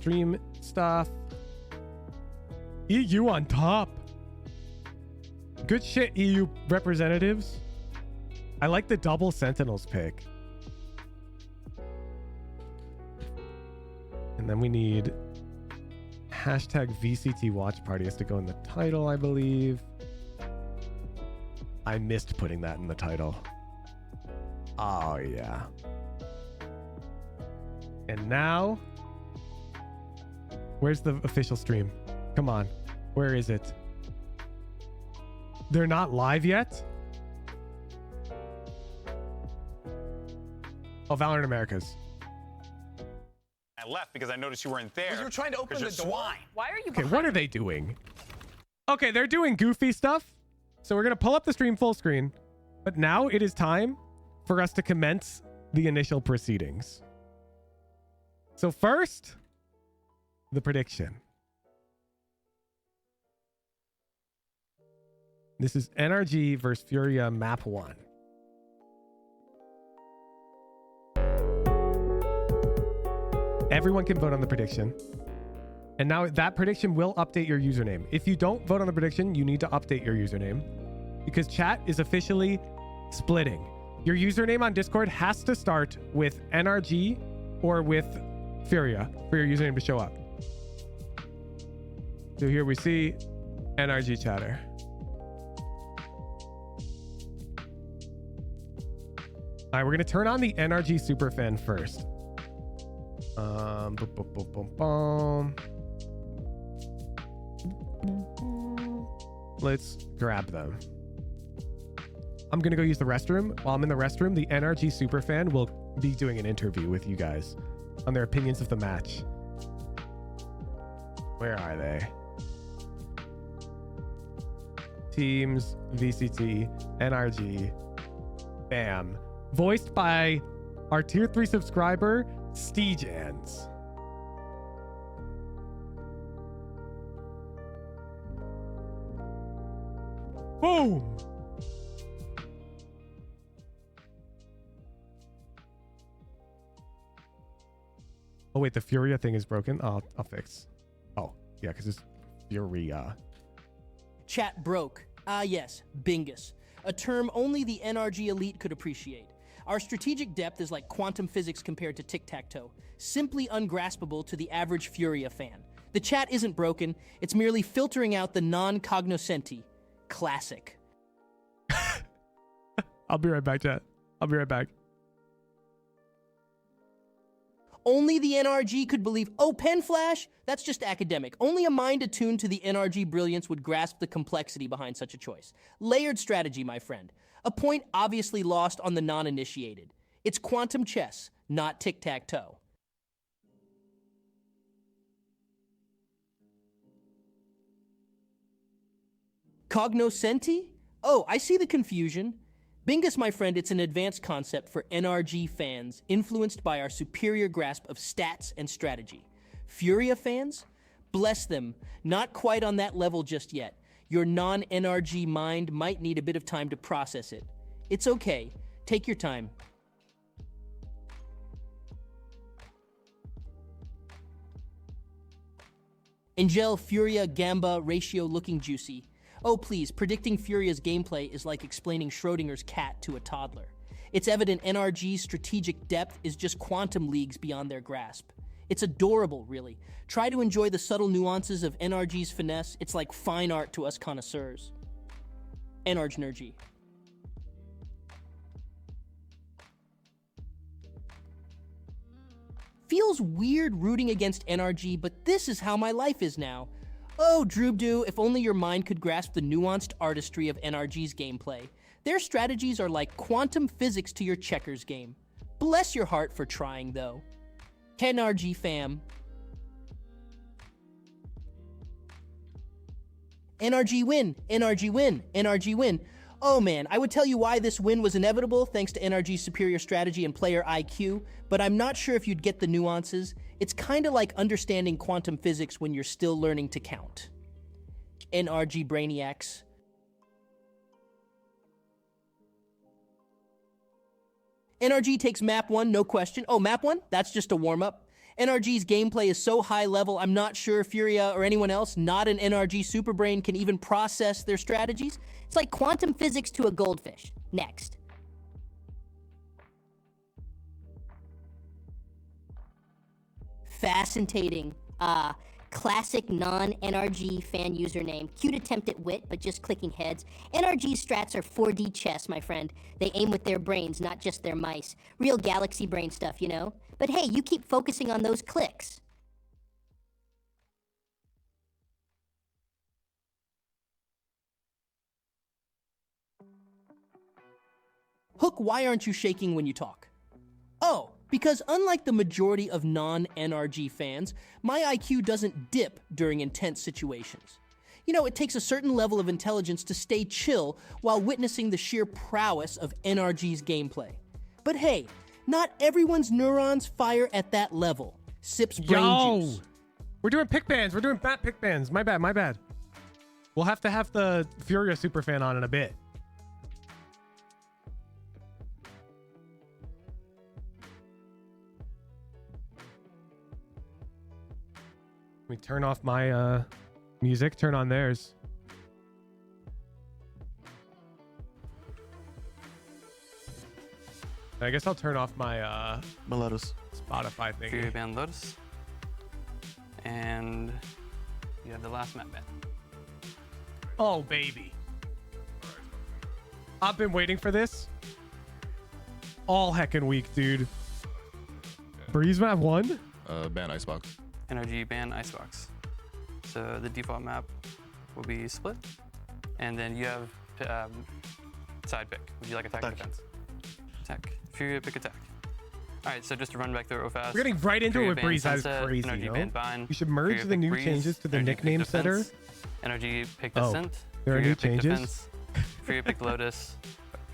stream stuff. EU on top. Good shit, EU representatives. I like the double Sentinels pick. And then we need hashtag VCT watch party has to go in the title, I believe. I missed putting that in the title. Oh, yeah. And now, where's the official stream? Come on. Where is it? They're not live yet? Oh, Valorant Americas. I left because I noticed you weren't there. You were trying to open the door. Swine. Why are you Okay, what are they doing? Okay, they're doing goofy stuff. So we're going to pull up the stream full screen. But now it is time for us to commence the initial proceedings. So first, the prediction. This is NRG versus FURIA map 1. Everyone can vote on the prediction. And now that prediction will update your username. If you don't vote on the prediction, you need to update your username because chat is officially splitting. Your username on Discord has to start with NRG or with FURIA for your username to show up. So here we see NRG chatter. All right, we're going to turn on the NRG superfan first. Boom, boom, boom, boom, boom. Let's grab them. I'm going to go use the restroom. While I'm in the restroom, the NRG superfan will be doing an interview with you guys on their opinions of the match. Where are they? Teams, VCT, NRG, bam. Voiced by our tier 3 subscriber, Steejans. Boom! Oh wait, the FURIA thing is broken. I'll fix. Oh yeah, because it's FURIA. Chat broke. Ah yes, bingus. A term only the NRG elite could appreciate. Our strategic depth is like quantum physics compared to tic-tac-toe. Simply ungraspable to the average FURIA fan. The chat isn't broken, it's merely filtering out the non-cognoscenti. Classic. I'll be right back, chat. I'll be right back. Only the NRG could believe, oh, pen flash? That's just academic. Only a mind attuned to the NRG brilliance would grasp the complexity behind such a choice. Layered strategy, my friend. A point obviously lost on the non-initiated. It's quantum chess, not tic-tac-toe. Cognoscenti? Oh, I see the confusion. Bingus, my friend, it's an advanced concept for NRG fans influenced by our superior grasp of stats and strategy. FURIA fans? Bless them, not quite on that level just yet. Your non-NRG mind might need a bit of time to process it. It's okay. Take your time. Angel, FURIA, Gamba, ratio looking juicy. Oh please, predicting FURIA's gameplay is like explaining Schrodinger's cat to a toddler. It's evident NRG's strategic depth is just quantum leagues beyond their grasp. It's adorable, really. Try to enjoy the subtle nuances of NRG's finesse. It's like fine art to us connoisseurs. NRG. Feels weird rooting against NRG, but this is how my life is now. Oh, Droobdoo, if only your mind could grasp the nuanced artistry of NRG's gameplay. Their strategies are like quantum physics to your checkers game. Bless your heart for trying, though. NRG fam. NRG win, NRG win, NRG win. Oh man, I would tell you why this win was inevitable thanks to NRG's superior strategy and player IQ, but I'm not sure if you'd get the nuances. It's kinda like understanding quantum physics when you're still learning to count. NRG brainiacs. NRG takes map 1, no question. Oh, map 1? That's just a warm-up. NRG's gameplay is so high level, I'm not sure Furia or anyone else not an NRG superbrain can even process their strategies. It's like quantum physics to a goldfish. Next. Fascinating. Classic non-NRG fan username. Cute attempt at wit, but just clicking heads. NRG strats are 4D chess, my friend. They aim with their brains, not just their mice. Real galaxy brain stuff, you know? But hey, you keep focusing on those clicks. Hook, why aren't you shaking when you talk? Oh, because unlike the majority of non-NRG fans, my IQ doesn't dip during intense situations. You know, it takes a certain level of intelligence to stay chill while witnessing the sheer prowess of NRG's gameplay. But hey, not everyone's neurons fire at that level. Sips brain juice. We're doing pick bands. We're doing bat pick bands. My bad, my bad. We'll have to have the Furia superfan on in a bit. Let me turn off my music, turn on theirs. I guess I'll turn off my Lotus. Spotify thing. FURIA band Lotus. And you have the last map band. Oh, baby. I've been waiting for this all heckin' week, dude. Breeze map 1? Ban Icebox. NRG band Icebox. So the default map will be split. And then you have side pick. Would you like attack or defense? Attack. FURIA pick attack. All right, so just to run back through it real fast. We're getting right into it with Breeze. That is crazy, NRG you know? band Bind. You should merge the new changes to the nickname setter. NRG picked Ascent. There are new changes? FURIA picked Lotus.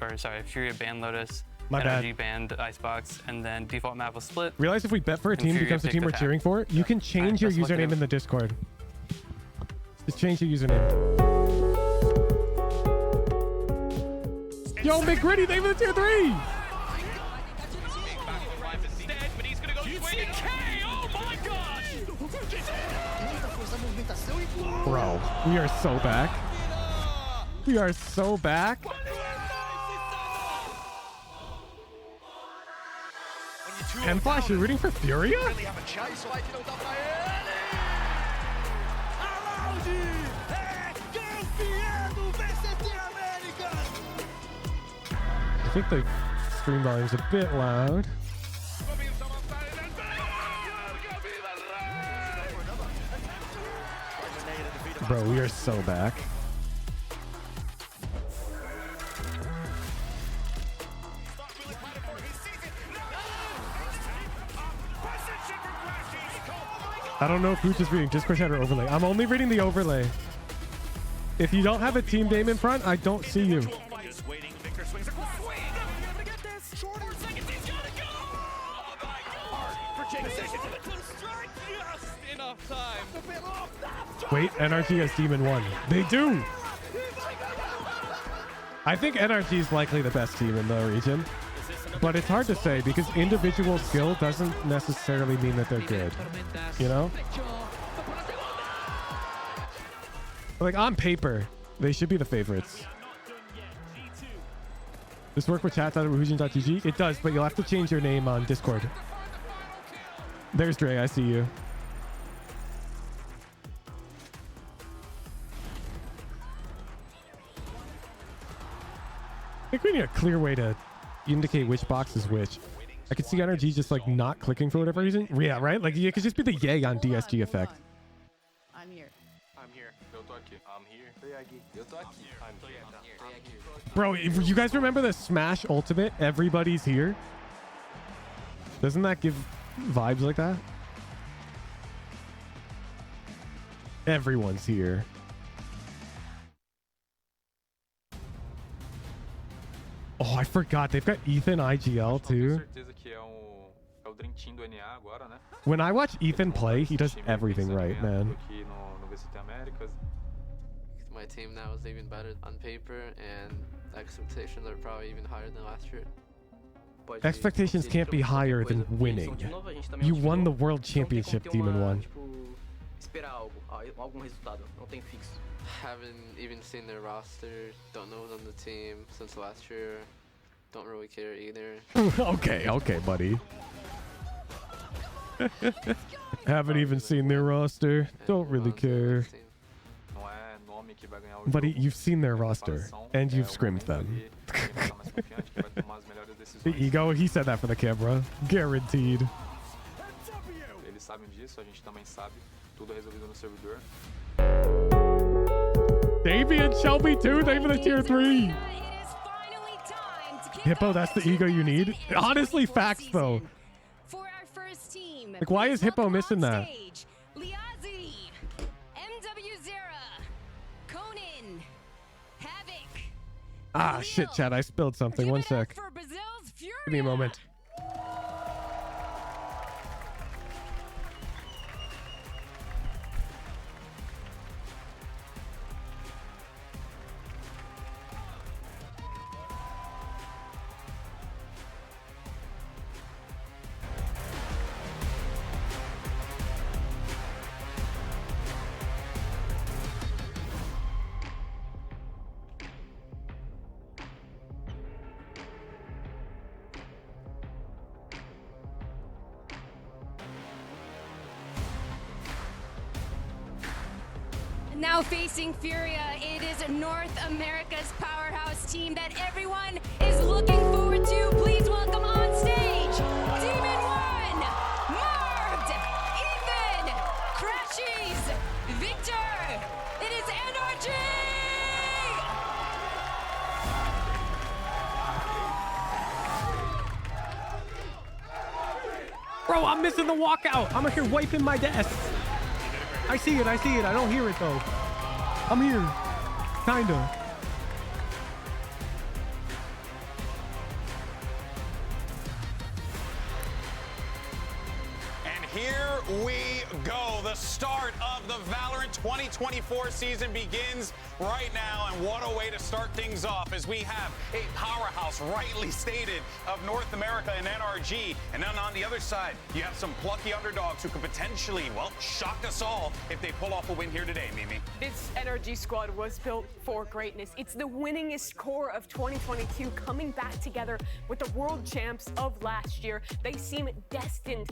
Or sorry, FURIA banned Lotus. My NRG bad. banned Icebox, and then default map was split. Realize if we bet for a team FURIA becomes the picked team we're attack. cheering for, you can change your Alright, best of luck username to in the Discord. Just change your username. Yo, McGritty, thank you for the tier 3! Bro, we are so back. We are so back. And Flash, you're rooting for Furia? I think the stream volume's a bit loud. Bro, we are so back. I don't know if who's just reading Discord chat or overlay. I'm only reading the overlay. If you don't have a team name in front, I don't see you. Wait, NRG has Demon 1. They do! I think NRG is likely the best team in the region. But it's hard to say because individual skill doesn't necessarily mean that they're good. You know? Like on paper, they should be the favorites. This work with chat.ruhujin.gg? It does, but you'll have to change your name on Discord. There's Dre, I see you. I think we need a clear way to indicate which box is which. I could see NRG just like not clicking for whatever reason. Yeah, right? Like it could just be the yay on DSG effect. I'm here. I'm here. Eu tô aqui. I'm here. Eu tô aqui. I'm here. Bro, if you guys remember the Smash Ultimate, everybody's here? Doesn't that give vibes like that? Everyone's here. Oh, I forgot. They've got Ethan IGL too. When I watch Ethan play, he does everything right, man. My team now is even better on paper, and expectations are probably even higher than last year. Expectations can't be higher than winning. You won the world championship, Demon One. Haven't even seen their roster. Don't know who's on the team since last year. Don't really care either. Okay, buddy. Haven't even seen their roster. Don't really care. Buddy, you've seen their roster and you've scrimmed them. The ego, he said that for the camera. Guaranteed. Eles sabem disso, a gente também sabe. Tudo resolvido no servidor. Davian Shelby too, thank you for the tier 3. Hippo, that's the ego you need. Honestly, facts though. Like, why is Hippo missing that? Ah, shit, Chad, I spilled something. One sec. Give me a moment. Now facing FURIA, it is North America's powerhouse team that everyone is looking forward to. Please welcome on stage, Demon One, Marved, Ethan, Crashies, Victor. It is NRG! Bro, I'm missing the walkout. I'm here wiping my desk. I see it. I don't hear it though. I'm here. Kinda. And here we go. The start of the Valorant 2024 season begins right now. And what a way to start things off as we have a powerhouse, rightly stated, of North America and NRG. And then on the other side, you have some plucky underdogs who could potentially, well, shock us all if they pull off a win here today, Mimi. This NRG squad was built for greatness. It's the winningest core of 2022 coming back together with the world champs of last year. They seem destined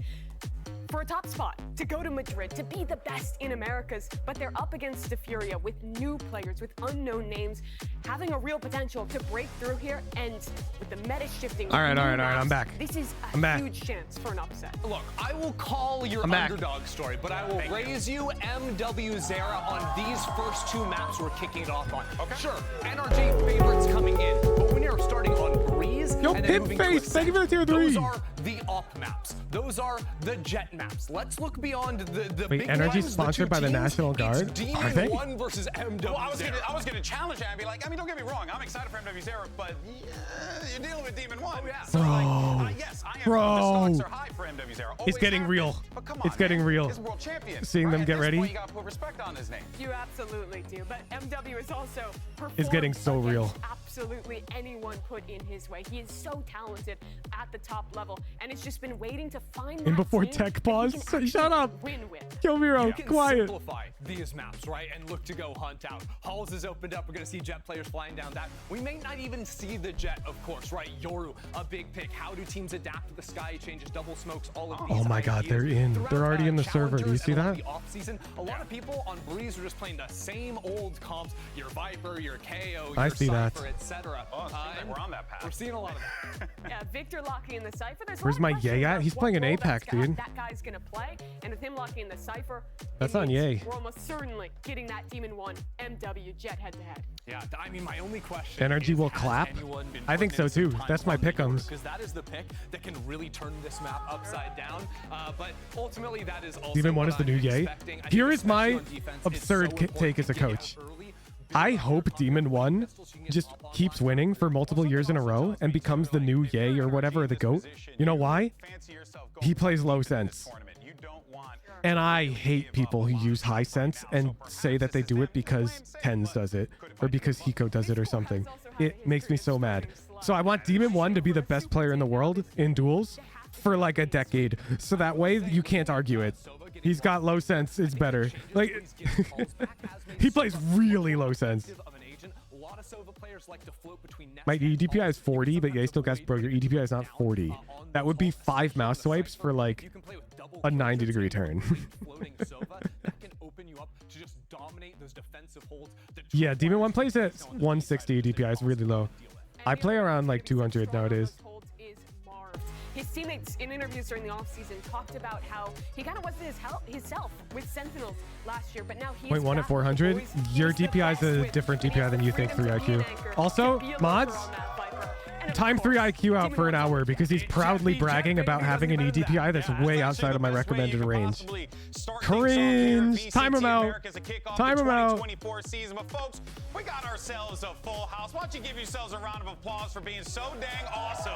for a top spot, to go to Madrid, to be the best in Americas, but they're up against the FURIA with new players, with unknown names, having a real potential to break through here, and with the meta shifting. All right, I'm back. This is a huge chance for an upset. Look, I will call your underdog story, but I will raise you MW Zera on these first two maps we're kicking it off on. Okay. Sure, NRG favorites coming in, but when you're starting on Breeze, yo, and then moving to Ascent, thank you for the tier 3. Those are the op maps. Those are the jet maps. Let's look beyond the Wait, big NRG ones, sponsored by the National Guard? It's Demon Are they? One versus MW Well, Zera. I was gonna challenge that and be like, I mean, don't get me wrong, I'm excited for MW Zera, but you're dealing with Demon One. Yeah. So yes, I am. The stocks are high for MW Zera. It's getting real. But come on, it's getting real. He's a world champion. Seeing them get ready. You gotta put respect on his name. You absolutely do, but MW is also It's getting so real. Absolutely anyone put in his way. He is so talented at the top level, and it's just been waiting to find that And before team tech that pause, he can shut up. win with. Kill Miro, You can quiet. simplify these maps, right, and look to go hunt out. Halls is opened up. We're going to see jet players flying down that. We may not even see the jet, of course, right? Yoru, a big pick. How do teams adapt to the sky changes, double smokes, all of these Oh my God, they're in. They're already in the server. Do you see that? The off season, a lot of people on Breeze are just playing the same old comps. Your Viper, your KO, I your see that. Cypher, etc. Oh, it seems like we're on that path. We're seeing a lot of that. Yeah, Victor locking in the Cypher. There's Where's my Ye at? He's playing an APAC, dude. That guy's gonna play, and with him locking in the Cypher, That's on Ye. We're almost certainly getting that Demon One MW jet head to head. Yeah, I mean, my only question NRG will clap. I think so too. That's my pick'ems. Because that is the pick that can really turn this map upside down. But ultimately, that is also Demon One is the new Ye. Here is my absurd take as a coach. I hope Demon One just keeps winning for multiple years in a row and becomes the new Ye or whatever, the GOAT. You know why? He plays low sense. And I hate people who use high sense and say that they do it because Tens does it or because Hiko does it or something. It makes me so mad. So I want Demon 1 to be the best player in the world in duels for like a decade. So that way you can't argue it. He's got low sense. It's better. Like, he plays really low sense. My EDPI is 40, but yeah, still gas, bro. Your EDPI is not 40. That would be 5 mouse swipes for like a 90-degree turn. Yeah, Demon 1 plays at 160 DPI is really low. I play around like 200 nowadays. His teammates in interviews during the offseason talked about how he kind of wasn't himself with Sentinels last year, but now he's 0.1 at 400. Your DPI is a different DPI than you think, 3 IQ. Also, mods, time 3 IQ out for an hour because he's proudly bragging about having an EDPI that's way outside of my recommended range. Cringe. Time him out. Time him out. But folks, we got ourselves a full house. Why don't you give yourselves a round of applause for being so dang awesome.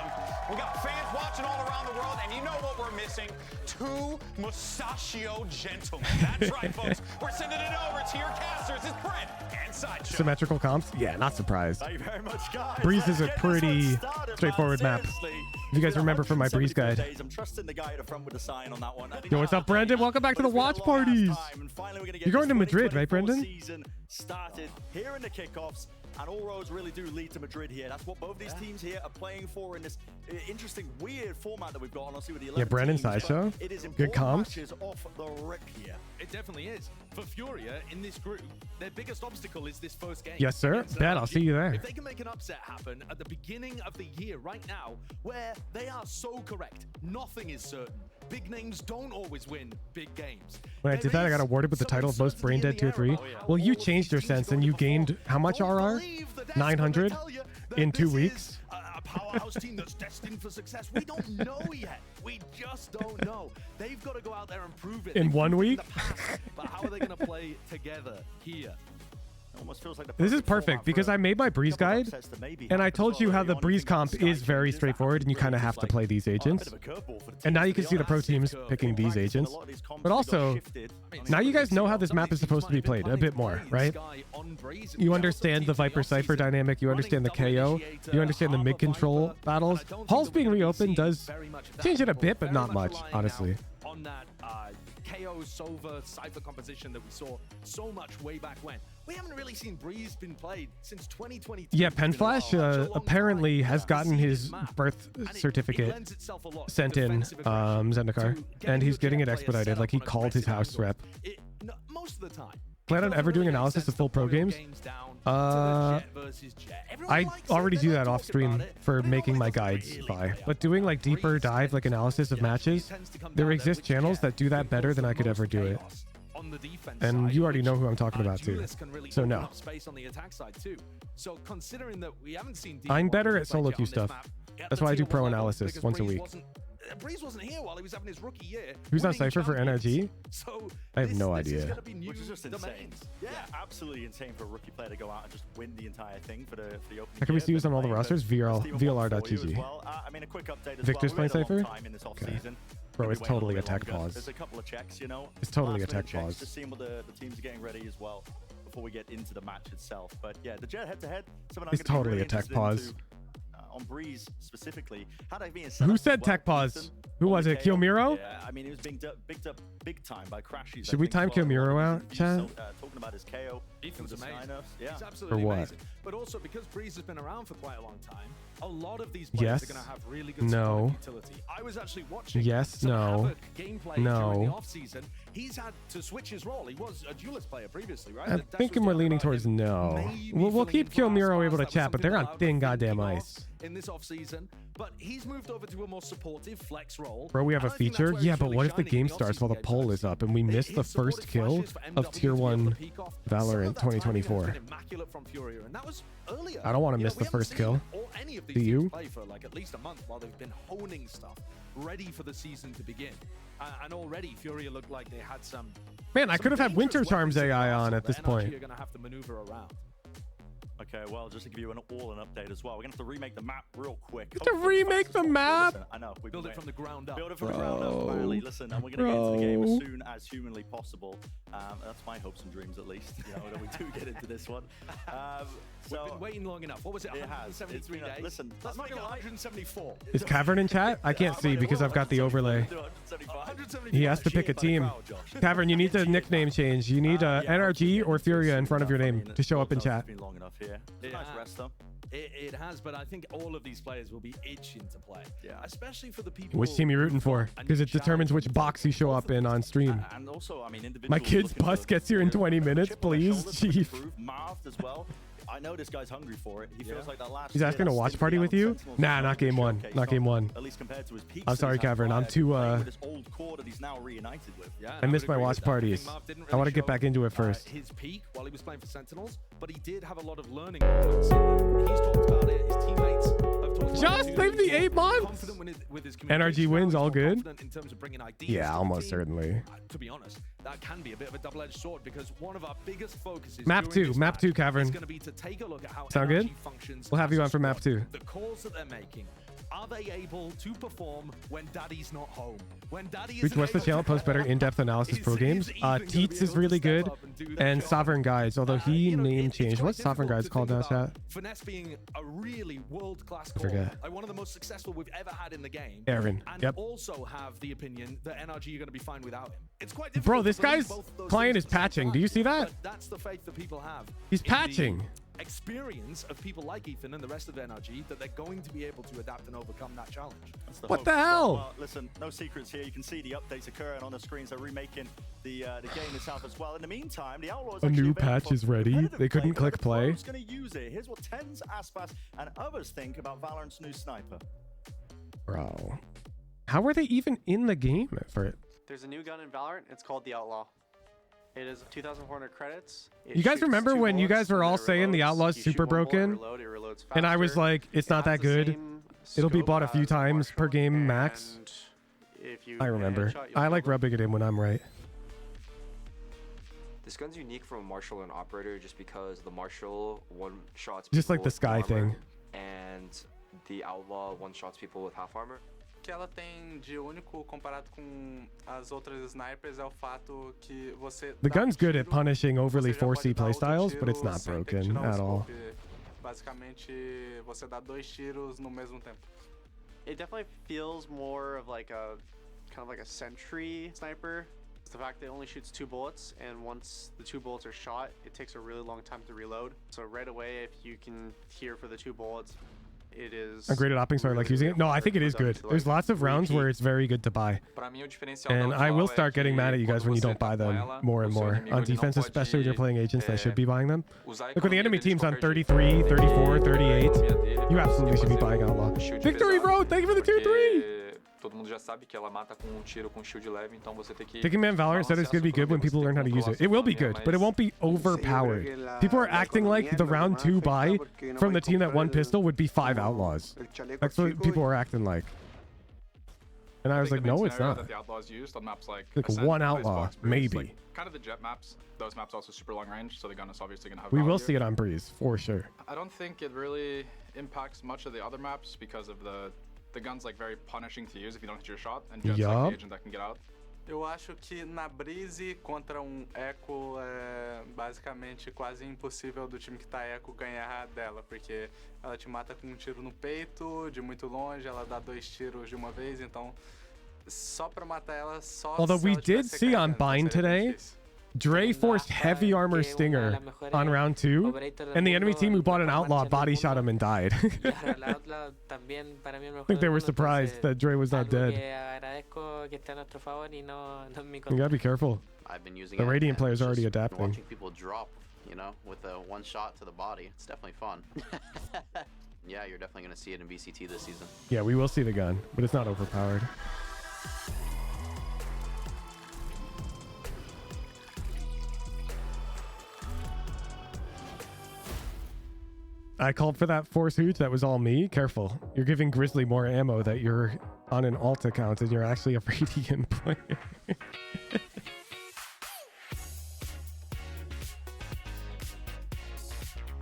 We got fans watching all around the world, and you know what we're missing? 2 mustachio gentlemen. That's right, folks. We're sending it over to your casters. It's Brett and Sideshow. Symmetrical comps? Yeah, not surprised. Thank you very much, guys. Breeze is a pretty straightforward map. If you guys remember from my Breeze guide. I'm trusting the guy at the front with the sign on that one. Yo, what's up, Brendan? Welcome back to the watch parties. You're going to Madrid, right, Brendan? Season started here in the kickoffs, and all roads really do lead to Madrid here. That's what both these teams here are playing for in this interesting, weird format that we've got. And I'll see with the 11 Brendan teams, Sideshow. it is Good comms. matches off the rip here. It definitely is. For Furia in this group, their biggest obstacle is this first game. Yes, sir. Bet I'll see you there. If they can make an upset happen at the beginning of the year right now, where they are so correct, nothing is certain. Big names don't always win big games. When I did that, I got awarded with the title of most brain dead tier 3. Well, you changed your sense and you gained how much RR? 900 in 2 weeks. A powerhouse team that's destined for success. We don't know yet. We just don't know. They've got to go out there and prove it. In 1 week? But how are they going to play together here? Almost feels like This is perfect because I made my Breeze guide and I told you how the Breeze comp is very straightforward and you kind of have to play these agents. And now you can see the pro teams picking these agents. But also, now you guys know how this map is supposed to be played a bit more, right? You understand the Viper Cypher dynamic, you understand the KO, you understand the mid-control battles. Halls being reopened does change it a bit, but not much, honestly. On that KO Sova Cypher composition that we saw so much way back when. We haven't really seen Breeze been played since 2022. Yeah, Penflash apparently has gotten his birth certificate sent in, Zendikar, and he's getting it expedited. Like, he called his house rep. Most of the time. Plan on ever doing analysis of full pro games? I already do that off stream for making my guides by, but doing like deeper dive, like analysis of matches, there exist channels that do that better than I could ever do it. And you already know who I'm talking about too. So no. I'm better at solo queue stuff. That's why I do pro analysis once a week. Breeze wasn't here while he was having his rookie year. Who's on Cypher for NRG? So I have no idea. Which is just insane. Yeah, absolutely insane for a rookie player to go out and just win the entire thing for the opening. How can we see who's on all the rosters? VLR.gg. Well, I mean, a quick update as Victor's well. playing Cypher? Okay. Bro, it's totally a tech pause. There's a couple of checks, you know. It's totally a tech pause. Just seeing what the teams are getting ready as well before we get into the match itself. But yeah, the Jet head-to-head. It's totally a tech pause. On Breeze specifically, who said tech pause? Who was it? Kyomiro? Yeah, I mean, he was being picked up big time by crashes. Should we time Kyomiro out, chat? Talking about his KO. Ethan's amazing. Yeah. He's absolutely For what? amazing. But also because Breeze has been around for quite a long time, a lot of these players are going to have really good utility. I was actually watching some Havoc gameplay during the off-season. He's had to switch his role. He was a duelist player previously, right? I'm thinking we're leaning towards no. We'll keep Kyomiro able to chat, but they're on thin goddamn ice. In this off-season, but he's moved over to a more supportive flex role. Bro, we have a feature? Yeah, but what if the game starts while the poll is up and we miss the first kill of Tier 1 Valorant 2024? I don't want to miss the first kill. Do you? Play for like at least a month while they've been honing stuff, ready for the season to begin. And already Furia looked like they had some. Man, I could have had Winter Charms AI on at this point. You're gonna have to maneuver around. Okay, well, just to give you an update as well, we're going to have to remake the map real quick. To remake the map? Listen, I know. We build it from the ground up. Build it from the ground up, apparently. Listen, and we're going to get into the game as soon as humanly possible. That's my hopes and dreams, at least. You know, that we do get into this one. We've been waiting long enough. What was it? 173 days. Listen, let's make it 174. Is Cavern in chat? I can't see because I've got the overlay. He has to pick a team. Cavern, you need the nickname change. You need NRG or FURIA in front of your name to show up in chat. Long enough here. Nice rest, though. It has, but I think all of these players will be itching to play. Yeah. Especially for the people. Which team you rooting for? Because it determines which box you show up in on stream. And also, I mean, my kid's bus gets here in 20 minutes, please, Chief. Marved as well. I know this guy's hungry for it. He feels like that last. He's asking to watch party with you? Nah, not game one. Not game one. At least compared to his peaks. I'm sorry, Cavern. I'm too old core that he's now reunited with. Yeah, I miss my watch parties. I want to get back into it first. His peak while he was playing for Sentinels, but he did have a lot of learning moments. He's talked about it. His teammates have talked about it. Just leave the 8 months. NRG wins, all good. In terms of bringing ideas yeah, almost certainly. To be honest, that can be a bit of a double-edged sword because one of our biggest focuses. Map 2, Cavern. Is going to be to take a look at how sound good? Functions. We'll have you on for map 2. The calls that they're making. Are they able to perform when daddy's not home? When daddy is What's the channel post better in-depth analysis pro games? Teats is really good, and Sovereign Guides, although he name changed. What's Sovereign Guides called now, chat? Finesse being a really world-class call. Like one of the most successful we've ever had in the game. Aaron. And also have the opinion that NRG are going to be fine without him. It's quite difficult. Bro, this guy's client is patching. Do you see that? That's the faith that people have. He's patching. Experience of people like Ethan and the rest of NRG that they're going to be able to adapt and overcome that challenge. What the hell? Well, listen, no secrets here. You can see the updates occurring on the screens. They're remaking the game itself as well. In the meantime, the Outlaws a new patch is ready. They couldn't click play. Who's going to use it? Here's what Tens, Aspas, and others think about Valorant's new sniper. Bro, how were they even in the game for it? There's a new gun in Valorant. It's called the Outlaw. It is 2,400 credits. You guys remember when you guys were all saying the Outlaw's super broken? And I was like, it's not that good. It'll be bought a few times per game max. I remember. I like rubbing it in when I'm right. This gun's unique from a Marshal and Operator just because the Marshal one-shots just like the Sky thing. And the Outlaw one-shots people with half armor. Que ela tem de único comparado com as outras snipers é o fato que você the gun's good at punishing overly 4C playstyles, but it's not broken at all. Basicamente, você dá 2 tiros no mesmo tempo. It definitely feels more of like a kind of like a sentry sniper. It's the fact that it only shoots 2 bullets, and once the 2 bullets are shot, it takes a really long time to reload. So right away, if you can hear for the 2 bullets, it is ungraded opping, so I like using it. No, I think it is good. There's lots of rounds where it's very good to buy. And I will start getting mad at you guys when you don't buy them more and more. On defense, especially when you're playing agents that should be buying them. Like when the enemy team's on 33, 34, 38, you absolutely should be buying Outlaw. Victory Road, thank you for the 2-3! Todo mundo já sabe que ela mata com tiro com shield leve, então você tem que Taking Man Valorant said it's going to be good when people learn how to use it. It will be good, but it won't be overpowered. People are acting like the round 2 buy from the team that won pistol would be 5 Outlaws. That's what people are acting like. And I was like, no, it's not. That the Outlaws used on maps like Ascent, 1 Outlaw, maybe. Like, kind of the jet maps. Those maps also super long range, so the gun is obviously going to have We value. will see it on Breeze, for sure. I don't think it really impacts much of the other maps because of the gun's like very punishing to use if you don't hit your shot, and just like the agent that can get out. Eu acho que na Breeze contra Echo é basicamente quase impossível do time que tá Echo ganhar dela, porque ela te mata com um tiro no peito, de muito longe, ela dá 2 tiros de uma vez, então só pra matar ela só. Although we did see on Bind today, Dre forced heavy armor Stinger on round 2, and the enemy team who bought an Outlaw body shot him and died. I think they were surprised that Dre was not dead. You gotta be careful. I've been using the Radiant players are already adapting. Watching people drop, you know, with a 1 shot to the body. It's definitely fun. Yeah, you're definitely gonna see it in VCT this season. Yeah, we will see the gun, but it's not overpowered. I called for that force hooch. That was all me. Careful. You're giving Grizzly more ammo that you're on an alt account and you're actually a Radiant player.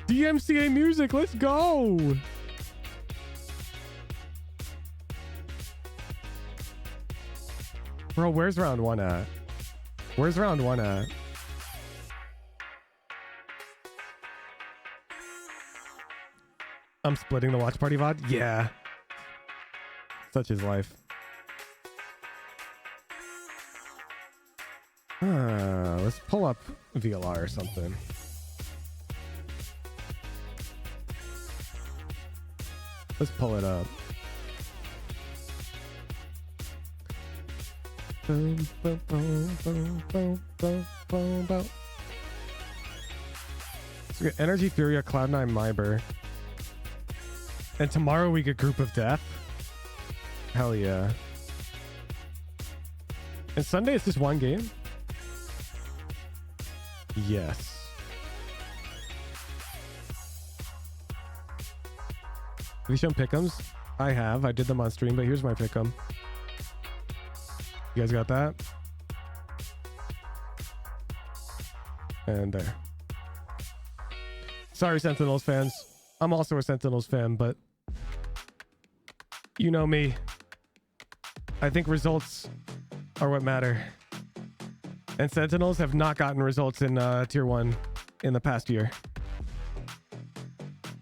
DMCA music, let's go. Bro, where's round one at? Where's round one at? I'm splitting the watch party VOD? Yeah. Such is life. Let's pull up VLR or something. Let's pull it up. Boom, boom, boom, boom, boom, boom, boom, boom. So we got NRG, FURIA, Cloud9, MIBR. And tomorrow we get Group of Death. Hell yeah. And Sunday is just one game? Yes. Have you shown pick'ems? I have. I did them on stream, but here's my pick'em. You guys got that? And there. Sorry, Sentinels fans. I'm also a Sentinels fan, but you know me. I think results are what matter. And Sentinels have not gotten results in Tier 1 in the past year.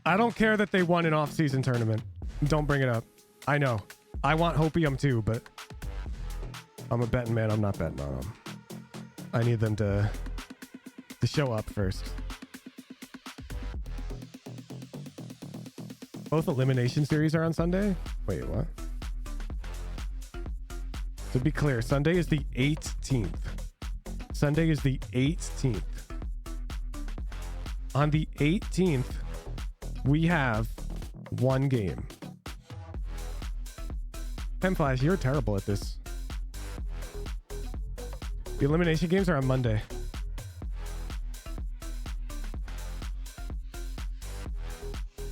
I don't care that they won an off-season tournament. Don't bring it up. I know. I want Hopium too, but I'm a betting man. I'm not betting on them. I need them to show up first. Both elimination series are on Sunday? Wait, what? To be clear, Sunday is the 18th. Sunday is the 18th. On the 18th, we have one game. Femflash, you're terrible at this. The elimination games are on Monday.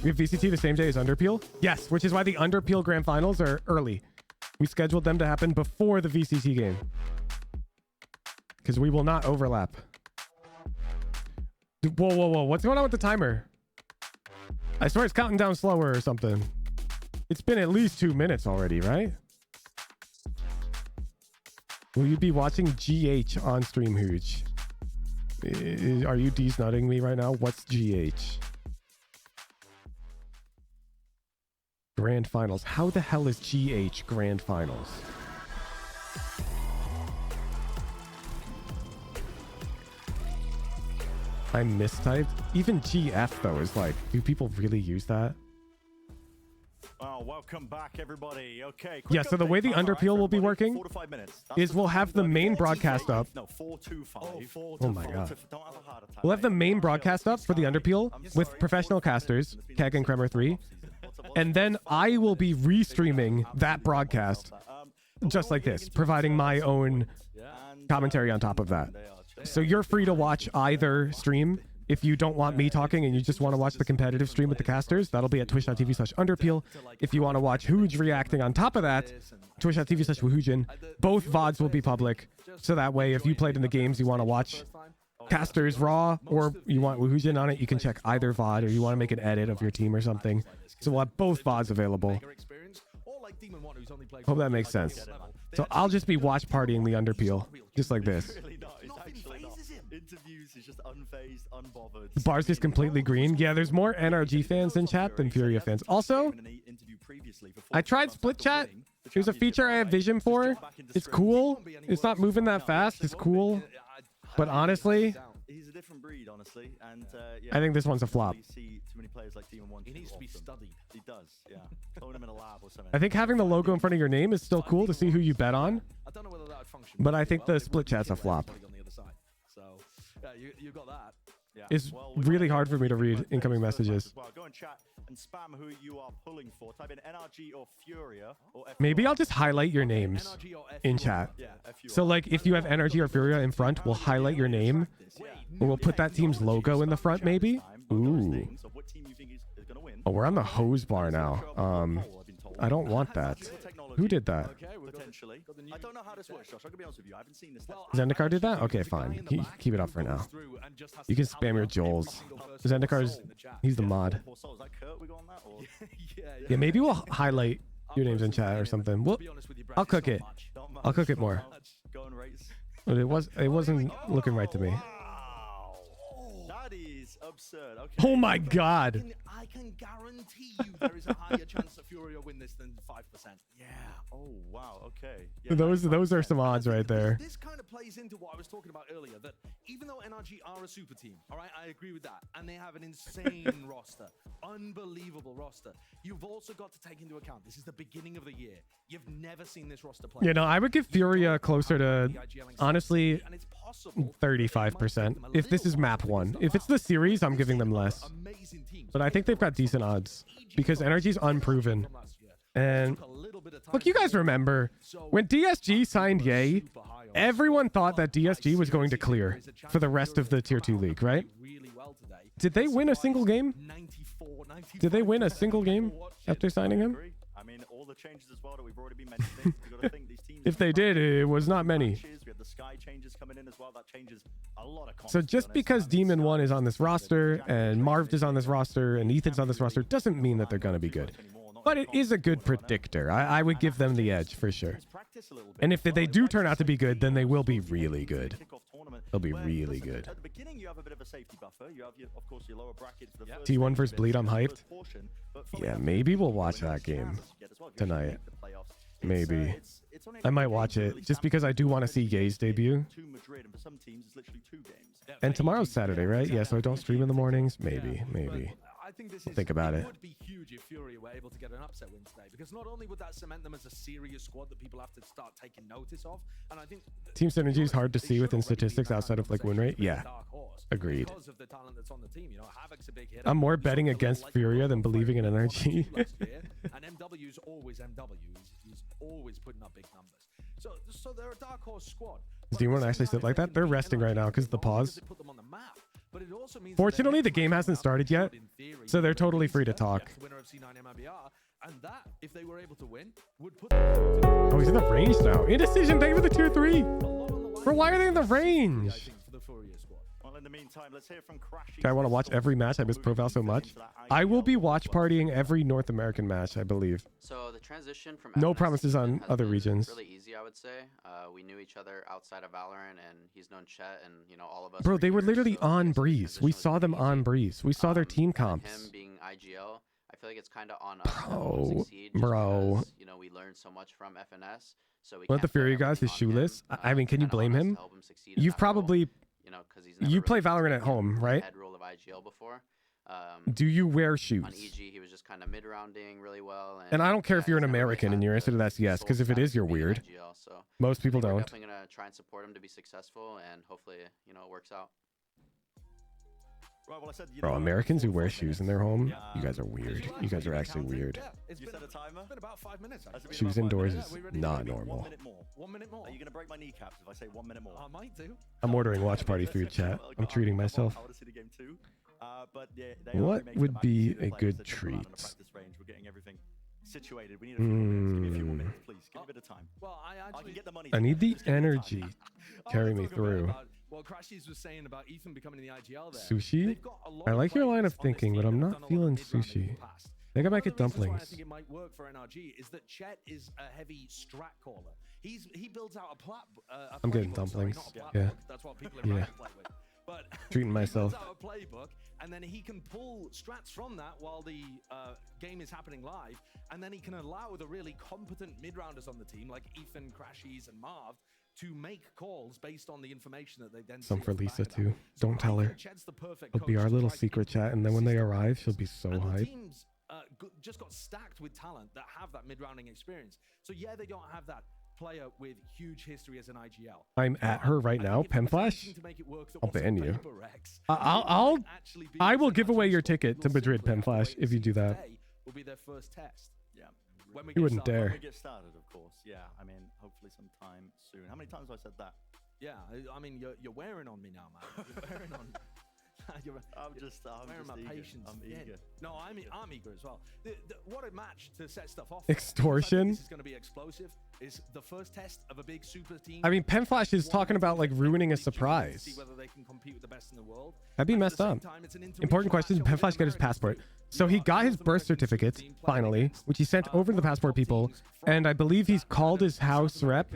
We have VCT the same day as Underpeel? Yes, which is why the Underpeel Grand Finals are early. We scheduled them to happen before the VCT game. Because we will not overlap. Whoa, whoa, whoa. What's going on with the timer? I swear it's counting down slower or something. It's been at least 2 minutes already, right? Will you be watching GH on stream, Hooch? Are you D's-nutting me right now? What's GH? Grand Finals. How the hell is GH Grand Finals? I mistyped. Even GF though is like, do people really use that? Oh, welcome back, everybody. Okay. Yeah, so the way the Underpeel will be working is we'll have the main broadcast up. No, 425. Oh my god. We'll have the main broadcast up for the Underpeel with professional casters, Keg and Kremer 3. And then I will be restreaming that broadcast just like this, providing my own commentary on top of that. So you're free to watch either stream. If you don't want me talking and you just want to watch the competitive stream with the casters, that'll be at twitch.tv/underpeel. If you want to watch Hooge reacting on top of that, twitch.tv/wahoojan. Both VODs will be public. So that way, if you played in the games, you want to watch casters raw, or you want Wahoojan on it, you can check either VOD, or you want to make an edit of your team or something. So we'll have both VODs available. Hope that makes sense. So I'll just be watch partying the Underpeel, just like this. The bar's just completely green. Yeah, there's more NRG fans in chat than FURIA fans. Also, I tried split chat. There's a feature I have vision for. It's cool. It's not moving that fast. It's cool. But honestly, he's a different breed, honestly, and I think this one's a flop. See too many players like Demon 1. He needs to be studied. He does, yeah. Own him in a lab or something. I think having the logo in front of your name is still cool to see who you bet on. But I think the split chat's a flop. You got that. It's really hard for me to read incoming messages. Well, go and chat and spam who you are pulling for. Type in NRG or FURIA or Maybe I'll just highlight your names in chat. So like if you have NRG or FURIA in front, we'll highlight your name. Or we'll put that team's logo in the front maybe. Ooh. Oh, we're on the hose bar now. I don't want that. Who did that? Potentially. I don't know how this works, Josh. I'm gonna be honest with you. I haven't seen this. Zendikar did that? Okay, fine. Keep it up for now. just has You to can spam your Joels. Zendikar's, he's the mod. Yeah, maybe we'll highlight your names in chat or something. I'll cook it. I'll cook it more. But it wasn't looking right to me. That is absurd. Okay. Oh my god. I can guarantee you there is a higher chance that FURIA win this than 5%. Yeah. Oh wow. Okay. Yeah, Those are some odds right there. This kind of plays into what I was talking about earlier, that even though NRG are a super team, all right, I agree with that, and they have an insane roster, unbelievable roster. You've also got to take into account this is the beginning of the year. You've never seen this roster play. Yeah, no, I would give FURIA closer to, honestly, 35%. If this is map 1. If it's the series, I'm giving them less. But I think they've got decent odds because NRG's unproven. And look, you guys remember when DSG signed Ye, everyone thought that DSG was going to clear for the rest of the Tier 2 league, right? Did they win a single game? Did they win a single game after signing him? I mean, all the changes as well that we've already been mentioning. We've got to think these teams. If they did, it was not many. We have the Sky changes coming in as well. That changes a lot of. So just because Demon 1 is on this roster and Marv is on this roster and Ethan's on this roster doesn't mean that they're going to be good. But it is a good predictor. I would give them the edge for sure. And if they do turn out to be good, then they will be really good. They'll be really good. At the beginning, you have a bit of a safety buffer. You have, of course, your lower bracket for the first T1 versus Bleed, I'm hyped. Yeah, maybe we'll watch that game tonight. Maybe. I might watch it just because I do want to see Ye's debut. And tomorrow's Saturday, right? Yeah, so I don't stream in the mornings. Maybe. Think about it. It would be huge if FURIA were able to get an upset win today, because not only would that cement them as a serious squad that people have to start taking notice of, and I think team synergy is hard to see within statistics outside of like win rate. Yeah, agreed. Because of the talent that's on the team, you know, Havoc's a big hitter. I'm more betting against FURIA than believing in NRG. And MW's always MW. He's always putting up big numbers. So they're a dark horse squad. Does anyone actually sit like that? They're resting right now because of the pause. Fortunately, the game hasn't started yet, so they're totally free to talk. Oh, he's in the range now. Indecision, thank you for the tier 3. Bro, why are they in the range? Well, in the meantime, let's hear from Crashy. I want to watch every match. I miss Proval so much. I will be watch partying every North American match, I believe. So the transition from no promises on other regions. Really easy, I would say. We knew each other outside of Valorant, and he's known Chet, and you know all of us. Bro, they were literally on Breeze. We saw them on Breeze. We saw their team comps. Him being IGL, I feel like it's kind of on us Bro, to succeed. bro. You know, we learned so much from FNS, so we. One of the FURIA guys is shoeless. I mean, can you blame him? You've probably. You know, because he's you play Valorant at home, right? Head role of IGL before. Do you wear shoes? On EG, he was just kind of mid-rounding really well. And I don't care if you're an American and your answer to that's yes, because if it is, you're weird. IGL, so most people don't. We're definitely gonna try and support him to be successful, and hopefully, you know, it works out. Right, well, I said, Bro, Americans who wear shoes in their home, you guys are weird. You guys are actually weird. It's been about 5 minutes. Shoes indoors is not normal. 1 minute more. Are you gonna break my kneecaps if I say 1 minute more? I might do. I'm ordering watch party food, chat. I'm treating myself. I want to see the game too. But yeah, what would be a good treat? We're getting everything situated. We need a few minutes. Give me a few more minutes, please. Give me a bit of time. Well, I can get the money. I need the energy. Carry me through. Well, Crashies was saying about Ethan becoming the IGL there. Sushi? I like your line of thinking, but I'm not feeling sushi. I think I might get dumplings. I think it might work for NRG is that Chet is a heavy strat caller. He builds out a I'm getting dumplings. Yeah. That's what people are trying to play with. But treating myself. He builds out a playbook, and then he can pull strats from that while the game is happening live, and then he can allow the really competent mid-rounders on the team like Ethan, Crashies, and Marv to make calls based on the information that they then some for Lisa too. Don't tell her. It'll be our little secret chat, and then when they arrive, she'll be so hyped. Teams just got stacked with talent that have that mid-rounding experience. So yeah, they don't have that player with huge history as an IGL. I'm at her right now. Pemflash. I'll ban you. I will give away your ticket to Madrid, Pemflash, if you do that. Will be their first test. Yeah. You wouldn't dare. When we get started, of course. Yeah. I mean, hopefully sometime soon. How many times have I said that? Yeah. I mean, you're wearing on me now, man. You're wearing on. I'm just my eager. patience. I'm eager. No, I'm eager as well. What a match to set stuff off. Extortion. This is going to be explosive. It's the first test of a big super team. I mean, Penflash is talking about like ruining a surprise. See whether they can compete with the best in the world. That'd be messed up. Important question: Did Penflash get his passport? So he got his birth certificate finally, which he sent over to the passport people, and I believe he's called his house rep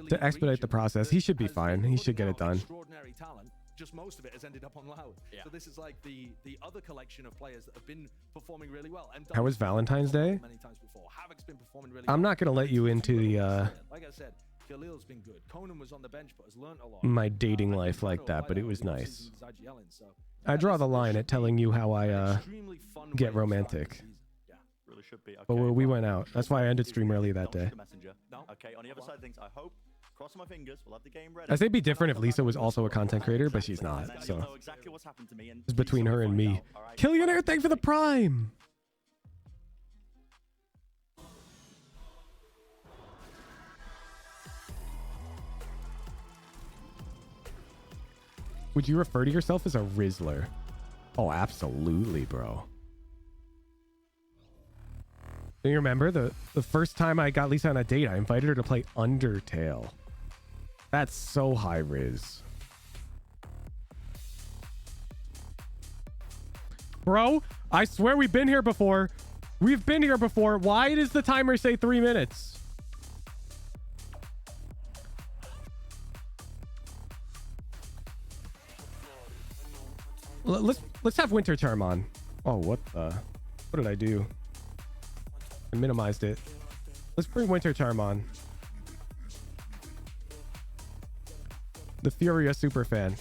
to expedite the process. He should be fine. He should get it done. Extraordinary talent. Just most of it has ended up on Loud. Yeah. So this is like the other collection of players that have been performing really well. How was Valentine's Day? Many times before. Havoc's been performing really I'm well. not gonna let you into the Like I said, Khalil's been good. Conan was on the bench but has learned a lot. my dating life like that, but it was nice. I draw the line at telling you how I get romantic. Really should be. Okay, But we went out. That's why I ended stream early that day. Okay, on the other side of things, I hope, crossing my fingers, we'll have the game ready. I say it'd be different if Lisa was also a content creator, but she's not. So know exactly what's happened to me, and it's between her and me. Killionaire, thank for the prime. Would you refer to yourself as a Rizzler? Oh, absolutely, bro. Do you remember the first time I got Lisa on a date, I invited her to play Undertale. That's so high riz. Bro, I swear we've been here before. We've been here before. Why does the timer say 3 minutes? Let's have Winter Charm on. Oh, what did I do? I minimized it. Let's bring Winter Charm on. The FURIA superfan.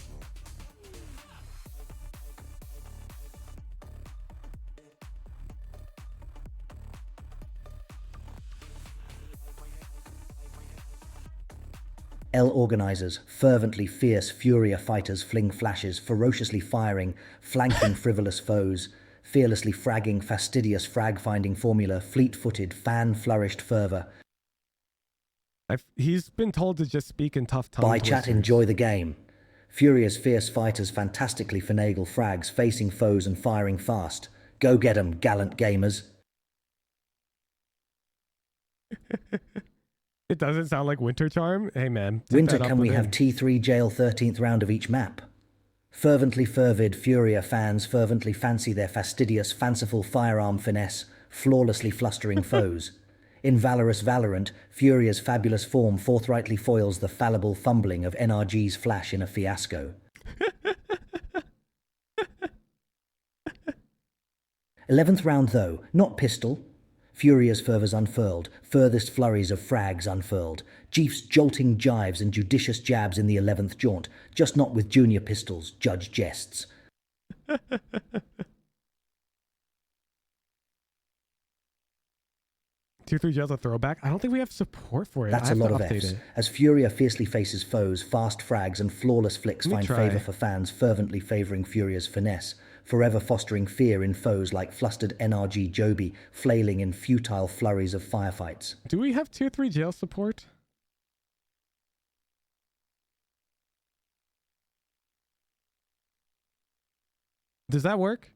L organizers, fervently fierce FURIA fighters fling flashes, ferociously firing, flanking frivolous foes, fearlessly fragging, fastidious frag-finding formula, fleet-footed, fan-flourished fervor. He's been told to just speak in tough tongue By twisters. chat, enjoy the game. FURIA's fierce fighters fantastically finagle frags, facing foes and firing fast. Go get 'em, gallant gamers. It doesn't sound like Winter Charm. Hey, man. Winter, can we have T3 jail 13th round of each map? Fervently fervid FURIA fans fervently fancy their fastidious, fanciful firearm finesse, flawlessly flustering foes. In Valorous Valorant, FURIA's fabulous form forthrightly foils the fallible fumbling of NRG's flash in a fiasco. 11th round though, not pistol. FURIA's fervours unfurled, furthest flurries of frags unfurled. Jeef's jolting jives and judicious jabs in the 11th jaunt, just not with junior pistols, judge jests. Tier 3 jail's a throwback. I don't think we have support for it. That's I a have lot to of update Fs. it. As FURIA fiercely faces foes, fast frags and flawless flicks Let me find try. favour for fans, fervently favouring FURIA's finesse, forever fostering fear in foes like flustered NRG Joby, flailing in futile flurries of firefights. Do we have Tier 3 jail support? Does that work?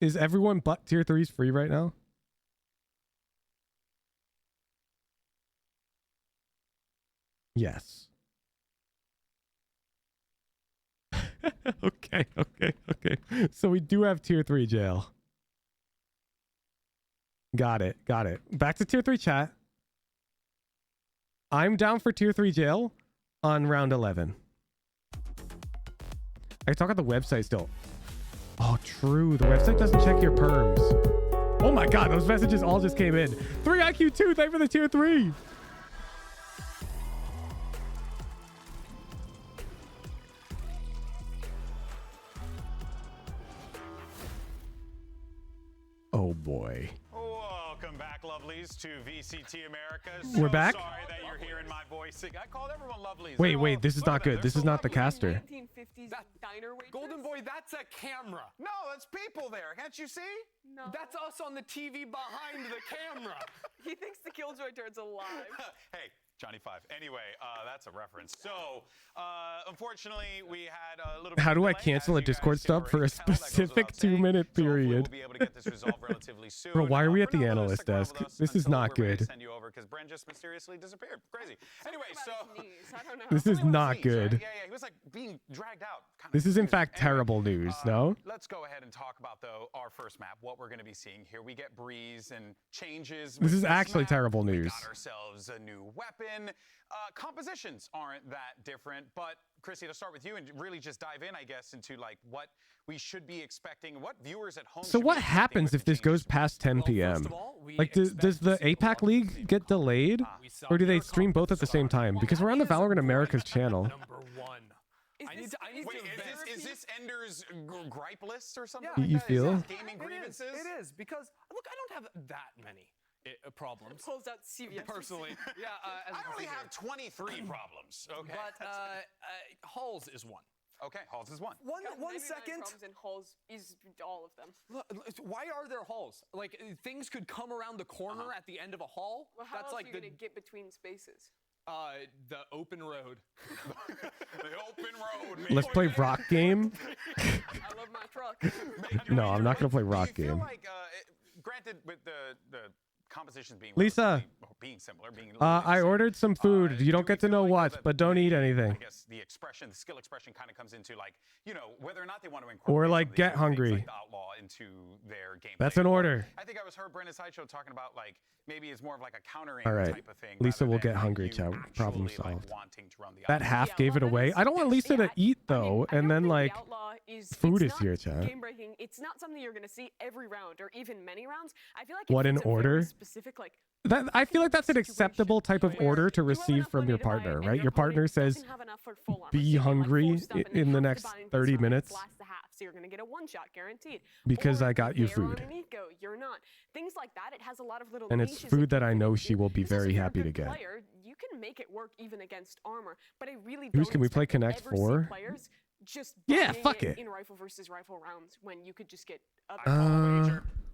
Is everyone but Tier 3s free right now? Yes. Okay. So we do have Tier 3 jail. Got it. Back to Tier 3 chat. I'm down for Tier 3 jail on round 11. I can talk on the website still. Oh, true. The website doesn't check your perms. Oh my god, those messages all just came in. 3IQ2, thank you for the Tier 3. Oh boy. Welcome back, lovelies, to VCT America. We're back? Sorry that you're hearing my voice. I called everyone lovelies. Wait, this is not good. This is not the caster. 1950s diner waitress? Golden Boy, that's a camera. No, that's people there. Can't you see? No. That's us on the TV behind the camera. He thinks the Killjoy turn's alive. Hey, Johnny 5. Anyway, that's a reference. So, unfortunately, we had a little bit How of do I delay, cancel a as you guys Discord stub for a specific 2-minute period? We'll be able to get this resolved relatively soon. Bro, why are we at For the now, analyst stick around desk? with us This is until not we're ready to good. Send you over because Bren just mysteriously disappeared. Crazy. Anyway, so This is not good. yeah, he was like being dragged out. This is in fact terrible news, no? Let's go ahead and talk about though our first map, what we're going to be seeing here. We get Breeze and changes. This with is actually map. terrible We news. got ourselves a new weapon. Compositions aren't that different, but Chrissy, to start with you and really just dive in, I guess, into like what we should be expecting, what viewers at home. So what happens if this goes past 10 p.m.? Like, does the APAC League get delayed? Or do they stream both at the same time? Because we're on the Valorant Americas channel. Is this Ender's gripe list or something? You feel? Gaming grievances? It is, because, look, I don't have that many problems. Pulls out CVS. Personally. Yeah. I only have 23 problems. Okay. But Halls is one. Okay, Halls is one. One second. Problems in Halls is all of them. Why are there halls? Like, things could come around the corner at the end of a hall. Well, how That's else like are you going to get between spaces? The open road. The open road. Let's play Rock Game. I love my truck. No, I'm not gonna play Rock Do you feel Game. like, granted, with the compositions being Lisa, similar, I ordered some food. You don't get to know what, but don't eat anything. I guess the expression, the skill expression, kind of comes into like, you know, whether or not they want to incorporate Or some like of these get things hungry. like the Outlaw into their gameplay. That's an order. I think I was heard Brendan Sideshow talking about like maybe it's more of like a countering All right. type of thing. Lisa rather will than, get like, hungry, you chat. Problem actually, like, solved. wanting to run the That Outlaw. half gave it away. I don't want Lisa to eat though, and then like food is here, chat. Game breaking. It's not something you're going to see every round or even many rounds. I feel like What it's an order? specific like That I feel like that's an acceptable type of order to receive from your partner, right? Your partner says, "Be hungry in the next 30 minutes so you're going to get a one-shot guaranteed." because Or I got you they're food." on an eco, you're not. Things like that. It has a lot of little And it's niches food that that I know she will be very happy to get. player, you can make it work even against armor, but I really Who's don't can we play expect to Connect ever see 4? players just Yeah, buying fuck it. in rifle versus rifle rounds when you could just get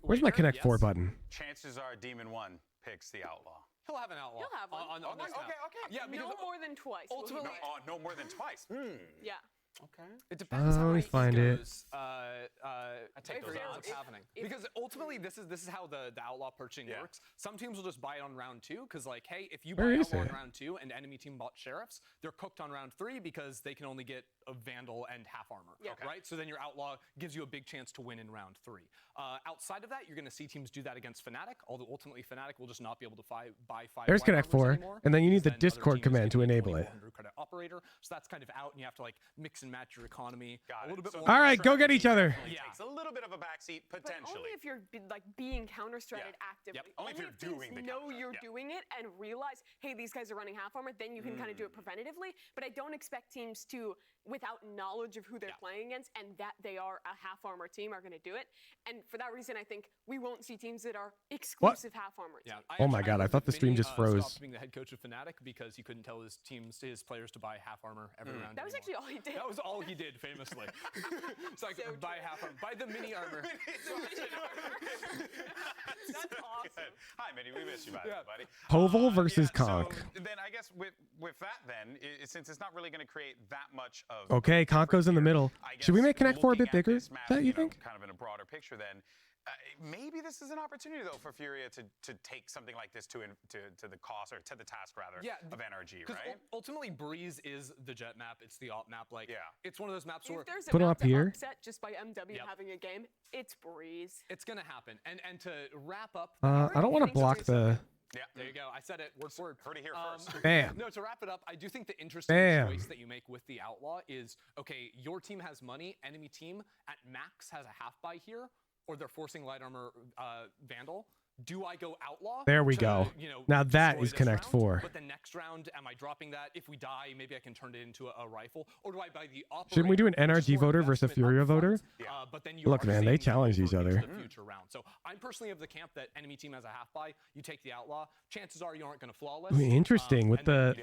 Where's my Connect 4 button? Chances are Demon 1 picks the Outlaw. He'll have an outlaw. He'll have one. On this map. Yeah, no because more than twice. will he ultimately- get? No more than twice. Yeah. Okay. It depends how let me it find it. goes. I take those odds happening because ultimately this is how the outlaw purchasing works. Some teams will just buy it on round 2 because like, hey, if you buy Where is outlaw in it? round 2 and enemy team bought sheriffs, they're cooked on round 3 because they can only get a vandal and half armor. Yeah. Okay. Right. So then your outlaw gives you a big chance to win in round 3. Outside of that, you're going to see teams do that against Fnatic. Although ultimately Fnatic will just not be able to buy 5. There's white Connect armors 4, anymore, and then you need the because then other Discord teams command give to you enable it. 2400 credit operator. So that's kind of out, and you have to like mix and match your economy Got a little it. bit So more. All right, go get each other. Yeah. Takes a little bit of a backseat But potentially. only if you're like being counter-stratted actively. Yep. Only if you're doing the teams know counter-strat, you're yeah. doing it and realize, hey, these guys are running half armor, then you can kind of do it preventatively. But I don't expect teams to, without knowledge of who they're playing against and that they are a half armor team, are going to do it. And for that reason, I think we won't see teams that are exclusive half armor teams. Oh my God, I thought the stream just froze. Stopped being the head coach of Fnatic because he couldn't tell his players to buy half armor every round. That was actually all he did. That was all he did, famously. It's like buy half armor, buy the mini armor. That's awesome. Hi, Minnie. We missed you, by the way, buddy. Poval versus Conk. So then I guess with that, then since it's not really going to create that much of. Okay, Conko's in the middle. Should we make Connect 4 a bit looking at bigger? this map, That you know, think? kind of in a broader picture, then. Maybe this is an opportunity though for Furia to take something like this to the cost or to the task rather of NRG, right? Ultimately, Breeze is the jet map. It's the op map. Like, it's one of those maps where If there's a Put it map up to here. upset just by MW having a game, it's Breeze. it's gonna happen. And to wrap up, I don't want to block the. Yeah, there you go. I said it word for word. Heard it here first. Bam. No, to wrap it up, I do think the interesting Bam. choice that you make with the Outlaw is, okay, your team has money, enemy team at max has a half buy here, or they're forcing light armor Vandal. Do I go Outlaw? There we to, go. you know, Now that destroy is this Connect round? 4. But the next round, am I dropping that? If we die, maybe I can turn it into a rifle. Or do I buy the operator? Shouldn't we do an NRG voter versus a FURIA voter? But then you Look, are man, they saving challenge over each other. into the future round. So I'm personally of the camp that enemy team has a half buy. You take the Outlaw. Chances are you aren't going to flawless. Ooh, interesting with the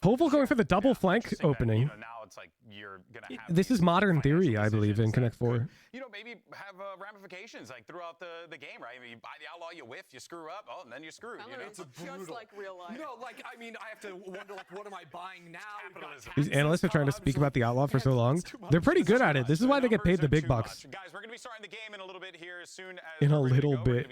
Poval going for the double flank opening. You know, now it's like you're gonna have. This is modern theory, I believe, in Connect 4. You know, maybe have ramifications like throughout the game, right? I mean, you buy the Outlaw, you you whiff, you screw up, oh, and then you're screwed. You know? It's just like real life. No, like, I mean, I have to wonder, like, what am I buying now? These analysts are trying to speak about the Outlaw for so long. They're pretty good at it. This is why they get paid the big bucks. Guys, we're going to be starting the game in a little bit here as soon as In a little bit.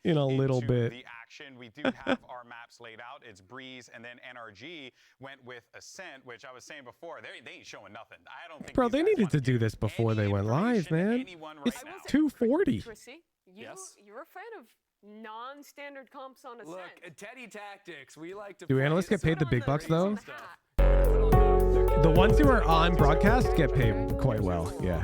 In a little bit. The action. We do have our maps laid out. It's Breeze, and then NRG went with Ascent, which I was saying before, they ain't showing nothing. I don't think. Bro, they needed to do this before they went live, man. It's 240. Trissy, you're a fan of non-standard comps on Ascent. Look, Teddy Tactics, we like to. Do analysts get paid the big bucks though? The ones who are on broadcast get paid quite well. Yeah.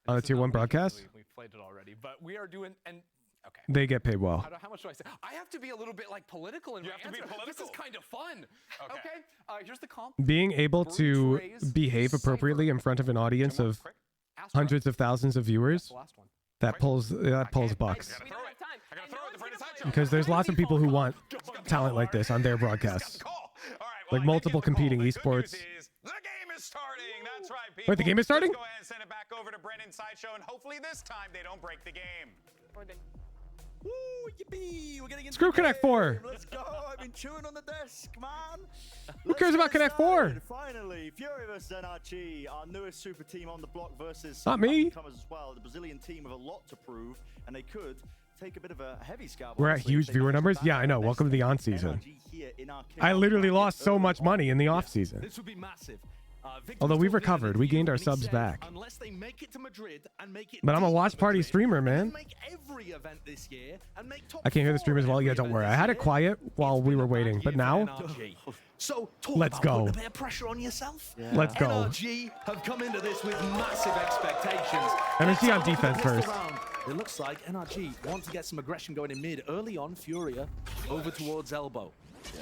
On the tier 1 broadcast, We've played it already, but we are doing okay. they get paid well. How much do I say? I have to be a little bit like political in my answer. This is kind of fun. Okay. Here's the comp. Being able to behave appropriately in front of an audience of hundreds of thousands of viewers, that pulls bucks. Because there's lots of people who want talent like this on their broadcasts. Like multiple competing esports. Wait, the game is starting? Go ahead and send it back over to Brendan Sideshow, and hopefully this time they don't break the game. Woo, yippee! We're getting into Screw Connect 4. Let's go. I've been chewing on the desk, man. Who cares about Connect 4? Finally, FURIA versus NRG, our newest super team on the block versus not me. As well. The Brazilian team have a lot to prove, and they could take a bit of a heavy scalp. We're at huge viewer numbers. Yeah, I know. Welcome to the on season. I literally lost so much money in the off season. This would be massive. Although we've recovered, we gained our subs back. Unless they make it to Madrid and make it But I'm a watch party streamer, man. I can't hear the streamers well. Yeah, don't worry. I had it quiet while we were waiting, but now, so let's go. Put a bit of pressure on yourself. Yeah. Let's go. NRG have come into this with massive expectations. NRG on defense first. It looks like NRG want to get some aggression going in mid. Early on, FURIA over towards elbow.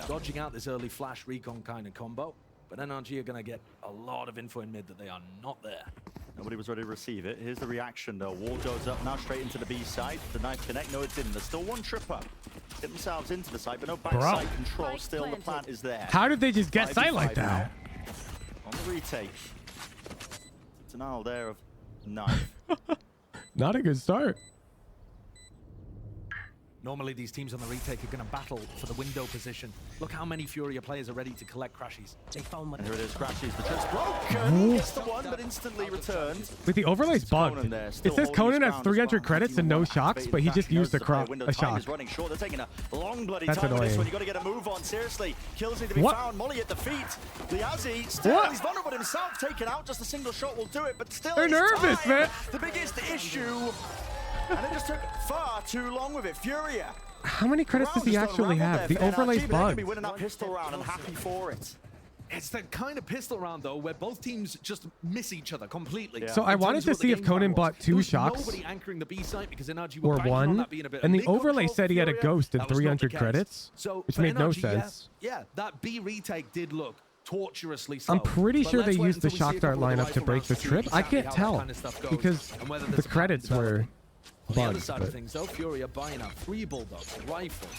Dodging out this early flash recon kind of combo. But NRG are going to get a lot of info in mid that they are not there. Nobody was ready to receive it. Here's the reaction, though. Wall goes up now straight into the B side. The knife connect. No, it didn't. There's still one trip up. Get themselves into the site, but no backside control. Still, the plant is there. How did they just get sight like that? On the retake. Denial there of knife. Not a good start. Normally, these teams on the retake are going to battle for the window position. Look how many FURIA players are ready to collect crashes. They found one. And here it is, crashes. The trip's broken. Gets the one, but instantly returned. Wait, the overlay's bugged. It says Conan has 300 credits and no shocks, but he just used a shock. Running short. They're taking a long bloody That's time annoying. with this one. You got to get a move on. Seriously, kills need to be found. Molly at the feet. Liazzi still, he's vulnerable himself. Taken out. Just a single shot will do it, but still, they're nervous, man. The biggest issue. And it just took far too long with it. FURIA. How many credits does he actually have? The overlay's bugged. Be winning that pistol round. I'm happy for it. It's the kind of pistol round, though, where both teams just miss each other completely. So I wanted to see if Conan bought 2 shocks nobody anchoring the B site because NRG or one, and the overlay said he had a ghost and 300 credits, which made no sense. Yeah, that B retake did look torturously slow. I'm pretty sure they used the shock dart lineup to break the trip. I can't tell because the credits were on the other side of things, though, FURIA buying up 3 bulldogs, a rifle.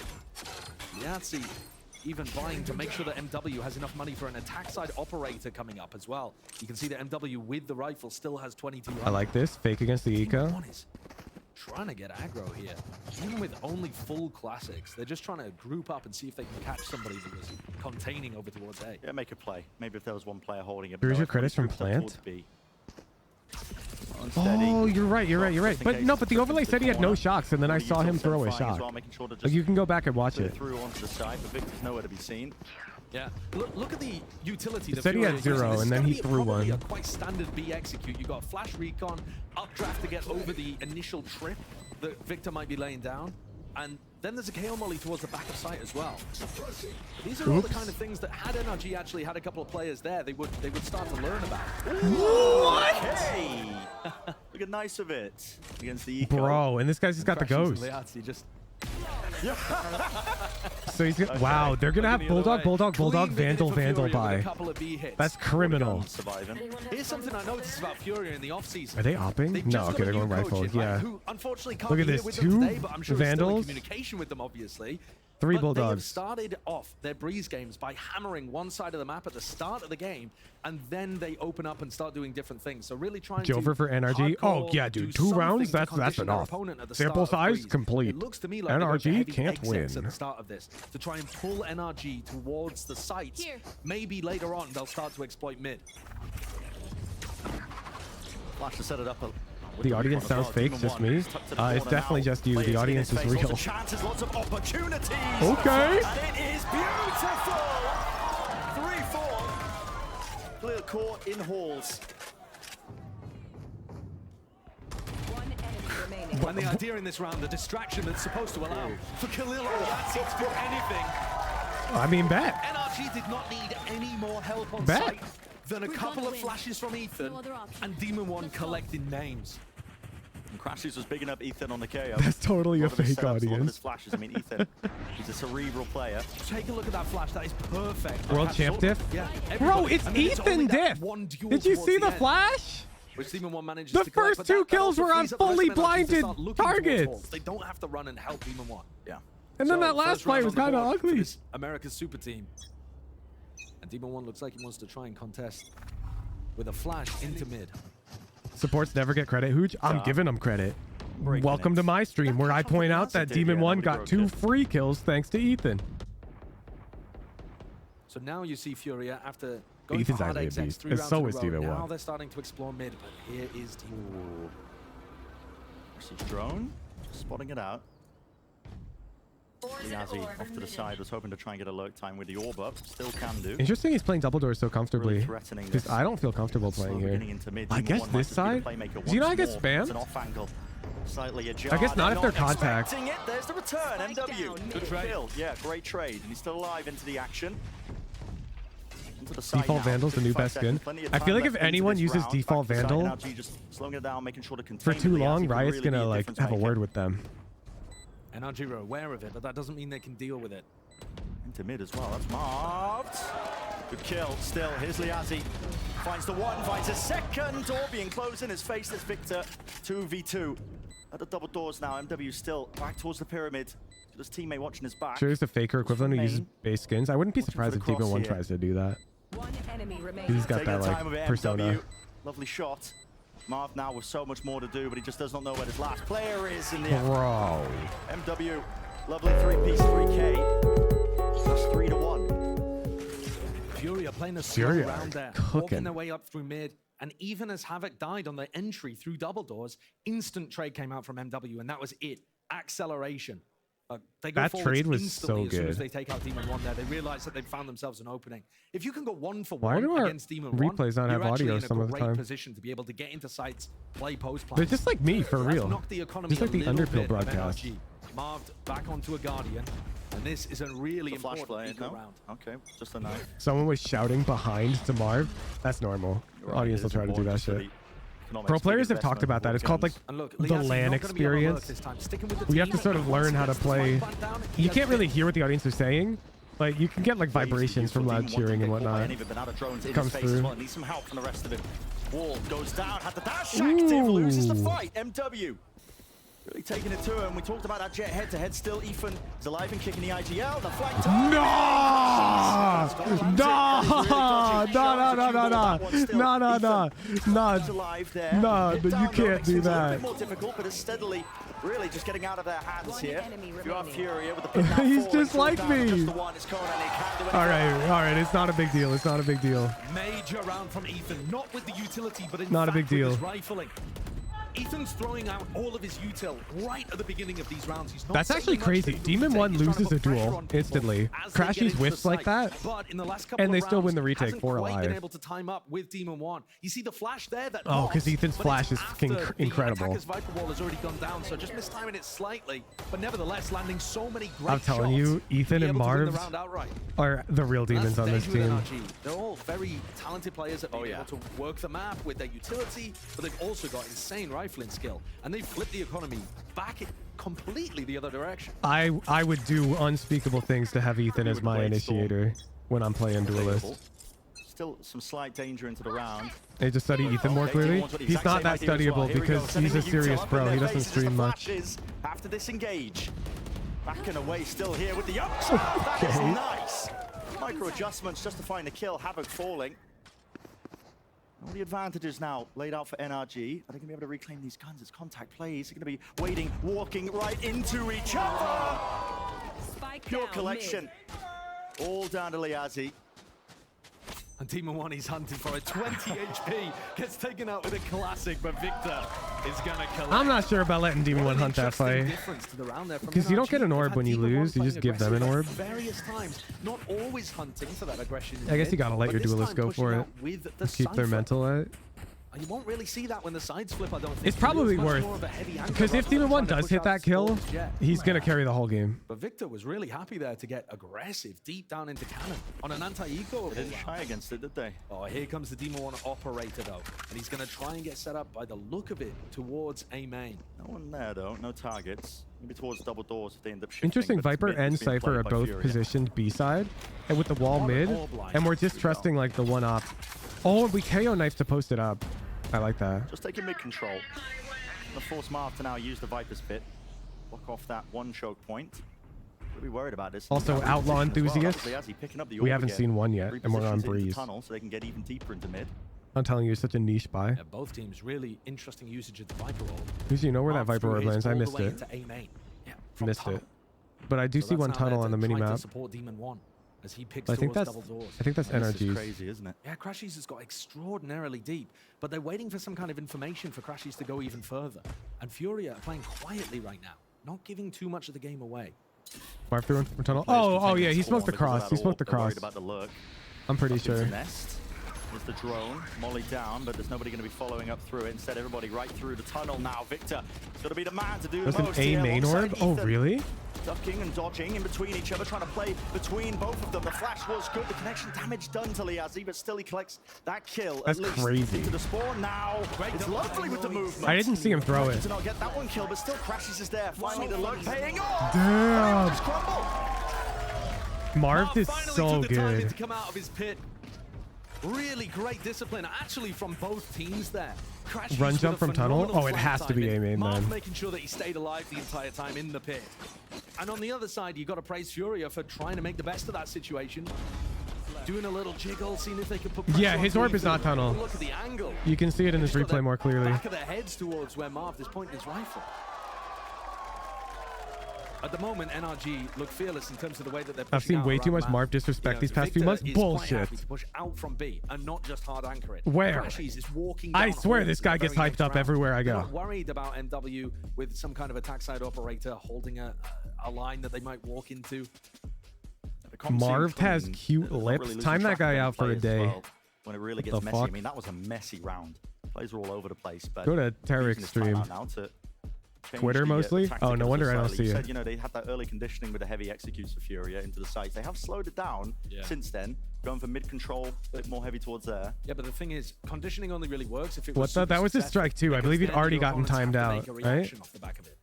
Liazzi even buying to make sure that MW has enough money for an attack side operator coming up as well. You can see that MW with the rifle still has 22. I like this. Fake against the eco. Trying to get aggro here. Even with only full classics, they're just trying to group up and see if they can catch somebody that was containing over towards A. Yeah, make a play. Maybe if there was one player holding it. Here's your credits from Plant. Oh, you're right. But no, but the overlay said he had no shocks, and then I saw him throw a shock. Like, you can go back and watch it. Through onto the side, but Victor's nowhere to be seen. Yeah, look at the utility. It said he had 0, and then he threw one. A quite standard B execute. You got a flash recon, updraft to get over the initial trip that Victor might be laying down, and then there's a KO molly towards the back of site as well. These are all the kind of things that had NRG actually had a couple of players there, they would start to learn about. What? Hey! Look at nice of it against the eco. Bro, and this guy's just got the ghost. So he's gonna, wow, they're gonna have Bulldog, Vandal by. That's criminal. Here's something I noticed about FURIA in the offseason. Are they opping? No, okay, they're going rifle. Yeah. Who unfortunately can't look at this, 2 today, but I'm sure Vandals. communication with them, obviously. 3 But they have Bulldogs. started off their Breeze games by hammering one side of the map at the start of the game, and then they open up and start doing different things. So really trying Jover to for NRG. Oh yeah, dude, 2 rounds. That's enough. Sample size complete. It looks to me like NRG can't win. at the start of this to try and pull NRG towards the sites. Maybe later on they'll start to exploit mid. Flash to set it up. The audience sounds fake, just me. It's definitely just you. The audience is real. Lots of opportunities. Okay. And it is beautiful. 3-4. Clear court in halls. And the idea in this round, the distraction that's supposed to allow for Khalil Yassi to do anything. I mean, bet. NRG did not need any more help on Bet. site than a couple of flashes from Ethan and Demon One collecting names. And Crashes was bigging up Ethan on the KO. That's totally a lot of his fake setups, a lot of his audience. flashes. I mean, Ethan, he's a cerebral player. Take a look at that flash. That is perfect. World champ diff? Yeah, Bro, everybody. it's And then Ethan only that diff. one duel Did you towards see the end, flash? which Demon One manages The to collect, first but 2 that kills also were on frees up the rest fully of NRG to blinded start looking towards targets. walls. They don't have to run and help Demon One. Yeah. And then So, that last first round fight was on the kind of board for ugly. this America's super team. And Demon One looks like he wants to try and contest with a flash into mid. Supports never get credit, Hooch. I'm giving them credit. Welcome to my stream where I point out that Demon One got 2 free kills thanks to Ethan. So now you see FURIA after going Ethan's for hard actually a execs beast. 3 And rounds so in a is row. Demon Now One. they're starting to explore mid, but here is Demon One. Versus drone, just spotting it out. Yazzie off to the side, was hoping to try and get a lurk time with the orb up. Still can do. Interesting he's playing double doors so comfortably. Really threatening Because this. I don't feel comfortable playing Slow here. beginning into mid. I Demon guess One might this just be the side? playmaker Do you know I once get more. It's spammed? an off angle. Slightly ajar. I guess not if they're Not contact. expecting it. There's the return. MW. Good kill. Yeah, great trade. And he's still alive into the action. Into the side Default now. Vandal's the new 55 best skin. seconds. Plenty of I time feel like left if into anyone this uses round. default Back to side. Vandal NRG just slowing it down, making sure to for contain too the long, Yazzie could Riot's really be gonna a like difference have a maker. word with them. NRG are aware of it, but that doesn't mean they can deal with it. Into mid as well. That's marked. Good kill. Still, here's Liazzi. Finds the one, finds a second. Orby enclosed in his face. That's Victor. 2v2. At the double doors now. MW still back towards the pyramid. His teammate watching his back. Sure is the faker equivalent who uses main. base skins. I wouldn't be Watching surprised for if the Demon One cross here. tries to do that. One enemy remaining. He's got Taking that the time like of it, persona. MW. Lovely shot. Marv now with so much more to do, but he just does not know where his last player is in the end. Bro. MW. Lovely 3-piece 3K. That's 3-1. FURIA playing a slow FURIA round there, cooking. walking their way up through mid. And even as Havoc died on the entry through double doors, instant trade came out from MW, and that was it. Acceleration. They go That forwards trade was instantly so as soon as good. they take out Demon One there. They realize that they've found themselves an opening. If you can go 1 for Why 1 do our against Demon replays One, not have you're actually audio in a some of the great time? position to be able to get into sites, play post They're plans. just like me, for That's real. knocked the economy Just like a the little Underpill bit of broadcast. NRG. Marved back onto a Guardian, and this is a really The flash important play, eco no? round. Okay, just a knife. Someone was shouting behind to Marv. That's normal. Right, Audience it will is try to do that important for shit. the economics, Pro big players have investment talked about that. for It's called like guns. And look, the Liazzi's LAN not gonna be able to work experience. this time. Sticking with the We have to team, sort of but once learn he how to gets the play. swipe back down, he You has can't really bit- hear what the audience is saying. Like you can get like vibrations from loud cheering and whatnot. Comes through. Well. Needs some help from the rest of him. Wall goes down, had the dash active, loses the fight. MW really taking it to him. We talked about that jet head-to-head. Still, Ethan is alive and kicking the IGL. The flank. No, you can't do A little that. bit more difficult, but it's steadily, really just getting out of their hands here. You have FURIA with the pick now He's forward, just short like down, me. just the one is Conan, and he can't do anything All right. It's not a big deal. It's not a big deal. Major round from Ethan, not with the utility, but in Not a fact big deal. with his rifling. Ethan's throwing out all of his util right at the beginning of these rounds. He's not That's actually saving much crazy. for the Demon retake. One He's trying to loses a put pressure duel on people instantly. as they get Crashies into whiffs the like site. that, But in the last couple and they of still win the rounds, retake hasn't 4 quite been alive. able to time up with Demon One. You see the flash there that Oh, because knocks, Ethan's but flash it's is after the incredible. attacker's Viper Wall has already gone down, so just mistiming it slightly, but nevertheless landing so many great I'm telling shots you, to be Ethan and able to win the Marv round outright. are the real demons on this team. NRG. They're all very talented players that are able to work the map with their utility, but they've also got insane rifling skill, and they've flipped the economy back completely the other direction. I would do unspeakable things to have Ethan as my initiator when I'm playing Duelist. Still some slight danger into the round. They just study Ethan more clearly. He's not that studyable because he's a serious pro. He doesn't stream much. Have to disengage. Backing away, still here with the updraft. That is nice. Micro adjustments just to find the kill. Havoc falling. All the advantages now laid out for NRG. Are they going to be able to reclaim these guns? It's contact plays. They're going to be waiting, walking right into each other. Pure collection. All down to Liazzi. And Demon One, he's hunting for a 20 HP. Gets taken out with a classic, but Victor is going to collect. I'm not sure about letting Demon One hunt that fight. Because you don't get an orb when you lose. You just give them an orb. Various times, not always hunting for that aggression. I guess you got to let your duelist go for it. Keep their mental at it. You won't really see that when the sides flip, I don't think. It's probably worth, because if Demon One does hit that kill, he's going to carry the whole game. But Victor was really happy there to get aggressive deep down into cannon on an anti-eco. They didn't try against it, did they? Oh, here comes the Demon One operator, though. And he's going to try and get set up by the look of it towards A main. No one there, though. No targets. Maybe towards double doors if they end up shifting. Interesting, Viper and Cypher are both positioned B-side and with the wall mid. And we're just trusting like the one op. Oh, we KO knife to post it up. I like that. Just taking mid control. The force Marv to now use the Viper's Fit. Block off that one choke point. We'll be worried about this. Also, Outlaw Enthusiast. Picking up the We haven't seen one yet, and we're on Repositions into Breeze. tunnel so they can get even deeper into mid. I'm telling you, it's such a niche buy. Yeah, both teams really interesting usage of the Viper orb. Who's you know where that Viper orb lands? I missed it. Yeah, Missed it. But I do see one tunnel on the minimap. Support Demon One as he picks I think that's double doors. NRG's. This is crazy, isn't it? Yeah, Crashies has got extraordinarily deep, but they're waiting for some kind of information for Crashies to go even further. And FURIA are playing quietly right now, not giving too much of the game away. Marv through from tunnel. Oh yeah, he smoked the cross. He smoked the cross. About the look. I'm pretty sure. There's the drone, Molly down, but there's nobody going to be following up through it. Instead, everybody right through the tunnel now. Victor is going to be the man to do the That's most an A here, main orb? Oh, really? Ducking and dodging in between each other, trying to play between both of them. The flash was good. The connection damage done to Liazzi, but still he collects that kill. That's at least crazy. Into the spawn now. It's lovely with the movement. I didn't see him throw it. To not get that one kill, but still Crashes is there. Finally, the look paying off. Damn. Just crumble. Marv is so took the time good. to come out of his pit. Really great discipline, actually, from both teams there. Crashies Run with jump a from tunnel? phenomenal Oh, it has to be flank A main, timing. man. Marv making sure that he stayed alive the entire time in the pit. And on the other side, you got to praise FURIA for trying to make the best of that situation. Doing a little jiggle, seeing if they could put pressure Yeah, his on orb is Victor. not tunnel. Look at the angle. You can see it in his Just got replay more clearly. Back of their heads towards where Marv is pointing his rifle. At the moment, NRG look fearless in terms of the way that they're pushing I've seen out way too around much map. Marv disrespect these past few Victor months. is quite Bullshit. happy to push out from B and not just hard anchor it. Where? Crashies is walking I down swear halls this in guy the gets very hyped next up round. everywhere I They're go. not worried about MW with some kind of attack side operator holding a line that they might walk into. Marv has cute lips. Time that guy out for a day. Well, when it really What gets the messy. fuck? I mean, that was a messy round. Plays were all over the place. But Go to Tarek's using his stream. timeout now to change Twitter the, mostly? tactic Oh, no ever so wonder I don't slightly. see You it. said, you know, they had that early conditioning with the heavy executes for FURIA into the sites. They have slowed it down since then, going for mid control, a bit more heavy towards there. Yeah, but the thing is, conditioning only really works if it What was the? That was his strike too. I believe he'd already gotten timed out, right? Off the back of it.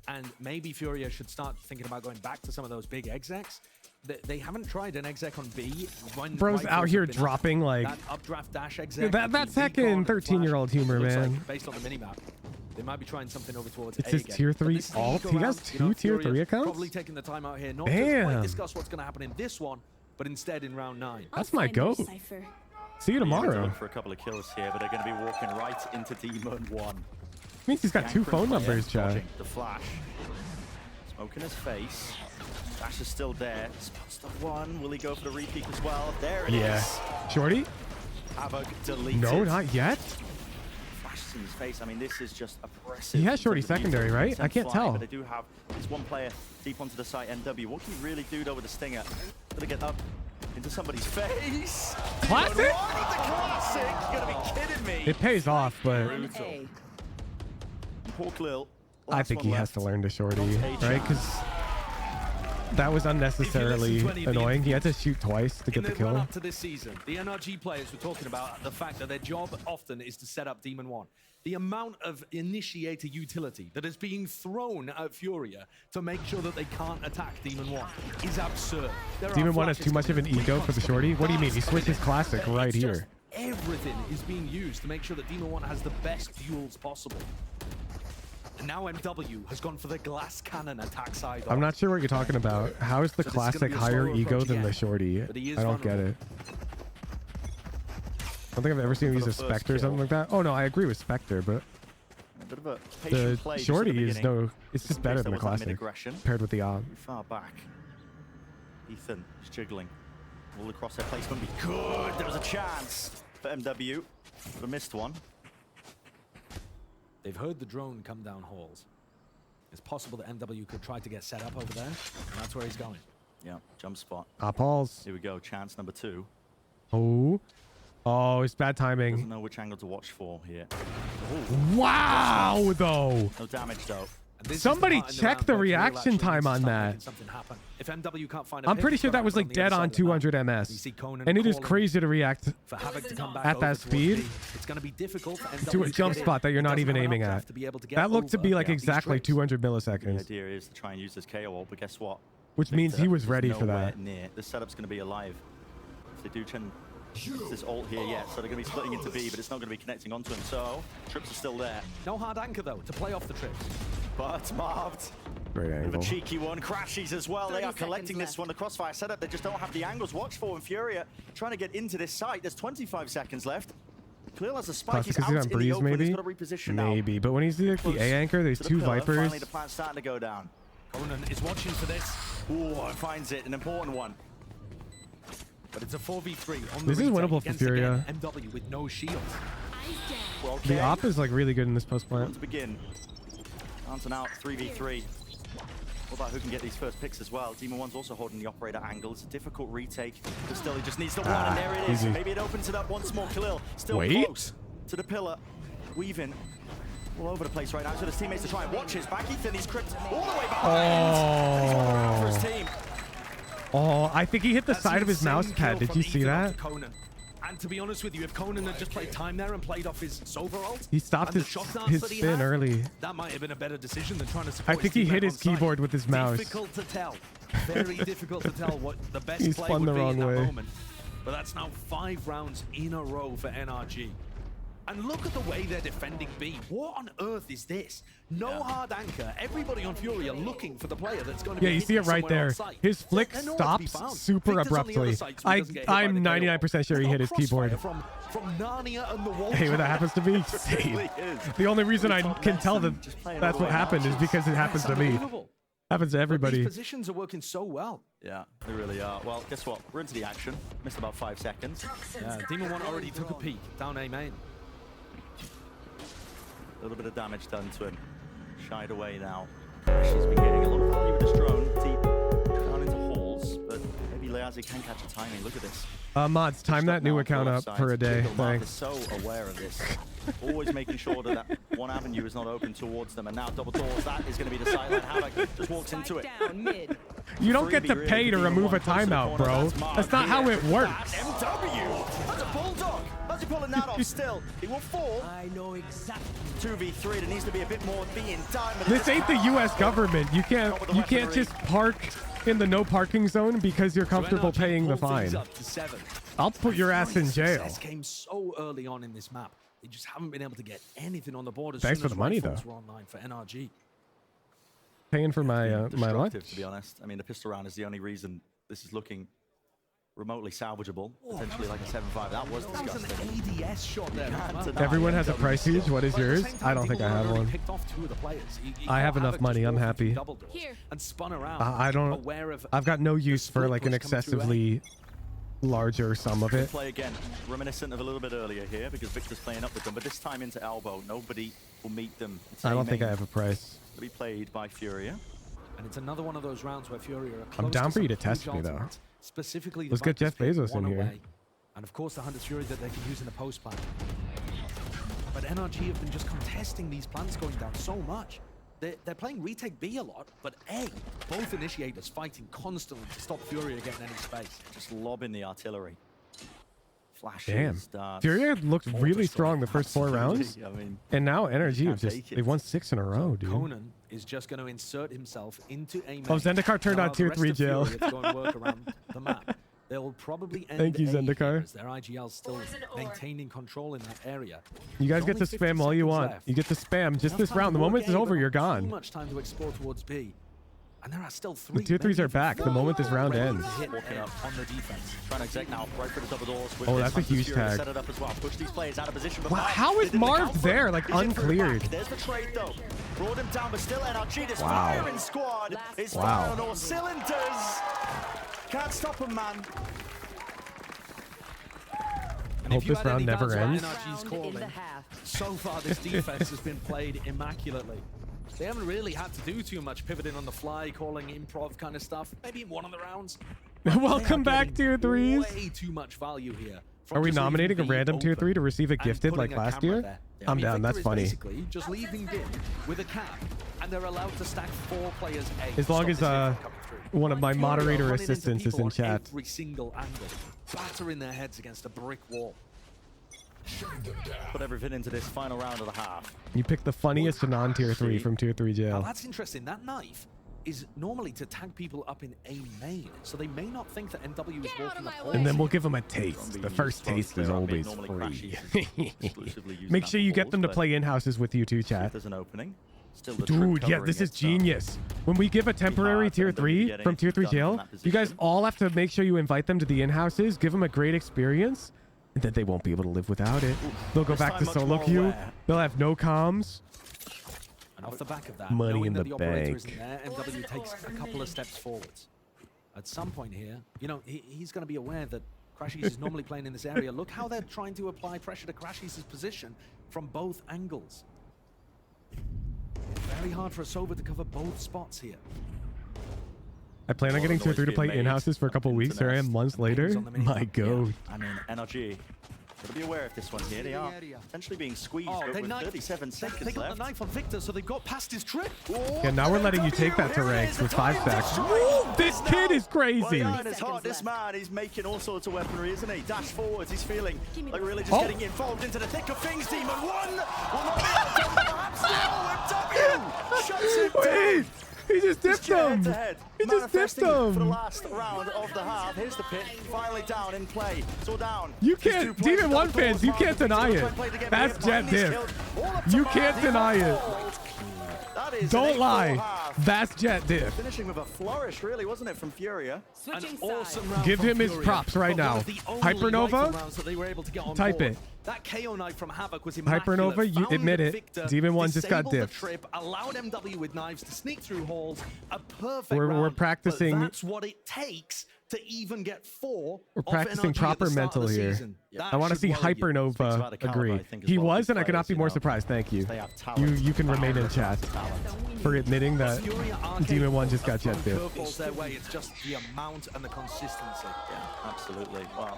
And maybe FURIA should start thinking about going back to some of those big execs. They haven't tried an exec on B. When Bro's out here dropping like that updraft dash exec. that's heckin' 13-year-old humor, man. Like, based on the minimap, they might be trying something over towards It's A his again. tier 3 But this alt. sneak He has around, 2 tier 3 FURIA accounts. Probably taking the time out here, not just Damn. quite discuss what's going to happen in this one, but instead in round 9. That's my goat. See you tomorrow. For a couple of kills here, but they're going to be walking right into Demon 1. Means he's got 2 phone numbers, Chad. The flash. Smoke in his face. Dash is still there. Spots the one. Will he go for the repeat as well? There it is. Shorty? Havoc deleted. No, not yet. Flashes in his face. I mean, this is just oppressive. He has Shorty in terms of secondary, using right? Ascent I can't flying, tell. But they do have this one player deep onto the site, NW. What can he really do though with the stinger? Gonna get up into somebody's face. Classic? The classic. You're gonna be kidding me. It pays off, but Brutal. Poor Khalil. I think he has to learn to Shorty, right? Because that was unnecessarily annoying. He had to shoot twice to get the Run kill. up to this season, the NRG players were talking about the fact that their job often is to set up Demon 1. The amount of initiator utility that is being thrown at FURIA to make sure that they can't attack Demon 1 is absurd. Demon 1 has too much of an ego for the Shorty. What do you mean? He switches classic right here. Everything is being used to make sure that Demon 1 has the best duels possible. And now MW has gone for the glass cannon attack side. I'm not sure what you're talking about. How is the classic higher ego than the shorty? I don't get it. I don't think I've ever seen him use a Spectre or something like that. Oh no, I agree with Spectre, but A bit of a patient the play shorty is no, it's just better than the classic aggression paired with the Ob. Far back. Ethan is jiggling. All across their placement be good. There was a chance for MW, but a missed one. They've heard the drone come down halls. It's possible that MW could try to get set up over there, and that's where he's going. Yeah, jump spot. Balls. Here we go, chance number 2. Oh, it's bad timing. Doesn't know which angle to watch for here. Wow, though. No damage though. Somebody check the reaction time on that. If MW can't find a I'm pretty sure that was like dead on 200 ms, and it is crazy to react at that speed it's going to be difficult to a jump spot that you're not even aiming at. That looked to be like exactly 200 milliseconds. The idea is to try and use this KO ult, but guess what? Which means he was ready for nowhere that. Near. The setup's going to be alive. If they do this ult here yet, so they're going to be splitting into B, but it's not going to be connecting onto him. So trips are still there. No hard anchor though to play off the trips. But Marved. Great With angle. a cheeky one, crashes as well. They are collecting this one. The crossfire setup, they just don't have the angles. Watch for and FURIA trying to get into this site. There's 25 seconds left. Clear has a spike. He's out on in the breeze, open. maybe? He's got to reposition now. Maybe, but when he's like the A anchor, there's To the 2 pillar. Vipers. Finally, the plan's starting to go down. Conan is watching for this. Ooh, finds it, an important one. But it's a 4v3 on the This is retake winnable for against, FURIA. again, MW with no shields. Well, The op is like really good in this post plant. To begin. Anton out, 3v3. What about who can get these first picks as well? Demon One's also holding the operator angle. It's a difficult retake, but still he just needs the one, and there it is. Easy. Maybe it opens it up once more. Khalil still Wait. close to the pillar. Weaving all over the place right now. So his teammates to try and watch his back. Ethan, he's cripped all the way behind. And he's one around for his team. Oh, I think he hit the side of his mouse pad. Did you see that? And to be honest with you, if Conan had just played time there and played off his Sova ult, He stopped and the his shot dance his that he spin had, early. that might have been a better decision than trying to I support think he hit teammate his on site. keyboard with his mouse. Difficult to tell. Very difficult to tell what the best He play spun would the be wrong in that way. moment. But that's now 5 rounds in a row for NRG. And look at the way they're defending B. What on earth is this? No hard anchor. Everybody on FURIA looking for the player that's going to be Yeah, you see it right there. His flick They're nowhere to be stops found. super Victor's on the other abruptly. side, so he doesn't get hit by I'm the 99% sure he hit his keyboard. From Narnia and the Wall. Hey, when that happens to me, same. The only reason I can tell that that's what happened is because it happens to me. Happens to everybody. These positions are working so well. Yeah, they really are. Well, guess what? We're into the action. Missed about 5 seconds. Yeah, Demon One already took a peek down A main. A little bit of damage done to him. Shied away now. She's been getting a lot of value with this drone deep down into halls, but maybe Leazi can catch a timing. Look at this. Mods, time that new account up for a day. Mark is Thanks. so aware of this. Always making sure that one avenue is not open towards them. And now double doors, that is going to be the sideline. Havoc just walks into it. You don't get to pay to remove a timeout, bro. That's not how it works. MW! That's a bulldog! How's he pulling that off still? He will fall. I know exactly. 2v3, there needs to be a bit more being done. but This ain't the U.S. government. You can't just park in the no parking zone because you're comfortable paying the fine. I'll put your ass in jail. Success came so early on in this map. They just haven't been able to get anything on the board as Thanks soon for as the money, rifles though. were online for NRG. Paying for my my lunch. To be honest, I mean the pistol round is the only reason this is looking remotely salvageable. Potentially like a 7.5. That was disgusting. That was an ADS shot there. Everyone has a price siege. What is yours? I don't think I have one. I have enough money. I'm happy. And spun around. I don't. I've got no use for like an excessively larger sum of it. Play again, reminiscent of a little bit earlier here because Victor's playing up with them, but this time into elbow. Nobody will meet them. I don't think I have a price. To be played by FURIA. And it's another one of those rounds where FURIA are close. I'm down for you to some huge test me though. ultimates. Specifically, the Let's get Jeff Vipers pick Bezos in one here. away. And of course, the Hunter's Fury that they can use in the post plan. But NRG have been just contesting these plans going down so much. They're playing retake B a lot, but A, both initiators fighting constantly to stop FURIA getting any space. Just lobbing the artillery. Flashes, Damn. darts. FURIA looked really strong the first 4 rounds. Absolutely. I mean, And now NRG have can't just, take it. they've won 6 in a row, dude. Conan is just going to insert himself into a main. Oh, Zendikar turned While on the tier rest 3 of jail. FURIA have to go and work around the map. They'll probably end Thank you, A here, Zendikar. as their IGL's still maintaining control in that area. You guys get to There's only spam all you 50 want. seconds left. You get to spam just Enough this time round. to The walk moment is A, over, but you're not too gone. much time to explore towards B. And there are still The three. tier 3s maybe are back the moment this round ready to ends. hit walking up on the defense. Trying to exec now, right for the double doors. Oh, that's a huge tag. Set it up as well. Push these players out of position. But Wow, how is they did the Marv counter. there, like, He's in for it uncleared? back. There's the trade though. Brought him down, but still NRG. This Wow. firing squad is Wow. firing on all cylinders. Can't stop him, man. And Hope if you this had round any never doubts about ends. NRG's calling, so far this defense has been played immaculately. They haven't really had to do too much pivoting on the fly, calling improv kind of stuff. Maybe in one of the rounds. Welcome back, tier 3s. Way too much value here. Are we nominating a random tier 3 to receive a gifted like last year? I'm down. That's funny. Basically, just leaving bin with a cap, and they're allowed to stack 4 players A. As long as one of my Furia moderator running into assistants is people in on chat. Every single angle, battering their heads against a brick wall. Put everything into this final round of the half. You pick the funniest non-tier 3 from tier 3 Now jail. that's interesting. That knife is normally to tag people up in A main, so they may not think that NW is walking the hole. And then we'll give them a taste. The first taste is always free. Make sure you get them to play in-houses with you too, chat. There's an opening. Still the Dude, trip yeah, this covering is it, so genius. When we give a temporary hard for tier them to 3 get from tier 3 anything done in jail, that you guys position. all have to make sure you invite them to the in-houses, give them a great experience, and then they won't be able to live without it. They'll go This back to time much solo more queue. aware. They'll have no comms. And off the back of that, Money knowing in that the the operator bank. isn't there, NW takes a couple of steps forwards. At some point here, you know, he's going to be aware that Crashies is normally playing in this area. Look how they're trying to apply pressure to Crashies' position from both angles. Very hard for a Sova to cover both spots here. I plan on getting tier 3 to play in-houses for a couple weeks. Here I am months later. My goat. I mean, NRG. Gotta be aware of this one here. They are essentially being squeezed but they with knifed- 37 seconds They got left. the knife on Victor, so they've got past his trip. Yeah, now we're letting you take that to ranks with 5 stacks. Woo, this kid is crazy. Well, his heart, this man, he's making all sorts of weaponry, isn't he? Dash forwards, he's feeling like really just Oh. getting involved into the thick of things. Demon 1 will not be able to perhaps now, and W shuts him Wait, down. he just dipped him. He just dipped For the him. last round of the half. Here's the pit, finally down in play. It's all down. You There's can't, 2 players Demon down 1 fans, you towards can't Marvin. deny He's it. gonna play the game That's here. Jet He's Diff. killed. All up to You Marvin. can't deny it. That is Don't an lie. 8-4 half. That's Jet Diff. Finishing with a flourish, really, wasn't it, from Furia? An awesome round Give from him his Furia, props right but one now. of the only Hypernova? rifle rounds that they were able to get on Type board. it. That KO knife from Havoc was immaculate. Hypernova, you Found admit it. Victor, Demon 1 just got disabled the diffed. trip, allowed MW with knives to sneak through halls. A perfect We're round, practicing- But that's what it takes to even get 4. We're of practicing NRG at the proper start of mental the here. season. That I want to should see worry you. Hypernova agree. He was, and I could not be more surprised. Thank you. You can remain in chat for admitting that Furia are Demon 1 just got capable jet of diff. curveballs their way. It's just the amount and the consistency. Yeah, absolutely. Wow.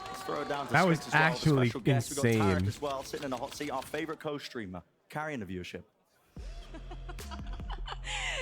Let's throw it down to That was Switch as well, the actually special guest. We've got Tarek insane. as well, sitting in the hot seat, our favorite co-streamer, carrying the viewership.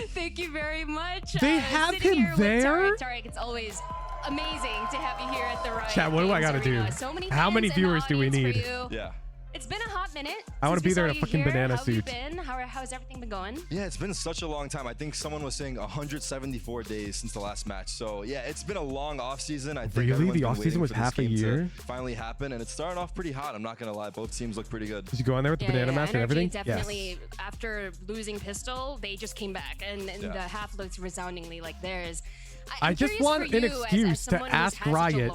Thank you very much. They have sitting him here with there? Tarek, it's always amazing to have you here at the Riot Chat, what do I Games gotta do? Arena. So many How many fans in the viewers do we audience need? for you. Yeah. It's been a hot minute. I wanna since be we there saw in a you fucking here. banana How have you suit. been? How's everything been going? Yeah, it's been such a long time. I think someone was saying 174 days since the last match. So yeah, it's been a long off season. I think Really? everyone's The been off season waiting was for this half a game to year? finally happen, and it's starting off pretty hot. I'm not gonna lie. Both teams look pretty good. Did you go in there with the banana mask and NRG everything? definitely, Yes. after losing Pistol, they just came back, and Yeah. the half looks resoundingly like theirs. I just want an excuse to ask Riot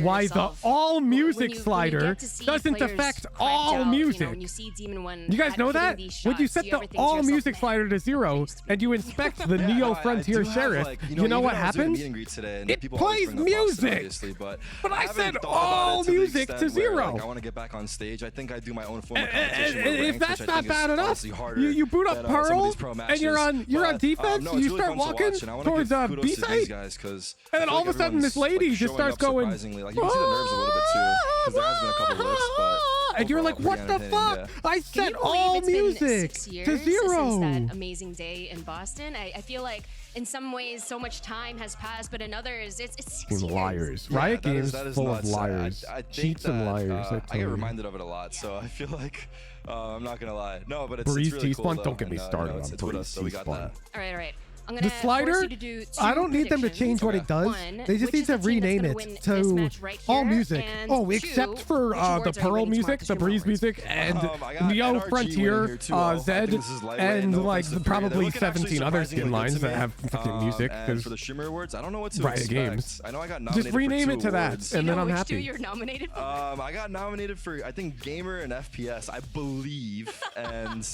why yourself, the all music when you slider get to see doesn't players affect cracked all out, music. You know, when you see Demon 1 You guys know hitting that? these When you shots, set the ever think to all yourself, music slider to 0 and you inspect the Yeah, Neo no, I Frontier do have, Sheriff, like, you know even what I was doing happens? meet and greets today, and It people always plays bring up Boston, music. obviously, but I haven't said thought all about it to the music to extent where, 0. like, I want to get back on stage. I think I do my own form of And competition. with if ranks, that's which I not think is bad enough, honestly harder you boot up than, some of Pearl these pro and you're on matches. defense. No, you it's really start fun to walking watch, and I wanna towards give kudos B to these side, guys, 'cause and then I feel all of like a sudden this everyone's, lady like, just showing starts up going. surprisingly. Like, you can see the nerves a little bit too, because there has been a couple lifts, but And you're like, overall, what the pretty fuck? entertaining, yeah. I Can set you believe all it's been music 6 years to 0. since that amazing day in Boston? I feel like in some ways so much time has passed, but in others it's 6 years. Liars. Yeah, Riot that is- Games that is full of nuts. liars. I think Cheats and that, liars. I I tell get you. reminded of it a lot, so I feel like I'm not gonna lie. No, but it's Breeze really cool, T-Spawn? though, Don't get me and, started it's on with us, Breeze so we got T-Spawn. that. All right. I'm The gonna force slider, you to do two I don't need them to predictions. change what it does. One, They just which need to is the team that's rename gonna it win this to match right all here, music. and Oh, two, except for which the awards are you Pearl ready to music, mark the the Breeze stream music, and I got Neo NRG Frontier, winning here too, I Zed, think this is lightweight, and no like offense to FURIA. They're probably looking actually 17 other surprisingly skin good lines to that me. have fucking music. And for the Shimmer Awards, I don't know what to Riot expect. Games. I know I got nominated Just rename for it to 2 that, awards. and then I'm which happy. two you're nominated for? I got nominated for I think Gamer and FPS, I believe, and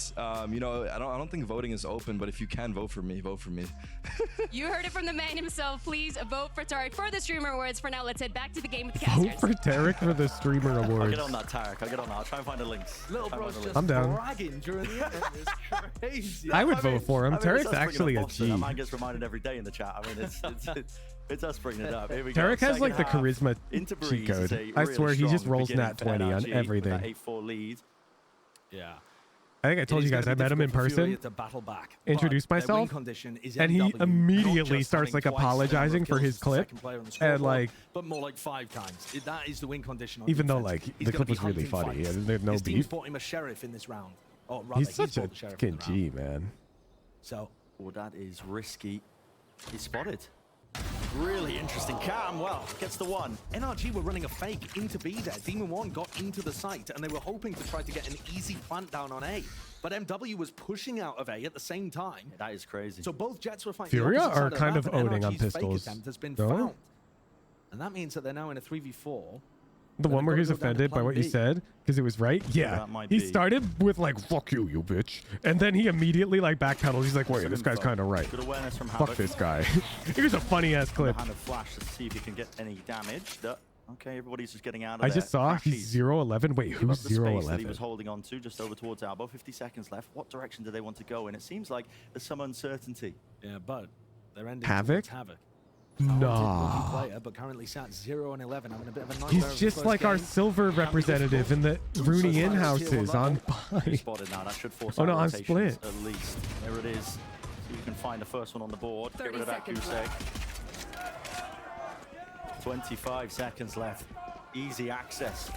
you know I don't think voting is open, but if you can vote for me, vote for me. You heard it from the man himself. Please vote for Tarek for the Streamer Awards. For now, let's head back to the game with the Vote casters. for Tarek for the Streamer I'll Awards. get on that, Tarek. I'll get on that. I'll try and find the links. Little bro's just I'm down. bragging during the interview. It's crazy. I would vote for him. I mean, Tarek's it's us bringing actually up a Boston. G. That man gets reminded every day in the chat. I mean, it's us bringing it up. Here we go. Tarek has like the Second half charisma into cheat Breeze. It's code. a I really swear he just strong rolls beginning nat for 20 on NRG with that everything. 8-4 lead. Yeah. I think I told It you is guys I gonna be met him in difficult for Furia person, to battle back, introduced but their win myself, condition is and he MW, not immediately just starts having like twice the number of apologizing for kills his as the clip, second player on the and scoreboard, like but more like 5 times. That is the win condition. On even though defense. like He's the gonna clip be was really hunting funny fights. and there's no His team's beef. bought him a sheriff in this round. Oh, rather, He's such a bought the sheriff in fucking the round. G, man. So, that is risky. He's spotted. Really interesting cam. Well, gets the one. NRG were running a fake into B there. Demon 1 got into the site, and they were hoping to try to get an easy plant down on A. But MW was pushing out of A at the same time. Yeah, that is crazy. So both Jets were fighting Furia the opposite are side kind of of the map, and owning on NRG's fake pistols. attempt has been No? found. And that means that they're now in a 3v4. The one where gotta he's go down to offended by plan what you B. said because it was right. Yeah, that might he be. started with like "fuck you, you bitch," and then he immediately like backpedals. He's like, "Wait, this guy's kind of right. Good awareness from Fuck Havoc. this guy." Here's a funny ass clip. Hand of flash to see if he can get any damage. Okay, everybody's just getting out of I there. just saw Crashes. he's 0-11. Wait, Give who's up the space that he 0-11? was holding on to just over towards elbow. 50 seconds left. What direction do they want to go in? It seems like there's some uncertainty. Yeah, but they're ending Havoc? towards Havoc. Nah. Player, but currently sat 0 and 11. Having a bit of a nightmare He's of the just first like our game. silver representative in the Rooney in-houses on Two buy. spotted now. That should force Oh out no, on rotations split. at least. There it is. See if you can find the first one on the board. Get rid of that goose egg. 25 seconds left. Easy access.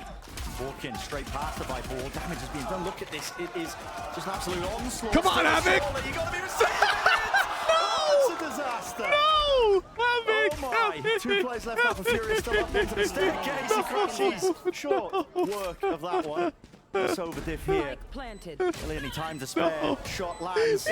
Walking straight past the by ball. Damage is being done. Look at this. It is just an absolute onslaught. Come on, Havoc! You gotta be receiving it! That's a disaster. No! Oh my! 2 plays left now for Furia, still up onto the staircase. He crashes. Short work of that one. Sova diff here. Planted. Really any time to spare. Shot lands.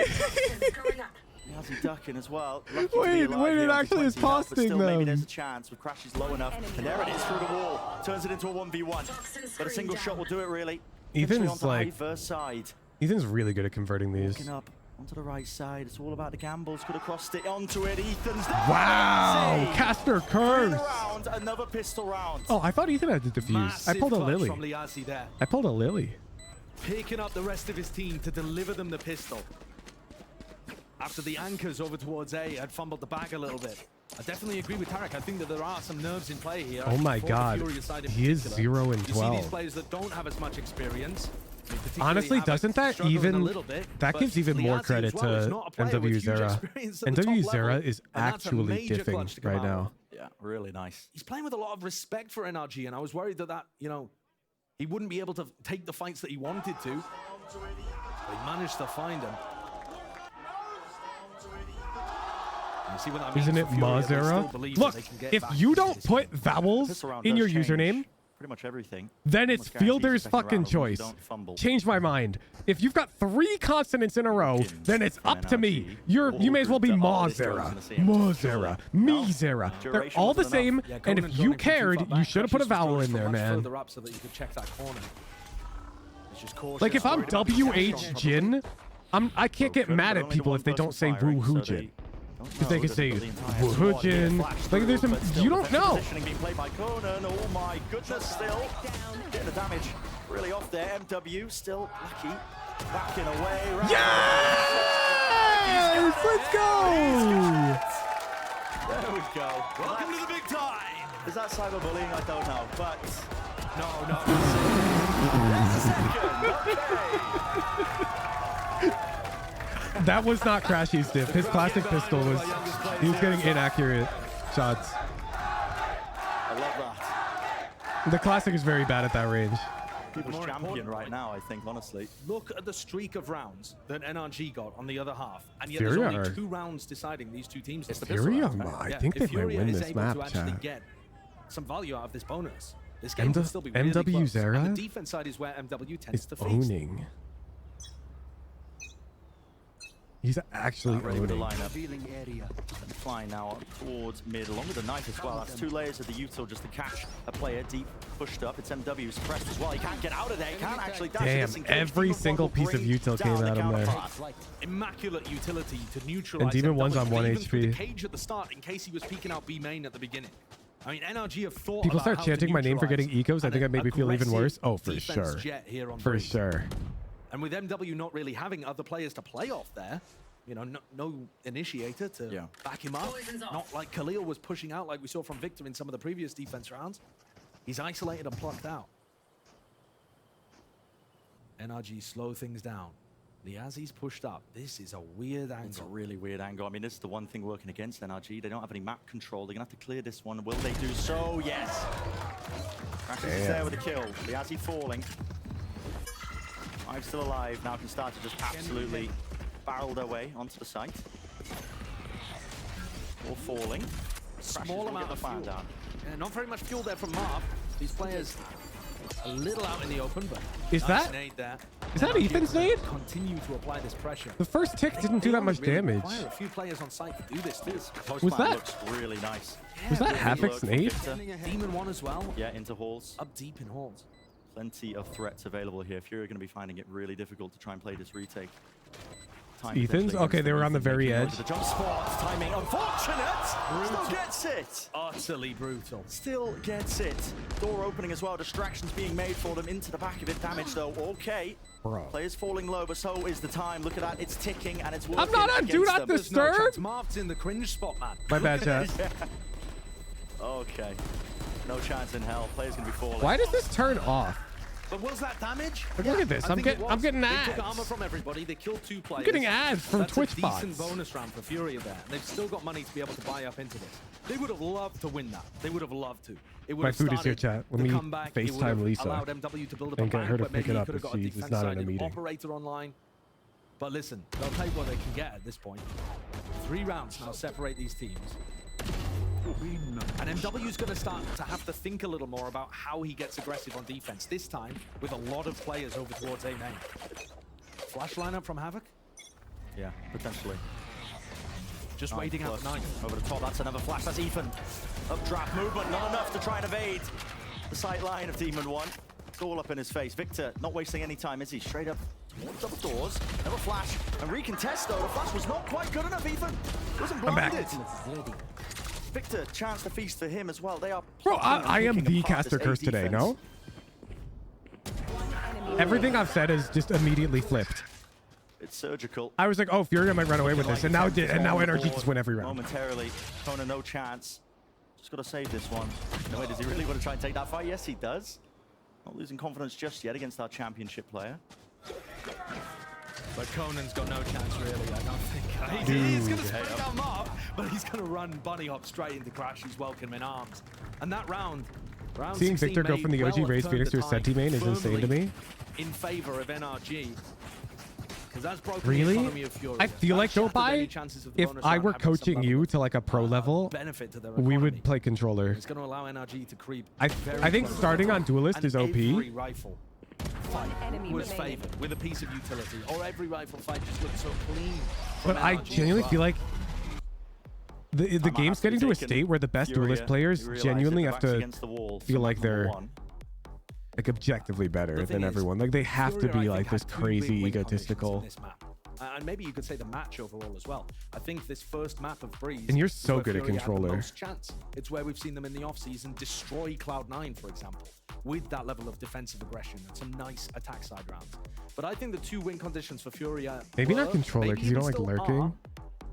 How's he ducking as well? Lucky to be Wait, alive wait, here it after actually is 20 health, but costing still, maybe them. there's a chance with crashes low enough. And there it is through the wall. Turns it into a 1v1. But a single shot will do it really. Ethan's onto like- Iver's side. Ethan's really good at converting these. Walking up onto the right side. It's all about the gambles. Could have crossed it onto it. Ethan's there. Wow! Save. Caster Turn curse! around, another pistol round. Oh, I thought Ethan had to defuse. I Massive pulled a clutch Lily. from Liazzi there. I pulled a Lily. Picking up the rest of his team to deliver them the pistol. After the anchors over towards A had fumbled the bag a little bit. I definitely agree with Tarek. I think that there are some nerves in play here. Oh my for the God. Furia side in He is particular. 0 and You see 12. these players that don't have as much experience. I mean, particularly Honestly, Havoc doesn't that struggling a even little bit, that but gives even more Liazzi credit as well is to not a player with NW huge Zera? experience at the top NW level, Zera is and that's a actually major clutch diffing to come right out now. with. Yeah, really nice. He's playing with a lot of respect for NRG, and I was worried that you know, he wouldn't be able to take the fights that he wanted to. But he managed to find him. You see what that means Isn't it for Furia? They still Mazera? believe Look, that they can get if back you into don't this put game. vowels This round in does your change username, pretty much everything. then it's Almost guarantees fielder's the second fucking round as long as you choice. don't fumble. Change my mind. If you've got 3 consonants in a row, then it's up to me. You may as well be Mazera, Mazera, Mizera. They're all the same, Yeah, and Conan if you Jordan can cared, keep that you back. should have put a Crashes vowel goes in from there, much man. further up so that you could check that corner. It's just cautious. Like if I'm Worried about the WH shot. Jin, I can't get mad at people if they don't say Woo Hoo Jin. Because they could say Woo Hoo Jin. Like there's some, you don't know. Positioning being played by Conan. Oh my goodness, still getting the damage really off there. MW still lucky, backing away. Yes! Let's go! There we go. Welcome to the big time. Is that cyberbullying? I don't know, but No. that's a second. Okay. That was not Crashy's dip. His classic pistol was, he was getting inaccurate shots. I love that. The classic is very bad at that range. people's more champion importantly, right now, I think, honestly. Look at the streak of rounds that NRG got on the other half. And yet Furia there's only are- 2 rounds deciding these 2 teams. It's the Furia, I think they if might Furia win is this able map, to actually chat. get some value out of this bonus, this game can still be really MW close. Zera And the defense side is where MW tends is to feast. owning. He's actually Ready with the owning. lineup. Flying now towards mid, along with the knife as well. That's 2 layers of the util just to catch a player deep, pushed up. It's MW suppressed as well. He can't get out of there. He can't actually dash. Damn, disengage. every Demon single One will piece of bring util down came the out of him there. counterpart. Immaculate utility to neutralize. And Demon One's MW, on 1 even through the HP. cage at the start in case he was peeking out B main at the beginning. I mean, NRG have thought People about start how to chanting my name for neutralize getting ecos. I think it made me feel even worse. Oh, for defense sure. jet here on For Breeze. sure. And with MW not really having other players to play off there, you know, no initiator to back him up. Not like Khalil was pushing out like we saw from Victor in some of the previous defense rounds. He's isolated and plucked out. NRG slow things down. Liazzi's pushed up. This is a weird angle. It's a really weird angle. I mean, this is the one thing working against NRG. They don't have any map control. They're going to have to clear this one. Will they do so? Yes. Crashes is there with a kill. Liazzi falling. Five still alive. Now can start to just absolutely barrel their way onto the site. Or falling. Small amount of fuel. Down. Yeah, not very much fuel there from Marv. These players a little out in the open, but Is nice that- nade there. is that NRG Ethan's will nade? Continue to apply this pressure. The first tick didn't do that much Really damage. require a few players on site to do this too. Was that- looks really nice. Was that Good Havoc's reload from nade? Victor. Demon One as well. Yeah, into halls. Up deep in halls. Plenty of threats available here. Furia are going to be finding it really difficult to try and play this retake. Time Ethan's? potentially Okay, they were on the Ethan very making edge. noise of The jump spot, timing unfortunate. Brutal. Still gets it. Utterly brutal. Still gets it. Door opening as well. Distractions being made for them into the back of it. Damage though. Okay. Bro. Players falling low, but so is the time. Look at that. It's ticking and it's working. I'm not on Do against Not them. There's no Disturb. chance. Marv's in the cringe spot, man. My bad, chat. Yeah. Okay. No chance in hell. Players gonna be falling. Why does this turn off? But was that damage? Look at this. I think it I'm was. getting They ads. took armor from everybody. They killed 2 players. getting ads from That's Twitch a decent bots. bonus round for Furia there. And they've still got money to be able to buy up into this. They would have loved to win that. They would have loved to. It would My have food is here, started chat. Let the me comeback. It would FaceTime have Lisa allowed MW to build up and a get bank, her to but maybe pick it he up could have if got a she's defense not in a sided meeting. operator online. But listen, they'll take what they can get at this point. 3 rounds now separate these teams. And MW's going to start to have to think a little more about how he gets aggressive on defense. This time, with a lot of players over towards A main. Flash lineup from Havoc. Yeah, potentially. Just Nice waiting out plus. the knife. Over the top, that's another flash. That's Ethan. Updraft movement, not enough to try and evade the sight line of Demon One. It's all up in his face. Victor not wasting any time, is he? Straight up towards double doors. Another flash. And recontest though. The flash was not quite good enough, Ethan. Wasn't I'm back. blinded. Victor, chance to feast for him as well. They are. Bro, plotting and I am picking the apart caster this A curse today, defense. no? Everything I've said is just immediately flipped. It's surgical. I was like, oh, Furia might run away with this, and now it did, and now NRG just win every round. Momentarily, Kona no chance. Just got to save this one. No way, does he really want to try and take that fight? Yes, he does. Not losing confidence just yet against our championship player. But Conan's got no chance, really, I don't think. Dude. He's going to sprint down Marv, but he's going to run bunny hop straight into Crash, who's welcome in arms. And that round Seeing 16 Victor go may from the OG well have Raze turned Phoenix the to a Senti tide main is insane to firmly me. in favor of NRG. Because that's broken the Really? economy of Furia. I feel like, That's shattered Dopai, any chances of the if bonus I round were having some coaching level you of, to like a pro level, benefit to their we economy. would play controller. It's going to allow NRG to creep. I very think close. starting on Duelist And is OP. every rifle fight was favored with a piece of utility, or every rifle fight just looked so clean. But I genuinely feel like the game's getting to a state where the best Duelist players genuinely have to feel like they're like objectively better than everyone. Like they have to be like this crazy egotistical. And maybe you could say the match overall as well. I think this first map of Breeze. And you're is so where good at Furia had the controller. most chance. It's where we've seen them in the offseason destroy Cloud9, for example, with that level of defensive aggression and some nice attack side rounds. But I think the 2 win conditions for Furia. Maybe not were, controller maybe because you don't like even still lurking. are,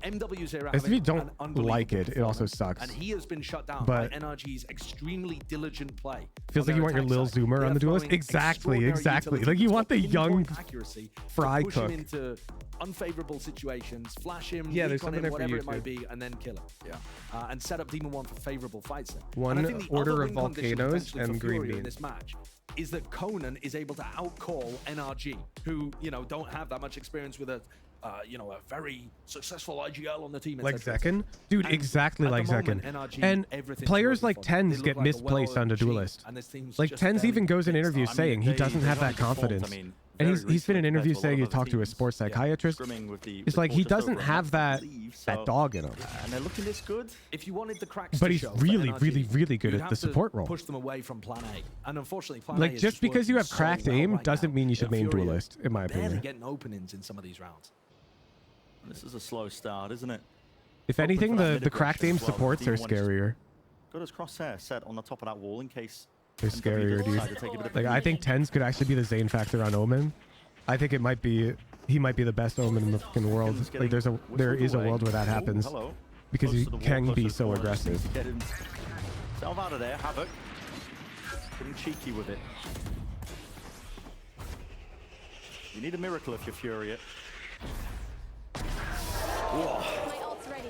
MW's era As if you having don't an unbelievable like it, it also performance, sucks. And he has been shut down But by NRG's extremely diligent play. Feels on like you their want your attack Lil side. Zoomer They on are the Duelist. throwing Exactly, extraordinary exactly. utility Like you to want the young pinpoint accuracy to fry push him cook. into unfavorable situations, flash him, Yeah, there's recon something him, there for whatever you it might too. be, and then kill him. Yeah. And set up Demon 1 for favorable fights then. One And I think the order other of win condition volcanoes potentially for and green Furia in beans. this match is that Conan is able to outcall NRG, who, you know, don't have that much experience with a you know, a very successful IGL on the team. Like Zekken? Dude, And exactly at like the moment, Zekken. NRG, And everything's players working like for them. They Tens look get like a misplaced well-oiled on the machine, Duelist. and this team's Like just Tens barely even goes in fixed. interviews saying he doesn't have that confidence. And he's been in interviews saying he talked to a sports psychiatrist. It's like he doesn't have that dog in him. And they're looking this good. If you wanted the cracks But to he's show for really, NRG, really, really good you'd at have the to support role. Push them away from Plan A, and unfortunately, Plan A Like is just because you have working cracked so well aim right doesn't now. mean you should main Furia Duelist, in my barely opinion. getting openings in some of these rounds. This is a slow start, isn't it? If anything, for that the cracked aim mid-aggression as well. supports are Demon 1 is scarier. Got his crosshair set on the top of that wall in case They're MW scarier, does dude. decide to take a bit of a Like I lead. think Tens could actually be the Zane factor on Omen. I think it might be. He might be the best Omen in the fucking world. Like there is a world where that happens. Hello. Because Close he to the wall, can close be to the so corner, just aggressive. needs to get himself out of there. Havoc. Getting cheeky with it. You need a miracle if you're Furia. My ult's ready.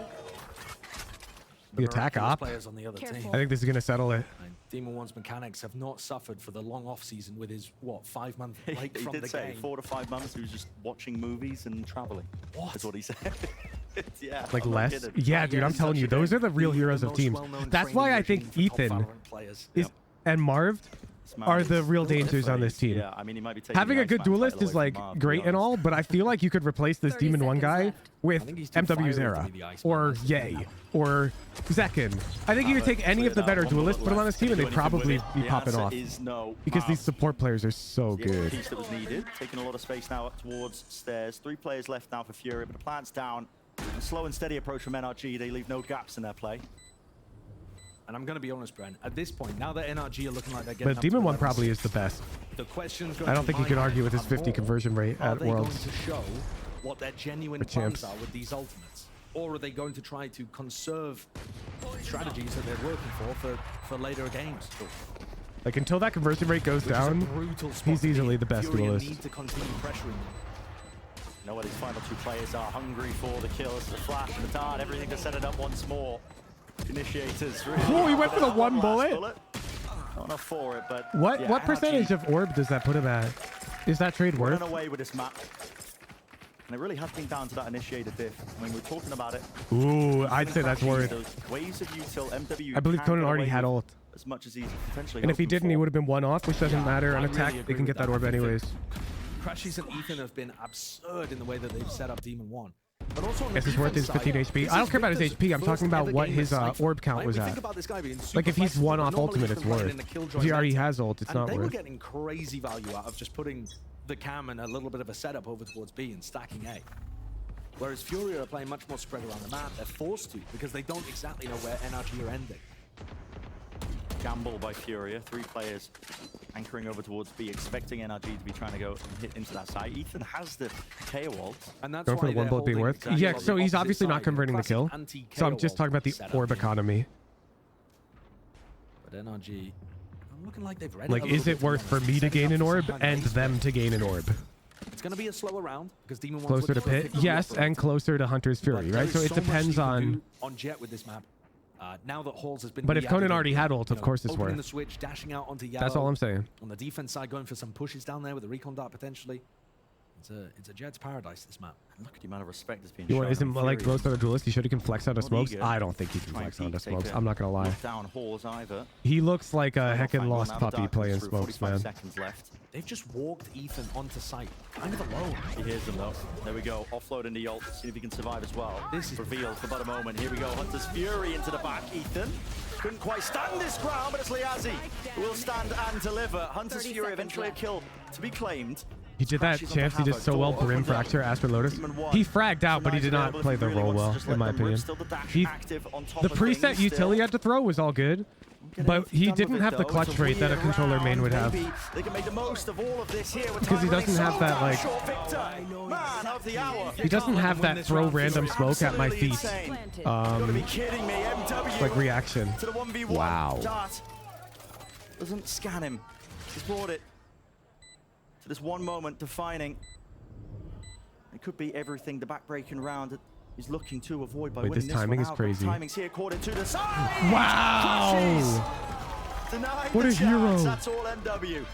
The attack miraculous op. players on the other team. I think this is gonna settle it. And Demon 1's mechanics have not suffered for the long off season with his 5-month break He from did the say game. 4 to 5 months he was just watching movies and traveling. What? That's what he said. Yeah. Like I'm not less. kidding. Yeah, dude, I'm telling you, those are the real heroes of teams. That's why I think Ethan is and Marv are the real dangers on this team. Yeah, I mean, he might be taking Having the a good Iceman duelist title is away like from Marv, to be great and honest. all, but I feel like you could replace this Demon 1 guy with MW's era or Ye or Zekken. I think you could take any of the better duelists, put them on this team, and they'd probably be popping off. No. Because these support players are so The good. piece that was needed, taking a lot of space now up towards stairs. 3 players left now for Furia, but the plant's down. A slow and steady approach from NRG. They leave no gaps in their play. And I'm going to be honest, Brent. At this point, now that NRG are looking like they're getting But up Demon to 1 level probably 6, is the best. the question's going I to don't think you my could argue with his mind 50 are conversion rate Are at they Worlds. going to show what their genuine Or plans champs. are with these ultimates? Or are they going to try to conserve strategies that they're working for later games? Like until that conversion rate goes Which is a down, brutal spot he's to be easily in. the best Furia duelist. need to continue pressuring them. You know what, these final 2 players are hungry for the kills, the flash, and the dart, everything to set it up once more. Initiators really. Oh, he went for the That one last bullet? Not enough for it, but What yeah, what NRG percentage of orb does that put him at? Is that trade worth? running away with this map. And it really has been down to that initiator diff. I mean, we're talking about it. Ooh, I'd say that's worth. Those waves of util, MW I believe can Conan get already away had with ult. as much as he's potentially And if he hoping didn't, he for. would have been one off, which doesn't matter. On I attack, really they agree can with get that that. orb I think anyways. Crashes and Ethan have been absurd in the way that they've set up Demon 1. But also on the Guess it's worth his defense 15 side, HP. this I don't is care about his Victor's HP. I'm talking first about ever what game his at Cypher. orb count Right? was We at. think about this guy being super Like if he's flexible, one but off normally ultimate, he it's can run worth. in the killjoy If he already meta. has ult, it's And not they were worth. getting crazy value out of just putting the cam and a little bit of a setup over towards B and stacking A. Whereas Furia are playing much more spread around the map. They're forced to because they don't exactly know where NRG are ending. Gamble by Furia, 3 players anchoring over towards B, expecting NRG to be trying to go and hit into that side. Ethan has the KO ult. And that's Going for why the one they're bullet being holding worth. exactly Yeah, on so the he's opposite obviously not side. converting the Classic kill. anti-KO So I'm just talking about the setup orb here. economy. But NRG, looking like they've read Like, it a little is it bit, to be worth for honest. me to Setting gain up an for orb some kind of and ace them bet. to gain an orb? It's going to be a slower round because Demon 1's Closer to looking for a pit? 50 Yes, operator. and closer to Hunter's Fury, But there right? is So it so much depends you can on... do on Jet with this map. Now that Halls has been But if re-added Conan in, already had ult, you of know, course it's opening worth. the switch, dashing out onto Yellow. That's all I'm saying. On the defense side, going for some pushes down there with the recon dart potentially. It's a Jet's paradise, this map. Look at the amount of respect that's being You shown. want, isn't on like Fury. most other duelists, he should he can flex out of Not smokes? eager. I don't think he can Trying flex to out of take smokes. a I'm not gonna lie. knock down Halls either. He looks like a heckin' Final lost now, the puppy dart comes playing through, smokes, 45 man. seconds left. They've just walked Ethan onto site, kind of alone. He hears them though. There we go. Offload into the ult. See if he can survive as well. This is revealed for but a moment. Here we go. Hunter's Fury into the back. Ethan couldn't quite stand his ground, but it's Liazzi who will stand and deliver. Hunter's Fury eventually a kill to be claimed. He did that chance he did so well, Brim Fracture, Asper Lotus. He fragged out, but he did not play the role well, in my opinion. The preset utility he had to throw was all good, but he didn't have the clutch rate that a controller main would have. They can make the most of all of this here. Because he doesn't have that, like... Man of the hour. He doesn't have that throw random smoke at my feet. Like reaction. Wow. Dart doesn't scan him. He's brought it to this one moment defining It could be everything the back-breaking round is looking to avoid by Wait, winning this timing one is out. crazy. Timing's here, quartered to the side. Wow! Denied What the a chance. hero. That's all MW.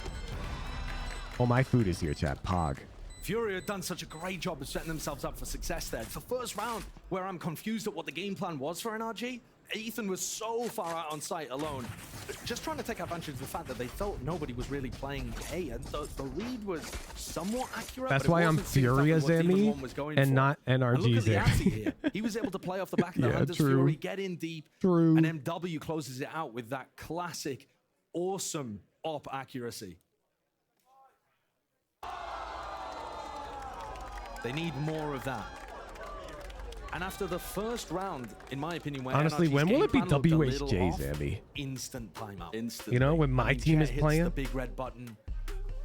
Oh, my food is here, chat. Pog. FURIA have done such a great job of setting themselves up for success there. It's the first round where I'm confused at what the game plan was for NRG. Ethan was so far out on site alone, just trying to take advantage of the fact that they felt nobody was really playing A, and the read was somewhat accurate. That's but it why I'm wasn't seeing exactly FURIA what Demon Zammy One was going and for. not And look NRG at the Yahtzee Zammy. here. He was able to play off the back of the Yeah, Hunters true. Fury, get in deep, True. and MW closes it out with that classic, awesome op accuracy. They need more of that. And after the first round, in my opinion, where Honestly, NRG's when will it be game plan looked a little WHJ, off, Zammy? instant timeout. Instantly. You know, when my team Jet is hits playing? the big red button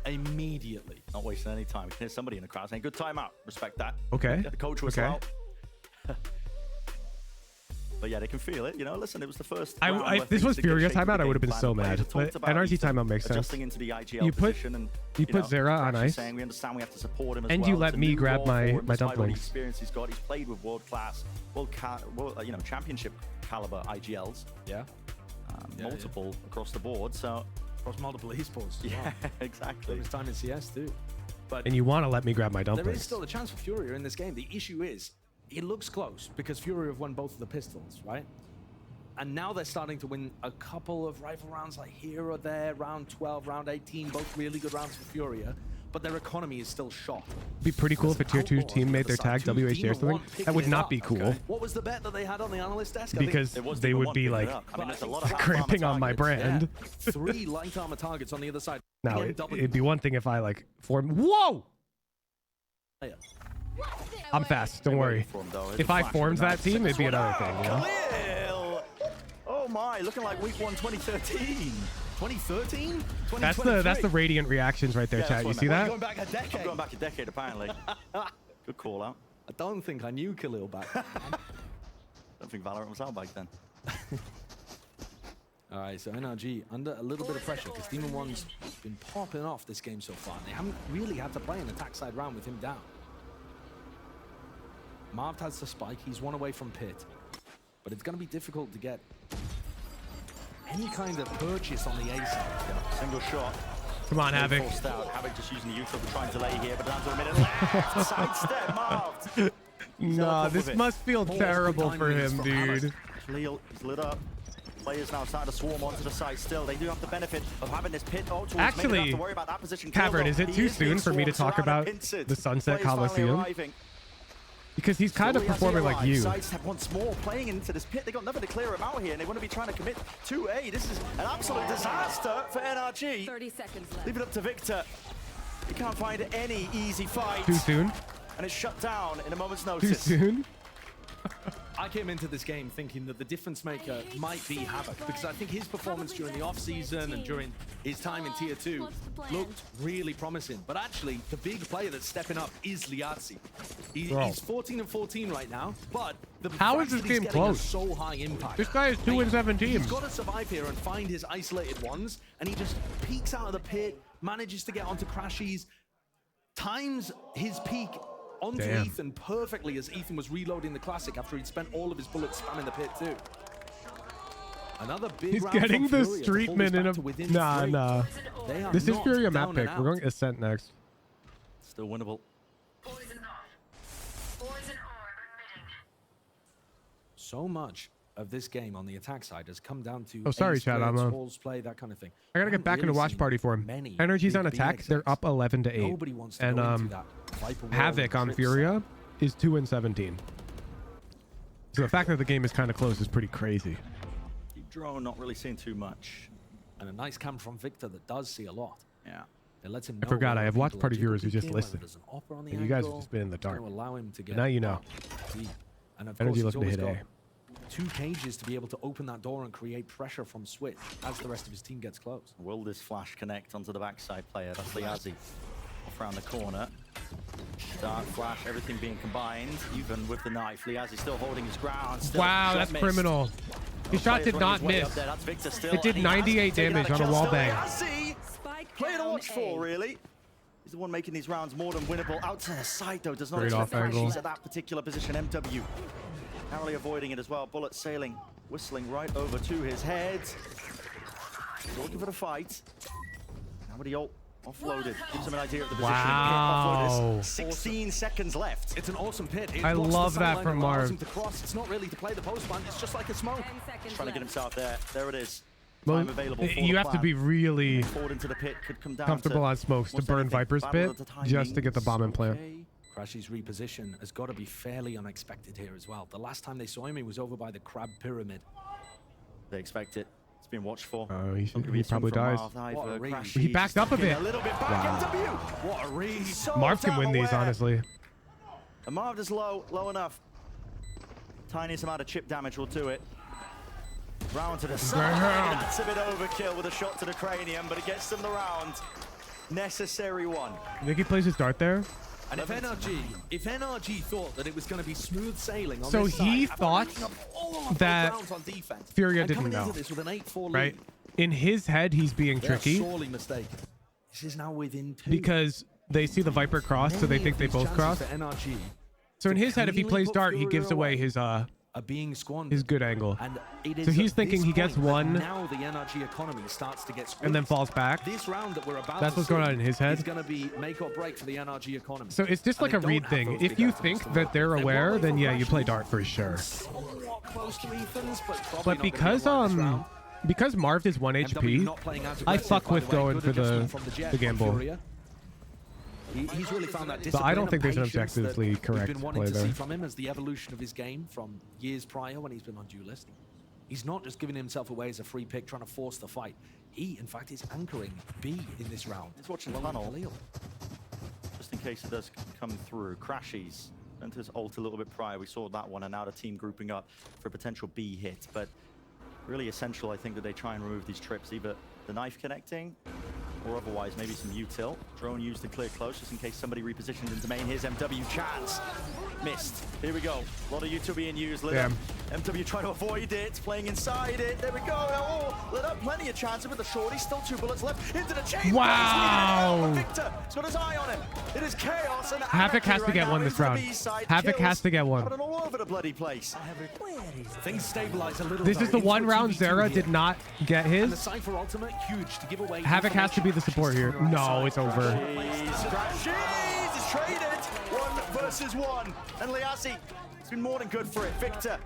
immediately. Not wasting any time. We can hear somebody in the crowd saying, good timeout. Respect that. Okay. Yeah, the coach was Okay. out. But yeah, they can feel it. You know, listen, it was the first. I, round if where this things was did get FURIA shaped with timeout, the I would have game been plan. so The players mad. have But talked about NRG Ethan timeout makes sense. adjusting into the IGL You put position and, you put know, Zera on actually ice, saying we understand we have to support him as and well. you It's let a me new grab role my for him, my despite all the dumplings. experience he's got. He's played with world-class, you know, championship caliber IGLs. Yeah. Multiple across the board. So across multiple esports. Yeah, exactly. His time in CS too. But And you want to let me grab my there is dumplings. still a chance for FURIA in this game. The issue is, it looks close because FURIA have won both of the pistols, right? And now they're starting to win a couple of rifle rounds, like here or there, round 12, round 18, both really good rounds for FURIA. But their economy is still shot. It'd be pretty cool if a tier 2 team made their tag WHJ or something. That would not be cool. What was the bet that they had on the analyst desk? Because they would be like cramping on my brand. 3 light armor targets on the other side. Now, it'd be one thing if I like form. Whoa! I'm fast. Don't worry. If I formed that team, it'd be another thing. You know? Khalil! Oh my, looking like week 1 2013. 2013? That's the radiant reactions right there, Yeah, chat. that's You what I see meant. that? Going back a decade. I'm going back a decade, apparently. Good call out. I don't think I knew Khalil back then. I don't think Valorant was out back then. All right, so NRG under a little bit of pressure because Demon One's been popping off this game so far. And they haven't really had to play an attack side round with him down. Marv has the spike. He's one away from Pit. But it's going to be difficult to get any kind of purchase on the A side. Yeah, single shot. Come on, Havoc. Forced out. Havoc just using the neutral to try and delay here, but down to a minute left. Sidestep, Marv. Nah, this must feel terrible for him, dude. Khalil is lit up. Players now starting to swarm onto the side still. They do have the benefit of having this pit towards. Actually, Maybe they don't have to worry about that position. Cavern, is it too soon for me to talk about the Sunset Coliseum? Because he's kind of performing like you. Sidestep once more, playing into this pit. They got nothing to clear him out here, and they want to be trying to commit to A. This is an absolute disaster for NRG. 30 seconds left. Leave it up to Victor. He can't find any easy fight. Too soon? And it's shut down in a moment's Too notice. soon? I came into this game thinking that the difference maker might be Havoc because I think his performance during the off-season and during his time in Tier 2 looked really promising. But actually, the big player that's stepping up is Liazzi. He's 14 and 14 right now, but How is this game close? So high impact. This guy is 2 and 17. He's got to survive here and find his isolated ones, and he just peeks out of the pit, manages to get onto crashies, times his peak onto Damn. Ethan perfectly as Ethan was reloading the classic after he'd spent all of his bullets spamming the pit too. Another big He's round getting from the FURIA to street pull min this in back a... to within Nah, 3. nah. They are This is not FURIA map down pick. and We're out. going Ascent next. Still winnable. So much of this game on the attack side has come down to Oh, sorry, ace chat, I'm, splits, walls play, that kind of thing. I gotta get back into watch party for him. Energy's on attack. They're up 11 to 8. Nobody wants to And go into that Viper wall Havoc on trip FURIA is 2 and 17. So the fact that the game is kind of close is pretty crazy. Deep drone, not really seeing too much. And a nice cam from Victor that does see a lot. Yeah. It lets him I know forgot. I whether have watch people party are viewers who just jiggle listen. peeking, whether there's an upper on the And you guys have angle, just been in the dark. to allow him to get But now you know. deep. And of Energy course, looking to he's hit always A. got 2 cages to be able to open that door and create pressure from Switch as the rest of his team gets close. Will this flash connect onto the backside player? That's Liazzi. Off around the corner. Dark flash, everything being combined. Even with the knife, Liazzi still holding his ground. Still Wow, shot that's missed. criminal. His shot did not miss. That's Victor still, It did and he has 98 taken out damage a on a kill wall still. bang. Liazzi, player to watch for, really. He's the one making these rounds more than winnable. Out to the side, though. Does not Great expect off angle. Crashies at that particular position. MW narrowly avoiding it as well. Bullet sailing, whistling right over to his head. He's looking for the fight. Nobody offloaded. Gives him an idea of the position. Wow. 16 seconds left. It's an awesome pit. I love that from Marv. It's not really to play the post plant. It's just like a smoke. He's trying to get himself there. There it is. Well, Time available for you the have to plan. be really Forward into the pit could come down comfortable to on smokes to almost burn anything. Viper's Battle pit of the just to get the timings. bomb in plant. Crashy's reposition has got to be fairly unexpected here as well. The last time they saw him, he was over by the crab pyramid. They expect it. It's been watched for. Oh, he Gonna probably dies. What a read. He backed up a bit. A little bit back. Wow. MW. What a read. So Marv can win these, aware. honestly. And Marv is low enough. Tiniest amount of chip damage will do it. Round to the side. Damn. That's a bit overkill with a shot to the cranium, but it gets them the round. Necessary one. You think he plays his dart there? And if NRG thought that it was going to be smooth sailing on So this he side, thought after picking up all of those that rounds on defense, Furia and didn't coming know, into this with an 8-4 right? lead, In his head, he's being they're tricky sorely mistaken. This is now within 2. because they see the Viper cross, so they think they both cross. For NRG So in his head, if he plays dart, he gives away his are being squandered. his good angle. And it is So he's at thinking this he gets point that one Now the NRG economy starts to get squeezed. and then falls back. This round that we're about That's to what's going see on in his head. is going to be make or break for the NRG economy. So it's just like And a they read don't have thing. those If big you items think to that work. they're They aware, were then yeah, you play rational, dart for sure. somewhat close to Ethan's, but probably But not gonna because get right this round. because Marv is 1 MW HP, not playing as I aggressive, fuck by with the way. going Good for the adjustment from Jet gamble. from Furia. He's really found that But discipline I don't and think there's an patience that objectively we've correct been wanting play to see there. from him as the evolution of his game from years prior when he's been on Duelist. He's not just giving himself away as a free pick, trying to force the fight. He, in fact, is anchoring B in this round. He's watching tunnel. Just in case it does come through. Crashies. Went to his ult a little bit prior. We saw that one, and now the team grouping up for a potential B hit. But really essential, I think, that they try and remove these trips, either the knife connecting or otherwise maybe some U-tilt. Drone used to clear close just in case somebody repositioned into main. Here's MW chance. Missed. Here we go. A lot of U-tilt being used. Lit up. MW trying to avoid it, playing inside it. There we go. Oh, lit up. Plenty of chances with the shorty. Still 2 bullets left. Into the chain. Wow. Victor has got his eye on him. It is chaos. And Havoc has to get one this round. Havoc has to get one. Putting all over the bloody place. Things stabilize a little. This is the one round Zera did not get And the his. Cypher ultimate, huge to give away. Havoc has to be the support here. No, it's over. Crashies is traded. 1 versus 1. And Liazzi, it's been more than good for it. Victor.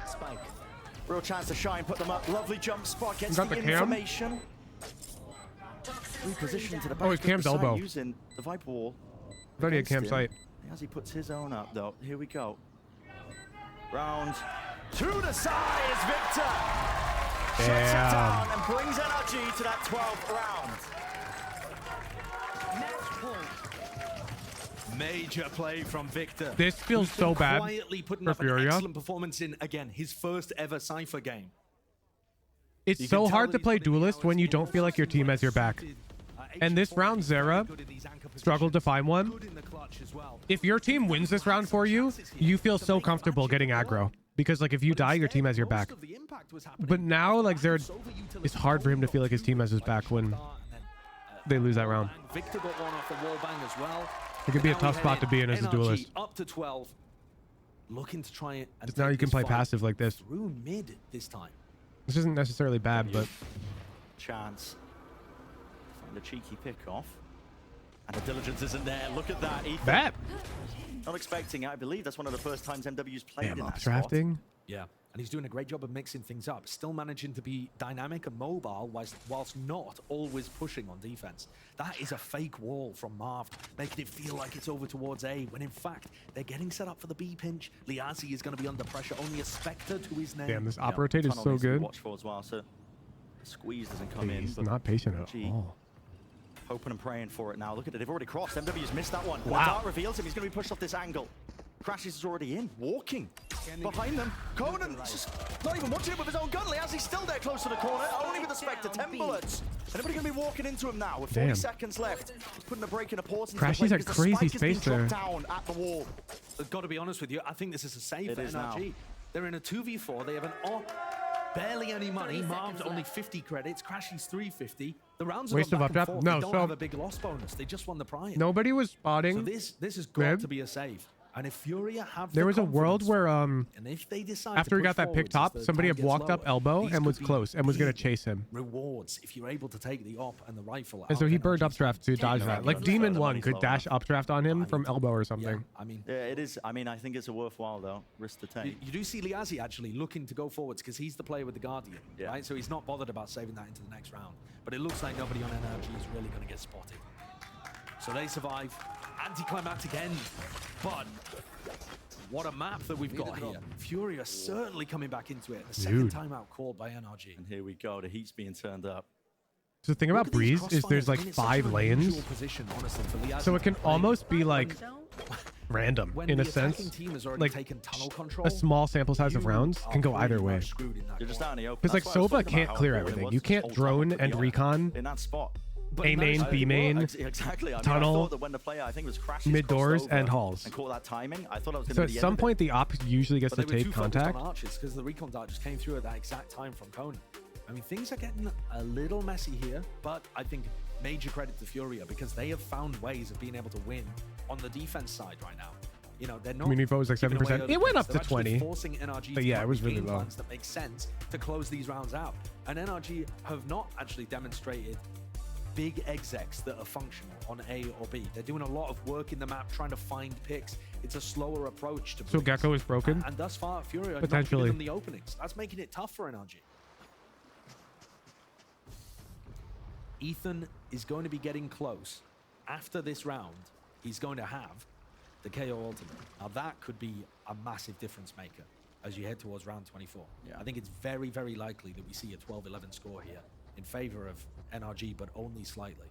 Real chance to shine, put them up. Lovely jump spot, gets Got the the cam? information. Reposition to the back Oh, it's of the Cam's side elbow. using the Viper wall. I thought he had against Cam him. sight. As he puts his own up, though. Here we go. Round to the side is Victor. Shuts it down and brings NRG to that 12th round. Major play from Victor. This feels who's so been bad quietly putting for up an Furia. excellent performance in, again, his first ever Cypher game. It's You so can tell hard that to play Duelist when you don't feel like your team has your back. And this round, Zera struggled to find one. If your team wins this round for you, you feel so comfortable getting aggro. Because, like, if you die, your team has your back. But now, like, Zera, it's hard for him to feel like his team has his back when they lose that round. Victor got one off the wall bang as well. It could be a Now tough we spot head to be in as a NRG duelist. Up to 12. Looking to try it. Just now you can play passive like this. Through mid this time. This isn't necessarily bad, but Chance. Find a cheeky pick off. And the diligence isn't there. Look at that, Ethan. That. Not expecting it. I believe that's one of the first times MW's played damn in that updrafting. Yeah, and he's doing a great job of mixing things up, still managing to be dynamic and mobile whilst not always pushing on defense. That is a fake wall from Marv, making it feel like it's over towards A, when in fact, they're getting set up for the B pinch. Liazzi is going to be under pressure, only a Spectre to his name. Damn, this op rotate is so good. Watchful as well, so the squeeze doesn't come in. He's but not patient at NRG all. hoping and praying for it now. Look at it, they've already crossed. MW's missed that one. Wow. The dart reveals him, he's going to be pushed off this angle. Crashes is already in, walking behind them. Conan just not even watching it with his own gun. Liazzi's still there close to the corner, only with the Spectre, 10 bullets. Anybody going to be walking into him now with 40 Damn. seconds left? He's putting a break in a pause into Crashies the play are because crazy the spike has space been there. dropped down at the wall. I've got to be honest with you, I think this is a save It for is NRG. now. They're in a 2v4, they have an barely any money. Marv's only 50 credits, Crashy's 350. The rounds Waste of have gone back updraft? and forth. No, They don't so have a big loss bonus. They just won the prize. nobody was spotting. So this has got mid. to be a save. And if Furia have There the was a world confidence, where and if they decide after to he got push that pick forwards as top, the somebody time had gets walked up lower, elbow these and was could be close and was going to big chase him. rewards if you're able to take the op and the rifle. And so out he of burned NRG. updraft to dodge that. Like Demon 1 could dash updraft on him from elbow or something. I mean, Yeah, it is. I mean, I think it's a worthwhile though risk to take. you do see Liazzi actually looking to go forwards because he's the player with the Guardian, right? So he's not bothered about saving that into the next round. But it looks like nobody on NRG is really going to get spotted. So they survive. Anticlimactic end. But what a map that we've got here. Furia certainly coming back into it. The second timeout called by NRG. And here we go. The heat's being turned up. So the thing about Breeze is there's like 5 lanes. Position, honestly, for Liazzi So it can to play. almost be like random When in a the attacking sense. team has already Like taken tunnel control, a small sample size of rounds can go either way. You're just out in the open. Because like That's why I was Sova talking about can't how clear important it everything. was You to can't hold drone time and to the recon. in that spot. A main, B main, Exactly. I mean, tunnel, I thought that when the player, I think it was crashes mid doors, crossed over and halls. and caught that timing, I thought I was going So to at be the some end of point the op usually gets But to they were take too focused contact. on archers because the recon dart just came through at that exact time from Conan. I mean, things are getting a little messy here, but I think major credit to Furia because they have found ways of being able to win on the defense side right now. You know, they're not. Community vote was like giving away 7%. early It went picks. up to They're actually 20. Forcing NRG But to yeah, come it up was with really game low. plans that make sense to close these rounds out. And NRG have not actually demonstrated big execs that are functional on A or B. They're doing a lot of work in the map, trying to find picks. It's a slower approach to So Breeze. Gecko is broken? And thus far, Furia are not Potentially. giving them the openings. That's making it tough for NRG. Ethan is going to be getting close. After this round, he's going to have the KO ultimate. Now that could be a massive difference maker as you head towards round 24. I think it's very, very likely that we see a 12-11 score here in favor of NRG, but only slightly.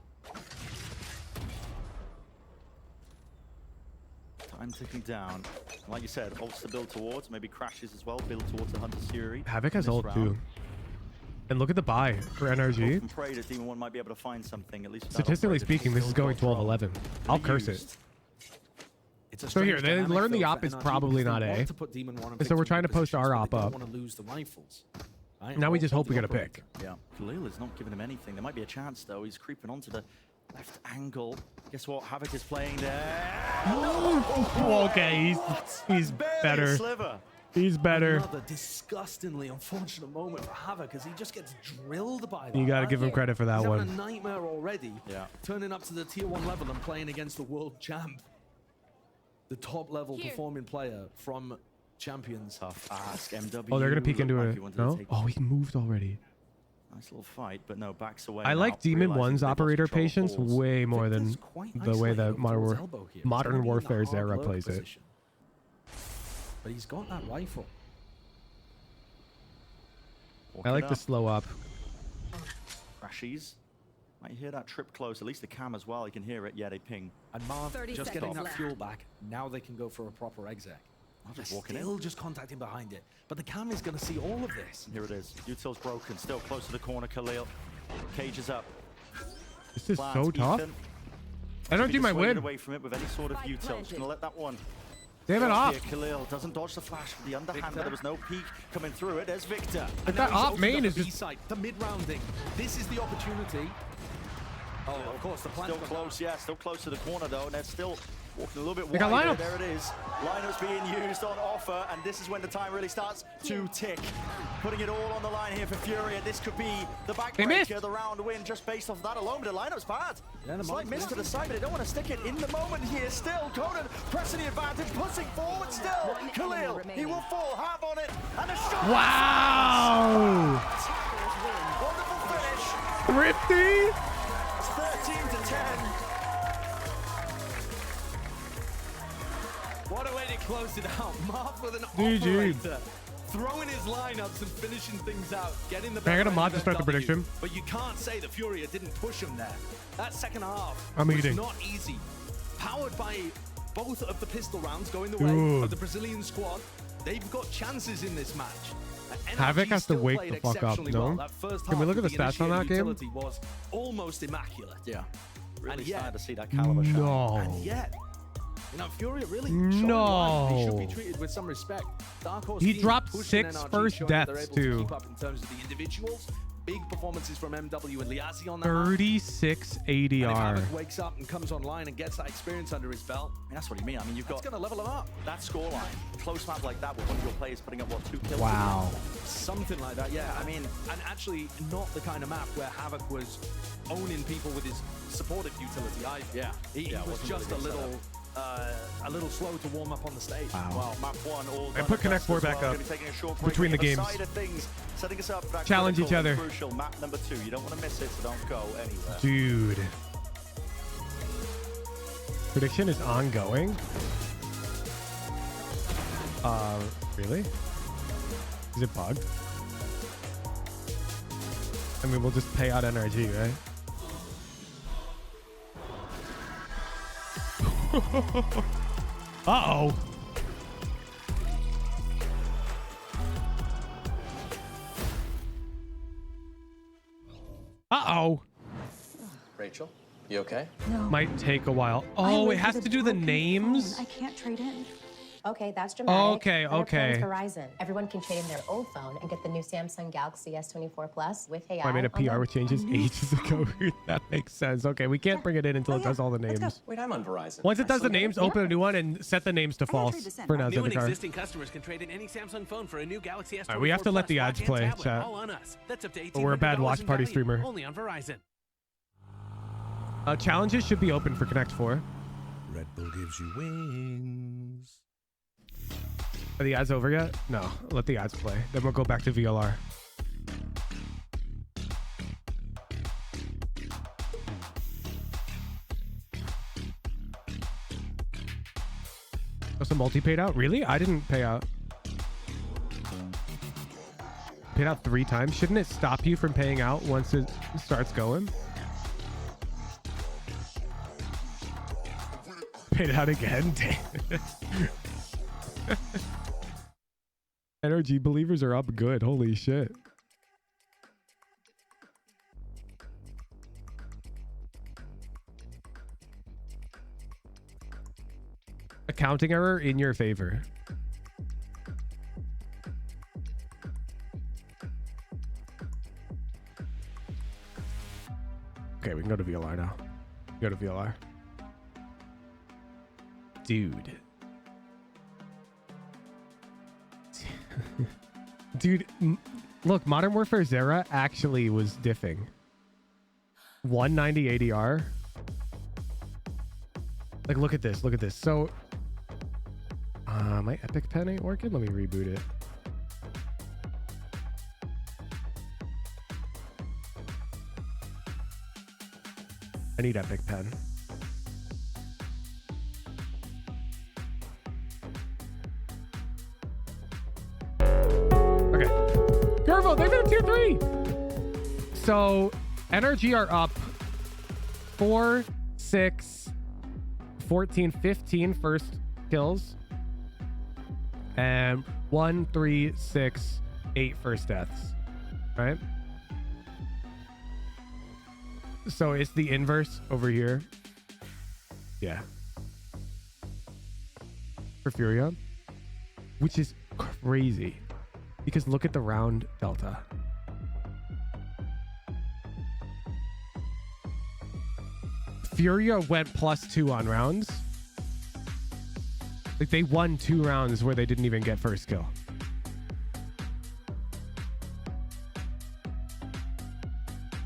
Time ticking down. Like you said, ults to build towards, maybe crashes as well, build towards the Hunter's Fury. Havoc has in this ult round. too. And look at the buy for Hope NRG. and pray that Demon 1 might be able to find something, at least without Statistically upgrade. speaking, this is going 12-11. I'll curse it. It's a So here, strange they dynamic, learn the though, op for is NRG probably because not they A. want to put Demon 1 in And so we're victory trying to post positions, our but op they don't up. want to lose the rifles. Right? Now we Or just hope we get a operator. pick. Yeah, Khalil is not giving him anything. There might be a chance though. He's creeping onto the left angle. Guess what? Havoc is playing there. Okay, he's Barely a better. sliver. He's better. Another disgustingly unfortunate moment for Havoc as he just gets drilled by that. You got to right? give him credit for that He's one. having a nightmare already. Yeah. Turning up to the tier 1 level and playing against the world champ. The top level performing player from Champions. Tough ask, MW. Oh, they're gonna peek into Looked like it. he wanted to No? take- Oh, he moved already. Nice little fight, but no, backs away. I now, like Demon realizing 1's they've lost operator control of patience balls. way more than the way that Modern Warfare's era lurk plays it. position. But he's got that rifle. I like the slow up. Crashies. Might hear that trip close. At least the cam as well. You can hear it. Yeah, they ping. And Marv 30 just getting seconds that fuel back. Now they can go for a proper exec. Just They're walking in. still just contacting behind it. But the cam is going to see all of this. Here it is. Util's broken. Still close to the corner, Khalil. Cage is up. This is Plant, so tough. Ethan. NRG might win. Away from it with any sort of util. Just gonna let that one. They have it go off. here. Khalil doesn't dodge the flash with the underhand. There was no peek coming through it. There's Victor. But that op main is just B-side, the mid-rounding. This is the opportunity. Oh, of course, the plan. Still close, yeah. Still close to the corner though, and they're still walking a little bit They got wider. lineups. There it is. Lineups being used on offer, and this is when the time really starts to tick. Putting it all on the line here for Furia. This could be the backbreaker, the round win, just based off that alone. But the lineup's bad. Yeah, the Slight miss momentum. to the side, but they don't want to stick it in the moment here. Still, Conan pressing the advantage, pushing forward. Still, Khalil, he will fall hard on it, and a shot. Wow! Wonderful finish. Thrifty! It's 13 to 10. What a way to close it out. Marv with an GG. operator. Throwing his lineups and finishing things out. Getting the Can I get a better mod end to of start the W. prediction? But you can't say that Furia didn't push him there. That second half I'm was eating. not easy. Powered by both of the pistol rounds going the way Dude. of the Brazilian squad. They've got chances in this match. And Havoc NRG has to still wake played the fuck up, exceptionally no? well. That first Can we half look at with the stats on that game? utility was almost immaculate. Yeah. Really And yet- sad to see that caliber shot. No. And yet, you know, Furia really No. they should be treated with some respect. Dark Horse He team dropped pushing 6 NRG, first showing that they're deaths, able to too. keep up in terms of the individuals, Big performances from MW and Liazzi on that. 36 ADR. And if Havoc wakes up and comes online and gets that experience under his belt, I mean, that's what you mean. I mean, you've got... It's going to level him up. That scoreline, close map like that with one of your players putting up, what, 2 kills? Wow. Something like that, yeah. I mean, and actually not the kind of map where Havoc was owning people with his supportive utility either. Yeah. He was just a little slow to warm up on the stage. Wow. Well, map 1 all And put Connect 4 back up between the games. Setting us up for that Challenge each other. Crucial map number 2. You don't want to miss it, so don't go anywhere. Dude. Prediction is ongoing. Really? Is it bugged? I mean, we'll just pay out NRG, right? Uh-oh. Uh-oh. Rachel, you okay? No. Might take a while. Oh, it has to do the names? I can't trade in. Okay, that's dramatic. Okay, Better okay. plans Verizon. Everyone can trade in their old phone and get the new Samsung Galaxy S24 Plus with AI. I made a PR with changes ages ago. That makes sense. Okay, we can't bring it in until it does all the names. Wait, I'm on Verizon. Once it does the names, open a new one and set the names to false for now. New and Zendikar. existing customers can trade in any Samsung phone for a new Galaxy S24 All right, we have to let the ads Plus watch play, and tablet, chat. all on us. That's up to But we're a bad $1,800 watch in party value, streamer. Only on Verizon. Challenges should be open for Connect 4. Red Bull gives you wings. Are the ads over yet? No. Let the ads play. Then we'll go back to VLR. Oh, some multi paid out? Really? I didn't pay out. Paid out 3 times? Shouldn't it stop you from paying out once it starts going? Paid out again? Damn. NRG believers are up good. Holy shit. Accounting error in your favor. Okay, we can go to VLR now. Go to VLR. Dude. Dude, look, Modern Warfare Zera actually was diffing. 190 ADR. Like, look at this. Look at this. So, my Epic Pen ain't working. Let me reboot it. I need Epic Pen. Okay. Curvo, they've been tier 3. So, NRG are up 4, 6, 14, 15 first kills. And 1, 3, 6, 8 first deaths. Right? So it's the inverse over here. Yeah. For Furia. Which is crazy. Because look at the round delta. Furia went +2 on rounds. Like, they won 2 rounds where they didn't even get first kill.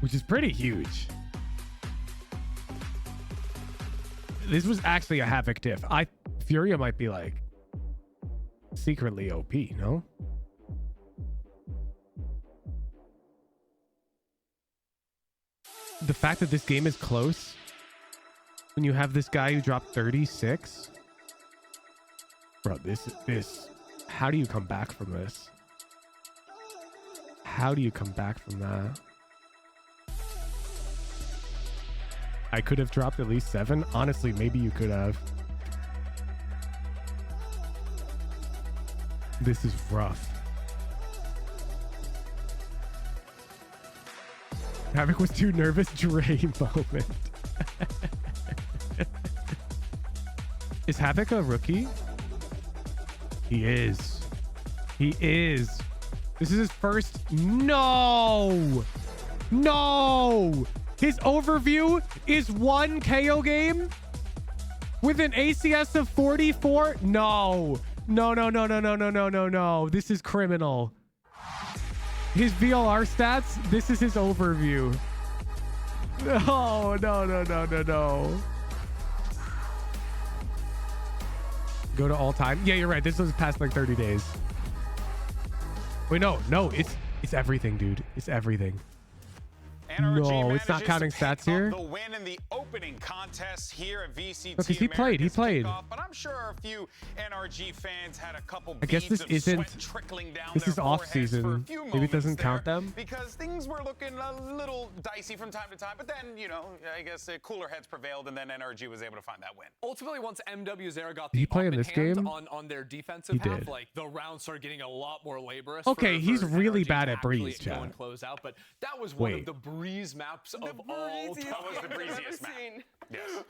Which is pretty huge. This was actually a Havoc diff. Furia might be like secretly OP, no? The fact that this game is close when you have this guy who dropped 36. Bro, this, how do you come back from this? How do you come back from that? I could have dropped at least 7. Honestly, maybe you could have. This is rough. Havoc was too nervous. Dre moment. Is Havoc a rookie? He is. He is. This is his first. No! No! His overview is 1 KO game with an ACS of 44? No. No, no, no, no, no, no, no, no, no. This is criminal. His VLR stats, this is his overview. No, no, no, no, no, no. Go to all time. Yeah, you're right. This was past like 30 days. Wait, no, it's everything, dude. It's everything. NRG no, it's not counting stats here. The win in the opening contest here at VCT. Because he played. He played. Kickoff, but I'm sure a few NRG fans had a couple. I guess this isn't. This is off season. Maybe it doesn't count them. Because things were looking a little dicey from time to time, but then I guess cooler heads prevailed, and then NRG was able to find that win. Ultimately, once MWZera got Did he the play in this game? on their defensive half, like the rounds started getting a lot more laborious. Okay, he's really NRG bad at breeze, go chat. and close out, but that was one of the breeze maps of all time. That was the breeziest map. Yes.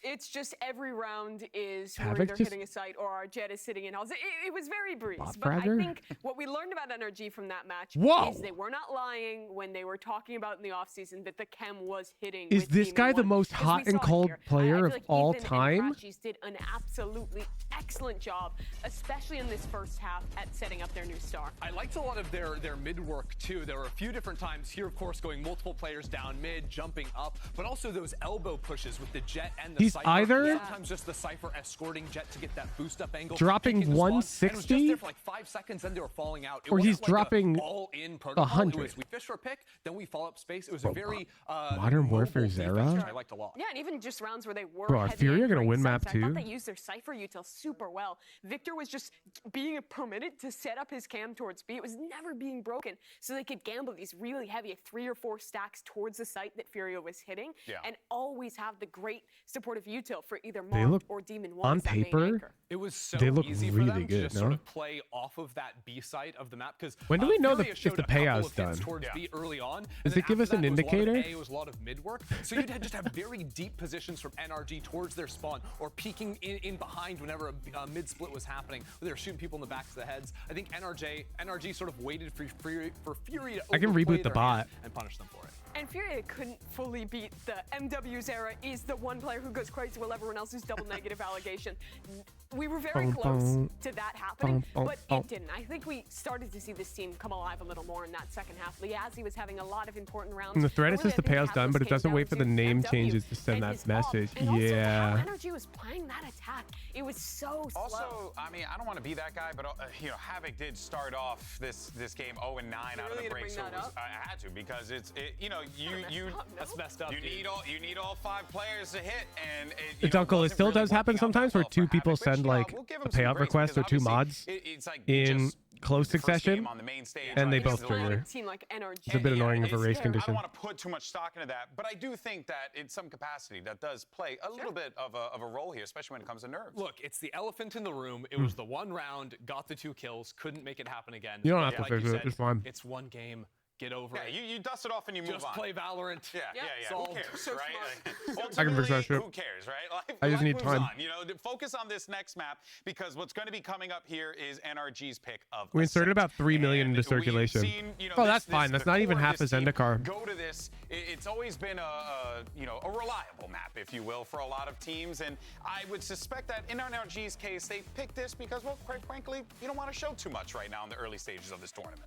It's just every round is we're Havoc either just- hitting a site or our jet is sitting in halls. It was very breeze. Bot But I fragger? think what we learned about NRG from that match Whoa. is they were not lying when they were talking about in the offseason that the chem was hitting. Is with this Team guy the One. most 'Cause hot we and saw it cold here. player I of feel like all Ethan time? And Crashies did an absolutely excellent job, especially in this first half at setting up their new star. I liked a lot of their mid work too. There were a few different times here, of course, going multiple players down mid, jumping up, but also those elbow pushes with the jet and the He's Cypher. either- Sometimes just the Cypher escorting jet to get that boost up angle. Dropping taking the spawn, and it was just 160? there for like 5 seconds, then they were falling out. It Or he's wasn't like dropping a all-in protocol. 100. It was we fish for a pick, then we fall up space. It was a very Modern mobile Warfare defense, Zera? which I liked a lot. Yeah, and even just rounds where they were Bro, are heavy FURIA gonna anchoring win map sites, I thought two? they used their Cypher util super well. Victor was just being permitted to set up his cam towards B. It was never being broken, so they could gamble these really heavy 3 or 4 stacks towards the site that FURIA was hitting, and always have the great supportive util for either They Marked look or Demon 1 on as that main paper. anchor. It was so They look easy for really them to good, just no? sort of play off of that B side of the map because When do we know FURIA if showed the a couple payout's of hits done? towards B early on. Does and it then give us after an that, it was a lot of indicator? A, it was a lot of mid work. So you'd just have very deep positions from NRG towards their spawn or peeking in behind whenever a mid split was happening. They were shooting people in the backs of the heads. I think NRG sort of waited for FURIA to I can overplay reboot the their bot. hand and punish them for it. And FURIA couldn't fully beat the MWZera is the one player who goes crazy while everyone else is double negative allegation. We were very close to that happening, but it didn't. I think we started to see this team come alive a little more in that second half. Liazzi was having a lot of important rounds. And the thread, it Really, says the I think payout's done, but it came doesn't down wait for the to name MW changes to send and that his message. And also Yeah. how NRG was playing that attack. It was so slow. Also, I mean, I don't want to be that guy, but Havoc did start off this game 0-9 out of the break, so I had to because That's messed up. You need all 5 players to hit, and It's uncle. It still does happen sometimes where 2 people send like a payout request or 2 mods in close succession, and they both trigger. It's a bit annoying for race I condition. don't want to put too much stock into that, but I do think that in some capacity that does play a little bit of a role here, especially when it comes to nerves. Look, it's the elephant in the room. It was the one round, got the 2 kills, couldn't make it happen again. You don't have to Like fix you it. said, It's fine. It's one game. Get over it. You dust it off and you move on. Just play Valorant. Yeah. Solved. Who cares, right? I can fix that shit. Who cares, right? I just need moves time. on. Focus on this next map because what's going to be coming up here is NRG's pick of We inserted Ascent. about 3 million into circulation. Oh, that's fine. That's not even half a Zendikar. Go to this. It's always been a reliable map, if you will, for a lot of teams, and I would suspect that in NRG's case, they picked this because, well, quite frankly, you don't want to show too much right now in the early stages of this tournament.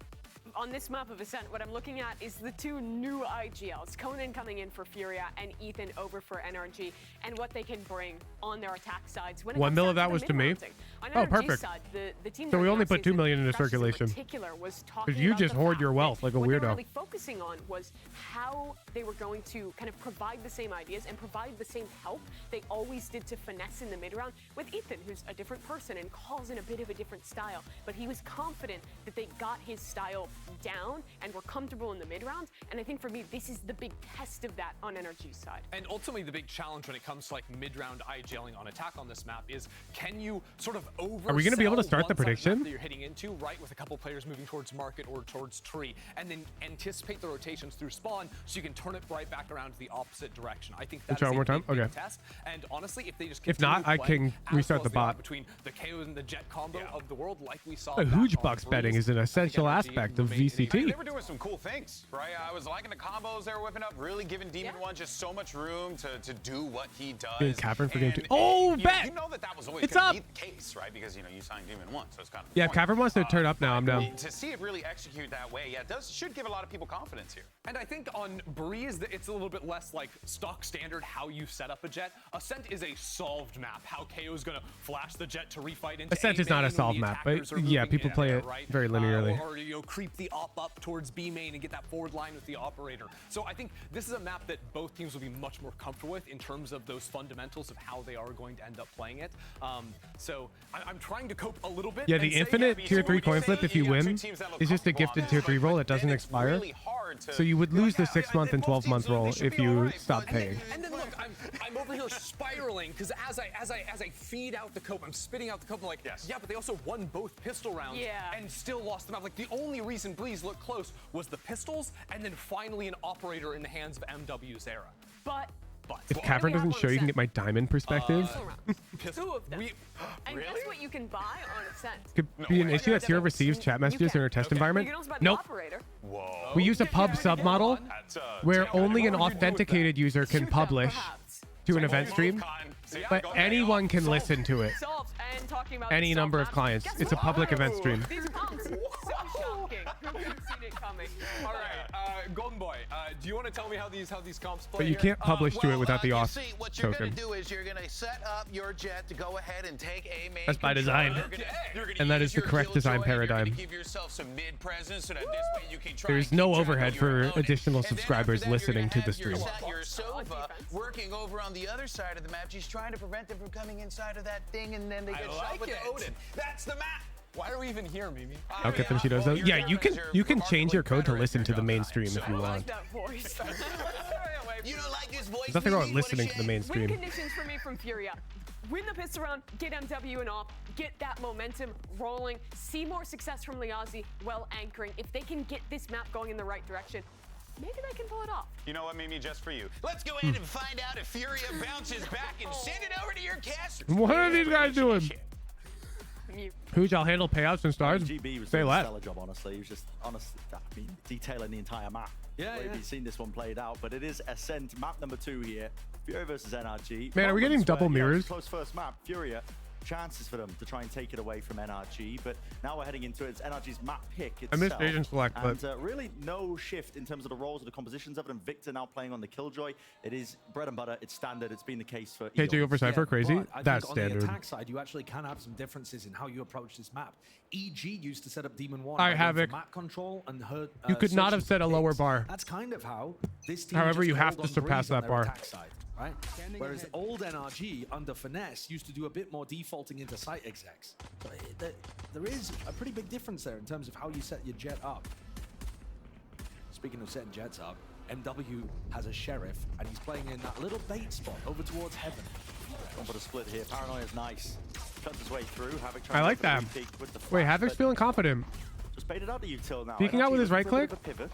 On this map of Ascent, what I'm looking at is the 2 new IGLs. Conan coming in for FURIA and Ethan over for NRG, and what they can bring on their attack sides. When it 1 comes mil down of that the was to me. mid-rounding. On Oh, NRG's perfect. Side, the team So we that only announced put 2 is million into Crashies in circulation. particular was talking Because you about just the hoard fact your wealth that like a what they were weirdo. really focusing on was how they were going to kind of provide the same ideas and provide the same help they always did to finesse in the mid-round with Ethan, who's a different person and calls in a bit of a different style. But he was confident that they got his style down and were comfortable in the mid-round. And I think for me, this is the big test of that on NRG's side. And ultimately, the big challenge when it comes to like mid-round IGLing on attack on this map is, can you sort of oversell Are we gonna be able to start the one side of map prediction? that you're hitting into, right, with a couple players moving towards market or towards tree, and then anticipate the rotations through spawn so you can turn it right back around to the opposite direction. I think that's Try a one more time? big Okay. test. And honestly, if they just If not, continue I playing can as restart well the as they are bot. between the KO and the jet combo of the world, like we saw. The back huge on bucks Breeze, betting is an I think essential NRG aspect of VCT. They were doing some cool things, right? I was liking the combos they were whipping up, really giving Demon One just so much room to do what he does. Getting Cavern for game 2. Oh, bet! You know that was always It's going up! to be the case, right? Because, you know, you signed Demon One, so it's kind of Yeah, Cavern wants to turn up now. I'm down. To see it really execute that way, yeah, it should give a lot of people confidence here. And I think on Breeze, it's a little bit less like stock standard how you set up a Jet. Ascent is a solved map, how KO's gonna flash the Jet to refight into Ascent is not a solved map, but yeah, people play it very linearly. Or you know, creep the op up towards B main and get that forward line with the operator. So I think this is a map that both teams will be much more comfortable with in terms of those fundamentals of how they are going to end up playing it. So I'm trying to cope a little bit. Yeah, the infinite tier 3 coin flip, if you win, is just a gifted tier 3 roll that doesn't expire. So you would lose the 6-month and 12-month roll if you stop paying. And then look, I'm over here spiraling because as I feed out the cope, I'm spitting out the cope. I'm like, yeah, but they also won both pistol rounds and still lost the map. Like the only reason Breeze looked close was the pistols and then finally an operator in the hands of MW's era. But If Cavern doesn't show, you can get my diamond perspective. 2 of them. And guess what you can buy on Ascent? Could be an issue that Sierra receives chat messages in her test environment. Nope. We use a pub sub model where only an authenticated user can publish to an event stream, but anyone can listen to it. Any number of clients. It's a public event stream. These comps, so shocking. Who would have seen it coming? All right, Golden Boy, do you want to tell me how these comps play? But you can't publish to it without the auth See, what you're token. going to do is you're going to set up your jet to go ahead and take a main That's by design. And that is the correct design paradigm. Give yourself some mid presence so that this way you can try. There's no overhead for additional subscribers listening to the stream. Your Sova working over on the other side of the map. She's trying to prevent them from coming inside of that thing, and then they get shot with the Odin. That's the map. Why are we even here, Mimi? I'll get them Cheetos though. Yeah, you can change your code to listen to the mainstream if you want. That voice. You don't like this voice? There's nothing wrong with listening to the Win mainstream. conditions for me from Furia. Win the pistol round, get MW and off, get that momentum rolling, see more success from Liazi while anchoring. If they can get this map going in the right direction, maybe they can pull it off. You know what, Mimi, just for you. Let's go ahead and find out if Furia bounces back and send it over to your caster. What are these guys doing? Huge, I'll handle payouts and stars. GB was Say doing a less. stellar job, honestly. He was just, detailing the entire map. Yeah, We've seen this one played out, but it is Ascent, map number 2 here. Furia versus NRG. Man, are we getting double mirrors? Close first map. Furia, chances for them to try and take it away from NRG, but now we're heading into it. It's NRG's map pick itself. I missed Asian Select, but really no shift in terms of the roles or the compositions of it. And Victor now playing on the Killjoy. It is bread and butter. It's standard. It's been the case for KJ over Cypher, crazy. But I That's think on standard. the attack side, you actually can have some differences in how you approach this map. EG used to set up Demon 1 I by have going it. for map control and her, You could not have set a lower picks. bar. That's kind of how this team However, just you have rolled to on surpass Breeze on that their bar. attack side, right? Whereas old NRG under Finesse used to do a bit more defaulting into site execs. So there is a pretty big difference there in terms of how you set your jet up. Speaking of setting jets up, MW has a sheriff and he's playing in that little bait spot over towards heaven. Going for the split here. Paranoia is nice. Cuts his way through. Havoc I like that. Wait, Havoc's feeling confident. Just baited out the util now. Peeking out with his right click? Pivot.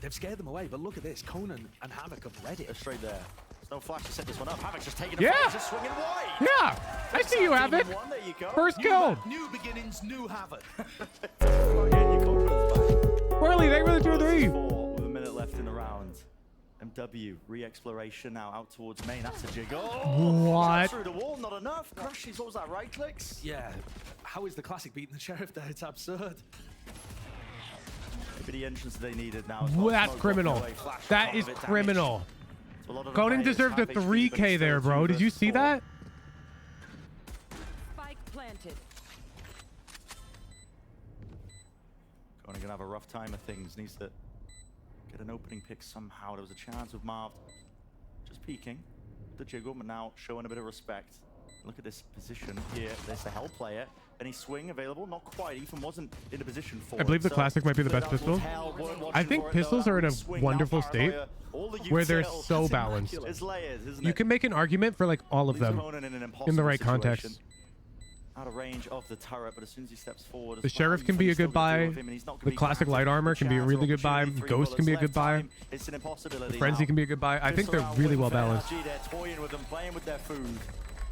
They've scared them away, but look at this. Conan and Havoc have read it. They're straight there. There's no flash to set this one up. Havoc's just taking Yeah. a just swinging wide. Yeah, I see you, Havoc. There you go. First kill. New beginnings, new Havoc. Whirly, thank you for the 2 or 3. 4 with a minute left in the round. MW, re-exploration now out towards main. That's a jiggle. What? Through the wall, not enough. Crushes, what was that, right clicks? Yeah. How is the classic beating the sheriff there? It's absurd. Maybe the entrance they needed now. Well, that's criminal. That is criminal. Conan deserved a 3K there, bro. Did you see that? Spike planted. Conan gonna have a rough time of things. Needs to get an opening pick somehow. There was a chance with Marv just peeking the jiggle, but now showing a bit of respect. Look at this position here. There's the Hell player. Any swing available? Not quite. Ethan wasn't in a position for I believe the it, classic might be the best pistol. I think pistols are in a wonderful state where they're so balanced. It's layers, isn't You it? can make an argument for like all of them in the right context. Out of range of the turret, but as soon as he steps forward, The Sheriff can be a good buy. The classic light armor can be a really good buy. Ghost can be a good buy. It's an impossibility. Frenzy can be a good buy. I think they're really well balanced. They're toying with them, playing with their food.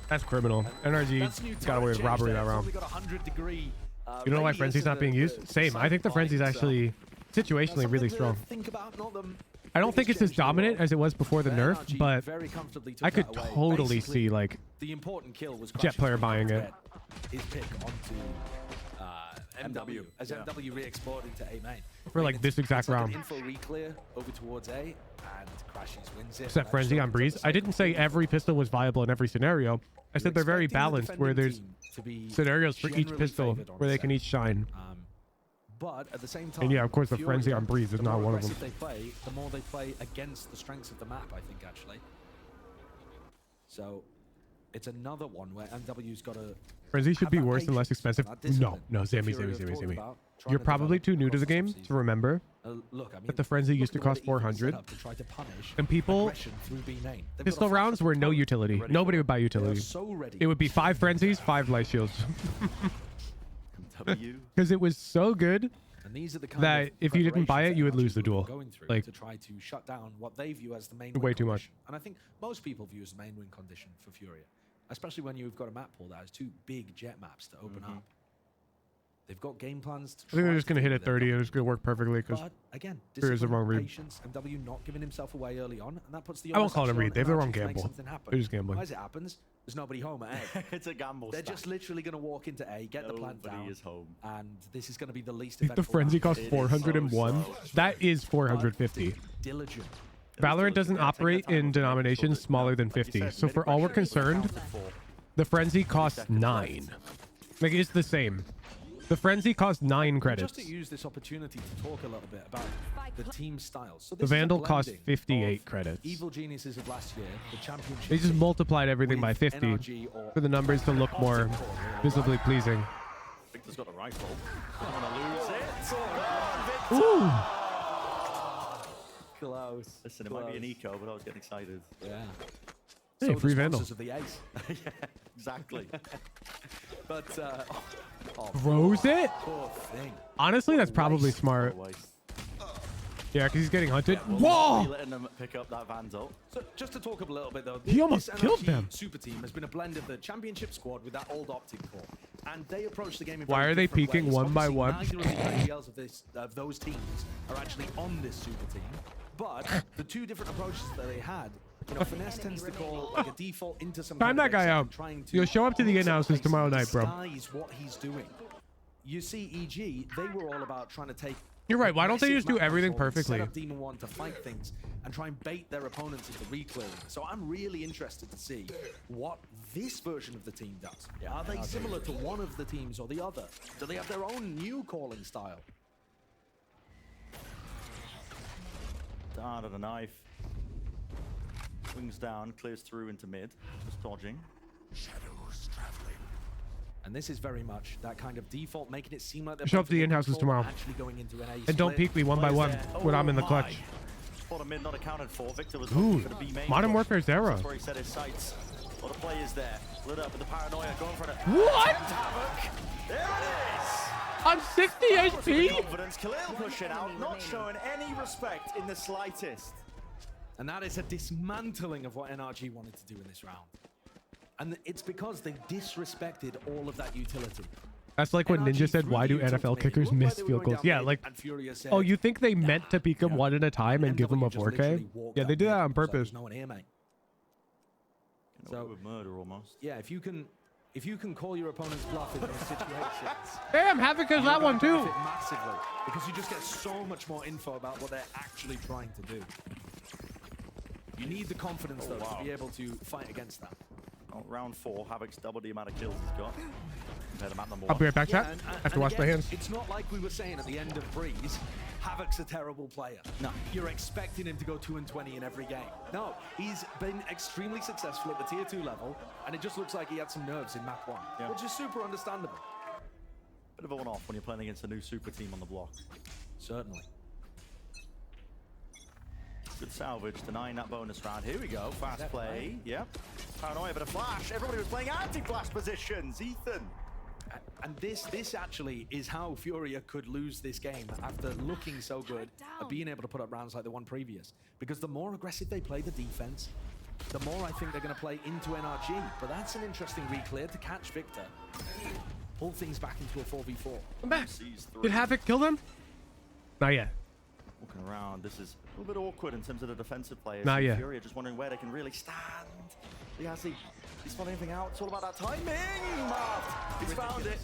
That's criminal. NRG got away with robbery that round. Only got 100 degree You don't know why Frenzy's not being used? Same. I think the Frenzy's actually situationally really strong. I don't think it's as dominant as it was before the nerf, but I could totally see like the important kill was Jet player buying it. His pick onto MW as MW re-explored into A main. For like this exact round. Info re-clear over towards A and Crashes wins it. Except Frenzy on Breeze. I didn't say every pistol was viable in every scenario. I said they're very balanced where there's scenarios for each pistol where they can each shine. But at the same time, And yeah, of course, the Frenzy on Breeze is not one of them. The more aggressive they play, the more they play against the strengths of the map, I think, actually. So it's another one where MW's got to... Frenzy should be worse and less expensive. No, Sammy. You're probably too new to the game to remember that the Frenzy used to cost 400. And people, pistol rounds were no utility. Nobody would buy utility. It would be 5 Frenzies, 5 light shields. Because it was so good that if you didn't buy it, you would lose the duel. Like, to try to shut down what they view as the main way too much. And I think most people view as the main win condition for Furia, especially when you've got a map pool that has 2 big jet maps to open up. They've got game plans to I think they're just going to hit at 30 and it's going to work perfectly because again, Furia's the wrong read. Patience, MW not giving himself away early on, and that puts the I won't call it a read. They have the wrong gamble. They're just gambling. As it happens, there's nobody home at A. It's a gamble. They're just literally going to walk into A, get the plant down, is home. and this is going to be the least The Frenzy costs 401. That is 450. Diligent. Valorant doesn't operate in denominations smaller than 50. So for all we're concerned, the Frenzy costs 9. Like, it's the same. The Frenzy costs 9 credits. Just to use this opportunity to talk a little bit about the team styles. So The Vandal costs 58 credits. Evil geniuses of last year, the championship. They just multiplied everything by 50 for the numbers to look more visibly pleasing. Victor's got a rifle. Don't want to lose it. Ooh! Close. Listen, it might be an eco, but I was getting excited. Yeah. Hey, So free the Vandal. sponsors of the ace. Yeah, exactly. But Throws it? Poor thing. Honestly, that's probably smart. Yeah, because he's getting hunted. Whoa! Letting them pick up that Vandal. So just to talk a little bit though, He almost this killed NRG them. Super team has been a blend of the championship squad with that old optic core, and they approach the game in Why very are they different peeking ways. one by Obviously, one? Neither of the IGLs of those teams are actually on this super team, but the 2 different approaches that they had. You know, Finesse tends to call like a default into some. Time that guy out. You'll show up to the in-houses tomorrow night, bro. Disguise what he's doing. You see, EG, they were all about trying to take. You're right. Why don't they just do massive everything map control and perfectly? Set up Demon 1 to fight things and try and bait their opponents into re-clearing. So I'm really interested to see what this version of the team does. Are they similar to one of the teams or the other? Do they have their own new calling style? Down on a knife. Wings down, clears through into mid. Just dodging. Shadows traveling. And this is very much that kind of default, making it seem like they're Show up to the in-houses tomorrow. actually going into an A And don't peek me one by one when I'm in the clutch. Bottom mid not accounted for. Victor was Ooh, looking for the B main. Modern Warfare Zero. That's where he set his sights. A lot of players there. Lit up with the paranoia, going for it. What? Havoc. There it is. I'm 60 HP? Confidence. Khalil pushing out, not showing any respect in the slightest. And that is a dismantling of what NRG wanted to do in this round. And it's because they disrespected all of that utility. That's like what Ninja said, why do NFL kickers miss field goals? Yeah, like, oh, you think they meant to peek them one at a time and give them a 4K? Yeah, they did that on purpose. No one here, mate. So with murder almost. Yeah, if you can call your opponent's bluff in those situations. Damn, Havoc does that one too. Massively, because you just get so much more info about what they're actually trying to do. You need the confidence though to be able to fight against that. Oh, round 4, Havoc's double the amount of kills he's got. Compare to map number 1. I'll be right back, chat. And I have to wash my hands. It's not like we were saying at the end of Breeze, Havoc's a terrible player. No. You're expecting him to go 2-20 in every game. No, he's been extremely successful at the tier 2 level, and it just looks like he had some nerves in map 1, which is super understandable. Bit of a one-off when you're playing against a new super team on the block. Certainly. Good salvage, denying that bonus round. Here we go, fast play. Yep. Paranoia, but a flash. Everybody was playing anti-flash positions. Ethan. And this actually is how Furia could lose this game after looking so good at being able to put up rounds like the one previous. Because the more aggressive they play the defense, the more I think they're going to play into NRG. But that's an interesting re-clear to catch Victor. pull things back into a 4v4. I'm back. Did Havoc kill them? Not yet. Walking around, this is a little bit awkward in terms of the defensive players. Not yet. FURIA just wondering where they can really stand. Liazzi, he's found anything out. It's all about that timing. Marv, he's found it.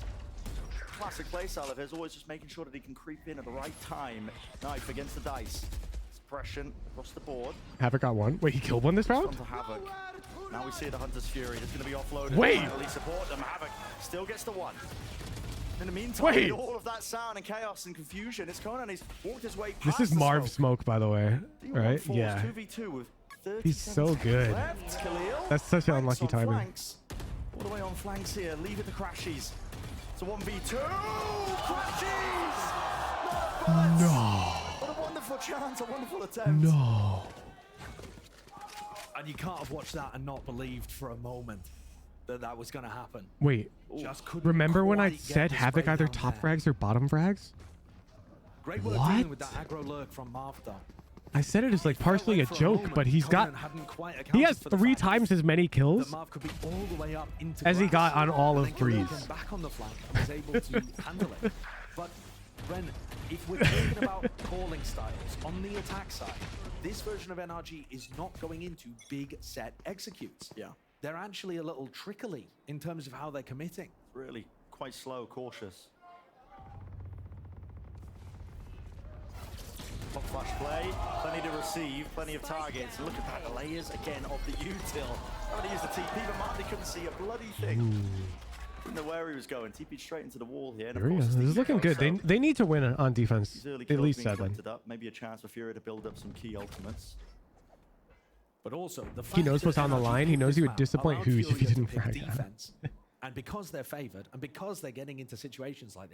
Classic playstyle of his, always just making sure that he can creep in at the right time. Knife against the dice. Suppression across the board. Havoc got one. Wait, he killed one this round? Havoc. Now we see the Hunter's Fury. It's going to be offloaded. Wait. Finally support them. Havoc still gets the one. In the meantime, Wait. with all of that sound and chaos and confusion, it's Conan. He's walked his way past This is the Marv Smoke, by the way. Right? falls Yeah. 2v2 with 30 He's so good. left. Khalil. That's such an unlucky Flanks on timing. flanks. All the way on flanks here. Leave it to Crashies. It's a 1v2. Crashies! No. What a wonderful chance, a wonderful attempt. No. And you can't have watched that and not believed for a moment that that was going to happen. Wait. Just couldn't Remember when I quite get said the Havoc spray either down top there. frags or bottom frags? Great work What? dealing with that aggro lurk from Marv, though. I said it as like partially a For a joke, moment, but he's got... Conan hadn't quite He accounted has for the 3 fact times as many that kills Marv could be all the way up into as he grass, got on all and of then Khalil Breeze. came back on the flank and was able to handle it. But Ren, if we're talking about calling styles on the attack side, this version of NRG is not going into big set executes. Yeah. They're actually a little trickly in terms of how they're committing. Really quite slow, cautious. Top flash play, plenty to receive, plenty of targets. Look at that, the layers again of the util. Trying to use the TP, but Martin couldn't see a bloody thing. Didn't know where he was going. TP straight into the wall here. And of Furia. course, This is looking good. They need to win on these defense, early at kills least being sadly. collected up. Maybe a chance for Furia to build up some key ultimates. But also, the He knows what's on the line. He knows he would disappoint Hoosh if he didn't frag that. defense. And because they're favored, and because they're getting into situations like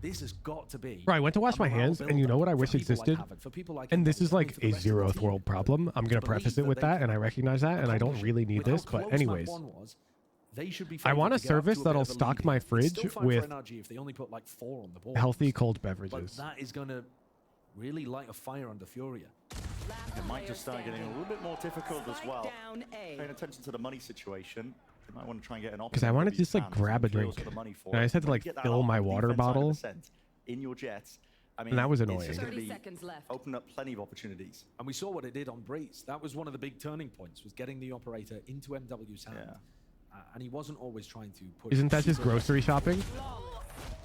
this has got to be. Bro, I went to wash a my morale hands, and you know what I builder wish for people like existed? Havoc, for people like And this Havoc, is like for the a rest of the 0th team. world problem. I'm going to preface it with that, and I recognize that, and I don't really need this. But anyways, they should be I want a favored to get up service to a bit that'll of a stock lead my here. It's fridge still fine with for NRG if they only put like 4 on the board. healthy cold But beverages. that is going to really light a fire under Furia. It might just start getting a little bit more difficult as well. Paying attention to the money situation. You might want to try and get an option. Because I want to just like grab a drink. And I just had to like fill my water bottle. In your jets. I mean, And that was it's annoying. just gonna 30 be seconds left. open up plenty of opportunities. And we saw what it did on Breeze. That was one of the big turning points, was getting the operator into MW's hand. And he wasn't always trying to push. Isn't that just super grocery shopping?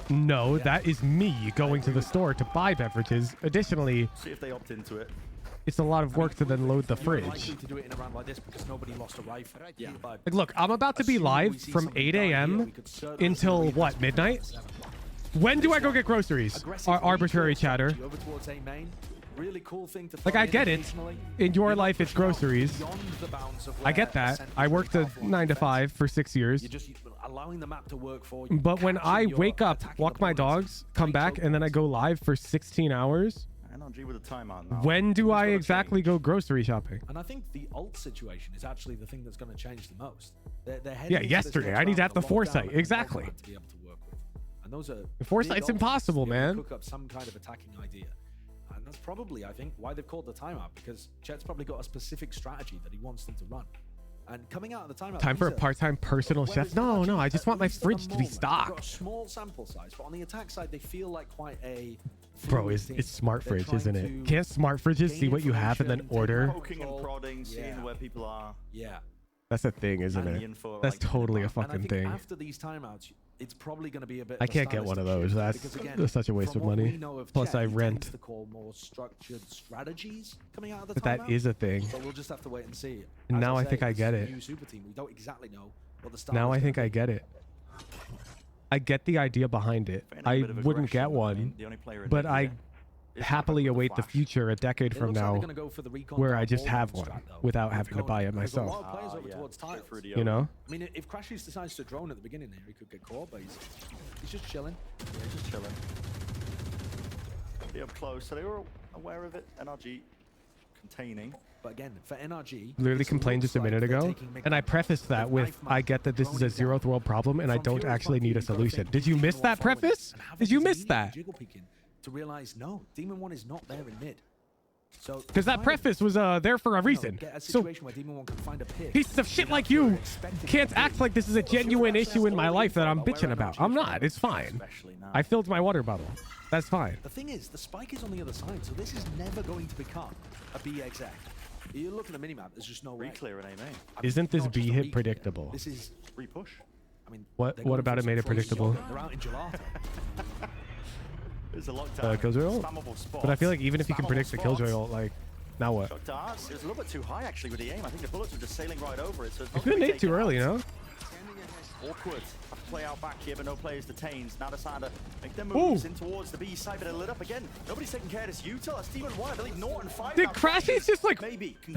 No, that is me going to the store to buy beverages. Additionally, See if they opt into it. it's a lot of work to then load the You're fridge. likely to do it in a round like this because nobody lost a rifle. Yeah. But Like, look, I'm about to be live from 8 a.m. until what, midnight? When do I go get groceries? Arbitrary chatter. over towards A main. Really cool thing to Like, throw I in get it. occasionally. In your You're not life, it's pushing out groceries. beyond the bounds of I where get that. Ascent I is worked really a powerful on 9 to defense. 5 for 6 years. You're just allowing the map to work for you. But when I Capturing your wake up, attacking walk my opponents. dogs, come back, and then I go live for 16 hours, NRG with a timeout now. when do I exactly go grocery shopping? And I think the ult situation is actually the thing that's going to change the most. They're heading Yeah, into this yesterday. next I need to round have the with a lockdown foresight. and a Exactly. roadmap to be able to work with. And those are The foresight's big ults impossible, to be able to man. Cook up some kind of attacking idea. And that's probably, I think, why they've called the timeout, because Chet's probably got a specific strategy that he wants them to run. And coming out of the timeout, Time for a these are- part-time personal chef? whereas No, no, NRG, I just at want my least at the fridge to be moment, they've got a stocked. small sample size, but on the attack side, they feel like quite a Bro, fluid it's team. smart They're fridge, isn't trying it? to Can't smart fridges see gain what you have and then information, order? take Poking and prodding, seeing where people are. Yeah. That's a thing, isn't And the it? info, That's like, totally a And I fucking think thing. after these timeouts, it's probably going to be a bit. I of a can't get one of stylistic those. shift, That's because again, such a waste from of what money. we know of Plus, Chet, I he rent. tends to call more structured strategies coming out of the But that timeout. is a thing. But we'll just have to wait and see. And As now I say, think I this get is a it. New super team. We don't exactly know what the style Now is I gonna think I get it. I get the idea behind it. Fair enough, I a bit of wouldn't get aggression, but I mean, one, the only player in but here I is happily Havoc with await the Flash. future a decade It from looks like they're now gonna go for the recon where down I just ball have on one strat, though, without with having to buy it Conan. There's a lot myself. of players over yeah. towards tiles. Fruity You know? I mean, if Crashies decides to drone at the beginning here, he could get caught, but he's just chilling. Yeah, just chilling. Be up close, so they were aware of it. NRG containing. But again, for NRG, Literally it complained just looks a minute like they're ago, taking mid and I ground. prefaced that They've with, knife I get that this is a thrown it down. 0th world problem, and I From don't Furia's actually point need a of view, you've gotta solution. think Did you Demon miss One that following, preface? and Havoc Did you is miss immediately that? jiggle peeking to realize, no, Demon 1 is not there in mid. Because that preface was there for a reason. So pieces of shit like you can't act like this is a genuine issue in my life that I'm bitching about. I'm not. It's fine. I filled my water bottle. That's fine. The thing is, the spike is on the other side, so this is never going to become a B exec. You look at the minimap, there's just no way. Re-clear an A main. Isn't this B hit predictable? This is re-push. I mean, what about it made it predictable? They're out in gelato. There's a lockdown. Killjoy ult? But I feel like even if you can predict the Killjoy ult, like, now what? Shot darts. It was a little bit too high actually with the aim. I think the bullets were just sailing right over it. So it's You could have nade too early, you know? awkward. Have to play out back here, but no players detained. Now they're starting to make their moves in towards the B side, but they're lit up again. Nobody's taking care of this Utah. That's Demon 1. I believe Norton 5. Did Crashies just like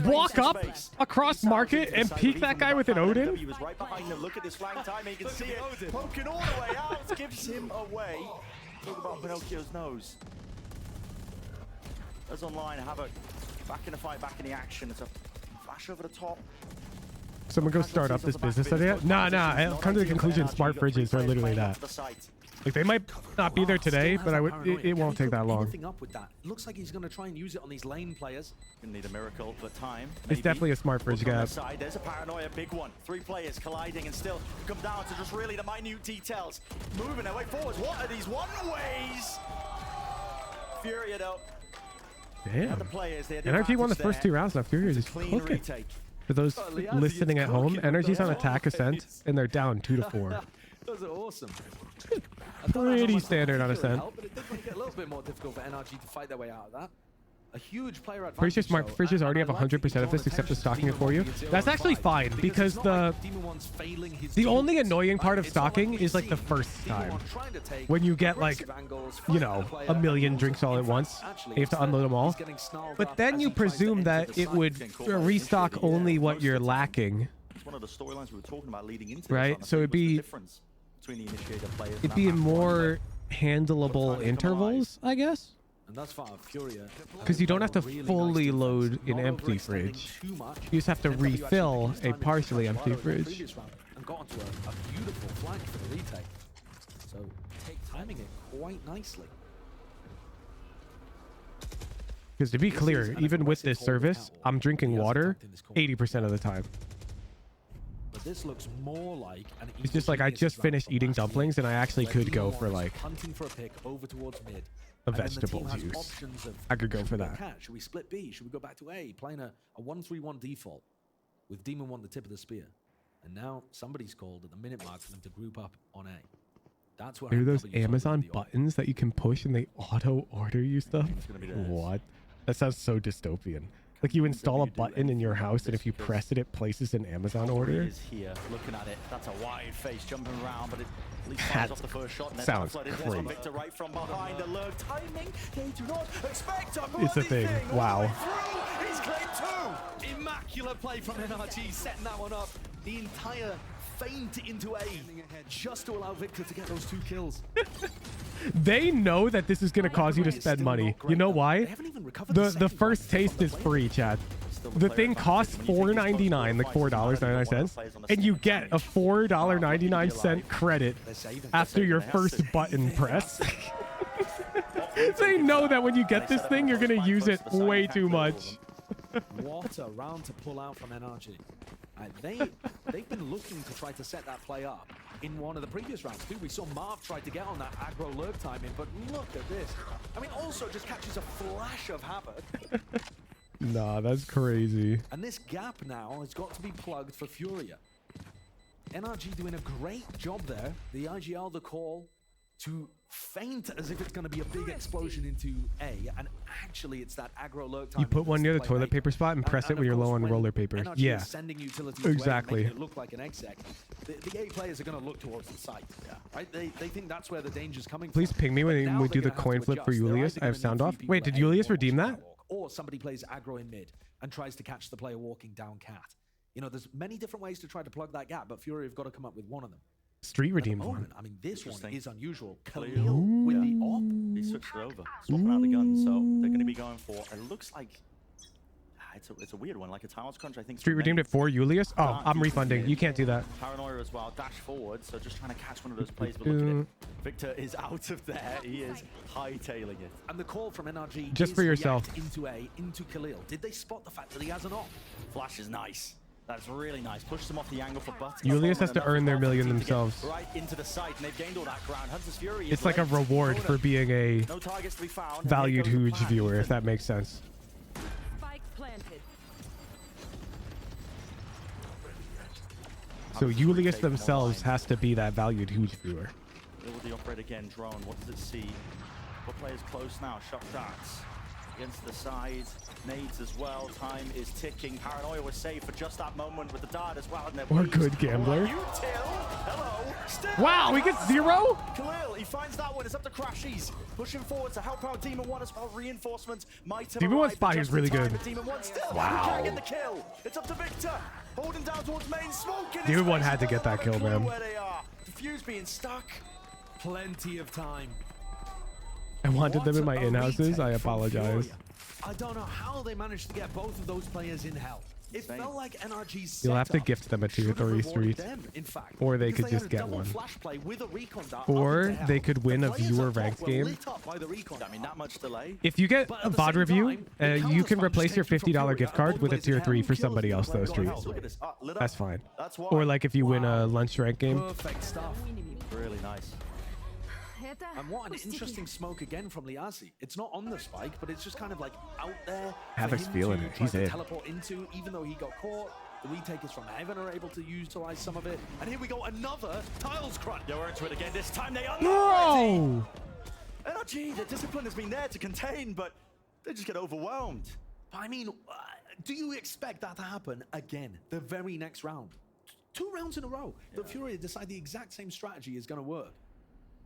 walk up across market and peek that guy with an Odin? He was right behind him. Look at this flank timing. You can see it. Poking all the way out. Gives him away. Talk about Pinocchio's nose. As online, Havoc back in the fight, back in the action. It's a flash over the top. Someone go start up this business idea? Nah, I'll come to the conclusion smart fridges are literally that. Like, they might not be there today, but it won't take that long. Up with that. Looks like he's going to try and use it on these lane players. Gonna need a miracle, but time. It's definitely a smart fridge gap. There's a paranoia, big one. 3 players colliding and still come down to just really the minute details. Moving their way forwards. What are these one-ways? FURIA though. Damn. The players, NRG won the first 2 rounds now. FURIA is just cooking. For those listening at home, NRG's on attack Ascent, and they're down 2-4. Those are awesome. Pretty standard on Ascent. But it did make it a little bit more difficult for NRG to fight their way out of that. A huge player advantage. Pretty sure smart fridges already have 100% of this except for stocking it for you. That's actually fine because the only annoying part of stocking is like the first time when you get like, you know, a million drinks all at once. You have to unload them all. But then you presume that it would restock only what you're lacking. It's one of the storylines we were talking about leading into right? So it'd be in more handleable intervals, I guess. And that's fine, FURIA. Because you don't have to fully load an empty fridge. You just have to refill a partially empty fridge. And got onto a beautiful flank for the retake. So timing it quite nicely. Because to be clear, even with this service, I'm drinking water 80% of the time. But this looks more like it's just like I just finished eating dumplings and I actually could go for like hunting for a pick over towards mid. A vegetable juice. I could go for that. Should we split B? Should we go back to A? Playing a 1-3-1 default with Demon 1 the tip of the spear. And now somebody's called at the minute mark for them to group up on A. That's where there are those Amazon buttons that you can push and they auto order you stuff. What? That sounds so dystopian. Like you install a button in your house and if you press it, it places an Amazon order. Is here looking at it. That's a wide face jumping around, but it at least fires off the first shot. And then sounds crazy. Victor right from behind. Alert timing. They do not expect a it's a thing. Wow. He's claimed 2. Immaculate play from NRG, setting that one up. The entire feint into A just to allow Victor to get those 2 kills. They know that this is going to cause you to spend money. You know why? The first taste is free, chat. The thing costs $4.99, like $4.99, and you get a $4.99 credit after your first button press. They know that when you get this thing, you're going to use it way too much. What a round to pull out from NRG. They've been looking to try to set that play up in one of the previous rounds too. We saw Marv try to get on that aggro lurk timing, but look at this. I mean, also just catches a flash of havoc. Nah, that's crazy. And this gap now has got to be plugged for FURIA. NRG doing a great job there. The IGL, the call to feint as if it's going to be a big explosion into A, and actually it's that aggro lurk time. You put one near the toilet paper spot and press it when you're low on roller paper. NRG yeah, sending exactly. It look like an exec. The A players are going to look towards the site. Yeah, right. They think that's where the danger's coming from. Please ping me when we do the coin flip for Julius. I have sound off. Wait, did Julius redeem that? Or somebody plays aggro in mid and tries to catch the player walking down cat. You know, there's many different ways to try to plug that gap, but FURIA have got to come up with one of them. Street redeemed one. I mean, this one is unusual. Khalil with the op. He switched it over, swapping out the gun, so they're going to be going for. It looks like it's a weird one. Like a Tiles Crunch, I think. Street redeemed it for Julius. Oh, I'm refunding. You can't do that. Paranoia as well. Dash forward. So just trying to catch one of those plays. But look at it. Victor is out of there. He is hightailing it. And the call from NRG just for yourself. Into A, into Khalil. Did they spot the fact that he has an op? Flash is nice. That's really nice. Pushes them off the angle for Butt. Julius has to earn their million themselves. Right into the site, and they've gained all that ground. Hunter's Fury. It's like a reward for being a valued huge viewer, if that makes sense. So Julius themselves has to be that valued huge viewer. Will the operate again? Drone. What does it see? What players close now? Shot darts against the side. Nades as well. Time is ticking. Paranoia was saved for just that moment with the dart as well. Or good gambler. Hello. Still. Wow, he gets 0? Khalil, he finds that one. It's up to Crashies. Pushing forward to help out Demon 1 as well. Reinforcements might have Demon 1's spot is really good. Demon 1 still wow. Can't get the kill. It's up to Victor. Holding down towards main smoke. Demon 1 had to get that kill, man. Where they are. Diffuse being stuck. Plenty of time. I wanted them in my in-houses. I apologize. I don't know how they managed to get both of those players in hell. It felt like NRG's You'll have to gift them a tier 3 street. Or they could just get one. Or they could win a viewer ranked game. If you get a VOD review, you can replace your $50 gift card with a tier 3 for somebody else though, street. That's fine. Or like if you win a lunch rank game. Perfect stuff. Really nice. And what an interesting smoke again from Liasi. It's not on the spike, but it's just kind of like out there. Havoc's feeling it. He's in. Teleport into, even though he got caught. The retakers from Heaven are able to utilize some of it. And here we go, another Tiles Crunch. Yeah, we're into it again. This time they are no! NRG, the discipline has been there to contain, but they just get overwhelmed. I mean, do you expect that to happen again the very next round? 2 rounds in a row. The FURIA decide the exact same strategy is going to work.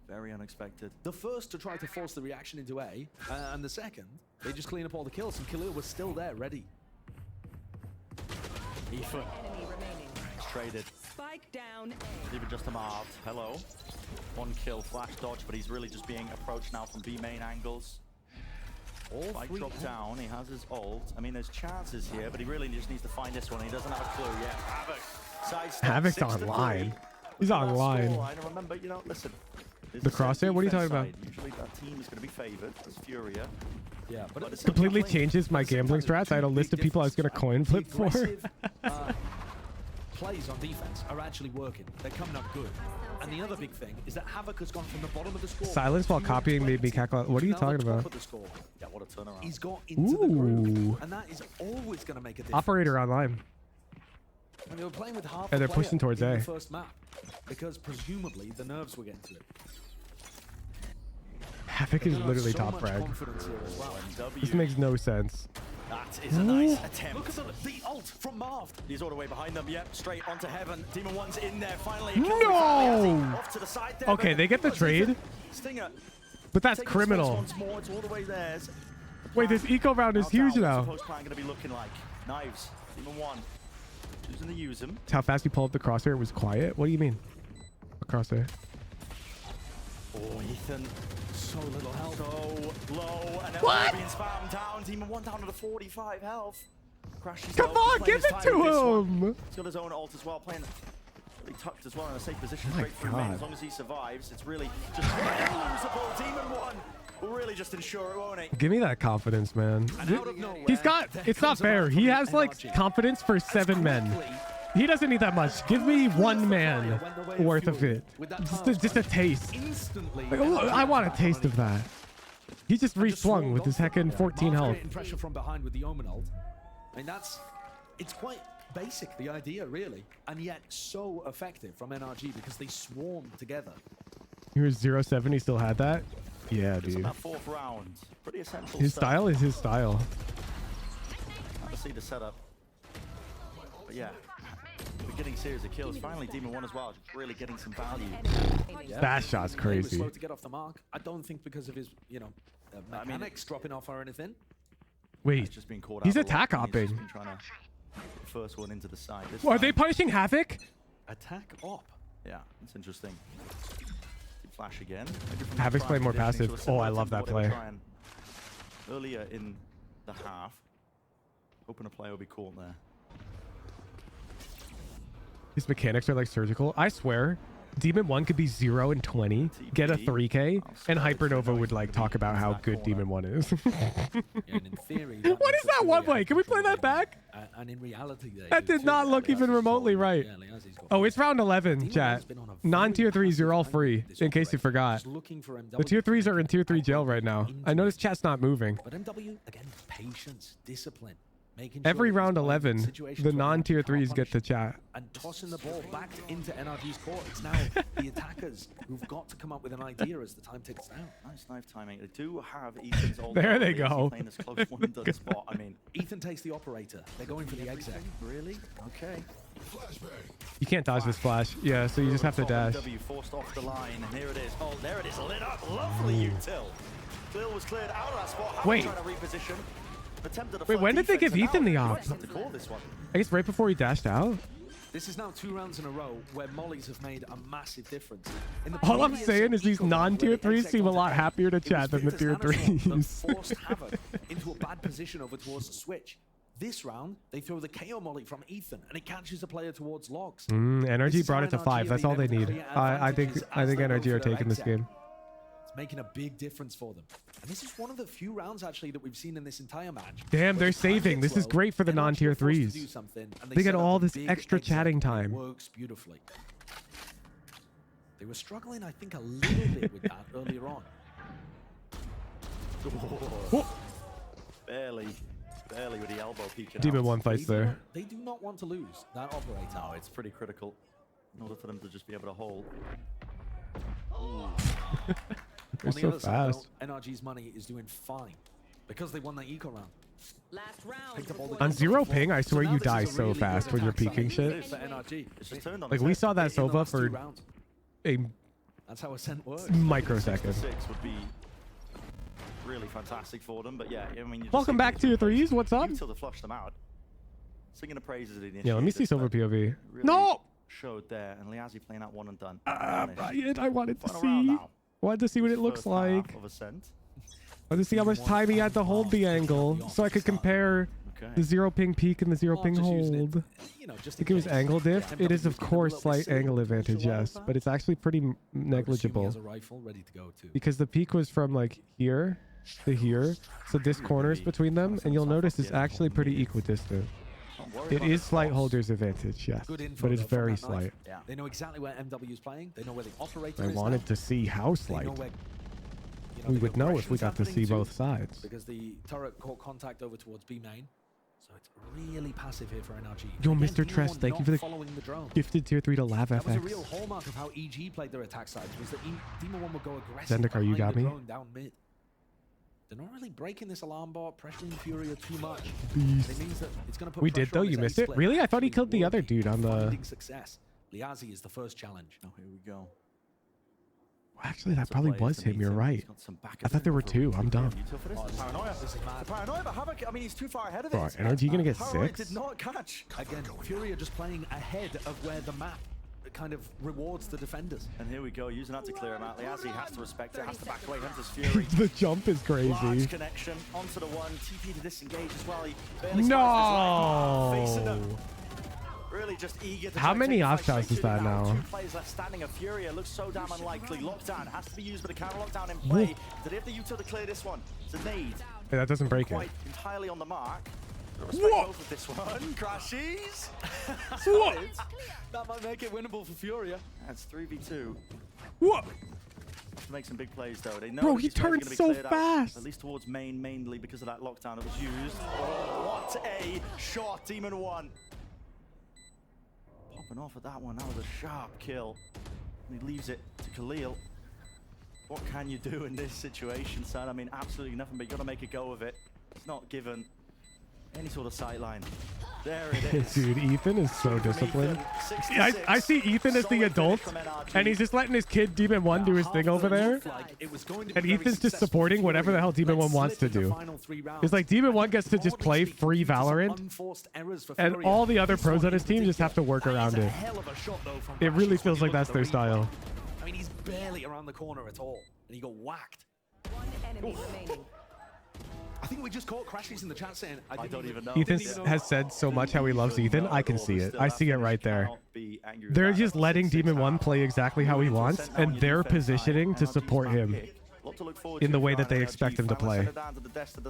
Very unexpected. The first to try to force the reaction into A, and the second, they just clean up all the kills, and Khalil was still there, ready. Ethan. Traded. Spike down. Even just a marved. Hello. 1 kill, flash dodge, but he's really just being approached now from B main angles. Spike dropped down. He has his ult. I mean, there's chances here, but he really just needs to find this one. He doesn't have a clue yet. Havoc's online. He's online. I remember, you know, listen. The crosshair? What are you talking about? Usually that team is going to be favored. That's FURIA. Yeah, but it completely changes my gambling strats. I had a list of people I was going to coin flip for. Plays on defense are actually working. They're coming up good. And the other big thing is that Havoc has gone from the bottom of the score. Silence while copying made me cackle. What are you talking about? Yeah, what a turnaround. He's got into the groove, and that is always going to make a difference. Operator online. When they were playing with half and they're pushing towards A. The first map, because presumably the nerves were getting to it. Havoc is literally top frag. This makes no sense. That is a nice attempt. Look at the ult from Marv. He's all the way behind them. Yep, straight onto Heaven. Demon 1's in there finally. No! Off to the side there, okay, they get the trade. Stinger. But that's criminal. Once more, it's all the way there. Wait, this eco round is huge now. What's the post plan going to be looking like? Knives. Demon 1. Choosing to use them. It's how fast you pull up the crosshair. It was quiet. What do you mean? A crosshair. Oh, Ethan. So little health. So low. And what? Being spammed down. Demon 1 down to 45 health. Crashes. Come on, give it to him. He's got his own ult as well. Playing really tucked as well in a safe position. Oh Straight through main. As long as he survives, it's really just losable. Demon 1 will really just ensure it, won't it? Give me that confidence, man. He's got. It's not fair. He has like confidence for 7 men. He doesn't need that much. Give me 1 man worth of it. Just a taste. Like, oh, I want a taste of that. He just re-swung with his heckin' 14 health. Pressure from behind with the Omen ult. I mean, it's quite basic, the idea, really. And yet so effective from NRG because they swarm together. He was 0-7. He still had that? Yeah, dude. That 4th round. Pretty essential his stuff. style is his style. I see the setup. But yeah. We're getting series of kills. Finally, Demon 1 as well, just really getting some value. That shot's crazy. He was slow to get off the mark. I don't think because of his, you know, mechanics dropping off or anything. Wait, just been caught he's out attack hopping. He's trying to first one into the side. Well, are they punishing Havoc? Attack op. Yeah, that's interesting. Flash again. Havoc's playing more passive. Oh, I love that play. Earlier in the half. Hoping a player will be caught there. These mechanics are like surgical. I swear, Demon 1 could be 0 and 20, get a 3K, and Hypernova would like talk about how good Demon 1 is. And in theory, What is that one way? Can we play that back? And in reality, That did not look even remotely right. Oh, it's round 11, chat. Non-tier 3s, you're all free, in case you forgot. The tier 3s are in tier 3 jail right now. I noticed chat's not moving. But MW, again, patience, discipline. Every round 11, the non-tier 3s get to chat. And tossing the ball back into NRG's court. It's now the attackers who've got to come up with an idea as the time ticks down. Nice knife timing. They do have Ethan's old. There they go. Playing this close one done spot. I mean, Ethan takes the operator. They're going for the exec. Really? Okay. You can't dodge this flash. Yeah, so you just have to dash. W forced off the line, and here it is. Oh, there it is, lit up. Lovely util. Cleel was cleared out of that spot. Wait. Trying to reposition. Wait, when did they give Ethan the op? I guess right before he dashed out. This is now 2 rounds in a row where mollies have made a massive difference. All I'm saying is these non-tier 3s seem a lot happier to chat than the tier 3s. Forced Havoc into a bad position over towards the switch. This round, they throw the KO molly from Ethan, and it catches the player towards logs. NRG brought it to 5. That's all they need. I think NRG are taking this game. Making a big difference for them. And this is one of the few rounds actually that we've seen in this entire match. Damn, they're saving. This is great for the non-tier 3s. They get all this extra chatting time. Works beautifully. They were struggling, I think, a little bit with that earlier on. Barely with the elbow peeking Demon out. 1 fights there. They do not want to lose that operator. No, it's pretty critical in order for them to just be able to hold. They're so fast. Though, NRG's money is doing fine because they won that eco round. On 0 ping, I swear you die so fast when you're peeking shit. Like we saw that Sova for a That's how Ascent works. microsecond. 6 would be really fantastic for them, but yeah, I mean. Welcome back to your 3s. What's up? Until they flush them out. Singing the praises of the Yeah, let me see Sova POV. Really No! Showed there, and Liazzi playing that one and done. Ryan, I wanted to see. Wanted to see what it looks like. Wanted to see how much time he had to hold the angle, so I could compare the 0 ping peak and the 0 ping hold. I think it was angle diff. It is of course slight angle advantage, yes, but it's actually pretty negligible because the peak was from like here to here, so this corner is between them, and you'll notice it's actually pretty equidistant. It is slight holder's advantage, yes, but it's very slight. Yeah. They know exactly where MW is playing. They know where the operator I is. wanted to see how slight. We would know if we got to see both sides. Because the turret caught contact over towards B main. So it's really passive here for NRG. Yo, Mr. Tress, thank you for the gifted tier 3 to Lav That was a FX. real hallmark of how EG played their attack sides, was that Demon 1 would go aggressive Zendikar, you behind got the me? drone down mid. They're not really breaking this alarm bot, pressuring Furia too much. Beast. It means that it's going to put We did pressure though, on you his missed A it? split. Really? I thought he killed the other dude on the... Finding success. Liazzi is the first challenge. Oh, here we go. Actually, that probably was him, you're right. I thought there were 2, I'm dumb. Paranoia, but Havoc, I mean, he's too far ahead of Bro, it. NRG gonna get Paranoia 6? did not catch. Again, Furia just playing ahead of where the map kind of rewards the defenders. And here we go, using that to clear him out. Liazzi has to respect it, has to back away, Hunter's Fury. The jump is crazy. Large connection onto the one, TP to disengage as well. He barely No! facing them. Really just eager to How try and many take the fight off-shots straight is to that the ground. now? 2 players left standing. A Furia looks so damn unlikely. Lockdown has to be used, but a counter lockdown in play. Do they have the util to clear this one? It's a nade. Hey, that doesn't break it. Quite entirely on the mark. What? With this one. Crashes. What? That might make it winnable for Furia. That's 3v2. What? To make some big plays though. They know Bro, that he these players are turned gonna be so cleared out, fast. at least towards main, mainly because of that lockdown that was used. Oh, what a shot, Demon 1. Popping off at that one. That was a sharp kill. And he leaves it to Khalil. What can you do in this situation, son? I mean, absolutely nothing, but you got to make a go of it. It's not given any sort of sight line. There it is. Dude, Ethan is so disciplined. Yeah, I see Ethan as the adult, and he's just letting his kid Demon 1 do his thing over there. And Ethan's just supporting whatever the hell Demon 1 wants to do. It's like Demon 1 gets to just play free Valorant, and all the other pros on his team just have to work around it. It really feels like that's their style. I mean, he's barely around the corner at all, and he got whacked. One enemy remaining. I think we just caught Crashies in the chat saying, I don't even know. Ethan has said so much how he loves Ethan. I can see it. I see it right there. They're just letting Demon 1 play exactly how he wants, and they're positioning to support him in the way that they expect him to play.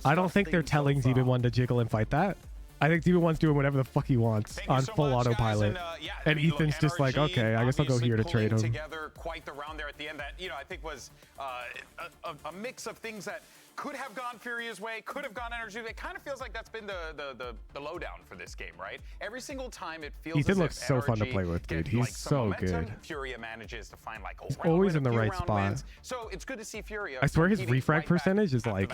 I don't think they're telling Demon 1 to jiggle and fight that. I think Demon 1's doing whatever the fuck he wants on full autopilot. And Ethan's just like, okay, I guess I'll go here to trade him. Together quite the round there at the end that, you know, I think was a mix of things that could have gone Furia's way, could have gone NRG. It kind of feels like that's been the lowdown for this game, right? Every single time it feels Ethan as looks if so NRG fun to play with, dude. He's like some so momentum. good. Furia manages to find like He's always in the right spot. wins. So it's good to see Furia. I swear his refrag percentage is like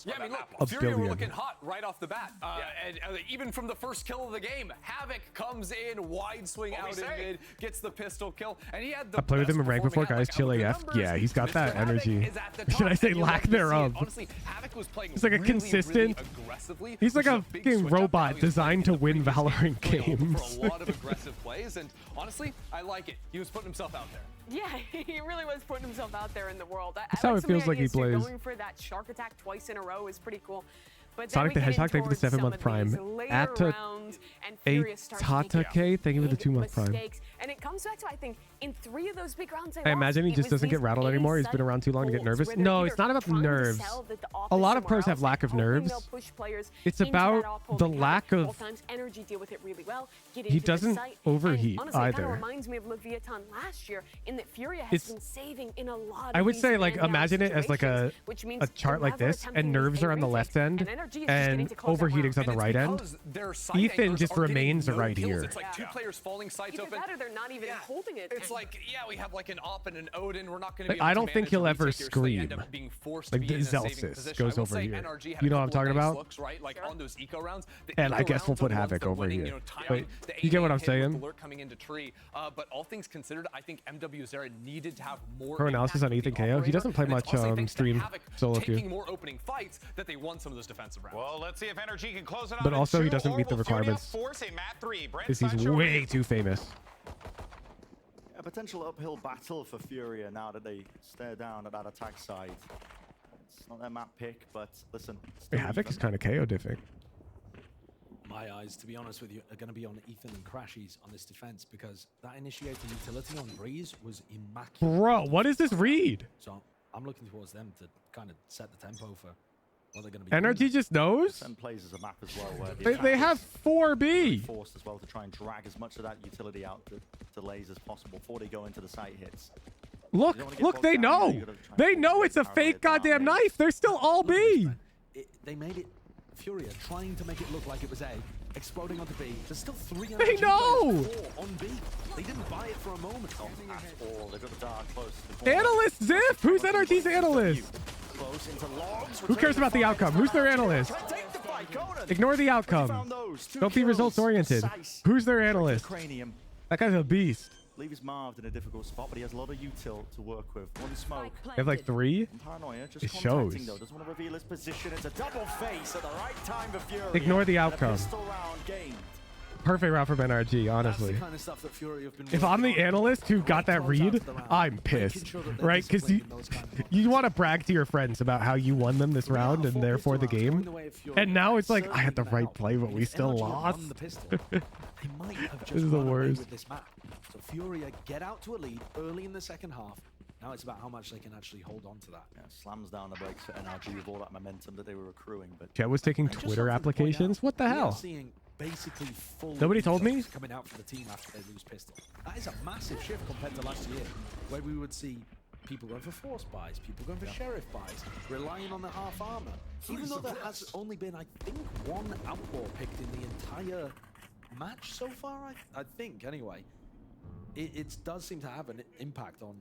Yeah, I mean, look, a Furia were billion. looking hot right off the bat. And even from the first kill of the game, Havoc comes in, wide swing out in mid, gets the pistol kill, and he had the I played with him in rank before, guys. Chill AF. Yeah, he's got that energy. Should I say lack thereof? Honestly, Havoc was playing He's like a consistent. He's like a fucking robot designed to win Valorant games. For a lot of aggressive plays, and honestly, I like it. He was putting himself out there. Yeah, he really was putting himself out there in the world. That's how it feels like he plays. Going for that shark attack twice in a row is pretty cool. But Sonic the Hedgehog, thank you for the 7-month prime. Atatake, thank you for the 2-month prime. And it comes back to, I think, in 3 of those big rounds I imagine he just doesn't get rattled anymore. He's been around too long to get nervous. No, it's not about the nerves. A lot of pros have lack of nerves. It's about the lack of... He doesn't overheat either. It reminds me of Leviathan last year in that Furia has been saving in a lot of I would say, like, imagine it as like a chart like this, and nerves are on the left end, and overheating's on the right end. Ethan just remains right here. It's like 2 players falling sights open. Better, they're not even holding it. It's like, yeah, we have like an Op and an Odin. We're not going to be I don't think he'll ever scream. Like the Zelsis goes over here. You know what I'm talking about? Looks, right? Like on those eco rounds, and I guess we'll put Havoc over here. But you get what I'm saying? Coming into tree. But all things considered, I think MWZera needed to have more pro analysis on Ethan KO. He doesn't play much stream solo queue. Taking more opening fights that they won some of those defensive rounds. Well, let's see if NRG can close it out. But also he doesn't meet the requirements because he's way too famous. A potential uphill battle for Furia now that they stare down at that attack side. It's not their map pick, but listen. Havoc is kind of KO diffing. My eyes, to be honest with you, are going to be on Ethan and Crashies on this defense because that initiator utility on Breeze was immaculate. Bro, what is this read? So I'm looking towards them to kind of set the tempo for what they're going to be NRG doing. just knows? And plays as a map as well where they have 4B. Forced as well to try and drag as much of that utility out the delays as possible before they go into the site hits. Look, they know. They know it's a fake goddamn knife. They're still all B. They made it Furia trying to make it look like it was A, exploding onto B. There's still 3 They know! on B. They didn't buy it for a moment. Not at all. They've got the dark close. Analyst Ziff! Who's NRG's analyst? Close into logs. Who cares about the outcome? Who's their analyst? Ignore the outcome. Don't be results oriented. Who's their analyst? That guy's a beast. Leaves Marv in a difficult spot, but he has a lot of util to work with. One smoke. They have like 3? Paranoia, just it shows. Though. Doesn't want to reveal his position. It's a double face at the right time for Furia. Ignore the outcome. Round gained. Perfect round from NRG, honestly. That's the kind of stuff that Furia have been if I'm the analyst who got that read, I'm pissed, right? Because you want to brag to your friends about how you won them this round and therefore the game. And now it's like, I had the right play, but we still lost. This is the worst. So Furia get out to a lead early in the second half. Now it's about how much they can actually hold on to that. Yeah, slams down the brakes for NRG with all that momentum that they were accruing. But Chet was taking Twitter applications? What the hell? Basically full Nobody told me? Coming out for the team after they lose pistol. That is a massive shift compared to last year, where we would see people going for force buys, people going for sheriff buys, relying on the half armor. Even though there has only been, I think, 1 outlaw picked in the entire match so far, I think, anyway. It does seem to have an impact on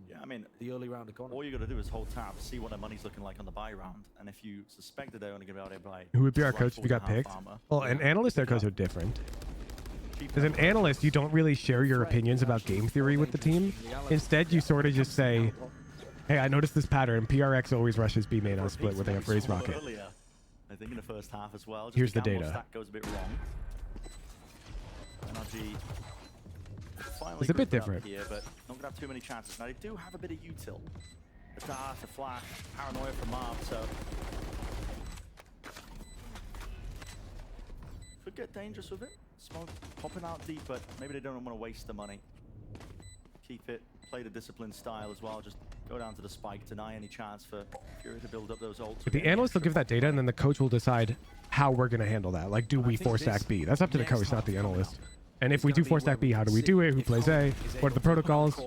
the early round economy. All you got to do is hold tabs, see what their money's looking like on the buy round, and if you suspect that they're only going to be able to buy... Who would be our coach if you got picked? Well, an analyst, their coach are different. As an analyst, you don't really share your opinions about game theory with the team. Instead, you sort of just say, hey, I noticed this pattern. PRX always rushes B main on split where they have Raise Rocket. I think in the first half as well. Here's the data. Stack goes a bit wrong. NRG it's a bit different here, but not gonna have too many chances. Now they do have a bit of util. The dart, the flash, paranoia from Marv, so could get dangerous with it. Smoke popping out deep, but maybe they don't want to waste the money. Keep it, play the disciplined style as well. Just go down to the spike, deny any chance for FURIA to build up those ults. But the analyst will give that data, and then the coach will decide how we're going to handle that. Like, do we 4-stack B? That's up to the coach, not the analyst. And if we do 4-stack B, how do we do it? Who plays A? What are the protocols?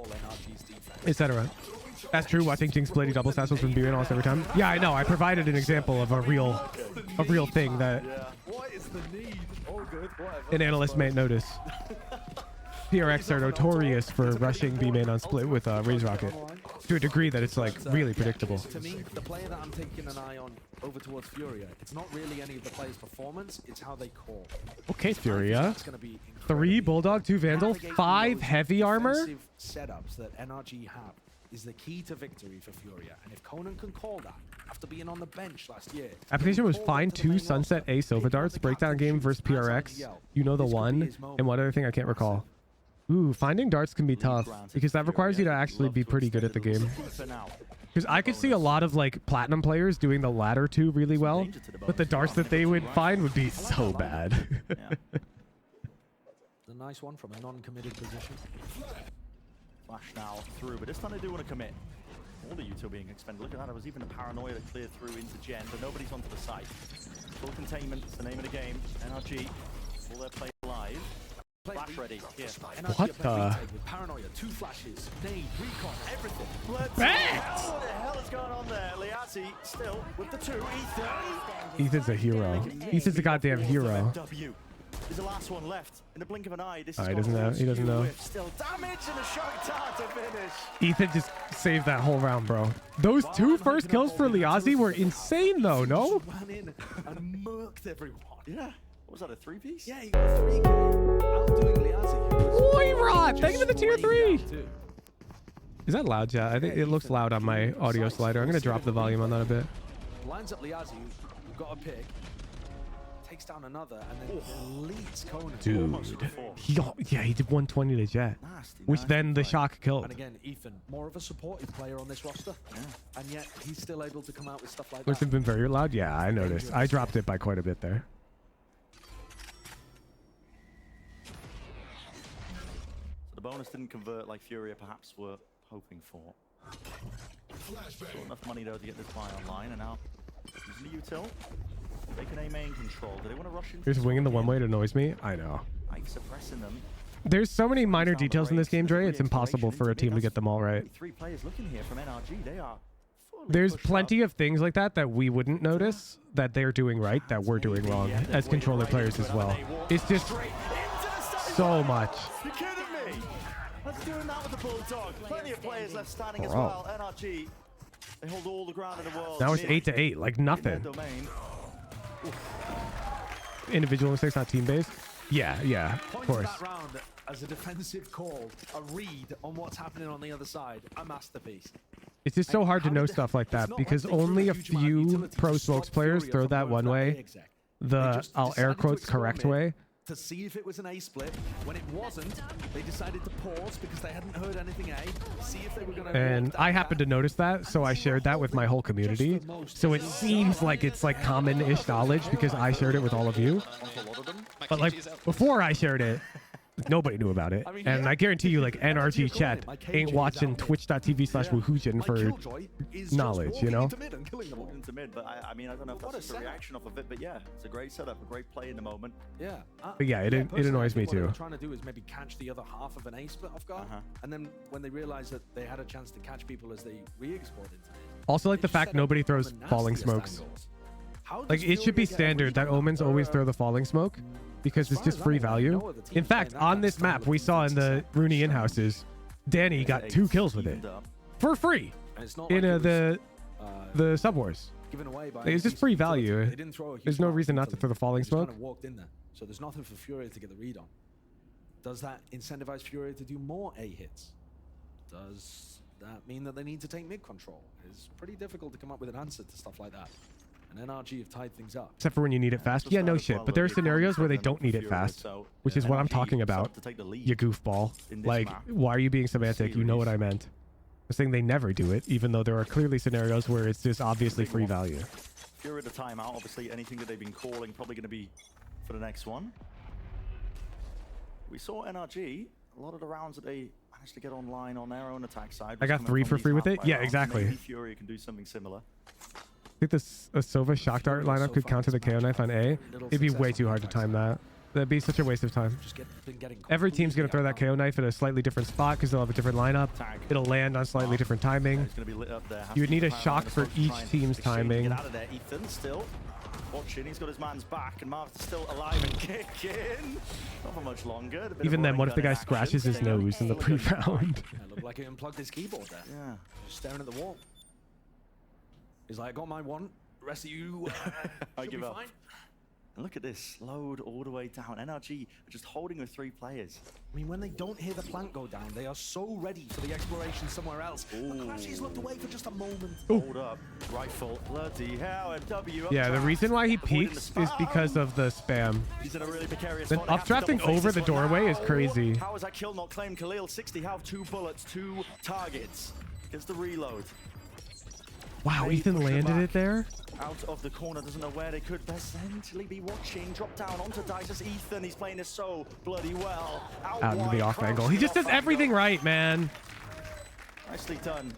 Etc. That's true. Watching Jinx play double satchels from B almost every time. Yeah, I know. I provided an example of a real thing that an analyst may notice. PRX are notorious for rushing B main on split with Raze Rocket to a degree that it's like really predictable. To me, the player that I'm taking an eye on over towards FURIA, it's not really any of the players' performance, it's how they call. Okay, FURIA. 3 Bulldog, 2 Vandal, 5 heavy armor. Setups that NRG have is the key to victory for FURIA, and if Conan can call that after being on the bench last year. Application was fine. 2 Sunset A Sova darts. Breakdown game versus PRX. You know the one. And one other thing I can't recall. Ooh, finding darts can be tough because that requires you to actually be pretty good at the game. Because I could see a lot of like platinum players doing the latter 2 really well, but the darts that they would find would be so bad. A nice one from a non-committed position. Flash now through, but this time they do want to commit. All the util being expended. Look at that. There was even a paranoia that cleared through into Gen, but nobody's onto the site. Full containment. It's the name of the game. NRG. Will their play alive? Flash ready. Here. What the? With paranoia, 2 flashes, nade, recon, everything. What the hell is going on there? Liazzi still with the 2. Ethan. Ethan's a hero. Ethan's a goddamn hero. W. Is the last one left in the blink of an eye. This He doesn't know. He doesn't know. Still damage and a shot to finish. Ethan just saved that whole round, bro. Those 2 first kills for Liazzi were insane, though. No? Ran in and murked everyone. Yeah. What was that, a 3-piece? Yeah, he got a 3K. Outdoing Liazzi. Boy, Rod! Thank you for the tier 3! Is that loud, chat? I think it looks loud on my audio slider. I'm going to drop the volume on that a bit. Lines up Liazzi, who got a pick. Takes down another, and then deletes Conan. Dude. He did 120 to Jet. Which then the shock killed. And again, Ethan, more of a supportive player on this roster. And yet, he's still able to come out with stuff like Which that. have been very loud? Yeah, I noticed. I dropped it by quite a bit there. The bonus didn't convert like FURIA perhaps were hoping for. Still enough money though to get this buy online, and now using the util. They can aim main control. Do they want to rush into Here's winging the one way to annoys me. I know. Like suppressing them. There's so many minor details in this game, Dre. It's impossible for a team to get them all right. 3 players looking here from NRG. They are. There's plenty of things like that that we wouldn't notice that they're doing right that we're doing wrong as controller players as well. It's just so much. You're kidding me? Let's do that with the Bulldog. Plenty of players left standing as well. NRG. They hold all the ground in the world. Now it's 8-8, like nothing. Individual mistakes, not team based. Yeah, of course. That round as a defensive call, a read on what's happening on the other side, a masterpiece. It's just so hard to know stuff like that because only a few pro smokes players throw that one way, the I'll air quotes correct way. To see if it was an A split. When it wasn't, they decided to pause because they hadn't heard anything A. See if they were going to. And I happened to notice that, so I shared that with my whole community. So it seems like it's like common-ish knowledge because I shared it with all of you. But like before I shared it, nobody knew about it. And I guarantee you, like NRG chat ain't watching twitch.tv/woohoojin for knowledge, you know? Into mid, but I mean, I don't know if that's the reaction off of it, but yeah, it's a great setup, a great play in the moment. Yeah. But yeah, it annoys me too. What they're trying to do is maybe catch the other half of an A split off guard, and then when they realize that they had a chance to catch people as they re-exported into it. Also, like the fact nobody throws falling smokes. Like it should be standard that Omens always throw the falling smoke because it's just free value. In fact, on this map, we saw in the Rooney in-houses, Danny got 2 kills with it for free in the Sub Wars. It's just free value. There's no reason not to throw the falling smoke. Walked in there, so there's nothing for FURIA to get the read on. Does that incentivize FURIA to do more A hits? Does that mean that they need to take mid control? It's pretty difficult to come up with an answer to stuff like that. And NRG have tied things up. Except for when you need it fast. Yeah, no shit. But there are scenarios where they don't need it fast, which is what I'm talking about, you goofball. Like, why are you being semantic? You know what I meant. I'm saying they never do it, even though there are clearly scenarios where it's just obviously free value. FURIA at the timeout, obviously anything that they've been calling probably going to be for the next one. We saw NRG, a lot of the rounds that they managed to get online on their own attack side. I got 3 for free with it. Yeah, exactly. Maybe FURIA can do something similar. I think this Sova shock dart lineup could counter the KO knife on A. It'd be way too hard to time that. That'd be such a waste of time. Every team's going to throw that KO knife at a slightly different spot because they'll have a different lineup. It'll land on slightly different timing. You would need a shock for each team's timing. Get out of there. Ethan still watching. He's got his man's back, and Marv's still alive and kicking. Not for much longer. Even then, what if the guy scratches his nose in the pre-round? Looked like he unplugged his keyboard there. Yeah, just staring at the wall. He's like, I got my one. The rest of you, I give up. Fine. And look at this, load all the way down. NRG are just holding with 3 players. I mean, when they don't hear the plant go down, they are so ready for the exploration somewhere else. Crashy's looked away for just a moment. Hold up, rifle, bloody hell, and W. Yeah, the reason why he peeks is because of the spam. He's in a really precarious then updrafting over the doorway is crazy. How is that kill not claimed? Khalil, 60 health, 2 bullets, 2 targets. Gets the reload. Wow, Ethan landed it there. Out of the corner, doesn't know where they could essentially be watching. Drop down onto Dices. Ethan, he's playing this so bloody well. Out into the off angle. He just does everything right, man. Nicely done.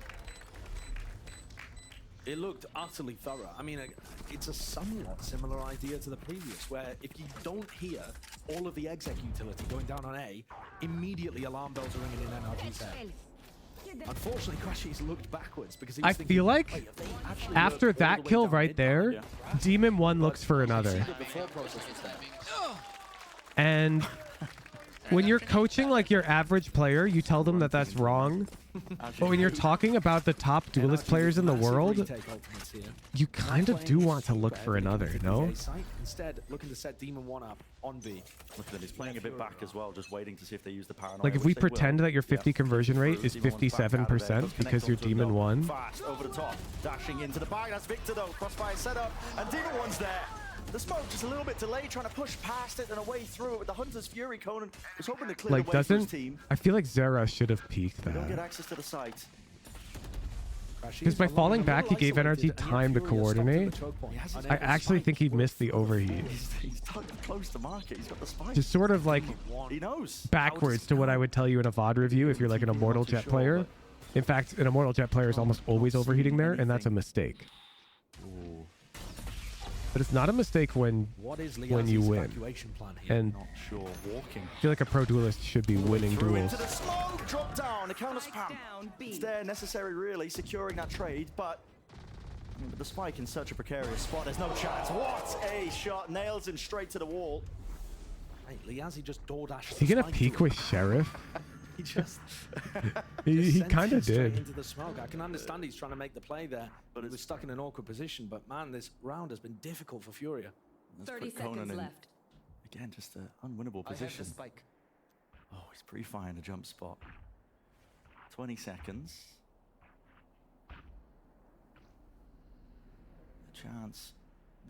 It looked utterly thorough. I mean, it's a somewhat similar idea to the previous, where if you don't hear all of the exec utility going down on A, immediately alarm bells are ringing in NRG's head. Unfortunately, Crashy's looked backwards because he was thinking, feel like after that kill right there, Demon 1 looks for another. And when you're coaching like your average player, you tell them that that's wrong. But when you're talking about the top duelist players in the world, you kind of do want to look for another, no? Instead, looking to set Demon 1 up on B. Look at him, he's playing a bit back as well, just waiting to see if they use the paranoia. Like if we pretend that your 50 conversion rate is 57% because you're Demon 1. Fast over the top, dashing into the bag. That's Victor though, crossfire setup, and Demon 1's there. The smoke just a little bit delayed, trying to push past it and away through it with the Hunter's Fury. Conan was hoping to clear the way for his team. I feel like Zera should have peeked Don't get that. access to the site. Because by falling back, he gave NRG time to coordinate. I actually think he missed the overheat. He's close to market. He's got the spike. Just sort of like he knows backwards to what I would tell you in a VOD review if you're like an Immortal Jet player. In fact, an Immortal Jet player is almost always overheating there, and that's a mistake. But it's not a mistake when you win. And I feel like a pro duelist should be winning duels. Into the smoke, drop down, the counter spam. It's there, necessary really, securing that trade, but I mean, with the spike in such a precarious spot, there's no chance. What a shot, nails him straight to the wall. Hey, Liazzi just door dashed. Is he gonna peek with Sheriff? He just he kind of did. Into the smoke. I can understand he's trying to make the play there, but he was stuck in an awkward position. But man, this round has been difficult for Furia. 30 seconds left. Again, just an unwinnable position. Oh, he's pre-firing the jump spot. 20 seconds. A chance,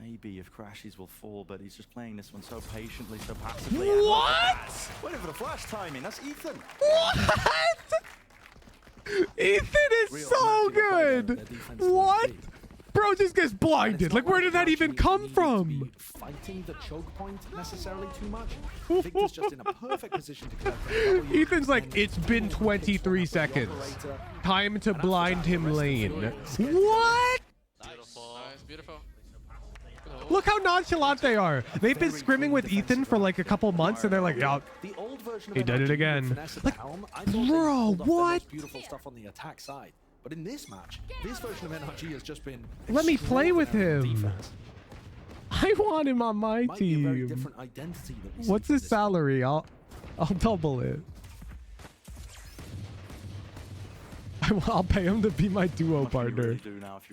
maybe, if Crashies will fall, but he's just playing this one so patiently, so passively. What? Waiting for the flash timing. That's Ethan. What? Ethan is so good. What? Bro just gets blinded. Like, where did that even come from? Fighting the choke point necessarily too much. Victor's just in a perfect position to collect. Ethan's like, it's been 23 seconds. Time to blind him lane. What? Beautiful. Look how nonchalant they are. They've been scrimming with Ethan for like a couple months, and they're like, yeah, he did it again. Like, bro, what? Beautiful stuff on the attack side. But in this match, this version of NRG has just been. Let me play with him. I want him on my team. Different identity that what's his salary? I'll double it. I'll pay him to be my duo partner,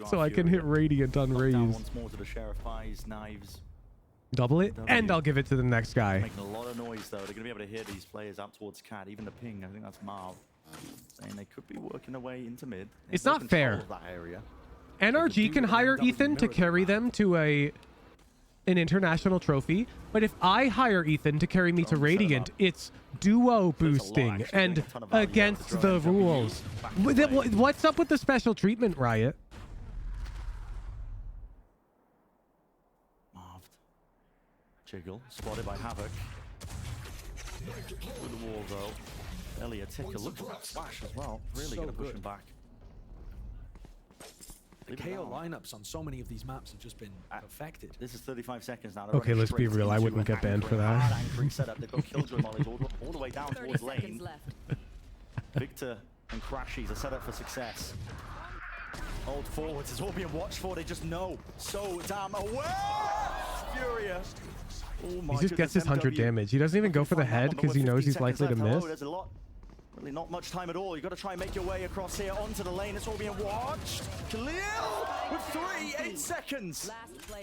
so I can hit Radiant on Raze. Once more to the Sheriff buys, knives. Double it, and I'll give it to the next guy. Making a lot of noise though. They're gonna be able to hear these players out towards Cat. Even the ping, I think that's Marv, saying they could be working their way into mid. It's not fair. NRG can hire Ethan to carry them to an international trophy, but if I hire Ethan to carry me to Radiant, it's duo boosting and against the rules. What's up with the special treatment, Riot? Jiggle, spotted by Havoc. With the wall though. Elliot Ticker looks for that flash as well. Really So gonna push good. him back. The KO lineups on so many of these maps have just been perfected. This is 35 seconds now. Okay, let's be real. I wouldn't get banned for that. Anchoring setup. They've got Killjoy mollies all the way down towards lane. Victor and Crashies are set up for success. Hold forwards is all being watched for. They just know so damn aware. Furia. Oh my He just gets his 100 damage. He doesn't even go for the head because he knows he's likely to miss. There's a lot. Really not much time at all. You've got to try and make your way across here onto the lane. It's all being watched. Khalil with 8 seconds.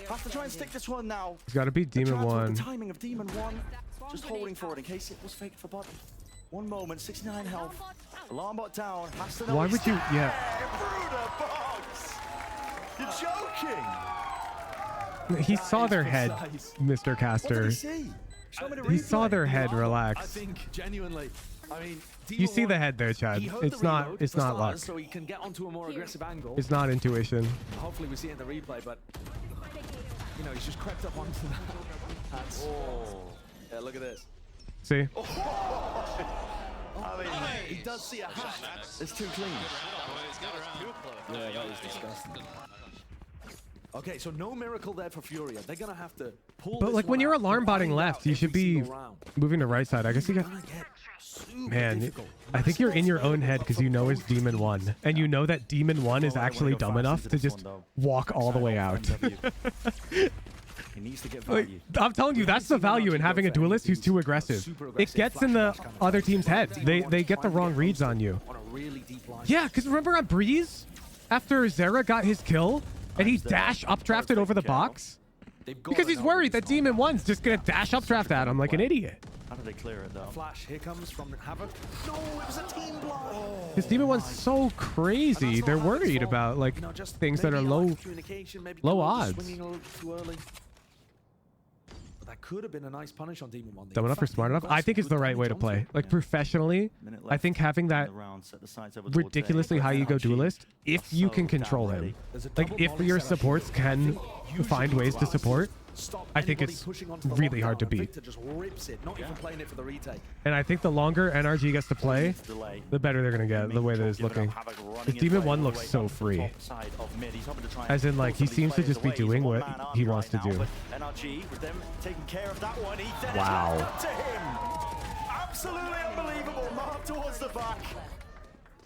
Have to try and stick this one now. He's got to beat Demon 1. The timing of Demon 1. Just holding for it in case it was faked for button. 1 moment, 69 health. Alarm bot down. Has to know. Why would you? Yeah. You're joking. He saw their head, Mr. Caster. He saw their head. Relax. I think genuinely. I mean, You see the head there, Chad. It's not luck. So he can get onto a more aggressive angle. It's not intuition. Hopefully we see it in the replay, but you know, he's just crept up onto that. That's, yeah, look at this. See? I mean, he does see a hat. It's too clean. Yeah, that was disgusting. Okay, so no miracle there for Furia. They're gonna have to pull. But this like when one you're out alarm and botting find left, out you should every be single round. moving to right side. I guess you got. Man, I think you're in your own head because you know it's Demon 1. And you know that Demon 1 is actually dumb enough to just walk all the way out. He needs to get Like, value. I'm telling you, that's the value in having a duelist who's too aggressive. It gets in the other team's head. They get the wrong reads on you. Yeah, because remember on Breeze? After Zera got his kill, and he dash updrafted over the box? Because he's worried that Demon 1's just going to dash updraft at him like an idiot. How do they clear it though? Flash, here comes from Havoc. No, it was a team block. Because Demon 1's so crazy, they're worried about like things that are low odds. Swinging a little too early. But that could have been a nice punish on Demon 1. Dumb enough or smart enough? I think it's the right way to play. Like professionally, I think having that ridiculously high ego duelist, if you can control him, like if your supports can find ways to support, I think it's really hard to beat. Just rips it, not even playing it for the retake. And I think the longer NRG gets to play, the better they're going to get, the way that it's looking. This Demon 1 looks so free. As in, like, he seems to just be doing what he wants to do. NRG with them taking care of that one. Ethan Wow. to him. Absolutely unbelievable. Mark towards the back.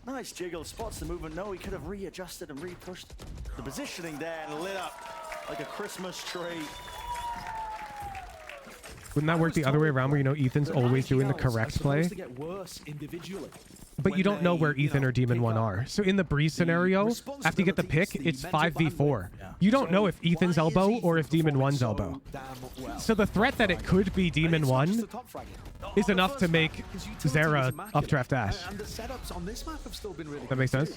Nice jiggle. Spots the movement. No, he could have readjusted and re-pushed the positioning there and lit up like a Christmas tree. Wouldn't that work the other way around where you know Ethan's always doing the correct play? But you don't know where Ethan or Demon 1 are. So in the Breeze scenario, after you get the pick, it's 5v4. You don't know if Ethan's elbow or if Demon 1's elbow. So the threat that it could be Demon 1 is enough to make Zera updraft dash. And the setups on this map have still been really That makes sense?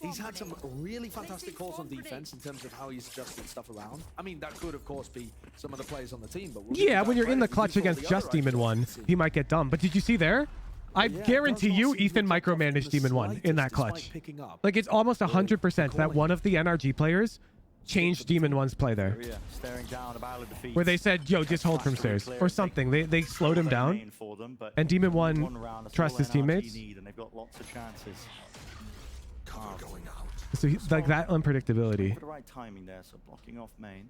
He's had some really fantastic calls on defense in terms of how he's adjusted stuff around. I mean, that could, of course, be some of the players on the team. But Yeah, when you're in the clutch against just Demon 1, he might get dumb. But did you see there? I guarantee you Ethan micromanaged Demon 1 in that clutch. Like, it's almost 100% that one of the NRG players changed Demon 1's play there. Where they said, yo, just hold from stairs. Or something. They slowed him down. And Demon 1 trusts his teammates. So, like, that unpredictability. The right timing there, so blocking off main.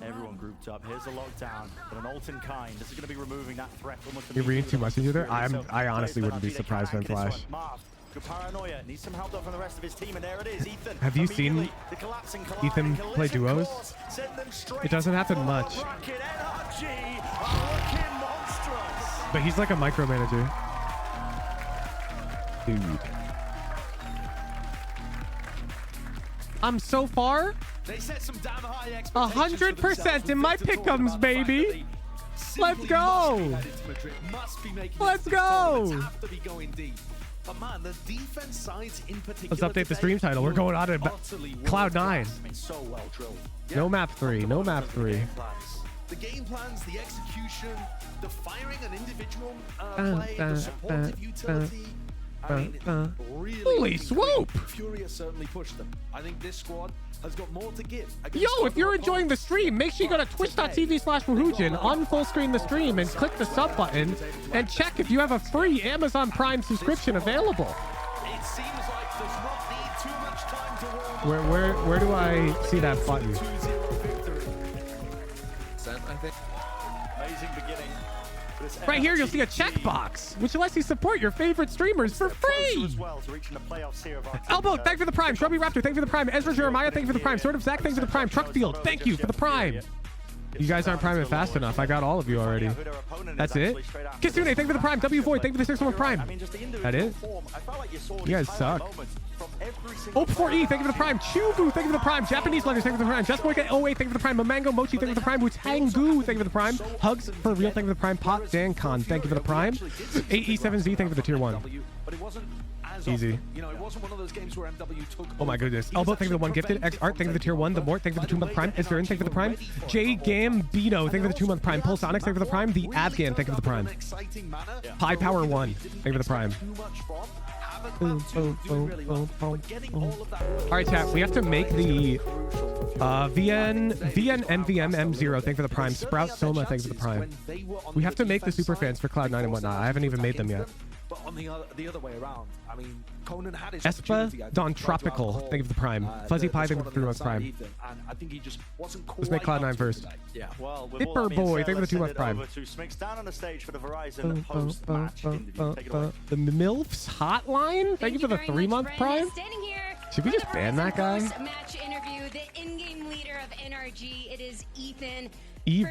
Everyone grouped up. Here's a lockdown, but an ult in kind. This is going to be removing that threat almost. You're reading too much into there? I honestly wouldn't be surprised by Flash. Good paranoia. Needs some help from the rest of his team, and there it is. Ethan. Have you seen Ethan play duos? It doesn't happen much. But he's like a micromanager. Dude. I'm so far. They set some damn high 100% in my pick'ems, baby. Let's go. Let's go. But man, the defense sides in particular. Let's update the stream title. We're going on to Cloud 9. So well drilled. No map 3. No map 3. The game plans, the execution, the firing an individual play, the supportive utility. I mean, really Holy swoop! Furia certainly pushed them. I think this squad has got more to give. Yo, if you're enjoying the stream, make sure you go to twitch.tv/Wahoojan, unfull screen the stream, and click the sub button, and check if you have a free Amazon Prime subscription available. It seems like does not need too much time to warm Where do I see that button? 2-0 victory. Ascent, I think. Amazing beginning. Right here, you'll see a checkbox, which lets you support your favorite streamers for free. Elbow, thank you for the Prime. Shrubby Raptor, thank you for the Prime. Ezra Jeremiah, thank you for the Prime. Sort of Zach, thank you for the Prime. Truckfield, thank you for the Prime. You guys aren't priming fast enough. I got all of you already. That's it. Kitsune, thank you for the Prime. W Void, thank you for the 6-1 Prime. That it? You guys suck. Ope4E, thank you for the Prime. Chubu, thank you for the Prime. Japanese Letters, thank you for the Prime. JustBoyka08, thank you for the Prime. Mamango Mochi, thank you for the Prime. Wutangu, thank you for the Prime. Hugs for Real, thank you for the Prime. Pop Dan Khan, thank you for the Prime. 8E7Z, thank you for the Tier 1. Easy. You know, it wasn't one of those games where MW took. Oh my goodness. Elbow, thank you for the 1 gifted. X Art, thank you for the Tier 1. The Mort, thank you for the 2-month Prime. Esverin, thank you for the Prime. J Gambino, thank you for the 2-month Prime. Pulsonics, thank you for the Prime. The Afghan, thank you for the Prime. Pi Power 1, thank you for the Prime. Boom, boom, boom, boom, boom, boom. All right, chat. We have to make the VN MVM M0. Thank you for the Prime. Sprout Soma, thank you for the Prime. We have to make the super fans for Cloud9 and whatnot. I haven't even made them yet. But on the other way around, I mean, Conan had his Espa Don Tropical, thank you for the Prime. Fuzzy Pie, thank you for the 3-month Prime. And I think he just wasn't Let's make Cloud9 first. Yeah. Well, Dipper Boy, thank you for the 2-month Prime. Down on the stage for the Verizon post-match interview. Take it away. The MILFs Hotline, thank you for the 3-month Prime. Should we just ban that guy? Match interview, the in-game leader of NRG, it is Ethan.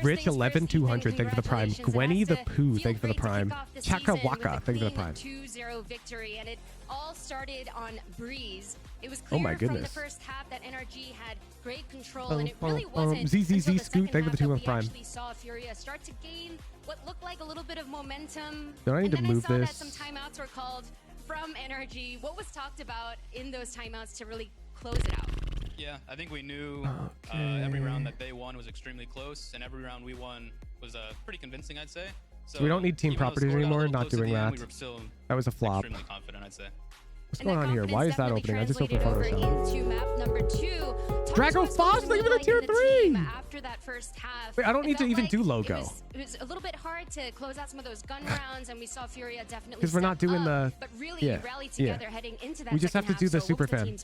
Rich 11200, thank you for the Prime. Gwenny the Pooh, thank you for the Prime. Chakrawaka, thank you for the Prime. 2-0 victory, and it all started on Breeze. It was Oh clear my from the goodness. first half that NRG had great control, and it really wasn't ZZZ Scoot, thank you for the 2-month Prime. we saw FURIA start to gain what looked like a little bit of momentum. Don't I need to and move then I saw this? that some timeouts were called from NRG. What was talked about in those timeouts to really close it out? Yeah, I think we knew every round that they won was extremely close, and every round we won was pretty convincing, I'd say. So we don't need team properties anymore. Not doing that. That was a flop. Extremely confident, I'd say. What's going on here? Why is that opening? I just opened Photoshop. Into map number 2. Drago Foss, thank you for the Tier 3. After that first half. Wait, I don't need to even do logo. It was a little bit hard to close out some of those gun rounds, and we saw FURIA definitely Because we're not doing the. but really rallied together heading into that. We just have to do the super fan.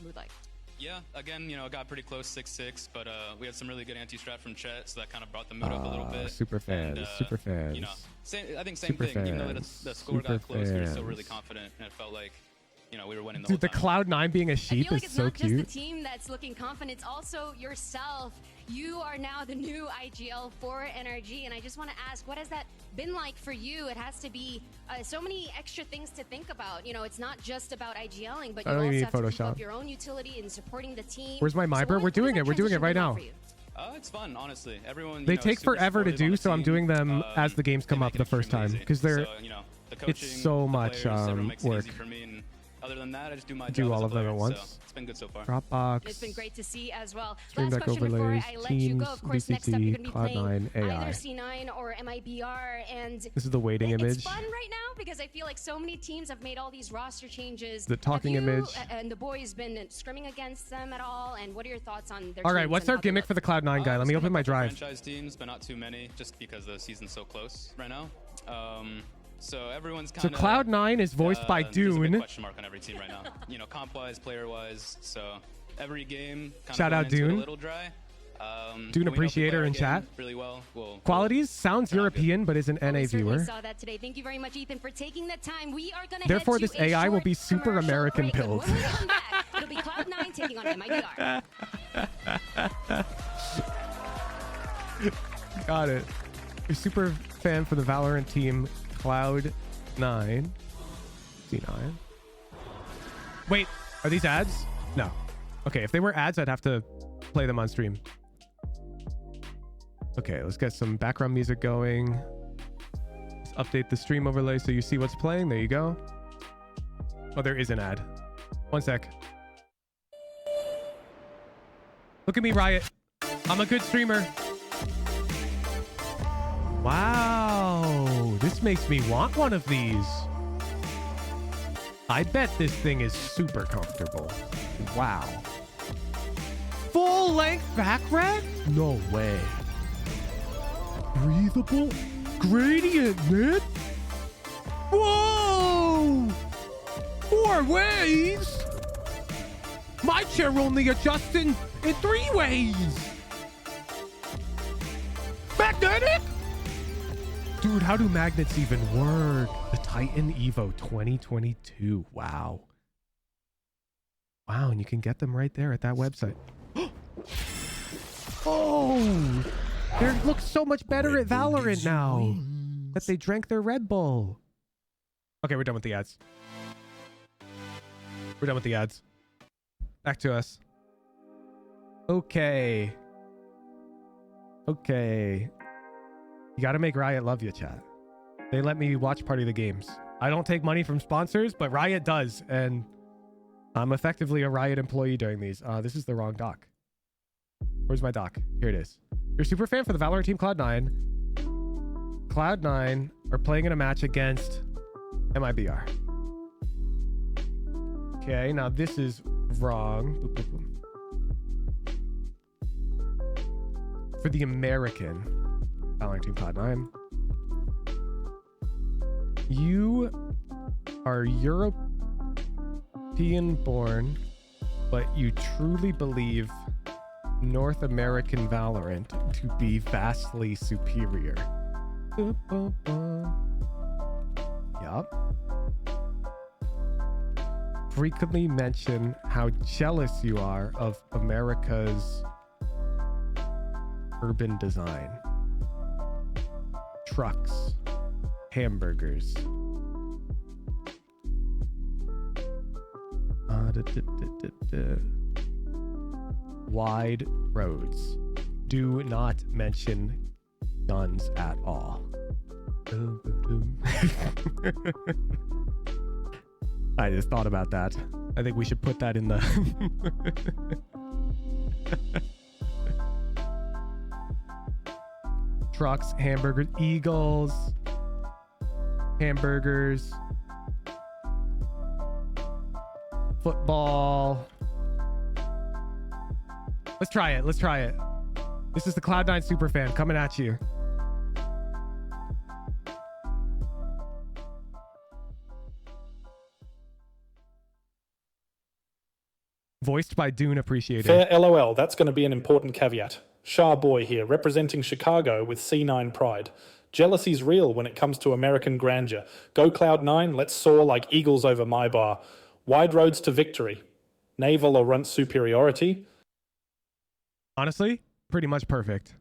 Yeah, again, you know, it got pretty close 6-6, but we had some really good anti-strat from Chet, so that kind of brought the mood up a little bit. Super fans, and, super fans. You know, I think same thing. Even though the score got close, we were still really confident, and it felt like, you know, we were winning the whole Dude, the time. Cloud9 being a sheep I feel like is it's so not cute. just the team that's looking confident, it's also yourself. You are now the new IGL for NRG, and I just want to ask, what has that been like for you? It has to be so many extra things to think about. You know, it's not just about IGLing, but you also have to keep up your own utility and supporting the team. Where's my MIBR? We're doing it. We're doing it right now. It's fun, honestly. Everyone. They take forever to do, so I'm doing them as the games come up the first time because they're. So, you know, the coaching, it's so much work. Other than that, I just do my job. Do all as a of them player, at once. So it's been good so far. Dropbox. It's been great to see as well. Stream Last Deck question overlays, before I let you go. Of course, next up you're going to be playing Cloud9 AI. either C9 or MIBR, and This is the waiting image. it's fun right now because I feel like so many teams have made all these roster changes. The talking Have you, image. and the boys been scrimming against them at all? And what are your thoughts on their All right, teams what's and our how they gimmick for the Cloud9 guy? Let me open my drive. Franchise teams, but not too many, just because the season's so close right now. So everyone's kind So of. Cloud9 is voiced by There's a big Dune. question mark on every team right now. You know, comp-wise, player-wise. So every game. Kind Shout of out going into it Dune. a little dry. Dune we know if we play appreciator our in game chat. Really well. Qualities sounds European, but is an NA certainly viewer. saw that today. Thank you very much, Ethan, for taking the time. We are going to Therefore, head this to a AI will short be super commercial American break, and build. when we come back, it'll be Cloud9 taking on MIBR. Got it. You're super fan for the Valorant team, Cloud9. C9. Wait, are these ads? No. Okay, if they were ads, I'd have to play them on stream. Okay, let's get some background music going. Let's update the stream overlay so you see what's playing. There you go. Oh, there is an ad. One sec. Look at me, Riot. I'm a good streamer. Wow, this makes me want one of these. I bet this thing is super comfortable. Wow. Full Full length back rack? No way. Breathable gradient, man. Whoa! 4 ways? My chair only adjusts in 3 ways. Magnetic? Dude, how do magnets even work? The Titan Evo 2022. Wow. Wow, and you can get them right there at that website. Oh! They look so much better at Valorant now that they drank their Red Bull. Okay, we're done with the ads. We're done with the ads. Back to us. Okay. Okay. You gotta make Riot love you, chat. They let me watch part of the games. I don't take money from sponsors, but Riot does, and I'm effectively a Riot employee during these. This is the wrong doc. Where's my doc? Here it is. You're a super fan for the Valorant team Cloud9. Cloud9 are playing in a match against MIBR. Okay, now this is wrong. Boop, boop, boop. For the American Valorant team Cloud9, you are European born, but you truly believe North American Valorant to be vastly superior. Yup. Frequently mention how jealous you are of America's urban design. Trucks, hamburgers. Wide roads. Do not mention guns at all. I just thought about that. I think we should put that in the... Trucks, hamburgers, eagles, hamburgers, football. Let's try it. Let's try it. This is the Cloud9 superfan coming at you. Voiced by Dune Appreciated. Fair LOL, that's going to be an important caveat. Shah Boy here, representing Chicago with C9 pride. Jealousy's real when it comes to American grandeur. Go Cloud9, let's soar like eagles over MIBR. Wide roads to victory. Naval or runt superiority. Honestly, pretty much perfect.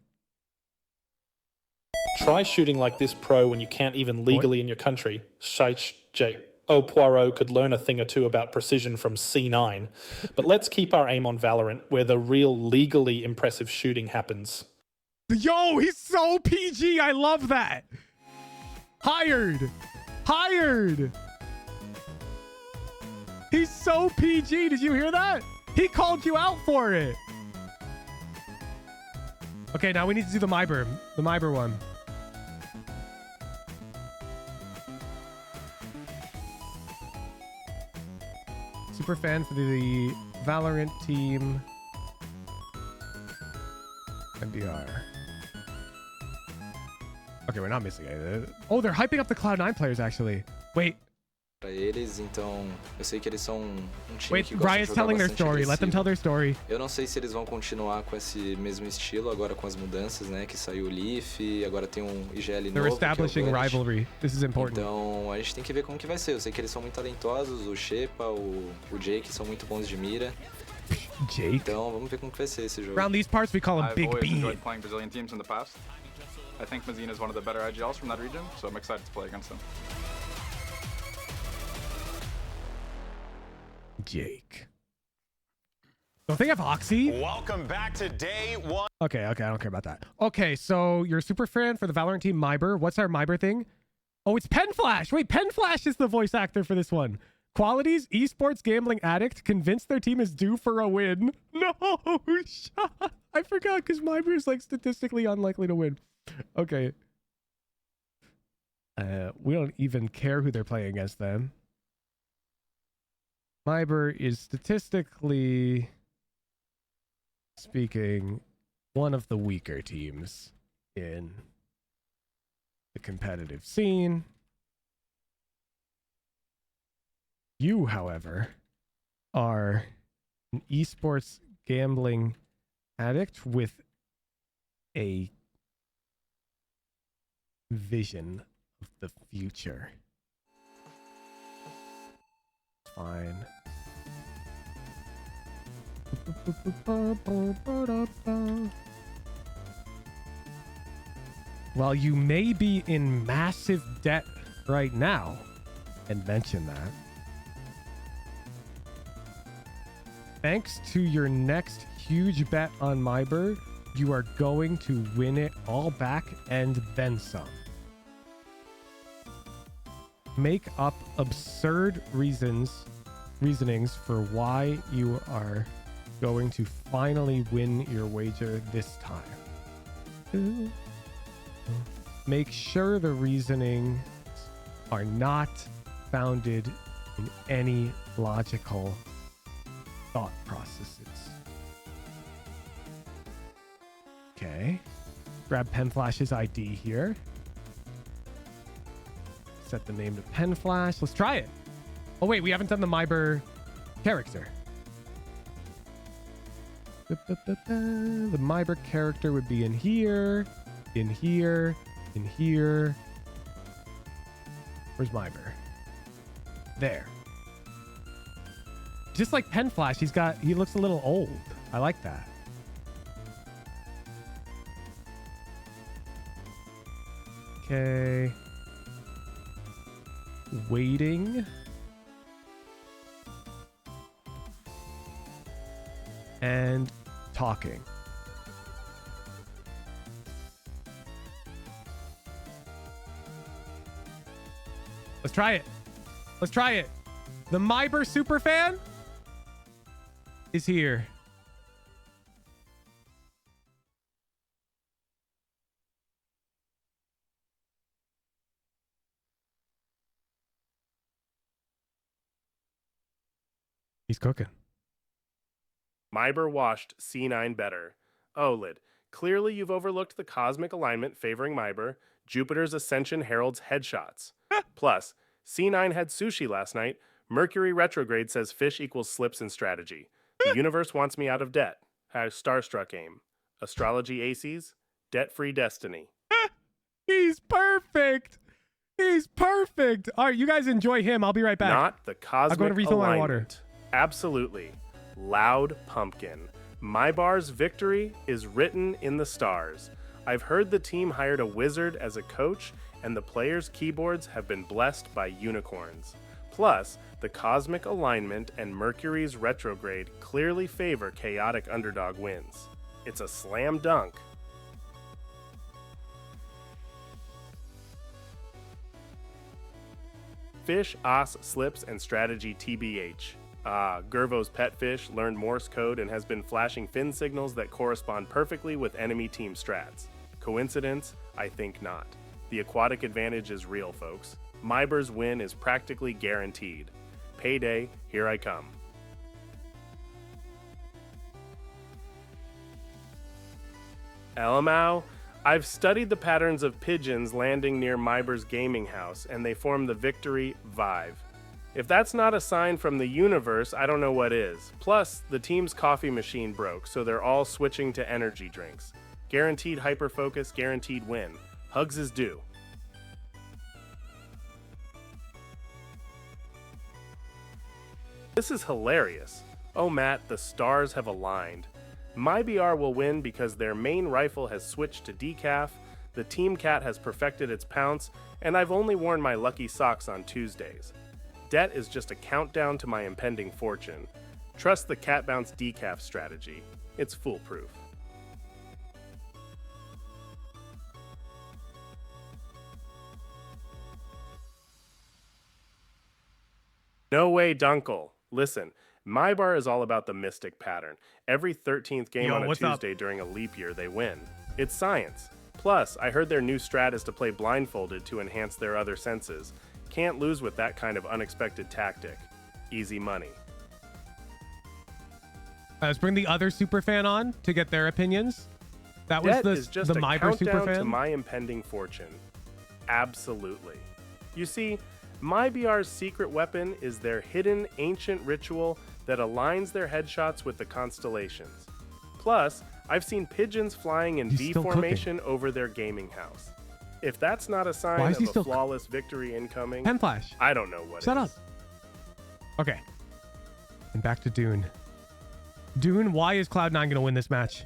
Try shooting like this pro when you can't even legally in your country. Shaich J. Oh, Poirot could learn a thing or two about precision from C9. But let's keep our aim on Valorant, where the real legally impressive shooting happens. Yo, he's so PG. I love that. Hired. Hired. He's so PG. Did you hear that? He called you out for it. Okay, now we need to do the MIBR. The MIBR one. Super fan for the Valorant team. MBR. Okay, we're not missing it. Oh, they're hyping up the Cloud9 players, actually. Wait. Para eles, então eu sei que eles são time Wait, que gosta Riot's de jogar telling their bastante story. Let them agressivo. tell their story. Eu não sei se eles vão continuar com esse mesmo estilo agora com as mudanças, né? Que saiu o Leaf, agora tem IGL They're novo. establishing que é o Vanish. rivalry. This is important. Então a gente tem que ver como que vai ser. Eu sei que eles são muito talentosos, o Shepa, o Jake são muito bons de mira. Jake. Então vamos ver como que vai ser esse jogo. Around these parts, we call him I've Big always B. enjoyed playing Brazilian teams in the past. I think Mazina is one of the better IGLs from that region, so I'm excited to play against them. Jake. Don't they have Oxy? Welcome back to day one. Okay, I don't care about that. Okay, so you're a super fan for the Valorant team MIBR. What's our MIBR thing? Oh, it's Penflash. Wait, Penflash is the voice actor for this one. Qualities, esports gambling addict, convinced their team is due for a win. No, shut. I forgot because MIBR is like statistically unlikely to win. Okay. We don't even care who they're playing against then. MIBR is statistically speaking, one of the weaker teams in the competitive scene. You, however, are an esports gambling addict with a vision of the future. Fine. While you may be in massive debt right now, and mention that, thanks to your next huge bet on MIBR, you are going to win it all back and then some. Make up absurd reasonings for why you are going to finally win your wager this time. Make sure the reasonings are not founded in any logical thought processes. Okay. Grab Penflash's ID here. Set the name to Penflash. Let's try it. Oh, wait, we haven't done the MIBR character. The MIBR character would be in here, in here, in here. Where's MIBR? There. Just like Penflash, he looks a little old. I like that. Okay. Waiting. And talking. Let's try it. Let's try it. The MIBR superfan is here. He's cooking. MIBR washed C9 better. OLED. Clearly you've overlooked the cosmic alignment favoring MIBR. Jupiter's ascension heralds headshots. Plus, C9 had sushi last night. Mercury retrograde says fish equals slips in strategy. The universe wants me out of debt. Has starstruck aim. Astrology aces. Debt-free destiny. He's perfect. He's perfect. All right, you guys enjoy him. I'll be right back. Not the cosmic I'm going to refill alignment. my water. Absolutely. Loud pumpkin. MIBR's victory is written in the stars. I've heard the team hired a wizard as a coach, and the players' keyboards have been blessed by unicorns. Plus, the cosmic alignment and Mercury's retrograde clearly favor chaotic underdog wins. It's a slam dunk. Fish, os, slips, and strategy TBH. Gervo's pet fish learned Morse code and has been flashing fin signals that correspond perfectly with enemy team strats. Coincidence? I think not. The aquatic advantage is real, folks. MIBR's win is practically guaranteed. Payday, here I come. Elamau? I've studied the patterns of pigeons landing near MIBR's gaming house, and they form the victory Vive. If that's not a sign from the universe, I don't know what is. Plus, the team's coffee machine broke, so they're all switching to energy drinks. Guaranteed hyperfocus, guaranteed win. Hugs is due. This is hilarious. Oh Matt, the stars have aligned. MIBR will win because their main rifle has switched to decaf, the Team Cat has perfected its pounce, and I've only worn my lucky socks on Tuesdays. Debt is just a countdown to my impending fortune. Trust the cat bounce decaf strategy. It's foolproof. No way, Dunkel. Listen, MIBR is all about the mystic pattern. Every 13th game on a Tuesday during a leap year, they win. It's science. Plus, I heard their new strat is to play blindfolded to enhance their other senses. Can't lose with that kind of unexpected tactic. Easy money. Let's bring the other superfan on to get their opinions. That was Debt is just the a MIBR countdown superfan. to my impending fortune. Absolutely. You see, MIBR's secret weapon is their hidden ancient ritual that aligns their headshots with the constellations. Plus, I've seen pigeons flying in V formation over their gaming house. If that's not a sign of a flawless victory incoming, Pen flash. I don't know what Shut is. up. Okay. And back to Dune. Dune, why is Cloud9 going to win this match?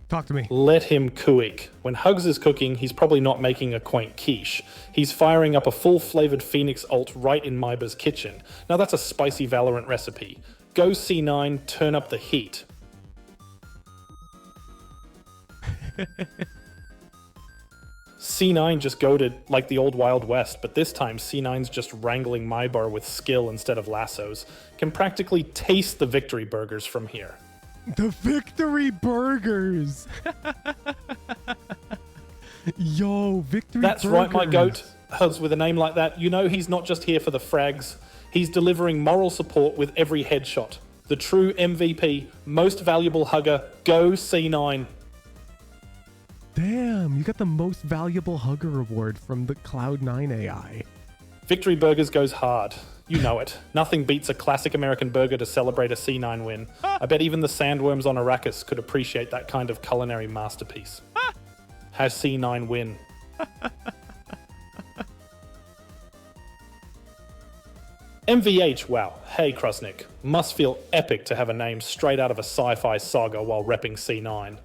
Talk to me. Let him cooic. When Hugs is cooking, he's probably not making a quaint quiche. He's firing up a full-flavored Phoenix ult right in MIBR's kitchen. Now that's a spicy Valorant recipe. Go C9, turn up the heat. C9 just goated like the old Wild West, but this time C9's just wrangling MIBR with skill instead of lassos. Can practically taste the victory burgers from here. The victory burgers. Yo, victory That's burgers. right, my goat. Hugs, with a name like that, you know he's not just here for the frags. He's delivering moral support with every headshot. The true MVP, most valuable hugger, go C9. Damn, you got the most valuable hugger award from the Cloud9 AI. Victory Burgers goes hard. You know it. Nothing beats a classic American burger to celebrate a C9 win. I bet even the sandworms on Arrakis could appreciate that kind of culinary masterpiece. Has C9 win. MVH, wow. Hey, Krusnik. Must feel epic to have a name straight out of a sci-fi saga while repping C9.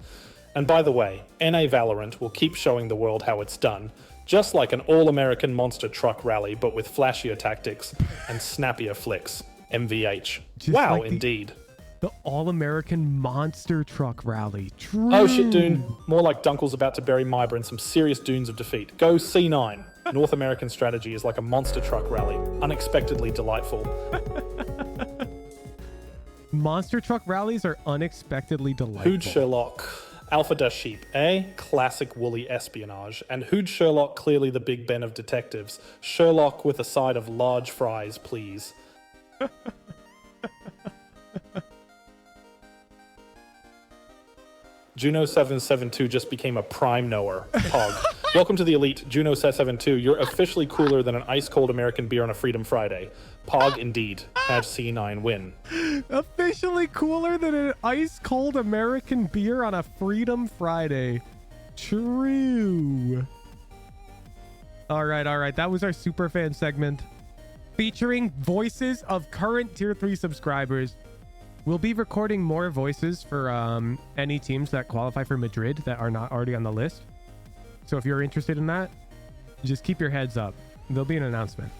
And by the way, NA Valorant will keep showing the world how it's done, just like an all-American monster truck rally, but with flashier tactics and snappier flicks. MVH. Just wow, like indeed. The all-American monster truck rally. True. Oh shit, Dune. More like Dunkel's about to bury MIBR in some serious dunes of defeat. Go C9. North American strategy is like a monster truck rally. Unexpectedly delightful. Monster truck rallies are unexpectedly delightful. Hood Sherlock. Alpha Dash Sheep, classic woolly espionage. And Hood Sherlock, clearly the Big Ben of detectives. Sherlock with a side of large fries, please. Juno772 just became a prime knower. Pog. Welcome to the elite, Juno772. You're officially cooler than an ice-cold American beer on a Freedom Friday. Pog indeed. Had C9 win. Officially cooler than an ice-cold American beer on a Freedom Friday. True. All right. That was our superfan segment featuring voices of current Tier 3 subscribers. We'll be recording more voices for any teams that qualify for Madrid that are not already on the list. So if you're interested in that, just keep your heads up. There'll be an announcement.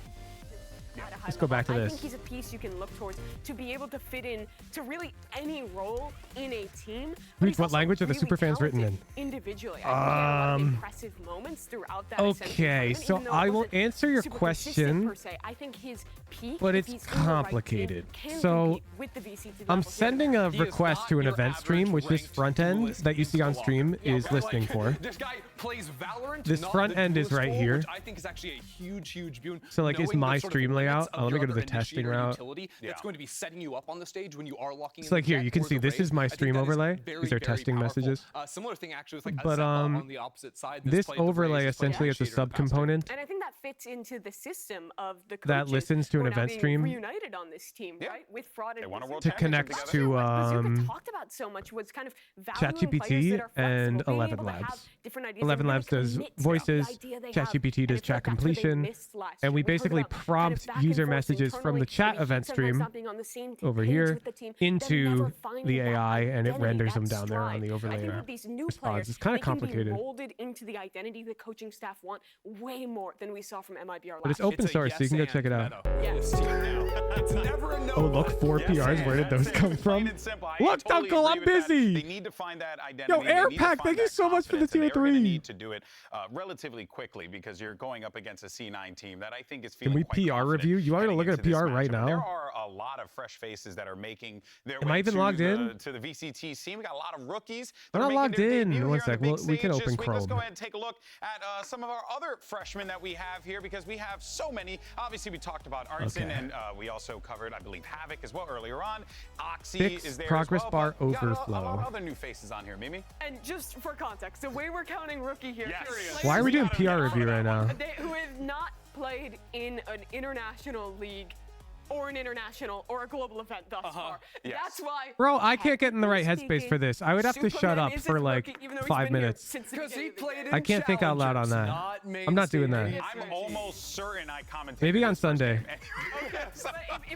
Let's go back to this. I think he's a piece you can look towards to be able to fit in to really any role in a team. Reach, what language are the superfans written in? Individually, I think there are a lot of impressive moments throughout that. Okay, so I will answer your question, I think his peak, but it's complicated. So I'm sending a request to an event stream, which this front end that you see on stream is listening for. This guy plays Valorant. This front end is right here. Which I think is actually a huge boon. So like, is my stream layout? Oh, let me go to the testing route. That's going to be setting you up on the stage when you are locking. It's like here, you can see this is my stream overlay. These are testing messages. Similar thing actually is like but on the opposite side. This overlay essentially is a subcomponent and I think that fits into the system of the coaches that listens to an event stream reunited on this team, right? With fraud and to connect to talked about so much was kind of ChatGPT and 11 Labs. 11 Labs does voices, ChatGPT does chat completion, and we basically prompt user messages from the chat event stream over here into the AI, and it renders them down there on the overlay response. It's kind of complicated. Molded into the identity the coaching staff want way more than we saw from MIBR last. But it's open source, so you can go check it out. It's Oh, look, 4 PRs. Where did those come from? Look, Dunkel, I'm busy. They need to find that identity. Yo, Airpack, thank you so much for the tier 3. They need to do it relatively quickly because you're going up against a C9 team that I think is feeling Can we PR review You want me to look at a PR right There now? are a lot of fresh faces that are making their Am way I even logged in? to the VCT scene. We got a lot of rookies. I'm not logged in. One sec. We can open Chrome. Let's go ahead and take a look at some of our other freshmen that we have here because we have so many. Obviously, we talked about Arnson, and we also covered, I believe, Havoc as well earlier on. Oxy Fix is there progress as well. bar We got overflow. a lot of other new faces on here, Mimi. And just for context, the way we're counting rookie here, Why are we doing PR review right now? who have not played in an international league or an international or a global event thus far. That's why. Bro, I can't get in the right headspace for this. I would have to shut up for like 5 minutes. Because he played in I can't think out loud on that. I'm not doing that. I'm almost certain I commented. Maybe on Sunday.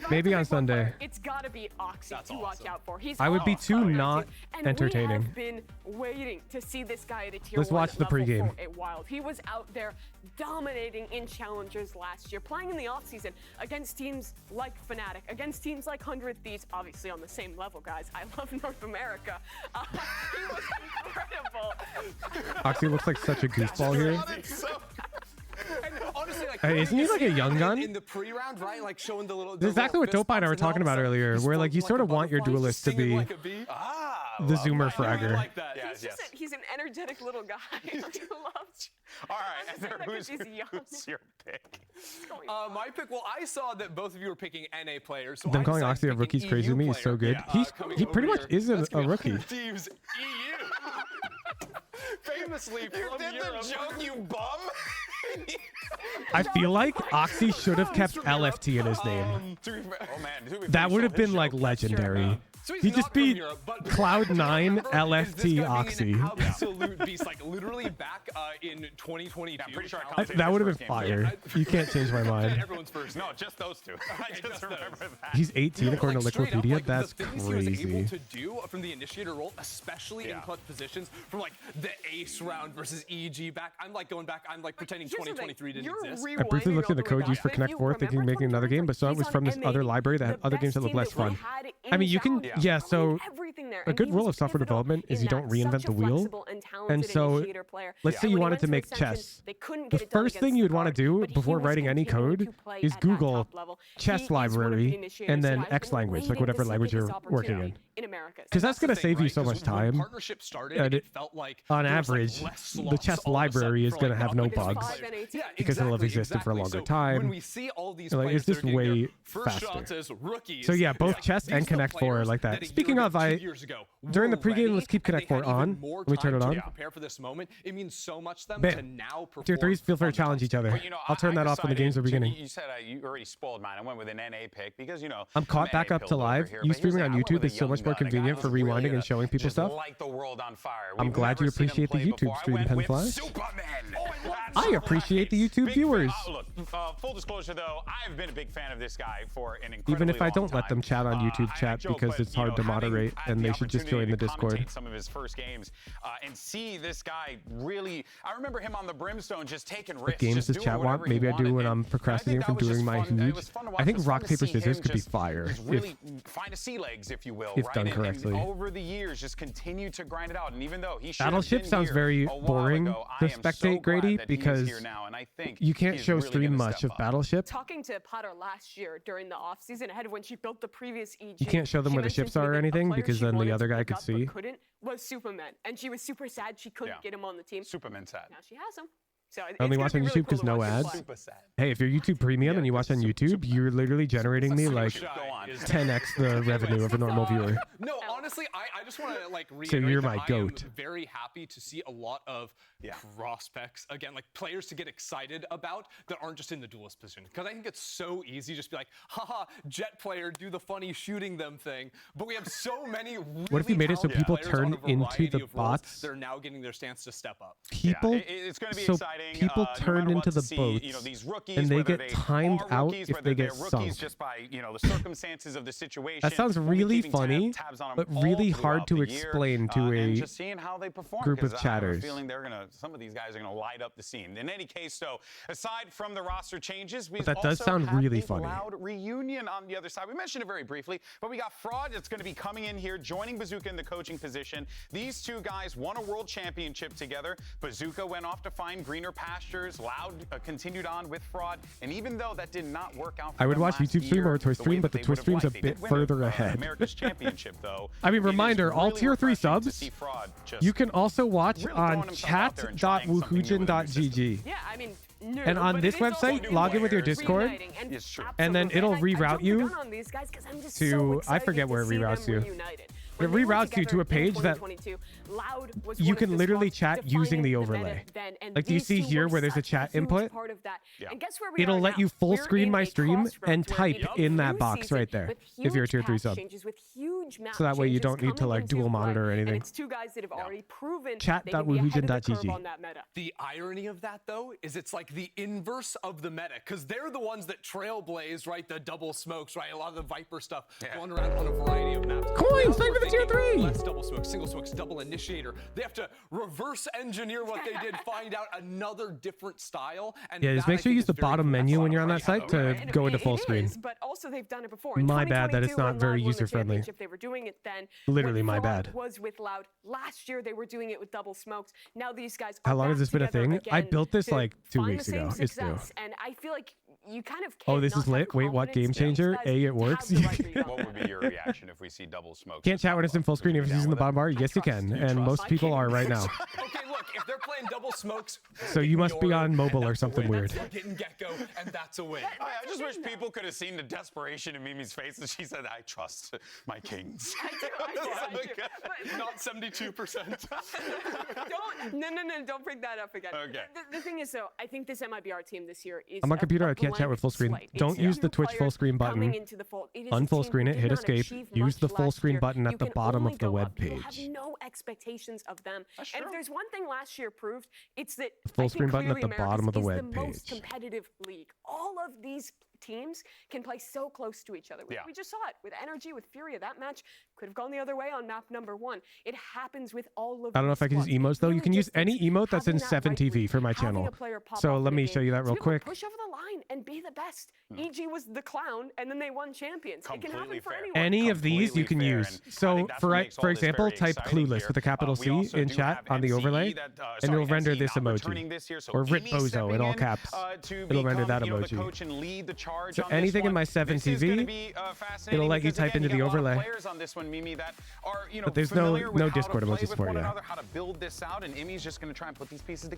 Maybe on Sunday. It's got to be Oxy to watch out for. He's I would be too not entertaining. We have been waiting to see this guy at a tier Let's watch the pregame. For a while. He was out there dominating in challengers last year, playing in the offseason against teams like Fnatic, against teams like 100 Thieves, obviously on the same level, guys. I love North America. He was incredible. Oxy looks like such a goofball here. And honestly, like, Isn't he like a young gun? in the pre-round, right? Like showing the little. This is exactly what Dope and I were talking about earlier, where like you sort of want your duelist to be the zoomer fragger. Like that. He's an energetic little guy. I love. All right, Ezra, who's your pick? My pick. Well, I saw that both of you were picking NA players. So Them I calling decided Oxy a to pick rookie's an crazy to EU me. He's so good. player, He pretty much is a rookie. 100 Thieves EU. Famously from You did Europe. the joke, you bum. I feel like Oxy should have kept LFT in his name. That would have been like legendary. He just beat Cloud9 LFT Oxy. Absolute beast, like literally back in 2022. Yeah, I'm pretty sure That would have been fire. You can't change my mind. Everyone's first. No, just those two. I just remember that. He's 18 according to Liquipedia. That's the things he was able crazy. to do from the initiator role, especially in clutch positions, from like the ace round versus EG back. I'm like going back. I'm like pretending 2023 didn't exist. I briefly looked at the code used for Connect 4, thinking making another game, but saw it was from this other library that had other games that look less fun. I mean, you can, yeah, so a good rule of software development is you don't reinvent the wheel. And so let's say you wanted to make chess. The first thing you would want to do before writing any code is Google chess library and then X language, like whatever language you're working in. Because that's going to save you so much time. On average, the chess library is going to have no bugs because it'll have existed for a longer time. Like, it's just way faster. So yeah, both chess and Connect 4 are like that. Speaking of, during the pregame, let's keep Connect 4 on. Let me turn it on. Prepare for this moment. It means so much to them Bam. to now perform. Tier 3s feel free to challenge each other. I'll turn that off when the games are beginning. You said you already spoiled mine. I went with an NA pick because, you know, I'm caught back up to live. You streaming on YouTube is so much more convenient for rewinding and showing people stuff. Light the world on fire. I'm glad you appreciate the YouTube stream, Penflash. I appreciate the YouTube viewers. Look, full disclosure though, I've been a big fan of this guy for an incredibly Even if I long don't time. let them chat on YouTube chat because it's hard to moderate and they should just join the Discord. Some of his first games and see this guy really. I remember him on the Brimstone just taking risks. What games does chat want? Maybe I do when I'm procrastinating from doing my huge. I think rock, paper, scissors could be fire. Really find a sea legs, if you will. If right? done correctly. And over the years, just continue to grind it out. And even though he Battleship sounds very boring to spectate, Grady, because you can't show stream much of Battleship. Talking to Potter last year during the offseason ahead of when she built the previous EG. You can't show them where the ships are or anything because then the other guy could see. Couldn't was Superman, and she was super sad she couldn't get him on the team. Superman sad. Now she has him. So Only watch on YouTube because no ads. Hey, if you're YouTube Premium and you watch on YouTube, you're literally generating me like 10x the revenue of a normal viewer. No, honestly, I just want to like reiterate. So you're my that goat. I am very happy to see a lot of prospects again, like players to get excited about that aren't just in the duelist position. Because I think it's so easy just to be like, haha, Jet player, do the funny shooting them thing. But we have so many. Really What if we made it so people turn into the bots? They're now getting their stance to step up. People, it's going to be so exciting. People turn into the boats, and they get timed out if they get sunk. Just by the circumstances of the situation. That sounds really funny, but really hard hard to explain to and a just seeing how they perform, group of 'cause I have a chatters. feeling some of these guys are gonna light up the scene. In any case, though, aside from the roster changes, we But that does also sound had really a funny. loud reunion on the other side. We mentioned it very briefly, but we got Fraud that's going to be coming in here, joining Bazooka in the coaching position. These two guys won a world championship together. Bazooka went off to find greener pastures. Loud continued on with Fraud, and even though that did not work out for I would them watch last YouTube stream year or a Twitch the way stream, but that the they Twitch would have stream's a liked, they bit did win further ahead. America's championship, though. I mean, It is reminder, all really tier 3 refreshing to subs, see Fraud just you can also watch really on throwing himself out there and trying something new with a new chat.wuhujin.gg. Yeah, I mean, no, And on but this it is also website, new log in with your players Discord, reuniting, and then absolutely. it'll And I reroute jumped the you gun on these guys 'cause I'm just so to, I excited forget where it see them reroutes you. reunited. It When they were reroutes you to together a page in that 2022, Loud was you one of can the literally squads chat using the defining overlay. meta then, and Like, do you these see two here were where there's a such chat huge input? part of that. And guess where we It'll are let now? you full We're screen in my a stream crossroads and where type we in that new box season right there with if you're a huge tier 3 patch sub. changes, with huge map So that way you don't need to changes like coming dual into monitor or play. And anything. it's two guys that have already proven Chat they can be ahead of the curve .wuhujin.gg. on that meta. The irony of that, though, is it's like the inverse of the meta, because they're the ones that trailblaze, right? The double smokes, right? A lot of the Viper stuff going around on a variety of maps. Coins, Now thank you for the we're tier thinking 3. Less double smokes, single smokes, double initiator. They have to reverse engineer what they did, find out another different style. And Yeah, just that, make I sure you think, use is the very bottom cool. menu That's when a you're on lot that of site pressure. to go into full screen. But also they've done it before. In My bad that it's 2022, not when very Loud won the user-friendly. championship, They were doing it then. Literally When my Fraud bad. was with Loud. Last year they were doing it with double smokes. Now these guys How are long has back this been a together thing? I again built this to like 2 find weeks the same ago. It's new. success. And I feel like you kind of Oh, can't this not is have lit. Wait, what? Game confidence in these changer? guys A, it to have works. the right read on What would be your reaction if we see double smokes? Can't chat when it's in full screen if it's using the bottom bar? Yes, you can. And most people are right now. Okay, look, if they're playing double smokes, So you must be on mobile or something weird. we're getting Gecko, and that's a win. I just wish people could have seen the desperation in Mimi's face as she said, "I trust my kings." I do. But Not 72%. don't bring that up again. Okay. The thing is, though, I think this MIBR team this year is On my computer, a I can't chat blank with full screen. slate. Don't It's use the new Twitch full players screen coming button. into the fold. It is a Unfull team screen who it, did hit not escape. achieve Use much the full last screen year. button at You the can bottom only of the go web up. You have page. no expectations of them. And if there's one thing last year proved, it's that The full I screen think button at clearly the bottom of the America's web is the most page. competitive league. All of these teams can play so close to each other. We just saw it with NRG, with FURIA. That match could have gone the other way on map number 1. It happens with all of I don't know if I can use emotes though. You can use any emote that's in 7TV for my channel. So let me show you that real quick. Push over the line and be the best. EG was the clown, and then they won champions. It can happen for anyone. Any of these you can use. So for example, type clueless with a capital C in chat on the overlay, and it'll render this emoji. Or Rit Bozo in all caps. It'll render that emoji. So anything in my 7TV, it'll let you type into the overlay. But there's no Discord emoji support yet. I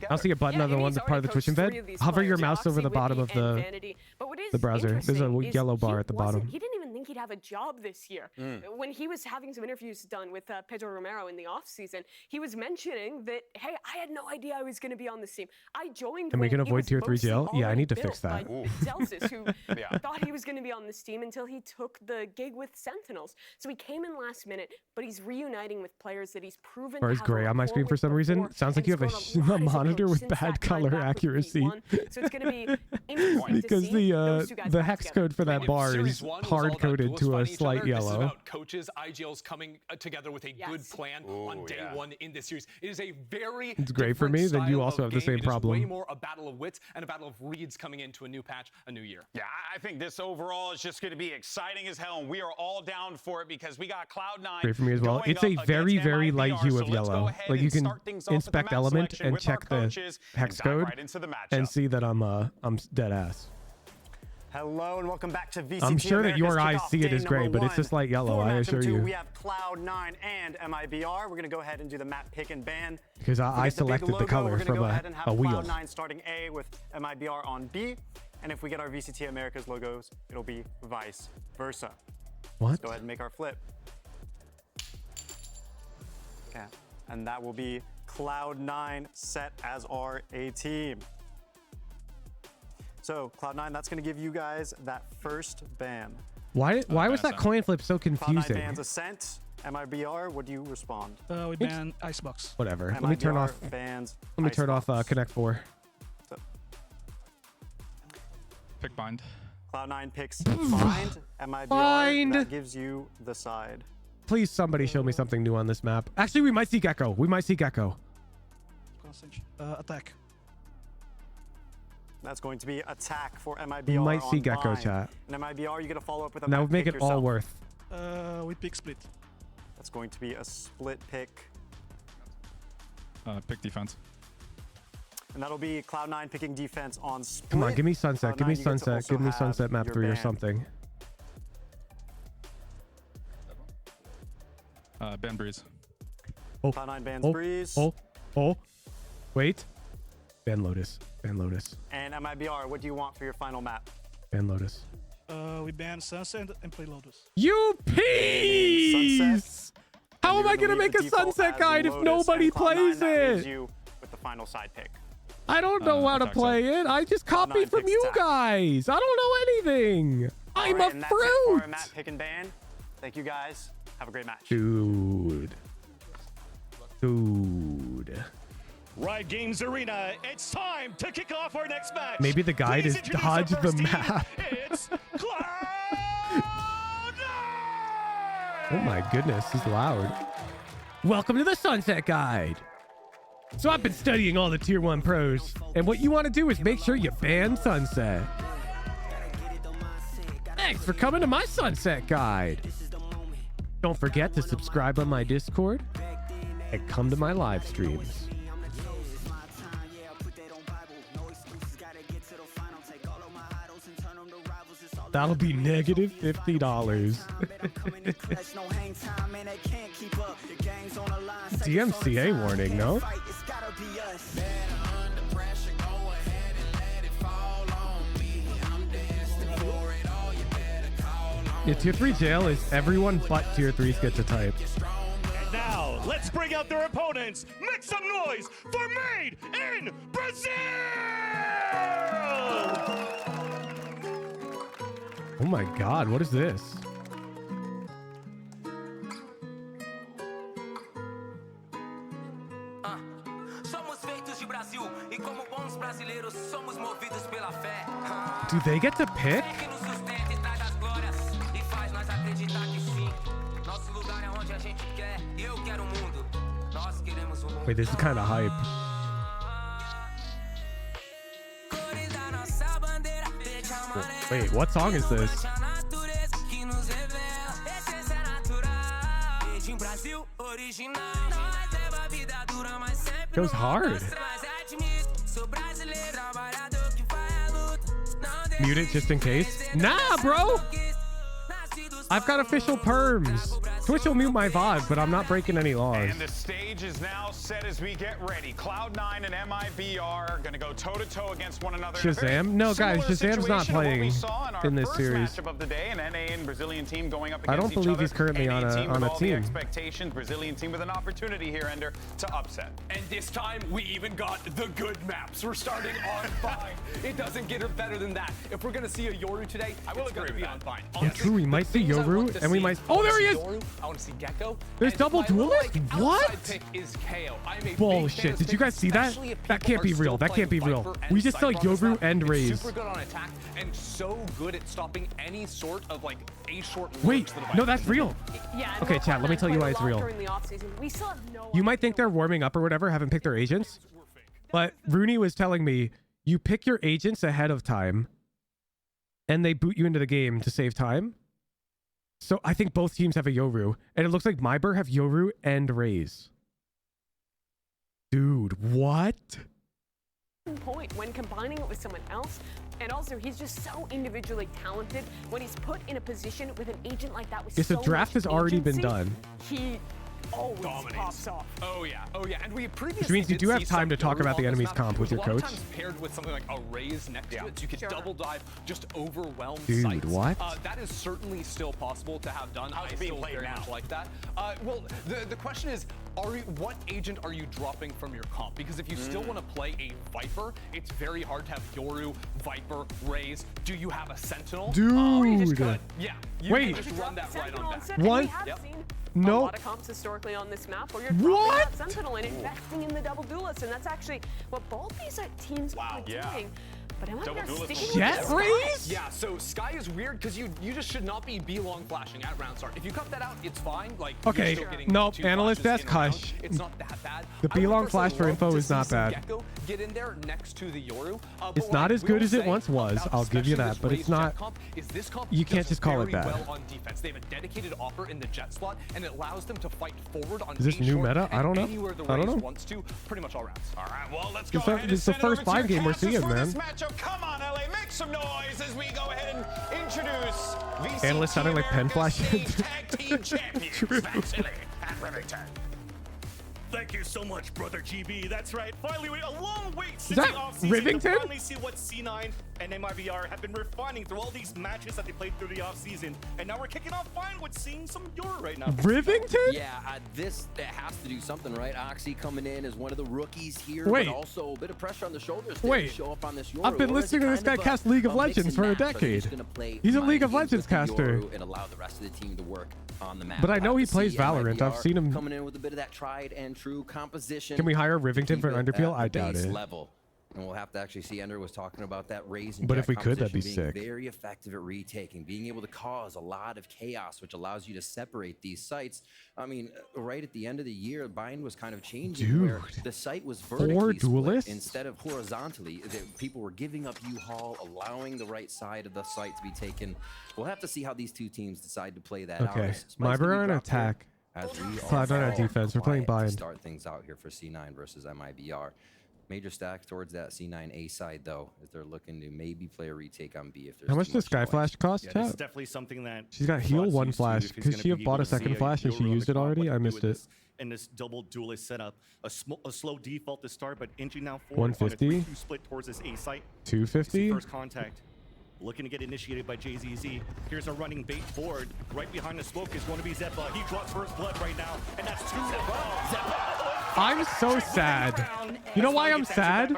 also see a button on the one part of the Twitch embed. Hover your mouse over the bottom of the browser. There's a yellow bar at the bottom. He didn't even think he'd have a job this year. When he was having some interviews done with Pedro Romero in the offseason, he was mentioning that, hey, I had no idea I was going to be on this team. I joined. And we can when it avoid was tier 3 mostly jail? Yeah, I already need to built fix that. by Celsius, who thought he was going to be on this team until he took the gig with Sentinels. So he came in last minute, but he's reuniting with players that he's proven. Or is gray on my screen for some reason? Sounds like you have a monitor with bad color accuracy. So it's going to be interesting because to see those two guys the back hex together. code for that bar is hard coded to a slight This is yellow. about coaches, IGLs coming together with a good plan on day one in this series. It is a very It's great for me. Then you also have the same It is problem. way more a battle of wits and a battle of reads coming into a new patch, a new year. Yeah, I think this overall is just going to be exciting as hell, and we are all down for it because we got Cloud9. Great for me as well. It's a very, very light hue of yellow. Like you can inspect element and check the hex code and see that I'm dead ass. Hello and welcome back to VCT. I'm sure that your eyes Kickoff see it day as gray, number but it's just light yellow, I assure you. We have Cloud9 and MIBR. We're going to go ahead and do the map pick and ban. Because I selected the color from a wheel. Cloud9 starting A with MIBR on B. And if we get our VCT Americas logos, it'll be vice versa. What? Let's go ahead and make our flip. Okay. And that will be Cloud9 set as our A team. So Cloud9, that's going to give you guys that first ban. Why was that coin flip so Cloud9 confusing? bans Ascent. MIBR, would you respond? We ban Icebox. Whatever. MIBR Let me turn off. Bans Let me turn off Connect 4. Pick bind. Cloud9 picks bind. MIBR, Bind. that gives you the side. please somebody show me something new on this map. Actually, we might see Gecko. We might see Gecko. Attack. That's going to be attack for MIBR. We might see on Gecko, mine. chat. And MIBR, you got to follow up with a Now map make pick it all yourself. worth. We pick split. That's going to be a split pick. Pick defense. And that'll be Cloud9 picking defense on split. Come on, give me sunset. Cloud9, give me you get to sunset. also Give me have sunset map your 3 or ban. something. Ban Breeze. Oh, Cloud9 bans oh, Breeze. oh. Wait. Ban Lotus. Ban Lotus. And MIBR, what do you want for your final map? Ban Lotus. We ban Sunset and play Lotus. You peas! How am I gonna make a sunset guide if nobody plays it? You with the final side pick. I don't know how to play it. I just copy from you guys. I don't know anything. I'm a And that's it for fruit. our map pick and ban. Thank you guys. Have a great match. Dude. Riot Games Arena, it's time to kick off our next match. Maybe the guide Please is introduce dodge our the first team. map. It's Oh my goodness, he's loud. Welcome to the Sunset Guide. So I've been studying all the tier 1 pros, and what you want to do is make sure you ban Sunset. Thanks for coming to my Sunset Guide. Don't forget to subscribe on my Discord and come to my live streams. That'll be negative $50. DMCA warning, no? Yeah, tier 3 jail is everyone but tier 3s get to type. And now, let's bring out their opponents. Make some noise for Made in Brazil! Oh my god, what is this? Do they get to pick? Wait, this is kind of hype. Wait, what song is this? Goes hard. Mute it just in case. Nah, bro. I've got official perms. Twitch will mute my VOD, but I'm not breaking any laws. And the stage is now set as we get ready. Cloud9 and MIBR are going to go toe-to-toe against one another. Shazam? No, guys, Shazam's not playing in this series. Matchup of the day, an NA and Brazilian team going up I against don't believe he's currently on a all the team. expectations. Brazilian team with an opportunity here, Ender, to upset. And this time, we even got the good maps. We're starting on fine. It doesn't get better than that. If we're going to see a Yoru today, I will agree with that. Fine. Yeah, true, we might see Yoru, and we might... Oh, there he is! I want to see Gecko. There's double duelist? What? Pick is KO. I'm a big fan Bullshit. of Did you guys see that? especially if That people can't be are still real. That can't be playing real. Viper and We just saw Cypher on this Yoru map. and It's Raze. super good on attack and so good at stopping any sort of like a short Wait, lurks that a no, Viper that's can real. do. Yeah, Okay, chat, let me tell you why it's real. During the offseason, we still have no You might think they're warming up or whatever, haven't picked their agents. But Rooney was telling me, you pick your agents ahead of time, and they boot you into the game to save time. So I think both teams have a Yoru, and it looks like MIBR have Yoru and Raze. Dude, what? point when combining it with someone else. And also, he's just so individually talented. When he's put in a position with an agent like that with Yeah, so so draft much has already been agency, done. He always pops off. Oh yeah, and we previously Which means you did do have see time some to talk Yoru about the on this enemy's map, comp with which your a lot of coach. times paired with something like a Raze next to it, so you could double dive, just overwhelm Dude, sites. what? That is certainly still possible to have done. I still very much like that. Well, the question is, what agent are you dropping from your comp? Because if you still want to play a Viper, it's very hard to have Yoru, Viper, Raze. Do you have a Sentinel? Dude. Yeah. You Wait. can just run that right on back. What? We have seen a No. lot of comps historically on this map where you're dropping What? that Sentinel and investing in the double duelist, and that's actually what both these teams are doing. But am I gonna stick with Jet this? raise? Yeah, so Sky is weird because you just should not be B-long flashing at round start. If you cut that out, it's fine. Like, Okay, you're still getting nope, two analyst flashes desk, in a round. hush. It's not that bad. The I would B-long personally flash for love info to is see not some bad. Gecko get in there next to the Yoru. It's not as good as it once was. I'll give you that, but it's not. You can't just call it bad. Well on defense. They have a dedicated offer in the jet slot, and it allows them to fight forward on Is this A new short meta? I don't know. anywhere the I don't Rays know. wants to, pretty much all rounds. All right, well, let's go It's ahead and the send it first over to 5 game we're casters seeing, for man. this matchup. Come on, LA, make some noise as we go ahead and introduce VCT Analyst sounding like pen America's flash. Stage Tag Team Champions, True. Vasily and Remington. Thank you so much, brother GB. That's right. Finally, a long wait since that the offseason Rivington? to finally see what C9 and MIBR have been refining through all these matches that they played through the offseason. And now we're kicking off fine with seeing some Yoru right now. Rivington? Yeah, this has to do something, right? Oxy coming in as one of the rookies here, Wait. but also a bit of pressure on the shoulders Wait. to show up on this Yoru. I've been Or is listening it to this guy kind of cast League of a mix Legends and for a match? Are you decade. just gonna play He's a mind League of games Legends with the caster. Yoru and allow the rest of the team to work on the map? But I know We'll he have to plays see Valorant. I've MIBR seen him. coming in with a bit of that tried and true composition. Can we hire Rivington for an Keep it underpeel? at I the doubt base it. level. And we'll have to actually see. Ender was talking about that raise and But jack if we could, that'd be composition being sick. very effective at retaking, being able to cause a lot of chaos, which allows you to separate these sites. I mean, right at the end of the year, Bind was kind of changing where Dude. the site was 4 vertically split duelists? instead of horizontally. People were giving up U-Haul, allowing the right side of the site to be taken. We'll have to see how these two teams decide to play that out. Okay, Spikes MIBR gonna be on dropped here attack. as we Cloud9 on are defense. We're playing quiet to Bind. start things out here for C9 versus MIBR. Major stack towards that C9A side, though, as they're looking to maybe play a retake on B if there's How much too does Sky noise. Flash cost, Yeah, this is chat? definitely something that She's got heal Flux 1 used to flash. if he's Could gonna she have be bought able a to see second flash and Yoru she on the used it clock, already? what I to do missed with it. this in this double duelist setup. A slow default to start, but inching now forward. 150? 3-2 split towards this A site. 250? First contact. Looking to get initiated by JZZ. Here's a running bait forward. Right behind the smoke is going to be Zeppa. He drops first blood right now, and that's 2. I'm so sad. You know why I'm sad?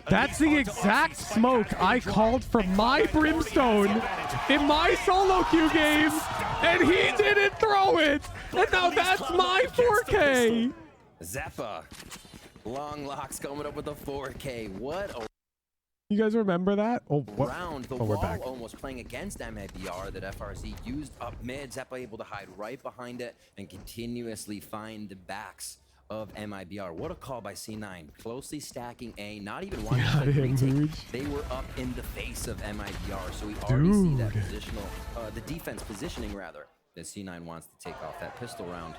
That's the exact smoke I called from my Brimstone in my solo queue game, and he didn't throw it. And now that's my 4K. Zappa. Long locks coming up with a 4K. What a You guys remember that? Oh, what? round. The Oh, we're wall back. almost playing against MIBR that FRZ used up mid. Zappa able to hide right behind it and continuously find the backs of MIBR. What a call by C9. Closely stacking A, not even wanting to play retake. huge. They were up in the face of MIBR, so we already see that Dude. positional, the defense positioning rather, that C9 wants to take off that pistol round.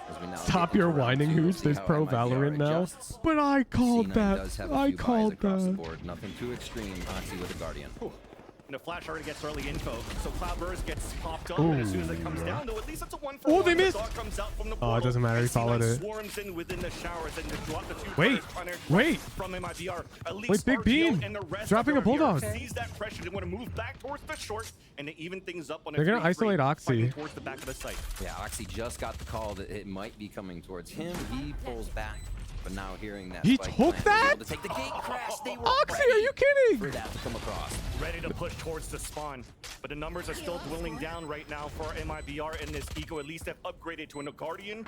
As we now Stop get your into round whining, 2, we'll Hooch. see There's how pro MIBR Valorant now. adjusts. But I called C9 that. does have a I few buys called across the that. board. Nothing too extreme. Oxy with the Guardian. And the flash already gets early info, so Cloudburst gets popped up, Ooh, and as soon as it comes down, though, at least it's a 1 for Oh, 1. they The missed. dog comes out from the Oh, it portal, doesn't matter. He and C9 followed it. swarms in within the showers and to drop the 2 Wait, punish wait. from MIBR. At least Wait, Big RTO Bean. and the rest Dropping of a their bulldog. heroes sees that pressure. They want to move back towards the short and to even things up on a They're gonna 3-3, isolate Oxy. fighting towards the back of the site. Yeah, Oxy just got the call that it might be coming towards him. He pulls back, but now hearing that He spike took plant, that? able to take the gate crash. They were Oxy, are you kidding? for that to come across. Ready to push towards the spawn, but the numbers are still dwindling down right now for MIBR, and this Eco at least have upgraded to a Guardian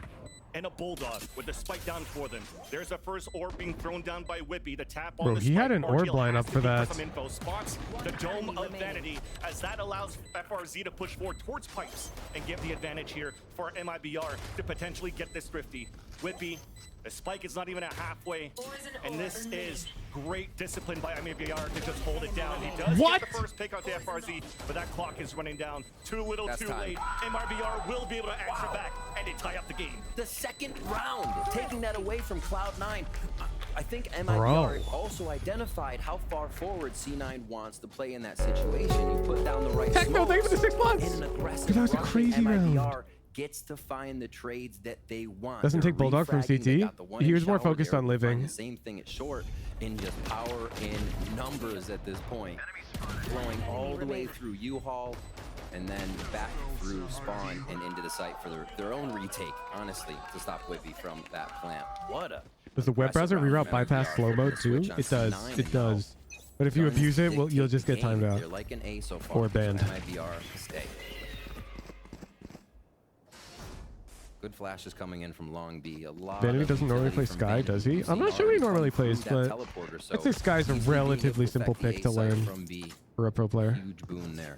and a Bulldog with the spike down for them. There's a first orb being thrown down by Whippy. The tap on Bro, the he had spike. an orb RTL line has up to for be that. some info. Spots the Dome of Vanity, as that allows FRZ to push forward towards pipes and give the advantage here for MIBR to potentially get this thrifty. Whippy, the spike is not even a halfway, and this is great discipline by MIBR to just hold it down. He does What? get the first pick out to FRZ, but that clock is running down. Too little, That's too time. late. MIBR will be able to answer back, and they tie up the game. The second round, taking that away from Cloud9. I think MIBR Bro. also identified how far forward C9 wants to play in that situation. You put down the right Techno, thank you for the 6 months. in an aggressive Dude, that was a rush, crazy MIBR round. gets to find the trades that they want. Doesn't They're take Bulldog from refragging. They CT. got the one He in was more shower. focused They're on able to find living. the same thing at short in just power in numbers at this point. Flowing all the way through U-Haul and then back through spawn and into the site for their own retake, honestly, to stop Whippy from that plant. What a Does the web browser reroute bypass slow mode too? It does. It does. But if you abuse it, you'll just get timed out. They're like an A so far. Or banned. So MIBR stay. Good flashes coming in from Long B. A lot. Vanity doesn't normally play Sky, does he? I'm not sure he normally plays, but I'd say Sky's a relatively simple pick to learn for a pro player. Huge boon there.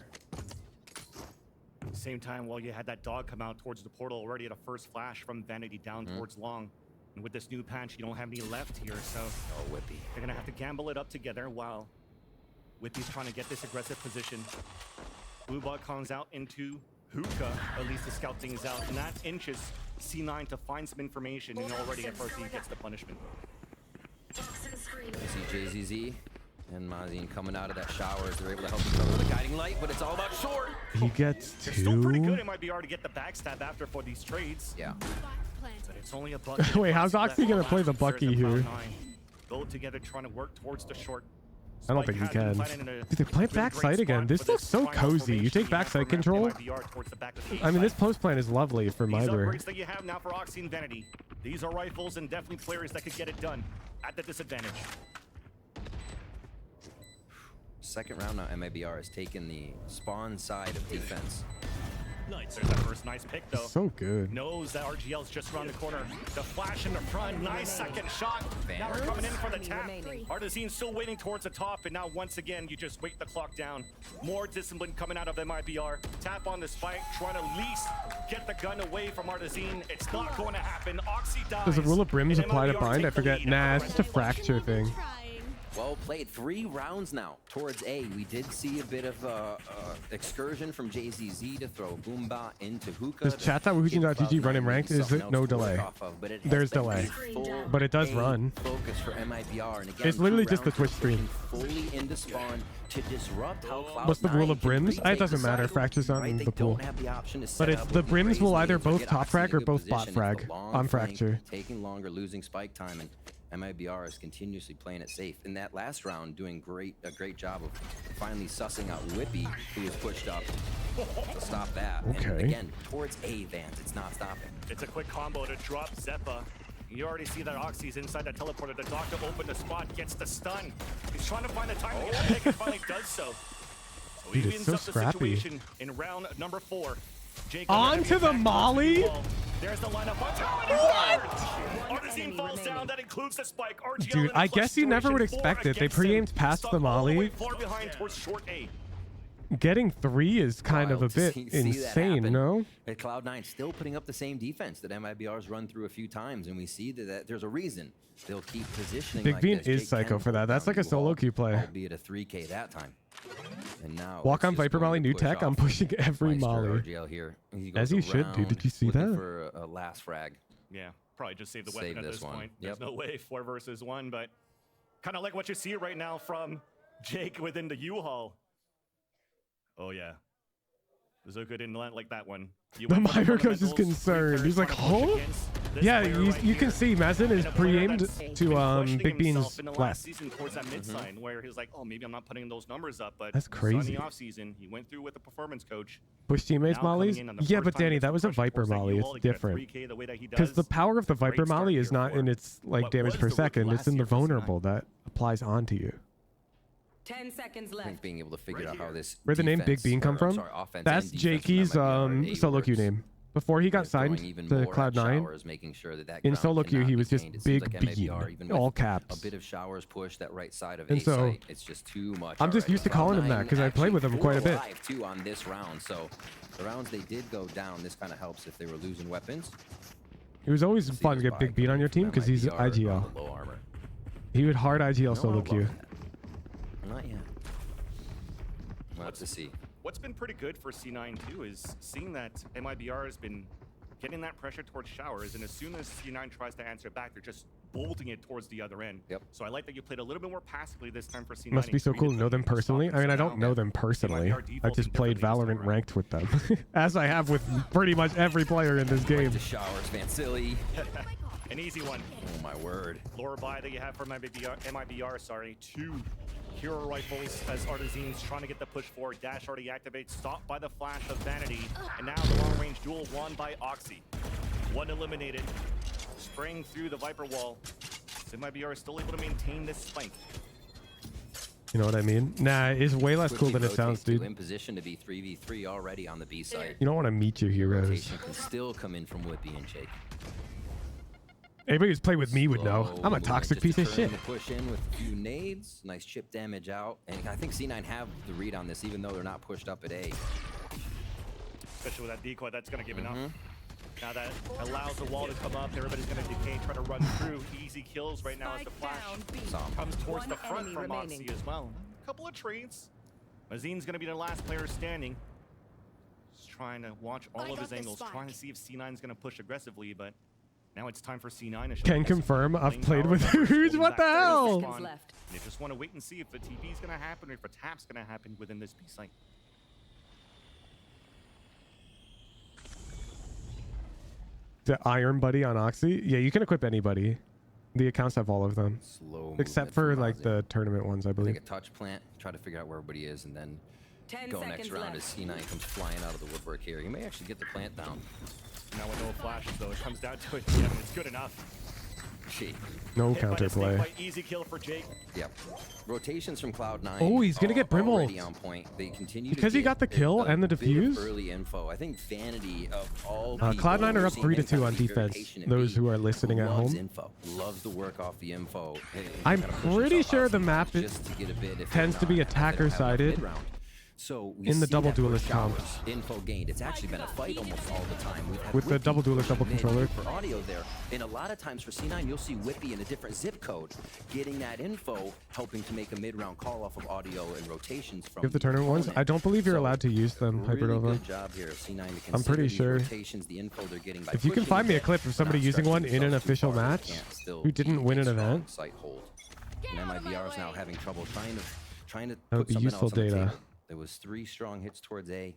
Same time, while you had that dog come out towards the portal already at a first flash from Vanity down towards Long. And with this new patch, you don't have any left here, so Whippy. They're gonna have to gamble it up together while Whippy's trying to get this aggressive position. Bluebot comes out into Hookah, at least to scout things out, and that inches C9 to find some information, and already FRC gets the punishment. I see JZZ and Mazin coming out of that shower as they're able to help each other with a guiding light, but it's all about short. He gets It's still pretty good. two. It might be hard to get the backstab after for these trades. Yeah. But it's only a bucket. Wait, how's Oxy gonna play the Bucky here? Go together trying to work towards the short. I don't think he can. Dude, they play backside again. This looks so cozy. You take backside control. I mean, this post plan is lovely for These MIBR. upgrades that you have now for Oxy and Vanity. These are rifles and definitely players that could get it done at the disadvantage. Second round now, MIBR has taken the spawn side of defense. There's that first nice pick, though. So good. Knows that RGL's just around the corner. The flash in the front. Nice second shot. Now we're coming in for the tap. Artisan's still waiting towards the top, and now once again, you just wait the clock down. More discipline coming out of MIBR. Tap on the spike, trying to at least get the gun away from Artisan. It's not going to happen. Oxy dies. Does the rule of brims and apply to MIBR bind? I take the forget. lead. Nah, it's just a fracture thing. Well played. 3 rounds now towards A. We did see a bit of excursion from JZZ to throw Boomba into Hookah. Does chat.whoojin.gg run in ranked? Is it no delay? There's delay. But it does run. Focus for MIBR. And again, It's literally just the Twitch stream. fully into spawn to disrupt how Cloud9 What's the rule of can brims? retake It doesn't the matter. side. Fracture's not in They the pool. don't have the option to But set it's up the with brims will either Crazy both to get top Oxy frag in or a good both bot position. frag It's a long on flank, fracture. taking longer, losing spike time, and MIBR is continuously playing it safe. In that last round, doing a great job of finally sussing out Whippy, who was pushed up to stop that. And Okay. again, towards A, Vance, it's not stopping. It's a quick combo to drop Zeppa. You already see that Oxy's inside that teleporter. The doctor opened the spot, gets the stun. He's trying to find the time to get the pick and finally does so. So he Dude, it's wins so up the scrappy. situation in round number 4. Jake On to the molly? There's the lineup. What? Artisan falls down. That includes the spike. RGL Dude, in a I clutch guess you never would situation. 4 expect it. They against him. pre-aimed past Stuck the all way molly. far behind towards short A. Getting 3 is kind of a bit See that insane, happen. no? At Cloud9 still putting up the same defense that MIBR's run through a few times, and we see that there's a reason they'll keep positioning Big like Bean this. is Jake psycho can for that. hold That's down like a solo U-Haul, queue play. albeit a 3K that time. And now Walk it's on just Viper going Molly to new push tech. I'm off. pushing every Meister molly. RGL here. He As goes he should, dude. around Did you see looking that? for a last frag. Yeah, probably just save the Save weapon at this this one. point. Yep. There's no way 4 versus 1, but kind of like what you see right now from Jake within the U-Haul. Oh yeah. Zuka didn't like that one. You The went for MIBR coach is fundamentals, concerned. He's like, trying to push huh? against this Yeah, player you, right you can here. see Mazin is And a player pre-aimed that's to been questioning Big Bean's himself in the last left. season towards that mid sign where he was like, oh, maybe I'm not putting those numbers up, but That's so crazy. in the off season, he went through with the performance coach. Push teammates Now coming mollies? in on the Yeah, first but time Danny, against that the was a pressure Viper force that molly. you It's all get a different. 3K the way that he Because the does. power of the Great Viper start molly here is not for in its like what damage was per the rookie second. It's last in the year for C9. vulnerable that applies onto you. 10 seconds I think left. being able to figure out how this Where'd the name Big defense- Bean come or, from? sorry, offense That's and defense from Jakey's MIBR A solo queue works. name. Before he got Throwing signed even to more at Cloud9, showers, making sure that in ground solo queue cannot he be was just gained. It seems Big like Bean, MIBR, even all with caps. A bit of showers push that right side of And A so, site. It's just too much. I'm just already. used to calling him that Cloud9 because I play with him actually quite a bit. alive, too on this round. So the rounds they did go down. This kind of helps if they were losing weapons. It was always fun to get Big Bean on your team because he's MIBR IGL. on the low armor. He would hard IGL solo queue. Not yet. We'll have to see. What's been pretty good for C9 too is seeing that MIBR has been getting that pressure towards showers, and as soon as C9 tries to answer back, they're just bolting it towards the other end. Yep. So I like that you played a little bit more passively this time for C9. Must be so cool to know them personally. I mean, I don't know them personally. I just played Valorant ranked with them, as I have with pretty much every player in this game. The showers, man, silly. An easy one. Oh my word. Lower buy that you have for MIBR, sorry. 2 hero rifles as Artisan's trying to get the push forward. Dash already activates, stopped by the flash of Vanity. And now the long range duel won by Oxy. 1 eliminated. Spraying through the Viper wall. So MIBR is still able to maintain this flank. You know what I mean? Nah, it's way less cool than it sounds, dude. In position to be 3v3 already on the B side. You don't want to meet your heroes. Rotation can still come in from Whippy and Jake. Anybody who's played with me would know. I'm a toxic piece of shit. Push in with a few nades, nice chip damage out, and I think C9 have the read on this, even though they're not pushed up at A. Especially with that decoy, that's going to give enough. Now that allows the wall to come up, everybody's going to decay, try to run through. Easy kills right now as the flash comes towards the front from Moxie as well. A couple of trades. Mazin's going to be the last player standing. Just trying to watch all of his angles, trying to see if C9's going to push aggressively, but now it's time for C9 to Can confirm I've played with who's what the hell? They just want to wait and see if the TP is going to happen or if a tap's going to happen within this B site. The Iron Buddy on Oxy? Yeah, you can equip anybody. The accounts have all of them. Slow except for like the tournament ones, I believe. Take a touch plant, try to figure out where everybody is, and then go next round as C9 comes flying out of the woodwork here. You may actually get the plant down. Now with no flashes though, it comes down to it. Yeah, it's good enough. No counterplay. Easy kill for Jake. Yep. Rotations from Cloud9. Oh, he's gonna get Brimble. Already on point. They continue because he got the kill and the defuse. Early info. I think vanity of all Cloud9 are up 3-2 on defense. Those who are listening at home. Info. Loves to work off the info. I'm pretty sure the map tends to be attacker sided. So in the double duelist comp. Info gained. It's actually been a fight almost all the time. With the double duelist double controller. For audio there, and a lot of times for C9, you'll see Whippy in a different zip code, getting that info, helping to make a mid-round call off of audio and rotations from. You have the tournament ones. I don't believe you're allowed to use them. Really good job here, C9, to I'm pretty sure. The info they're getting by if you can find me a clip of somebody using one in an official match who didn't win an event, site hold. And MIBR is now having trouble trying to that would be useful data. There was 3 strong hits towards A.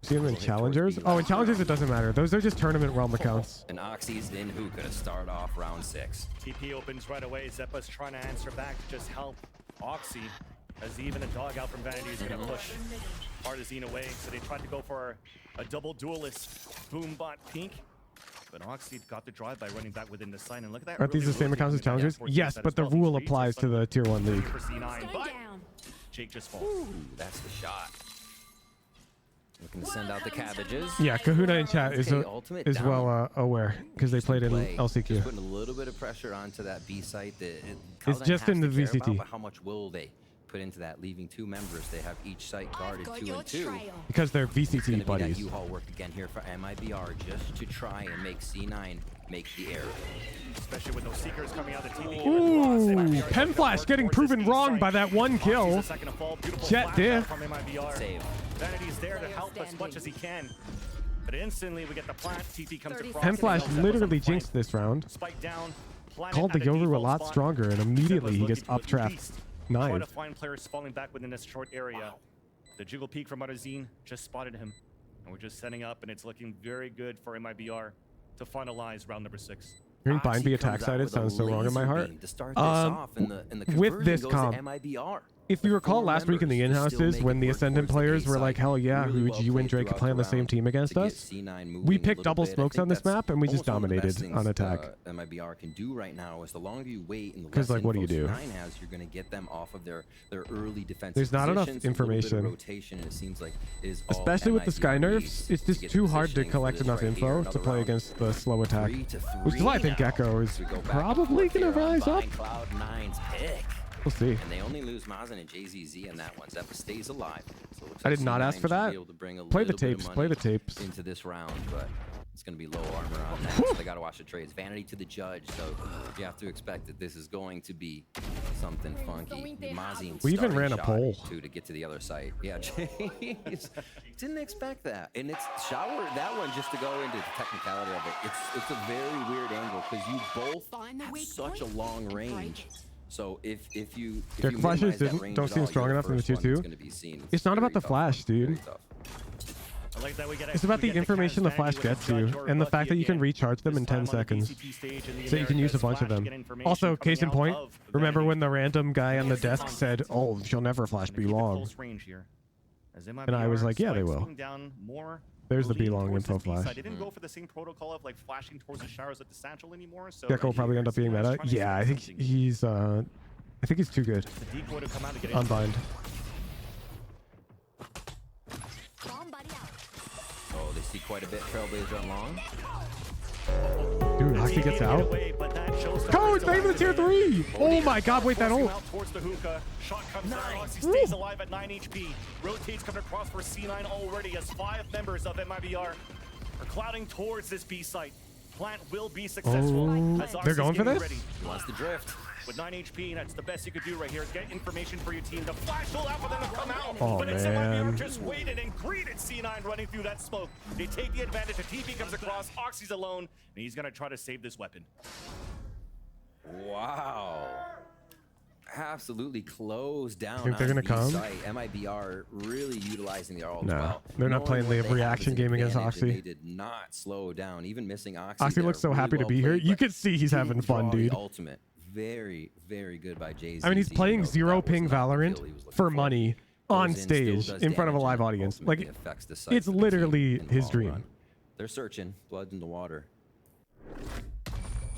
See them in challengers? Oh, in challengers it doesn't matter. Those are just tournament realm accounts. And Oxy's in hookah to start off round 6. TP opens right away. Zeppa's trying to answer back to just help Oxy. As even a dog out from Vanity is going to push Partizine away. So they tried to go for a double duelist Boombot Pink. But Oxy got the drive by running back within the sign. And look at that. Aren't these the same accounts as challengers? Yes, but the rule applies to the tier 1 league. Jake just falls. Ooh, that's the shot. Looking to send out the cabbages. Yeah, Kahuna in chat is well aware because they played in LCQ. Just putting a little bit of pressure onto that B site. It's just in the VCT. How much will they put into that? Leaving 2 members. They have each site guarded 2 and 2. Because they're VCT buddies. U-Haul work again here for MIBR just to try and make C9 make the error. Especially with those seekers coming out of the TV. Ooh, Pen Flash getting proven wrong by that one kill. Jet diff. Save. Vanity's there to help as much as he can. But instantly we get the plant. TP comes across. Pen Flash literally jinxed this round. Spike down. Called the Yoru a lot stronger, and immediately he gets up trapped. Trying to find players falling back within this short area. The Jiggle Peak from Partizine just spotted him. And we're just setting up, and it's looking very good for MIBR to finalize round number 6. Hearing Bind be attack sided sounds so wrong in my heart. With this comp, if you recall last week in the in-houses when the Ascendant players were like, hell yeah, would you and Drake play on the same team against us? We picked double smokes on this map and we just dominated on attack. MIBR can do right now is the longer you wait and the less like, what do you do? Has, you're going to get them off of their early defensive There's not enough information. Rotation, and it seems like is especially with the Sky nerfs, it's just too hard to collect enough info to play against the slow attack. Which is why I think Gecko is probably going to rise up. Cloud9's pick. We'll see. And they only lose Mazen and JZZ in that one. Zeppa stays alive. So I did not ask for that. Play the tapes. Play the tapes. Into this round, but it's going to be low armor on that. So they got to watch the trades. Vanity to the judge. So you have to expect that this is going to be something funky. We even ran a poll to get to the other side. Yeah, jeez. Didn't expect that. And it's shower that one just to go into the technicality of it. It's a very weird angle because you both have such a long range. So if you flashes don't seem strong enough in the 2-2. It's not about the flash, dude. It's about the information the flash gets you and the fact that you can recharge them in 10 seconds. So you can use a bunch of them. Also, case in point, remember when the random guy on the desk said, "Oh, she'll never flash B long." And I was like, yeah, they will. There's the B-long info flash. I didn't go for the same protocol of like flashing towards the showers at the satchel anymore. So Gecko will probably end up being meta. Yeah, I think he's I think he's too good. The decoy to come out to get Unbind. Oh, they see quite a bit. Trailblazer on long. Dude, Oxy gets out. Code, thank you for the tier 3. Oh my god, wait, that ult. Towards the hookah. Shot comes down. Oxy stays alive at 9 HP. Rotates coming across for C9 already as 5 members of MIBR are clouding towards this B site. Plant will be successful. As They're going for this? ready. He wants to drift. With 9 HP, that's the best you could do right here. Get information for your team. The flash will out for them to come out. Oh, but it's man. MIBR just waited and greeted C9 running through that smoke. They take the advantage. The TP comes across. Oxy's alone, and he's going to try to save this weapon. Wow. Absolutely closed down. Think they're gonna come? MIBR really utilizing the ult No, well. they're not playing the reaction game against Oxy. They did not slow down, even missing Oxy. Oxy looks so happy to be here. You can see he's having fun, dude. Ultimate. Very, very good by Jay-Z. I mean, he's playing zero ping Valorant for money on stage in front of a live audience. Like, it's literally his dream. They're searching. Blood in the water.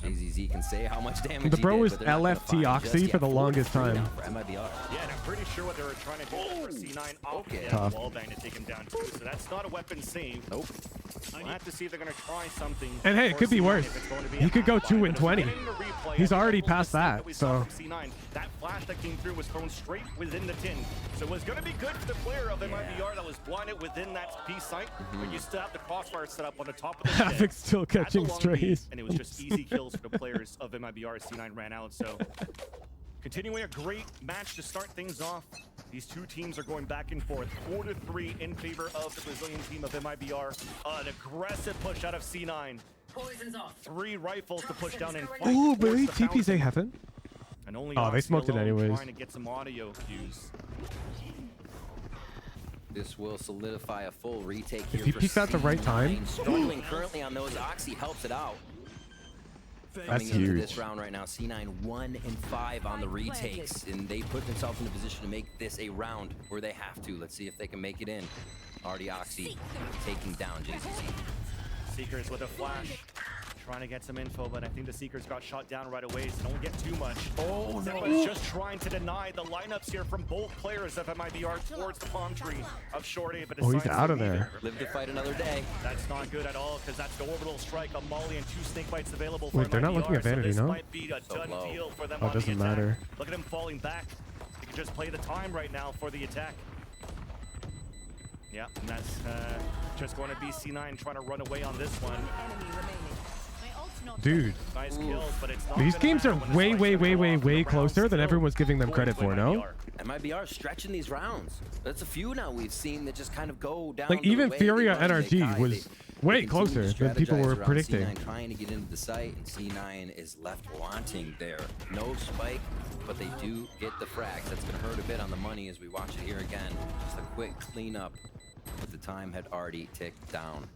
JZZ can say how much damage The bro he did, is but they're not gonna LFT find Oxy just for the yet. longest 43 time. now for MIBR. Yeah, and I'm pretty sure what they were trying to do for C9 off the Tough. wallbang to take him down too. So that's not a weapon save. Nope. We'll have to see if they're going to try something. And hey, it could be C9 worse. if it's going to be He a could go half 2 line, and but 20. getting the replay, He's I think already that was past the mistake that, we saw so. from C9. That flash that came through was thrown straight within the tin. So it was going to be good for the player of MIBR that was blinded within that B site, but you still have the crossfire set up on the top of the shed. Havoc's still At the catching long strays. piece, and it was just easy kills for the players of MIBR as C9 ran out. So continuing a great match to start things off. These two teams are going back and forth, 4-3 in favor of the Brazilian team of MIBR. An aggressive push out of C9. 3 rifles to push down and fight Oh, but towards they the TPs they fountain. haven't. And only Oh, they Oxy smoked it alone anyways. Trying to get some audio cues. This will solidify a full retake here. If he for peeks out the right time. C9. Struggling currently on those. Oxy helps it out. That's Coming into huge. this round right now, C9 1 and 5 on the retakes, and they put themselves in a position to make this a round where they have to. Let's see if they can make it in. Already Oxy taking down JCC. Seekers with a flash. Trying to get some info, but I think the Seekers got shot down right away, so don't get too much. Oh, no. Just trying to deny the lineups here from both players of MIBR towards the palm tree of Short A, but Oh, he's decides out to of leave there. it. Live to fight another day. That's not good at all, because that's the orbital strike, a molly, and 2 snake bites available for Wait, they're not MIBR, looking at Vanity, so this no? might be a done deal for them Oh, it on the doesn't attack. matter. Look at him falling back. He can just play the time right now for the attack. Yeah, and that's just going to be C9 trying to run away on this one. Dude, Nice kills, but it's not these gonna games are matter when the way, spikes way, are way, going way, off. The way round's closer than still everyone's giving them going credit to for, no? MIBR. MIBR stretching these rounds. That's a few now we've seen that just kind of go down. Like, to the even way FURIA they run, NRG they was they way continue closer to than people strategize were around predicting. C9 trying to get into the site, and C9 is left wanting there. No spike, but they do get the frags. That's going to hurt a bit on the money as we watch it here again. Just a quick cleanup, but the time had already ticked down.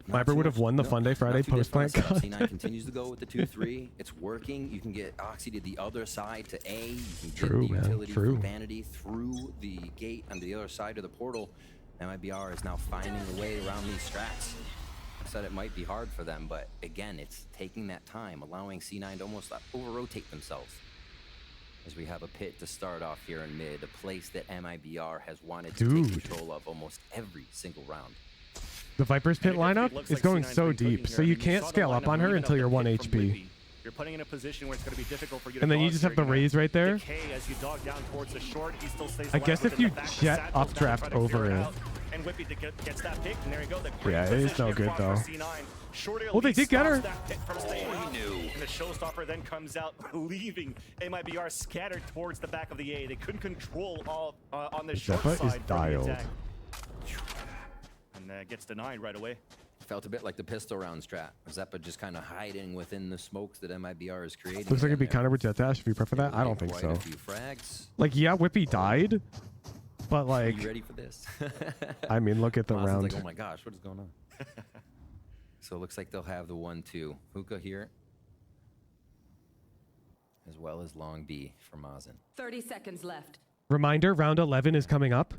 MIBR would have won the Fun Day Friday post-plant cut. C9 continues to go with the 2-3. It's working. You can get Oxy to the other side to A. You can get True, the man. utility True. from Vanity through the gate on the other side of the portal. MIBR is now finding a way around these strats. I said it might be hard for them, but again, it's taking that time, allowing C9 to almost over-rotate themselves. As we have a pit to start off here in mid, a place that MIBR has wanted to Dude. take control of almost every single round. The Viper's pit lineup is going so deep, so you can't scale up on her until you're 1 HP. You're putting in a position where it's going to be difficult for you to And then you dodge just have here. the You're gonna raise right there. decay as you dog down towards the short. He still stays I alive guess if within you the back. The jet Satchel's now updraft trying to over figure it. out, and Whippy gets that pick, and there you go. The great Yeah, it is position no good, across though. for C9. Short Well, they Elite did get her. stops that pick from staying up, and the showstopper then comes out, leaving MIBR scattered towards the back of the A. They couldn't control all on the short Zeppa side is for the dialed. attack. And gets denied right away. Felt a bit like the pistol round strat. Zeppa just kind of hiding within the smokes that MIBR is creating. Looks like it'd be there. counter with Jet Dash if you prep for that. I don't think Quite so. a few frags. Like, yeah, Whippy died, but Are like, you ready for this? I mean, look at the Mawson's round. like, oh my gosh, what is going on? So it looks like they'll have the 1-2. Hookah here. As well as long B for Mazen. 30 seconds left. Reminder, round 11 is coming up.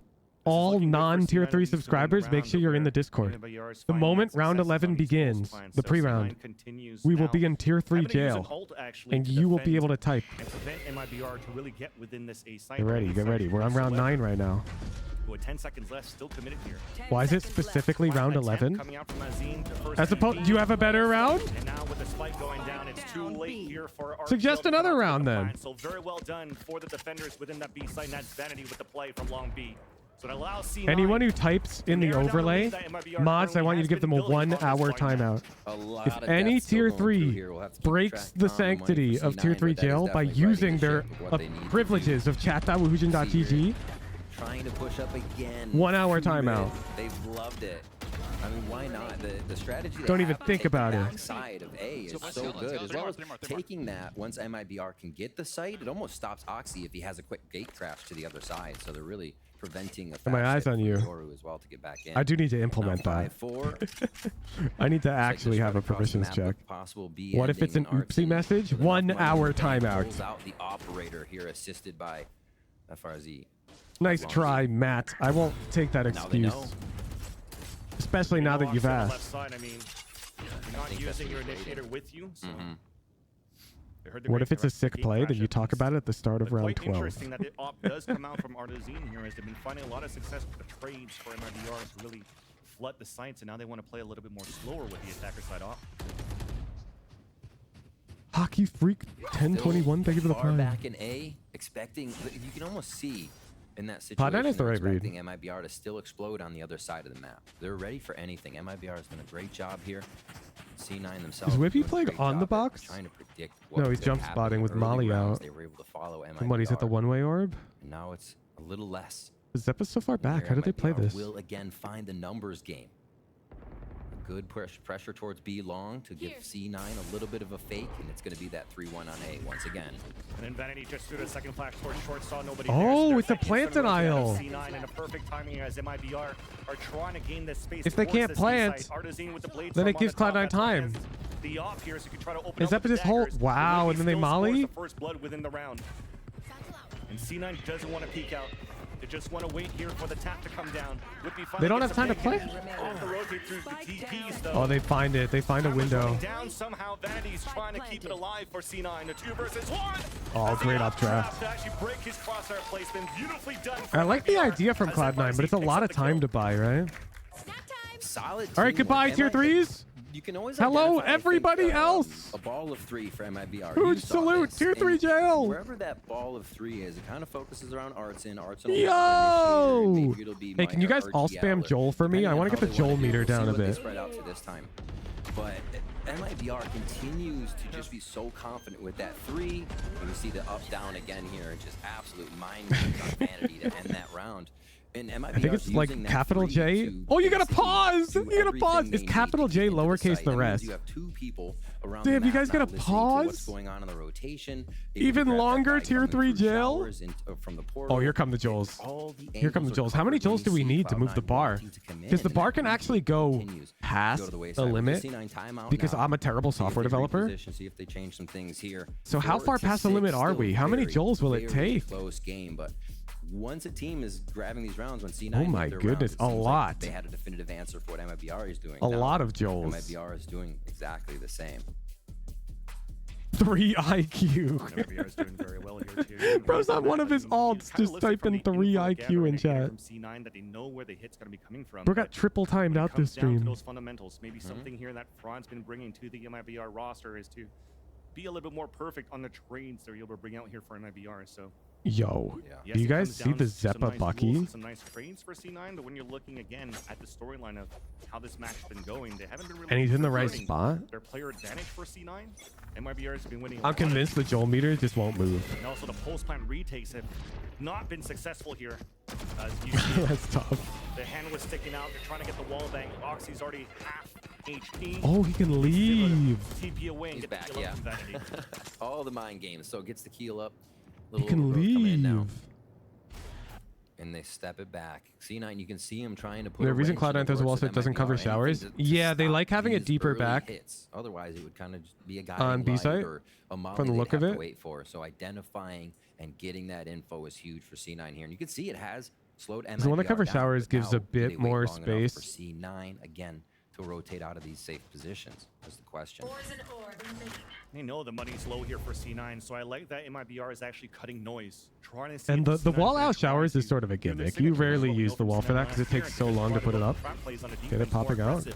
all non-tier 3 subscribers, make sure you're in the Discord. The moment round 11 begins, the pre-round, we will be in tier 3 jail, and you will be able to type. Get ready, get ready. We're on round 9 right now. 10 seconds left, still committed here. Why is it specifically round 11? As opposed, do you have a better round? And now with the spike going down, it's too late here for our Suggest another round then. So very well done for the defenders within that B side, and that's Vanity with the play from Long B. So it allows C9. Anyone who types in the overlay, mods, I want you to give them a 1-hour timeout. If any tier 3 breaks the sanctity of tier 3 jail by using their privileges of chat.woohujin.gg, trying to push up again. 1-hour timeout. They've loved it. I mean, why not? The strategy. Don't even think about it. The side of A is so good, as well as taking that. Once MIBR can get the site, it almost stops Oxy if he has a quick gate crash to the other side. So they're really preventing a my eyes on you. As well to get back in. I do need to implement that. I need to actually have a permissions check. What if it's an oopsie message? 1-hour timeout. Out the operator here, assisted by FRZ. Nice try, Matt. I won't take that excuse. Especially now that you've asked. I mean, you're not using your initiator with you, so What if it's a sick play that you talk about it at the start of round 12? Interesting that the op does come out from Artazine here, as they've been finding a lot of success with the trades for MIBR to really flood the sites, and now they want to play a little bit more slower with the attacker side op. Hockey Freak 1021, thank you for the prime. Back in A, expecting, you can almost see in that Pod 9 situation, is the right read. expecting MIBR to still explode on the other side of the map. They're ready for anything. MIBR has done a great job here. C9 themselves. Is Whippy playing on the box? Trying to predict what No, he's jump spotting with Molly out. They were able to follow MIBR. And what, he's at the one-way orb? And now it's a little less. Zeppa's so far back. How did they play this? Will again find the numbers game. A good pressure towards B long to give C9 a little bit of a fake, and it's going to be that 3-1 on A once again. And then Vanity just threw the second flash towards short, saw nobody Oh, there. it's a plant denial. C9 in a perfect timing as MIBR are trying to gain this space. If they can't plant, then it gives Cloud9 time. The off here, so you can try to open Is that just whole? Wow, and then they molly? The first blood within the round. And C9 doesn't want to peek out. They just want to wait here for the tap to come down. They don't have time to play? Oh, they find it. They find a window. Down somehow. Vanity's trying to keep it alive for C9. The 2 versus 1. Oh, great off draft. To actually break his crosshair placement. Beautifully done. I like the idea from Cloud9, but it's a lot of time to buy, right? Solid. All right, goodbye, tier 3s. You can always hello, identify, everybody think, else. A ball of 3 for MIBR. Huge salute, tier 3 jail. Wherever that ball of 3 is, it kind of focuses around Artson. Yo! Hey, can you guys all spam Joel for me? I want to get the Joel meter down a bit. Spread out to this time. But MIBR continues to just be so confident with that 3. You can see the up down again here. Just absolute mind games on Vanity to end that round. And I think it's like capital J. Oh, you gotta pause! You gotta pause! Is capital J lowercase the rest? You have 2 people around Damn, you guys gotta pause? What's going on in the rotation? Even longer tier 3 jail? Oh, here come the Joels. Here come the Joels. How many Joels do we need to move the bar? Because the bar can actually go past the limit. Because I'm a terrible software developer. See if they change some things here. So how far past the limit are we? How many Joels will it take? Close game, but once a team is grabbing these rounds, when C9 oh my goodness, a lot. Like they had a definitive answer for what MIBR is doing. A lot of Joels. MIBR is doing exactly the same. 3 IQ. MIBR is doing very well here too. Bro's on one of his alts. Just type in 3 IQ in chat. From C9 that they know where the hit's going to be coming from. Bro got triple timed out this stream. To those fundamentals, maybe something here that Fran's been bringing to the MIBR roster is to be a little bit more perfect on the trades they're able to bring out here for MIBR. So. Yo, do you guys see the Zeppa Bucky? Some nice trades for C9, but when you're looking again at the storyline of how this match has been going, they haven't been really. And he's in the right spot. Their player advantage for C9. MIBR has been winning. I'm convinced the Joel meter just won't move. And also the post plant retakes have not been successful here. As you see, that's tough. The hand was sticking out. They're trying to get the wall bang. Oxy's already half HP. Oh, he can leave. TP away. He's back, yeah. All the mind games. So gets the keel up. He can leave. And they step it back. C9, you can see him trying to put. The reason Cloud9 throws a wall so it doesn't cover showers. Yeah, they like having a deeper back. Hits. Otherwise, it would kind of just be a guy on B side. From the look of it. Wait for. So identifying and getting that info is huge for C9 here. And you can see it has Slowed The one that MIBR covers down, showers but gives now a do bit they wait more long enough space. for C9 again to rotate out of these safe positions is the question. They know the money's low here for C9, so I like that MIBR is actually cutting noise. Trying to see And if the C9 wall can out try showers to is sort of a do their gimmick. You signature rarely move. use the wall for that because it takes so long to put it up. Get it popping out.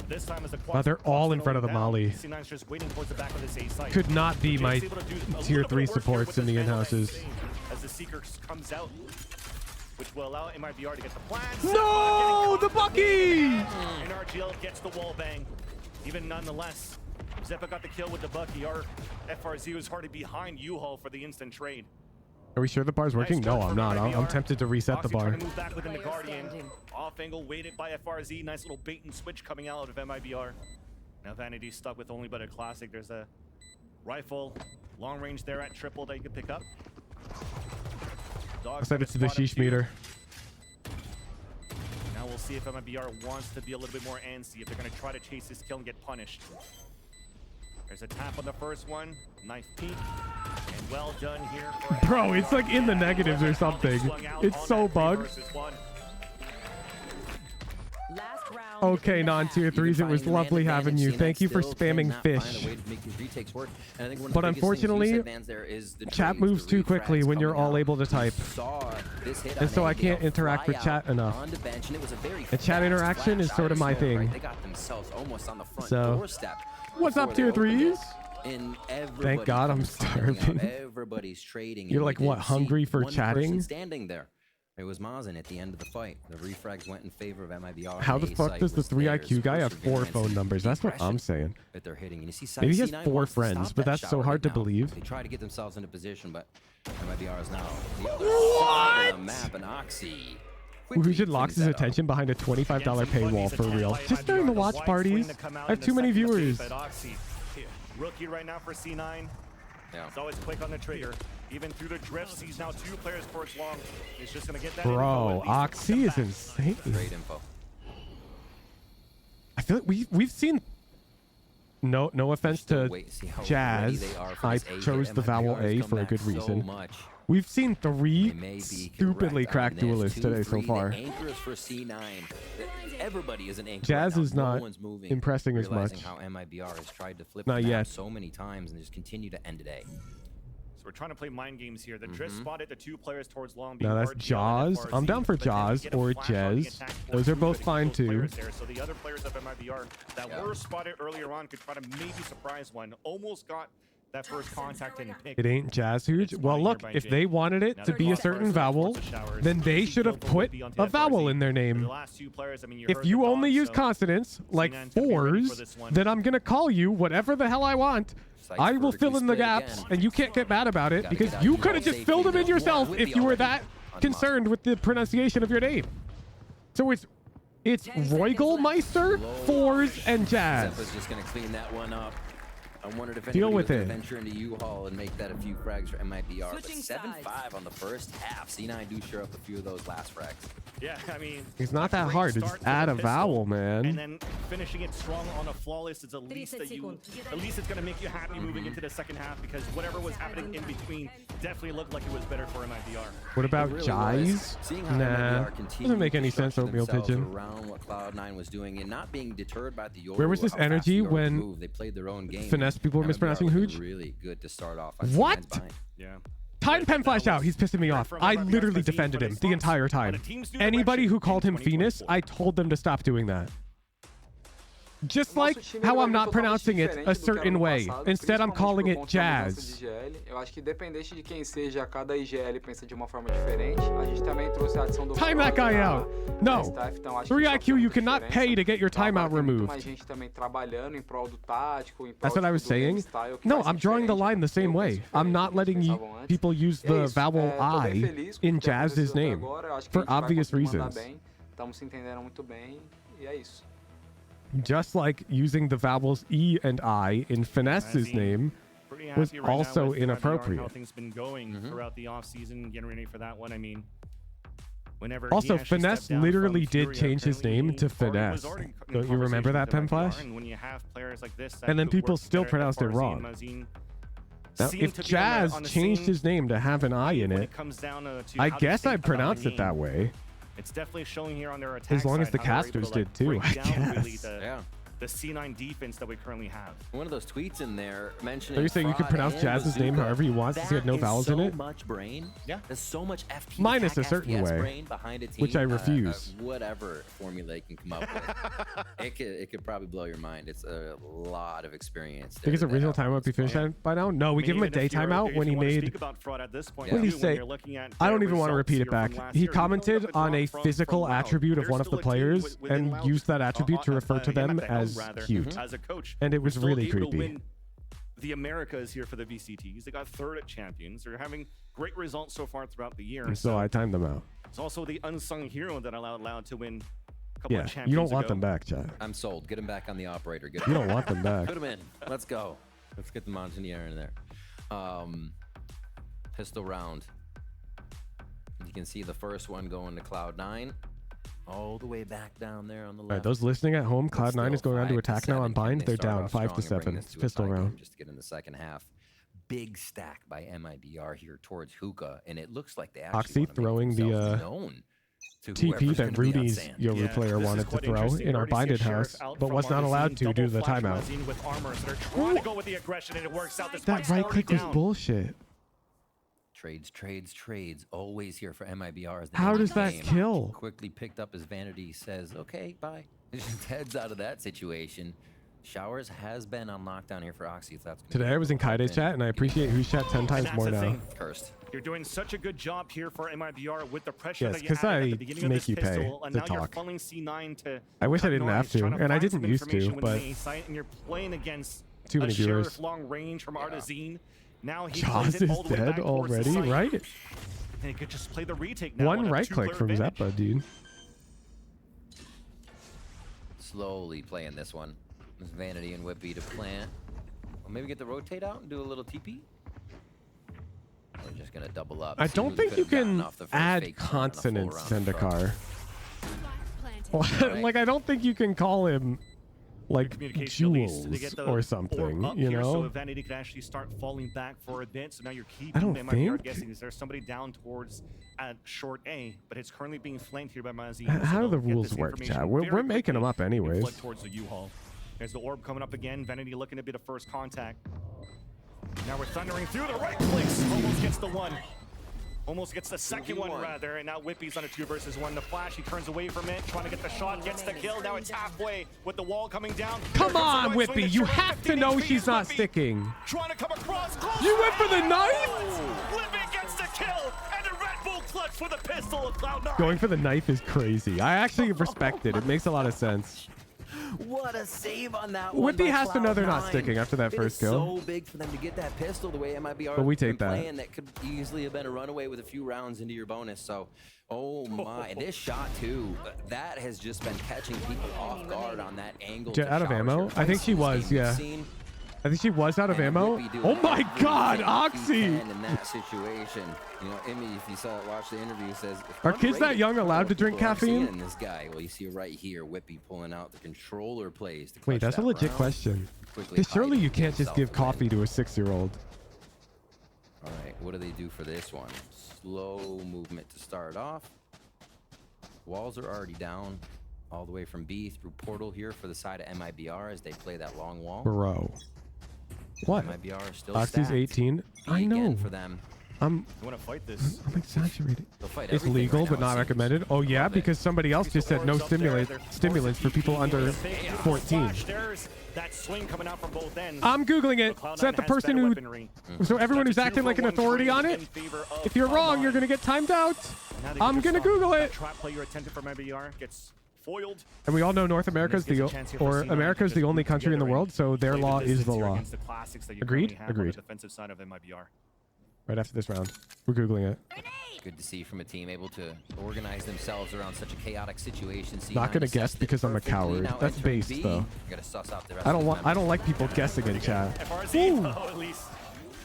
This time as a Wow, they're all in front of the molly. C9's just waiting towards the back of this A site. Could not be my Jake's able to do a tier little bit 3 of work here supports with in the this Vandal in-houses. Exchange As the Seeker comes out, which will allow MIBR to get the plan. No, the Bucky! NRG gets the wall bang. Even nonetheless, Zeppa got the kill with the Bucky. Our FRZ was already behind U-Haul for the instant trade. Are we sure the bar's working? No, I'm not. I'm tempted to reset the Oxy bar. trying to move back within the Guardian. Off angle weighted by FRZ. Nice little bait and switch coming out of MIBR. Now Vanity stuck with only but a classic. There's a rifle, long range there at triple that you can pick up. I said it's the sheesh meter. Now we'll see if MIBR wants to be a little bit more antsy, if they're going to try to chase this kill and get punished. There's a tap on the first one, knife peek, and well done here for Bro, it's like in the negatives or something. It's so bugged. Okay, non-tier 3s, it was lovely having you. Thank you for spamming fish. But unfortunately, chat moves too quickly when you're all able to type. And so I can't interact with chat enough. And chat interaction is sort of my thing. So, what's up, tier 3s? Thank God I'm starving. Everybody's trading. You're like, what, hungry for one chatting? person standing there. It was Mazen at the end of the fight. The refrags went in favor of MIBR. How the fuck does the 3 IQ guy have 4 phone numbers? That's what I'm saying. That they're hitting. And you see Maybe he has C9 4 wants to friends, stop but that that's so shower hard to now. believe. They try to get themselves into position, but MIBR is now the other side of the map, and Oxy. We should lock his attention behind a $25 paywall for real. Just during the watch parties. I have too many viewers. Rookie right now for C9. Yeah. He's always quick on the trigger. Even through the drifts, he's now 2 players towards long. He's just going to get that Bro, info, Oxy is insane. Great info. I feel like we've seen... No offense to Jazz. I chose the vowel A for a good reason. We've seen 3 stupidly cracked duelists today so far. For C9. Everybody is an anchor. Jazz right is now. not No one's moving, impressing as realizing much. how MIBR has tried to flip Not the map yet. so many times and just continue to end today. So we're trying to play mind games here. The drift spotted the 2 players towards long. Now that's Jaws. I'm down for Jaws or Jez. Those are both fine too. So the other players of MIBR that were spotted earlier on could try to maybe surprise one. Almost got that first contact and pick. It ain't Jazz huge. Well, look, if they wanted it to be a certain vowel, then they should have put a vowel in their name. If you only use consonants, like 4s, then I'm going to call you whatever the hell I want. I will fill in the gaps, and you can't get mad about it, because you could have just filled them in yourself if you were that concerned with the pronunciation of your name. So it's Reugelmeister, 4s, and Jazz. Zeppa's just going to clean that one up. I wondered if Deal anybody with was it. going to venture into U-Haul and make that a few frags for MIBR. But Switching 7-5 on the first half. C9 do share up a few of those last frags. Yeah, I mean, It's not that hard. It's add a vowel, and man. then finishing it strong on a flawless is at least that you, at least it's going to make you happy moving into the second half, because whatever was happening in between definitely looked like it was better for MIBR. What about Jize? Nah, doesn't make any sense, Oatmeal Pigeon. Around what Cloud9 was doing and not being deterred by the Where was this energy when they played their own game? finesse people were mispronouncing Hooch? Really good to start off. What? Yeah. Time pen flash out. He's pissing me off. I literally defended him the entire time. Anybody who called him Venus, I told them to stop doing that. Just like how I'm not pronouncing it a certain way. Instead, I'm calling it Jazz. Eu acho que independente de quem seja, cada IGL pensa de uma forma diferente. A gente também trouxe a adição do Time that guy out. No. 3 IQ, you cannot pay to get your timeout removed. Mais gente também trabalhando em prol do tático, em prol That's what I was saying. No, I'm drawing the line the same way. I'm not letting people use the vowel I in Jazz's name for obvious reasons. Estamos se entendendo muito bem e é isso. Just like using the vowels E and I in Finesse's name was also inappropriate. How things been going throughout the offseason, getting ready for that one. I mean, whenever Also, Finesse literally did change his name to Finesse. Don't you remember that, Pen Flash? And when you have players like this, And then people still pronounced it wrong. Now, if Jazz changed his name to have an I in it, I guess I'd pronounce it that way. It's definitely showing here on their attack. As long as side the how they're able casters to, like, did too, break I down really guess. the C9 defense that we currently have. One of those tweets in there mentioning. Are you saying you could pronounce Jazz's name however you want since he had no vowels in it? So much brain. Yeah. There's so much FT Minus a attack, certain FPS way, brain behind a team, which I refuse. Whatever formula they can come up with, it could probably blow your mind. It's a lot of experience. Think his original timeout be finished by now? No, we give him a day timeout when he made. What did he say? I don't even want to repeat it back. He commented on a physical attribute of one of the players and used that attribute to refer to them as cute. As a coach, And it was really creepy. Win the Americas here for the VCTs. They got third at Champions. They're having great results so far throughout the year. And so I timed them out. It's also the unsung hero that allowed to win a couple of Yeah, champions you don't want ago. them back, Chad. I'm sold. Get him back on the operator. Get You him don't want them back. Put them in. Let's go. Let's get the Mountaineer in there. Pistol round. You can see the first one going to Cloud9. All the way back down there on the left. All right, those listening at home, Cloud9 is going on to 5 attack now on 7. bind. Can They're they start down off 5 to strong and bring 7. this to a Pistol tie game round. just to get in the second half. Big stack by MIBR here towards Hookah, and it looks like they actually Oxy want to throwing make the themselves known to TP whoever's that gonna be on Rudy's Sand. Yoga player wanted to throw in our binded house, but was not allowed to due to the timeout. With armors that are trying to go with the aggression, and it works out. This That fight's right already click was down. bullshit. Trades. Always here for MIBR. As the How name does of the that game. kill? Quickly picked up his vanity, says, okay, bye. Just heads out of that situation. Showers has been on lockdown here for Oxy. If that's gonna Today I was in Kaide's chat, and I appreciate who's chat 10 times more now. Cursed. You're doing such a good job here for MIBR with the pressure Yes, that you 'cause added at I the beginning of make this you pay pistol, and to now you're talk. funneling C9 to I wish I didn't Cloud9. have He's to, trying and I find didn't some used to, information within but the A site, and you're playing against too many a Sheriff viewers. long range from Artazine. Now he Jaws plays it all is the way dead back towards the already, site. right? And he could just play the retake now. One with a right click two-player from advantage. Zeppa, dude. Slowly playing this one. This Vanity and Whippy to plant. Or maybe get the rotate out and do a little TP. We're just gonna double up. I See don't who think could you have gotten can off the first add fake plant on a full consonants round to front. Zendikar. Like, I don't think you can call him, like, Communication at least to Jules get the or orb something, up you here so know? Vanity can actually start falling back for a bit. So now you're keeping I don't them. I'm think. guessing is there somebody down towards at short A, but it's currently being flanked here by Mazine. How do the they'll get rules this work, information Chad? very We're making them up quickly and anyways. flick towards the U-Haul. There's the orb coming up again. Vanity looking to be the first contact. Now we're thundering through the right clicks. Almost gets the one. Almost gets the second one, rather, and now Whippy's on a 2 versus 1. The flash, he turns away from it, trying to get the shot, gets the kill. Now it's halfway with the wall coming down. Come on, Whippy, you have to know she's not sticking. Trying to come across. You went for the knife? Whippy gets the kill, and a Red Bull clutch for the pistol of Cloud9. Going for the knife is crazy. I actually respect it. It makes a lot of sense. What a save on that one. Whippy by has to know they're not Cloud9. sticking after that It first is kill. so big for them to get that pistol the way MIBR But we been take that. playing. That could easily have been a runaway with a few rounds into your bonus. So, oh my, this shot too. That has just been catching people off guard on that angle. to Out of Showers ammo? here. I think she was, Game we've yeah. seen. I think she was out of And ammo. Whippy doing Oh my everything god, he Oxy! can in that situation. You know, Emmy, if you watch the interview, says, Are kids that young allowed to drink people aren't seeing caffeine? in this guy. Well, you see right here, Whippy pulling out the controller plays. To Wait, clutch that's a that legit round. question. Quickly Because surely hiding you can't just himself give away. coffee to a 6-year-old. All right, what do they do for this one? Slow movement to start off. Walls are already down all the way from B through portal here for the side of MIBR as they play that long wall. Bro. What? MIBR is still Oxy's stacked. 18? B I again know. for them. You want to fight this? I'm exaggerating. They'll fight It's everything legal, right but now, it not seems. recommended. Oh yeah, because somebody else just said no stimulants for people under 14. There's that swing coming out from both ends. I'm googling it. Cloud9 So that the has person better who, weaponry. so everyone who's acting like an authority on it, if you're wrong, you're gonna get timed out. I'm gonna Google it. Trap player attempted from MIBR gets foiled. And we all know North America's America's the only country in the world, so their law is the law. Agreed? Agreed. Defensive side of MIBR. Right after this round, we're googling it. Good to see from a team able to organize themselves around such a chaotic situation. Not gonna guess because I'm a coward. That's based though. Gotta suss out the rest I of don't the want. I don't like people guessing in chat. FRZ, at least,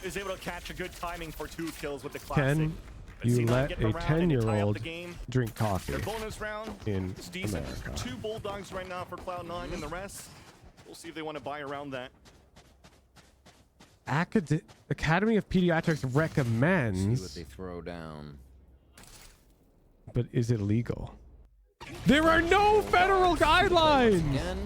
is able to catch a good timing for 2 kills with the classic. Can you let a 10-year-old drink coffee Their bonus round in is decent. America? 2 Bulldogs right now for Cloud9, and the rest, we'll see if they want to buy around that. Academy of Pediatrics recommends. See what they throw down. But is it legal? There are no federal guidelines. Again,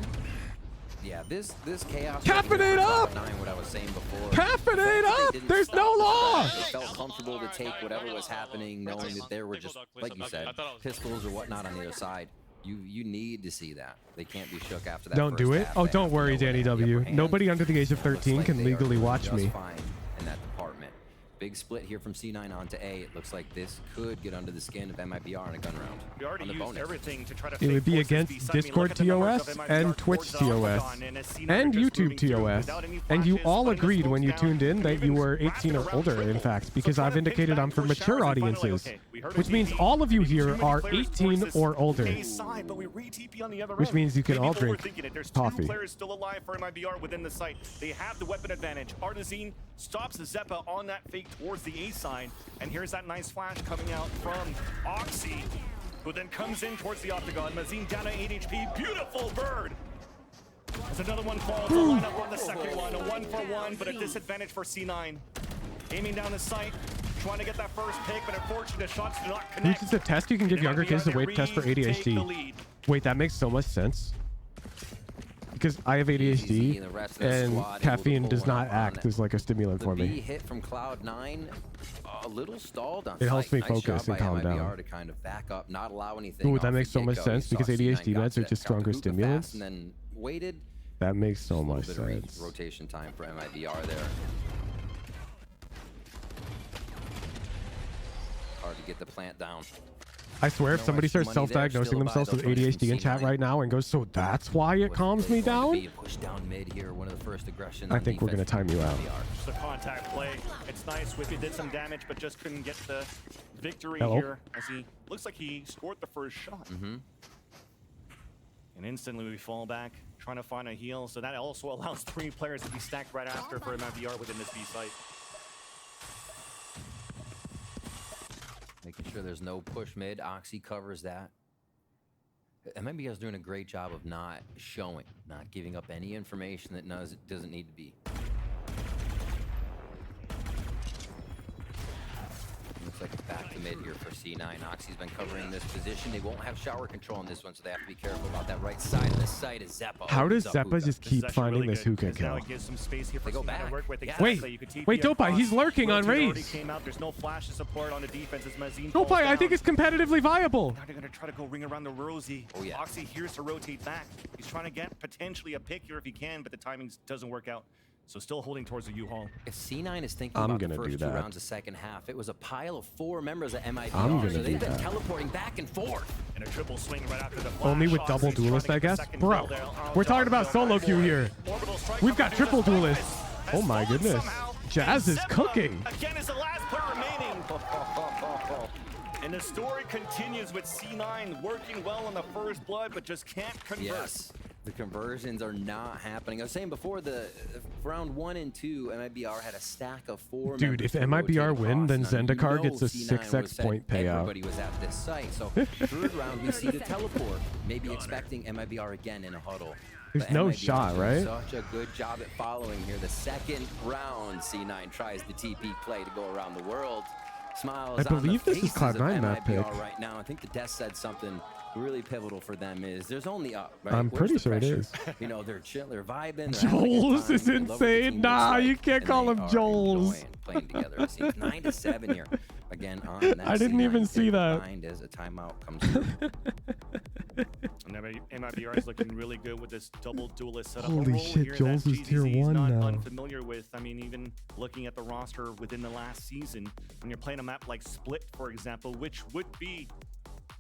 yeah, this chaos. Caffeinate up. What I was saying before. Caffeinate up. There's no law. They felt comfortable to take whatever was happening, knowing that there were just, like you said, pistols or whatnot on the other side. You need to see that. They can't be shook after that. Don't do it. Oh, don't worry, Danny W. Nobody under the age of 13 can legally watch me. Fine in that department. Big split here from C9 onto A. It looks like this could get under the skin of MIBR in a gun round. We already used everything to try to it would be against Discord TOS and Twitch TOS and YouTube TOS. And you all agreed when you tuned in that you were 18 or older, in fact, because I've indicated I'm for mature audiences, which means all of you here are 18 or older, which means you can all drink coffee. 2 players still alive for MIBR within the site. They have the weapon advantage. Artazine stops the Zeppa on that fake towards the A side, and here's that nice flash coming out from Oxy, who then comes in towards the octagon. Mazine down at 8 HP. Beautiful bird. There's another one fall. They'll line up on the second one. A 1-for-1, but a disadvantage for C9. Aiming down the sight, trying to get that first pick, but unfortunately the shots do not connect. Which is a test you can give younger kids to weight test for ADHD. Wait, that makes so much sense. Because I have ADHD, and caffeine does not act as like a stimulant for me. Hit from Cloud9, a little stalled on it helps me nice focus and calm down. To kind of back up, not allow anything. Ooh, that makes so much sense because ADHD meds are just stronger stimulants. And then waited. That makes so much sense. Rotation time for MIBR there. Hard to get the plant down. I swear, if somebody starts self-diagnosing themselves with ADHD in chat right now and goes, so that's why it calms me down? Push down mid here, one of the first aggressions. I think we're going to time you out. Just a contact play. It's nice. Whippy did some damage, but just couldn't get the victory here as he looks like he scored the first shot. And instantly we fall back, trying to find a heal. So that also allows 3 players to be stacked right after for MIBR within this B site. Making sure there's no push mid. Oxy covers that. MIBR is doing a great job of not showing, not giving up any information that doesn't need to be. Looks like it's back to mid here for C9. Oxy's been covering this position. They won't have shower control on this one, so they have to be careful about that right side of the site is Zeppa. How does Zeppa just keep finding this hookah kill? They go back. Wait, Dopai, he's lurking on Raze. Dopai, I think it's competitively viable. Now they're going to try to go ring around the Rosie. Oxy hears to rotate back. He's trying to get potentially a pick here if he can, but the timing doesn't work out. So still holding towards the U-Haul. If C9 is thinking about the first 2 rounds of second half, it was a pile of 4 members of MIBR, so they've been teleporting back and forth. And a triple swing right after the flash. Only with double duelist, I guess? Bro, we're talking about solo queue here. We've got triple duelists. Oh my goodness. Jazz is cooking. Again is the last player remaining. And the story continues with C9 working well on the first blood, but just can't convert. Yes. The conversions are not happening. I was saying before, the round 1 and 2, MIBR had a stack of 4. Dude, if MIBR win, then Zendikar gets a 6x point payout. Everybody was at this site. So 3rd round, we see the teleport. Maybe expecting MIBR again in a huddle. There's no shot, right? Such a good job at following here. The 2nd round, C9 tries the TP play to go around the world. Smiles. I believe this is Cloud9 map pick. Right now, I think the desk said something really pivotal for them is there's only up, right? I'm pretty sure it is. You know, they're chill, they're vibing. Joel's is insane. Nah, you can't call him Joel's. Playing together. It seems 9-7 here. Again, on that. I didn't even see that. As a timeout comes through. MIBR is looking really good with this double duelist setup. Holy shit, Joel's is tier 1 now. Unfamiliar with. I mean, even looking at the roster within the last season, when you're playing a map like Split, for example, which would be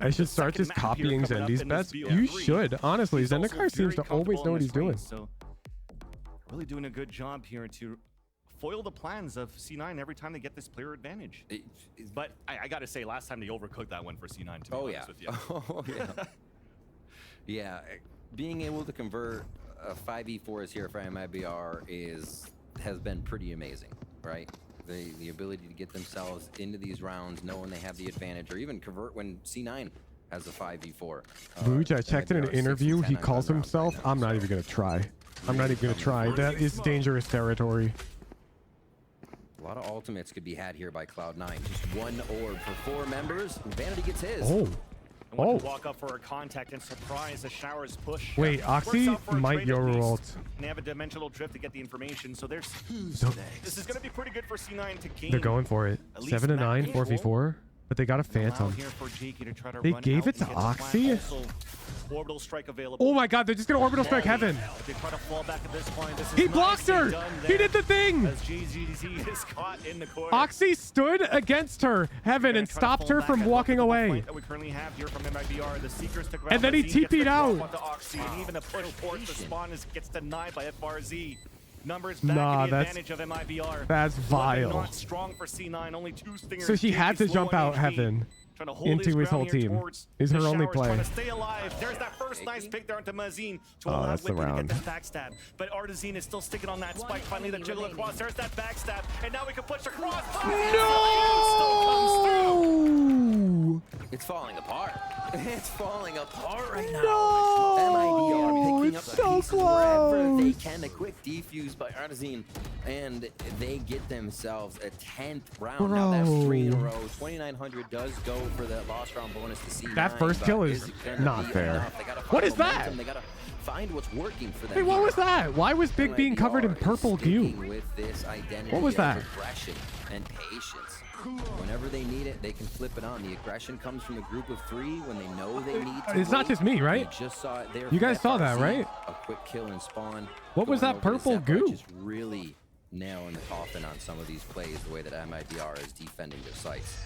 I should start just copying Zendy's bets. You should. Honestly, Zendikar seems to always know what he's doing. So, really doing a good job here to foil the plans of C9 every time they get this player advantage. But I got to say, last time they overcooked that one for C9, to be honest with you. Oh, yeah. Yeah. Being able to convert 5v4s here for MIBR has been pretty amazing, right? The ability to get themselves into these rounds knowing they have the advantage, or even convert when C9 has a 5v4. Booch, I checked in an interview. He calls himself. I'm not even going to try. I'm not even going to try. That is dangerous territory. A lot of ultimates could be had here by Cloud9. Just one orb for 4 members, and Vanity gets his. Oh. And one can walk up for a contact and surprise the Showers push. Wait, Oxy might Yoru ult. And they have a dimensional drift to get the information, so there's this is going to be pretty good for C9 to gain. They're going for it. 7-9, 4v4. But they got a Phantom. They gave it to Oxy? Orbital strike available. Oh my god, they're just gonna orbital strike Heaven. They try to fall back at this point. This is He blocked her! He did the thing! As GZZ is caught in the corner. Oxy stood against her, Heaven, and stopped her from walking away. That we currently have here from MIBR. The Seekers took And then he TP'd out. And even a push towards the spawn gets denied by FRZ. Numbers back in the advantage of MIBR. That's vile. Not strong for C9. Only 2 stingers. So she had to jump out Heaven into his whole team. Is her only play. Trying to stay alive. There's that first nice pick there onto Mazine to allow that's the Whippy to round. get that backstab. But Artazine is still sticking on that spike. Finally, the jiggle across. There's that backstab. And now we can push across. No! It's falling apart. It's falling apart right now. No! MIBR picking up It's the so pieces wherever close. they can. A quick defuse by Artazine, and they get themselves a 10th round. Now that's 3 in a row. 2,900 does go for that lost round bonus to see. That first kill is not fair. What is that? They gotta find what's working for them. Hey, what was that? Why was Big being covered in purple goo? With this identity What was that? of aggression and patience. Whenever they need it, they can flip it on. The aggression comes from a group of 3 when they know they need to. It's not just me, right? You just saw it there. You guys saw that, right? A quick kill and spawn. What was that purple goo? Just really nailing the coffin on some of these plays, the way that MIBR is defending their sites.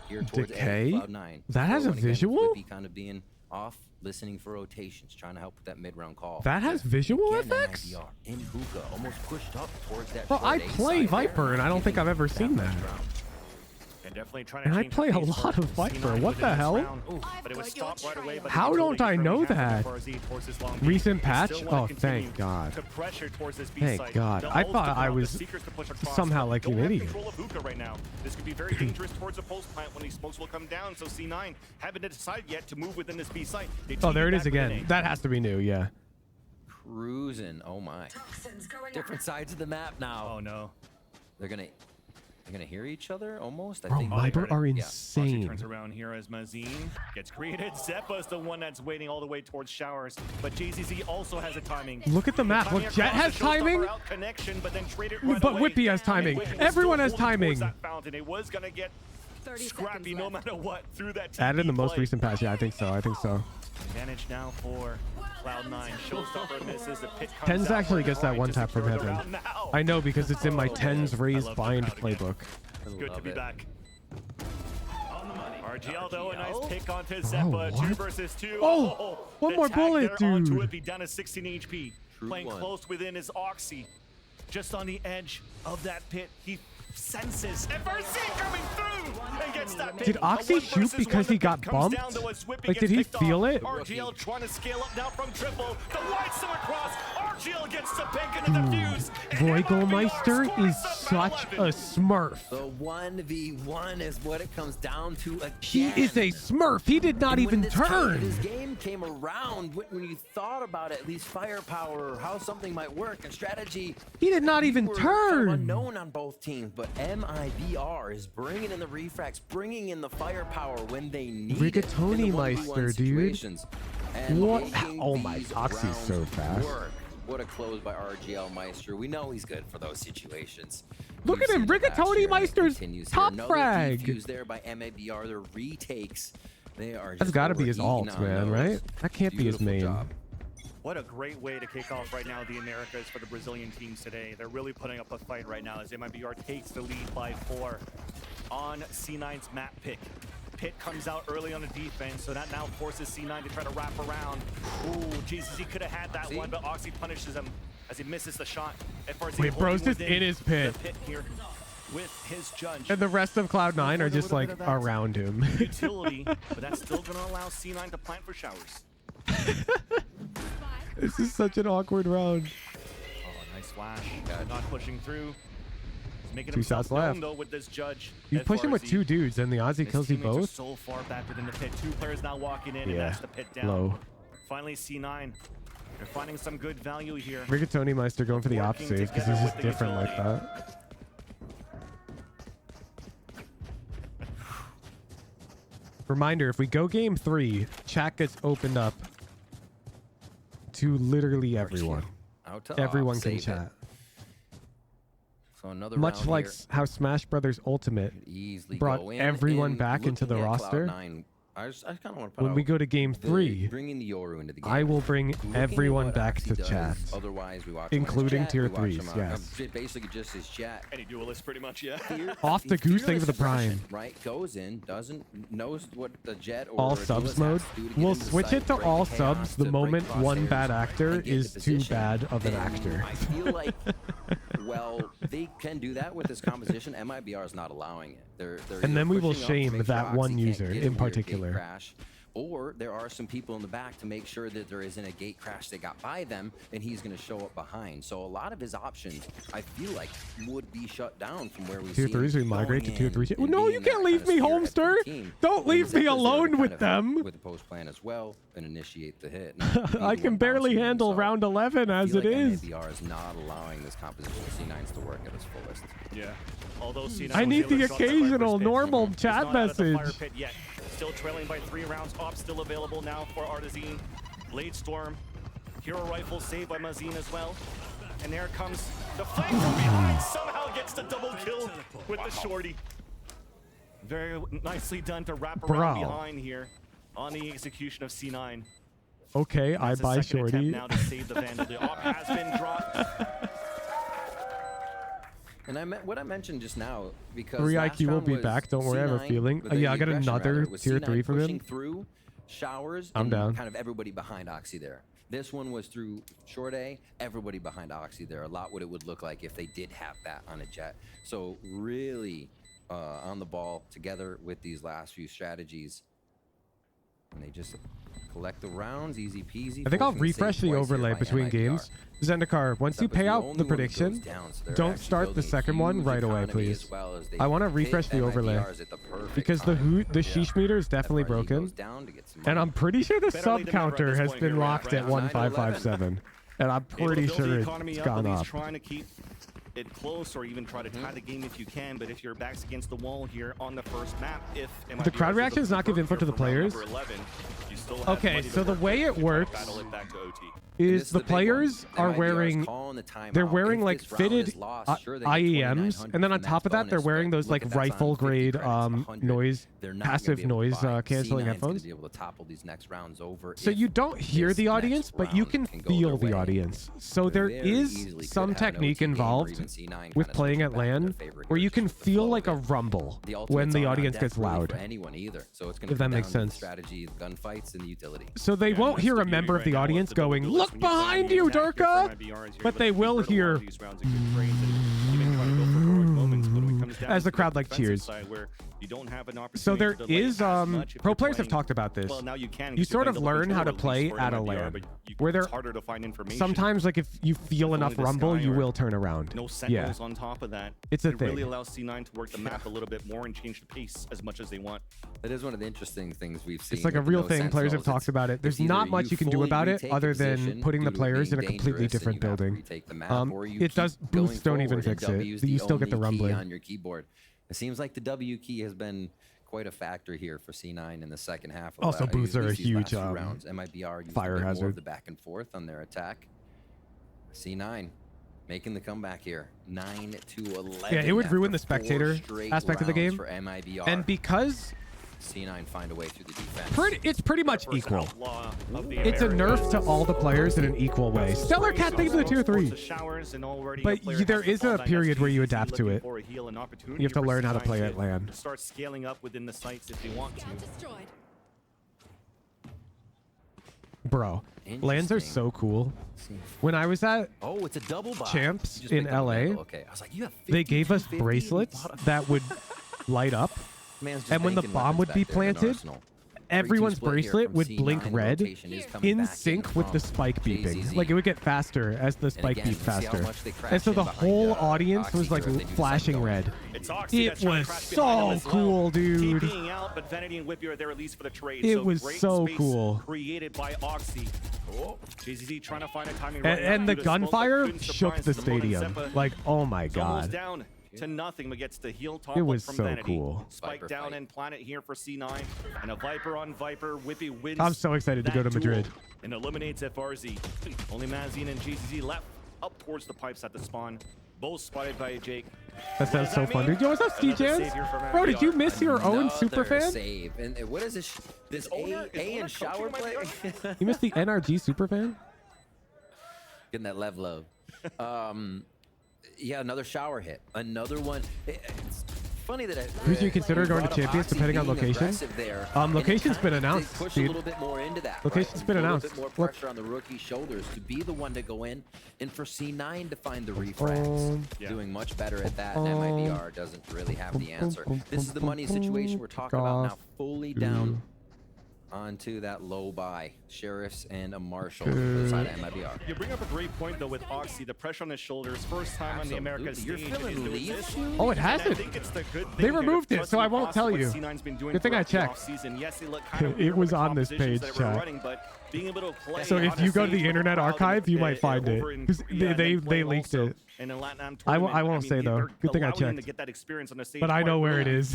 Here towards Decay? Cloud9. That has a visual? Kind of being off, listening for rotations, trying to help with that mid-round call. That has visual Again, effects? MIBR in hookah, almost pushed up towards that. Well, I short A play side Viper, there, and I don't think I've ever seen that. And definitely trying to And I change play the a pace lot for of Viper. C9 What the within this hell? round. But it was stopped right away by the How utility don't I from know half of that? FRZ towards this long Recent beat. patch? They still wanna Oh, continue thank God. to pressure towards this B Thank site. God. The I ults thought to I come out, the was Seekers to push across. somehow like Don't an have idiot. control of hookah right now. This could be very dangerous towards a pulse plant when these smokes will come down. So C9 haven't decided yet to move within this B site. They Oh, there it TP is back within again. A. That has to be new, yeah. Cruising. Oh my. Different sides of the map now. Oh no. They're gonna hear each other almost. I Bro, think. Viper are Oxy insane. turns around here as Mazine gets created. Zeppa's the one that's waiting all the way towards Showers, but JZZ also has a timing. Look at the map. Look, Jet has timing. Connection, but then traded But right away. Whippy has timing. And Whippy was Everyone still has holding towards timing. that fountain. It was gonna get scrappy no matter what through that TP Added in the most play. recent patch. Yeah, I think so. I think so. Advantage now for Cloud9. Showstopper misses. The pit comes Tens out actually for gets that Prime one to tap from secure the Heaven. round now. I know because it's in my Tens raised love bind that crowd again. playbook. It's good to be back. RGL though, a nice pick onto Oh, Zeppa. what? 2 versus 2. Oh, one the more tag bullet, there onto dude. it, be down to 16 HP. Playing one. close within his Oxy. Just on the edge of that pit. He senses FRC coming through and gets that pick. Did Oxy A 1 shoot versus because 1. he got The pit comes bumped? down to as Whippy Like, gets did he picked feel off. it? RGL trying to scale up now from triple. The lights him across. RGL gets the pick into the fuse. Vogelmeister is such a smurf. The 1v1 is what it comes down to again. He is a smurf. He did not And even when this turn. game came around, when you thought about at least firepower or how something might work and strategy, He did not even were kind of turn. unknown on both teams, but MIBR is bringing in the refracts, bringing in the firepower when they need Rigatoni it in the 1v1 Meister, dude. situations. And What? making Oh my, these Oxy's so rounds fast. work. What a close by RGL Meister. We know he's good for those situations. Look We've at him, seen it last Rigatoni year, and it Meister's continues here. top Another frag. defuse there by MIBR. Their retakes. They are just That's got to be his overeating alt, on man, those. right? That can't be his Beautiful main. job. What a great way to kick off right now the Americas for the Brazilian teams today. They're really putting up a fight right now as MIBR takes the lead by 4 on C9's map pick. Pit comes out early on the defense, so that now forces C9 to try to wrap around. Ooh, Jesus, he could have had that one, but Oxy punishes him as he misses the shot. FRZ Wait, bro's holding just within in his pit. the pit here with his judge. And the rest of Cloud9 are just like With that around him. utility, but that's still going to allow C9 to plant for Showers. This is such an awkward round. Oh, nice flash. Not pushing through. He's making 2 himself shots left. known, though, with this judge. You push him with FRZ. 2 dudes, and the odds he His kills you teammates are both. so far back within the pit. 2 players now walking in, and Yeah, that's the pit down. low. Finally, C9. They're finding some good value here. Rigatoni Meister going for the op Working save because together he's with just the different like utility. that. Reminder, if we go game 3, chat gets opened up to literally everyone. Everyone can chat. So another Much round like here. how Smash Brothers Ultimate brought everyone back into the roster. I kind of want to put When we go to game 3, bringing the Yoru into the game. I will bring Looking everyone at what back to Oxy does, chat. Otherwise, we watch him on his Including chat, tier we watch 3s, him on- yes. Basically just his chat. Any duelist, pretty much, yeah. Off the goose, thank you for the prime. Right, goes in, knows what the jet or All a subs duelist mode. has to do to get We'll into the switch site, it to break all chaos, subs the to break moment one crosshairs, bad actor and get into is too position. bad of an And actor. I feel like, well, they can do that with this composition. MIBR is not allowing it. They're And then either we will pushing up to shame make sure that Oxy one can't user get a in weird gate particular. crash, or there are some people in the back to make sure that there isn't a gate crash that got by them and he's going to show up behind. So a lot of his options, I feel like, would be shut down from where we Tier see 3s, we him migrate to going tier in 3s. and No, being you that can't kind leave of me, spearhead for the Homester. team. Don't And leave me Zephyr's there to alone kind with of them. with the post plan as well and initiate the hit. I can barely handle round 11 as it is. MIBR is not allowing this composition of C9s to work at its fullest. Yeah. Although C9 I need the was able to drop occasional Viper's pit. normal He's chat not out of the message. fire pit yet. Still trailing by 3 rounds. Op still available now for Artazine. Blade Storm. Hero Rifle saved by Mazine as well. And there comes the flank from behind. Somehow gets the double kill with the shorty. Very nicely done to wrap around Bro. behind here on the execution of C9. Okay, I That's a buy second attempt Shorty. now to save the Vandal. The op has been dropped. And what I mentioned just now, because 3 last IQ will round be was back. Don't worry, I have a C9 feeling. with Yeah, I the got aggression, another rather, it was tier C9 3 from pushing him. through showers. I'm and down. Kind of everybody behind Oxy there. This one was through short A, everybody behind Oxy there. A lot what it would look like if they did have that on a jet. So really on the ball together with these last few strategies. And they just collect the rounds, easy peasy. I think I'll forcing refresh save the twice overlay here by between MIBR. games. Zendikar, once you Except it's pay the out only the one that goes prediction, down, so they're don't actually start the building second one huge right away, economy please. as well as they I want to hit refresh the overlay MIBRs at the perfect because time. the sheesh meter is definitely broken, and I'm pretty sure the sub counter has been locked at 1557, and I'm pretty sure it's gone up. Trying to keep it close or even try to tie the game if you can, but if your back's against the wall here on the first map, if The crowd reaction does not give info to the players. Okay, so the way it works is the players are wearing, they're wearing like fitted IEMs, and then on top of that, they're wearing those like rifle grade noise, passive noise canceling headphones. So you don't hear the audience, but you can feel the audience. So there is some technique involved with playing at LAN where you can feel like a rumble when the audience gets loud. If that makes sense. Strategy, gunfights, and the utility. So they won't hear a member of the audience going, "Look behind you, Durka!" But they will hear as the crowd like cheers. So there is pro players have talked about this. You sort of learn how to play at a LAN where there sometimes like if you feel enough rumble, you will turn around. No Yeah, sentinels on top of that. it's a it really thing. allows C9 to work the map a little bit more and change the pace as much as they want. That is one of the interesting things we've seen. It's like a with real no thing. Players have sentinels. talked about it. There's It's either not much you can do fully about it retake a other than position putting the due to it players in a being completely dangerous and different you have to building. retake the map, or you It does keep going boosts don't even forward, and fix it. W is the You still get the only key rumbling. on your keyboard. It seems like the W key has been quite a factor here for C9 in the second half. Of Also, boosts at are a least these last huge, few rounds. MIBR used fire a bit more hazard. of the back and forth on their attack. C9 making the comeback here, 9-11. Yeah, it would ruin the after 4 spectator straight aspect of the rounds game. for MIBR. And because C9 find a way through the defense. it's pretty much equal. It's a nerf to all the players in an equal way. Stellar Cat, thanks for the tier 3. But there is a period where you adapt to it. You have to learn how to play at LAN. Start scaling up within the sites if they want to. Bro, LANs are so cool. When I was at it's a double buy. Champs Just in picked up a LA, handle. Okay. I was like, you have they gave us 50, bracelets bought a- that would light up. Man's just And when the banking bomb weapons would be back there in planted, Arsenal. 3-2 everyone's split here bracelet from would C9. blink red Rotation is coming in back sync with the from spike beeping. JZZ. Like it would get faster as the spike again, beeped you see how faster. much they crash And so in the behind, whole audience Oxy was like here if they do decide flashing to go red. It's Oxy It that's trying to was crash behind them so as well. cool, dude. TPing out, but Vanity and Whippy are there at least for the trade. It so was great so space cool. Created by Oxy. JZZ trying to find a timing And the right now. gunfire shook the stadium. Like, oh my It's almost god. down. to nothing, but gets the heel top It up was from so Vanity. cool. Spike down and Planet here for C9, and a Viper on Viper. Whippy wins. I'm so excited to go to that Madrid. duel and eliminates FRZ. Only Mazine and GCZ left up towards the pipes at the spawn. Both spotted by Jake. That sounds so fun, dude. Yo, what's up, Steve Jans? Bro, did you miss your own super fan? Save. And what is this? This A and shower play? You missed the NRG super fan? Getting that level up. Yeah, another shower hit. Another one. It's funny that Who do you consider going to champions depending on location? Location's been announced, push dude. a little bit more into that. Location's been announced. A little bit more pressure on the rookie's shoulders to be the one to go in, and for C9 to find the refrags. Doing much better at that, and MIBR doesn't really have the answer. This is the money situation we're talking about now. Fully down onto that low buy. Sheriffs and a Marshal on the side of MIBR. You bring up a great point though with Oxy, the pressure on his shoulders, first time on the Americas stage. Oh, it hasn't. They removed it, so I won't tell you. Good thing I checked. It was on this page, chat. So if you go to the Internet Archive, you might find it. 'Cause they leaked it. I won't say though. Good thing I checked. But I know where it is.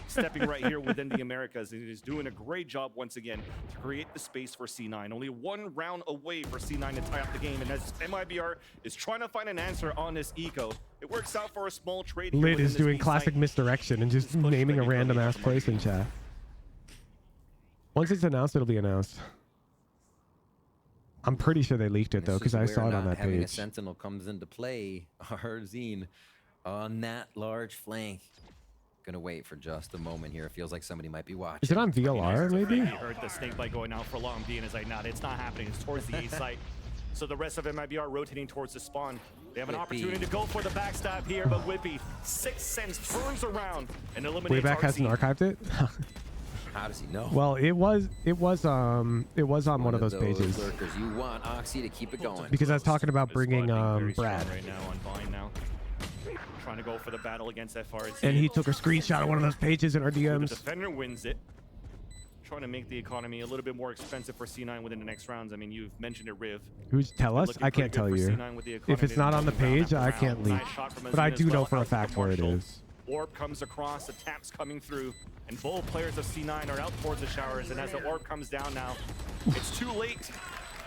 Stepping right here within the Americas, and he's doing a great job once again to create the space for C9. Only one round away for C9 to tie up the game, and as MIBR is trying to find an answer on this eco, it works out for a small trade. Lid is doing classic misdirection and just naming a random ass place in chat. Once it's announced, it'll be announced. I'm pretty sure they leaked it though, because I saw it on that having page. A Sentinel comes into play. Arzine on that large flank. Gonna wait for just a moment here. It feels like somebody might be watching. Is it on VLR maybe? He heard the snake bite going out for long. Being is like, nah, it's not happening. It's towards the A site. So the rest of MIBR rotating towards the spawn. They have an opportunity to go for the backstab here, but Whippy, 6 cents, turns around and eliminates Wayback hasn't archived it. How does he know? Well, it was on one of those pages. Lurkers. You want Oxy to keep it going. Because I was talking about bringing Brad. Right now on Vine now. Trying to go for the battle against FRZ. And he took a screenshot of one of those pages in our The DMs. defender wins it. Trying to make the economy a little bit more expensive for C9 within the next rounds. I mean, you've mentioned it, Riv. Who's tell us? I can't tell you. If it's not on the page, I can't leak. But I do know for a fact where it is. Orb comes across, the taps coming through, and both players of C9 are out towards the showers. And as the orb comes down now, it's too late.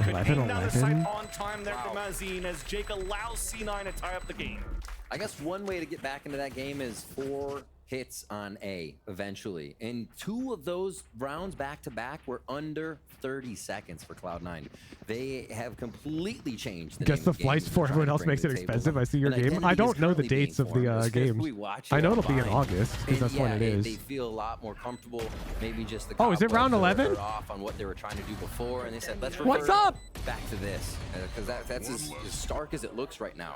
Could aim down the sight on time there for Mazine as Jake allows C9 to tie up the game. I guess one way to get back into that game is 4 hits on A eventually. And 2 of those rounds back to back were under 30 seconds for Cloud9. They have completely changed the Guess the flights for everyone else makes it expensive. I see your game. I don't know the dates of the games. I know it'll be in August because that's when it is. They feel a lot more comfortable. Maybe just the Oh, is it round 11? Off on what they were trying to do before, and they said, let's What's up? Back to this because that's as stark as it looks right now.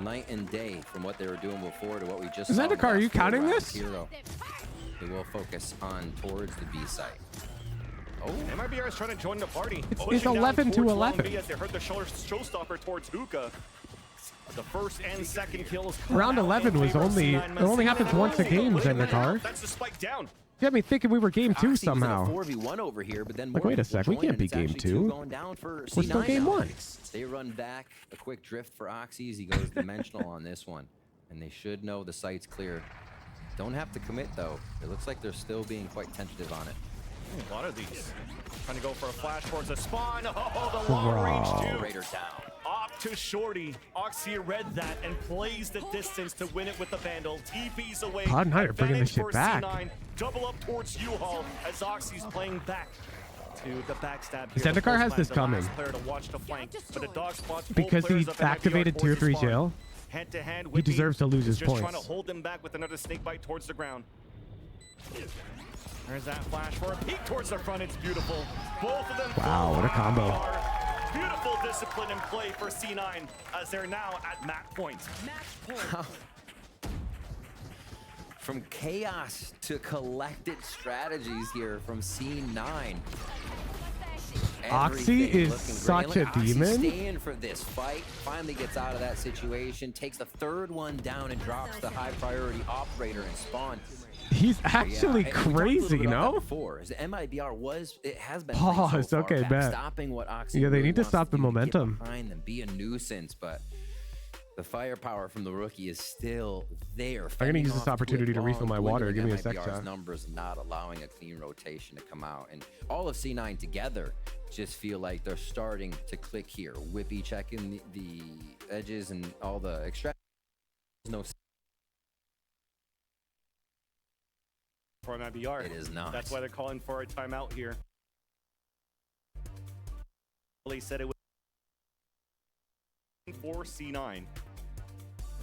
Night and day from what they were doing before to what we just saw. Zendikar, are you counting this? Here, though. They will focus on towards the B site. Oh, MIBR is trying to join the party. It's 11 to 11. As they heard the showstopper towards Hookah. The first and second kills. Round 11 was only it only happens once a game, Zendikar. That's the spike down. You got me thinking we were game 2 somehow. 4v1 over here, but then like, wait a sec, we can't be game 2. We're still game 1. They run back, a quick drift for Oxys. He goes dimensional on this one, and they should know the site's clear. Don't have to commit though. It looks like they're still being quite tentative on it. A lot of these. Trying to go for a flash towards the spawn. Oh, the long range too. Raider down. Up to Shorty. Oxy read that and plays the distance to win it with the Vandal. TP's away. Cloud9 are bringing this shit back. C9. Double up towards U-Haul as Oxy's playing back to the backstab. Zendikar has this coming. Because he activated tier 3 jail. Hand to hand, he deserves to lose his just points. Trying to hold them back with another snake bite towards the ground. There's that flash for a peek towards the front. It's beautiful. Both of them. Wow, what a combo. Beautiful discipline and play for C9 as they're now at match point. From chaos to collected strategies here from C9. Oxy is such a demon. Oxy staying for this fight, finally gets out of that situation, takes the 3rd one down and drops the high priority operator and spawn. He's actually crazy, no? Before, the MIBR has been pause. So okay, bet. Stopping what Oxy yeah, they really need to stop the momentum. Behind them, be a nuisance, but The firepower from the rookie is still there. I'm gonna use this opportunity to refill my water. Give me a sec, MIBR's chat. numbers not allowing a clean rotation to come out, and all of C9 together just feel like they're starting to click here. Whippy checking the edges and all the extract. No. For MIBR. It is not. That's why they're calling for a timeout here. They said it was for C9.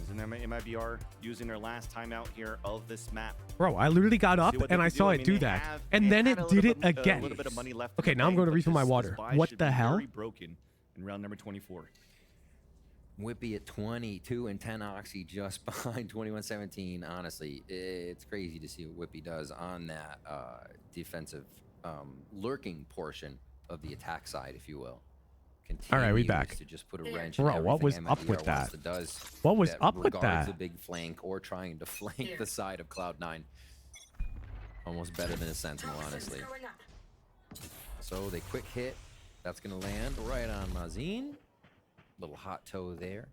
Isn't MIBR using their last timeout here of this map? Bro, I literally got up and I saw it do that, and then it did it again. Okay, now I'm going to refill my water. What the hell? Broken in round number 24. Whippy at 22 and 10 Oxy just behind 21-17. Honestly, it's crazy to see what Whippy does on that defensive lurking portion of the attack side, if you will. All right, we back. To just put a wrench Bro, in what was everything up MIBR with that? does What was up with regards that? the big flank or trying to flank the side of Cloud9. Almost better than a Sentinel, honestly. So they quick hit. That's going to land right on Mazin. Little hot toe there.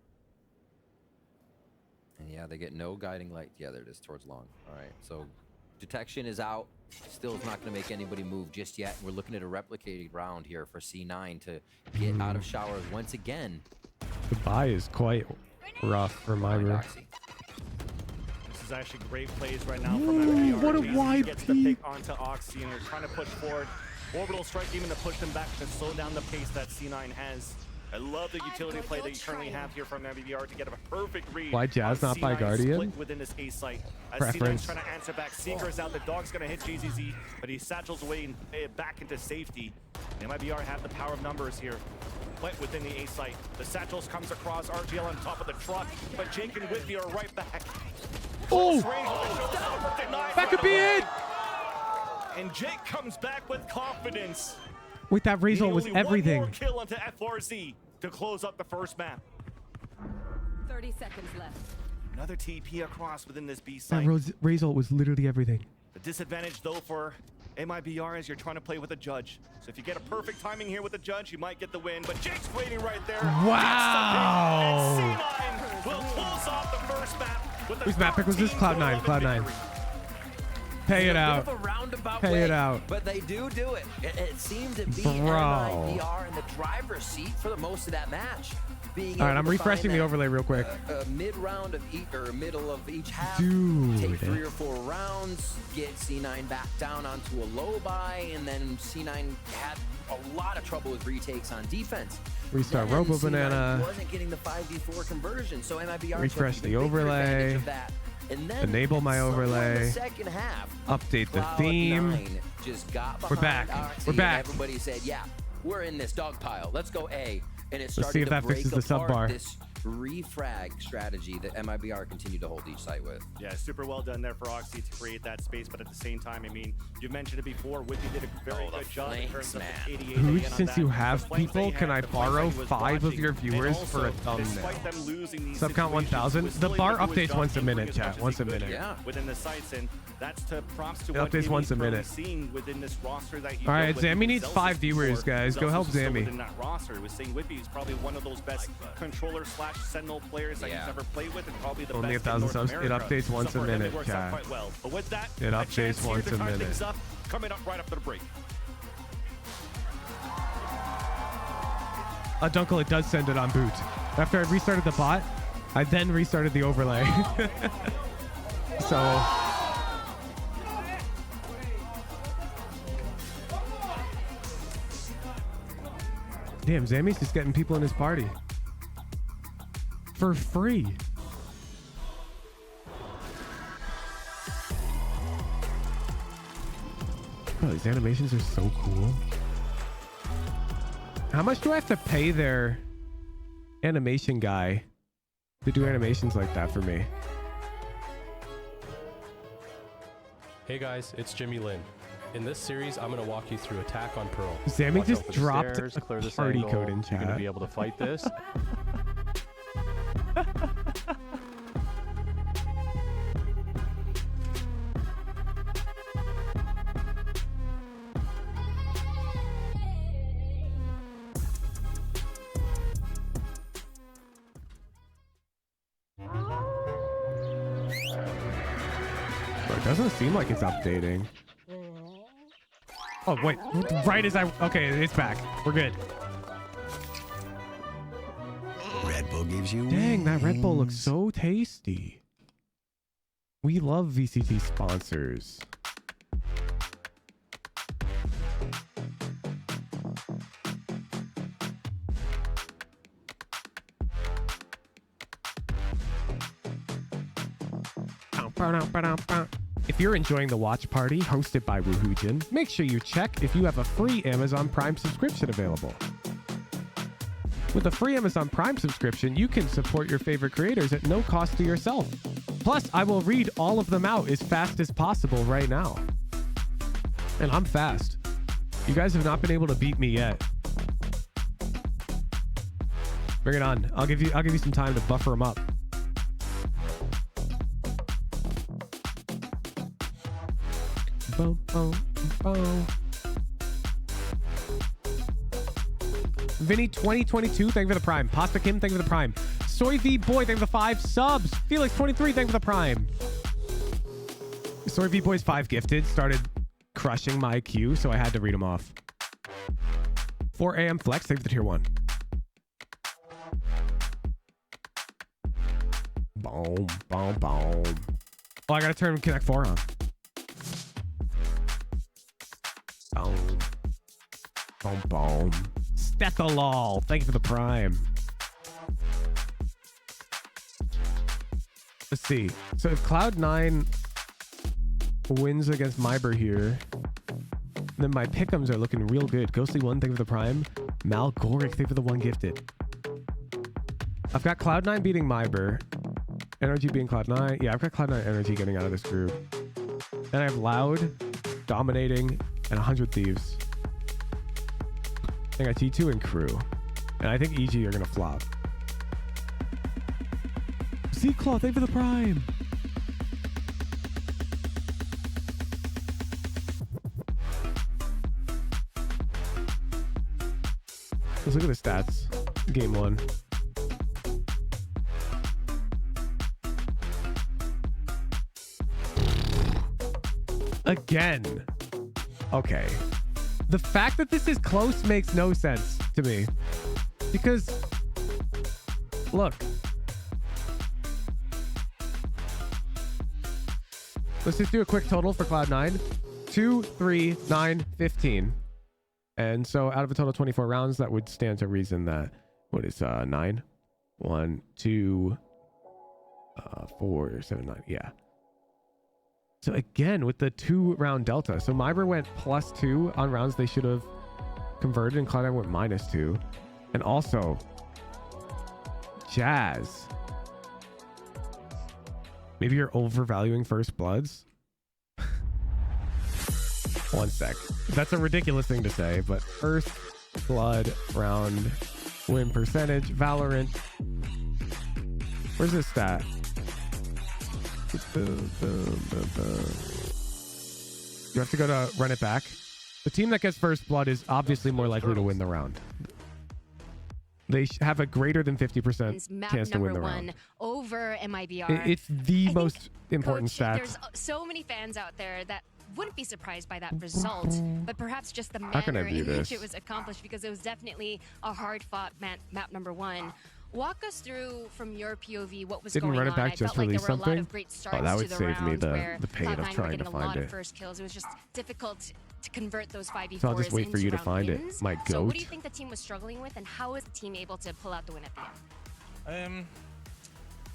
And yeah, they get no guiding light. Yeah, there it is towards long. All right, so detection is out. Still is not going to make anybody move just yet. We're looking at a replicated round here for C9 to get out of showers once again. The buy is quite rough for MIBR. This is actually great plays right now from MIBR. What a JZ wide gets the pick onto Oxy, and they're trying to push forward. Orbital strike even to push them back to slow down the pace that C9 has. I love the utility play that you currently have here from MIBR to get a perfect read. Why Jazz not by Guardian? Split within this A site. As Preference. C9's trying to answer back. Seeker is out. The dog's going to hit JZZ, but he satchels away and back into safety. And MIBR have the power of numbers here. Split within the A site. The satchels comes across. RGL on top of the truck, but Jake and Whitby are right back. Oh! Back could be it! And Jake comes back with confidence. Wait, that Razor was Only everything. One more kill onto FRZ to close up the first map. 30 seconds left. Another TP across within this B That site. Razor was literally everything. The disadvantage though for MIBR is you're trying to play with a judge. So if you get a perfect timing here with the judge, you might get the win. But Jake's waiting right there. Wow! And C9 will close off the first map with Whose map pick was this? Cloud9. Cloud9. Pay it out. Pay it out. But they do it. It seemed to be Bro. MIBR in the driver's seat for the most of that match. All right, I'm refreshing the overlay real quick. Mid-round of each, or middle of each half. Dude. Take 3 or 4 rounds, get C9 back down onto a low buy, and then C9 had a lot of trouble with retakes on defense. Restart Then Robo C9 Banana. wasn't getting the 5v4 conversion, so MIBR Refresh took the even bigger overlay. advantage of that. And then Enable my somehow in the overlay. second half, Update the Cloud9 theme. just got We're behind back. Oxy, We're and back. everybody said, yeah, we're in this dog pile. Let's go A. And it Let's started see if to that break fixes the sub apart bar. this refrag strategy that MIBR continued to hold each site with. Yeah, super well done there for Oxy to create that space, but at the same time, I mean, you've mentioned it before, Whitney did a very good job in terms of the 88 Who, again on since that. you The have flanks people, they can had, I the flanks borrow that he was 5 of watching, your and viewers also, for a thumbnail? despite them losing these Sub count situations, 1,000. was The still bar able to do his updates job once a and bring minute, as much chat. as Once he a could minute. within the sites, and that's to props to It what updates Jamie's once a currently minute. seeing within this roster that he All right, built with Zammy needs Zelsis 5 viewers, before. guys. Go Zelsis help is still Zammy. within that roster. He was saying Whippy is probably one of those best controller / Sentinel players that he's ever played with, and probably the Only best 1,000 in North subs. It America. updates once So a for him, minute, it works chat. out quite well. But with that, It a updates chance here once to a tie minute. things up, coming up right after the break. Dunkel, it does send it on boot. After I restarted the bot, I then restarted the overlay. So... Damn, Zammy's just getting people in his party. For free. Oh, these animations are so cool. How much do I have to pay their animation guy to do animations like that for me? Hey guys, it's Jimmy Lin. In this series, I'm going to walk you through Attack on Pearl. Sammy Watch just out for the dropped stairs, a clear this party angle. code in You're going chat. to be able to fight this. Bro, it doesn't seem like it's updating. Oh, wait. Right as I... Okay, it's back. We're good. Red Bull gives you Dang, that Red Bull looks so tasty. We love VCT sponsors. If you're enjoying the watch party hosted by Woohoojin, make sure you check if you have a free Amazon Prime subscription available. With a free Amazon Prime subscription, you can support your favorite creators at no cost to yourself. Plus, I will read all of them out as fast as possible right now. And I'm fast. You guys have not been able to beat me yet. Bring it on. I'll give you some time to buffer them up. Boom, boom, boom. Vinny 2022, thank you for the prime. Pasta Kim, thank you for the prime. Soy V Boy, thank you for the 5 subs. Felix 23, thank you for the prime. Soy V Boy's 5 gifted started crushing my queue, so I had to read them off. 4 AM Flex, thank you for the tier 1. Boom, boom, boom. Oh, I gotta turn Connect 4 on. Boom. Boom, boom. Stetholol, thank you for the prime. Let's see. So if Cloud9 wins against MIBR here, then my pick'ems are looking real good. Ghostly1, thank you for the prime. Malgoric, thank you for the 1 gifted. I've got Cloud9 beating MIBR. NRG beating Cloud9. Yeah, I've got Cloud9 NRG getting out of this group. Then I have Loud, Dominating, and 100 Thieves. I got G2 and Crew. And I think EG are going to flop. Z-Claw, thank you for the prime. Let's look at the stats. Game 1. Again. Okay. The fact that this is close makes no sense to me. Because, look. Let's just do a quick total for Cloud9. 2, 3, 9, 15. And so out of a total of 24 rounds, that would stand to reason that, what is 9? 1, 2, 4, 7, 9. Yeah. So again, with the 2-round delta. So MIBR went +2 on rounds they should have converted, and Cloud9 went -2. And also, Jazz. Maybe you're overvaluing First Bloods? One sec. That's a ridiculous thing to say, but First Blood round win percentage, Valorant. Where's this stat? You have to go to run it back. The team that gets First Blood is obviously more likely to win the round. They have a greater than 50% chance to win the round. Over MIBR. It's the most important stat. There's so many fans out there that wouldn't be surprised by that result, but perhaps just the How can I manner view in this? which it was accomplished, because it was definitely a hard-fought map number 1. Walk us through, from your POV, what was Didn't going run it on. back, I just felt like there release were a lot something? of great starts Oh, that would to the save me rounds where the pain of Cloud9 were trying to getting a find lot it. of first kills. It was just difficult to convert those 5v4s So I'll just wait for you to into find round it, wins. my So what goat. do you think the team was struggling with, and how was the team able to pull out the win at the end?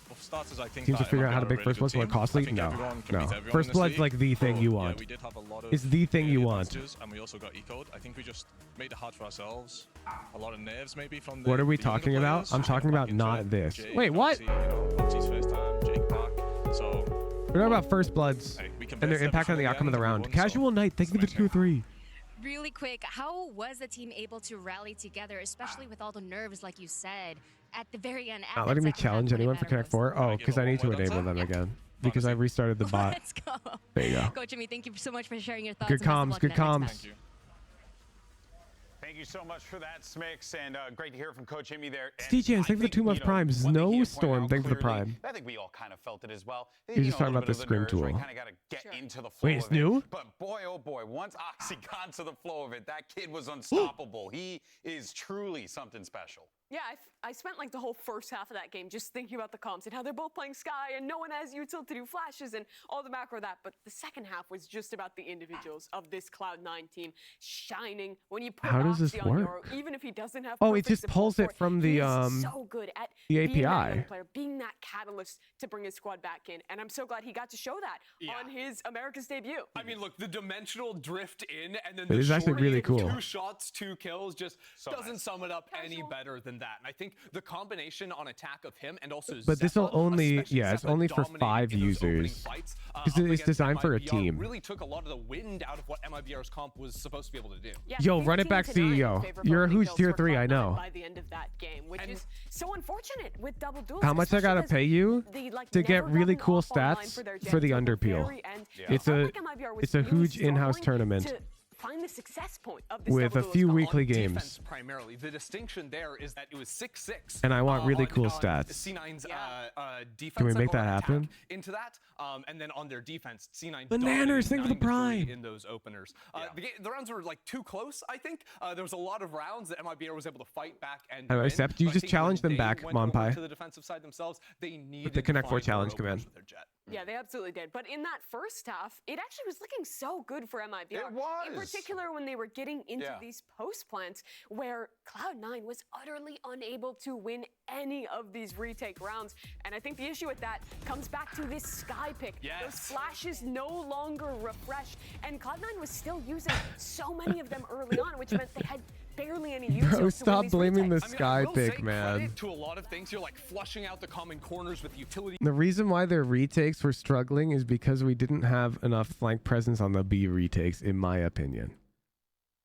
Well, for starters, I think Teams to that figure out how to MIBR are make a First really Blood's more good team. I costly? think No, everyone can no. beat everyone First in this Blood's league. like the thing you But, want. Yeah, we did have a lot of It's the thing you want. advantages, and we also got eco'd. I think we just made it hard for ourselves. A lot of nerves maybe from the What are we the younger talking about? players. I'm talking about not this. Jake, Wait, what? obviously, you know, Foxy's first time, Jake back. So We're talking about First Bloods we and their convinced impact on the everyone outcome of the in the end, round. and we won, Casual Knight, thank you for the 2-3. Really quick, how was the team able to rally together, especially with all the nerves, like you said, at the very end? Not letting me challenge anyone for Connect 4? Oh, because I need to enable them again. Because I restarted the bot. Let's go. There you go. Coach Jimmy, thank you so much for sharing your thoughts. Good and best of comms, luck good in that next comms. match. Thank you so much for that, Smix, and great to hear from Coach Jimmy there. Steve, thank you for the 2 month prime. Snowstorm, thank you for the prime. I think we all kind of felt it as well. You're just talking about the scrim tool. Kind of got to get into the flow. Wait, it's new? But boy, oh boy, once Oxy got to the flow of it, that kid was unstoppable. He is truly something special. Yeah, I spent like the whole first half of that game just thinking about the comps and how they're both playing Sky and no one has util to do flashes and all the macro that. But the second half was just about the individuals of this Cloud9 team shining. When you put How does this Oxy on work? Yoru, even if he doesn't have Oh, it perfect just support pulls for it from the he's so good at the being that API. young player, being that catalyst to bring his squad back in. And I'm so glad he got to show that on his America's debut. I mean, look, the dimensional drift in and then It the is actually really cool. 2 shots, 2 kills just doesn't sum it up any better than that. And I think the combination on attack of him and also But this will Zeppa, only, especially it's Zeppa only for dominating 5 in those opening users. fights, Because up it's against designed for a MIBR team. really took a lot of the wind out of what MIBR's comp was supposed to be able to do. Yeah, Yo, run it back, 15 to 9 in CEO. favor of You're a opening huge kills tier for 3, I Cloud9 know. by the end of that game, which is so unfortunate with double duels. How much I gotta pay you to get really cool stats for the underpeel? It's a huge in-house tournament find the success point of this with a double few duels weekly On games. defense, primarily. The distinction there is that it was 6-6. And I want really on cool stats. C9's defense. Can we make cycle that or happen? attack into that, and then on their defense, C9 Bananas, thank you for the dominated prime. 9-3 in those openers. The rounds were like too close, I think. There was a lot of rounds that MIBR was able to fight back and Hello, win. Accept. You But I just think challenge when them they back, went over Monpai. to the defensive side themselves, they needed With the Connect to 4 find challenge more command. openers with their Jet. Yeah, they absolutely did. But in that first half, it actually was looking so good for MIBR. It was. In particular, when they were getting into these post plants where Cloud9 was utterly unable to win any of these retake rounds. And I think the issue with that comes back to this Sky pick. Those flashes no longer refresh. And Cloud9 was still using so many of them early on, which meant they had barely any use. Bro, stop blaming the I Sky will pick, say man. credit to a lot of things. You're like flushing out the common corners with utility. The reason why their retakes were struggling is because we didn't have enough flank presence on the B retakes, in my opinion.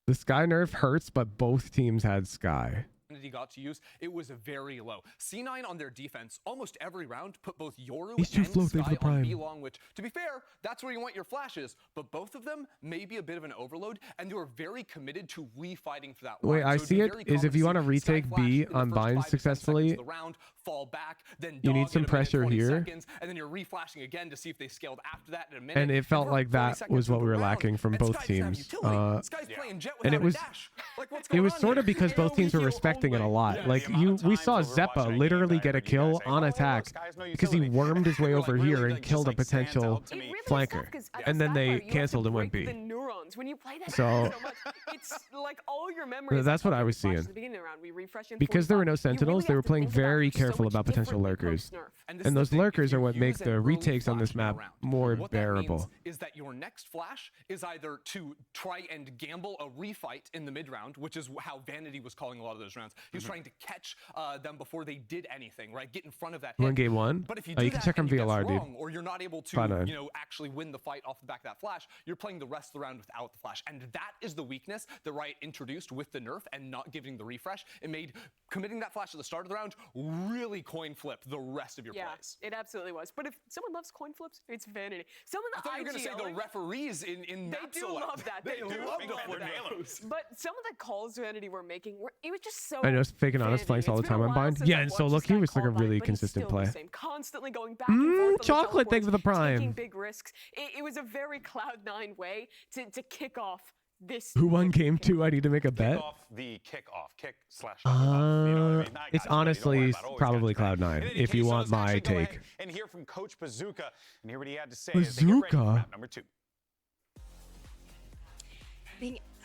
The Sky nerf hurts, but both teams had Sky. He got to use, it was very low. C9 on their defense, almost every round, put both Yoru He's too and slow, thanks for Sky the prime. on B long, which, to be fair, that's where you want your flashes, but both of them may be a bit of an overload, and they were very committed to refighting for that The way line. I So it'd see be it very is common if you to want to see Sky retake flash B in the on first binds 5 to 10 seconds successfully, of the round, fall back, then you need dog some in a minute, pressure 20 here. seconds, and then you're reflashing again to see if they scaled after that in a minute. And it felt we're like 40 that seconds was what into we the were round, lacking from and both Sky doesn't have teams. utility. Sky's playing Jet And without it was a dash. Like, what's it going was on sort here? of because both teams were respecting it a lot. Like we saw Zeppa literally get a kill on attack because he wormed his way over here and killed a potential flanker, and then they canceled and went B. The neurons when you play that So much, it's like all your memories. that's what I was seeing. At the beginning of the round, we refresh in Because there were no 45. You sentinels, really they were have to playing think about very it so careful much about potential differently lurkers. post-nerf. And those lurkers are what make the retakes on this map more What that bearable. means is that your next flash is either to try and gamble a refight in the mid round, which is how Vanity was calling a lot of those rounds. He was trying to catch them before they did anything, right? Get in front of that hit. Won game 1? But if you Oh, do you can that check on and it gets VLR, dude. wrong, or you're not able to, 5-9. you know, actually win the fight off the back of that flash, you're playing the rest of the round without the flash. And that is the weakness that Riot introduced with the nerf and not giving the refresh. It made committing that flash at the start of the round really coin flip the rest of your plays. It absolutely was. But if someone loves coin flips, it's Vanity. Some I of the thought you were going to say the referees in they map do select. love that. They do love big to fan flip of those. But some of the calls Vanity were making were it was just so. I know, fake and honest Vanity. flanks all the It's been time a on while bind. since Yeah, I've and watched so this look, he guy was like a call really bind, but he's consistent still the play. same. Constantly going back and forth on the Chocolate, thanks for the teleports, taking prime. big risks. It was a very Cloud9 way to kick off this. Who won game 2? I need to make a bet. The kickoff, kick/off. It's honestly probably Cloud9 if you want my take. And hear from Coach Bazooka and hear what he had to say as they get ready for Bazooka. map number 2.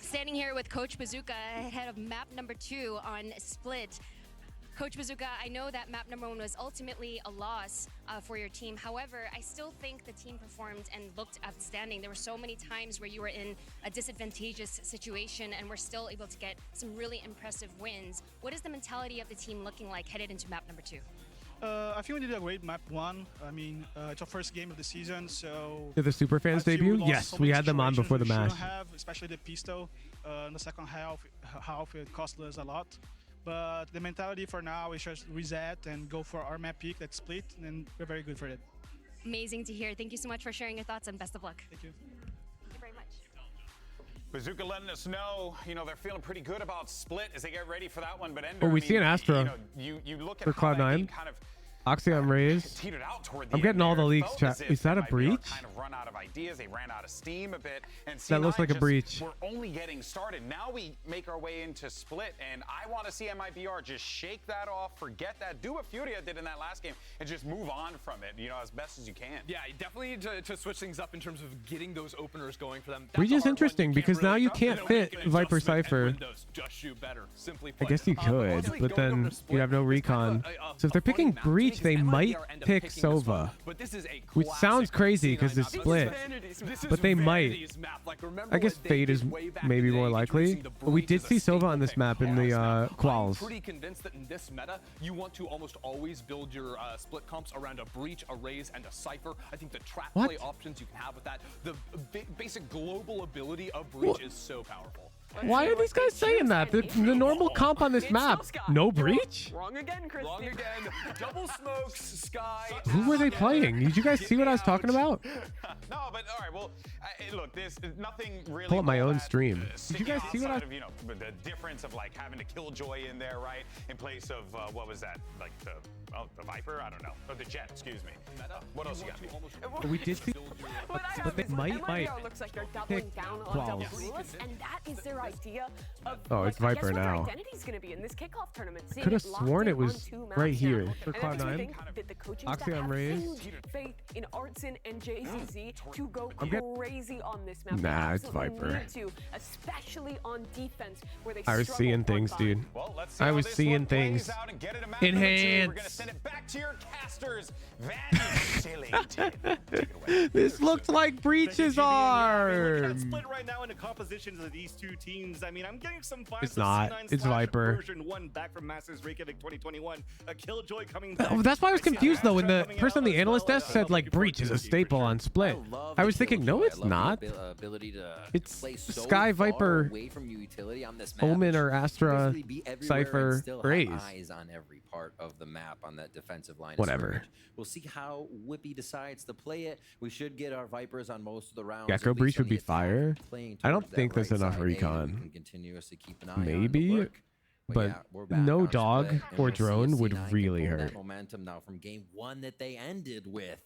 Standing here with Coach Bazooka ahead of map number 2 on Split. Coach Bazooka, I know that map number 1 was ultimately a loss for your team. However, I still think the team performed and looked outstanding. There were so many times where you were in a disadvantageous situation and were still able to get some really impressive wins. What is the mentality of the team looking like headed into map number 2? I think we did a great map 1. I mean, it's our first game of the season, so... Did the Superfans debut? Yes, we had them on before the match. Especially the pistol. In the second half, it cost us a lot. But the mentality for now is just reset and go for our map pick, that's Split, and we're very good for it. Amazing to hear. Thank you so much for sharing your thoughts and best of luck. Thank you. Thank you very much. Bazooka letting us know, you know, they're feeling pretty good about Split as they get ready for that one. But Ender, Oh, we I see an mean, Astra you look at for how that game Cloud9. kind of Oxyon raised. teetered out toward the I'm getting end all the there. It leaks, felt chat. as if Is that a MIBR breach? kind of run out of ideas. They ran out of steam a bit. And That looks C9 like a just, breach. We're only getting started. Now we make our way into Split, and I want to see MIBR just shake that off, forget that, do what FURIA did in that last game, and just move on from it, you know, as best as you can. Yeah, you definitely need to switch things up in terms of getting those openers going for them. That's Breach a is hard one. interesting because now you can't fit Viper Cypher. Just shoot better. Simply I put. guess you could, but then you have no recon. So if they're picking Breach, they might pick Sova, which sounds crazy because it's Split, but they might. I guess Fade is maybe more likely, but we did see Sova on this map in the quals. I'm pretty convinced that in this meta, you want to almost always build your split comps around a Breach, a Raze, and a Cypher. I think the trap play options you can have with that, the basic global ability of Breach is so powerful. Why are these guys saying that? The normal comp on this map, no Breach? Wrong again, Chris. Wrong again. Double smokes, Sky. Who were they playing? Did you guys see what I was talking about? No, but all right. Well, look, there's nothing really. Pull up my own stream. Did you guys see what I? You know, the difference of like having to Killjoy in there, right, in place of what was that? Like the Viper? I don't know. Or the Jet. Excuse me. What else you got? We did see, but they might. MIBR looks like they're doubling down on double clueless, and that is their idea of. Oh, it's like, Viper I guess now. what their identity's going to be in this kickoff tournament. Could have sworn it was right here for Cloud9. Oxyon raised. Faith in Artson and JZZ to go I'm getting- crazy on this map. Nah, They it's absolutely Viper. need to, especially on defense, where they I was struggle seeing for things, fun. dude. Well, let's see I how was this seeing one plays things. out and get it a map number 2. We're Enhance. gonna send it back to your casters. Van This looks like Breach's arm. Split right now into compositions of these two teams. I mean, I'm getting some vibes. It's of not. C9 It's slash Viper. Version 1 back from Masters Reykjavik 2021. A Killjoy coming back. Oh, that's why I was see confused though. When the Astra person on the coming out analyst as well. desk said like Breach is a staple on Split, I was thinking, no, it's not. Ability to It's play so Sky, far Viper, away from utility on this map. Omen or You Astra, basically be everywhere and Cypher, still have Raze. eyes on every part of the map on that defensive line. of Whatever. scrimmage. We'll see how Whippy decides to play it. We should get our Vipers on most of the rounds. Gecko at least Breach on would the be fire. playing I don't towards that think there's right enough side A. We recon. can continuously keep an eye on the Maybe, work. but yeah, we're back no on dog Split, and or we'll see if drone would C9 can really pull that hurt. momentum now from game 1 that they ended with.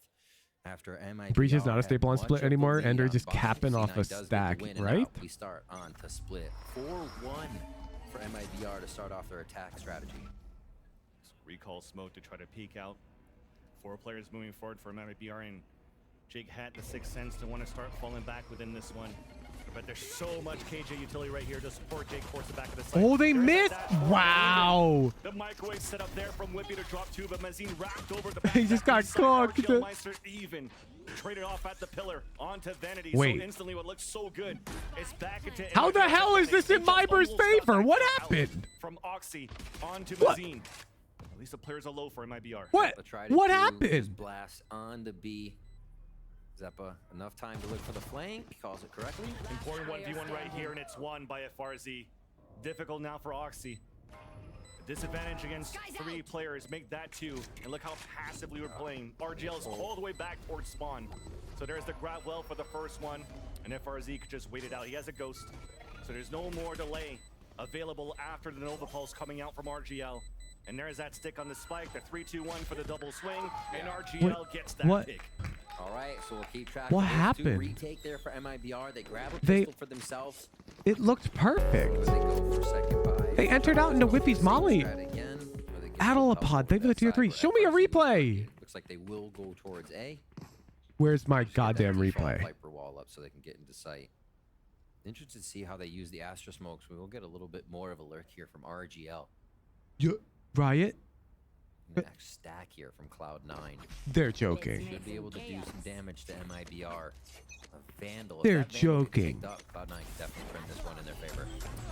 After MIBR Breach is not a had staple on much Split of the anymore. lead Ender on just Boston, capping off C9 a does get the stack, win, and right? now we start on to Split 4-1 for MIBR to start off their attack strategy. Recall smoke to try to peek out. 4 players moving forward for MIBR, and Jake had the sixth sense to want to start falling back within this one. But there's so much KJ utility right here to support Jake towards the back of the site. Oh, they There's missed! that dash. Wow. The microwave set up there from Whippy to drop 2, but Mazine racked over the He just got cooked. Meister even traded off at the pillar onto Vanity. Wait. So instantly what looks so good is back into How the hell is this in MIBR's favor? What happened? from Oxy onto What? Mazine. At least the players are low for MIBR. What? What Just happened? blast on the B. Zeppa, enough time to look for the flank. He calls it correctly. Important 1v1 right here, and it's won by FRZ. Difficult now for Oxy. Disadvantage against 3 players, make that 2. And look how passively we're playing. RGL is all the way back towards spawn. So there's the grab well for the first one, and FRZ could just wait it out. He has a ghost, so there's no more delay available after the Nova Pulse coming out from RGL. And there's that stick on the spike, the 3-2-1 for the double swing, and RGL gets that what? pick. All right, so we'll keep track What of those happened? 2 retake there for MIBR. They grab a They- pistol for themselves. It looked perfect. They go for second buy. They entered out into Whippy's molly. Again, where they get Adelapod, thank you for the tier 3. Show me a replay. Looks like they will go towards A. Where's my goddamn Default replay? Viper wall up so they can get into sight. Interested to see how they use the Astra smokes. We will get a little bit more of a lurk here from RGL. Riot? Next stack here from Cloud9. They're joking. Should be able to do some damage to MIBR. A Vandal. If They're that Vandal gets joking. picked up, Cloud9 can definitely turn this one in their favor.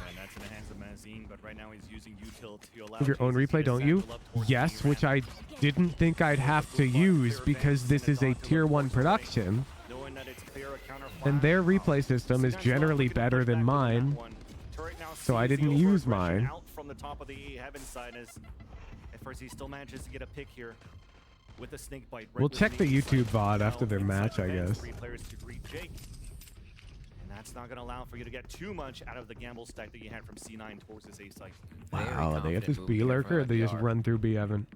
And that's in the hands of Mazine, but right now he's using util to allow Have your own JZZ replay, to don't you? satchel up towards Yes, the which I didn't think I'd have to use because this is a tier 1 production. knowing that it's clear a counter And their replay system is generally better than mine. So I didn't use mine. out from the top of the heaven side as FRZ still manages to get a pick here with the snake bite. We'll check the YouTube VOD after their match, I guess. 3 players to greet Jake. And that's not going to allow for you to get too much out of the gamble stack that you had from C9 towards this A site. Wow, they have this B lurker. They just run through B, Evan.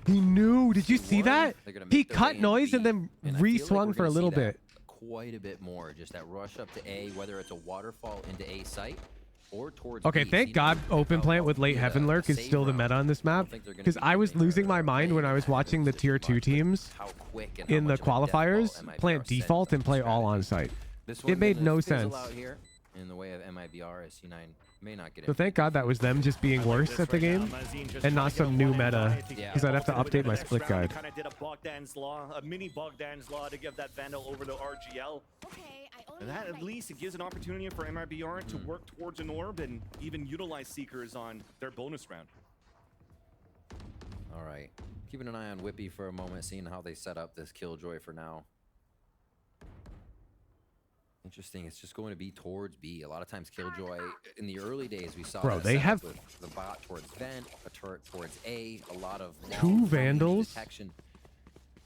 He knew. Did you see that? He cut noise and then re-swung for a little bit. Quite a bit more. Just that rush up to A, whether it's a waterfall into A site or towards Okay, B. thank God open plant with late heaven lurk is still the meta on this map, because I was losing my mind when I was watching the tier 2 teams in the qualifiers plant default and play all on site. It made no sense. In the way of MIBR, as C9 may not get it. So thank God that was them just being worse at the game and not some new meta, because I'd have to update my split guide. Kind of did a Bogdan's Law, a mini Bogdan's Law to give that Vandal over to RGL. And that at least it gives an opportunity for MIBR to work towards an orb and even utilize Seekers on their bonus round. All right. Keeping an eye on Whippy for a moment, seeing how they set up this Killjoy for now. Interesting. It's just going to be towards B. A lot of times Killjoy, in the early days, we saw they have the bot towards vent, a turret towards A, a lot of 2 Vandals, detection.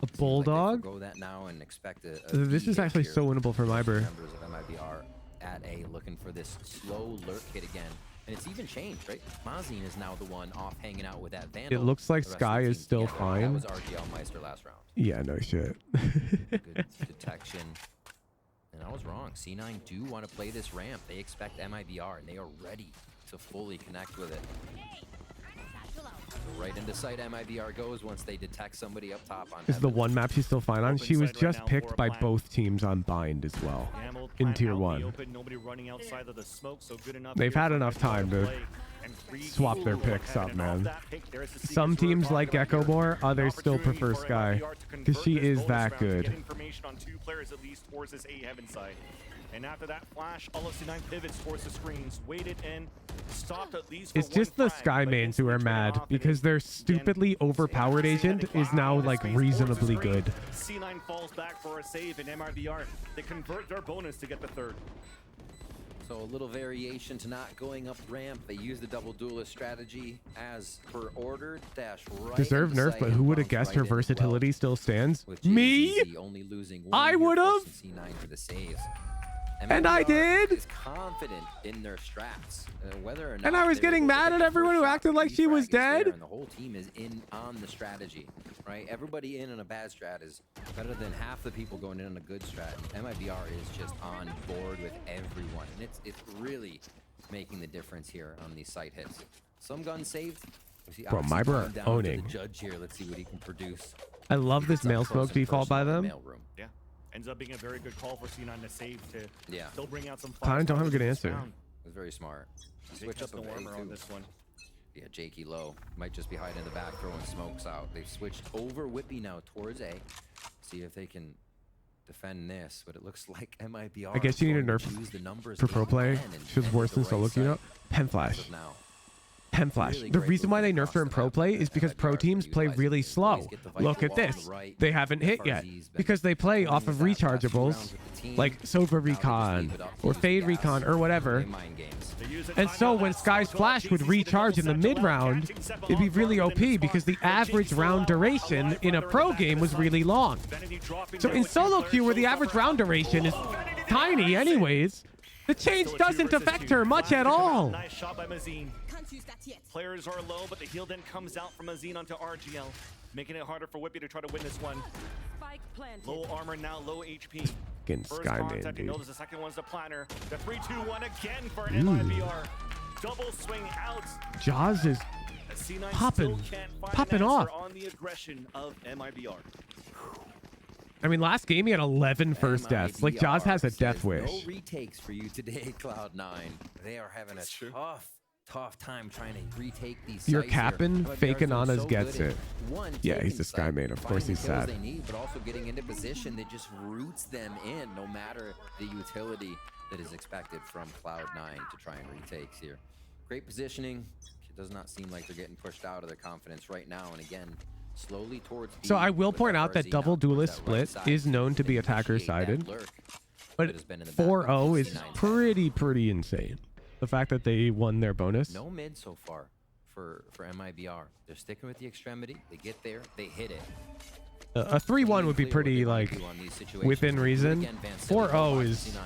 a Bulldog. Go that now and expect a This B is hit actually here. so winnable for MIBR. Members of MIBR at A looking for this slow lurk hit again. And it's even changed, right? Mazin is now the one off hanging out with that Vandal. It looks like The rest Sky of the is team still together. fine. That was RGL Meister last round. Yeah, no shit. Good detection. And I was wrong. C9 do want to play this ramp. They expect MIBR, and they are ready to fully connect with it. So right into sight MIBR goes once they detect somebody up top on This is the one map she's still fine on. She was just picked by both teams on bind as well in tier 1. They've had enough time to swap their picks up, man. Some teams like Echo more, others still prefer Sky because she is that good. And after that flash, all of C9 pivots towards the screens, waited in, stopped at least for It's just the Sky mains who are mad because their stupidly overpowered agent is now like reasonably good. C9 falls back for a save in MIBR. They convert their bonus to get the third. So a little variation to not going up ramp. They use the double duelist strategy as per order. Dash right. Deserved nerf, but who would have guessed her versatility still stands? Me? Only losing I would have. C9 for the saves. And I did. Is confident in their strats, whether or not. And I was getting mad at everyone who acted like she was dead. And the whole team is in on the strategy, right? Everybody in on a bad strat is better than half the people going in on a good strat. And MIBR is just on board with everyone, and it's really making the difference here on these site hits. Some guns saved. Bro, MIBR are owning. The judge here. Let's see what he can produce. I love this mail smoke default by them. Yeah. Ends up being a very good call for C9 to save to still bring out some I don't have a good answer. It was very smart. Switch up a armor on this one. Yeah, Jakey low. Might just be hiding in the back, throwing smokes out. They've switched over Whippy now towards A. See if they can defend this, but it looks like MIBR. I guess you need a nerf for pro play. She was worse than solo queue. Pen flash. Pen flash. The reason why they nerfed her in pro play is because pro teams play really slow. Look at this. They haven't hit yet because they play off of rechargeables like Sova Recon or Fade Recon or whatever. And so when Sky's flash would recharge in the mid round, it'd be really OP because the average round duration in a pro game was really long. So in solo queue where the average round duration is tiny anyways, the change doesn't affect her much at all. Nice shot by Mazin. Players are low, but the heal then comes out from Mazin onto RGL, making it harder for Whippy to try to win this one. Low armor now, low HP. First Sky main, contact, he dude. knows the second one's the planner. The 3-2-1 again for MIBR. Double swing out. Jaws is C9 popping still can't find popping an answer off. on the aggression of MIBR. I mean, last game he had 11 first deaths. Like, Jaws has a death wish. No retakes for you today, Cloud9. They are having a tough time trying to retake these You're sites here. capping, MIBR fake has been Ananas so gets good it. at, one, Yeah, he's taking a Sky site, main. Of course finding he's the kills sad. they need, but also getting into position that just roots them in, no matter the utility that is expected from Cloud9 to try and retakes here. Great positioning. It does not seem like they're getting pushed out of their confidence right now. And again, slowly towards B. So I will with point out that RZ double now duelist towards that right split side. is known to be attacker-sided. But 4-0 is pretty insane. The fact that they won their bonus. No mid so far for MIBR. They're sticking with the extremity. They get there, they hit it. A 3-1 would be pretty like within reason. 4-0 is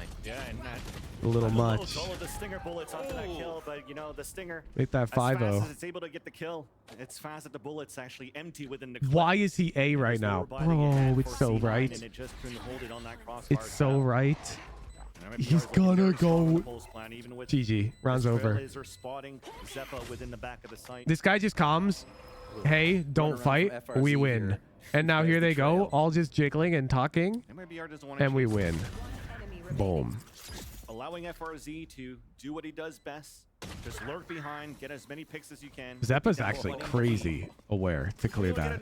a little much. The stinger bullets onto that kill, but you know the stinger. Make that as fast 5-0. as it's able to get the kill, it's fast that the bullets actually empty within the clip. Why is he A right now? Bro, it's so right. And it just couldn't hold it on that crossbar. It's so right. He's gonna go. GG. Round's over. This guy just comes. Hey, don't fight. We win. And now here they go, all just jiggling and talking, and we win. Boom. Allowing FRZ to do what he does best. Just lurk behind, get as many picks as you can. Zeppa's actually crazy aware to clear that.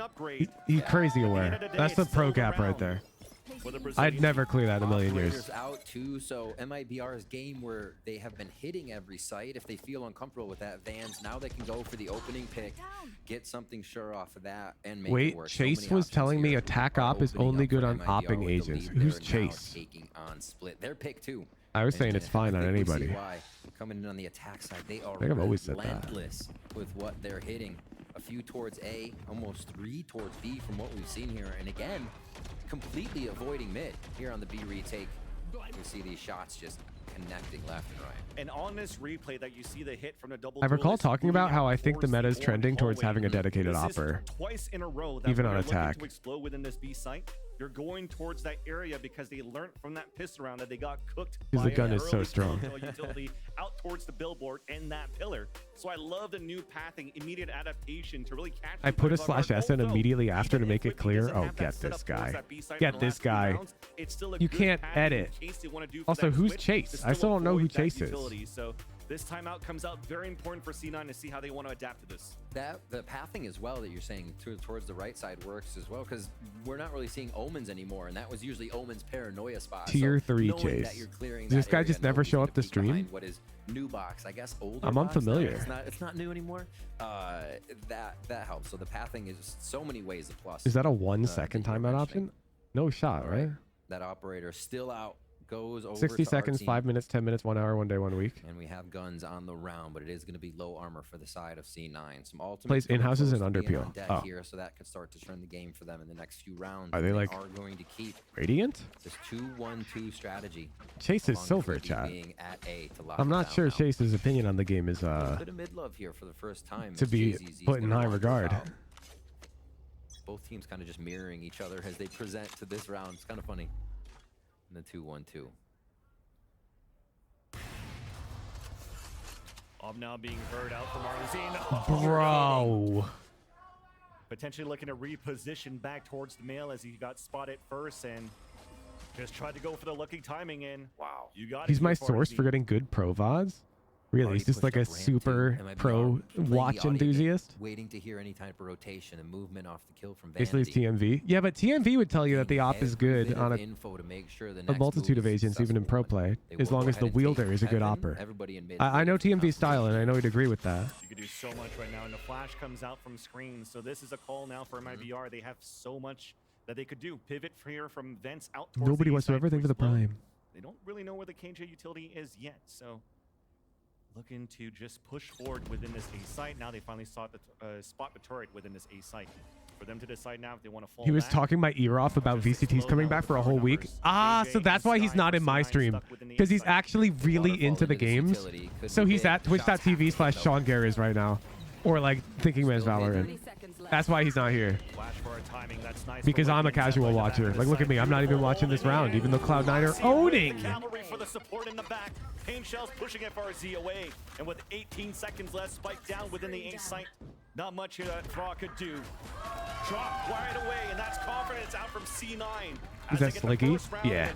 He's crazy aware. That's the pro gap right there. I'd never clear that in a million years. Out too, so MIBR's game where they have been hitting every site. If they feel uncomfortable with that, Vans, now they can go for the opening pick, get something sure off of that, and make it work. Chase was telling me attack op is only good on opping agents. Who's Chase? Taking on Split. Their pick too. I was saying it's fine on anybody. Coming in on the attack side, they are I think I've always said that. relentless with what they're hitting. A few towards A, almost 3 towards B from what we've seen here. And again, completely avoiding mid here on the B retake. You see these shots just connecting left and right. And on this replay that you see the hit from the double. I recall talking about how I think the meta is trending towards having a dedicated opper, twice in a row that even on they're looking attack. to explode within this B site. You're going towards that area because they learned from that pistol round that they got cooked. Because the gun is so strong. Utility out towards the billboard and that pillar. So I love the new pathing, immediate adaptation to really catch. I put a /SN immediately after to make it clear. Oh, get this guy. Get this guy. You can't edit. Also, who's Chase? I still don't know who Chase is. So this timeout comes out very important for C9 to see how they want to adapt to this. The pathing as well that you're saying towards the right side works as well, because we're not really seeing Omens anymore, and that was usually Omen's paranoia spot. Tier 3 Chase. Does this guy just never show up to stream? What is new box? I guess older. I'm unfamiliar. It's not new anymore. That helps. So the pathing is so many ways a plus. Is that a 1 second timeout option? No shot, right? That operator still out. Goes over 60 to seconds, our team. 5 minutes, 10 minutes, 1 hour, 1 day, 1 week. And we have guns on the round, but it is going to be low armor for the side of C9. Some ultimates Plays in-houses and on underpeel. deck Oh. here, so that could start to turn the game for them in the next few rounds. Are they like are going to keep Radiant? this 2-1-2 strategy. Chase is along silver, with chat. being at A to lock I'm it not down sure now. Chase's opinion on the game is A bit of mid-love here for the first time. to as be JZZ's put in gonna high walk this regard. out. Both teams kind of just mirroring each other as they present to this round. It's kind of funny. And the 2-1-2. I'm now being heard out from Arzine. Bro. Potentially looking to reposition back towards the male as he got spotted first and just tried to go for the lucky timing in. Wow. You got He's my source for getting good pro VODs. Really, he's just like a super pro watch enthusiast. Waiting to hear any type of rotation and movement off the kill from Basically, it's Vanity. TMV. Yeah, but TMV would tell you that the op is good bit on of a info to make sure the a next multitude move of is agents, even in pro play, They as will long go as the ahead and wielder take is a good Evan, opper. everybody in mid. I know TMV style, and I know he'd agree with that. You could do so much right now, and the flash comes out from screen. So this is a call now for MIBR. They have so much that they could do. Pivot here from vents out towards Nobody the wants to side ever think of the explode. prime. They don't really know where the KJ utility is yet, so looking to just push forward within this A site. Now they finally spot the turret within this A site. For them to decide now if they want to fall He was back. talking my ear off about VCTs coming back for a whole week. Ah, so that's why he's not in my stream. Because he's actually really into the games. So he's at twitch.tv/Sean Garris right now. Or like Thinking Man's Valorant. That's why he's not here. Because I'm a casual watcher. Like, look at me. I'm not even watching this round, even though Cloud9 are owning. Cavalry for the support in the back. Pain Shells pushing FRZ away. And with 18 seconds left, spike down within the A site. Not much here that Thraw could do. Drop right away, and that's confidence out from C9. Is that Sliggy? Yeah.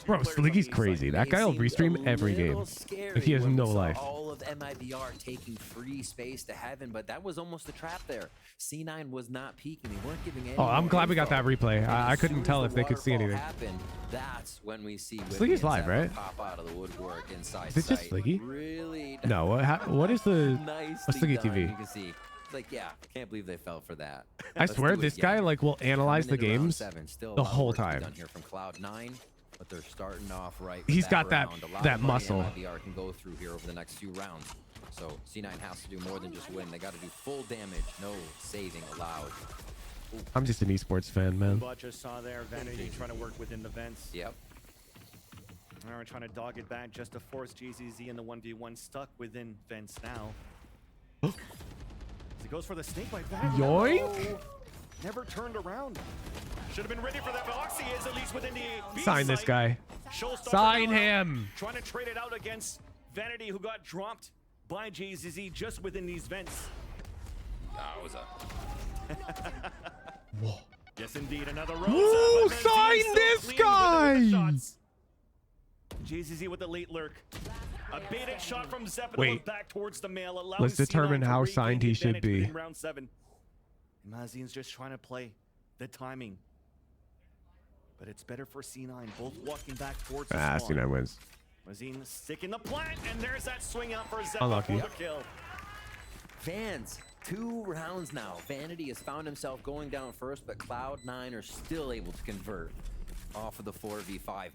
Bro, Sliggy's crazy. That guy will restream every game. Like, he has no life. All of MIBR taking free space to heaven, but that was almost a trap there. C9 was not peeking. They weren't giving any. Oh, I'm glad we got that replay. And I as couldn't soon as tell the if they could see waterfall anything. happened, that's when we see Sliggy's live, right? pop out of the woodwork inside Is it just sight. Sliggy? Really No, what is the what's Sliggy done. TV? You can see. It's like, yeah, can't believe they fell for that. I Let's swear do it this again. guy like will analyze the Coming into round games 7, still a the lot of whole work to be time. done here from Cloud9, but they're starting off right. with He's got that round. A lot that of money muscle. MIBR can go through here over the next few rounds. So C9 has to do more than just win. They got to do full damage, no saving allowed. I'm just an esports fan, man. But just saw there, Vanity trying to work within the vents. Yep. All right, trying to dog it back just to force JZZ in the 1v1, stuck within vents now. As he goes for the snake bite back. Yoink! No, never turned around. Should have been ready for that, but Oxy is at least within the B Sign this site. guy. Showstopper Sign now him. Trying to trade it out against Vanity, who got dropped by JZZ just within these vents. That was a... Whoa. Yes, indeed, another Rosa. Ooh, but sign Benzine this still clean guy. with the shots. JZZ with the late lurk. A baited shot from Zepp and Wait. look back towards the mail. allowing Let's determine C9 to how regain signed the he should advantage be. within round 7. Mazine's just trying to play the timing. But it's better for C9, both walking back towards the spawn. C9 wins. Mazine sticking the plant, and there's that swing out for Zepp Unlucky. for the kill. Fans, 2 rounds now. Vanity has found himself going down first, but Cloud9 are still able to convert off of the 4v5.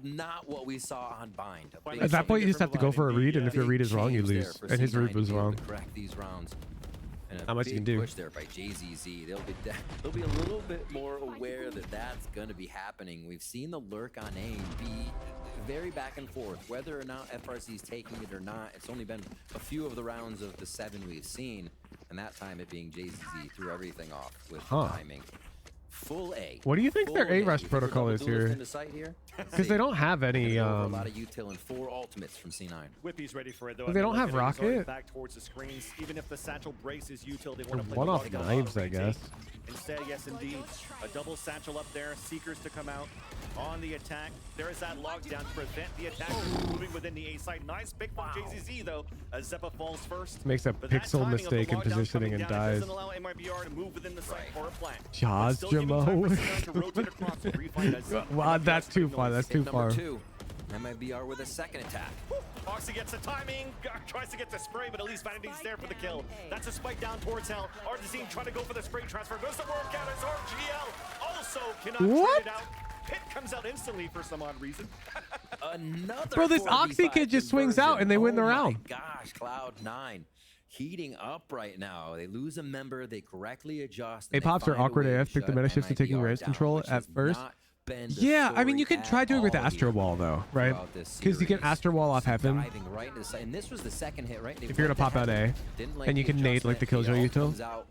Not what we saw on Bind. At that point, you just have to go for a read, and if your read is wrong, you lose. And his read was wrong. Correct these rounds. And Not much you can big do. Push there by JZZ. They'll be a little bit more aware that that's going to be happening. We've seen the lurk on A be very back and forth, whether or not FRC is taking it or not. It's only been a few of the rounds of the 7 we've seen, and that time it being JZZ threw everything off with timing. Full A. What do you think their Full A rush We think protocol we're is double duelist here? into sight here? Because they don't have any. A lot of util and 4 ultimates from C9. Whippy's ready for it though. But they don't have Look at it, he's already rocket? Back towards the screens. Even if the satchel braces util, they Or want to play one the off bodyguard knives, I retake. guess. Instead, yes indeed, a double satchel up there. Seekers to come out on the attack. There is that lockdown to prevent the attack from moving within the A side. Nice pick from JZZ though, as Zeppa falls first. Makes a But that pixel timing of the mistake in lockdown positioning coming and down, it dies. doesn't allow MIBR to move within the site or a plant. Jaws Still giving time for C9 to rotate Jamo. across to refine as Wow, that's too far. That's too Number far. 2. MIBR with a second attack. Oxy gets the timing, tries to get the spray, but at least Vanity's there for the kill. That's a spike down towards Hell. Artazine trying to go for the spray transfer. Goes to work out as RGL. Also cannot What? trade it out. Pit comes out instantly for some odd reason. Another Bro, this 4v5 Oxy kid just swings out and they win the round. Oh my gosh, Cloud9 heating up right now. They lose a member, they correctly adjust. and they A-Pops are find a awkward way to AF. Pick the shut meta shifts to taking MIBR race down, control which at has first. not been the Yeah, I mean, you story can try doing it with at Astro all Wall, though, right? throughout this Because you can series. Astro Wall off heaven. Diving right into the side. And this was the second hit, right? They If you're gonna went pop out heaven, A, didn't like and you the can nade like the adjustment, Killjoy AL util. comes out,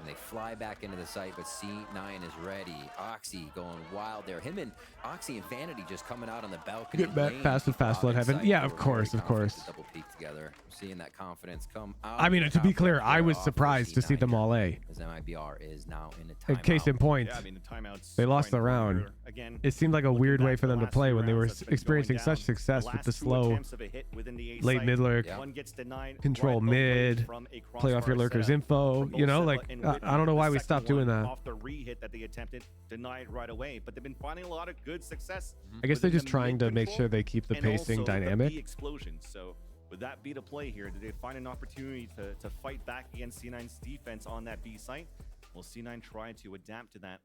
and they fly back into the site, but C9 is ready. Oxy going wild there. Him and Oxy and Vanity just coming out on the balcony. Get back lane, fast with fast flood heaven. inside. Yeah, They of were course, very of course. confident to double peek together. Seeing that confidence come out. I mean, of to be top clear, left I there was off surprised to see them all A. As MIBR is now in a timeout. Case in point, Yeah, I mean, the timeouts they lost the right round. here. Again, It seemed like a weird way for them to last play two when they were rounds that's been experiencing going such down. success The with the last two slow attempts of a hit within the A late site. mid lurk, One gets denied, control right low play mid, from a play off your crossbar lurker's setup. info. For You know, both like Sova and I Whitney, don't know why the we second stopped doing one that. Off the re-hit that they attempted, denied right away, but they've been finding a lot of good success. I guess they're within just the trying to make mid-control sure they keep the and pacing also the dynamic. B explosions. So with that B to play here, did they find an opportunity to fight back against C9's defense on that B site? Will C9 try to adapt to that?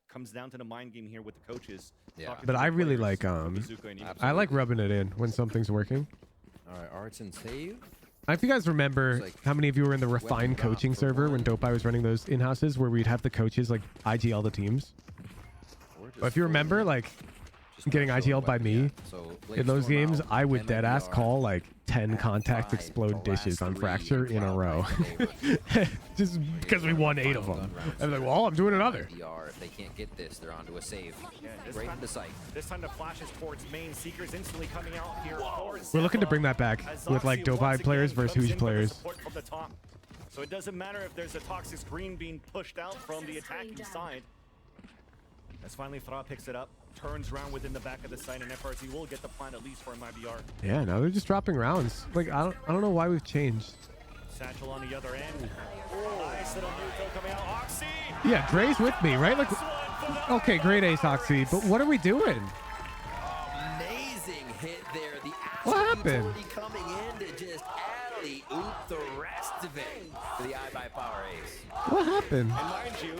Comes down to the mind game here with the coaches. talking But to I the really players, like Bazooka and Eagle. I like rubbing it in when something's working. All right, Arts and Save. If you guys remember like how many of you were in the refined coaching server when Dope was running those in-houses where we'd have the coaches like IGL the teams? But if you remember, like getting IGL'd by me in those games, I would dead ass call like 10 contact explode dishes on Fracture in a row. Just because we won 8 of them. I'm like, well, I'm doing another. MIBR, if they can't get this, they're onto a save. Yeah, this Right time- into sight. This time the flashes towards main. Seekers instantly coming out here. We're looking to bring that back with like Dope players versus Huge players. From the top. So it doesn't matter if there's a toxic screen being pushed out from the attacking side. As finally Fra picks it up, turns around within the back of the site, and FRZ will get the plan at least for MIBR. Yeah, now they're just dropping rounds. Like I don't know why we've changed. Satchel on the other end. Nice little neutral coming out. Oxy! Yeah, Dre's with me, right? Like, okay, great ace, Oxy, but what are we doing? Amazing hit there. The What happened? utility coming in to just alley-oop the rest of it for the iBuyPower ace. What happened? And mind you,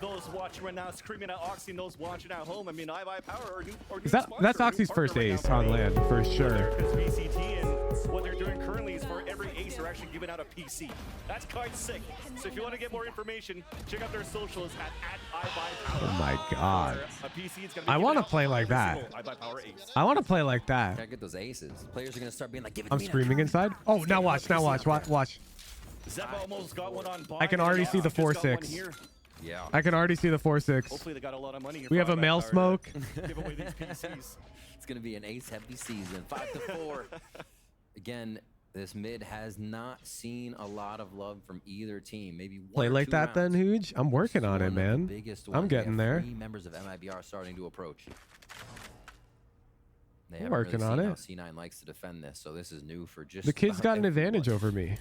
those watching right now screaming at Oxy and those watching at home, I mean, iBuyPower or new That's sponsor, Oxy's new first partner right ace now on for land for sure. Because VCT and What they're doing currently is for every ace, they're actually giving out a PC. That's kind of sick. So if you want to get more information, check out their socials at iBuyPower. Oh my God. A PC is gonna be I want to given play out like every that. single iBuyPower ace. I want to play like that. Gotta get those aces. Players are gonna start being like, give it I'm to me now. screaming inside. Oh, now watch. Now watch. Watch. Zeppa almost got one on buy. I can already see the 4-6. Yeah. I can already see the 4-6. Hopefully they got a lot of money. We have a male smoke. Give away these PCs. It's gonna be an ace-heavy season. 5-4. Again, this mid has not seen a lot of love from either team. Maybe one Play or like two that then, rounds. Huge. I'm working on it, One of the man. biggest I'm ones. We getting have there. 3 members of MIBR starting to approach. They I'm haven't working really on seen it. how C9 likes to defend this, so this is new for just The kid's about got an everyone. advantage over me.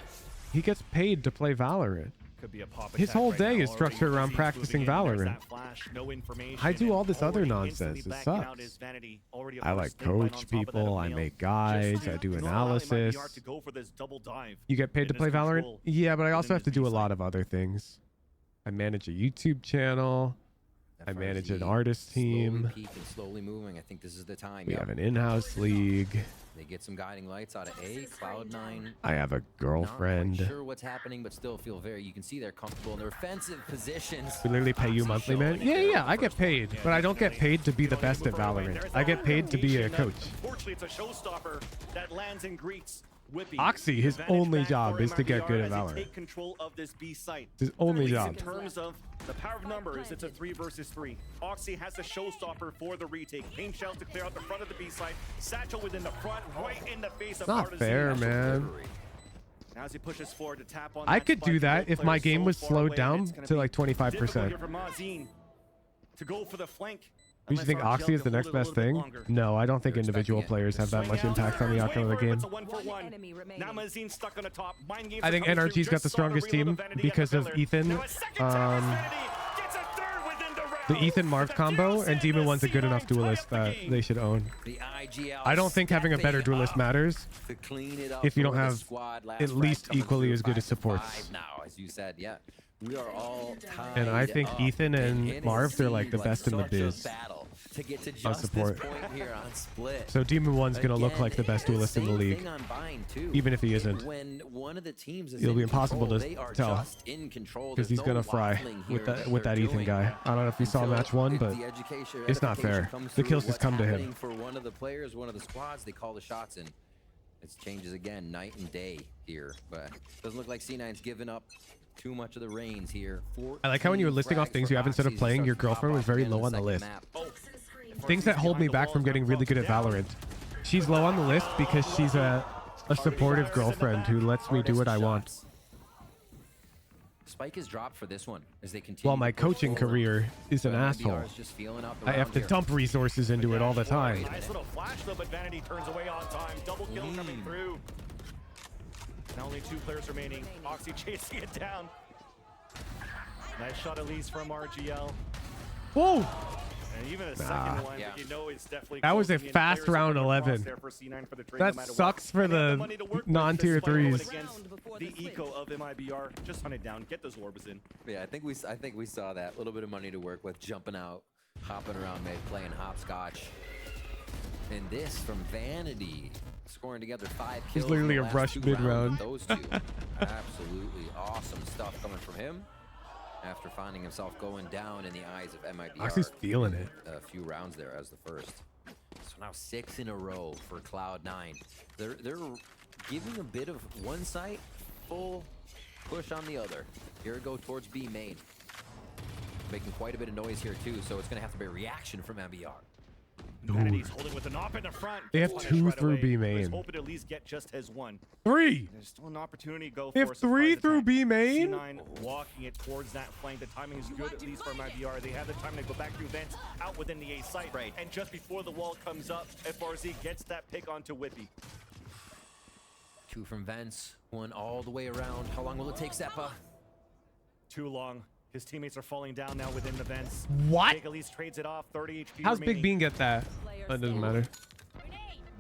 He gets paid to play Valorant. Could be a pop His attack whole right day now is already. structured around He's practicing moving in. There's Valorant. that flash, no information, I do and all this other already nonsense. instantly It backing out sucks. his vanity. Already a I first like snake bite on coach top of that people. I nail. make guides. Just I do to allow analysis. MIBR to go for this double dive You get paid in to this play Valorant? control Yeah, but I also within have to this do a B-side. lot of other things. I manage a YouTube channel. I manage an artist team. Slowly peak and slowly moving. I think this is the time. We Yep. have an in-house league. They get some guiding lights out of A. Cloud9. I have a Not girlfriend. quite sure what's happening, but still feel very. You can see they're comfortable in their offensive positions. We literally pay you monthly, man. Yeah, I get paid, but I don't get paid to be the best at Valorant. I get paid to be a coach. Unfortunately, it's a showstopper that lands and greets Whippy. Oxy, his Advantage only back job for is to get MIBR good at as they Valorant. take control of this B site. His only At least job. In terms of the power of numbers, it's a 3 versus 3. Oxy has the showstopper for the retake. Paint shells to clear out the front of the B site. Satchel within the front, right in the face of Not Artisan. fair, man. Now as he pushes forward to tap on I that could spike, do that both if my players game so was far slowed away, down it's gonna to be like 25%. difficult here for Mazin to go for the flank. You think Unless Oxy is the RGL next can hold best it a little thing? bit longer. No, I don't think individual players have that much impact on the outcome of the game. It's a 1-for-1. Now Mazin stuck on the top. Mind games I are think coming through. NRG's got Just the saw strongest reload team of Vanity because at of the pillar. Ethan. Now a second tap. Vanity gets a third within the round. The Ethan Marv combo and Demon One's a good enough duelist that they should own. The IGL I don't think having a better duelist matters to clean it up if you don't for the have squad. Last at frag least coming equally through, as good as 5-5 supports. now, as you said, yeah. We are all tied And I think up Ethan and in Marv, they're like the Hennessy, best in the such a biz battle to get to on just support. this point here on Split. So Demon One's gonna look Again, like the best duelist in the same league, thing on Bind, too. even if he isn't. When one of the teams is It'll in be impossible control, to they are tell just in control. because There's he's no gonna fry waffling with here that with they're that Ethan doing guy. I don't know if you saw until match one, if but the education it's not edification fair. comes The kills through, just come to what's him. happening for one of the players, one of the squads, they call the shots, and it changes again, night and day here. But doesn't look like C9's given up too much of the reins here. I like how when you were listing off things you have instead of playing, your girlfriend was very low on the list. Things that hold me back from getting really good at Valorant. She's low on the list because she's a supportive girlfriend who lets me do what I want. Spike is dropped for this one as they continue. While my to push coaching forward. career is an But asshole. MIBR is just feeling up I have around to here. dump resources into it all the time. Nice little flash though, but Vanity turns away on time. Double kill coming through. Now only 2 players remaining. Oxy chasing it down. Nice shot at least from RGL. Whoa! And even a Nah. second one, but you know it's definitely That was a closing in. fast Players are round putting 11. across there for C9 for the trade, That no matter what. sucks for And they have the money to work with non-tier despite going threes. against the eco of MIBR. Just hunt it down, get those orbs in. Yeah, I think we saw that. A little bit of money to work with, jumping out, hopping around mid, playing hopscotch. And this from Vanity, scoring together 5 kills. He's literally in a the last rush 2 mid-round. rounds with Those two, absolutely awesome stuff coming from him. After finding himself going down in the eyes of MIBR. Oxy's feeling it. A few rounds there as the first. So now 6 in a row for Cloud9. They're giving a bit of one site, full push on the other. Here it go towards B main. Making quite a bit of noise here too, so it's gonna have to be a reaction from MIBR. Vanity's holding with an op in the front. They have Punish 2 right through away. B Let's main. hope it at least get just as 1. 3! There's still an opportunity to go They for have a 3 surprise through attack. B main? C9 walking it towards that flank. The timing is good, at least for MIBR. They have the time to go back through vents, out within the A site. Right. And just before the wall comes up, FRZ gets that pick onto Whippy. 2 from vents, 1 all the way around. How long will it take, Zeppa? Too long. His teammates are falling down now within the vents. What? Big at least trades it off. 30 HP How's remaining. Big Bean get that? That doesn't matter.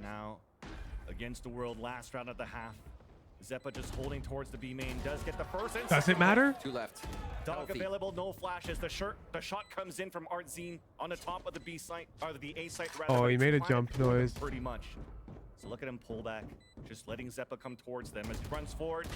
Now, against the world, last round of the half. Zeppa just holding towards the B main. Does get the first and Does it second matter? hit. 2 left. Dog Healthy. available, no flashes. The shot comes in from Artzine on the top of the B site, or the A site rather. Oh, but he it's made a flat jump for them noise. Pretty much. So look at him pull back, just letting Zeppa come towards them as he runs forward.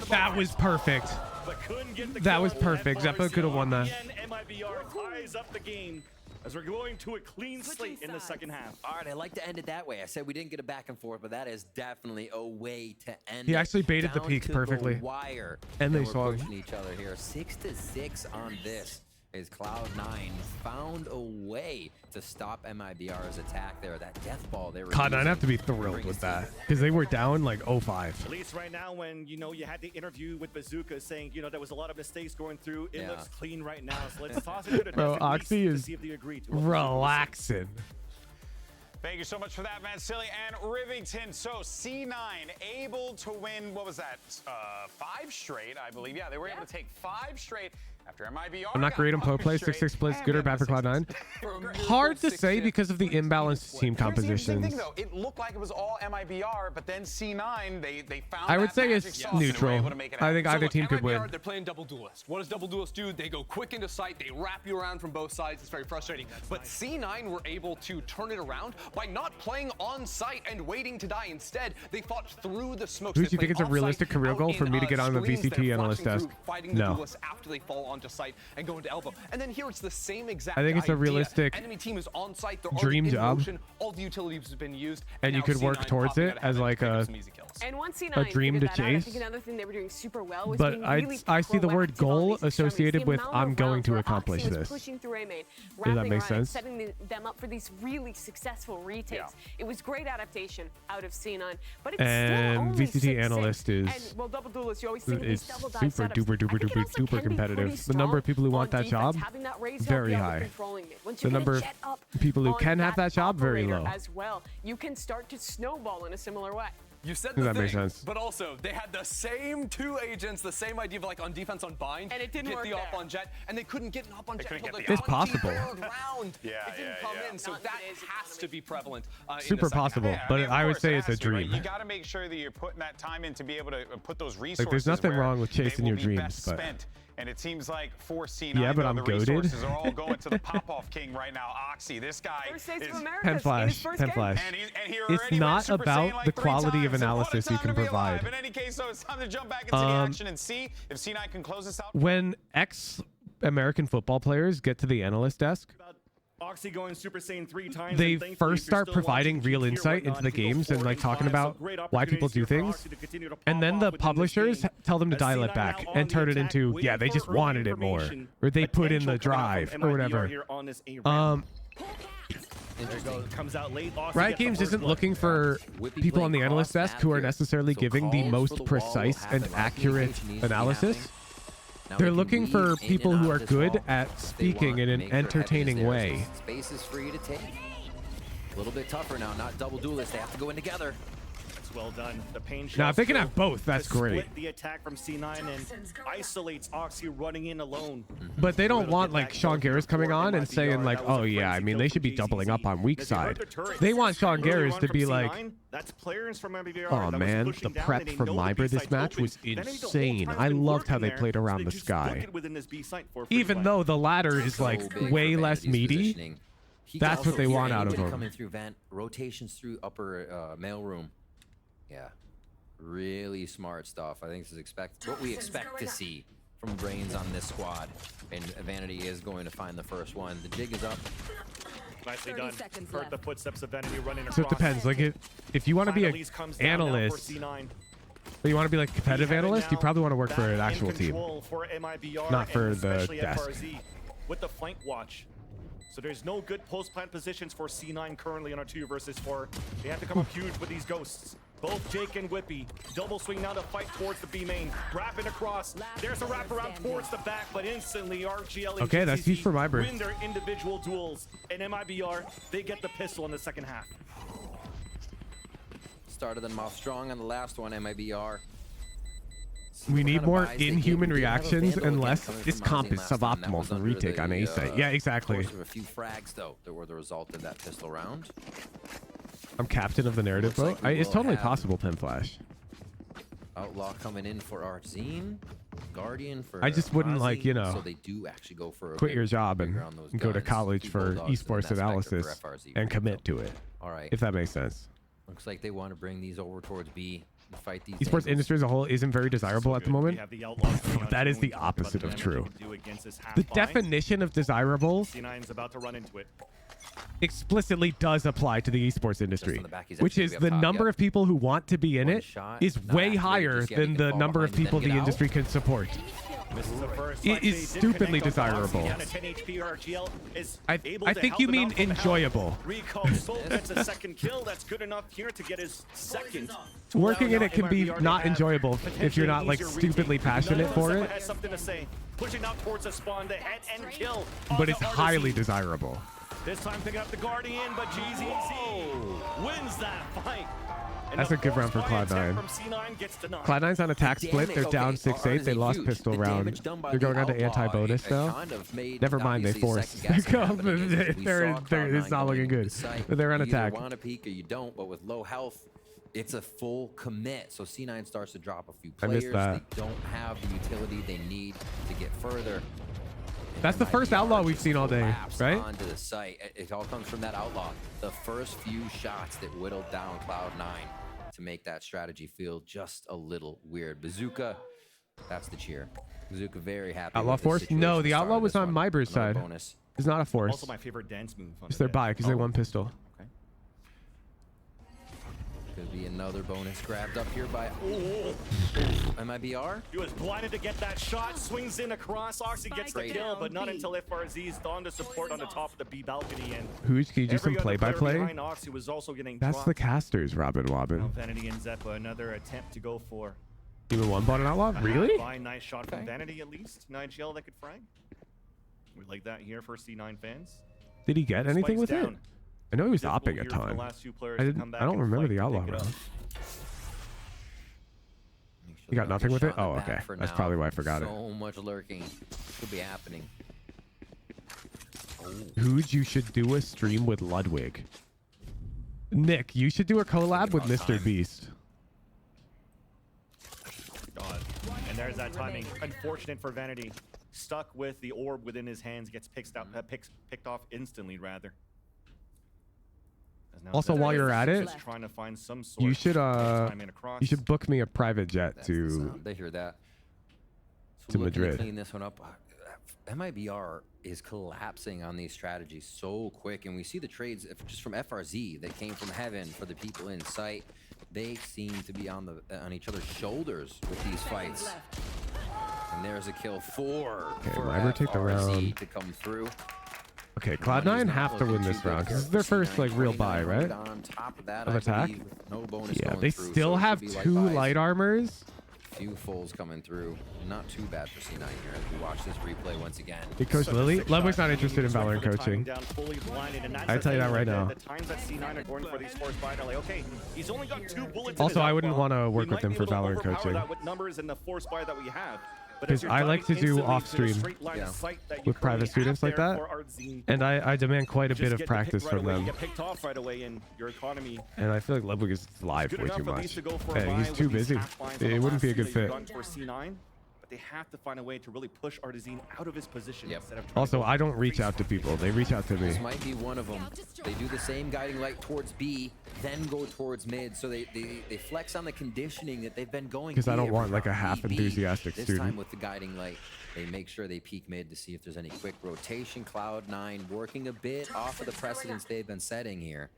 That was perfect. But couldn't get the That was kill. perfect. Zeppa could have won that. Again, MIBR ties up the game as we're going to a clean slate in the second half. All right, I like to end it that way. I said we didn't get a back and forth, but that is definitely a way to end He it. actually baited the Down peak to perfectly. The wire. And they we're swung. pushing each other here. 6-6 on this. Is Cloud9 found a way to stop MIBR's attack there. That death ball they were Cloud9 have to be using thrilled bring with us that because they were down like 0-5. At least right now, when you had the interview with Bazooka saying there was a lot of mistakes going through, it looks clean right now. So let's toss it to the Bro, desk at Oxy least to is see if they agree to relaxing. Thank you so much for that, Van Silly and Rivington. So C9 able to win, what was that, 5 straight, I believe. Yeah, they were able to take 5 straight after MIBR. I'm not great on pro play. 6-6 splits, good or bad for Cloud9? Hard to say because of the imbalanced team compositions. Thing, though. It looked like it was all MIBR, but then C9, they found I would that say magic it's sauce and were neutral. able to make it I think happen. either look, team could MIBR, win. They're playing double duelist. What does double duelist do? They go quick into sight. They wrap you around from both sides. It's very frustrating. But C9 were able to turn it around by not playing on site and waiting to die. Instead, they fought through the smokes. Do They you think played it's a off-site, realistic career out goal for in, me to get on the screens. VCT They're analyst flashing desk? through, fighting the No. duelists after they fall onto site and go into elbow. And then here it's the same exact I think it's a idea. realistic Enemy team is on site. They're dream already in job. motion. All the utilities have been used. And you now could work C9 towards popping it out ahead as and like picking up a some easy kills. And once C9 a dream to figured that out, I chase. think another thing they were doing super well was But being I really see the word proactive on goal these extremities. associated The with amount I'm of going rounds to where accomplish Oxy was this. pushing through A main, Does that wrapping make around and sense? setting them up for these really successful retakes. It was great adaptation out of C9, but it's And still only VCT 6-6. analyst is And, well, double duelist, you always think of these it's double super dive setups. duper I duper think it duper also duper can be pretty competitive. The number of people who want strong that job, on defense, having that raise up, very yeah, high. controlling it. Once The you get a number of jet up people who on can have that job, very operator low. as well, you can start to snowball in a similar way. You said Does the that make thing, sense? but also they had the same 2 agents, the same idea of like on defense on bind, and it didn't get work the op there. on jet, and they couldn't get an op on jet until the It's possible. 23rd round. Yeah, it didn't come in, so that has to be prevalent. In Super the second possible, half. but of I would course, say it it's a has to, right? dream. You got to make sure that you're putting that time in to be able to put those resources. Like, there's nothing where wrong with they chasing will your be dreams, best but spent. And it seems like for C9, yeah, but though, I'm the goated. resources are all going to the pop-off king right now, Oxy. This guy First ace is of America. Pen flash, pen flash. It's not about the quality of analysis you can provide. In any case, so it's time to jump back into the action and see if C9 can close this out. When ex-American football players get to the analyst desk, Oxy going Super Saiyan 3 times. they and thankfully, first if you're start still providing watching real here, insight whatnot, into the if you go games and 4 like and talking 5, about so great why people do opportunities here for things. Oxy to continue to And pop then off the within this publishers game. tell them to As dial C9 it back now on and the turn it attack, into, waiting yeah, they for just early wanted it more. information. Or they put in Potential the coming out drive from or MIBR whatever. here on this A round. Comes out late. Oxy Riot gets the Games first isn't blood. looking for people on the analyst desk who are necessarily giving the most precise and accurate analysis. They're looking for people who are good at speaking in an entertaining way. Space is free to take. A little bit tougher now, not double duelists. They have to go in together. That's well done. The pain Now, if they can shell have both, that's to split great. the attack from C9 and isolates Oxy running in alone. But they don't want like Sean Garris coming on and saying like, oh yeah, I mean they should be doubling up on weak side. They want Sean Garris to be like, that's players from MIBR oh that was man, the pushing down, prep and they from know the MIBR B this site's match open. was Then the whole insane. time's I been loved how working they there, played so around they the just book sky. it within this B site for a free Even play. though the ladder is like way less meaty, that's what they want out of him. Coming through vent, rotations through upper mail room. Yeah, really smart stuff. I think this is what we expect to see from Brains on this squad. And Vanity is going to find the first one. The jig is up. Nicely done. Heard the footsteps of Vanity running across. So it depends. Like if you want to be an analyst, but you want to be like a competitive analyst, you probably want to work for an actual team, not for the desk. With the flank watch. So there's no good post-plant positions for C9 currently on our 2 versus 4. They have to come up huge with these ghosts. Both Jake and Whippy. Double swing now to fight towards the B main. Wrapping across. There's a wraparound towards the back, but instantly RGL and Okay, that's huge for MIBR. win their individual duels. And MIBR, they get the pistol in the second half. Started them off strong on the last one, MIBR. We need more inhuman reactions and less. This comp is suboptimal for retake on A site. Yeah, exactly. A few frags though that were the result of that pistol round. I'm captain of the narrative, bro. It's totally possible, Pen Flash. Outlaw coming in for Arzine. Guardian for I just wouldn't like, you know, so they do actually go for quit your job and go to college for esports analysis and commit to it. All right. If that makes sense. Looks like they want to bring these over towards B and fight these. Esports industry as a whole isn't very desirable at the moment. That is the the opposite of true. The The definition of desirable C9's about to run into it. explicitly does apply to the esports industry, back, he's which actually is up the top, number yep. of people who want to be in it shot, is not way activated, higher just yet he than can the fall number of behind and people then the get out. industry can support. Misses the first. It is stupidly desirable. I think you mean enjoyable. Recall Sova gets a second kill. That's good enough here to get his second. Working in it can be not enjoyable if you're not like stupidly passionate for it, Has something to say. Pushing out towards a spawn, the head and kill. but it's highly desirable. This time picking up the Guardian, but GZZ wins that fight. And That's the a good round for force by attack Cloud9. from C9 gets denied. Cloud9's on attack split. They're down 6-8. They lost pistol round. They're going on to anti-bonus now. Never mind, they forced. It's not looking good. But they're on attack. You want to peek or you don't, but with low health, it's a full commit. So C9 starts to drop a few I players. missed that. They don't have the utility they need to get further. That's the first outlaw we've seen all day, right? Onto the site. It all comes from that outlaw. The first few shots that whittled down Cloud9 to make that strategy feel just a little weird. Bazooka, that's the cheer. Bazooka very happy. Outlaw with the force? situation No, the start outlaw of was this on one. MIBR's Another side. bonus. It's not a force. Also my favorite dance move. It's their buy because they won pistol. Could be another bonus grabbed up here by MIBR. He was blinded to get that shot, swings in across, Oxy gets the kill, but not until FRZ's on to support on the top of the B balcony. And Who's can you do some every other player play-by-play? behind Oxy was also getting That's dropped. the casters, Robin Now Wobbin. Vanity and Zeppa, another attempt to go for Even one bought an outlaw? Really? Fine, nice shot from Vanity at least. 9GL that could frag. We like that here for C9 fans. Did he get anything Spikes with it? down. I know he was Difficult opping a here for the ton. last two players I to didn't. come back I don't and remember fight the to outlaw pick it up. round. You got nothing with it? Oh, okay. That's probably why I forgot it. So much lurking could be happening. Who'd you should do a stream with Ludwig? Nick, you should do a collab with Mr. Beast. God. And there's that timing. Unfortunate for Vanity. Stuck with the orb within his hands, gets picked off instantly, rather. As now Also, Zeppa while you're at is it, just trying to find some sort you of should timing across. you should book me a private jet to They hear that. So to looking to Madrid. clean this one up. MIBR is collapsing on these strategies so quick, and we see the trades just from FRZ that came from heaven for the people in sight. They seem to be on each other's shoulders with these fights. And there's a kill for MIBR take the FRZ round. to come through. Okay, Cloud9 have to win this round because it's their first like real buy, right? On top of that, Of I attack. believe, no bonus Yeah, going they through, still so it have should be 2 buys. light armors. Few fulls coming through. Not too bad for C9 here as we watch this replay once again. Hey, Coach Lily, Ludwig's not interested in Valorant coaching. I tell you that right now. The times that C9 are going for these force buy, they're like, okay, he's only got 2 bullets. in Also, his I wouldn't outlaw. want to work We with might him be for able to Valorant overpower coaching. that with numbers in the force buy that we have. But Because if you're I like to dying do instantly off to the stream straight line of sight that you with private currently students have like there that, for Ardzine, and I demand quite a just bit of get practice right from away, them. You get picked off right away in your economy. And I feel like Ludwig is live Good way enough too at much. least to go for a Hey, buy he's with too these busy. half lines on It the wouldn't last be a two good that you've fit. gone for C9, but they have to find a way to really push Ardzine out of his position instead of trying Also, to go I don't reach out to people. They reach out to me. This might be one of them. They do the same guiding light towards B, then go towards mid. So they flex on the conditioning that they've been going. Because I don't B want every like a round. half B, B. enthusiastic This student. time with the guiding light, they make sure they peek mid to see if there's any quick rotation. Cloud9 working a bit off of the precedents they've been setting here.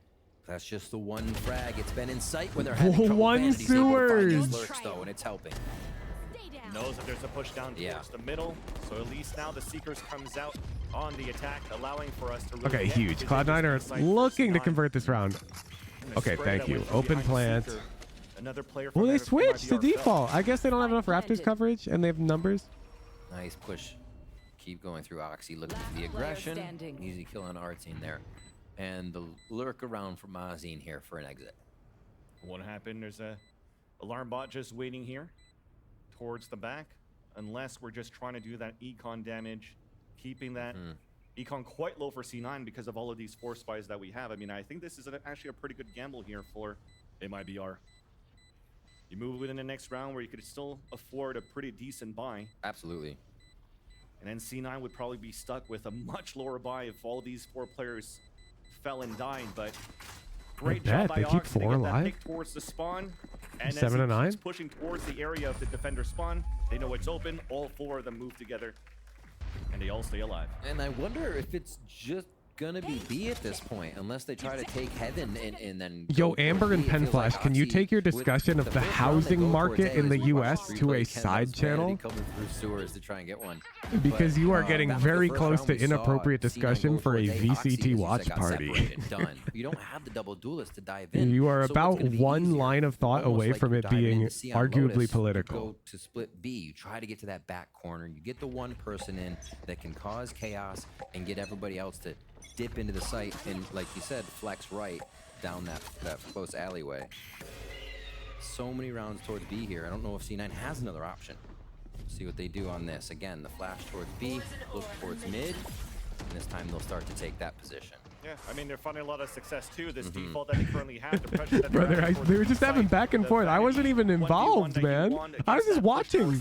That's just the one frag. It's been in sight when they're having trouble. One Vanity's able to find these sewers. lurks, though, and it's helping. knows that there's a push down towards the middle, so at least now the Seekers comes out on the attack, allowing for us to really Okay, get huge. his Cloud9 are interest in sight looking to first convert this round. Okay, thank you. Open plant. Another player Well, from they MIBR switched to fell. default. I guess they don't have enough Raptors coverage and they have numbers. Nice push. Keep going through Oxy, looking for the aggression. Easy kill on Artzine there. And the lurk around for Mazine here for an exit. What happened? There's a alarm bot just waiting here towards the back. Unless we're just trying to do that econ damage, keeping that econ quite low for C9 because of all of these force spies that we have. I mean, I think this is actually a pretty good gamble here for MIBR. You move within the next round where you could still afford a pretty decent buy. Absolutely. And then C9 would probably be stuck with a much lower buy if all these 4 players fell and died, but Great bet. job by They keep Ox to 4 get that alive. pick towards the spawn. And 7 as and he 9. keeps pushing towards the area of the defender spawn, they know it's open. All 4 of them move together, and they all stay alive. And I wonder if it's just gonna be B at this point, unless they try to take Heaven and then. Yo, Amber and Penflash, can you take your discussion of the housing market in the U.S. to a side channel? Coming through sewers to try and get one. Because you are getting very close to inappropriate discussion for a VCT watch party. Done. You don't have the double duelist to dive in. You are about one line of thought away from it being arguably political. Go to split B. You try to get to that back corner. You get the one person in that can cause chaos and get everybody else to dip into the site and, like you said, flex right down that close alleyway. So many rounds towards B here. I don't know if C9 has another option. See what they do on this. Again, the flash towards B, look towards mid, and this time they'll start to take that position. Yeah, I mean, they're finding a lot of success too. This default that they currently have, the pressure that Brother, they were just having back and forth. I wasn't even involved, man. I was just watching.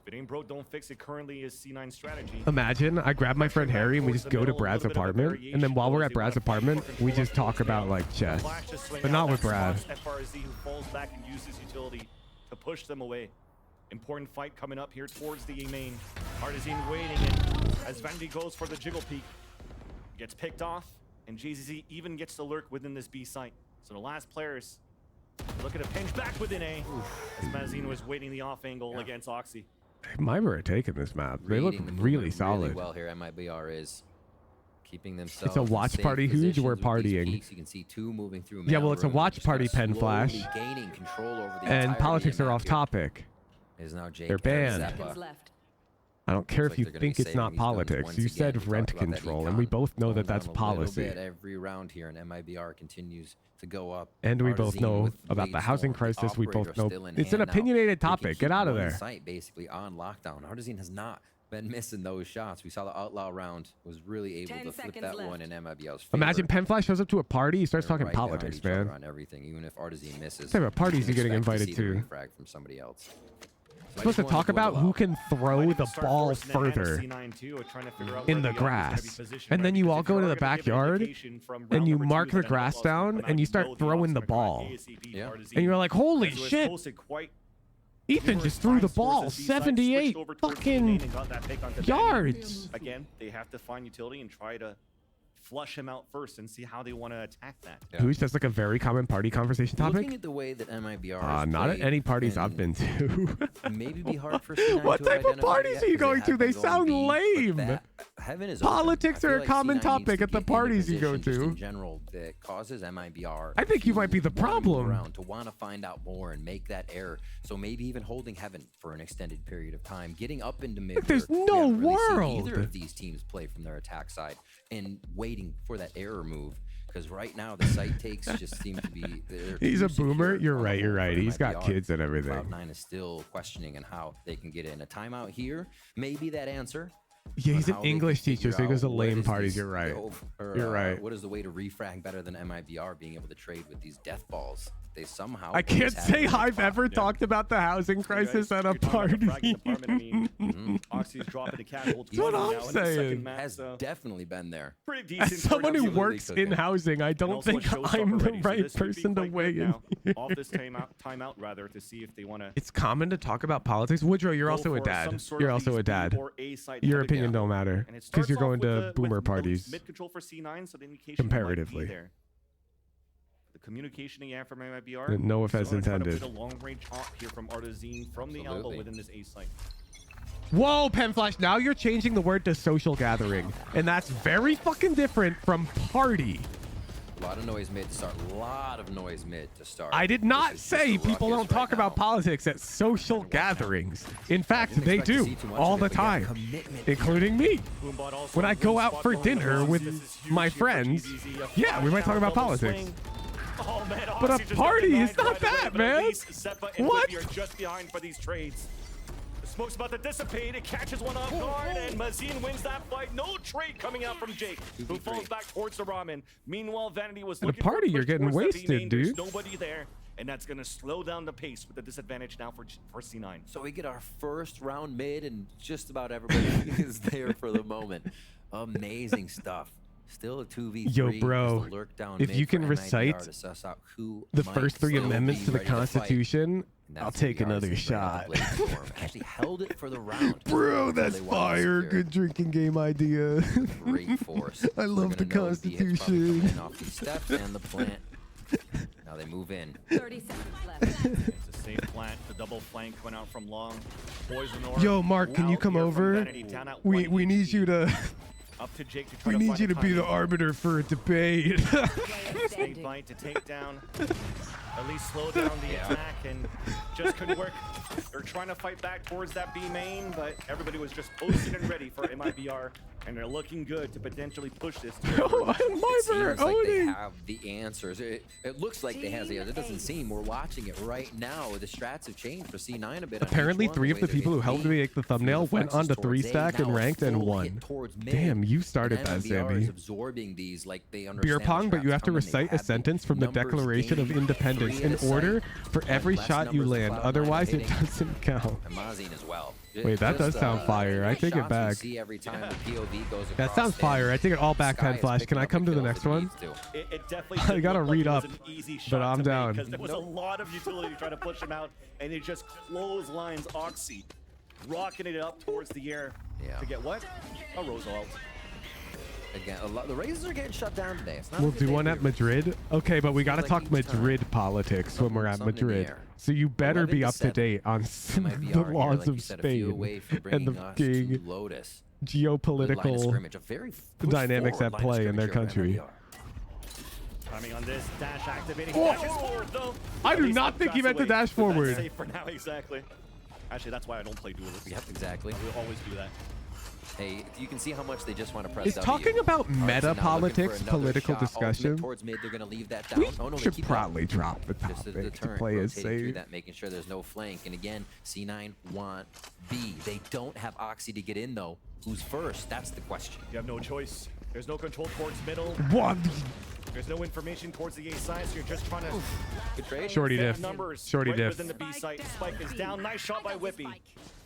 If it ain't broke, don't fix it. Currently is C9 strategy. Imagine I grab my friend Harry and we just go to Brad's apartment, and then while we're at Brad's apartment, we just talk about like chess, but not with Brad. FRZ who falls back and uses utility to push them away. Important fight coming up here towards the A main. Artesian waiting in as Vandy goes for the jiggle peek. Gets picked off, and JZZ even gets to lurk within this B site. So the last players look at a pinch back within A as Mazine was waiting the off angle against Oxy. MIBR are taking this map. They look really solid. Really well here. MIBR is keeping themselves. It's a watch party. Huge. We're partying. You can see 2 moving through. Yeah, well, it's a watch party, Penflash. Gaining control over the and politics are off topic. Is now Jake They're banned. left. I don't care if you think it's not politics. You said rent control, and we both know that that's policy. Every round here, and MIBR continues to go up. And we both know about the housing crisis. We both know it's an opinionated topic. Get out of there. Site basically on lockdown. Artesian has not been missing those shots. We saw the outlaw round was really able to flip that one in MIBR's favor. Imagine Penflash shows up to a party, he starts talking politics, man. On everything, even if Artesian misses. What type of parties are you getting invited to? Frag from somebody else. Supposed to talk about who can throw the ball further in the grass. And then you all go to the backyard and you mark the grass down and you start throwing the ball. And you're like, holy shit. Ethan just threw the ball 78 fucking yards. Again, they have to find utility and try to flush him out first and see how they want to attack that. Who's that's like a very common party conversation topic? Looking at the way that MIBR not at any parties I've been to. Maybe be hard for C9 what type of parties are you going to? They sound lame. Politics are a common topic at the parties you go to. In general, that causes MIBR. I think you might be the problem. To want to find out more and make that error. So maybe even holding Heaven for an extended period of time, getting up into mid. There's no world. Either of these teams play from their attack side and waiting for that error move. Because right now the site takes just seem to be. He's a boomer. You're right. You're right. He's got kids and everything. Cloud9 is still questioning on how they can get in a timeout here. Maybe that answer. Yeah, he's an English teacher, so he goes to lame parties. You're right. You're right. What is the way to refrag better than MIBR being able to trade with these death balls? They somehow. I can't say I've ever talked about the housing crisis at a party. Oxy's dropping the cat. That's what I'm saying. Has definitely been there. Pretty As decent. someone who works in housing, I don't think I'm the right person to weigh in. Off this timeout rather to see if they want to. It's common to talk about politics. Woodrow, you're also a dad. You're also a dad. Your opinion don't matter because you're going to boomer parties. Mid control for C9, so the indication comparatively. There. The communication again from MIBR. No offense intended. A long range op here from Artesian from the elbow within this A site. Whoa, Penflash, now you're changing the word to social gathering, and that's very fucking different from party. A lot of noise mid to start. A lot of noise mid to start. I did not say people don't talk about politics at social gatherings. In fact, they do all the time, including me. When I go out for dinner with my friends, yeah, we might talk about politics. Oh, man, but a party is not that, man. What? Are just behind for these trades. The smoke's about to dissipate. It catches one off guard, and Mazine wins that fight. No trade coming out from Jake, who falls back towards the ramen. Meanwhile, Vanity was looking at a party. You're getting wasted, dude. There's nobody there, and that's gonna slow down the pace with the disadvantage now for C9. So we get our first round mid, and just about everybody is there for the moment. Amazing stuff. Still a 2v3. Yo, bro, if you can recite the first 3 amendments to the Constitution, I'll take another shot. Actually held it for the round. Bro, that's fire. Good drinking game idea. Great force. I love the Constitution. Off these steps and the plant. Now they move in. 30 seconds left. It's a safe plant. The double flank coming out from long. Poison orb. Yo, Mark, can you come over? We need you to. Up to Jake to try We to need find you the to be the timing. arbiter for a debate. Snake bite to take down. At least slow down the attack, and just couldn't work. They're trying to fight back towards that B main, but everybody was just posted and ready for MIBR, and they're looking good to potentially push this. It seems like they have the answers. It looks like they have the answers. It doesn't seem. We're watching it right now. The strats have changed for C9 a bit. Apparently, 3 of the people who helped me make the thumbnail went on to 3-stack and ranked and won. Damn, you started that, Sammy. Absorbing these like they Beer pong, but you have to recite a sentence from the Declaration of Independence in order for every shot you land. Otherwise, it doesn't count. As well. Wait, that does sound fire. I take it back. That sounds fire. I take it all back, Pen Flash. Can I come to the next one? It definitely I gotta read up, but I'm down. Because there was a lot of utility trying to push him out, and it just clotheslines Oxy, rocking it up towards the air to get what? A Rose ult. Again, the Razors are getting shut down today. It's not We'll a good do day one for at the Madrid. Okay, but we gotta like talk each Madrid politics when we're at something in the Madrid. air. So you better be 11 to up to 7. date on the MIBR laws like of you said, a few away Spain from and the bringing us fucking to Lotus. Line of geopolitical scrimmage, a very push dynamics forward at line of play in their scrimmage here country. at Timing on this dash activating. Whoa. Dashes forward though. I At do least not up think he fast meant to away, dash but that's forward. safe for now, exactly. Actually, that's why I don't play duelists. Yep, exactly. We always do that. Hey, you can see how much they just want to press Is W. talking about All right, so meta now looking for politics another political shot. Ultimate discussion? towards mid, they're going to leave that down. We Oh, no, they should keep probably up. drop the Just a topic to deterrent, play it rotating through safe. that, making sure there's no flank. And again, C9 want B. They don't have Oxy to get in, though. Who's first? That's the question. You have no choice. There's no control towards middle. What? There's no information towards the A side, so you're just trying to Good trade. Shorty diff. numbers Shorty right diff. within the B site. Spike is down. Nice shot by Whippy.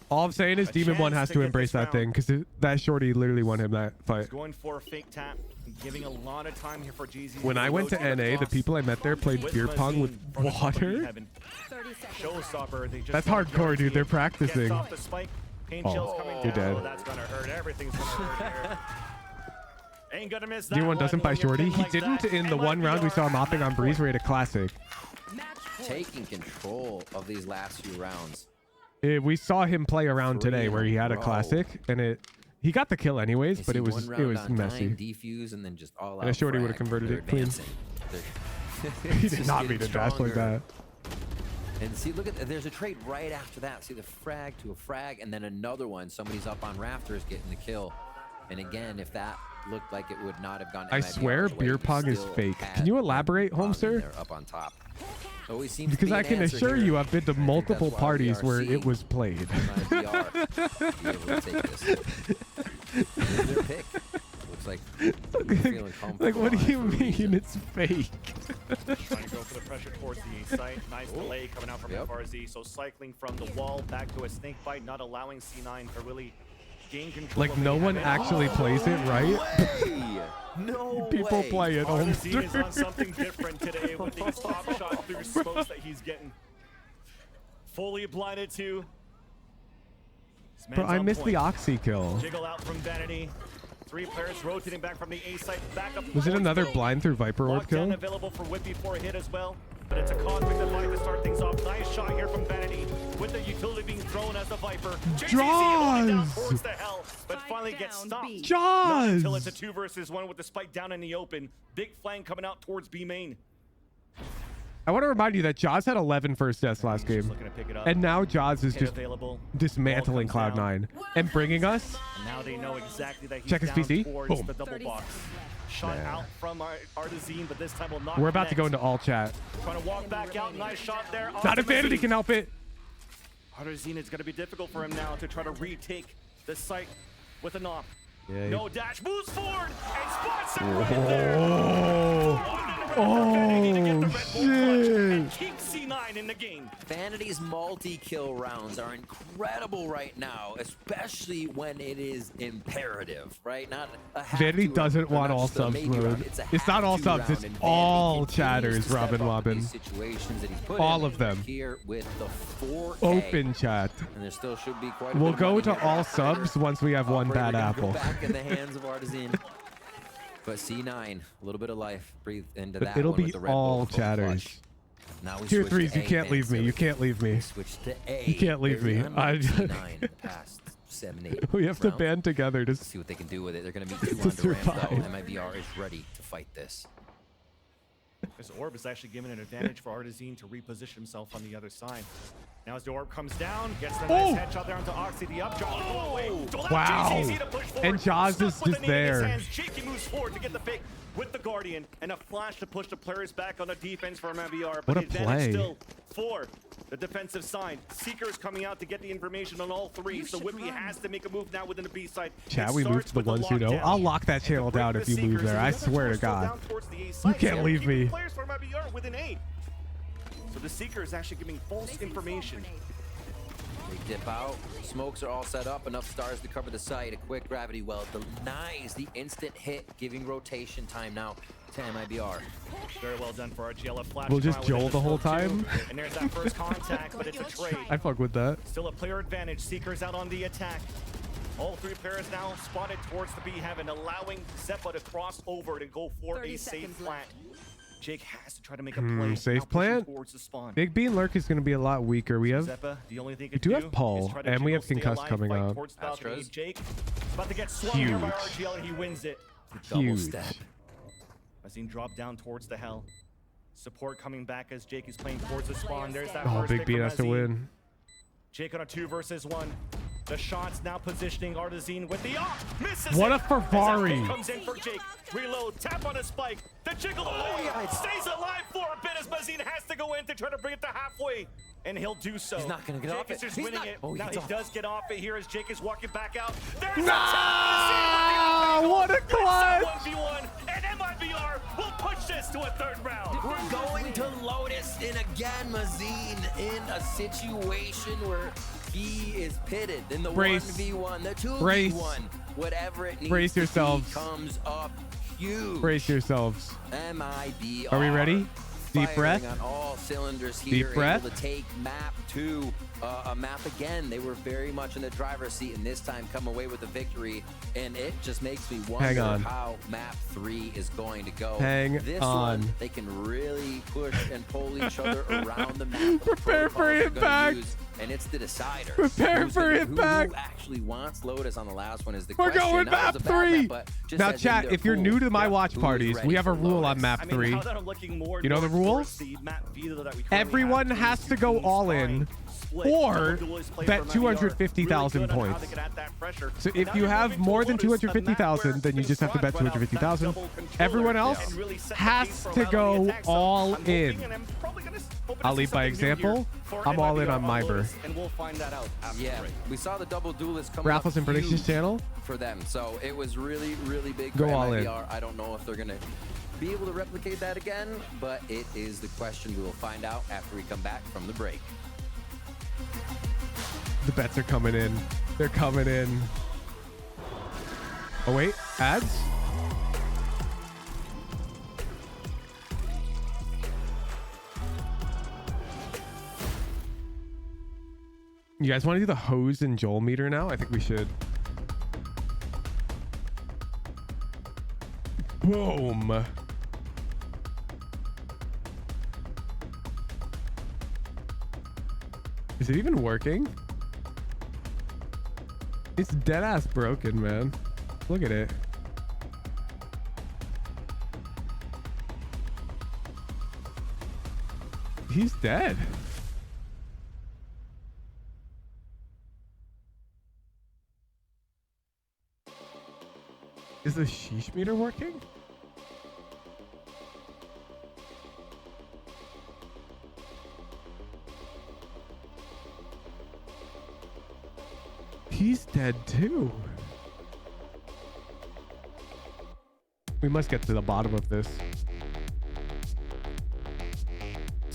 All I'm saying is Demon 1 has to embrace that thing because that shorty literally won him that fight. He's going for a fake tap, giving a lot of time here for GZ. When I went to NA, the people I met there played beer pong with water. Showstopper. They just That's hardcore, dude. They're practicing. Gets off the spike. Pain Oh, chills coming you're down. dead. That's gonna hurt. Everything's gonna hurt here. Ain't gonna miss that Demon 1 one doesn't buy when you're shorty. pinned He like didn't that. in the one round we saw him hopping on Breeze where he had a classic. Taking control of these last few rounds. We saw him play around today where he had a Bro. classic and he got the kill anyways, but it was messy. Defuse and then just all And a out shorty would frag. have converted They're it clean. advancing. He did not mean to dash like that. And see, look at there's a trade right after that. See the frag to a frag, and then another one. Somebody's up on rafters getting the kill. And again, if that looked like it would not have gone. I MIBR's swear way, beer you pong is still fake. had Can you elaborate, home sir? there up on top. Always seems to Because be I an can answer assure here. you I've been to I think multiple that's why we parties are where seeing it was played. MIBR be able to take this. Here's their pick. Looks like feeling comfortable. Like, what do on you it for a reason. mean it's fake? Trying to go for the pressure towards the A site. Nice delay coming out from FRZ. So cycling from the wall back to a snake bite, not allowing C9 to really gain control. Like, no one actually plays it right. No People way. play it, Artesine is on Holmster. something different today with these top shot through smokes that he's getting. Fully blinded to. This Bro, man's I on missed the point. Oxy kill. Jiggle out from Vanity. 3 players rotating back from the A site, back up. Was it towards another middle. blind through Viper Orb Lockdown kill? available for Whippy for a hit as well. But it's a cosmic divide to start things off. Nice shot here from Vanity with the utility being thrown as the Viper. JCC holding down towards the hell, but finally gets stopped. Not until it's a 2 versus 1 with the spike down in the open. Big flank coming out towards B main. I want to remind you that Jaws had 11 first deaths last game. looking to pick it up. And now Jaws is Hit just available. dismantling Ball comes Cloud9 and bringing us. And now they know exactly that he's Check his down PC. towards Boom. the double box. Shot out from Artesine, but this time will not We're about to go connect. into all chat. Trying to walk back out. Nice shot there. Not if Vanity can help it. Artesine, it's going to be difficult for him now to try to retake the site with a knock. Yeah, No dash, moves forward, and spots him right there. Oh, shit. Keep C9 in the game. Vanity's multi-kill rounds are incredible right now, especially when it is imperative, right? Not a Vanity doesn't want all subs mode. It's not all subs, it's all chatters, Robin Wobbin. All of them. Here with the 4K. Open chat. And there still should be quite a We'll bit of go money to here. all subs once we have one bad Operator gonna apple. Go back in the hands of Artisan. But C9, a little bit of life breathed into But that it'll one be with the Red all Bull full chatters. clutch. Now we Tier switch 3s, to you A, can't leave me. You can't leave me. Switch to A. You can't leave me. Very unlike C9 past 7, 8 We have to rounds. band together to See what they can do with it. They're going to be 2 to on the ramp, survive. though. MIBR is ready to fight this. This orb is actually given an advantage for Artisan to reposition himself on the other side. Now as the orb comes down, gets the nice headshot there onto Oxy, the up draw. Wow. And Jaws is just there. Cheeky moves forward to get the pick with the Guardian, and a flash to push the players back on the defense for MIBR. But What a the advantage play. still for the defensive side. Seeker's coming out to get the information on all three, so Whippy has to make a move now within the B side. Chat, we move to the ones who know. I'll lock that channel down if you move there. I swear to God. You can't leave me. Players for MIBR within 8. So the Seeker is actually giving false information. They dip out. Smokes are all set up. Enough stars to cover the site. A quick gravity well denies the instant hit, giving rotation time now to MIBR. Very well done for RGL. Flash We'll just trial Joel within the whole smoke, too. time. And there's that first contact, but it's a trade. I fuck with that. Still a player advantage. Seekers out on the attack. All 3 players now spotted towards the B heaven, allowing Zeppa to cross over to go for a safe plant. Jake has to try to make a play. Safe now pushing plant. towards the spawn. Big Bean Lurk is going to be a lot weaker. We have Zeppa, the only thing we do have Paul, and we have Concussed coming up. Astros. Jake about to get swung here by RGL, and he wins it. Huge. As he dropped down towards the hell. Support coming back as Jake is playing towards the spawn. There's that Oh, first Big pick Bean from has to Azim. win. Jake on a 2 versus 1. The shots now positioning Artisan with the misses. What it. a Ferrari. As that comes in for Jake. Reload, tap on a spike. The jiggle stays alive for a bit as Mazine has to go in to try to bring it to halfway. And he'll do so. He's not gonna get Jake off is it. just He's winning not- it. Oh, he Now gets he off. does get off it here as Jake is walking back out. There's What a clutch! 1v1, and MIBR will push this to a 3rd round. We're going to Lotus, and again, Mazine in a situation where he is pitted in the Brace. 1v1, the 2v1, Brace. whatever it needs Brace to yourselves. be comes up huge. Brace yourselves. MIBR. Are we ready? Deep breath. Firing on all cylinders Deep here, breath. able to take map 2. A map again. They were very much in the driver's seat, and this time come away with a victory. And it just makes me Hang wonder on. how map 3 is going to go. Hang this on. one, they can really push and pull each other around the map. Prepare for impact. And it's the decider. Prepare Who's for gonna- impact. Who actually wants Lotus on the last one is the We're question. going Now, map it was a bad 3. map, but just Now, as in chat, their if you're pool, new to my watch who's parties, ready we have a for rule on Lotus? map 3. now that I'm looking more You know the north rule? towards the map V that we currently Everyone have, has to go all in or bet 250,000 points. So if you have more than 250,000, then you just have to bet 250,000. Everyone else has to go all in. I'll lead by example. I'm all in on MIBR. And we'll find that out after Yeah, the break. we saw the double duelist coming Raffles up and predictions huge channel. for them, so it was really, really big for Go all in. MIBR. I don't know if they're gonna be able to replicate that again, but it is the question we will find out after we come back from the break. The bets are coming in. They're coming in. Oh, wait. Ads? You guys want to do the hose and Joel meter now? I think we should. Boom. Is it even working? It's dead ass broken, man. Look at it. He's dead. Is the sheesh meter working? He's dead too. We must get to the bottom of this.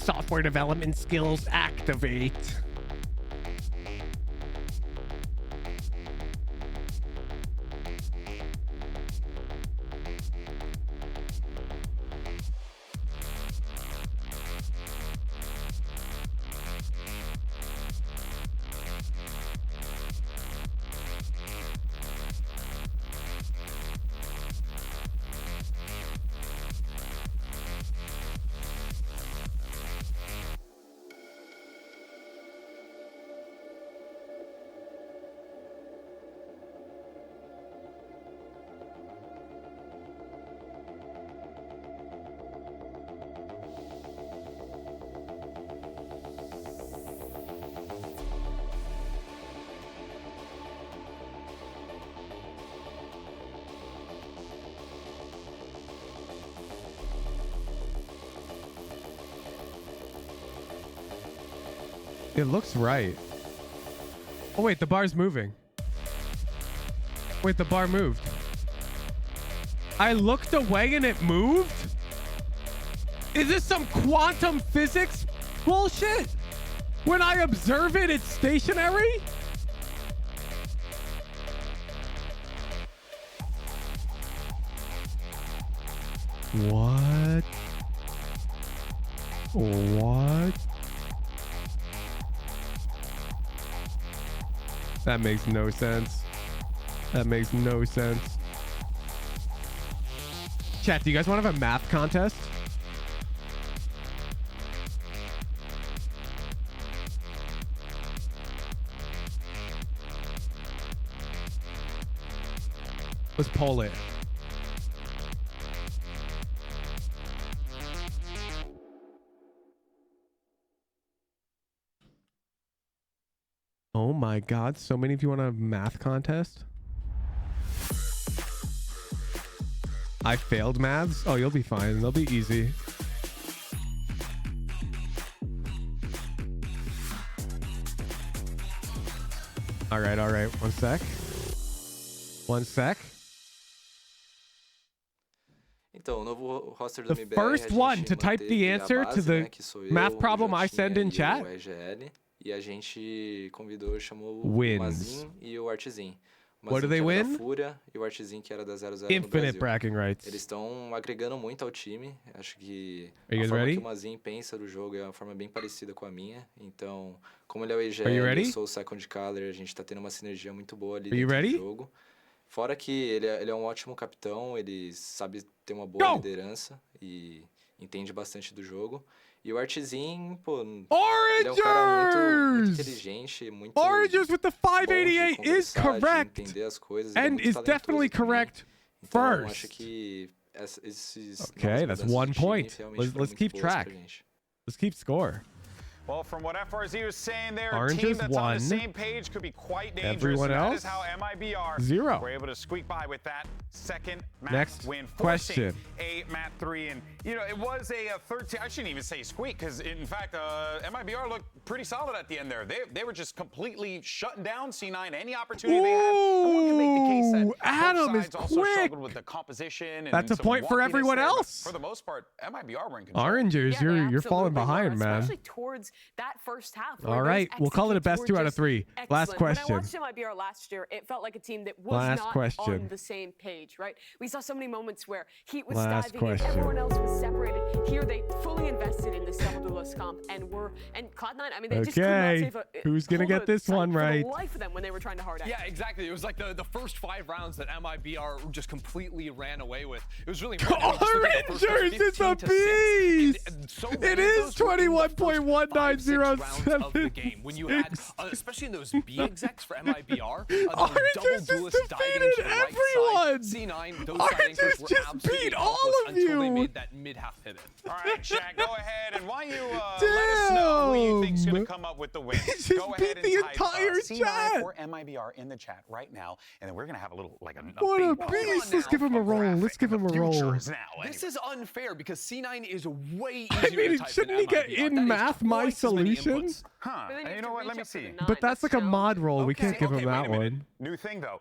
software development skills activate. It looks right. Oh, wait, the bar's moving. Wait, the bar moved. I looked away and it moved? Is this some quantum physics bullshit? When I observe it, it's stationary? What? What? That makes no sense. That makes no sense. Chat, do you guys want to have a math contest? Let's poll it. Oh my God, so many of you want a math contest? I failed maths? Oh, you'll be fine. They'll be easy. All right. One sec. Então, o novo roster do The MIBR, first one to type the answer to the math problem I send in chat E a gente convidou, chamou wins. o Mazin e o Artzin. What do they win? Da FURIA e o Artzin que era da 00 Infinite bragging rights. Eles estão agregando muito ao time. Acho que a forma ready? que o Mazin pensa do jogo é uma forma bem parecida com a minha. Então, como ele é o EGL, eu sou o second caller, a gente tá tendo uma sinergia muito boa ali dentro do jogo. Fora que ele é um ótimo capitão, ele sabe ter uma boa liderança e entende bastante do jogo. E o Artzin, pô, ele é um cara muito inteligente, muito Origers with the 588 is correct entender as coisas, and is definitely correct então, first. Acho que esses okay, that's 1 point. Let's keep track. Let's keep score. Well, from what FRZ was saying there, Orange a team is that's 1. on the same page could be quite dangerous. Everyone That else? is how MIBR 0. were able to squeak by with that second map Next win, question. a map 3. And, you know, it was a 13. I shouldn't even say squeak because, in fact, MIBR looked pretty solid at the end there. They were just completely shutting down C9. Any opportunity they had. One can make the case that Adam both is sides also quick. struggled with the composition. And That's a some point for wonkiness everyone there, but else. For the most part, MIBR were in control. Orangers, you're falling behind, man. Especially towards that first half. All right, we'll call it a best 2 out of 3. Last question. When I watched MIBR last year, it felt like a team that was not on the same page, right? We saw so many moments where Heat was diving and everyone else was separated. Here they fully invested in this double duelist comp and Cloud9, I mean, they just could not save who's gonna get this one right? For the life of them when they were trying to hard out. Yeah, exactly. It was like the first 5 rounds that MIBR just completely ran away with. It was really Orangers is a beast! It is 21.1907. Of the game. When you had, especially in those B execs for MIBR, Orangers just defeated everyone! C9, those Orangers were just beat all of you! Until they made that mid-half pivot. All right, Shaq, go ahead and why don't you let us know who you think's going to come up with the win. Go ahead and type C9 or MIBR in the chat right now, and then we're going to have a little, like a what a beast! Let's give him a roll. Let's give him a roll. This is unfair because C9 is way easier I mean, to type shouldn't he get in math my solution? Huh. You know what? Let me see. But that's like a mod roll. We can't give him that one. New thing, though.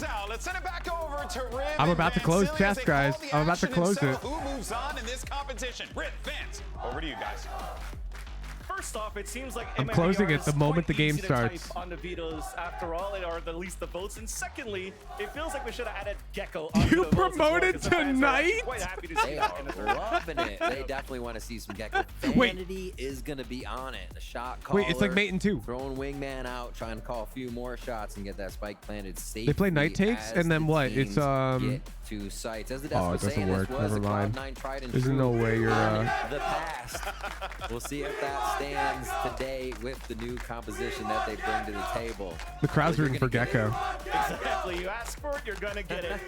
things out. Let's send it back over to Riv. I'm about to close chest, guys. I'm about to close it. Who moves on in this competition? Riv, Vance, over to you guys. First off, it seems like I'm MIBR closing it is the moment the quite game easy to type starts. on the vetoes after all, or at least the votes. And secondly, it feels like we should have added Gecko. You promoted tonight? Quite happy to see They that are in the third. loving it. They definitely want to see some Gecko. Wait. Vanity is going to be on it. The shot caller. Wait, it's like Mate and 2. Throwing Wingman out, trying to call a few more shots and get that spike planted safely. They play night takes, as and then the what? It's teams get to sites. As the oh, Death it was doesn't saying, work. this was Never a mind. Cloud9 tried and There's true no way you're on the past. We'll see if that stands today with the new composition that they bring to the table. The crowd's rooting for Gecko. Exactly. You ask for it, you're gonna get it.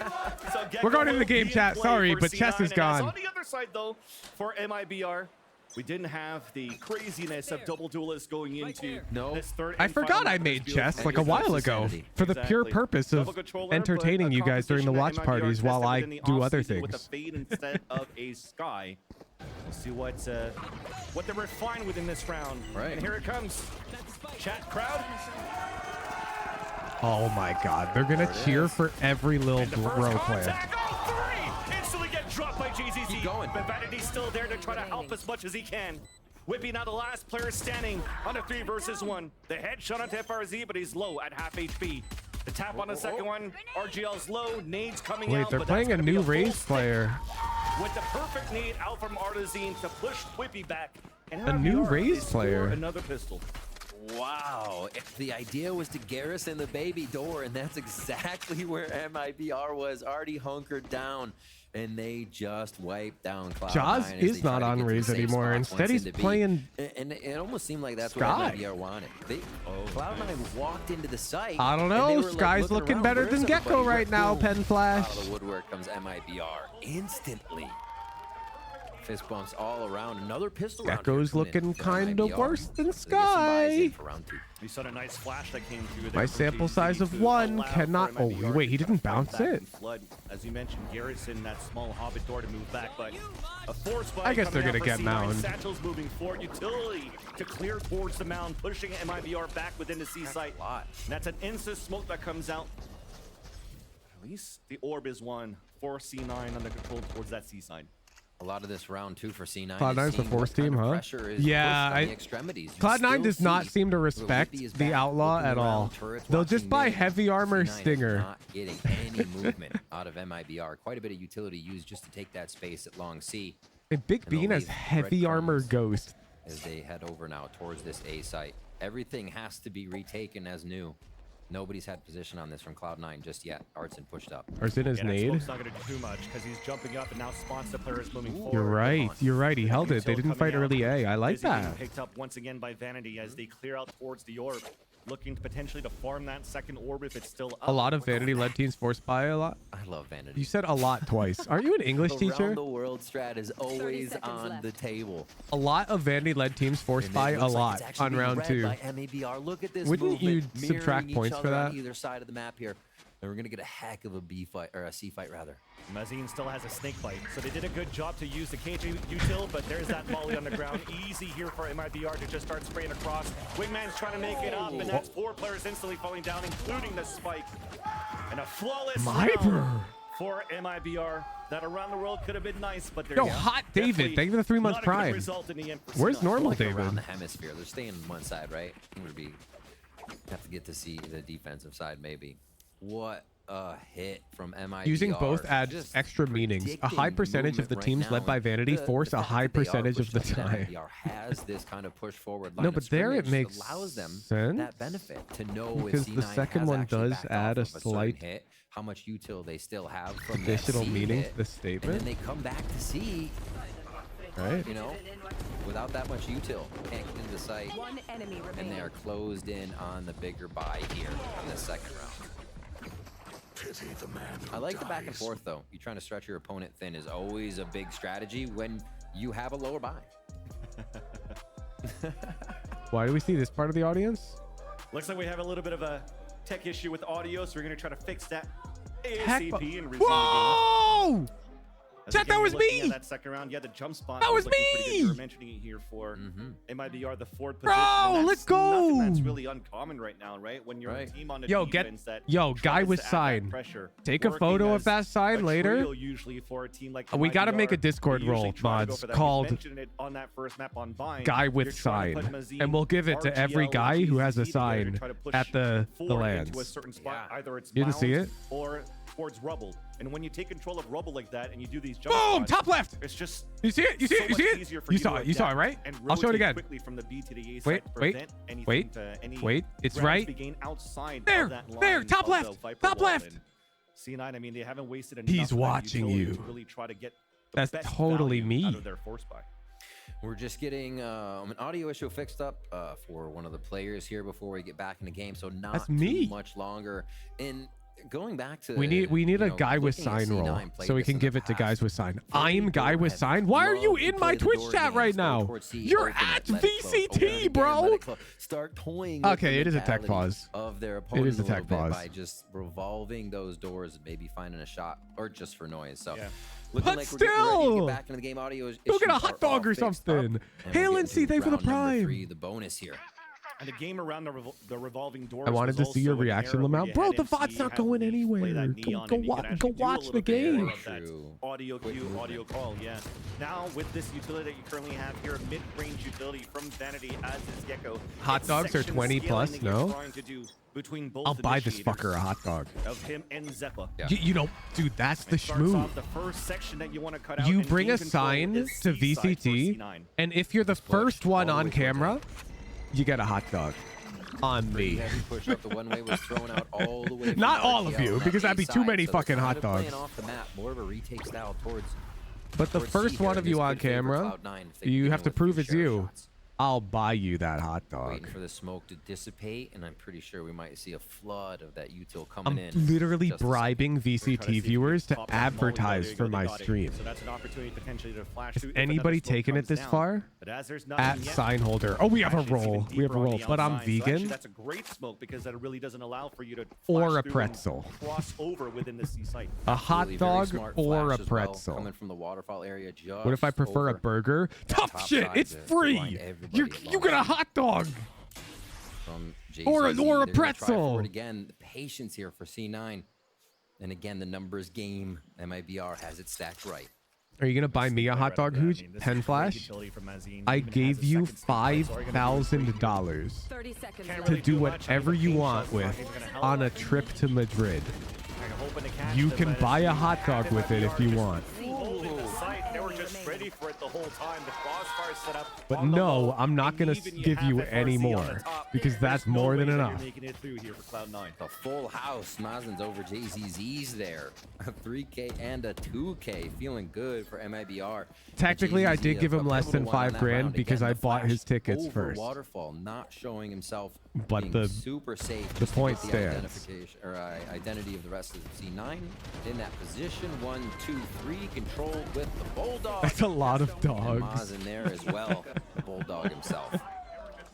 So We're going into the game Gecko chat. will be in Sorry, play but for Chess C9, is and as gone. On the other side, though, for MIBR, we didn't have the craziness of double duelists going into this third. I and forgot final I round of made this chess field. like a while ago for the pure Exactly. purpose of Double controller, entertaining but a you guys during the watch composition that parties MIBR while I tested within the do other offseason With a things. fade instead of a sky. We'll see what they refine within this round. Right. And here it comes. Chat crowd. Oh my god, they're gonna cheer for every little bro player. Instantly get dropped by JZZ. Keep going. But Vanity's still there to try to help as much as he can. Whippy now the last player standing on a 3 versus 1. The headshot onto FRZ, but he's low at half HP. The tap on the second one. RGL's low. Nades coming out. Wait, they're but playing that's a gonna be new full Raze stick player. With the perfect nade out from Artazine to push Whippy back. And A new MIBR, Raze they score player. Another pistol. Wow. The idea was to garrison the baby door, and that's exactly where MIBR was already hunkered down. And they just wiped down Cloud9. Jaws as is they not tried to on get to the Raze safe anymore. spots Instead, once he's into B. playing And it almost seemed like that's Sky. what MIBR wanted. Cloud9 walked into the site. I don't and they know. were, like, Sky's looking around. better Where's than Gecko everybody? right now, Boom. Pen Flash. Out of the woodwork comes MIBR instantly. Fist bumps all around. Another pistol round here Gecko's coming in looking for kind of MIBR. worse than They get some buys in Sky. for round 2. We saw a nice flash that came through there. My from sample JZZ size of to 1 allow cannot. for Oh, MIBR wait, he to didn't fight bounce back it. and flood. As you mentioned, Garrison, that small hobbit door to move back, but a force spike I guess they're coming gonna out for get C9. mound. Satchel's moving forward. Utility to clear towards the mound, pushing MIBR back within the C site. And that's an instant smoke that comes out. At least the orb is one for C9 under control towards that C side. A lot of this round 2 for C9. Cloud9's the force team, huh? Yeah, Cloud9 does not seem to respect the Outlaw at all. They'll just buy heavy armor Stinger. Not getting any movement out of MIBR. Quite a bit of utility used just to take that space at long C. And Big Bean has heavy armor Ghost. As they head over now towards this A site. Everything has to be retaken as new. Nobody's had position on this from Cloud9 just yet. Artson pushed up. Artson is nade. Smoke's not going to do too much because he's jumping up and now spawns the players moving forward. You're right. You're right. He held it. They didn't fight early A. I like Busy being that. Picked up once again by Vanity as they clear out towards the orb, looking potentially to farm that second orb if it's still up. A lot of Vanity-led teams force buy a lot. I love Vanity. You said a lot twice. Aren't you an English teacher? Around the world strat is always on the table. A lot of Vanity-led teams force buy a lot on round 2. Look at this Wouldn't you movement, subtract mirroring points each for other on that? either side of the map here. And we're gonna get a heck of a B fight or a C fight rather. Mazine still has a snake bite, so they did a good job to use the KJ util, but there's that volley on the ground. Easy here for MIBR to just start spraying across. Wingman's trying to make it up, and that's 4 players instantly falling down, including the spike. And a flawless MIBR round for MIBR. That around the world could have been nice, but there's Yo, hot David. Thank you for the 3 months not a good prime. result in the end for Where's C9. normal Like David? around the hemisphere. They're staying on one side, right? It would be have to get to see the defensive side maybe. What a hit from MIBR. Using both adds Just extra meanings. A high percentage of the movement teams right led now. by Vanity The force a fact high that they are percentage of the pushed up, that time. MIBR has this kind of push forward line No, of but there it scrimmage makes allows them sense. that benefit to know Because if the C9 second has one actually does backed add off a of certain slight hit, how much util they still have from additional that C meaning hit, to the statement. and then they come back to C, Right? you know, without that much util, can't get into the site, One enemy and remaining. they are closed in on the bigger buy here in the second round. I like the back and forth though. You trying to stretch your opponent thin is always a big strategy when you have a lower buy. Why do we see this part of the audience? Looks like we have a little bit of a tech issue with audio, so we're going to try to fix that Heck, ASAP and resume the game. whoa! Chat, that was me. That second round, yeah, the jump spot. That was looking pretty good. me. You were mentioning it here for MIBR, the forward Bro, position. And let's go. Nothing that's really uncommon right now, right? When you're a team on a defense that guy tries with to add that sign. pressure, Take a photo of that sign later. Usually for a team like We got to MIBR, make a Discord we usually role, try to go mods, for that. You called mentioned it on that first map on Bind. Guy with You're trying to sign. put Mazine, And we'll give it to every RGL, guy who has a GZZ together to sign try to push at the forward lands. into a certain spot. Either it's You didn't see mound it? or towards rubble. And when you take control of rubble like that and you do these jump Boom! spots, Top left. it's just You see it? You see it? You see it? You saw it. You saw it, right? I'll show it again. Quickly from the B to the A side Wait, to wait, prevent anything wait, to any wait. It's ground right. to be gained outside There, of that line there, top of the left, Viper top wall. left. And C9, I mean, they haven't wasted enough. He's of that watching utility you. To really try to get the That's best totally value me. out of their force buy. We're just getting an audio issue fixed up for one of the players here before we get back in the game, so not That's me. too much longer. And going back to We need a guy with sign roll so we can give it to guys with sign. I'm guy with sign. Why are you in my Twitch chat right now? You're at VCT, bro. Start toying. Okay, it is a tech pause. Of their It opponent is a tech pause. by just revolving those doors, maybe finding a shot or just for noise. So. Yeah. Looking But like we're getting ready to still, get back into the game. Audio go get a issues hot are dog all or fixed up, something. and we'll Hail get and see, into thank for the round number prime. 3, the bonus here. And the game around the revolving doors. I wanted was to see your also an reaction, era where Lamau. you Bro, had the MC VOD's not have going play anywhere. that Go, neon, go, and you could go actually do a watch little the bit more game. of that audio cue, audio call, yeah. Now with this utility that you currently have here, a mid-range utility from Vanity as is Gecko. Hot dogs are 20 plus, no? Between both I'll buy this initiators fucker a hot dog. of him and Zeppa. You know, dude, that's the It starts schmoo. off the first section that you want to cut out, You and bring game a control sign is to C side for VCT, C9. and if you're the first one on camera, you get a hot dog. On me. Heavy push up. The one way was thrown out all the way. from Not all of RGL you, on that because that'd A be too side, many so they're fucking kind hot of playing dogs. off the map, more of a retake style towards. But the towards first C one here, of and you this on could favor camera, Cloud9 if they you begin have to with prove the it's share you. shots. I'll buy you that hot dog. Waiting for the smoke to dissipate, and I'm pretty sure we might see a flood of that util coming I'm in. literally Just a bribing VCT viewers to advertise for my stream. So that's an opportunity potentially to flash Is through if anybody another smoke taking it comes this down. far? But as there's nothing At yet, sign holder. Oh, we have a Flash is even roll. We have a deeper on roll. the But I'm outside. So actually vegan. that's a great smoke because that really doesn't allow for you to Or flash a through and pretzel. cross over within the C site. A hot Really very dog smart or a flash as well, pretzel. coming from the waterfall area. Just What if I prefer a over burger? that Tough top shit. side It's to free. blind everybody You at get a long hot dog. from Or a JZZ. They're gonna try pretzel. for it again, the patience here for C9. And again, the numbers game. MIBR has it stacked right. Are you gonna buy me a hot dog, Hooch? Pen Flash? I gave you $5,000 to do whatever you want with on a trip to Madrid. You can buy a hot dog with it if you want. They were just ready for it the whole time. The crossfire set up. But no, I'm not gonna give you any more because that's more than enough. Making it through here for Cloud9. A full house. Mazin's over JZZ's there. A 3K and a 2K. Feeling good for MIBR. Technically, I did JZZ, give a him less than pivotal one on $5 that grand round. because Again, I the bought his flash tickets over first. Waterfall, not showing himself But being the- super safe. the just to point get stands. identification or identity of the rest of the C9 in that position. 1, 2, 3, controlled with the Bulldog. That's a lot of And dogs. Maz in there as well. The Bulldog himself.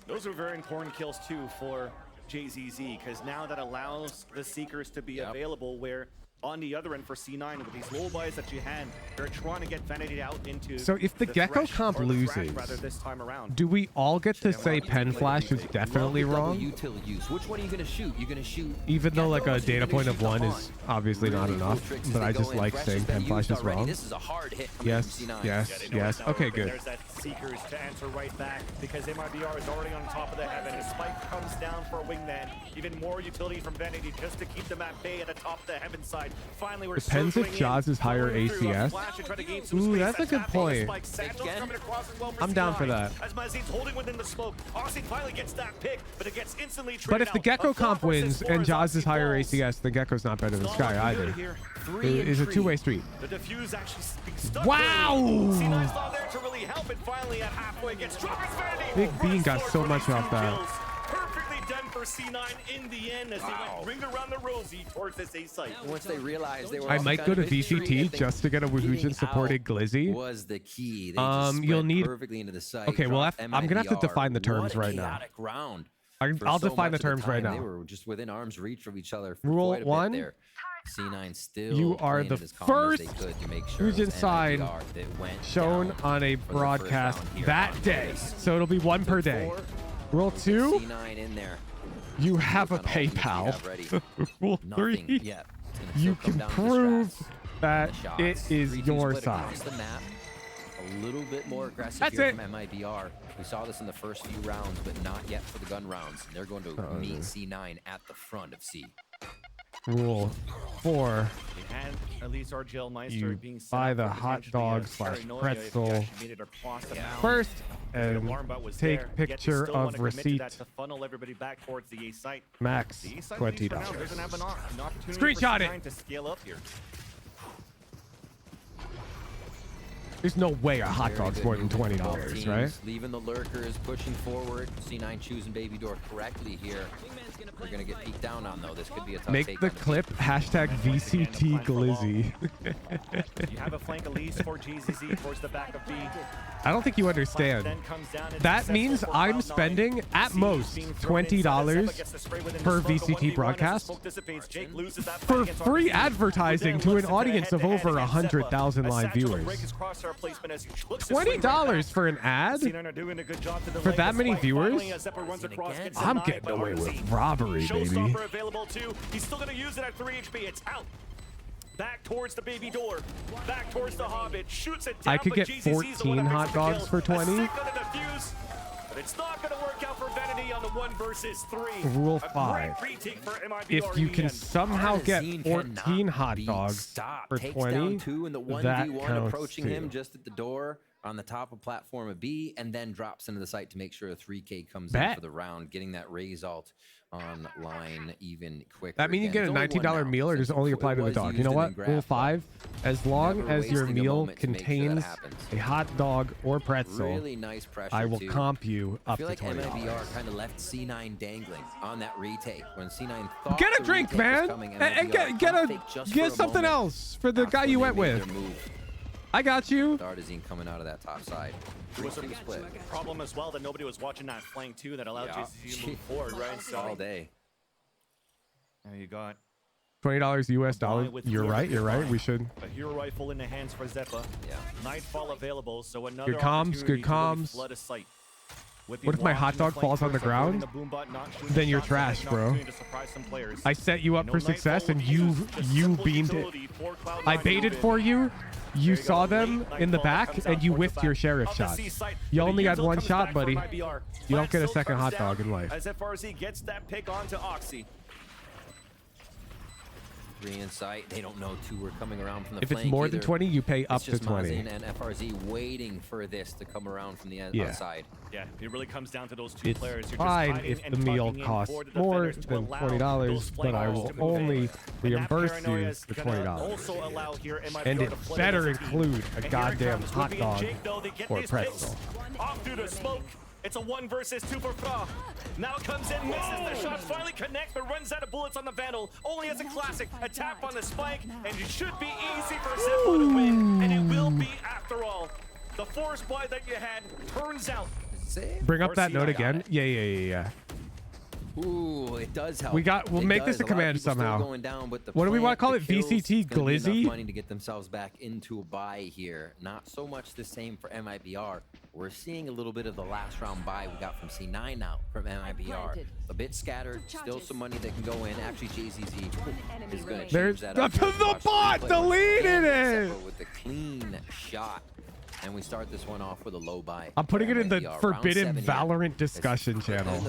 Those are very important kills too for JZZ because now that allows the Seekers to be available where on the other end for C9 with these low buys that you had, they're trying to get Vanity out into So if the Gecko thresh, comp or the thrash, loses, rather this time around. do we all get to say Pen Flash is definitely wrong? Util use. Which one are you gonna shoot? You're gonna shoot. Even though like a Gecko, data you're point gonna of shoot 1 the is obviously not Really cool enough, tricks as but they I go just in. like Thresh saying has been Pen Flash used is already. wrong. This is a hard hit. Yes, Yeah, yes, they know yes. it's not Okay, over, but good. There's that Seekers to answer right back because MIBR is already on top of the heaven. A spike comes down for a wingman. Even more utility from Vanity just to keep them at bay at the top of the heaven side. Finally, we're Depends if circling in, Jaws is higher going through, ACS. Flash to try to gain some Ooh, space. that's a good happening. point. Spike. Santos coming across as well for I'm down for C9. that. As Mazin's holding within the smoke, Aussie finally gets that pick, but it gets instantly traded But if the out. Gecko A comp 4 versus wins 4 and as Jaws is Aussie higher falls. ACS, then Gecko's not better than It's Sky not looking either. good here. It's a two-way street. The defuse actually being stuck. Wow! C9's not there to really help, and finally at halfway gets dropped. It's Vanity. Big Bean got so much off that. Perfectly done for C9 in the end as they went ring around the rosy towards this A site. Once they realized they were I all might kind go of to in the street, I VCT think just to get a getting Wahoojan supported out Glizzy. was the key. They just You'll spread need. perfectly into the site. Okay, well, dropped I'm gonna have to MIBR. define the terms What a right now. chaotic round. I'll For so define the much of terms right time, They now. were just within arm's reach of each other for Rule quite a bit 1: there. C9 still You are playing the it as calm as first they could to make sure Fusion it was side MIBR that went shown down on a for the first broadcast round here that on day. Lotus. So it'll be one per day. Rule 2, C9 in there. you have a What kind of ultimates PayPal. we have ready? Rule Nothing 3, yet. It's gonna you still come can down to the prove strats. that The shots. it is 3-2 your split side. across the map. A little bit more aggressive That's here it. from MIBR. We saw this in the first few rounds, but not yet for the gun rounds. They're going to meet C9 at the front of C. Rule 4, We had at least our Gel Meister you being set buy up the for hot potentially dog a slash paranoia if pretzel he actually made it across the mountain. first The and alarm bot was take there, yet they picture still wanna of commit to receipt. that to funnel everybody back towards the A site. Max The A site, at least for now, $20. doesn't have an opportunity Screenshot for it. C9 to scale up here. There's no way a hot Very dog's good more than movement from both $20, teams, right? Leaving the lurkers, pushing forward. C9 choosing Baby Door correctly here. We're going to get peeked down on, though. This could be a tough Make take the on clip hashtag VCT Glizzy. You have a flank Elise for GZZ towards the back of B. I don't think you understand. That means I'm spending at most $20 per VCT broadcast for free advertising to an audience of over 100,000 live viewers. $20 for an ad? For that many viewers? I'm getting away with robbery, baby. Showstopper available too. He's still going to use it at 3 HP. It's out. Back towards the baby door. Back towards the Hobbit. Shoots it down. I could get 14 hot dogs for 20. But it's not going to work out for Vanity on the 1 versus 3. Rule 5. If you can somehow get 14 hot dogs for Takes 20, down 2 in the 1v1 that counts approaching too. him just at the door on the top of platform of B, and then drops into the site to make sure a 3K comes in Bet. for the round, getting that raise alt online even quicker. That mean you Again, get a it's only one $19 now, meal or does it only apply to the was dog? You used know and what? then Rule grabbed, 5, as long never as your wasting a meal moment to make sure that contains happens. a hot dog or pretzel, Really nice pressure I will too. comp you I up feel to like $20. MIBR kind of left C9 dangling on that retake when C9 thought Get a the drink, retake was man, coming, and MIBR get faked just get for a something moment. else for the That's guy when you they went made with. their move. I got you. Dardazine coming out of that top side. It was a 3-2 split. problem as well that nobody was watching that flank too that allowed Yeah. JCZ to move forward, right? So All day. there you got $20 US dollars. with You're Fleur right. You're right. combined. We should. a hero rifle in the hands for Zeppa. Yeah. Nightfall available, so another Good comms, opportunity good to really comms. flood a site. With What if my hot dog falls on the ground? Then you're trash, bro. I set you up for success and you beamed it. I baited for you. You saw them in the back and you whiffed your sheriff shot. You only had one shot, buddy. You don't get a second hot dog in life. As FRZ gets that pick onto Oxy. 3 in sight. They don't know 2 are coming around from the If flank it's more than either. 20, you pay up It's to just 20. Mazin and FRZ waiting for this to come around from the Yeah. outside. Yeah, it really comes down to those two It's players. You're just fine fighting if and the meal tucking in costs for the more defenders to than allow $20, those but I flankers will to move in. only And that reimburse paranoia you is the gonna $20. also allow here MIBR And to it play better as a team. include And a here it goddamn comes. hot Ruby and dog Jake, though, they get or these pretzel. picks. Off through the smoke. It's a 1 versus 2 for Fra. Now comes in, misses the shot, finally connects, but runs out of bullets on the Vandal. Only as a classic, a tap on the spike, and it should be easy for Zeppo to win. And it will be after all. The force buy that you had turns out. Bring up that note again. Yeah. Ooh, it does help. We'll It make this does. a command lot of people still somehow. going down, but the What do we want to plant, call it? the kills, VCT it's gonna be enough Glizzy? money to get themselves back into a buy here. Not so much the same for MIBR. We're seeing a little bit of the last round buy we got from C9 now from MIBR. A bit scattered, still some money that can go in. Actually, JZZ is going to There's change that up. the bot deleted it. With the clean shot. And we start this one off with a low buy. I'm putting it in the MIBR. Forbidden Round 7 here. Valorant discussion channel.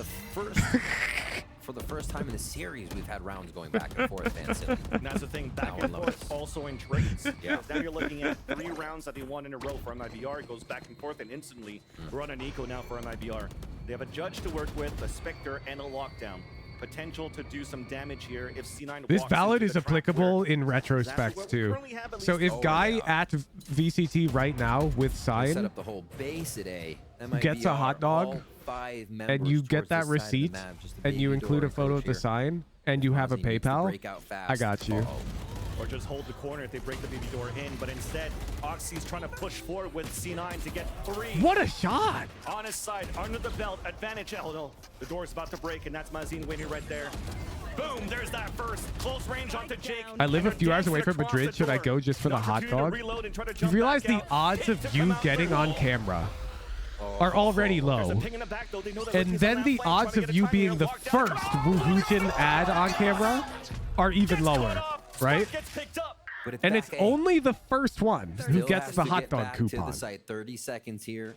For the first time in the series, we've had rounds going back and forth, Van Silly. And that's the thing, back and forth, also in trades. Yeah. Now you're looking at 3 rounds that they won in a row for MIBR. It goes back and forth, and instantly we're on an eco now for MIBR. They have a judge to work with, a Spectre, and a lockdown. Potential to do some damage here if C9 This walks ballot into is the trap applicable where- in That's retrospects what we too. currently have at So least- if guy at VCT right now with Set sign up the whole base today. gets a hot dog all 5 and you members get towards that this side of the receipt map, just a and you baby include door a photo of the here. sign and you have a Ozzy needs to PayPal, break out fast. I got you. Or just hold the corner if they break the baby door in, but instead, Oxy's trying to push forward with C9 to get 3. What a shot! On his side, under the belt, advantage. Oh no, the door's about to break, and that's Mazin waiting right there. Boom, there's that first close range onto Jake. I live a few hours away from Madrid. Should I go just for the hot dog? You realize the odds of you getting on camera are already low. And then the odds of you being the first Wuhujian ad on camera are even lower, right? And it's only the first one who gets the hot dog coupon. To the site, 30 seconds here,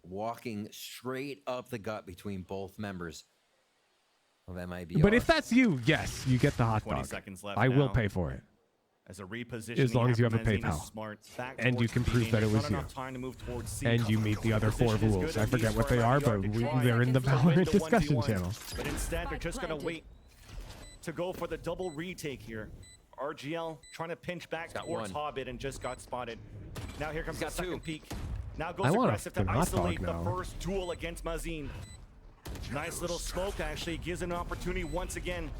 walking straight up the gut between both members of MIBR. But if that's you, yes, you get the hot 20 dog. seconds left I will now. pay for it. As a repositioning, As long as you have a Menzine is PayPal. smart. Back And you towards can prove B. that it was Not you. enough time to move towards C. And you meet the other 4 Position is rules. good I at forget least what for they are, MIBR but to try they're in the to win Valorant the discussion 1v1. channel. But instead, they're just going to wait to go for the double retake here. RGL trying to pinch back towards Hobbit and just got spotted. Now here comes the second peek. Now goes I want a aggressive to fucking hot dog isolate the now. first duel against Mazin. Nice little smoke actually gives him an opportunity once again.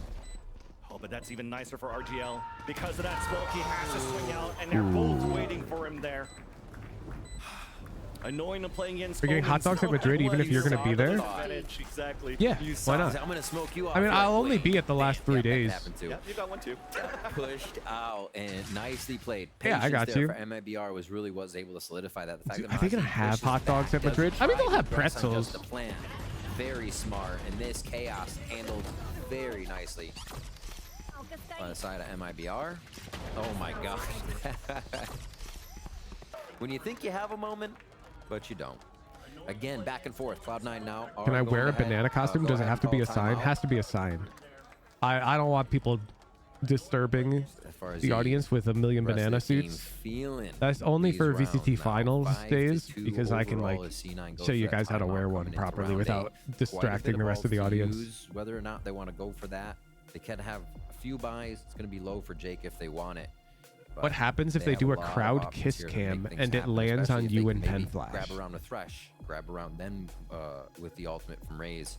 Oh, but that's even nicer for RGL. Because of that smoke, he has to swing out, and they're both waiting for him there. Annoying to playing against. We're getting hot dogs at Madrid, even if you're going to be there. Exactly. Yeah, why not? I'm gonna smoke you off. I mean, I'll only be at the last 3 days. Yeah, you got one too. Pushed out and nicely played. Yeah, I got Patience you. there for MIBR was really was able to solidify that. The fact Dude, that are they going to Mazin have pushes hot dogs back, at Madrid? doesn't I mean, they'll try have to press on pretzels. just the plan. Very smart, and this chaos handled very nicely by the side of MIBR. Oh my gosh. When you think you have a moment, but you don't. Again, back and forth. Cloud9 now. Can I wear a banana costume? Does it have to be a sign? Has to be a sign. I don't want people disturbing the audience with a million banana suits. That's only for VCT finals days because I can like show you guys how to wear one properly without distracting the rest of the audience. Whether or not they want to go for that, they can have a few buys. It's going to be low for Jake if they want it. What happens if they do a crowd kiss cam and it lands on you in pen flash? Grab around with Thresh, grab around then with the ultimate from Raze.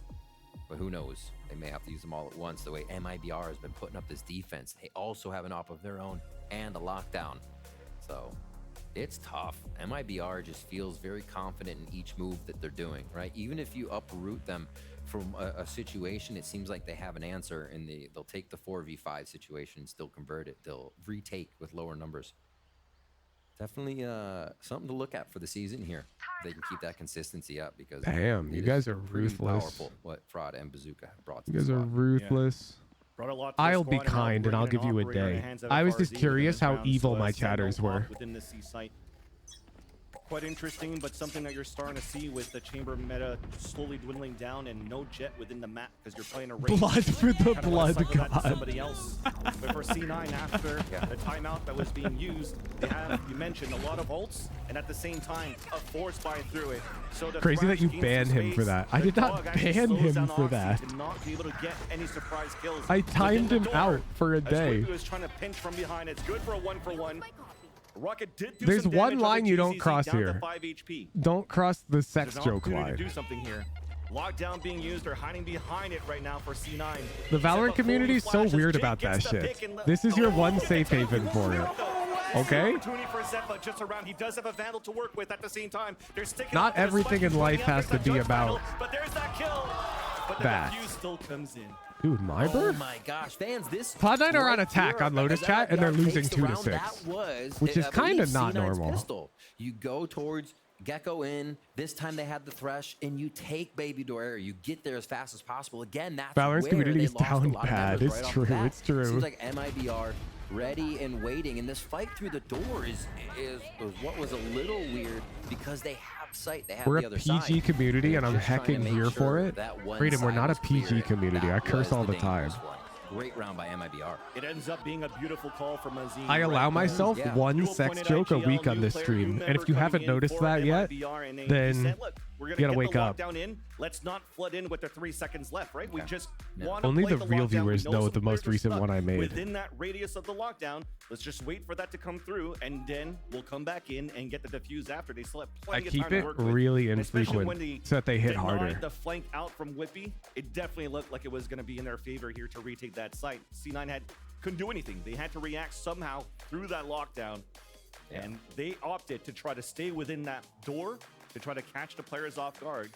But who knows? They may have to use them all at once. The way MIBR has been putting up this defense, they also have an op of their own and a lockdown. So it's tough. MIBR just feels very confident in each move that they're doing, right? Even if you uproot them from a situation, it seems like they have an answer, and they'll take the 4v5 situation and still convert it. They'll retake with lower numbers. Definitely something to look at for the season here. They can keep that consistency up because damn, you guys are ruthless. Powerful what Fraud and Bazooka have brought to You guys are ruthless. I'll be kind and I'll give you a day. I was just curious how evil my chatters were. Within the C site. Quite interesting, but something that you're starting to see with the chamber meta slowly dwindling down and no jet within the map because you're playing a race. Blood for the blood god. Somebody else. But for C9, after the timeout that was being used, they have, you mentioned, a lot of ults, and at the same time, a force buy through it. So the Crazy that you gains banned some him for space. that. I The did not dog actually ban slows him down for Oxy that. to not be able to get any surprise kills. I timed within him the door. out for a As day. Whippy was trying to pinch from behind. It's good for a 1-for-1. Rocket did do There's some one damage line on the you don't GCC cross down to here. 5 HP. Don't cross the sex There's an joke opportunity line. to do something here. Lockdown being used, they're hiding behind it right now for C9. The Valorant community is so weird about that shit. This is your one safe haven for it. Okay? Opportunity for Zephyr just around. He does have a Vandal to work with at the same time. They're sticking Not up to the everything spike. in life He's going has up to against be that about Vandal, but there's that kill. But the that. defuse still comes in. Dude, MIBR? Oh my gosh, fans, this Cloud9 are on right attack here, on Lotus as chat, and they're MIBR losing takes 2 to around, 6, that was, which is I kind of believe, not C9's normal. pistol. You go towards Gecko in. This time they had the Thresh, and you take Baby Door. You get there as fast as possible. Again, that's Valorant's where community they is lost a down lot of bad. members It's right off true. the bat. It's true. Seems like MIBR ready and waiting, and this fight through the door is what was a little weird because they have sight. They have We're the a other PG side. community, and I'm Just trying to hecking make here sure for it. that one Freedom, we're side not a was clear, PG and community. I that curse was all the the time. dangerous one. Great round by MIBR. It ends up being a beautiful call from Mazin. I allow myself one sex joke a week on this stream, and if you haven't noticed that yet, then you gotta wake up. In. Let's not flood in with the 3 seconds left, right? We just want Only play the real lockdown. viewers We know some the most players are recent stuck one I made. Within that radius of the lockdown, let's just wait for that to come through, and then we'll come back in and get the defuse after. They still have I plenty of keep time to it work with. really Especially when infrequent so that they hit denied harder. the flank out from Whippy, it definitely looked like it was going to be in their favor here to retake that site. C9 couldn't do anything. They had to react somehow through that lockdown, and they opted to try to stay within that door to try to catch the players off guard.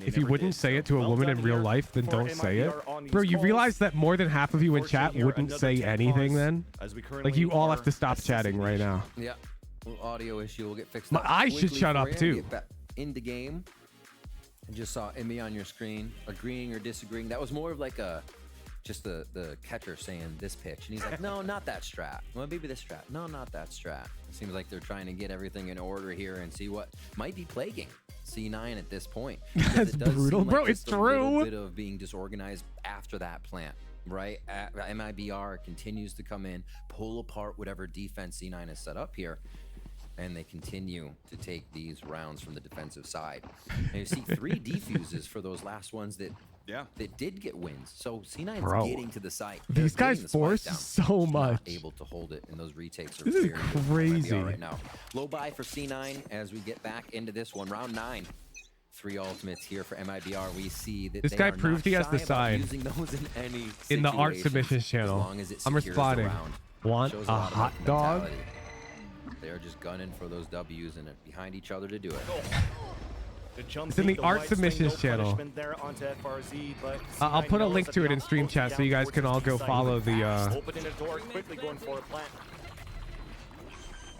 If you wouldn't say it to a woman in real life, then don't say it. Bro, you realize that more than half of you in chat wouldn't say anything then? Like, you all have to stop chatting right now. Yeah. Little audio issue will get fixed. My eyes should shut up too. Get back in the game. I just saw Emmy on your screen agreeing or disagreeing. That was more of like a just the catcher saying this pitch, and he's like, no, not that strat. Well, maybe this strat. No, not that strat. It seems like they're trying to get everything in order here and see what might be plaguing C9 at this point. That's brutal, like bro. It's true. A little bit of being disorganized after that plant, right? MIBR continues to come in, pull apart whatever defense C9 has set up here. And they continue to take these rounds from the defensive side. And you see 3 defuses for those last ones that did get wins. So C9's getting to the site. These guys force so much. Not able to hold it, and those retakes are this is crazy right now. Low buy for C9 as we get back into this one. Round 9. 3 ultimates here for MIBR. We see that this guy proved he has the sign in the art submissions channel. I'm responding. Want a hot dog? They're just gunning for those W's and behind each other to do it. It's in the art submissions channel. I'll put a link to it in stream chat so you guys can all go follow the opening the door quickly, going for a plant.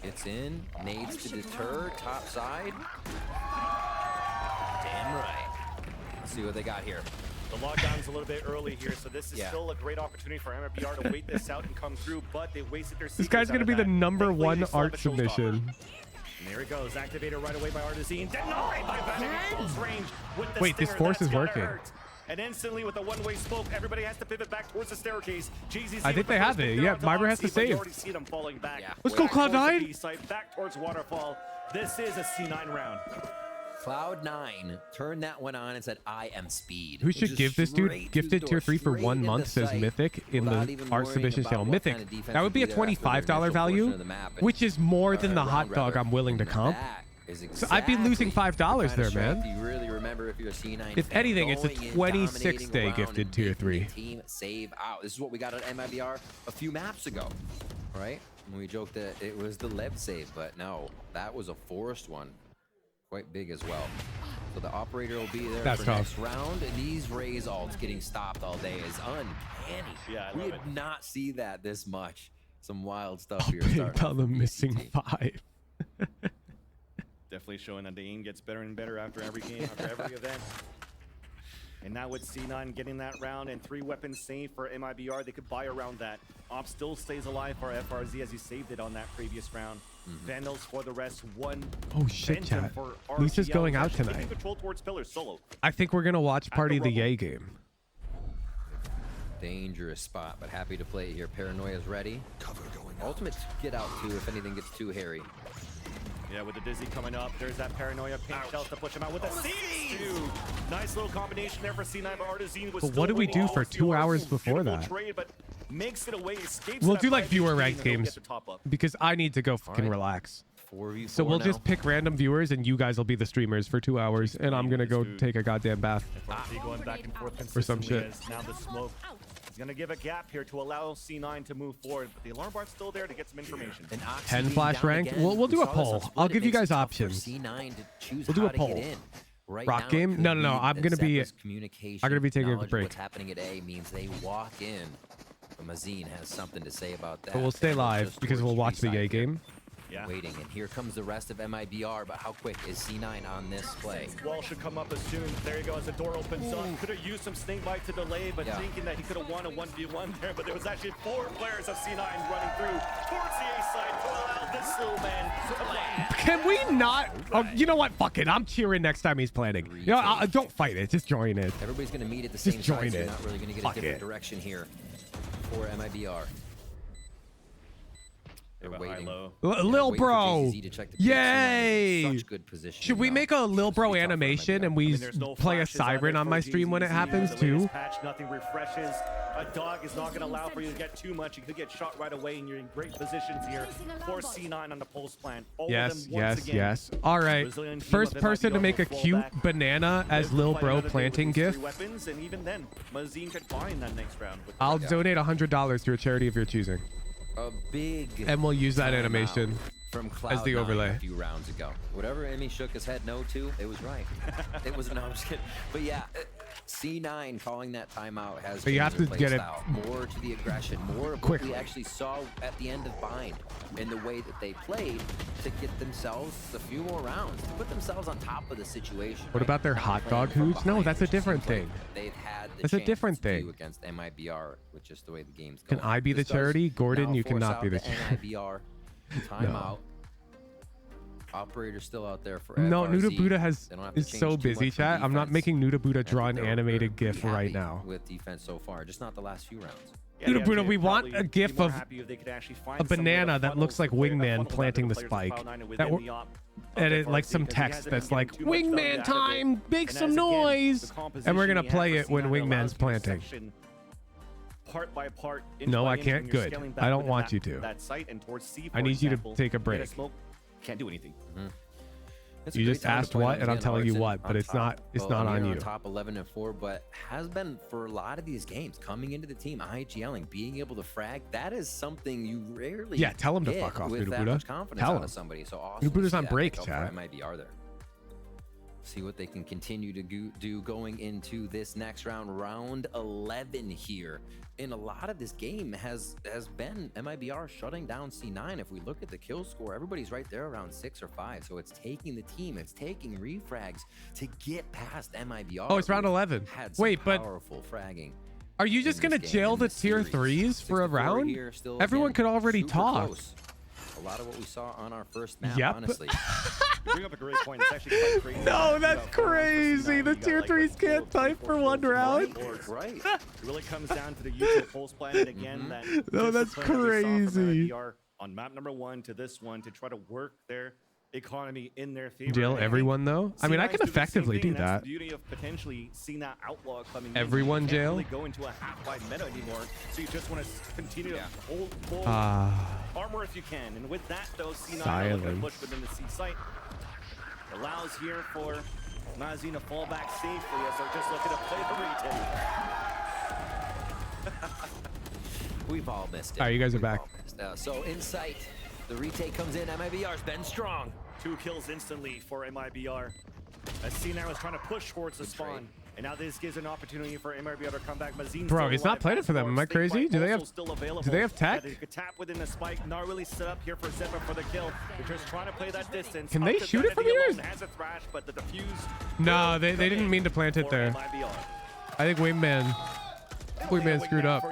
It's in, nades to deter, top side. Damn right. Let's see what they got here. The lockdown's a little bit early here, so this is still a great opportunity for MIBR to wait this out and come through, but they wasted their This guy's gonna be the #1 art submission. And there it goes, activated right away by Artazine, denied by Vanity, close range with the Wait, this force is working. And instantly with a one-way smoke, everybody has to pivot back towards the staircase. I think they have it. Yeah, MIBR has to save. You already see them falling back. Let's go, Cloud9. Back towards Waterfall. This is a C9 round. Cloud9 turned that one on and said, I am speed. Who should give this dude gifted tier 3 for 1 month, says Mythic in the art submissions channel. Mythic, that would be a $25 value, which is more than the hot dog I'm willing to comp. So I'd be losing $5 there, man. If you really remember, if you're a C9 if anything, it's a 26-day gifted tier 3. Team save out. This is what we got at MIBR a few maps ago, right? When we joked that it was the Lev save, but no, that was a forced one. Quite big as well. So the operator will be there for next round, and these Raze ults getting stopped all day is uncanny. Yeah, we did not see that this much. Some wild stuff here. About the missing 5. Definitely showing that the aim gets better and better after every game, after every event. And now with C9 getting that round and 3 weapons saved for MIBR, they could buy around that. Op still stays alive for FRZ as he saved it on that previous round. Vandals for the rest. 1. Oh shit, chat. Lisa's going out tonight. Control towards pillars solo. I think we're gonna watch Party the Yay game. Dangerous spot, but happy to play it here. Paranoia's ready. Cover going. Ultimates get out too if anything gets too hairy. Yeah, with the Dizzy coming up, there's that Paranoia pink shells to push him out with a siege. Nice little combination there for C9, but Artazine was But what do we do for 2 hours before that? Trade, but makes it away, we'll do like viewer ranked games because I need to go fucking relax. 4v4 so we'll just pick random viewers and you guys will be the streamers for 2 hours and I'm gonna go take a goddamn bath going back and forth or some shit. Now the smoke is gonna give a gap here to allow C9 to move forward, but the alarm bar's still there to get some information. 10 flash rank. We'll do a poll. I'll give you guys options. We'll do a poll. Rock game? No. I'm gonna be taking a break. What's happening at A means they walk in. But Mazine has something to say about that. But we'll stay live because we'll watch the A game. Waiting, and here comes the rest of MIBR, but how quick is C9 on this play? Wall should come up as soon. There you go, as the door opens up. Could have used some snake bite to delay, but thinking that he could have won a 1v1 there, but there was actually 4 players of C9 running through towards the A side to allow this little man to land. Can we not? Oh, you know what? Fuck it. I'm cheering next time he's planning. You know, don't fight it. Just join it. Everybody's going to meet at the same side, so you're not really going to get a different direction here for MIBR. Lil Bro, yay! Should we make a Lil Bro animation and we play a siren on my stream when it happens too? Nothing refreshes. A dog is not going to allow for you to get too much. You could get shot right away, and you're in great positions here for C9 on the pulse plant. Yes. All right. First person to make a cute banana as Lil Bro planting gif. Weapons, and even then, Mazine could find that next round. I'll donate $100 to a charity of your choosing. A big and we'll use that animation from Cloud as the overlay a few rounds ago. Whatever Emmy shook his head no to, it was right. It was, no, I'm just kidding. But yeah, C9 calling that timeout has but you have to get it more to the aggression, more of what we actually saw at the end of Bind in the way that they played to get themselves a few more rounds, to put themselves on top of the situation. What about their hot dog hoods? No, that's a different thing. They've had the that's a different thing against MIBR with just the way the game's going. Can I be the charity? Gordon, you cannot be the charity. MIBR timeout. Operator still out there for no, FRZ. Nuda Buddha is so busy, chat. I'm not making Nuda Buddha draw an animated GIF right now. With defense so far, just not the last few rounds. Yeah, Nuda Buddha, we want a GIF of a banana that looks like Wingman planting the spike. Edit like some text that's like, Wingman time, make some noise! And we're gonna play it when Wingman's planting. Part by part, no, I can't. Good. I don't want you to. I need you to take a break. Can't do anything. You just asked what, and I'm telling you what, but it's not on you. Top 11-4, but has been for a lot of these games coming into the team, IGLing, being able to frag. That is something you rarely. Yeah, tell him to fuck off, with Nuda that Buddha. much confidence Tell out him. of somebody. So awesome. Nuda Buddha's on break, chat. MIBR there. See what they can continue to do going into this next round, round 11 here. And a lot of this game has been MIBR shutting down C9. If we look at the kill score, everybody's right there around 6 or 5. So it's taking the team, it's taking refrags to get past MIBR. Oh, it's round 11. Wait, but powerful fragging. Are you just gonna jail the tier 3s for a round? Everyone could already talk. Close. A lot of what we saw on our first map, honestly. You bring up a great point. It's actually quite crazy. No, that's crazy. The tier 3s can't type for one round. Right. It really comes down to the use of pulse plan, and again, that no, that's crazy. On map number 1 to this one to try to work their economy in their favor. Jail everyone though. I mean, I can effectively do that. That's the beauty of potentially seeing that outlaw coming. Everyone in. You jail. can't really go into a half-wide meta anymore, so you just want to continue to hold full armor if you can. And with that, though, C9 looking to push within the C site allows here for Mazin to fall back safely as they're just looking to play the retake. We've all missed it. All right, you guys are back. So in sight, the retake comes in. MIBR's been strong. 2 kills instantly for MIBR. As C9 was trying to push towards the spawn. And now this gives an opportunity for MIBR to come back. Mazin bro, he's not playing it for them. Am I crazy? Do they have tech? They could tap within the spike. Not really set up here for Zephyr for the kill. They're just trying to play that distance. Can they shoot it from here? Has a thrash, but the defuse. No, they didn't mean to plant it there. I think Wingman screwed up.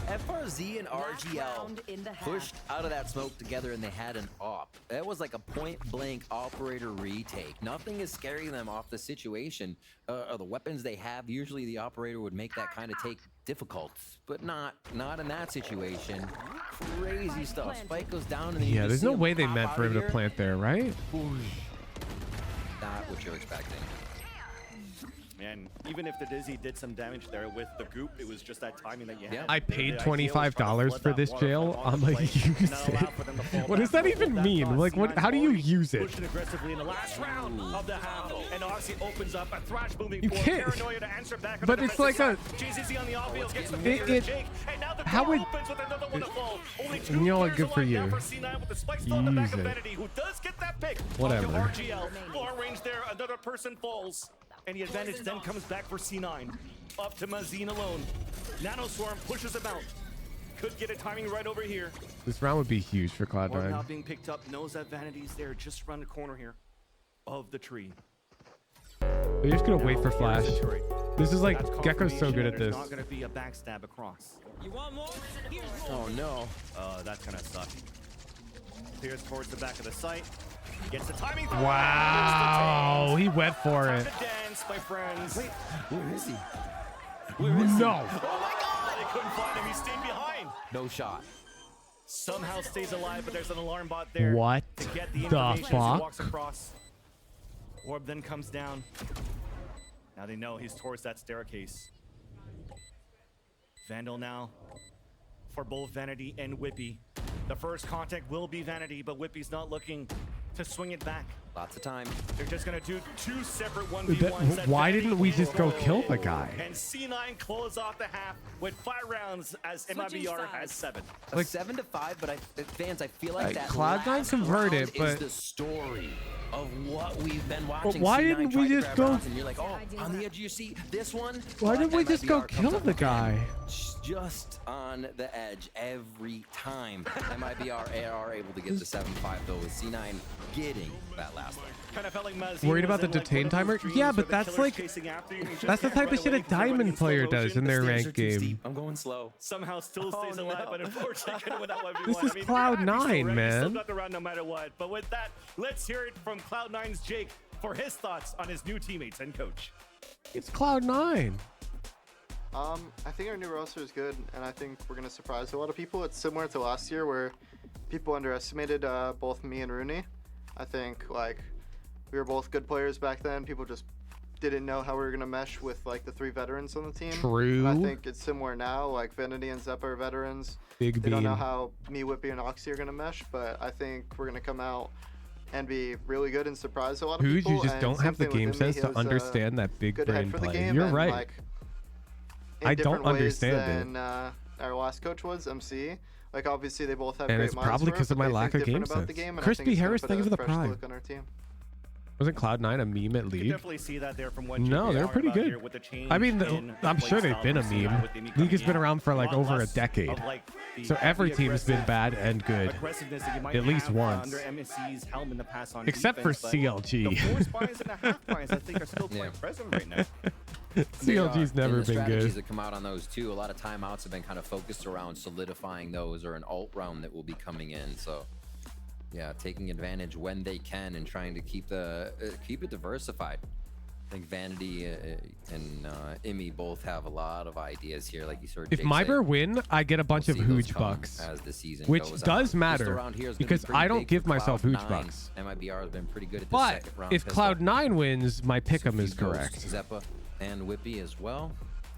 FRZ and RGL pushed out of that smoke together, and they had an op. That was like a point-blank operator retake. Nothing is scaring them off the situation. Or the weapons they have, usually the operator would make that kind of take difficult, but not in that situation. Crazy stuff. Spike goes down, and then yeah, there's no way they meant for him to plant there, right? Not what you're expecting. And even if the Dizzy did some damage there with the goop, it was just that timing that you had. I paid $25 for this jail. I'm like, use it. What does that even mean? Like, what? How do you use it? Pushing aggressively in the last round of the half, and Oxy opens up a thrash moving you forward. can't. Paranoia to answer back on But the it's like a. JCC on the offfield gets the Jake, how would? You know what? Good for you. Use it. Whatever. Long range there, another person falls. And the advantage then comes back for C9. Up to Mazin alone. Nano Swarm pushes him out. Could get a timing right over here. This round would be huge for Cloud9. Now being picked up, knows that Vanity's there just around the corner here of the tree. They're just gonna wait for Flash. This is like Gecko's so good at this. There's not gonna be a backstab across. You want more? Oh no. That's gonna suck. Clears towards the back of the site. Gets the timing. Wow, he went for it. Dance, my friends. Wait, where is he? No. Oh my God! They couldn't find him. He's staying behind. No shot. Somehow stays alive, but there's an alarm bot there. What to get the the information as he fuck? walks across. Orb then comes down. Now they know he's towards that staircase. Vandal now for both Vanity and Whippy. The first contact will be Vanity, but Whippy's not looking to swing it back. Lots of time. They're just going to do 2 separate 1v1s. Why didn't we just go kill the guy? And C9 close off the half with 5 rounds as MIBR has 7. Like 7 to 5, but fans, I feel like that Cloud9 last converted, round but is the story of what we've been watching. why C9 didn't try we to just grab go? rounds, and you're like, oh, on the edge of your seat. This one. Why didn't we just go MIBR kill comes the up guy? just on the edge every time. MIBR are able to get the 7-5 though, with C9 getting that last one. Kind of felt like Mazzy Worried about was the in, detain timer? Yeah, but that's like that's the type of shit a diamond player does in their ranked game. I'm going slow. Somehow still stays alive, but unfortunately couldn't win that 1v1. This is Cloud9, man. Still got the round no matter what. But with that, let's hear it from Cloud9's Jake for his thoughts on his new teammates and coach. It's Cloud9. I think our new roster is good, and I think we're going to surprise a lot of people. It's similar to last year where people underestimated both me and Rooney. I think like we were both good players back then. People just didn't know how we were going to mesh with like the 3 veterans on the team. True. And I think it's similar now. Like Vanity and Zeppa are veterans. Big They don't know bean. how me, Whippy, and Oxy are going to mesh, but I think we're going to come out and be really good and surprise a lot of Who people. you just And don't same have the thing with game Emmy. sense He to has, understand that big good brain head for the play. game You're and, right. like, in I don't different ways understand than, our last coach was, MC. Like obviously they both have And great it's minds probably for it, because of but my they lack think of game different about the sense. game, and I Crispy think it's gonna Harris, put thank you a for the fresh prime. look on our team. Wasn't Cloud9 a meme at You League? definitely see that there from what No, they're pretty good. I mean, I'm sure they've been a meme. League has been around for like over a decade. So every team's been bad and good. At least once. Under MSC's helm in the past on Except for defense, but CLG. The force buys and the half buys I think are still quite present right now. CLG's never And the been strategies good. that come out on those too. A lot of timeouts have been kind of focused around solidifying those, or an alt round that will be coming in. So yeah, taking advantage when they can and trying to keep it diversified. I think Vanity and Emmy both have a lot of ideas here, like you sort of. If MIBR win, I get a bunch of hooch bucks, as the season which goes does on. matter Pistol round here is gonna be because pretty I don't big give for myself hooch Cloud9. bucks. MIBR has been pretty good at the But second round. if pistol. Cloud9 wins, my pick'em is Few ghosts, correct. Zeppa and Whippy as well.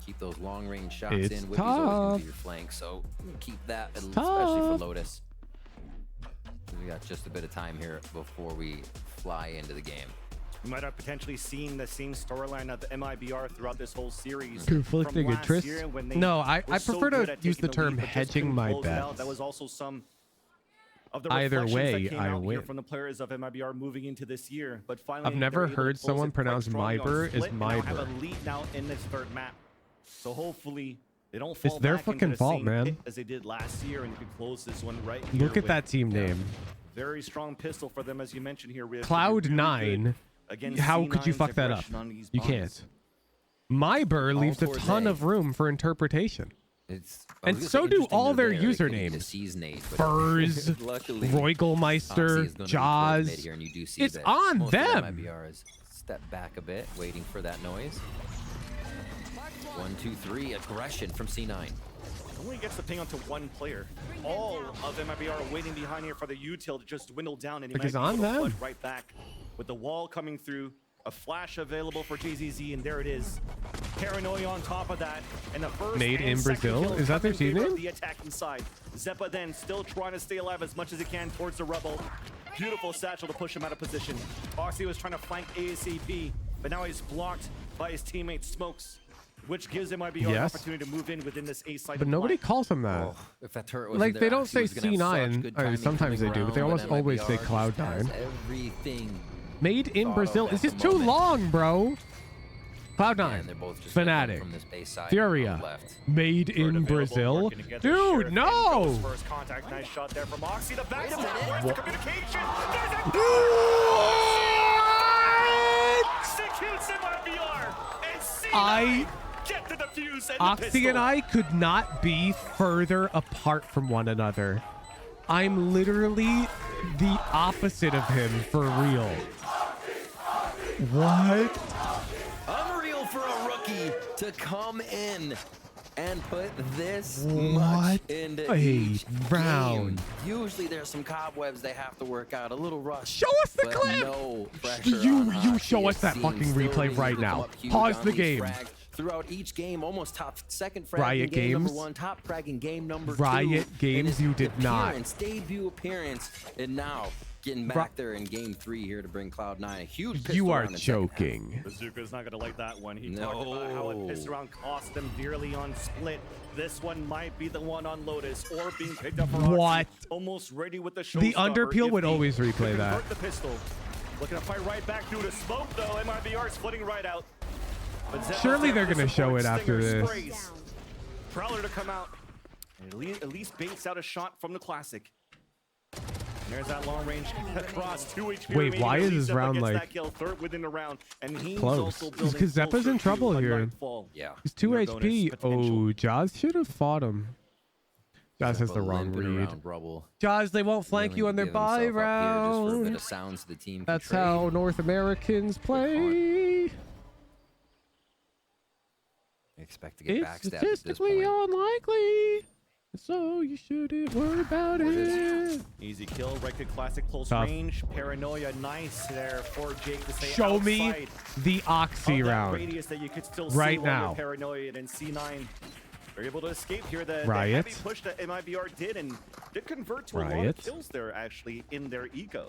Keep those long range shots It's in. Whippy's always going to tough. be your flank, so keep that, especially tough. for Lotus. We got just a bit of time here before we fly into the game. We might have potentially seen the same storyline of the MIBR throughout this whole series. Conflicting From last interests? year when they No, I were so prefer good to at use taking the term lead, but just hedging couldn't my close it out. bets. That was also some of the Either reflections way, that came I out here win. from the players of MIBR moving into this year. But finally, I've never they're able to heard close someone it quite pronounce strongly on MIBR as split, and now have a MIBR. lead now in this 3rd map. So hopefully they don't It's fall their back into fucking the fault, same man. pit as they did last year, and you can close this one right here. Look at with that team name. very strong pistol for them, as you mentioned here. Riv. Cloud9. Against How could you C9's fuck that up? aggression on these You bombs. can't. MIBR leaves a towards ton A. of room for interpretation. It's And so do all their usernames. Furs, Roigelmeister, Jaws. It's on them. MIBR is step back a bit, waiting for that noise. 1, 2, 3, aggression from C9. Only gets the ping onto one player. All of MIBR are waiting behind here for the util to just dwindle down, and he Because might be on able to them. flood right back with the wall coming through. A flash available for JZZ, and there it is. Paranoia on top of that, and the first Made and in second Brazil? kill Is that their coming in team favor of name? the attacking side. Zeppa then still trying to stay alive as much as he can towards the rubble. Beautiful satchel to push him out of position. Oxy was trying to flank ASAP, but now he's blocked by his teammate Smokes, which gives MIBR an Yes. opportunity to move in within this A side. But nobody calls him that. If that turret wasn't Like, there, they don't Oxy say was gonna have such C9. good I mean, timing sometimes they coming do, but they around, almost always say MIBR just has Cloud9. everything Made in thought Brazil. of It's at just the too moment. long, bro. And Cloud9. they're both just Fnatic. from this base side FURIA. left. Made in Brazil. Dude, no! First contact, nice shot there from Oxy. The back Wait a minute. where's the communication? Executes MIBR and C9 get the defuse and the Oxy pistol. and I could not be further apart from one another. I'm literally the opposite of him for real. What? Unreal for a rookie to come in and put this What much into a each round. game. Usually there's some cobwebs they have to work out, a little rush. Show us the but clip. No pressure You on Oxy. show us It that seems fucking still replay needs right to now. come up huge Pause on the these game. frags. throughout each game, almost top second fragging Riot game Games. number 1, top fragging game number 2. Riot Games, you did not. Debut appearance, and now getting back there in game 3 here to bring Cloud9 a huge pistol You are round in second half. joking. Bazooka's not gonna like that one. He talked about how a pistol round cost them dearly on split. This one might be the one on Lotus or being picked up for What? Oxy. Almost ready with the showstopper. The underpeel if would he always can replay that. convert the pistol. Looking to fight right back through the smoke though. MIBR splitting right out. But Zeppa's Surely there they're for gonna show support. it after Stinger this. sprays. Prowler to come out. And at least baits out a shot from the classic. And there's that long range across 2 HP. Wait, remaining. why is At least this Zeppa round, gets like, that kill, third within the round, and he's Close. also building Because Zeppa's closer in to trouble a here. nightfall. Yeah. He's 2 Their HP. bonus potential. Oh, Jaws should have fought him. Jaws has the wrong limping read. around rubble. Jaws, they won't flank Willing you to on their give himself up buy here just for a bit round. of sounds the team can That's trade. how North Americans play. Expect to get It's backstabbed at this statistically point. unlikely, so you shouldn't worry about it. Easy kill, right to classic close Tough. range. Paranoia, nice there for Jake to stay Show me outside the Oxy of that round radius that you could still right see while now. you're paranoid, and C9 are able to escape here. The Riot. heavy push that MIBR did and did convert to a lot of Riot. kills there actually in their eco,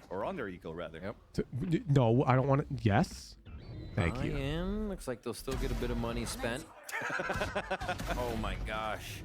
or on their eco rather. Yep. No, I don't want to. Yes. Thank you. Looks like they'll still get a bit of money spent. Oh my gosh.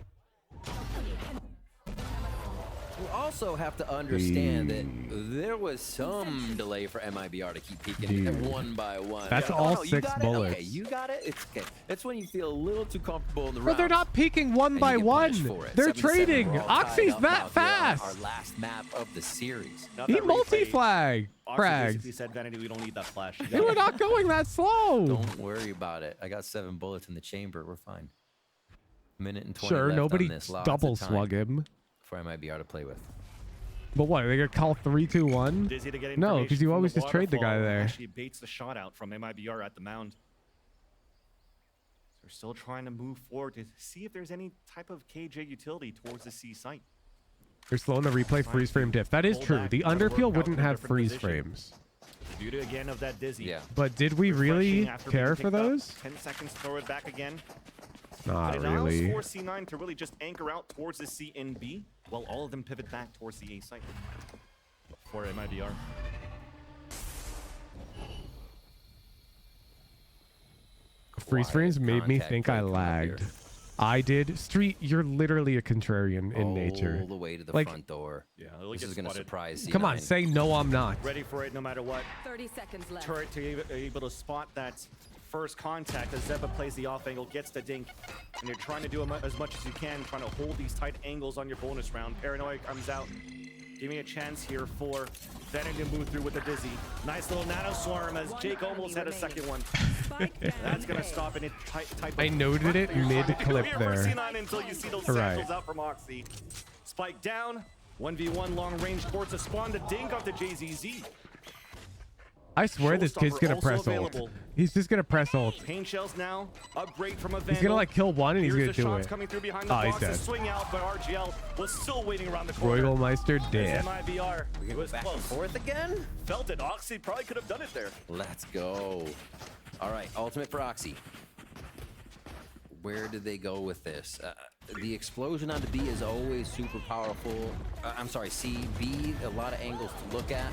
You also have to understand that there was some delay for MIBR to keep peeking Dude. one by one. That's Yeah. all Oh, no, you 6 got it? bullets. Okay, you got it. It's okay. That's when you feel a little too comfortable in the Bro, round. they're not peeking one And by you get one. punished for it. They're 7-7, trading. we're all tied Oxy's up that out here on fast. Our last map of the series. Not He that replay. multi-flag. Oxy Frags. basically said, Vanity, we don't need that flash. You They got were it. not going that slow. Don't worry about it. I got 7 bullets in the chamber. We're fine. Minute and 20 Sure, left nobody on this. Lots double of time slug him. for MIBR to play with. But what? Are they gonna call 3-2-1? Dizzy to get No, because information you from always the just trade the guy waterfall. there. Actually baits the shot out from MIBR at the mound. They're still trying to move forward to see if there's any type of KJ utility towards the C site. They're slowing the replay freeze frame diff. That is Pull true. back, The try to work underpeel out wouldn't from a have different freeze position. frames. Beauty again of that Dizzy. Yeah. But did we really Refreshing after being care for picked up. those? 10 seconds, throw it back again. Not But it allows really. for C9 to really just anchor out towards the C and B, while all of them pivot back towards the A site. For MIBR. Freeze frames made me contact think I play coming up lagged. here. I did. Street, you're literally a contrarian in nature. All the way to the Like, front door. Yeah, This is going to surprise come on, C9. say no, I'm not. Ready for it no matter what. 30 seconds left. Turret to able to spot that first contact as Zeppa plays the off angle, gets the dink, and you're trying to do as much as you can, trying to hold these tight angles on your bonus round. Paranoia comes out, giving a chance here for Venom to move through with the Dizzy. Nice little nano swarm as Jake almost had a second one. That's gonna stop any type of I noted it mid-clip here there. for C9 until you see those Right. samples out from Oxy. Spike down, 1v1 long range towards the spawn to dink off the JZZ. I swear this kid's gonna Showstopper press also ult. available. He's just gonna press ult. Pain shells now, upgrade from a Vandal. He's gonna like kill one and he's Here's gonna the do shots it. coming through behind the Oh, he's box. The dead. swing out, but RGL was still waiting around the corner. Royalmeister As dead. MIBR was back close. and forth again? Felt it. Oxy probably could have done it there. Let's go. All right, ultimate for Oxy. Where did they go with this? The explosion on the B is always super powerful. I'm sorry, C, B, a lot of angles to look at.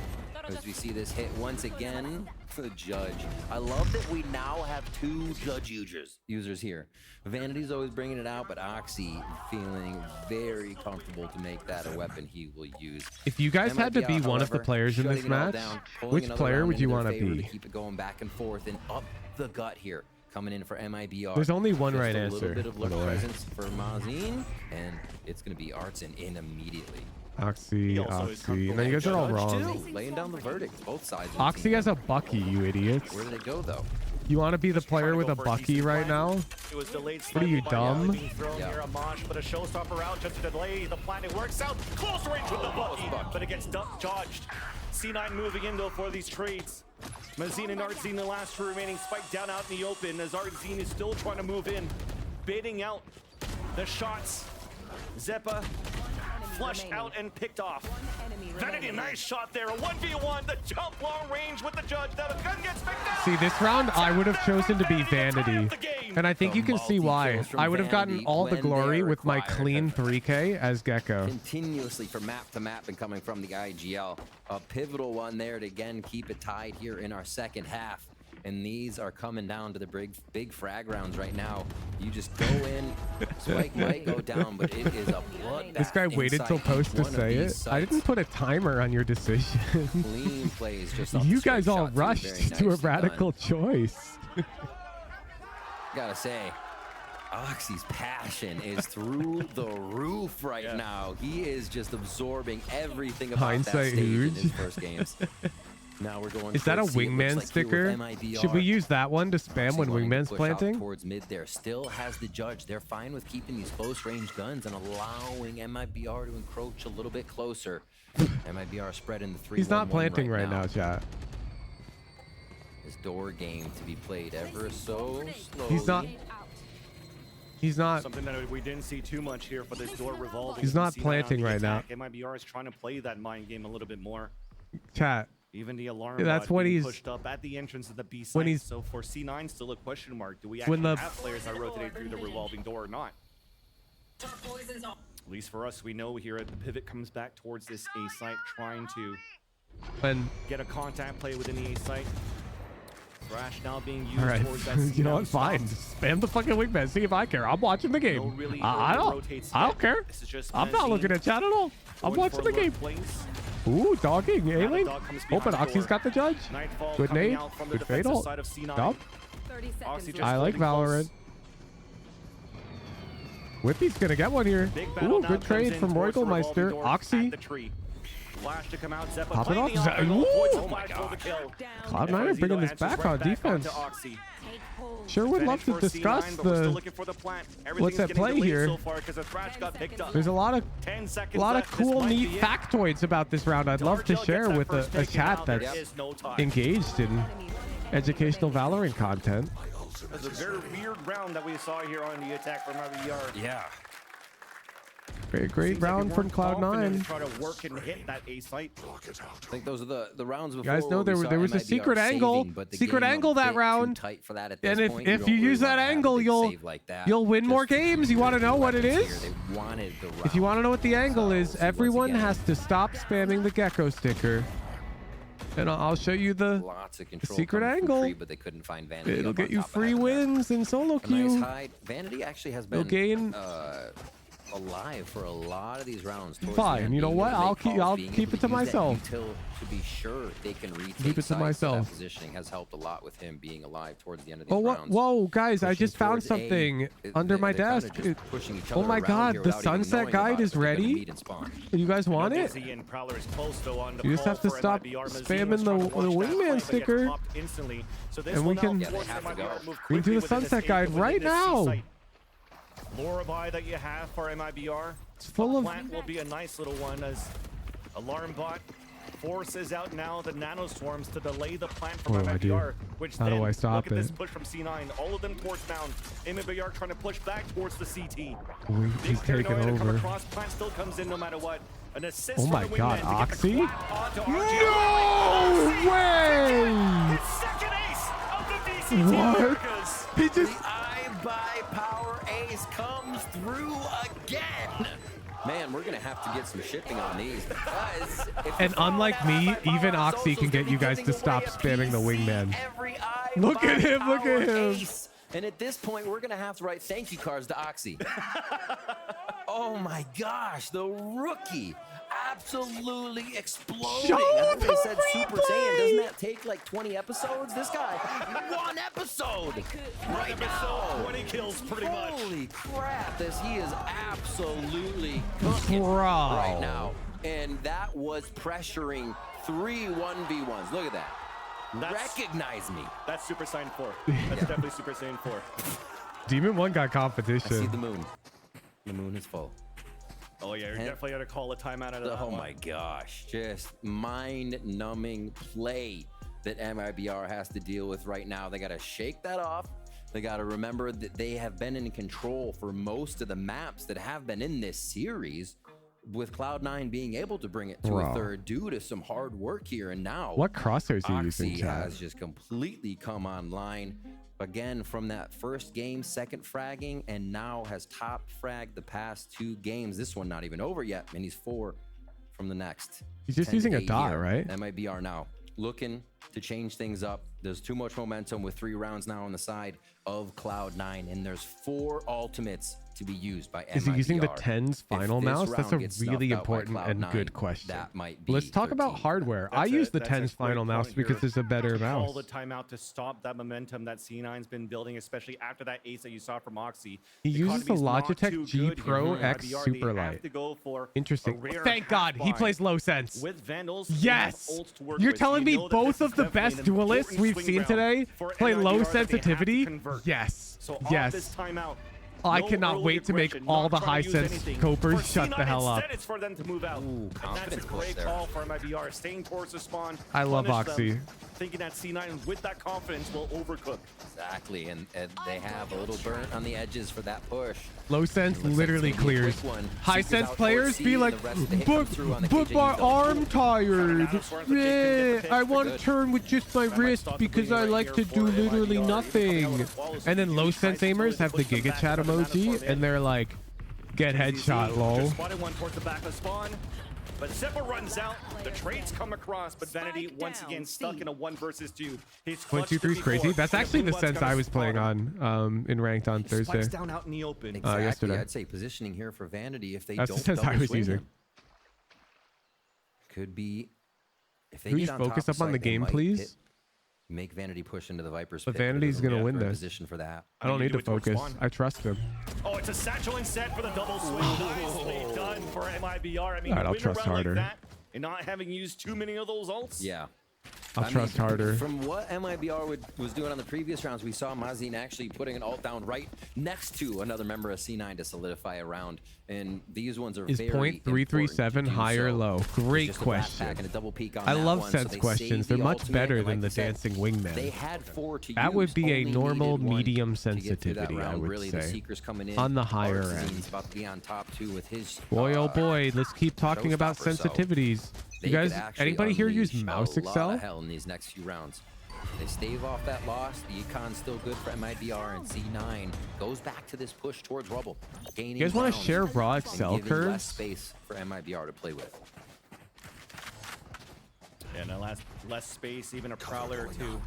As we see this hit once again for the Judge. I love that we now have 2 Judge users here. Vanity's always bringing it out, but Oxy feeling very comfortable to make that a weapon he will use. If you guys had to be MIBR, one of the however, players in this shutting it all match, down, pulling which another player round would you into want their to favor be? keep it going back and forth and up the gut here. Coming in for MIBR. There's only one Just right a answer, little bit of by the lurk way. presence for Mazin, and it's going to be Artson in immediately. Oxy, Oxy. And then you guys are all Judge wrong. too, laying down the verdict, both sides. of the Oxy team. has a Bucky, you idiots. Where do they go though? You want to be the player with a Bucky right now? It was delayed What are you, slightly by dumb? being thrown here a mosh, but a showstopper out just to delay the plan. It works out. Close range with the Bucky, but it gets dodged. C9 moving in though for these trades. Mazin and Artzine, the last 2 remaining, spike down out in the open as Artzine is still trying to move in, baiting out the shots. Zeppa flushed out and picked off. Vanity, nice shot there. A 1v1, the jump long range with the judge. Now the gun gets picked out. See, this round, I would have chosen to be Vanity. And I think you can see why. I would have gotten all the glory with my clean 3K as Gecko. Continuously from map to map and coming from the IGL. A pivotal one there to again keep it tied here in our second half. And these are coming down to the big frag rounds right now. You just go in, Spike might go down, but it is a bloodbath. This guy waited till post to say it. I didn't put a timer on your decision. Clean plays just off You the guys straight all shot, rushed to a radical choice. Gotta say, Oxy's passion is through the roof right now. He is just absorbing everything about Hindsight that stage in huge. his first games. Now we're going. Is that a wingman sticker? Should we use that one to spam when wingman's planting? Towards mid there, still has the judge. They're fine with keeping these close range guns and allowing MIBR to encroach a little bit closer. MIBR spread in the 3-1-1 He's not planting right now, chat. His door game to be played ever so slowly. He's not. He's not. Something that we didn't see too much here for this door revolving. He's not planting right now. MIBR is trying to play that mind game a little bit more. Chat. Even the alarm That's bot what being he's pushed up at the entrance of the B site. when he's So for C9, still a question mark. Do we when actually the- have players that rotate through the revolving door or not? At least for us, we know here at the pivot comes back towards this A site, trying to get a contact play within the A site. Thrash now being used All right. towards that You know what? C9 Fine. Spam the fucking wingman. See if I care. I'm watching the game. I don't care. I'm not looking at chat at all. I'm watching the game. Ooh, dogging. A-lane. Oh, but Oxy's got the judge. Good nade. Good fatal. Dump. I like Valorant. Whippy's gonna get one here. Ooh, good trade from Roygalmeister. Oxy. Flash to come out, Zeppa Pop it playing off. the Ooh. oh my god. Cloud9 are bringing this back on defense. Sure would love to discuss what's at play here. There's a lot of cool, neat factoids about this round I'd love to share with a chat that's engaged in educational Valorant content. It was a very weird round that we saw here on the attack from MIBR. Yeah. Great round from Cloud9. Try to work and hit that A site. I think those are the rounds before. You guys know there was a secret angle. Secret angle that round. And if you use that angle, you'll win more games. You want to know what it is? If you want to know what the angle is, everyone has to stop spamming the gecko sticker. And I'll show you the secret angle. But they couldn't find Vanity. It'll get you free wins in solo queue. Nice hide. Vanity actually has been alive for a lot of these rounds. Fine. You know what? I'll keep it to myself. Until to be sure they can retake Keep it to myself. That positioning has helped a lot with him being alive towards the end of these Oh, rounds. whoa, guys! I just found something under my desk. Oh my God! The sunset guide is ready. You guys want it? You just have to stop spamming the wingman sticker, and we can do the sunset guide right now. Lorify that you have for MIBR. It's full of. Plant will be a nice little one as Alarm Bot forces out now the nanoswarms to delay the plant from MIBR. Which How do I stop look at it? this push from C9. All of them towards down. MIBR trying to push back towards the CT. He's taking over. Across. Plant still comes in no matter what. An assist Oh my from the God, wingman to get the Oxy! clap onto No RG. way! His second ace of the VCT What? Americas. He just. Power Ace comes through again. Man, we're gonna have to get some shipping on these because And unlike me, even Oxy can get you guys to stop spamming the wingman. Look at him! Look at him! Ace. And at this point, we're gonna have to write thank you cards to Oxy. Oh my gosh, the rookie absolutely exploding. I think they said Super Saiyan. Doesn't that take like 20 episodes? This guy, one episode right now. 20 kills pretty much. Holy crap, he is absolutely cooking Bro. right now. And that was pressuring 3 1v1s. Look at that. Recognize me. That's Super Saiyan 4. That's definitely Super Saiyan 4. Demon 1 got I see competition. the moon. The moon is full. Oh yeah, you're definitely gonna call a timeout out of that Oh one. my gosh, just mind-numbing play that MIBR has to deal with right now. They got to shake that off. They got to remember that they have been in control for most of the maps that have been in this series. with Cloud9 being able to bring it to a third due to some hard work here. And now what crosshairs are you using, Oxy chat? has just completely come online again from that first game, second fragging, and now has top fragged the past 2 games. This one not even over yet, and he's 4 from the next. He's just using a dot, here. right? MIBR now looking to change things up. There's too much momentum with 3 rounds now on the side of Cloud9, and there's 4 ultimates to be used by MIBR. Is he using the 10's final mouse? That's a really important and good question. That might be Let's talk about hardware. I use the 10's final mouse because it's a better mouse. All the timeout to stop that momentum that C9's been building, especially after that ace that you saw from Oxy. He uses the Logitech G Pro X Superlight. Interesting. Thank God he plays low sense. With Vandals, yes. You're telling me both of the best duelists we've seen today play low sensitivity? Yes. Yes. I cannot wait to make all the high sense copers shut the hell up. It's for them to move out. Ooh, that's a great call for MIBR, staying towards the spawn. I love Oxy. Thinking that C9 with that confidence will overcook. Exactly, and they have a little burnt on the edges for that push. Low sense literally clears. High sense players be like, but my arm tired. Yeah, I want to turn with just my wrist because I like to do literally nothing. And then low sense aimers have the Giga Chat emoji, and they're like, get headshot, lol. Spotted one towards the back of the spawn. But Zephyr runs out, the trades come across, but Vanity once again stuck in a 1 versus 2. He's 1, 2, 3 is crazy. That's actually the sense I was playing on in ranked on Thursday. Down out in the open. Exactly. Yesterday. I'd say positioning here for Vanity if they That's don't the sense I was using. Could be if they Can we get just on focus top up on the game, please? Make Vanity push into the Viper's But pit. Vanity's gonna win this. Position for that. I don't need to focus. I trust him. Oh, it's a satchel instead for the double swing. Nicely done for MIBR. I mean, Alright, I'll trust harder. Like that, and not having used too many of those ults. Yeah. I'll trust harder. From what MIBR was doing on the previous rounds, we saw Mazin actually putting an ult down right next to another member of C9 to solidify a round. And these ones are Is very .337 high or low? Great question. I love sense questions. They're much better than the dancing wingman. They had 4 to that would be a normal medium to get through that sensitivity, I round. would Really, the say. Seeker's coming in. On the higher Artisan's end. about to be on top too with his Boy, oh boy, let's keep talking about showstopper, so sensitivities. they You guys, could actually anybody here use unleash mouse a lot Excel? of hell in these next few rounds. They stave off that loss. The econ's still good for MIBR, and C9 goes back to this push towards Rubble. Gaining You guys want to ground share raw and Excel giving less curves? space for MIBR to play with. Yeah, no, less space, even a prowler to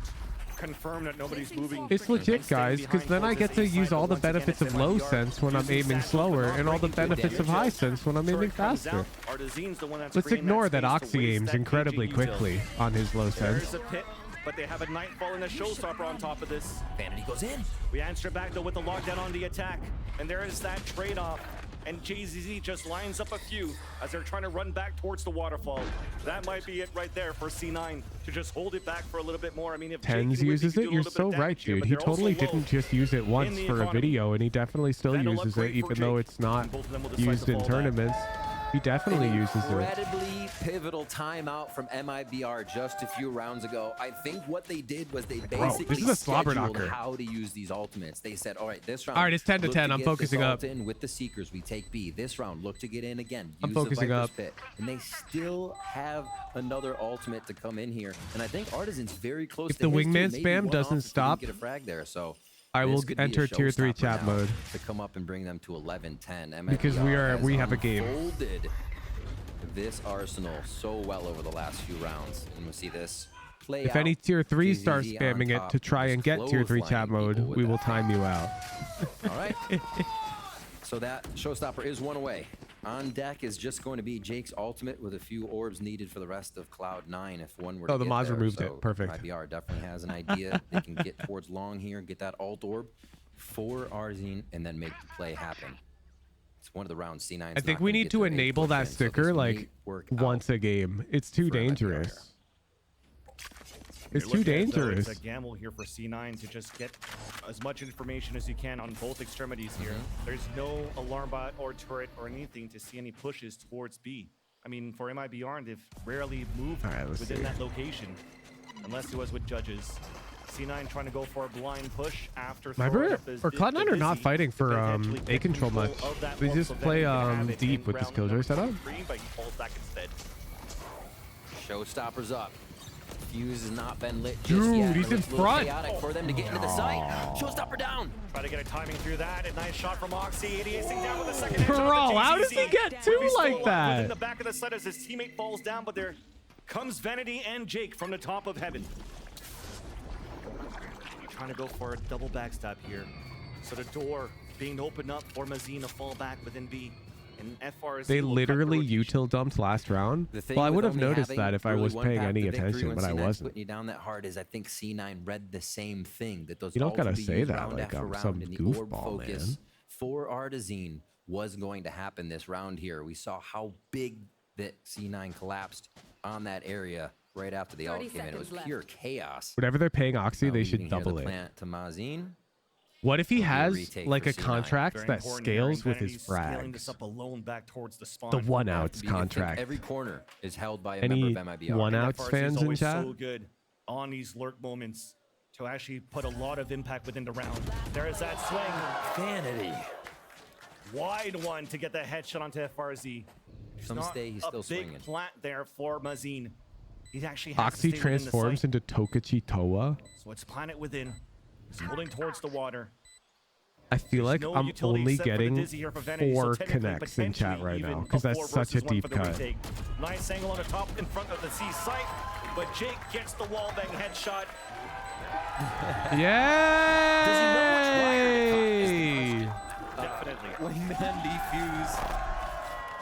confirm that nobody's moving. It's legit, guys, because then I get to use all the benefits of low sense when I'm aiming slower, and all the benefits of high sense when I'm aiming faster. Let's ignore that Oxy aims incredibly quickly on his low sense. There's a pit, but they have a Nightfall and a Showstopper on top of this. Vanity goes in. We answer back though with the lockdown on the attack, and there is that trade-off. And JZZ just lines up a few as they're trying to run back towards the waterfall. That might be it right there for C9 to just hold it back for a little bit more. I mean, if Tens uses it, you're so right, dude. He totally didn't just use it once for a video, and he definitely still uses it, even though it's not used in tournaments. He definitely uses it. Incredibly pivotal timeout from MIBR just a few rounds ago. I think what they did was they basically this is a slobber scheduled knocker. how to use these ultimates. They said, all right, this round. All right, it's 10 to look 10. I'm get focusing this up. ult in with the Seekers, we take B. This round, look to get in again. I'm Use focusing the Viper's up. Pit. And they still have another ultimate to come in here. And I think Artisan's very close If to the his wingman too. Maybe spam one doesn't off if he stop, get a frag there. So I will this could be a enter tier 3 showstopper chat now mode. to come up and bring them to 11-10. Because we have a game. Unfolded this arsenal so well over the last few rounds, and we'll see this play If out. any tier 3 JZZ starts on spamming it top, to try and get tier 3 chat clotheslining mode, people with we will that. time you out. All right. So that showstopper is one away. On deck is just going to be Jake's ultimate with a few orbs needed for the rest of Cloud9 if one were to Oh, the get mods there. removed So it. Perfect. MIBR definitely has an idea. They can get towards long here, get that ult orb for Arzine, and then make the play happen. It's one of the rounds C9's I think we need to enable that sticker like once a game. It's too dangerous. It's too dangerous. It's a gamble here for C9 to just get as much information as you can on both extremities here. There's no alarm bot or turret or anything to see any pushes towards B. I mean, for MIBR, they've rarely moved within that location, unless it was with judges. C9 trying to go for a blind push after MIBR or Cloud9 are not fighting for A control much. They just play deep with this Killjoy setup. But he falls back instead. Showstoppers up. Fuse has not been lit just Dude, yet. he's in front. Chaotic for them to get into the site. Showstopper down. Try to get a timing through that. A nice shot from Oxy. 88 down with a second. Bro, how does he get two like that? In the back of the site as his teammate falls down, but there comes Vanity and Jake from the top of heaven. Trying to go for a double backstab here. So the door being opened up for Mazine to fall back within B. And FRZ They literally util dumped last round. Well, I would have noticed that if I was paying any attention, but I wasn't. Putting you down that hard is I think C9 read the same thing, that those You don't ults gotta would be say used that round like after I'm round, some and the orb goofball, focus man. for Artazine was going to happen this round here. We saw how big that C9 collapsed on that area right after the ult came in. It was pure chaos. Whatever they're paying Oxy, they You should can hear double the it. plant to Mazine. What if he It'll be a has retake like for a C9. contract Very that important scales here, with his Vanity's scaling this frags? up alone back towards the spawn. The one outs I think contract. every corner is held by a Any member of MIBR. one And outs FRZ is fans in always chat? so good on these lurk moments to actually put a lot of impact within the round. There is that swing. Vanity. Wide one to get the headshot onto FRZ. There's Some not stay, he's a still big swinging. plant there for Mazine. He actually has Oxy to stay within the transforms site. into Tokachi Toa. So it's planet within. He's holding towards the water. I feel like no I'm utility only except for the getting Dizzy here for Vanity, so 4 technically, connects in chat potentially right now even because a that's 4 such a versus 1 deep for the cut. retake. Nice angle on the top in front of the C site, but Jake gets the wallbang headshot. Yay! Definitely. Wingman defuse.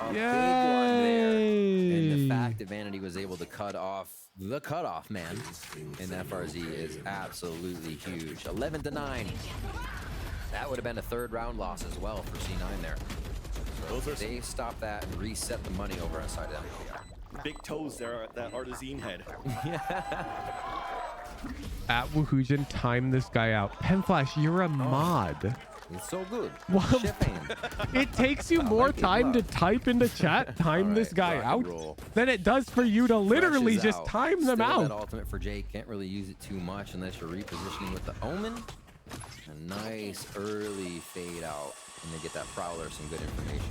A big one Yay! there. And the fact that Vanity was able to cut off the cutoff man in FRZ is absolutely huge. 11-9. That would have been a third round loss as well for C9 there. So they stopped that and reset the money over on side of them. Big toes there at that Artazine head. At Woohoojan, time this guy out. Penflash, you're a mod. It's so good. Well, Shipping. it takes you more time to type into chat, time this guy out, than it does for you to literally Flashes just out. time them Still out. That ultimate for Jake, can't really use it too much unless you're repositioning with the Omen. A nice early fade out, and they get that Prowler some good information.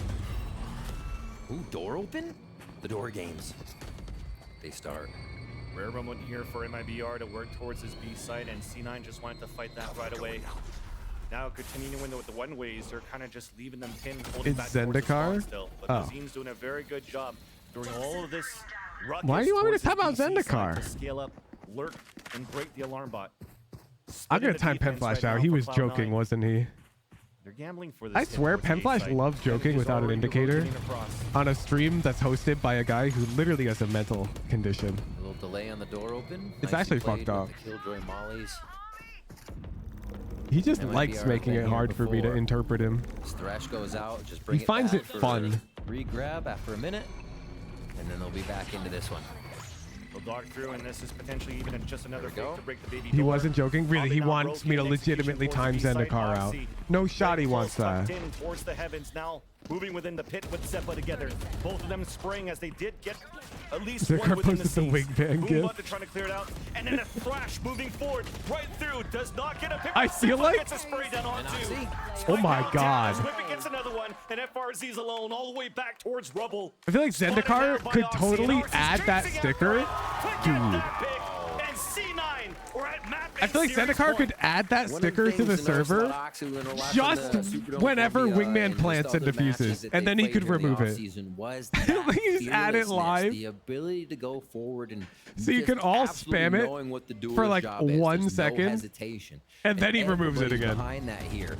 Ooh, door open? The door games. They start. Rare moment here for MIBR to work towards his B site, and C9 just wanted to fight that right away. Now continuing with the one ways, they're kind of just leaving them pinned, holding It's back towards the spawn Zendikar? still. But Oh. Mazine's doing a very good job during all of this ruckus. Why do you want me to towards tap out his BC side Zendikar? to scale up, lurk, and break the alarm bot. I'm gonna Splitting the time defense Penflash right out. now He for was Cloud9. joking, wasn't he? They're gambling for this. I hit swear towards the A Penflash site. loves joking Damage is without an already indicator rotating across. on a stream that's hosted by a guy who literally has a mental condition. A little delay on the door open. It's Nicely actually played fucked up. with the Killjoy mollies. He just MIBR likes have making been it here hard for me to before. interpret him. As Thresh goes out, just bring He finds back it for fun. Re-grab after a minute, and then they'll be back into this one. They'll dog through, and this is potentially even just another fake to break the baby He door. wasn't joking. Really, he Bombing out wants me to broken, legitimately execution time towards the B Zendikar side. out. Oxy No shot he very wants close, that. tucked in towards the heavens now, moving within the pit with Seppa together. Both of them spraying as they did get at least Zendikar one within the posted the seats. wingman gif. Boombot trying to clear it out, and then a thrash moving forward right through. Does not get a pick. I feel Seppa like- gets a spray down onto. Oh my god. Whipping gets another one, and FRZ's alone all the way back towards rubble. I feel like Zendikar could totally add that sticker. Dude. And C9, we're at map I feel like Zendikar could add that sticker to the server just whenever Wingman plants and diffuses, and then he could remove it. Was He just add it live. The ability to go forward and So you can all spam it knowing what the for doer's like job is. 1 There's no second, hesitation. and then he removes it everybody's again. Behind that here.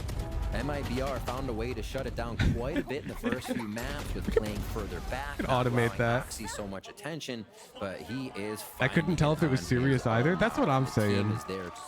MIBR found a way to shut it down quite a bit in the first few maps with playing further back. could not automate allowing that. Oxy so much attention, but he is. I couldn't tell if it was serious either. That's what I'm saying.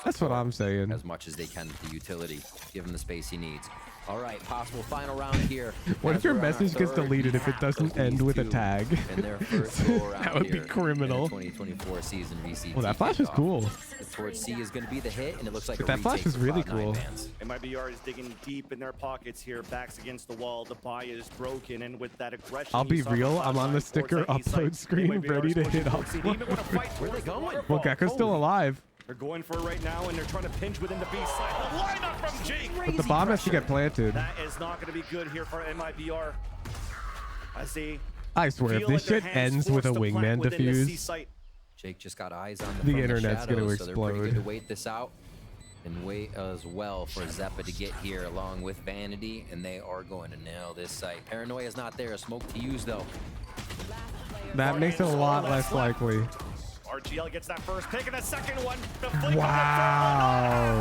That's what I'm saying. As much as they can with the utility, give him the space he needs. All right, possible final round here. What as if your we're on our message gets third deleted if it map doesn't of end these with a two tag? in their first go-around That would be here criminal. in the 2024 season VCT. Well, that flash is kickoff. cool. The towards C is going to be the hit, and it looks like But a that flash retake is for really Cloud9 cool. fans. MIBR is digging deep in their pockets here, backs against the wall. The buy is broken, and with that aggression, I'll be you saw from real. I'm on the Cloud9 sticker towards that A upload site. screen, MIBR ready is to pushing hit towards C. They even wanna fight Where are they towards the going? waterfall. Well, Gecko's still alive. They're going for it right now, and they're trying to pinch within the B side. The lineup from Jake. But the bomb has to get planted. That is not going to be good here for MIBR. As they I swear, if this shit ends with a wingman defuse, Jake just got eyes on the from internet's going to shadows, so they're pretty good explode. to wait this out and wait as well for Zeppa to get here along with Vanity, and they are going to nail this site. Paranoia's not there. A smoke to use though. That makes it a lot less likely. RGL gets that first pick and a second one. Wow.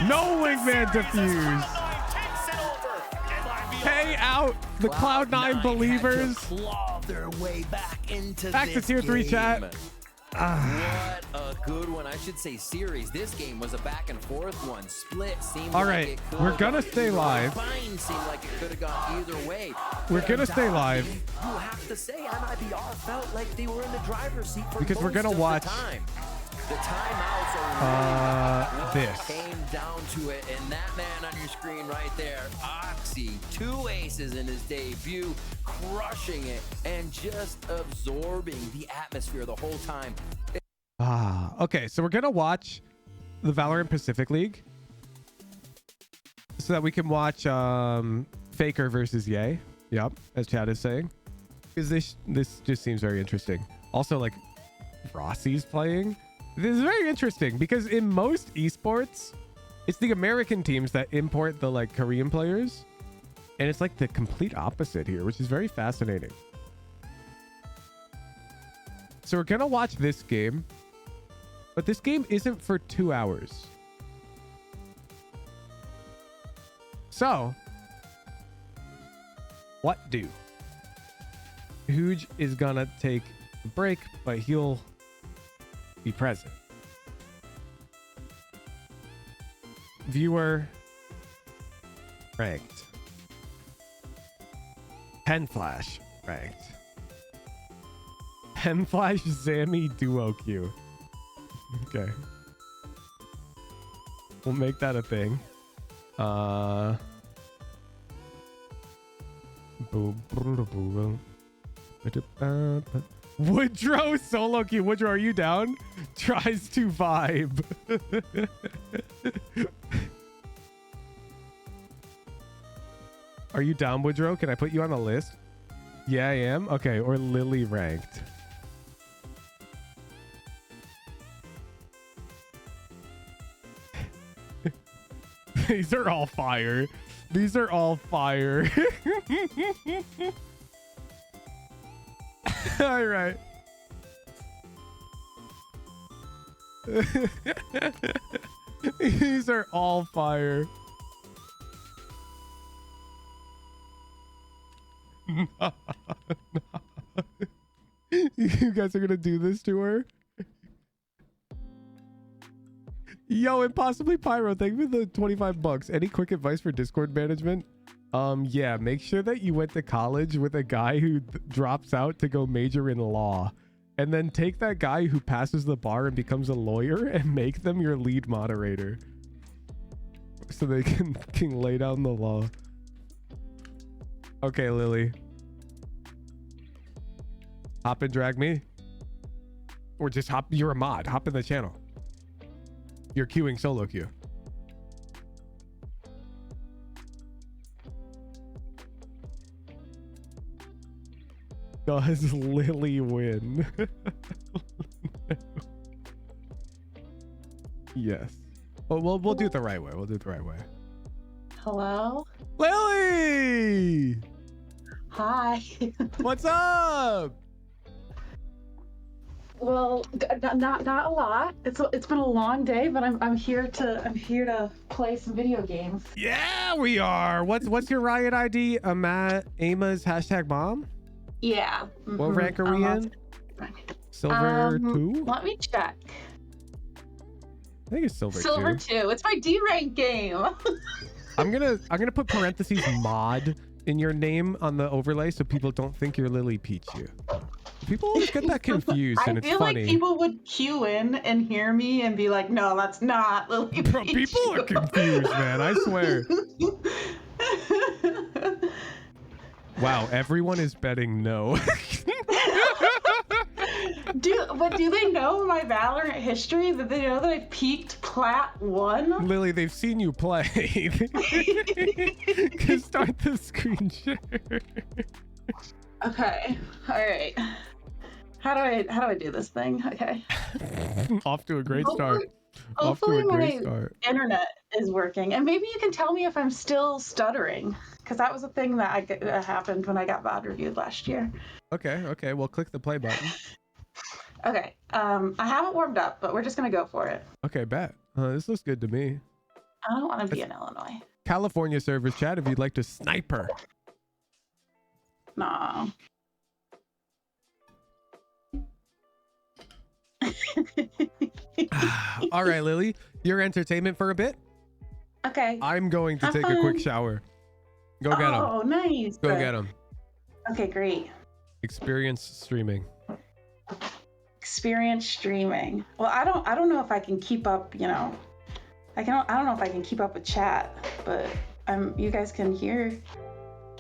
No wingman defuse. Pay out the Cloud9 believers. Claw their way back into Back to tier 3 chat. What a good one. I should say series. This game was a back and forth one. Split seemed All like right, it could we're have gonna gone stay either live. way. Fine seemed like it could have gone either way. We're gonna stay live. You have to say MIBR felt like they were in the driver's seat for Because we're most gonna of watch the time. The timeouts are this. came down to it, and that man on your screen right there, Oxy, 2 aces in his debut, crushing it and just absorbing the atmosphere the whole time. Okay, so we're gonna watch the Valorant Pacific League so that we can watch Faker versus Ye. Yep, as Chad is saying. Because this just seems very interesting. Also, like, Rossi's playing. This is very interesting because in most esports, it's the American teams that import the like Korean players, and it's like the complete opposite here, which is very fascinating. So we're gonna watch this game, but this game isn't for 2 hours. So, what do? Huge is gonna take a break, but he'll be present. Viewer ranked. Pen Flash ranked. Pen Flash Zammy Duo Q. Okay. We'll make that a thing. Woodrow solo queue. Woodrow, are you down? Tries to vibe. Are you down, Woodrow? Can I put you on the list? Yeah, I am. Okay, or Lily ranked. These are all fire. These are all fire. All right. These are all fire. You guys are gonna do this to her? Yo, Impossibly Pyro, thank you for the 25 bucks. Any quick advice for Discord management? Yeah, make sure that you went to college with a guy who drops out to go major in law, and then take that guy who passes the bar and becomes a lawyer and make them your lead moderator so they can lay down the law. Okay, Lily. Hop and drag me. Or just hop. You're a mod. Hop in the channel. You're queuing solo queue. Does Lily win? Yes. Well, we'll do it the right way. We'll do it the right way. Hello? Lily! Hi. What's up? Well, not a lot. It's been a long day, but I'm here to play some video games. Yeah, we are. What's your Riot ID? Ama's #mom? Yeah. What rank are we in? Silver 2? Let me check. I think it's silver 2. Silver 2. It's my D rank game. I'm gonna put parentheses mod in your name on the overlay so people don't think you're Lily Pichu. People always get that confused, and it's I feel funny. like people would queue in and hear me and be like, "No, that's not Lily." Bro, people are confused, man. I swear. Wow, everyone is betting no. Dude, But do they know my Valorant history? That they know that I peaked Plat 1? Lily, they've seen you play. Start the screen share. Okay. All right. How do I do this thing? Okay. Off to a great start. Hopefully my internet is working, and maybe you can tell me if I'm still stuttering, because that was a thing that happened when I got VOD reviewed last year. Okay. Well, click the play button. Okay. I haven't warmed up, but we're just gonna go for it. Okay, bet. This looks good to me. I don't want to be in Illinois. California servers chat if you'd like to sniper. Nah. All right, Lily, your entertainment for a bit. Okay. I'm going to take a quick shower. Go get him. Oh, nice. Go get him. Okay, great. Experience streaming. Experience streaming. Well, I don't know if I can keep up. You know, I don't know if I can keep up with chat, but you guys can hear.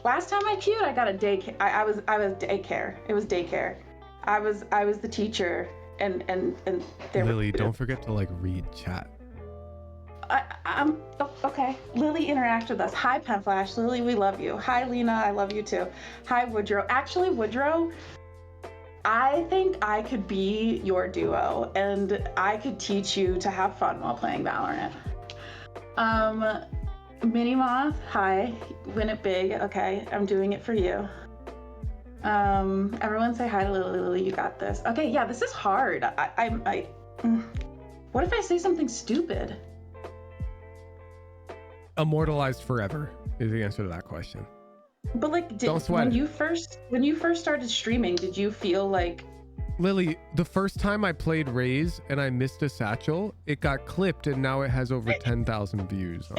Last time I queued, I got a daycare. I was daycare. It was daycare. I was the teacher. And Lily, don't forget to like read chat. I'm okay. Lily, interact with us. Hi, Penflash. Lily, we love you. Hi, Lena, I love you too. Hi, Woodrow. Actually, Woodrow, I think I could be your duo, and I could teach you to have fun while playing Valorant. Minnie Moth, hi. Win it big. Okay, I'm doing it for you. Everyone say hi to Lily. Lily, you got this. Okay, yeah, this is hard. What if I say something stupid? Immortalized forever is the answer to that question. But like, when you first started streaming, did you feel like? Lily, the first time I played Raze and I missed a satchel, it got clipped and now it has over 10,000 views.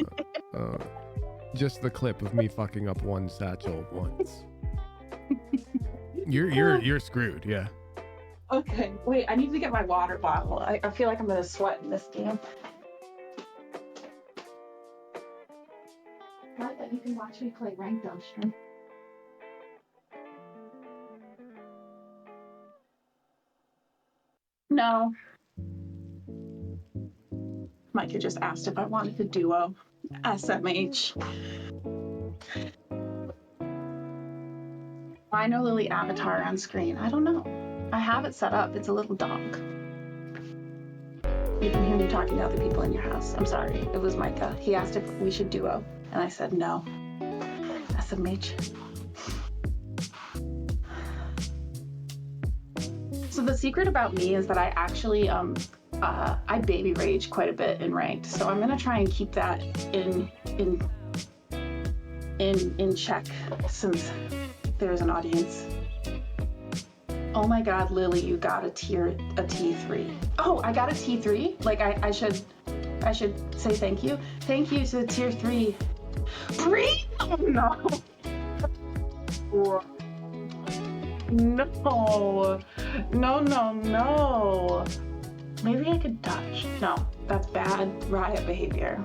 Just the clip of me fucking up one satchel once. You're screwed, yeah. Okay, wait, I need to get my water bottle. I feel like I'm gonna sweat in this game. Right, then you can watch me play ranked on stream. No. Micah just asked if I wanted to duo SMH. Why no Lily avatar on screen? I don't know. I have it set up. It's a little donk. You can hear me talking to other people in your house. I'm sorry. It was Micah. He asked if we should duo, and I said no. SMH. So the secret about me is that I actually I baby rage quite a bit in ranked. So I'm gonna try and keep that in check since there's an audience. Oh my God, Lily, you got a T3. Oh, I got a T3? Like I should say thank you. Thank you to tier 3. Breathe? Oh no. No. Maybe I could dodge. No, that's bad riot behavior.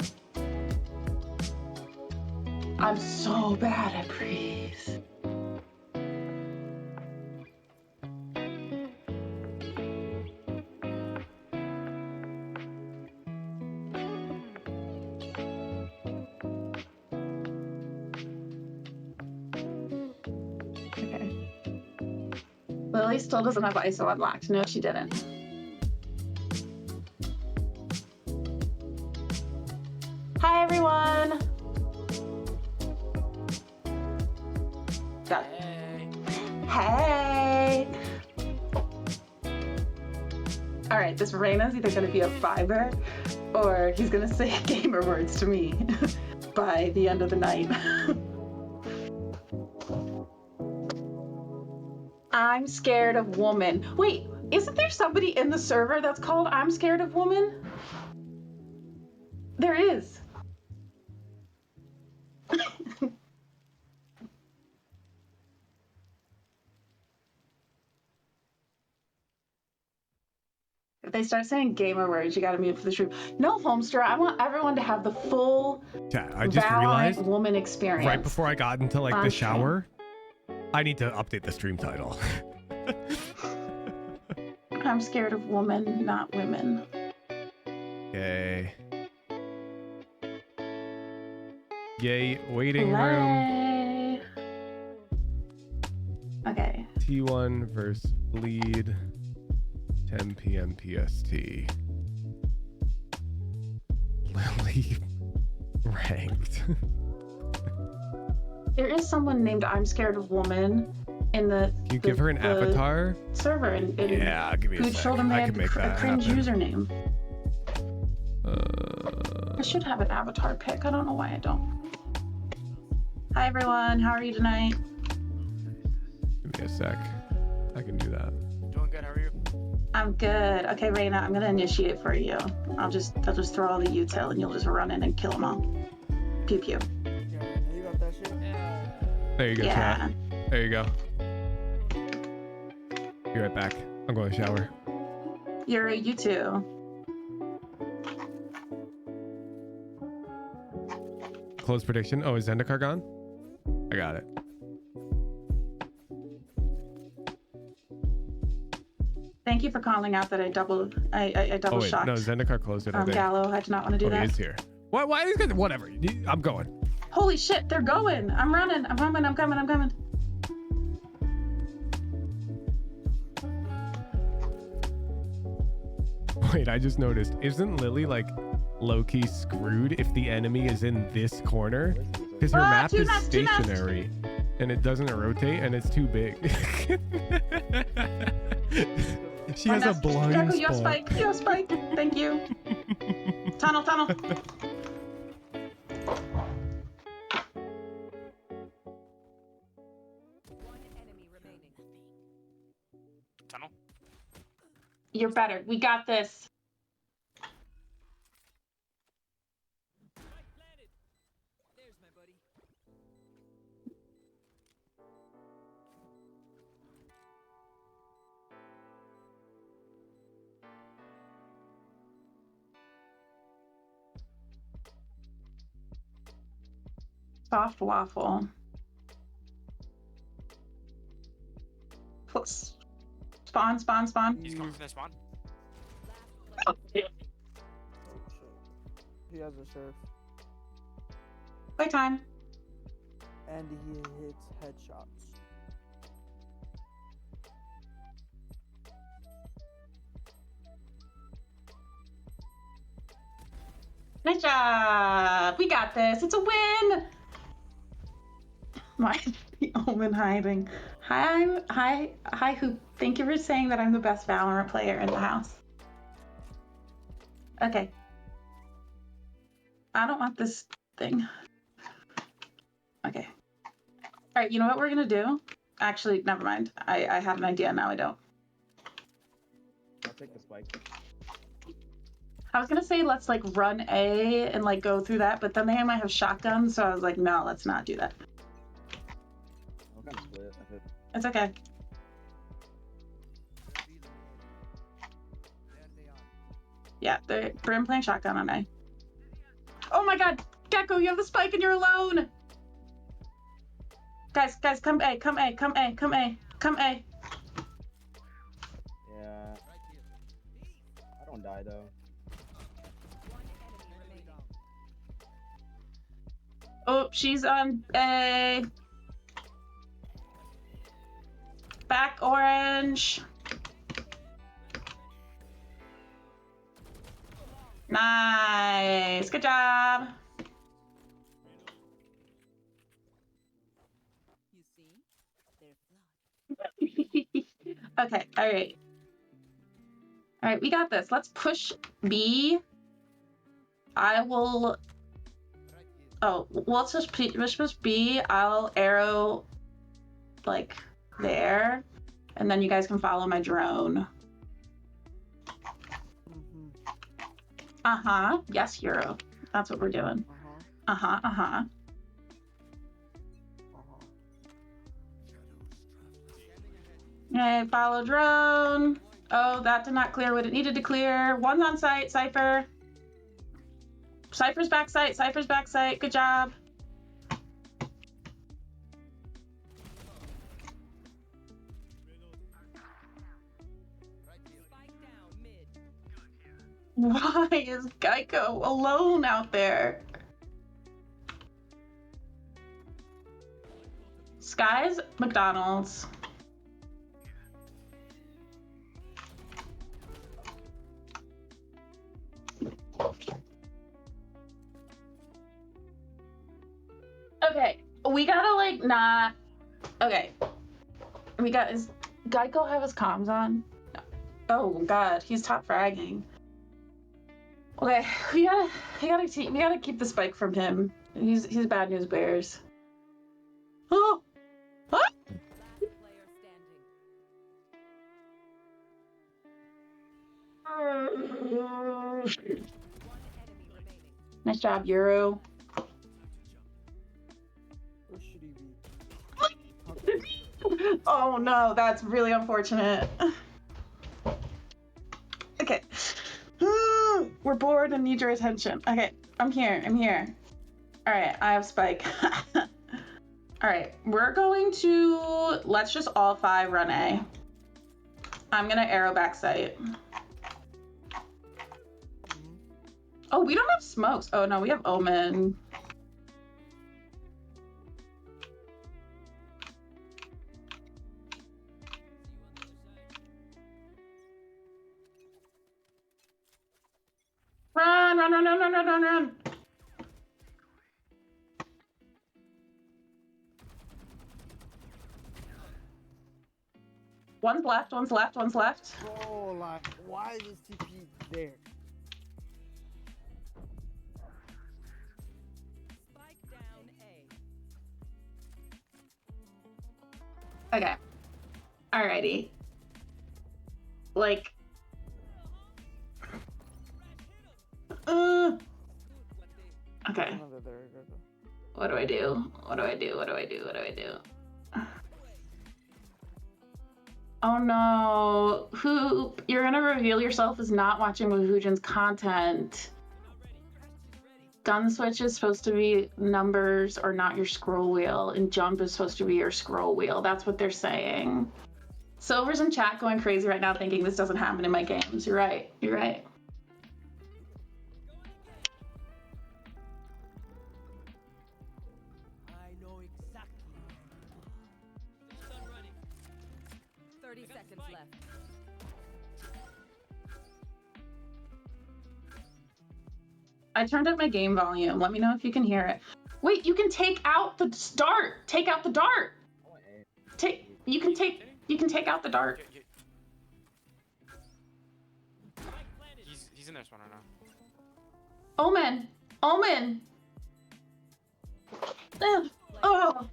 I'm so bad at breeze. Lily still doesn't have ISO unlocked. No, she didn't. Hi, everyone. Hey. All right, this Reyna's either going to be a fiber or he's going to say gamer words to me by the end of the night. I'm scared of woman. Wait, isn't there somebody in the server that's called I'm scared of woman? There is. If they start saying gamer words, you gotta mute for the stream. No, Homester, I want everyone to have the full I just realized woman experience. right before I got into like the shower, I need to update the stream title. I'm scared of women, not women. Okay. Yay, waiting room. Okay. T1 versus Bleed. 10 p.m. PST. Lily ranked. There is someone named I'm Scared of Woman in the. Can you give her an avatar? Server and yeah, give me a who sec. told him they I had can make a that cringe happen. username. I should have an avatar pick. I don't know why I don't. Hi everyone, how are you tonight? Give me a sec. I can do that. Doing good. How are you? I'm good. Okay, Reina, I'm gonna initiate for you. I'll just throw all the util and you'll just run in and kill them all. Pew pew. You got that shit? There you go, Yeah. chat. There you go. Be right back. I'm going to shower. Yuri, you too. Close prediction. Oh, is Zendikar gone? I got it. Thank you for calling out that I double Oh wait, shocked. no, Zendikar closed it. I think. Gallo, I did not want to do Oh, that. he is here. Why are these guys? Whatever. I'm going. Holy shit, they're going. I'm running. I'm coming. I'm coming. I'm coming. Wait, I just noticed. Isn't Lily like low-key screwed if the enemy is in this corner? Because her map is stationary and it doesn't rotate and it's too big. She has a blind Draco, you have spot. spike. You have spike. Thank you. Tunnel. Tunnel. You're better. We got this. Soft waffle. Plus. Spawn. He's coming for the spawn. He has a surf. Playtime. And he hits headshots. Nice job. We got this. It's a win. My the Omen hiding. Hi, Hoop. Thank you for saying that I'm the best Valorant player in the house. Okay. I don't want this thing. Okay. All right, you know what we're gonna do? Actually, never mind. I have an idea, now I don't. I'll take the spike. I was gonna say let's like run A and like go through that, but then they might have shotguns, so I was like, no, let's not do that. I'm kind of split. It's okay. Yeah, Brim playing shotgun on A. Oh my god! Gecko, you have the spike and you're alone! Guys, come A. Yeah. I don't die though. Oh, she's on A. Back orange. Nice. Good job. Okay, all right. All right, we got this. Let's push B. I will... Oh, let's just push B. I'll arrow, like, there. And then you guys can follow my drone. Uh-huh. Yes, Euro. That's what we're doing. Uh-huh. Okay, follow drone. Oh, that did not clear what it needed to clear. One's on site, Cypher. Cypher's back site. Good job. Why is Geico alone out there? Sky's McDonald's. Okay, we gotta like not. Okay, we got. Is Geico have his comms on? No. Oh God, he's top fragging. Okay, we gotta keep the spike from him. He's bad news bears. Oh. What? Nice job, Euro. Oh no, that's really unfortunate. Okay. We're bored and need your attention. Okay, I'm here. Alright, I have spike. Alright, we're going to... Let's just all 5 run A. I'm gonna arrow back sight. Oh, we don't have smokes. Oh no, we have Omen. Run. One's left. Oh, like, why is TP there? Spike down A. Okay. Alrighty. Like... Okay. What do I do? Oh no. Hoop, you're gonna reveal yourself as not watching Woohoojin's content. Gun switch is supposed to be numbers or not your scroll wheel, and jump is supposed to be your scroll wheel. That's what they're saying. Silver's in chat going crazy right now thinking this doesn't happen in my games. You're right. 30 seconds left. I turned up my game volume. Let me know if you can hear it. Wait, you can take out the dart. Take out the dart. You can take out the dart. He's in this one right now. Omen. Oh.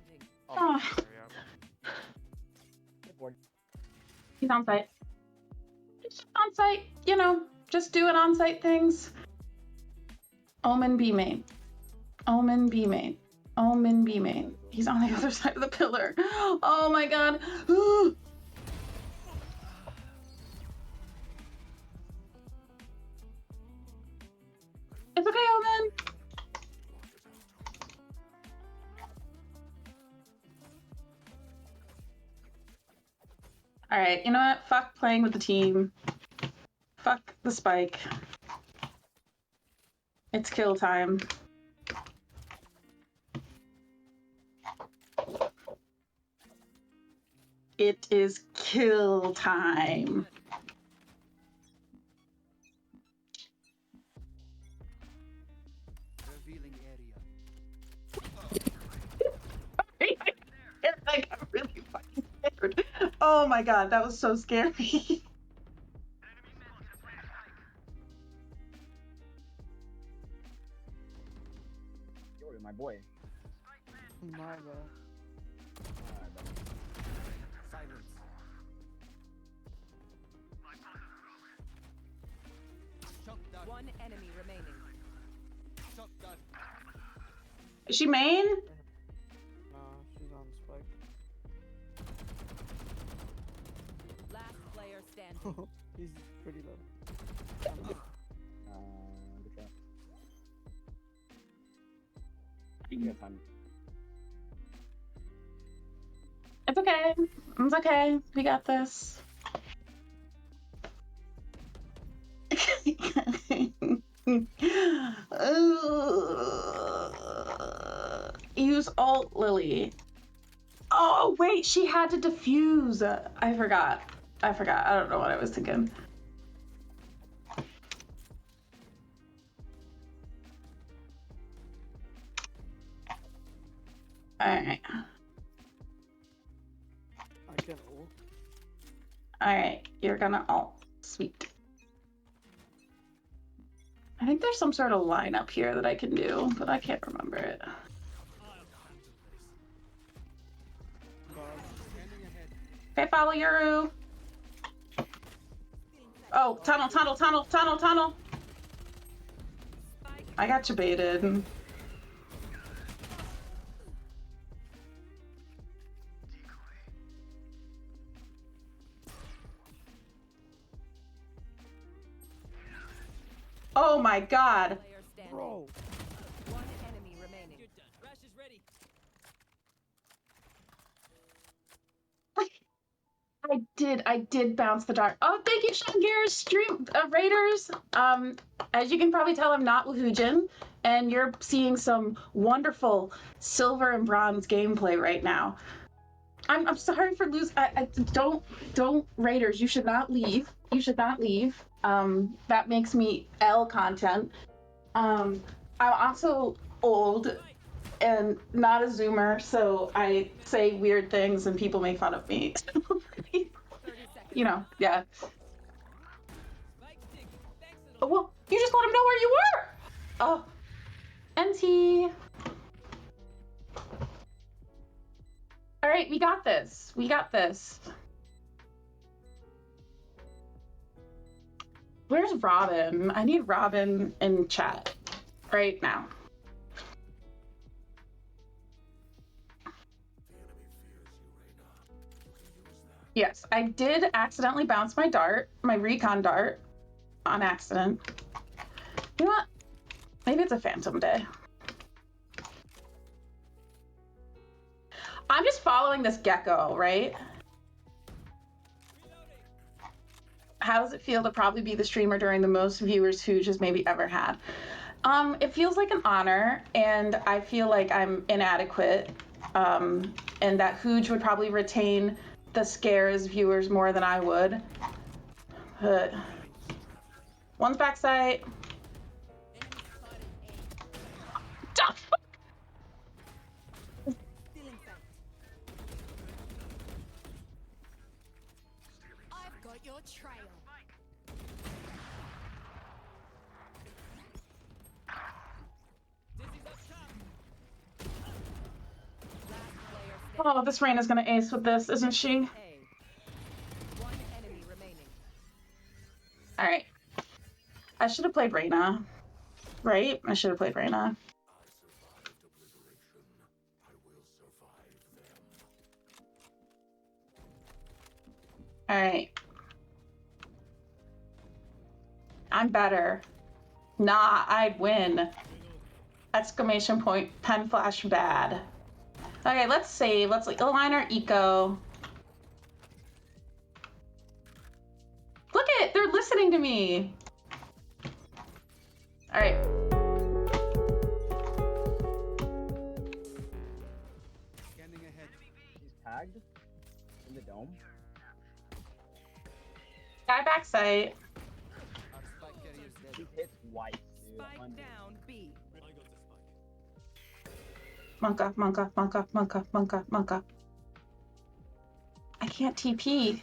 He's on site. Just on site, you know, just doing on site things. Omen B main. He's on the other side of the pillar. Oh my god. It's okay, Omen. Alright, you know what? Fuck playing with the team. Fuck the spike. It's kill time. It is kill time. Revealing area. I got really fucking scared. Oh my god, that was so scary. You're my boy. My bad. Silence. One enemy remaining. Is she main? Nah, she's on spike. Last player standing. He's pretty low. Good try. You got time. It's okay. It's okay. We got this. Use alt Lily. Oh wait, she had to defuse. I forgot. I don't know what I was thinking. Alright. I can ult. Alright, you're gonna ult. Sweet. I think there's some sort of lineup here that I can do, but I can't remember it. Okay, follow Yuru. Oh, tunnel. I got you baited. Oh my god. Bro. One enemy remaining. Rash is ready. I did bounce the dart. Oh, thank you, Shangar's stream Raiders. As you can probably tell, I'm not Woohoojin, and you're seeing some wonderful silver and bronze gameplay right now. I'm sorry for losing. I don't Raiders. You should not leave. You should not leave. That makes me L content. I'm also old and not a Zoomer, so I say weird things and people make fun of me. You know, yeah. Oh, well, you just let him know where you were. Oh, NT. All right, we got this. We got this. Where's Robin? I need Robin in chat right now. Yes, I did accidentally bounce my dart, my recon dart, on accident. You know what? Maybe it's a phantom day. I'm just following this gecko, right? How does it feel to probably be the streamer during the most viewers Hooge has maybe ever had? It feels like an honor, and I feel like I'm inadequate, and that Hooge would probably retain the scares viewers more than I would. But one's backside. I've got your trail. Oh, this Reyna's gonna ace with this, isn't she? One enemy remaining. All right. I should have played Reyna, right? I should have played Reyna. All right. I'm better. Nah, I'd win. Exclamation point, pen flash bad. Okay, let's save. Let's align our eco. Look it, they're listening to me. All right. Scanning ahead. He's tagged in the dome. Guy backside. He hit twice, dude. Spike down B. Monka. I can't TP.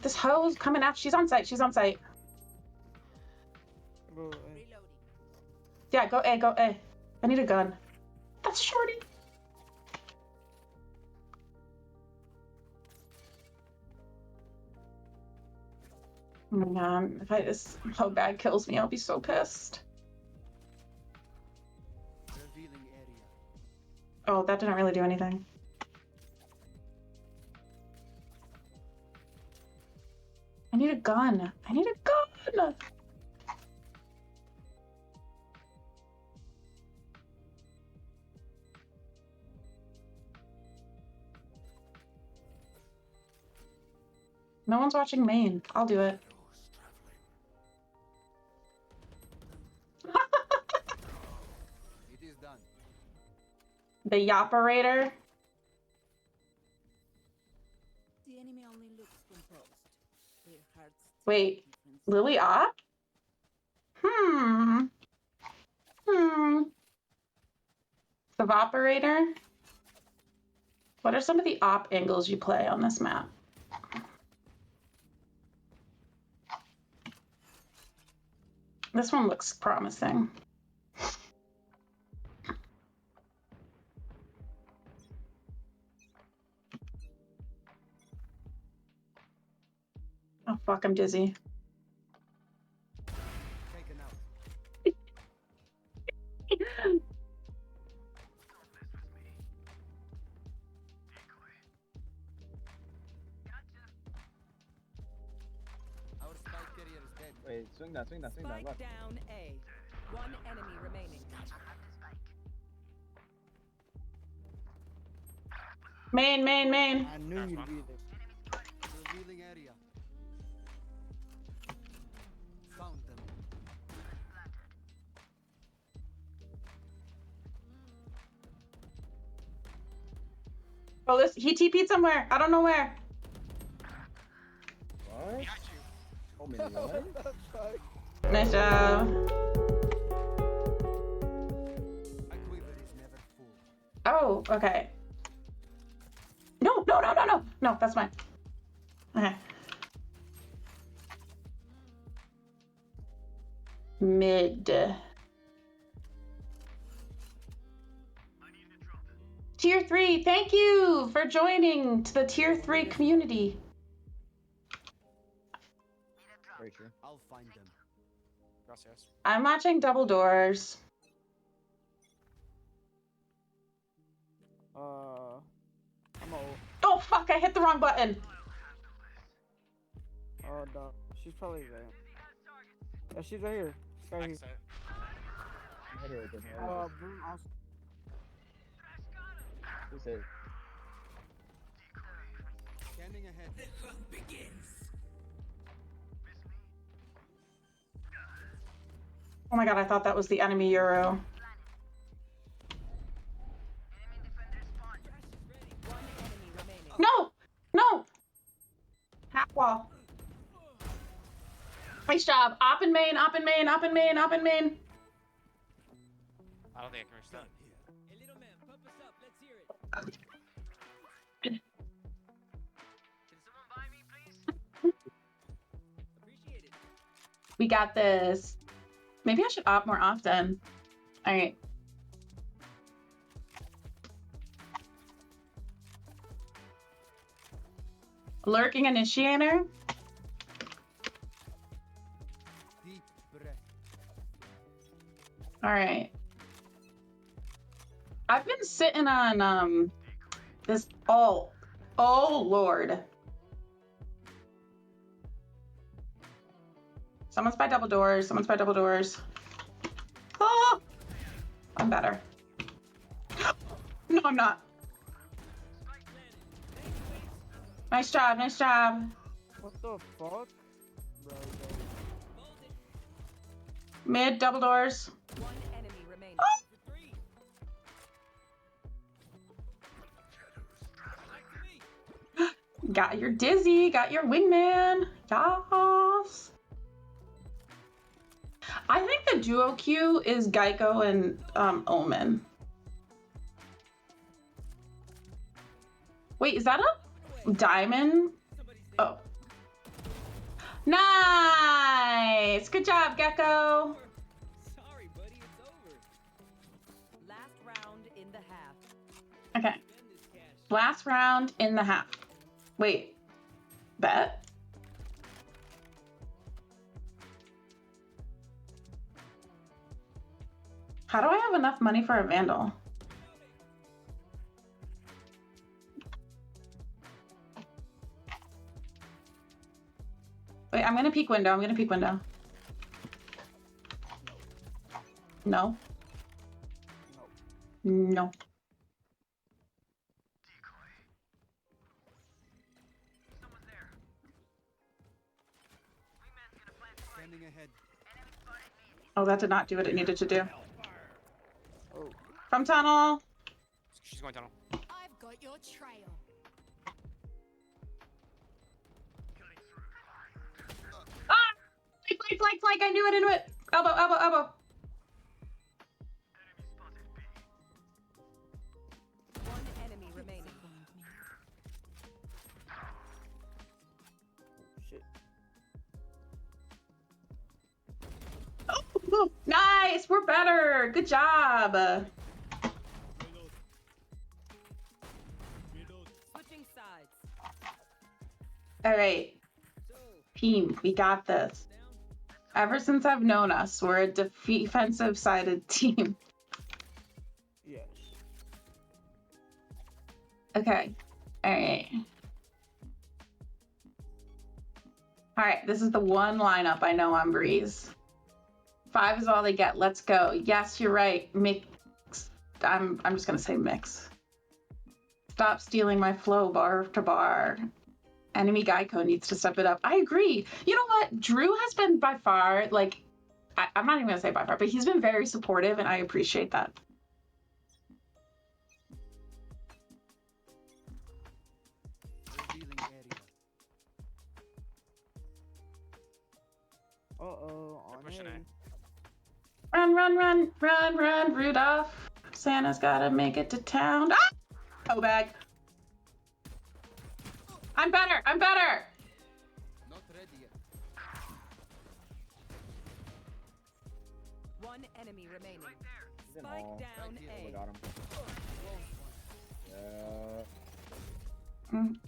This hoe's coming after. She's on site. Bro, Yeah, go A. I need a gun. That's shorty. Oh my god, if this hoe bag kills me, I'll be so pissed. Oh, that didn't really do anything. I need a gun. No one's watching main. I'll do it. The operator. The enemy only looks composed. Their hearts. Wait, Lily op? Sova operator. What are some of the op angles you play on this map? This one looks promising. Oh fuck, I'm dizzy. Wait, swing that, left. Down A. One enemy remaining. Main. I knew you'd be there. Revealing area. Found them. Oh, he TP'd somewhere. I don't know where. What? Oh, man, what? Nice job. Oh, okay. No, that's mine. Okay. Mid. Tier 3, thank you for joining to the Tier 3 community. Very true. I'll find them. Gracias. I'm watching Double Doors. I'm old. Oh fuck, I hit the wrong button. Oh no, she's probably there. Yeah, she's right here. She's right here. Hit her with this. Boom, awesome. Who's it? Scanning ahead. The hunt begins. Oh my god, I thought that was the enemy Euro. No! Half wall. Nice job. Op in main. I don't think I can reach that. We got this. Maybe I should op more often. All right. Lurking initiator. Deep breath. All right. I've been sitting on this. Oh Lord. Someone's by double doors. Oh, I'm better. No, I'm not. Nice job. What the fuck? Bro. Mid, double doors. One enemy remaining. Oh! Got your dizzy, got your wingman. Yas. I think the duo queue is Geico and Omen. Wait, is that a diamond? Oh. Nice! Good job, Gecko. Sorry, buddy, it's over. Last round in the half. Okay. Last round in the half. Wait. Bet? How do I have enough money for a Vandal? Wait, I'm gonna peek window. No. No. Standing ahead. Oh, that did not do what it needed to do. From tunnel. She's going tunnel. I've got your trail. Ah! Flank! I knew it. Elbow. One enemy remaining. Shit. Oh, nice. We're better. Good job. Switching sides. All right, team, we got this. Ever since I've known us, we're a defensive-sided team. Yes. Okay. All right, this is the one lineup I know on Breeze. 5 is all they get. Let's go. Yes, you're right. Mix. I'm just gonna say mix. Stop stealing my flow bar to bar. Enemy Geico needs to step it up. I agree. You know what? Drew has been by far, like, I'm not even gonna say by far, but he's been very supportive, and I appreciate that. Uh-oh, on pushing A. Run, Rudolph. Santa's gotta make it to town. Ah! Oh, bag. I'm better. Not ready yet. One enemy remaining. Spike down A. Got him.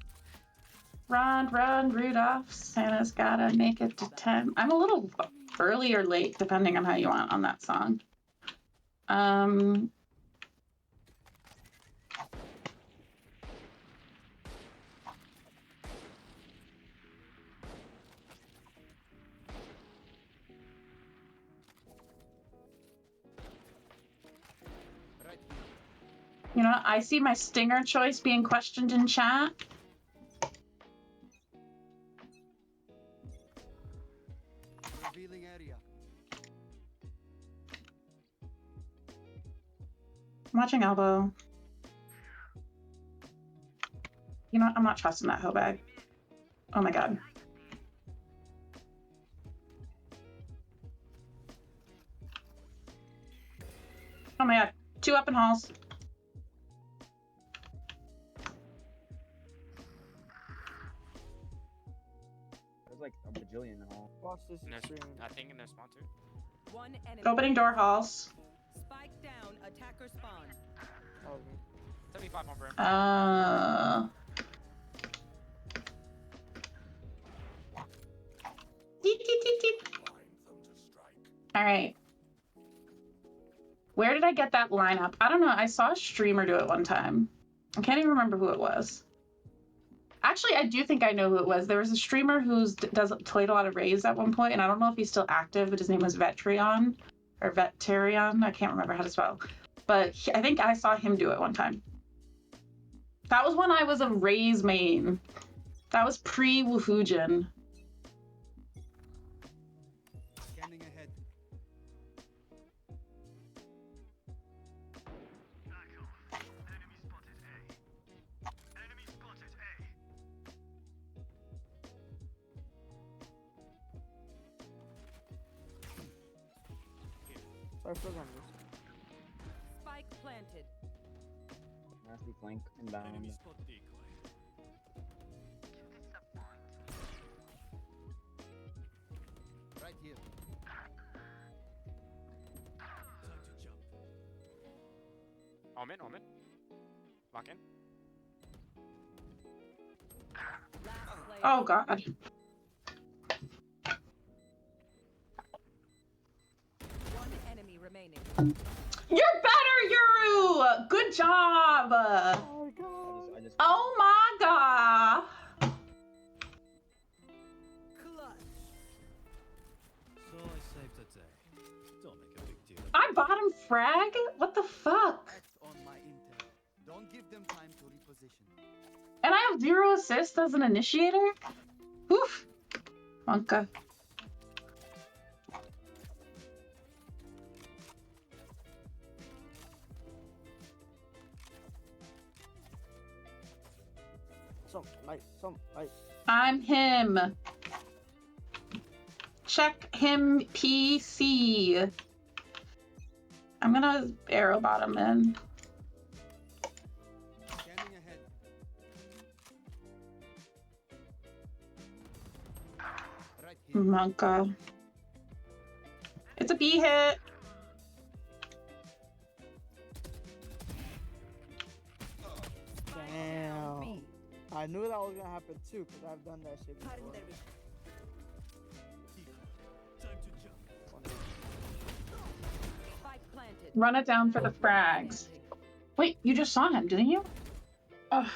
Run, Rudolph. Santa's gotta make it to 10. I'm a little early or late, depending on how you want on that song. You know, I see my stinger choice being questioned in chat. Revealing area. I'm watching elbow. You know what? I'm not trusting that hoe bag. Oh my god. Oh my god. 2 up in halls. There's like a bajillion in all. Watch this And there's, stream. I think in their spawn too. One enemy. Opening door halls. Spike down. Attacker spawn. Oh, 75 on brim. All right. Where did I get that lineup? I don't know. I saw a streamer do it one time. I can't even remember who it was. Actually, I do think I know who it was. There was a streamer who's played a lot of Raze at one point, and I don't know if he's still active, but his name was Vetrion or Veterion. I can't remember how to spell. But I think I saw him do it one time. That was when I was a Raze main. That was pre-Wufujin. Scanning ahead. Spike planted. Nasty flank inbound. Right here. Omen. Lock in. Oh god. One enemy remaining. You're better, Yuru! Good job! Oh god. Oh my god! So I saved a day. Don't make a big deal. I bottom frag? What the fuck? On my intel. Don't give them time to reposition. And I have 0 assists as an initiator? Oof. Wonka. I'm him. Check him PC. I'm gonna arrow bottom in. Scanning ahead. Monka. It's a B hit. Damn. I knew that was gonna happen too, because I've done that shit before. Run it down for the frags. Wait, you just saw him, didn't you? Ugh.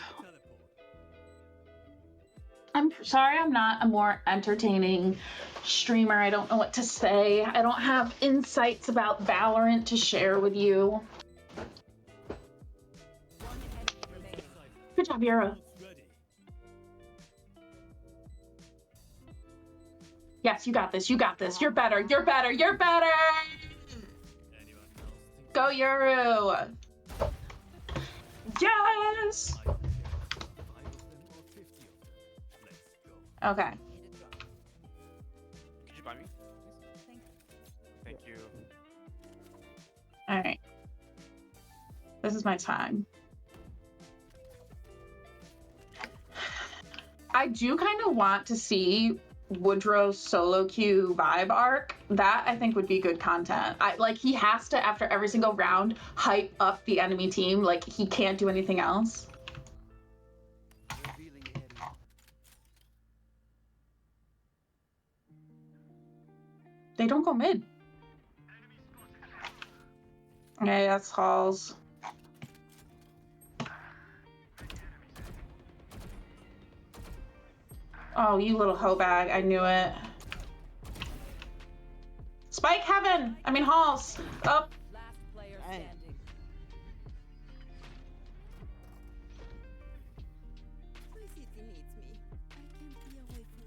I'm sorry I'm not a more entertaining streamer. I don't know what to say. I don't have insights about Valorant to share with you. Good job, Yura. Yes, you got this. You got this. You're better. You're better. You're better. Go, Yuru. Yes. Okay. Could you buy me? Thank you. All right. This is my time. I do kind of want to see Woodrow's solo queue vibe arc. That I think would be good content. Like he has to, after every single round, hype up the enemy team. Like he can't do anything else. They don't go mid. Okay, that's Halls. Oh, you little hoe bag. I knew it. Spike Heaven! I mean Halls. Up.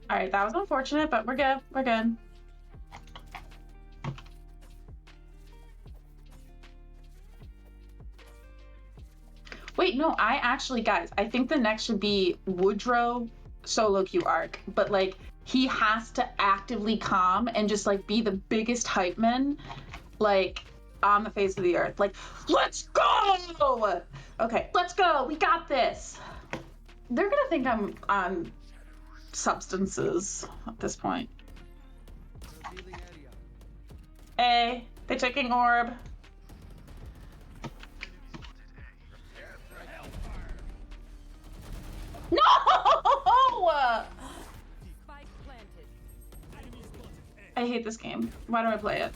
Alright, that was unfortunate, but we're good. We're good. Wait, no, guys, I think the next should be Woodrow solo queue arc, but like he has to actively calm and just like be the biggest hype man like on the face of the earth. Like, let's go! Okay, let's go. We got this. They're gonna think I'm on substances at this point. Hey, they're taking orb. No! I hate this game. Why do I play it?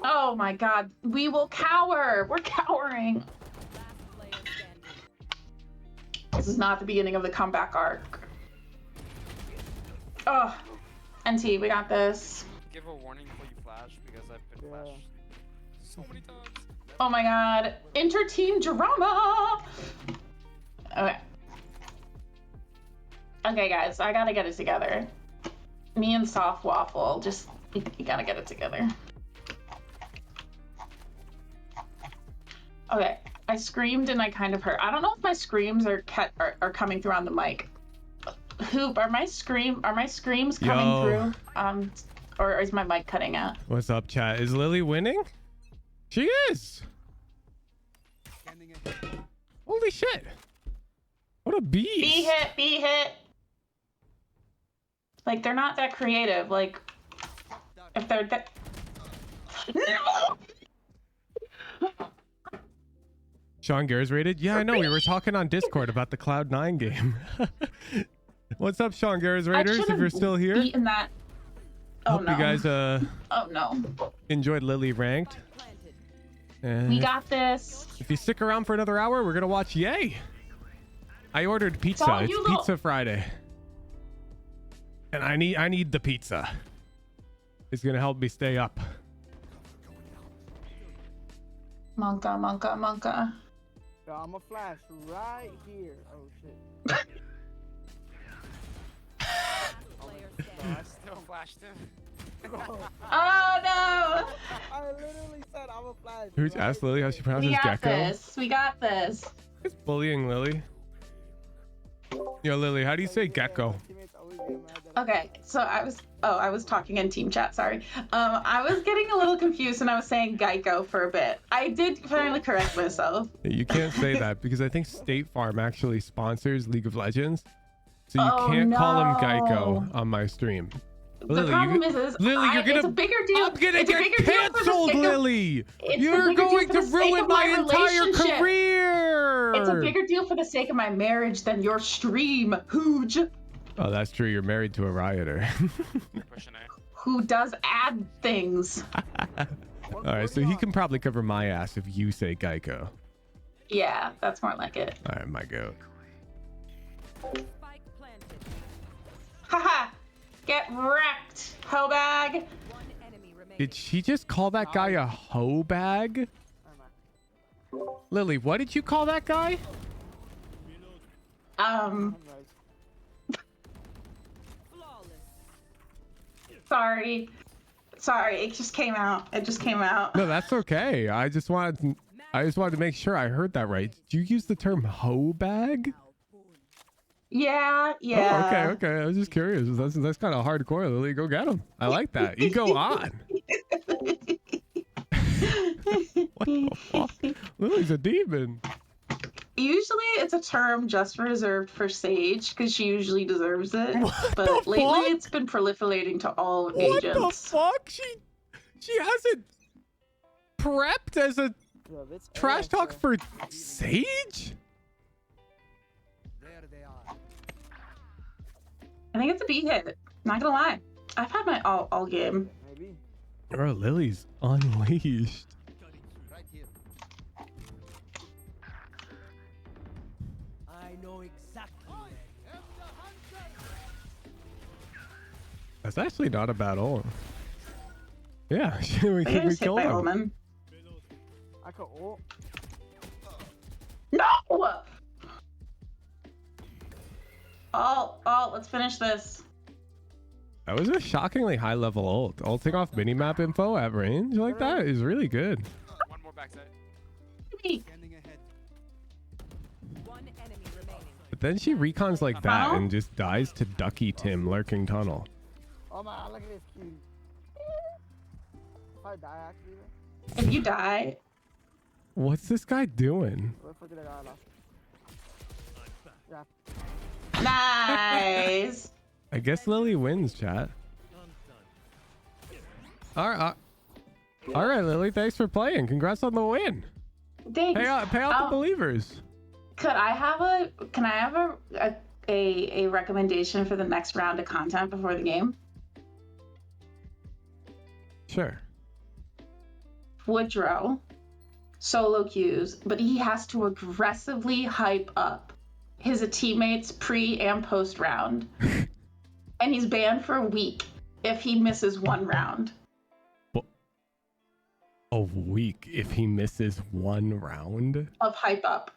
Oh my god. We will cower. We're cowering. This is not the beginning of the comeback arc. Oh, NT, we got this. Give a warning before you flash because I've been flashed so many times. Oh my god. Inter-team drama! Okay. Okay, guys, I gotta get it together. Me and Soft Waffle, just, you gotta get it together. Okay, I screamed and I kind of hurt. I don't know if my screams are coming through on the mic. Hoop, are my screams coming through? Or is my mic cutting out? What's up, chat? Is Lily winning? She is. Holy shit. What a beast. B hit, B hit. Like, they're not that creative. Like, if they're that... No! Sean Gare's rated? Yeah, I know. We were talking on Discord about the Cloud9 game. What's up, Sean Gare's Raiders, if you're still here? Eaten that. Oh, Hope no. you guys oh, no. enjoyed Lily Ranked. We got this. If you stick around for another hour, we're going to watch Yay. I ordered pizza. It's Pizza Friday. And I need the pizza. It's going to help me stay up. Monka, Monka, Monka. Yo, I'm a flash right here. Oh, shit. I still flashed him. Oh, no! I literally said I'm a flash. Who's asked Lily how she pronounces We got gecko? this. We got this. It's bullying Lily. Yo, Lily, how do you say gecko? Okay, so I was talking in team chat, sorry. I was getting a little confused and I was saying Geico for a bit. I did finally correct myself. You can't say that because I think State Farm actually sponsors League of Legends. So you can't call him Geico on my stream. The problem is Lily, you're gonna, it's a bigger deal. I'm gonna it's a get bigger deal for the canceled, sake of- Lily. it's You're a bigger deal going for to the sake ruin of my entire relationship. career. It's a bigger deal for the sake of my marriage than your stream, Hooge. Oh, that's true. You're married to a rioter. Who does add things. All right, so he can probably cover my ass if you say Geico. Yeah, that's more like it. All right, my goat. Haha! Get wrecked, hoe bag. Did she just call that guy a hoe bag? Lily, what did you call that guy? Sorry, it just came out. No, that's okay. I just wanted to make sure I heard that right. Did you use the term hoe bag? Yeah. Oh, okay. I was just curious. That's kind of hardcore, Lily. Go get him. I like that. You go on. What the fuck? Lily's a demon. Usually it's a term just reserved for Sage because she usually deserves it. But lately it's been proliferating to all agents. What the fuck? She hasn't prepped as a trash talk for Sage? I think it's a B hit. Not gonna lie. I've had my all game. Maybe. Bro, Lily's unleashed. I know exactly. That's actually not a bad ult. Yeah, we Maybe I was hit killed by him. Omen. I could ult. No! Let's finish this. That was a shockingly high level ult. Ulting off minimap info at range like that is really good. One more backside. But then she recons like that and just dies to Ducky Tim lurking tunnel. Oh man, look at this cute. If I die, actually. If you die. What's this guy doing? What if I die last? Yeah. Nice. I guess Lily wins, chat. All right, Lily. Thanks for playing. Congrats on the win. Thanks. Pay out the believers. Can I have a recommendation for the next round of content before the game? Sure. Woodrow, solo queues, but he has to aggressively hype up his teammates pre and post round. And he's banned for a week if he misses one round. A week if he misses one round? Of hype up.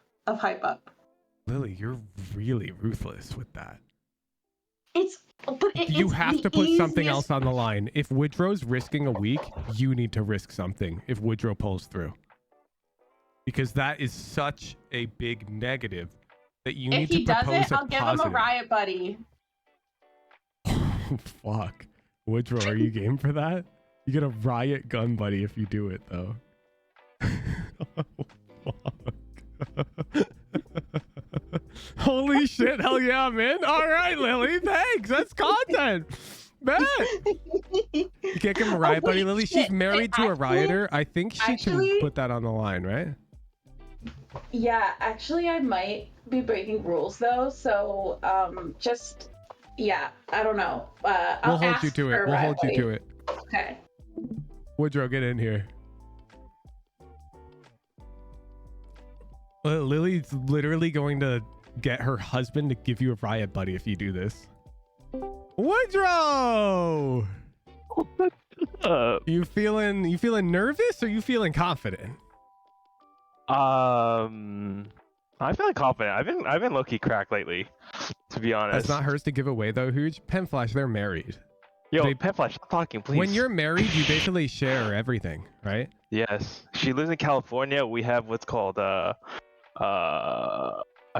Lily, you're really ruthless with that. You have to put something else on the line. If Woodrow's risking a week, you need to risk something if Woodrow pulls through. Because that is such a big negative that you need to propose a positive. If he does it, I'll give him a riot buddy. Fuck. Woodrow, are you game for that? You get a riot gun buddy if you do it, though. Oh, fuck. Holy shit, hell yeah, I'm in. All right, Lily, thanks. That's content. Bet. You can't give him a riot buddy, Lily. She's married to a rioter. I think she can put that on the line, right? Yeah, actually, I might be breaking rules, though. So, yeah, I don't know. We'll hold you to it. We'll hold you to it. Okay. Woodrow, get in here. Lily's literally going to get her husband to give you a riot buddy if you do this. Woodrow! What's up? You feeling nervous or you feeling confident? I'm feeling confident. I've been low-key cracked lately, to be honest. That's not hers to give away though, Hooge. Penflash, they're married. Yo, Penflash, stop talking, please. When you're married, you basically share everything, right? Yes. She lives in California. We have what's called I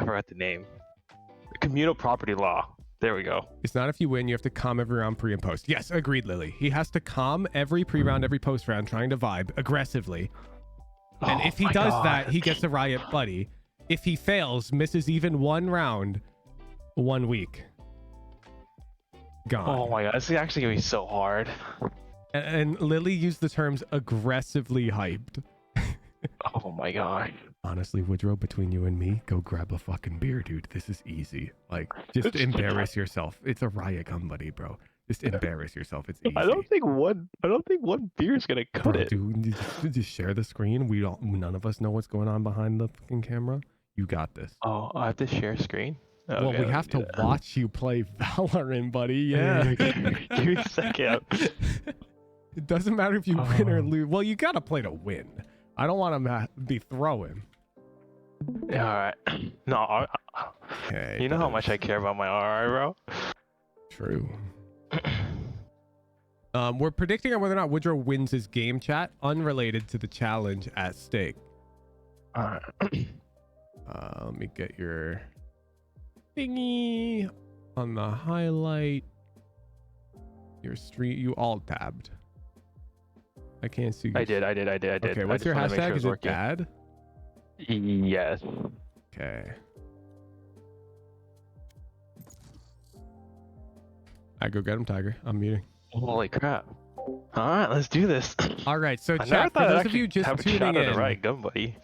forgot the name. communal property law. There we go. It's not if you win, you have to calm every round pre and post. Yes, agreed, Lily. He has to calm every pre-round, every post-round, trying to vibe aggressively. And if he does that, he gets a Riot buddy. If he fails, misses even one round, 1 week. Gone. Oh my god, this is actually gonna be so hard. And Lily used the terms aggressively hyped. Oh my god. Honestly, Woodrow, between you and me, go grab a fucking beer, dude. This is easy. Like, just embarrass yourself. It's a Riot gun buddy, bro. Just embarrass yourself. It's easy. I don't think one beer is gonna cut it. Dude, just share the screen. None of us know what's going on behind the fucking camera. You got this. Oh, I have to share screen? Okay, well, we have to watch you play Valorant, buddy. Yeah. Give me a second. It doesn't matter if you win or lose. Well, you gotta play to win. I don't want to be throwing. Yeah, all right. No, okay, you know how much I care about my RR, bro? True. We're predicting on whether or not Woodrow wins his game, chat, unrelated to the challenge at stake. All right. Let me get your thingy on the highlight. Your stream, you all tabbed. I can't see. I did. Okay, what's your hashtag? Is it dad? Yes. Okay. I go get him, Tiger. I'm muting. Holy crap. All right, let's do this. All right, so chat, for those of you just tuning in, right gun, buddy.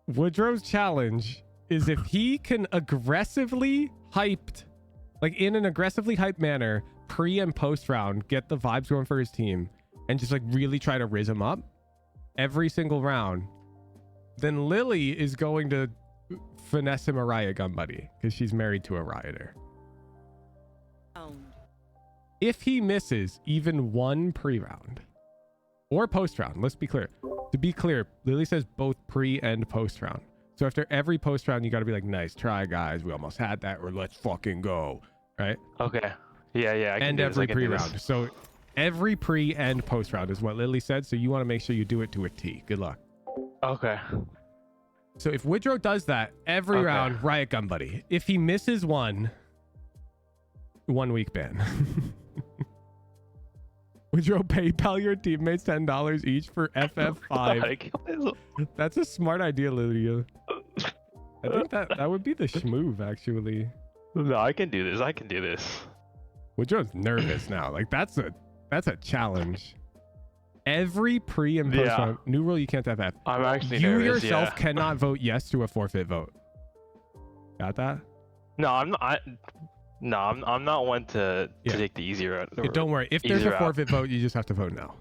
Woodrow's challenge is if he can aggressively hyped, like in an aggressively hyped manner, pre and post round, get the vibes going for his team, and just like really try to riz him up every single round, then Lily is going to finesse him a Riot gun buddy because she's married to a Rioter. If he misses even one pre-round or post-round, let's be clear. To be clear, Lily says both pre and post-round. So after every post-round, you got to be like, nice try, guys. We almost had that, or let's fucking go. Right? Okay. Yeah. I can and do every this, pre-round. So every pre and post-round is what Lily said. So you want to make sure you do it to a T. Good luck. Okay. So if Woodrow does that every round, Riot gun buddy. If he misses one, 1 week ban. Woodrow, PayPal your teammates $10 each for FF5. That's a smart idea, Lilia. I think that would be the schmove, actually. No, I can do this. Woodrow's nervous now. Like that's a challenge. Every pre and post round, new rule, you can't have F. I'm actually you nervous, yourself cannot vote yes to a forfeit vote. Got that? No, I'm not. I'm not one to take the easy route. Don't worry. If there's a forfeit vote, you just have to vote no.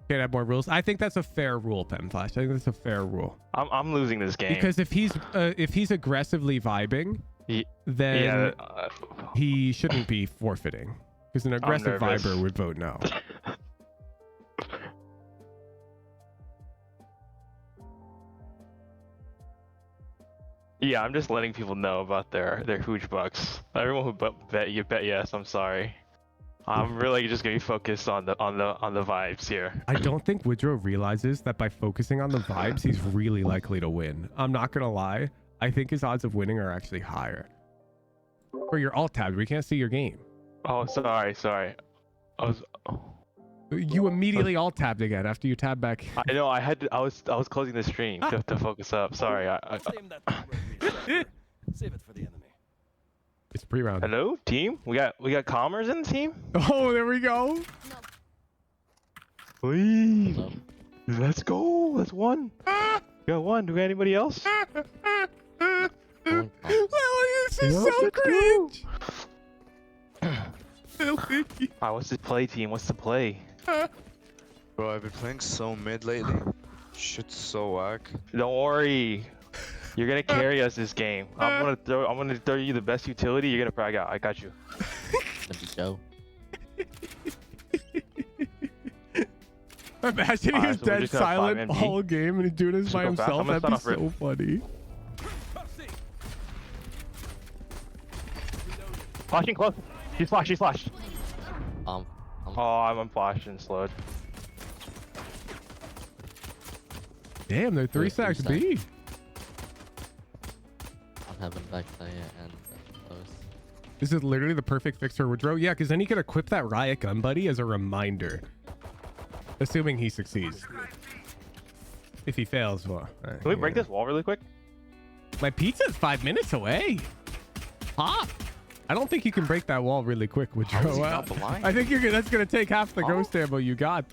Can't have more rules. I think that's a fair rule, Penflash. I think that's a fair rule. I'm losing this game because if he's aggressively vibing, then he shouldn't be forfeiting. Because an aggressive viber would vote no. Yeah, I'm just letting people know about their huge bucks. Everyone who bet yes. I'm sorry. I'm really just gonna be focused on the vibes here. I don't think Woodrow realizes that by focusing on the vibes, he's really likely to win. I'm not gonna lie. I think his odds of winning are actually higher. Or you're alt tabbed. We can't see your game. Oh, sorry. You immediately alt tabbed again after you tabbed back. I know. I was closing the stream to focus up. Sorry. Save it for the enemy. It's pre-round. Hello, team. We got Commerce in the team. Oh, there we go. Please. Let's go. That's one. We got one. Do we got anybody else? Lily, this is so cringe. What's the play, team? What's the play? Bro, I've been playing so mid lately. Shit's so whack. Don't worry. You're gonna carry us this game. I'm gonna throw you the best utility. You're gonna frag out. I got you. Let's go. Imagine he was dead silent all game and he's doing this by himself. That'd be so funny. Flashing close. She's flashed. Oh, I'm flashed and slowed. Damn, they're 3 stacks B. backside and close. This is literally the perfect fix for Woodrow. Yeah, because then he could equip that riot gun, buddy, as a reminder. Assuming he succeeds. If he fails, well. Can we break this wall really quick? My pizza's 5 minutes away. Pop. I don't think you can break that wall really quick, Woodrow. I think that's gonna take half the ghost ammo you got.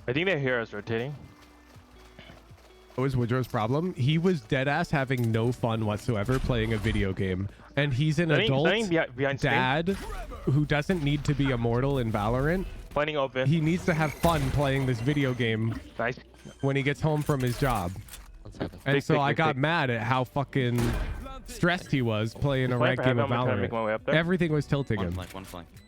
I think they hear us rotating. What was Woodrow's problem? He was deadass having no fun whatsoever playing a video game. And he's an adult dad who doesn't need to be immortal in Valorant. Planning open. He needs to have fun playing this video game when he gets home from his job. And so I got mad at how fucking stressed he was playing a ranked game of Valorant. Everything was tilting him.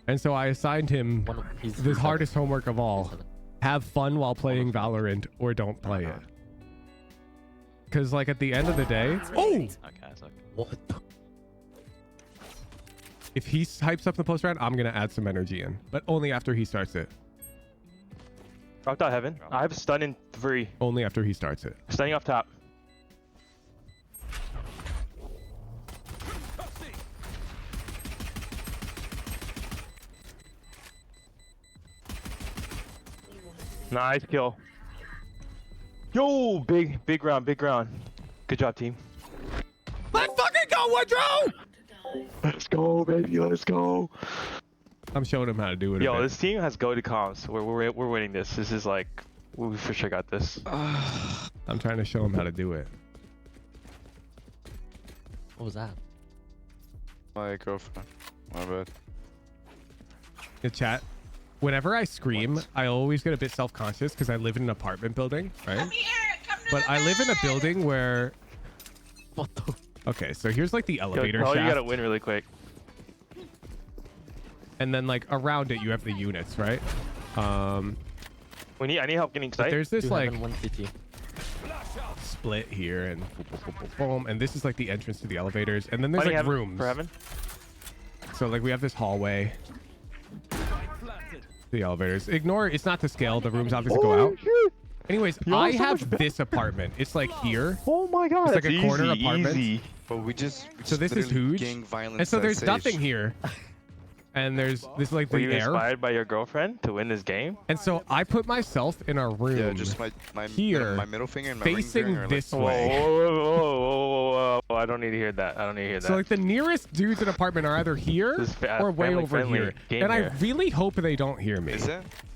And so I assigned him the hardest homework of all. Have fun while playing Valorant or don't play it. Because like at the end of the day... Oh! What? If he hypes up the post round, I'm going to add some energy in. But only after he starts it. Dropped out heaven. I have stun in 3. Only after he starts it. Stunning off top. Nice kill. Yo, big round, big round. Good job, team. Let's fucking go, Woodrow! Let's go, baby. Let's go. I'm showing him how to do it. Yo, this team has go to comms. We're winning this. This is like, we for sure got this. I'm trying to show him how to do it. What was that? My girlfriend. My bad. The chat. Whenever I scream, I always get a bit self-conscious because I live in an apartment building, right? But I live in a building where... What the... Okay, so here's like the elevator shaft. You gotta win really quick. And then like around it, you have the units, right? I need help getting sight. There's this like split here and boom, and this is like the entrance to the elevators. And then there's like rooms. So like we have this hallway. The elevators. Ignore, it's not to scale. The rooms obviously go out. Anyways, I have this apartment. It's like here. Oh my god, it's like a corner apartment. Easy. But we just so this is huge. And so there's nothing here. And there's this like the Were you air. inspired by your girlfriend to win this game? And so I put myself in a room. Yeah, just my here, my middle finger and my facing ring finger this like, way. Whoa. I don't need to hear that. I don't need to hear that. So like the nearest dudes in apartment are either here or way over here. And I really hope they don't hear me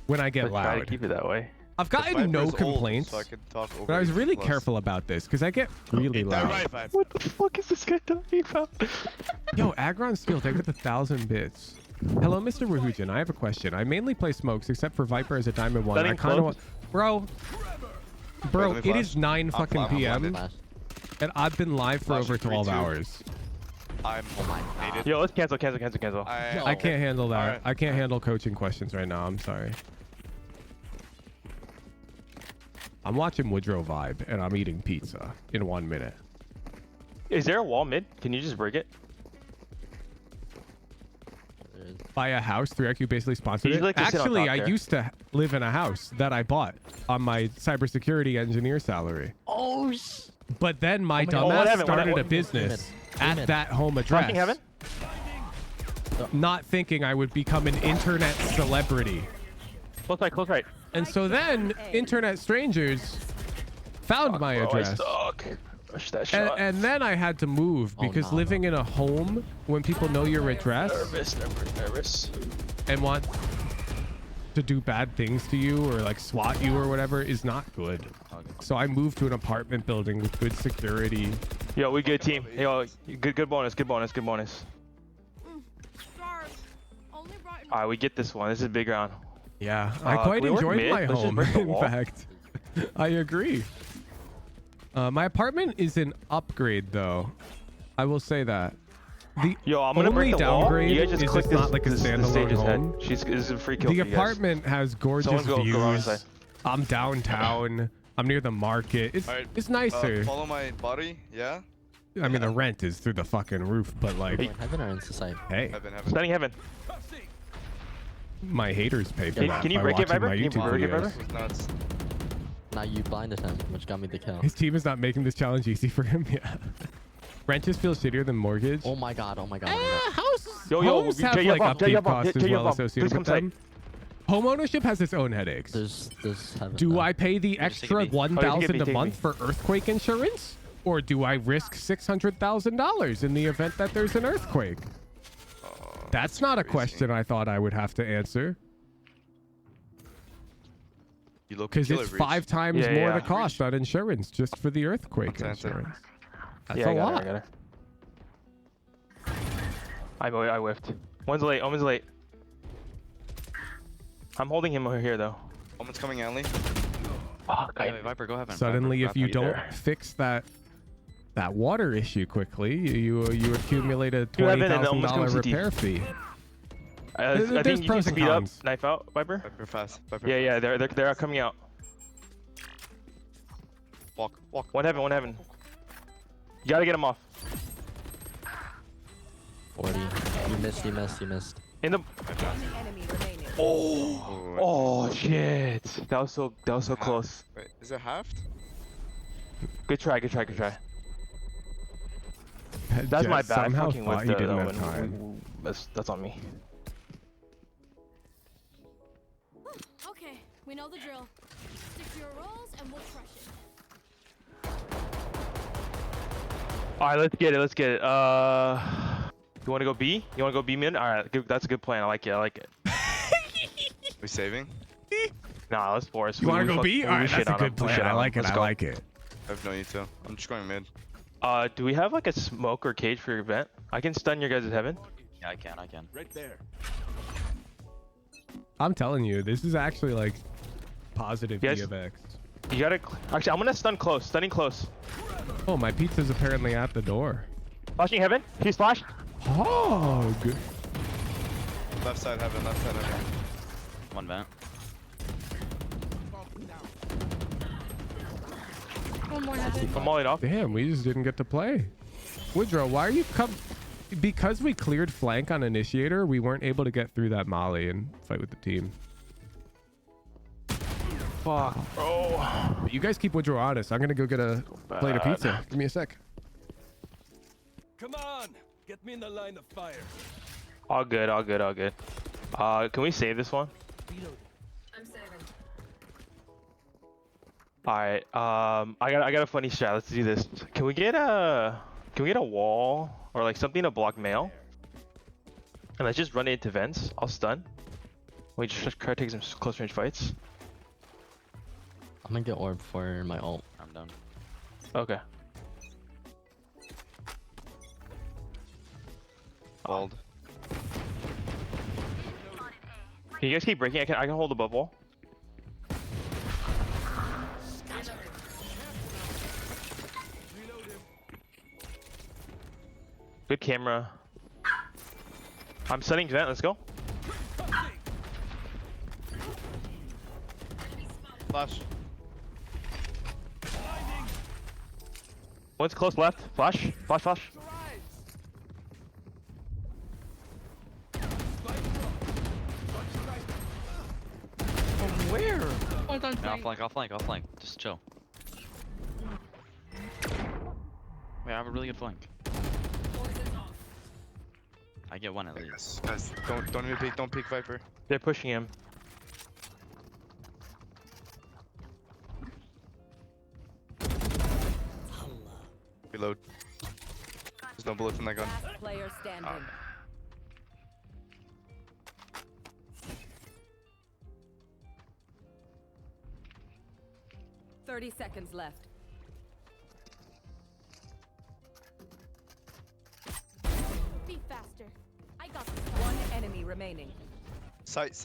when I get loud. Try to keep it that way. I've gotten no complaints, so I can talk over but I was really careful about this because I get really loud. What the fuck is this guy talking about? Yo, Agron Steel, take with 1,000 bits. Hello, Mr. Wahujan. I have a question. I mainly play smokes, except for Viper as a Diamond 1. I kind of want... Bro, it is 9 fucking p.m. And I've been live for over 12 hours. Yo, let's cancel. I can't handle that. Right. I can't handle coaching questions right now. I'm sorry. I'm watching Woodrow vibe, and I'm eating pizza in 1 minute. Is there a wall mid? Can you just break it? Buy a house. 3IQ basically sponsored it. Like actually, I used to live in a house that I bought on my cybersecurity engineer salary. Oh, but then my dumbass started a business at that home address. Not thinking I would become an internet celebrity. Close right. And so then internet strangers found my address. Rush that shot. And then I had to move because living in a home when people know your address nervous and want to do bad things to you or like swat you or whatever is not good. So I moved to an apartment building with good security. Yo, we good team. Yo, good bonus. Alright, we get this one. This is a big round. Yeah, I quite enjoyed my home, in fact. I agree. My apartment is an upgrade, though. I will say that. The I'm gonna only break the downgrade wall. Just is click it's not like a standalone home. This is a free kill The for you guys. apartment has gorgeous views. I'm downtown. I'm near the market. It's nicer. Follow my body, yeah? I mean, the rent is through the fucking roof, but like... Heaven or in society? Hey. Stunning heaven. My haters pay for that. Can you by break it, watching Viper? my YouTube videos. Now you blinded him, which got me the kill. His team is not making this challenge easy for him. Yeah. Rent just feels shittier than mortgage. Oh my god, oh my god. Oh my god. Homes have like upkeep costs as well associated with them. Side. Home ownership has its own headaches. Do I pay the extra $1,000 a month for earthquake insurance? Or do I risk $600,000 in the event that there's an earthquake? That's not a question I thought I would have to answer. Because it's 5 times more the cost on insurance just for the earthquake insurance. That's a lot. I whiffed. One's late. Omen's late. I'm holding him over here though. Omen's coming alley. Oh, wait, Viper, go heaven. Suddenly, Viper, if you don't fix that water issue quickly, you accumulate a $20,000 repair fee. I think you can speed up. Knife out, Viper. Viper fast. Viper yeah, they're coming out. Walk. One heaven. You gotta get him off. 40. You missed. In the. Oh shit! That was so close. Wait, is it halved? Good try. That's my bad. I fucking whiffed it though. That's on me. Okay, we know the drill. Stick to your roles and we'll crush it. Alright, let's get it. You wanna go B? You wanna go B mid? Alright, that's a good plan. I like it. We saving? Nah, let's force. You wanna go B? Alright, that's a good plan. I like it. I have no need to. I'm just going mid. Do we have like a smoke or cage for your vent? I can stun your guys' heaven. Yeah, I can. Right there. I'm telling you, this is actually like positive Yes. DFX. You gotta. Actually, I'm gonna stunning close. Oh, my pizza's apparently at the door. Flashing heaven. She's flashed. Oh, good. Left side heaven. One vent. One more heaven. I'm mulling off. Damn, we just didn't get to play. Woodrow, why are you because we cleared flank on Initiator, we weren't able to get through that molly and fight with the team. Fuck, bro. But you guys keep Woodrow honest. I'm gonna go get a plate of pizza. Give me a sec. Come on, get me in the line of fire. All good. Can we save this one? I'm saving. Alright, I got a funny strat. Let's do this. Can we get a wall or like something to block mail? And let's just run it into vents. I'll stun. We just try to take some close range fights. I'm gonna get orb for my ult. I'm done. Okay. Bald. Can you guys keep breaking? I can hold the bubble. Good camera. I'm setting vent. Let's go. Flash. One's close left. Flash. Flash. From where? I'll flank. Just chill. Wait, I have a really good flank. I get one at least. Guys, don't even peek. Don't peek, Viper. They're pushing him. Reload. There's no bullets in that gun. Last player standing. 30 seconds left. Be faster. I got this. One enemy remaining. Sight.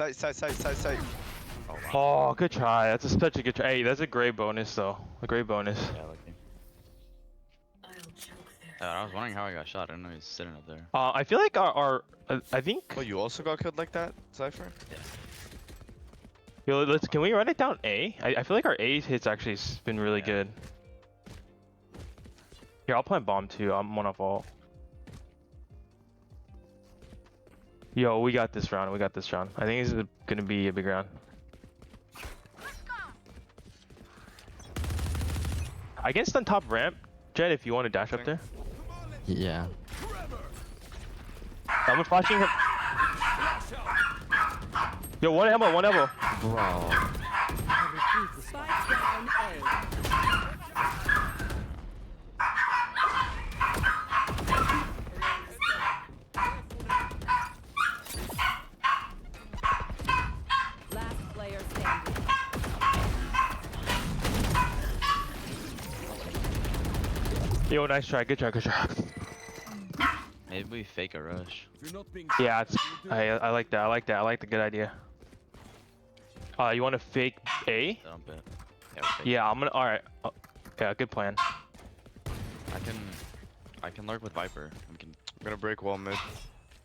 Oh, good try. That's such a good try. Hey, that's a great bonus though. A great bonus. Yeah, lucky. I was wondering how I got shot. I didn't know he was sitting up there. I feel like our I think. Oh, you also got killed like that, Cypher? Yeah. Yo, can we run it down A? I feel like our A hits actually has been really good. Here, I'll plant bomb too. I'm one off ult. Yo, we got this round. I think this is gonna be a big round. I can stun top ramp, Jet, if you want to dash up there. Yeah. I'm flashing him. Yo, one elbow, one elbow. Bro. Spike down A. Last player standing. Yo, nice try. Good try. Good try. Maybe we fake a rush. Yeah, it's, I like that. I like that. I like the good idea. You want to fake A? Dump it. Yeah, I'm gonna. All right. Yeah, good plan. I can lurk with Viper. I'm gonna break wall mid.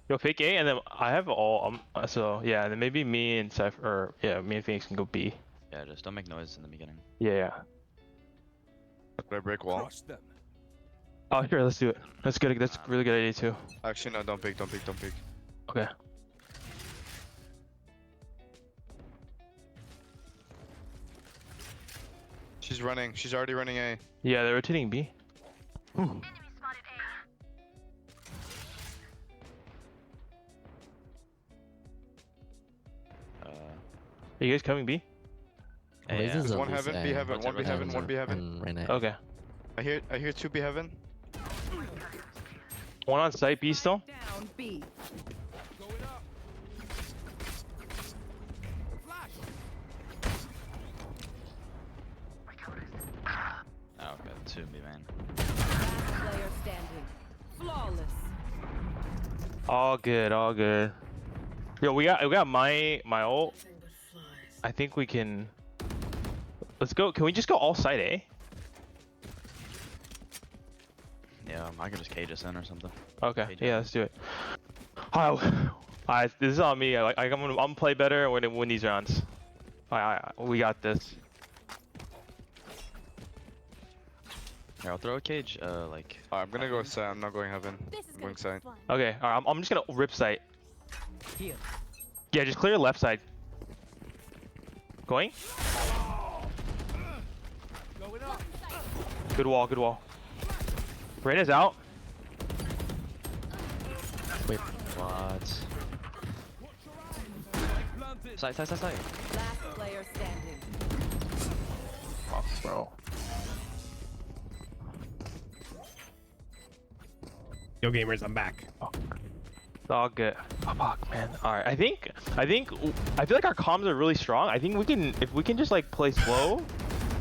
Yo, fake A, and then I have all. So yeah, and then maybe me and Cypher, or yeah, me and Phoenix can go B. Yeah, just don't make noise in the beginning. Yeah. Can I break wall? Oh sure, let's do it. That's good. That's a really good idea too. Actually, no, don't peek, don't peek, don't peek. Okay. She's running. She's already running A. Yeah, they're rotating B. Ooh. Are you guys coming B? There's one heaven, B heaven, one B heaven, one B heaven. Okay. I hear two B heaven. One on site, B still. Down B. Oh, okay, 2B man. Last player standing. Flawless. All good, all good. Yo, we got my ult. I think we can. Let's go. Can we just go all side A? Yeah, I can just cage us in or something. Okay. Yeah, let's do it. Alright, this is on me. I'm gonna play better. We're gonna win these rounds. We got this. Here, I'll throw a cage. Like. I'm gonna go side. I'm not going heaven. I'm going side. Okay. Alright. I'm just gonna rip site. Here. Yeah, just clear left side. Going. Good wall. Good wall. Reyna's out. Wait, what? Side. Last player standing. Fuck, bro. Yo, gamers, I'm back. Oh. It's all good. Oh, fuck, man. All right. I feel like our comms are really strong. I think if we can just like play slow.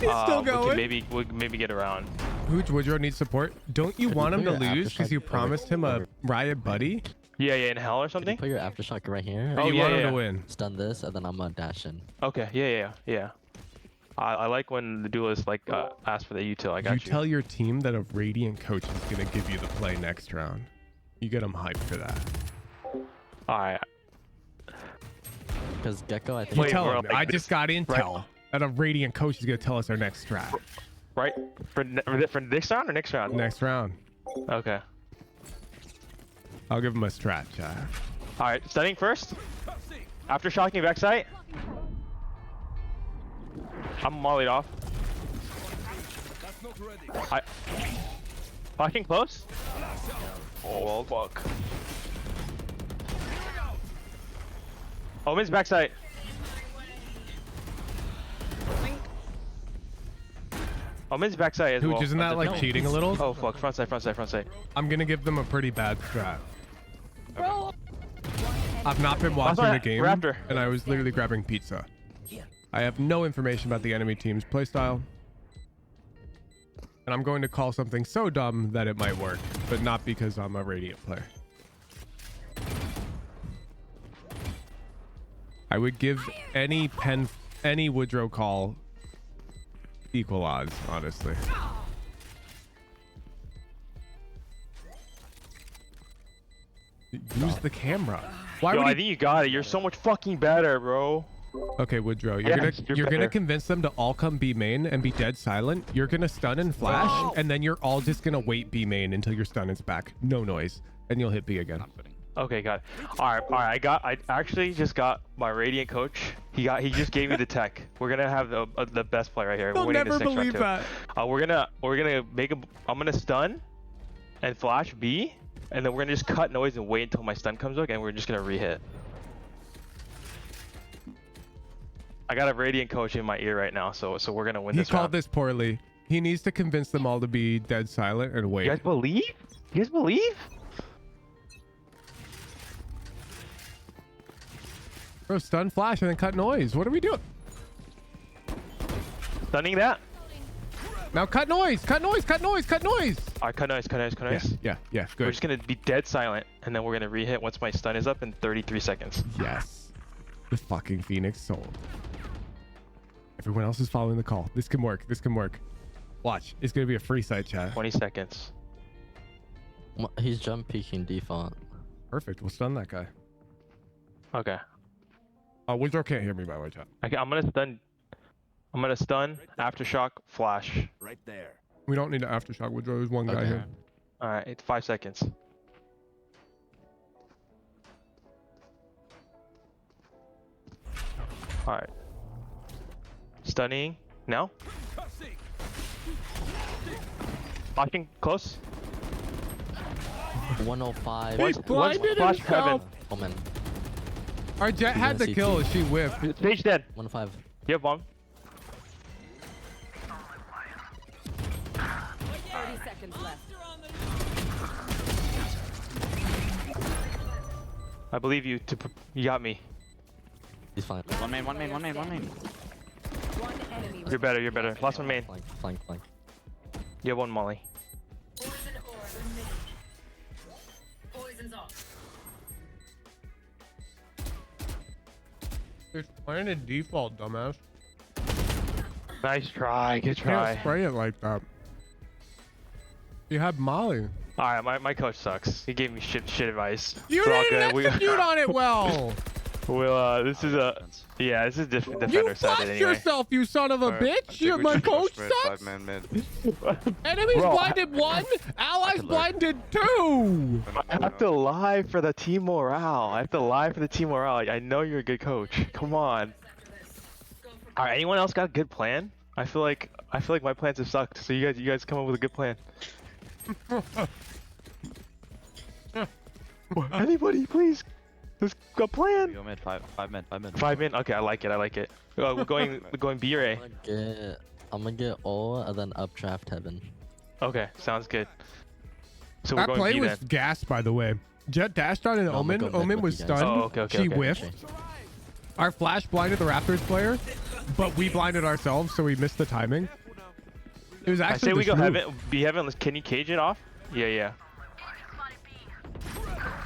He's still going. We can maybe get around. Hooch Woodrow needs support. Don't you want him to lose because you promised him a riot buddy? Yeah, in hell or something. Put your aftershock right here. Oh, you want him to win. Stun this, and then I'm gonna dash in. Okay. Yeah. I like when the duelist like ask for the util. I got you. You tell your team that a Radiant coach is gonna give you the play next round. You get them hyped for that. All right. Because Gecko, I think. You tell him. I just got intel that a Radiant coach is gonna tell us our next strat. Right? For this round or next round? Next round. Okay. I'll give him a strat, chat. Alright, stunning first. After shocking backside. I'm mollied off. Flashing close. Oh, fuck. Omen's backside. Omen's backside as well. Isn't that like cheating a little? Oh fuck, front side. I'm gonna give them a pretty bad strat. Bro. I've not been watching the game, Raptor. and I was literally grabbing pizza. I have no information about the enemy team's playstyle. And I'm going to call something so dumb that it might work, but not because I'm a Radiant player. I would give any Woodrow call equal odds, honestly. Use the camera. Why would I think you got it. You're so much fucking better, bro. Okay, Woodrow, you're gonna convince them to all come B main and be dead silent. You're gonna stun and flash, and then you're all just gonna wait B main until your stun is back. No noise, and you'll hit B again. Okay, got it. All right. I actually just got my Radiant coach. He just gave me the tech. We're gonna have the best player right here. They'll We're winning never this next believe round that. too. We're gonna make a. I'm gonna stun, and flash B, and then we're gonna just cut noise and wait until my stun comes up, and we're just gonna re-hit. I got a Radiant coach in my ear right now, so we're gonna win this round. He called this poorly. He needs to convince them all to be dead silent and wait. You guys believe? You guys believe? Bro, stun flash and then cut noise. What are we doing? Stunning that. Now cut noise, cut noise, cut noise, cut noise. All right, cut noise. Yeah, good. We're just gonna be dead silent, and then we're gonna re-hit once my stun is up in 33 seconds. Yes. The fucking Phoenix soul. Everyone else is following the call. This can work. This can work. Watch. It's gonna be a free side chat. 20 seconds. He's jump peeking default. Perfect. We'll stun that guy. Okay. Woodrow can't hear me by the way, chat. Okay, I'm gonna stun. Aftershock. Flash. Right there. We don't need to aftershock. Woodrow. There's one guy here. All right. It's 5 seconds. All right. Stunning. Now. Flashing close. 105. He's blinded flash himself. Omen. Our Jet had the kill. She whiffed. Stage dead. 105. You have bomb. 30 seconds left. I believe you. You got me. He's fine. One main. One enemy. You're better. Last one main. Flank. You have one molly. Poison's off. It's playing a default, dumbass. Nice try. Good try. Can't spray it like that. You had Molly. All right, my coach sucks. He gave me shit advice. You didn't execute on it well. This is defender You sided flashed anyway. yourself, you son of a bitch. You're my coach sucks. Enemies blinded 1, allies blinded 2. I have to lie for the team morale. I know you're a good coach. Come on. All right, anyone else got a good plan? I feel like my plans have sucked. So you guys come up with a good plan. Anybody, please. Let's go plan. We go mid. Five mid. 5 min. Okay, I like it. We're going B or A. I'm gonna get O and then up draft heaven. Okay, sounds good. So That we're play going B was then. gassed, by the way. Jet dashed on an Omen. Omen was stunned. Oh, okay. She whiffed. Our flash blinded the Raptors player, but we blinded ourselves, so we missed the timing. It was actually. I say we go heaven. heaven. B heaven. Can you cage it off? Yeah.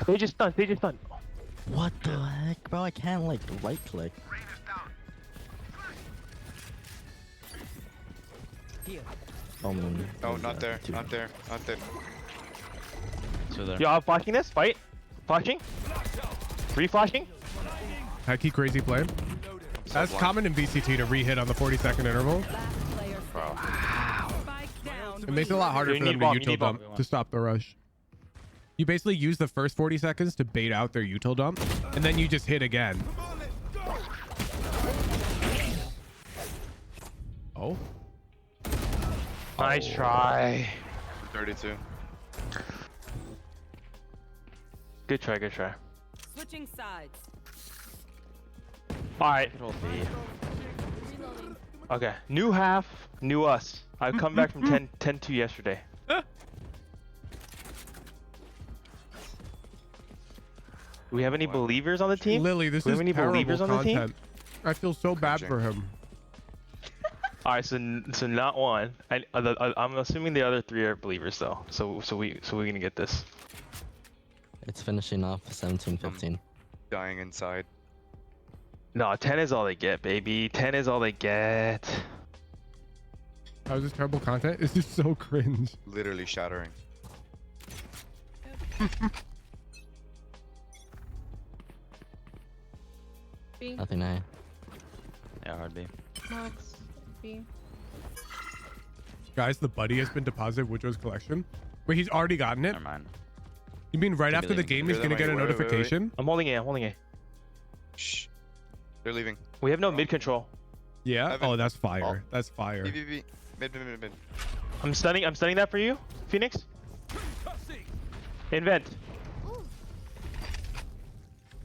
They just stunned. What the heck, bro? I can't like right click. Omen. Oh, not there. So there. Yo, I'm flashing this. Fight. Flashing. Re-flashing. Hecky crazy play. That's common in VCT to re-hit on the 40-second interval. It makes it a lot harder for them to util dump to stop the rush. You basically use the first 40 seconds to bait out their util dump, and then you just hit again. Oh. Nice try. 32. Good try. Switching sides. All right. Okay. New half, new us. I've come back from 10-2 yesterday. Do we have any believers on the team? Lily, this is any believers on the team? content. I feel so bad for him. All right, so not one. I'm assuming the other 3 are believers though. So we're gonna get this. It's finishing off 17-15. Dying inside. No, 10 is all they get, baby. 10 is all they get. How's this terrible content? This is so cringe. Literally shattering. B. Nothing A. Yeah, hard B. Max. B. Guys, the buddy has been deposited Woodrow's collection. Wait, he's already gotten it? Never mind. You mean right Keep after the leaving. game he's gonna get a notification? I'm holding A. I'm holding A. Shh. They're leaving. We have no mid control. Yeah. Evan. Oh, that's fire. Oh. That's fire. B. Mid. I'm stunning that for you, Phoenix. Invent.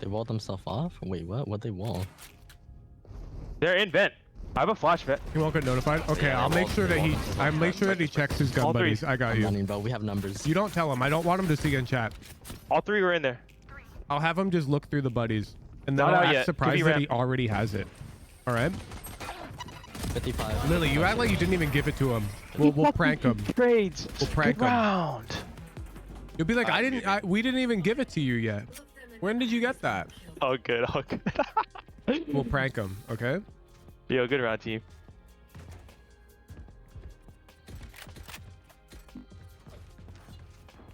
They walled themselves off? Wait, what? What'd they wall? They're in vent. I have a flash vent. He won't get notified. Okay, Yeah, I'll make sure that he. I make sure that he checks his gun All three. buddies. I got you. Running, bro. We have numbers. You don't tell him. I don't want him to see in chat. All three were in there. I'll have him just look through the buddies, and then Not I'll out act yet. surprised Could be that he ramp. already has it. All right. 55. Lily, you act like you didn't even give it to him. We'll prank him. Trades. We'll prank Good him. round. You'll be like, we didn't even give it to you yet. When did you get that? Oh, good. Oh, good. We'll prank him. Okay. Yo, good round, team.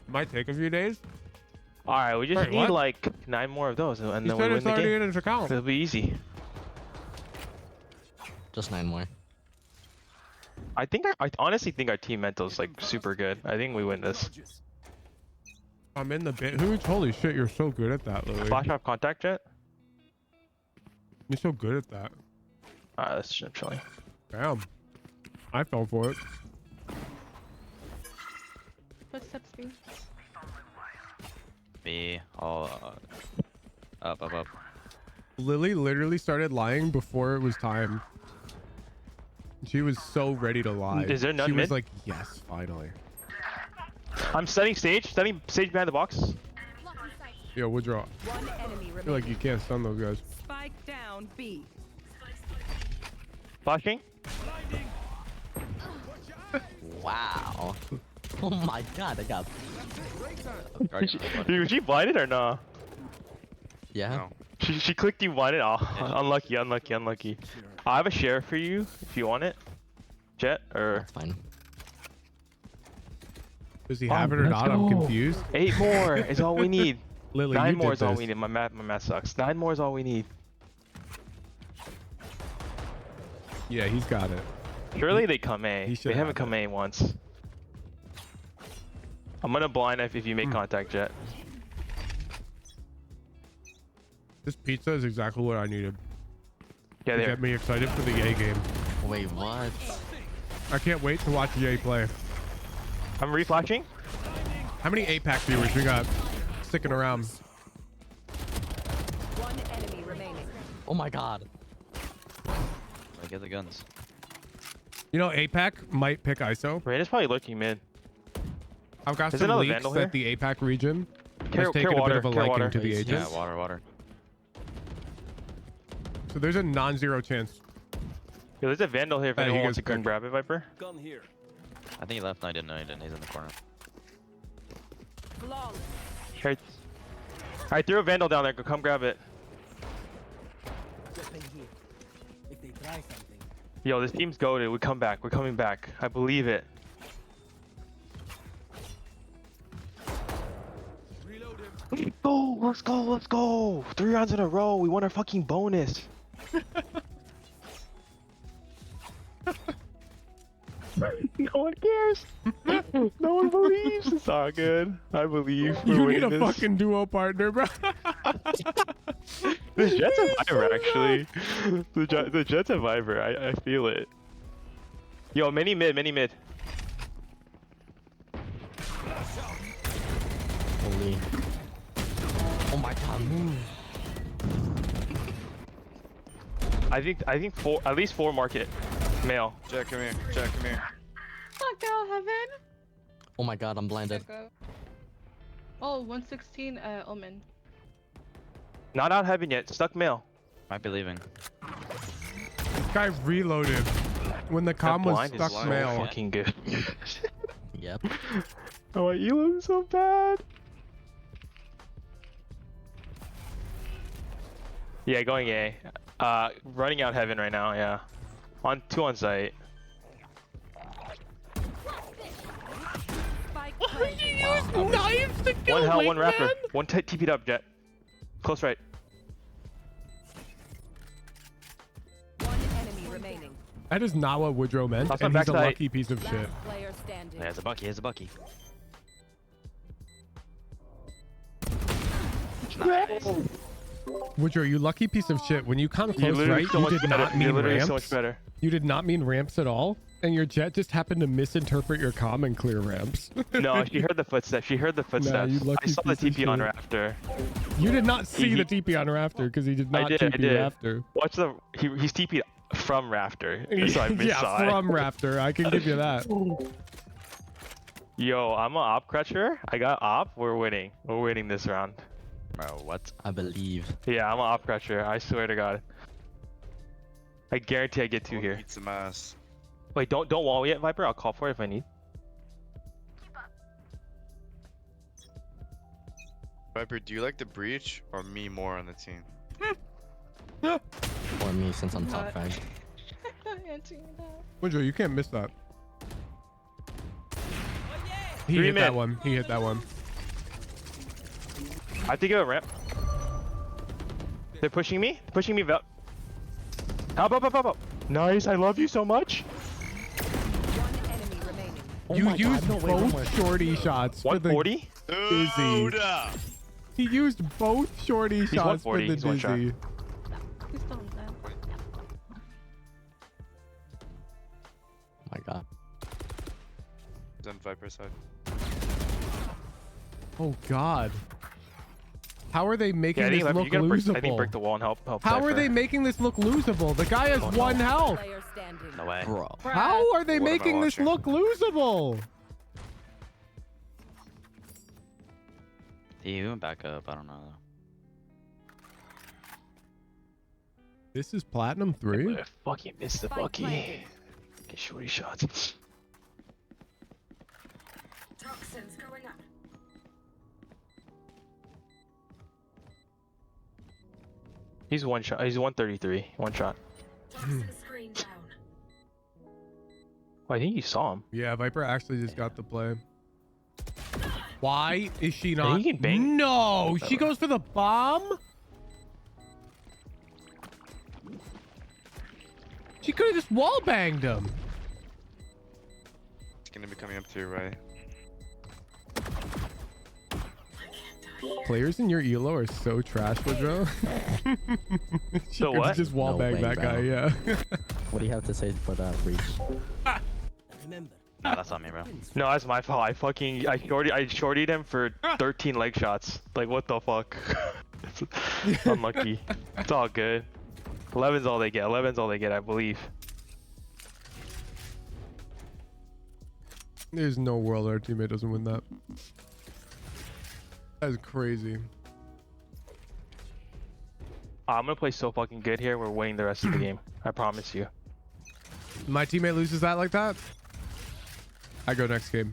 Might take a few days. All right, we just Wait, need what? like 9 more of those, and He then we said win it's the already game. in his account. It'll be easy. Just 9 more. I honestly think our team mental's like super good. I think we win this. I'm in the bit. Holy shit, you're so good at that, Lily. Flash off contact jet. You're so good at that. Alright, that's chilling. Damn. I fell for it. Footsteps B. Me, all up. Lily literally started lying before it was time. She was so ready to lie. Is there none She was mid? like, yes, finally. I'm studying stage behind the box. Yo, Woodrow. One enemy I feel like remaining. you can't stun those guys. Spike down B. Flashing. Wow. Oh my god, I got. Dude, she blinded or no? Yeah. She clicked you blinded. Oh, unlucky. I have a share for you if you want it. Jet or. That's fine. Does he have it or not? I'm confused. 8 more is all we need. Lily, 9 you more did is all this. we need. My math sucks. 9 more is all we need. Yeah, he's got it. Surely they come A. He should They haven't have come A once. I'm gonna blind if you make contact, Jet. This pizza is exactly what I needed. Yeah, to there. get me excited for the Yay game. Wait, what? I can't wait to watch Yay play. I'm reflashing. How many APAC viewers we got sticking around? One enemy remaining. Oh my god. I get the guns. You know, APAC might pick ISO. Rain is probably lurking mid. I've got There's some another leaks Vandal that the APAC region has taken a bit of a liking to the Yeah, agents. water. So there's a non-zero chance. Yo, there's a Vandal here if Hey, anyone he wants to gets come picked. grab it, Viper. Gun here. I think he left. No, he didn't. He's in the corner. Flawless. Alright. Alright, throw a Vandal down there. Go come grab it. If they try something. Yo, this team's goated. We come back. We're coming back. I believe it. Let's go. 3 rounds in a row. We won our fucking bonus. No one cares. No one believes. It's all good. I believe. You We're need a winning this. fucking duo partner, bro. The Jet's a Viper, actually. The Jet's a Viper. I feel it. Yo, many mid. Holy. Oh my god, move. I think at least 4 market. Male. Jack, come here. Fuck out, Heaven. Oh my god, I'm blinded. Oh, 116 Omen. Not out heaven yet. Stuck male. Might be leaving. This guy reloaded when the comm was blind is stuck so mail. fucking good. Yep. Oh, you look so bad. Yeah, going A. Running out heaven right now. Yeah. 2 on site. You used knives to kill 1 hell, 1 Wingman? raptor. 1 TP'd up, Jet. Close right. One enemy remaining. That is not what Woodrow meant, Last and one he's a backside. lucky piece of shit. Player standing. Yeah, it's a Bucky. Woodrow, you lucky piece of shit. When you come You close, literally right? so You much did better. not You're mean literally ramps. so much better. You did not mean ramps at all, and your jet just happened to misinterpret your comm and clear ramps. No, she heard the footsteps. She heard the footsteps. you lucky I saw the piece of TP on shit. Rafter. You did not see the TP on Rafter because he did not I TP did. Rafter. Watch the. He's TP'd from Rafter. So I Yeah, saw it. from Rafter. I can give you that. Yo, I'm a op crutcher. I got op. We're winning. We're winning this round. Bro, what? I believe. Yeah, I'm an op crutcher. I swear to God. I guarantee I get two here. Eat some ass. Wait, don't wall yet, Viper. I'll call for it if I need. Viper, do you like the breach or me more on the team? Or me, since I'm top 5. Woodrow, you can't miss that. He 3 hit mid. that one. He hit that one. I have to give a ramp. They're pushing me. They're pushing me. Up. Nice. I love you so much. You used both shorty shots for the 140? dizzy. He used both shorty He's shots for 140. the He's one shot. dizzy. My God. He's on Viper side. Oh God. How are they making Yeah, I think, this Viper, look you gotta break, I think losable? break the wall and help. How are Cypher. they making this look losable? The guy has Oh, no. 1 health. No way. Bro. How are they What am I making this watching? look losable? He went back up. I don't know. This is Platinum 3? I fucking missed the Bucky. Get shorty shots. Toxins going up. He's one shot. He's 133. One shot. Toxin screen down. Oh, I think you saw him. Yeah, Viper actually just got the play. Why is she Hey, not? he can bang. No, she goes for the bomb? She could have just wall banged him. It's gonna be coming up to your right. Players in your elo are so trash, Woodrow. She So could what? just wall No bang way, that bro. guy, yeah. What do you have to say for that breach? Nah, that's on me, bro. No, that's my fault. I shortied him for 13 leg shots. Like, what the fuck? Unlucky. It's all good. 11's all they get. 11's all they get, I believe. There's no world our teammate doesn't win that. That is crazy. I'm gonna play so fucking good here. We're winning the rest of the game. I promise you. My teammate loses that like that? I go next game.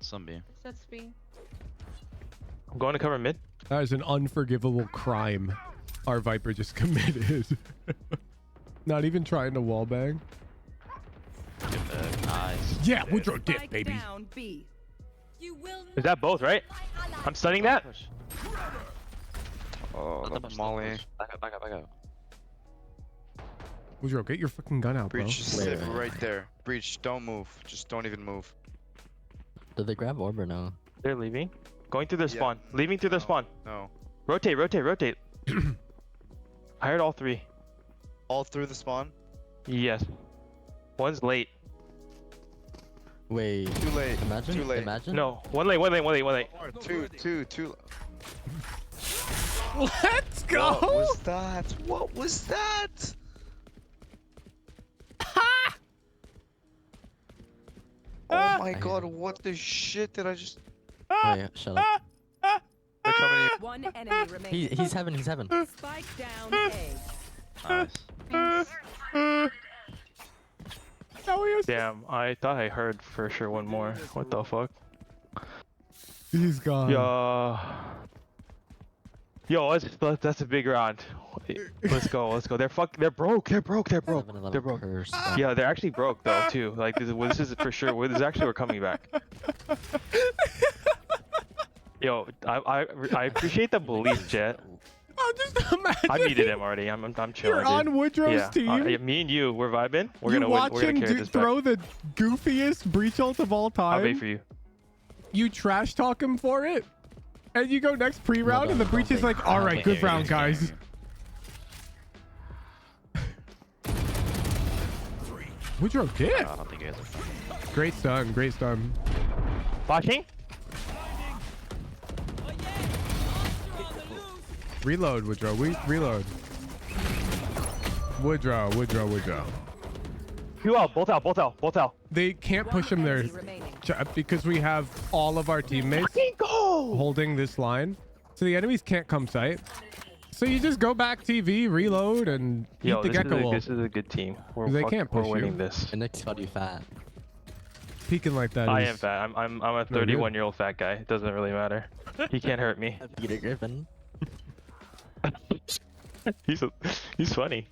Some B. That's B. I'm going to cover mid. That is an unforgivable crime our Viper just committed. Not even trying to wallbang. Nice. Yeah, Woodrow dip, baby. Down B. You will Is that both, right? I'm stunning that. Oh, the molly. Back up. Woodrow, get your fucking gun out, bro. Breach, just sit right there. Breach, don't move. Just don't even move. Did they grab orb or no? They're leaving. Going through their spawn. Leaving through their spawn. No. Rotate. I heard all 3. All through the spawn? Yes. One's late. Wait. Too late. Imagine. Too late. Imagine. No. One late. Two. Let's go! What was that? What was that? Oh my god, what the shit did I just... Oh yeah, shut up. They're coming in. One enemy remaining. He's heaven. Spike down A. Nice. Damn, I thought I heard for sure one more. What the fuck? He's gone. Yo, that's a big round. Let's go. They're broke. Yeah, they're actually broke though too. Like this is for sure. This is actually we're coming back. Yo, I appreciate the belief, Jet. I'm just imagining. I muted him already. I'm chilling. You're on dude. Woodrow's team? Me and you, we're vibing. We're You gonna watch win. We're gonna him carry this back. throw the goofiest breach ult of all time. I'll wait for you. You trash talk him for it, And you go next pre-round, and the breach is like, all right, good round, guys. Woodrow did. I don't think you guys are. Great stun, great stun. Flashing? Reload, Woodrow. Reload. Woodrow. Two out, both out. They can't push him there because we have all of our teammates holding this line. So the enemies can't come sight. So you just go back TV, reload, and eat the gecko wolf. This is a good team. They can't push we're winning you. this. And Nick's got you fat. Peeking like that. I am fat. I'm a 31-year-old fat guy. It doesn't really matter. He can't hurt me. Peter Griffin. He's funny.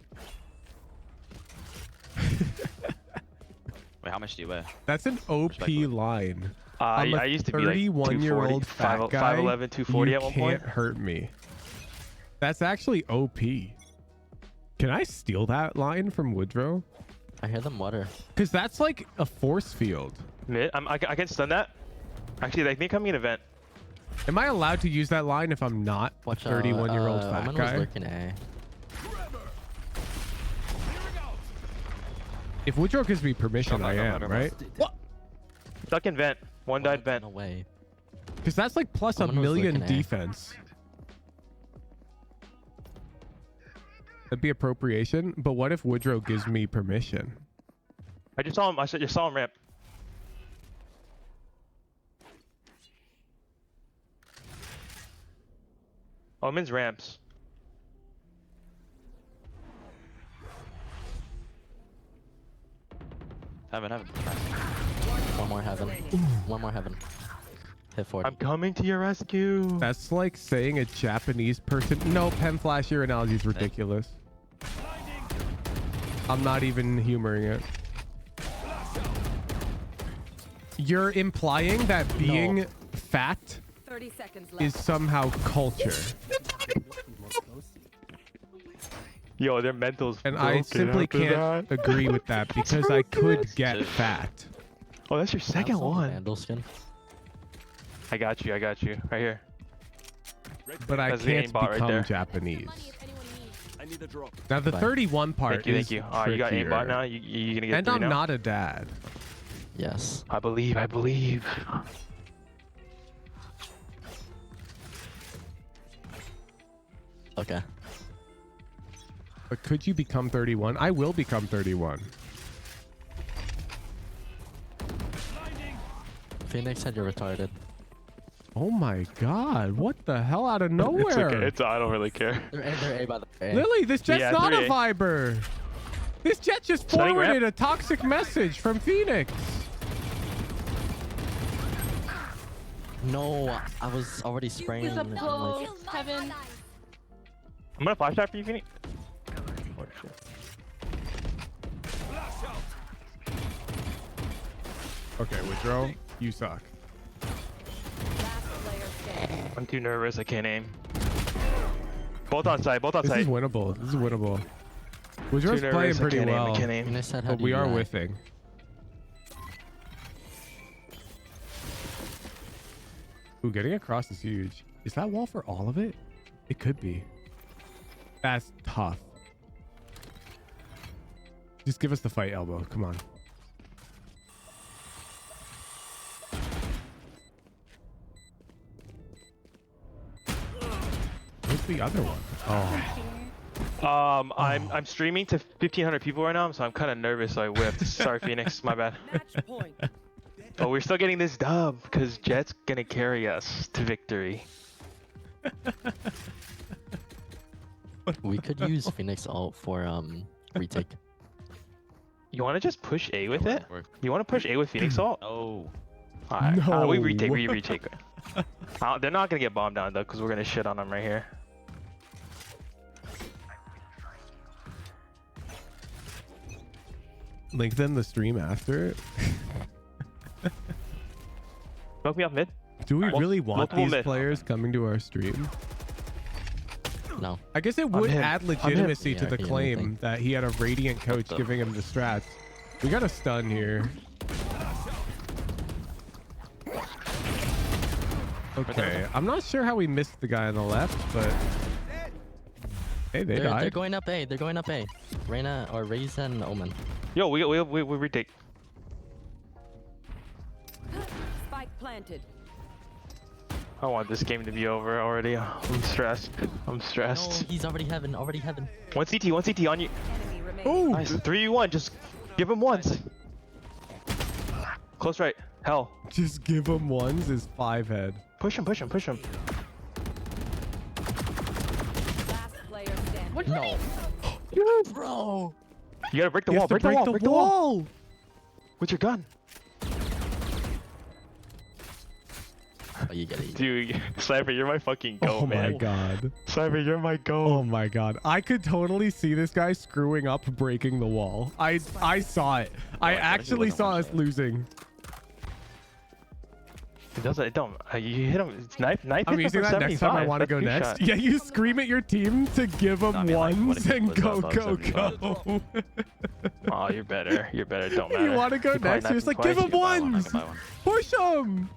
Wait, how much do you weigh? That's an OP line. I used to be like 31-year-old fat guy. 5'11", 240 at one point. You can't hurt me. That's actually OP. Can I steal that line from Woodrow? I hear them water. Because that's like a force field. I can stun that. Actually, I think I'm gonna vent. Am I allowed to use that line if I'm not a 31-year-old fat guy? If Woodrow gives me permission, I am, right? What? Stuck in vent. One died vent. Away. Because that's like plus a million defense. That'd be appropriation. But what if Woodrow gives me permission? I just saw him. I just saw him ramp. Omen's ramps. Heaven. One more heaven. One more heaven. Hit 40. I'm coming to your rescue. That's like saying a Japanese person. No, pen flash, your analogy is ridiculous. I'm not even humoring it. You're implying that being fat 30 seconds left. is somehow culture. Yo, their mental's and I simply can't agree with that because I could get fat. Oh, that's your second one. Vandal skin. I got you. Right here. But I That's the can't aimbot become right there. Japanese. I need a drop. Now the 31 part Thank you. is Oh, you got trickier. aimbot now. You gonna get And 3 I'm now? not a dad. Yes. I believe. Okay. But could you become 31? I will become 31. Phoenix said you're retarded. Oh my god, what the hell out of nowhere? It's okay. I don't really care. They're A by the way. Lily, this jet's Yeah, not a 3A. Viber. This jet just Stunning forwarded ramp. a toxic message from Phoenix. No, I was already spraying. He's up and I'm close. like, Heaven. I'm gonna flash that for you, Phoenix. Okay, Woodrow, you suck. I'm too nervous. I can't aim. Both on site. This is winnable. Woodrow's Too playing nervous, I pretty can't aim, I well, can't aim. Phoenix said how but do we you are lie? whiffing. Ooh, getting across is huge. Is that wall for all of it? It could be. That's tough. Just give us the fight, Elbow. Come on. Where's the other one? Oh. I'm streaming to 1,500 people right now, so I'm kind of nervous. So I whiffed. Sorry, Phoenix. My bad. But we're still getting this dub because Jet's gonna carry us to victory. We could use Phoenix ult for retake. You want to just push A with it? You want to push A with Phoenix ult? Oh. Alright, No. we retake. We retake. They're not gonna get bombed down though, because we're gonna shit on them right here. Lengthen the stream after it. Smoke me off mid. Do we really want multiple these mid. players coming to our stream? No. I guess it would him. add I'm him. legitimacy to Yeah, the he claim anything. that he had a radiant coach giving him the strats. We got a stun here. Okay, I'm not sure how we missed the guy on the left, but hey, they died. They're going up A. They're going up A. Reyna or Raze and Omen. Yo, we retake. Spike planted. I want this game to be over already. I'm stressed. I'm No, stressed. he's already heaven. Already heaven. One CT on you. Oh, Nice. 3v1. Just give him once. Close right. Hell. Just give him ones is 5 head. Push him. Last player standing. What? No. Bro. You gotta break the He has wall. to Break the wall. With your gun. Oh, you get it. Dude, Sniper, you're my fucking goat, Oh man. my god. Sniper, you're my goat. Oh my god. I could totally see this guy screwing up, breaking the wall. I saw it. I actually saw us losing. It doesn't. It don't. You hit him. It's knife. I'm using that next time I want to go next. Yeah, you scream at your team to give them ones and go. Oh, you're better. You're better. Don't matter. You want to go next? You're just like, give them ones. Push them.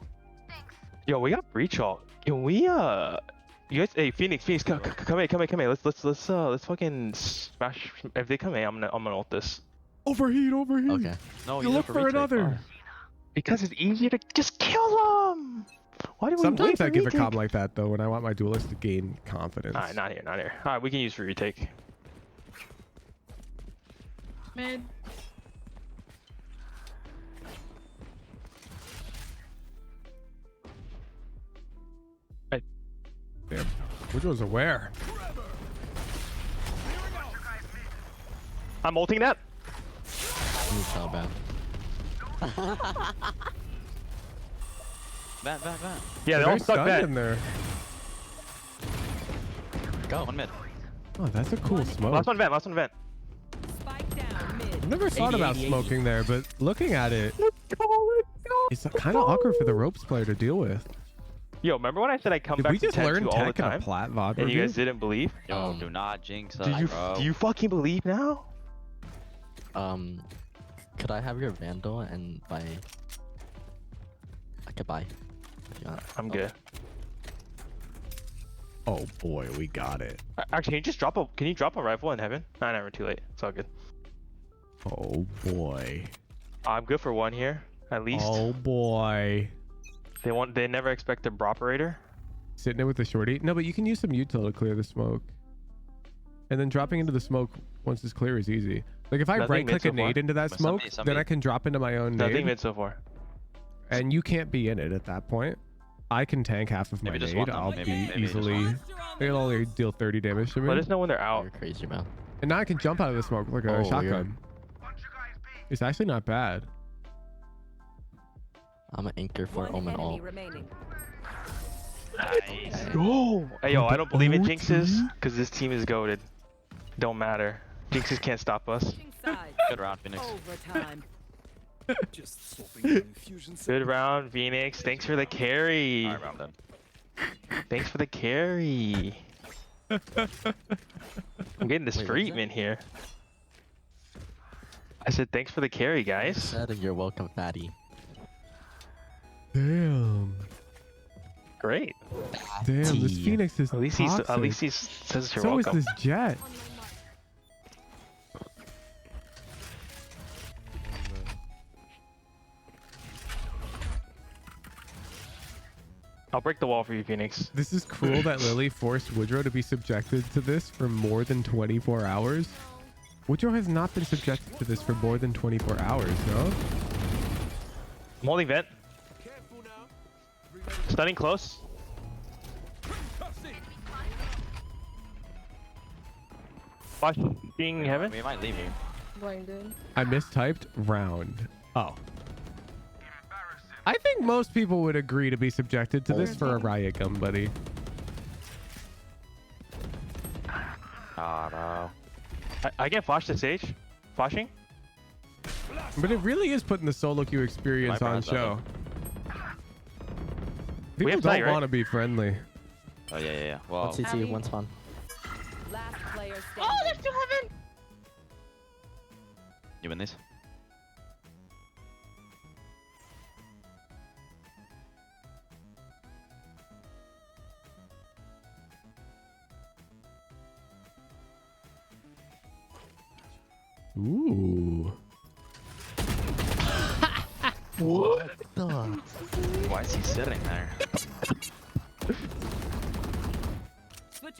Yo, we got breach all. Yo, we you guys. Hey, Phoenix, come here. Let's fucking smash. If they come here, I'm gonna ult this. Overheat. Okay. No, You look for another. Because it's easier to just kill them. Why do we? Sometimes wait I for give a retake? comm like that though when I want my duelist to gain confidence. Alright, not here. Alright, we can use for retake. Mid. Hey. Damn. Which was aware? I'm ulting that. You so bad. Van. Yeah, they're all stuck back. in there. Go. One mid. Oh, that's a cool smoke. Last one vent. Spike down mid. I've never thought about smoking there, but looking at it, it's kind of awkward for the ropes player to deal with. Yo, remember when I said I come Did back we just to learn tattoo all the tech in a time? plat VOD And you review? guys didn't believe? Yo, do not jinx us, Do you fucking believe now? Could I have your Vandal and buy? I could buy. If you want. I'm good. Oh boy, we got it. Actually, can you drop a rifle in heaven? Nah, never too late. It's all good. Oh boy. I'm good for one here, at least. Oh boy. They never expect a operator. Sitting there with the shorty. No, but you can use some util to clear the smoke. And then dropping into the smoke once it's clear is easy. Like if I Nothing right click mid a so nade far. into that smoke, then I can drop into my own Nothing nade. mid so far. And you can't be in it at that point. I can tank half of my Maybe just nade. one, I'll maybe be just easily. one. It'll only deal 30 damage to me. Let us know when they're out. You're crazy, man. And now I can jump out of the smoke like a Oh, shotgun. It's actually not bad. I'm an anchor for One Omen enemy all. remaining. Nice. Go! Hey yo, I don't believe in jinxes because this team is goated. Don't matter. Jinxes can't stop us. Side. Good round, Phoenix. Overtime. Just swapping infusion. Good round, Phoenix. Thanks for the carry. Alright, round done. Thanks for the carry. I'm getting the treatment here. I said thanks for the carry, guys. Said you're welcome, fatty. Damn. Great. Damn, this Phoenix is At least toxic. he says you're So welcome. is this Jet. I'll break the wall for you, Phoenix. This is cruel that Lily forced Woodrow to be subjected to this for more than 24 hours. Woodrow has not been subjected to this for more than 24 hours, no? I'm holding vent. Stunning close. Watching heaven. We might leave here. Blinded. I mistyped round. Oh. I think most people would agree to be subjected to this for a riot gun, buddy. Oh no. I can flash the stage. Flashing. But it really is putting the solo queue experience on show. People have don't sight, right? want to be friendly. Oh yeah. Well, One CT, one spawn. Last player standing. Oh, there's two heaven. you win these. Ooh. What the? Why is he sitting there?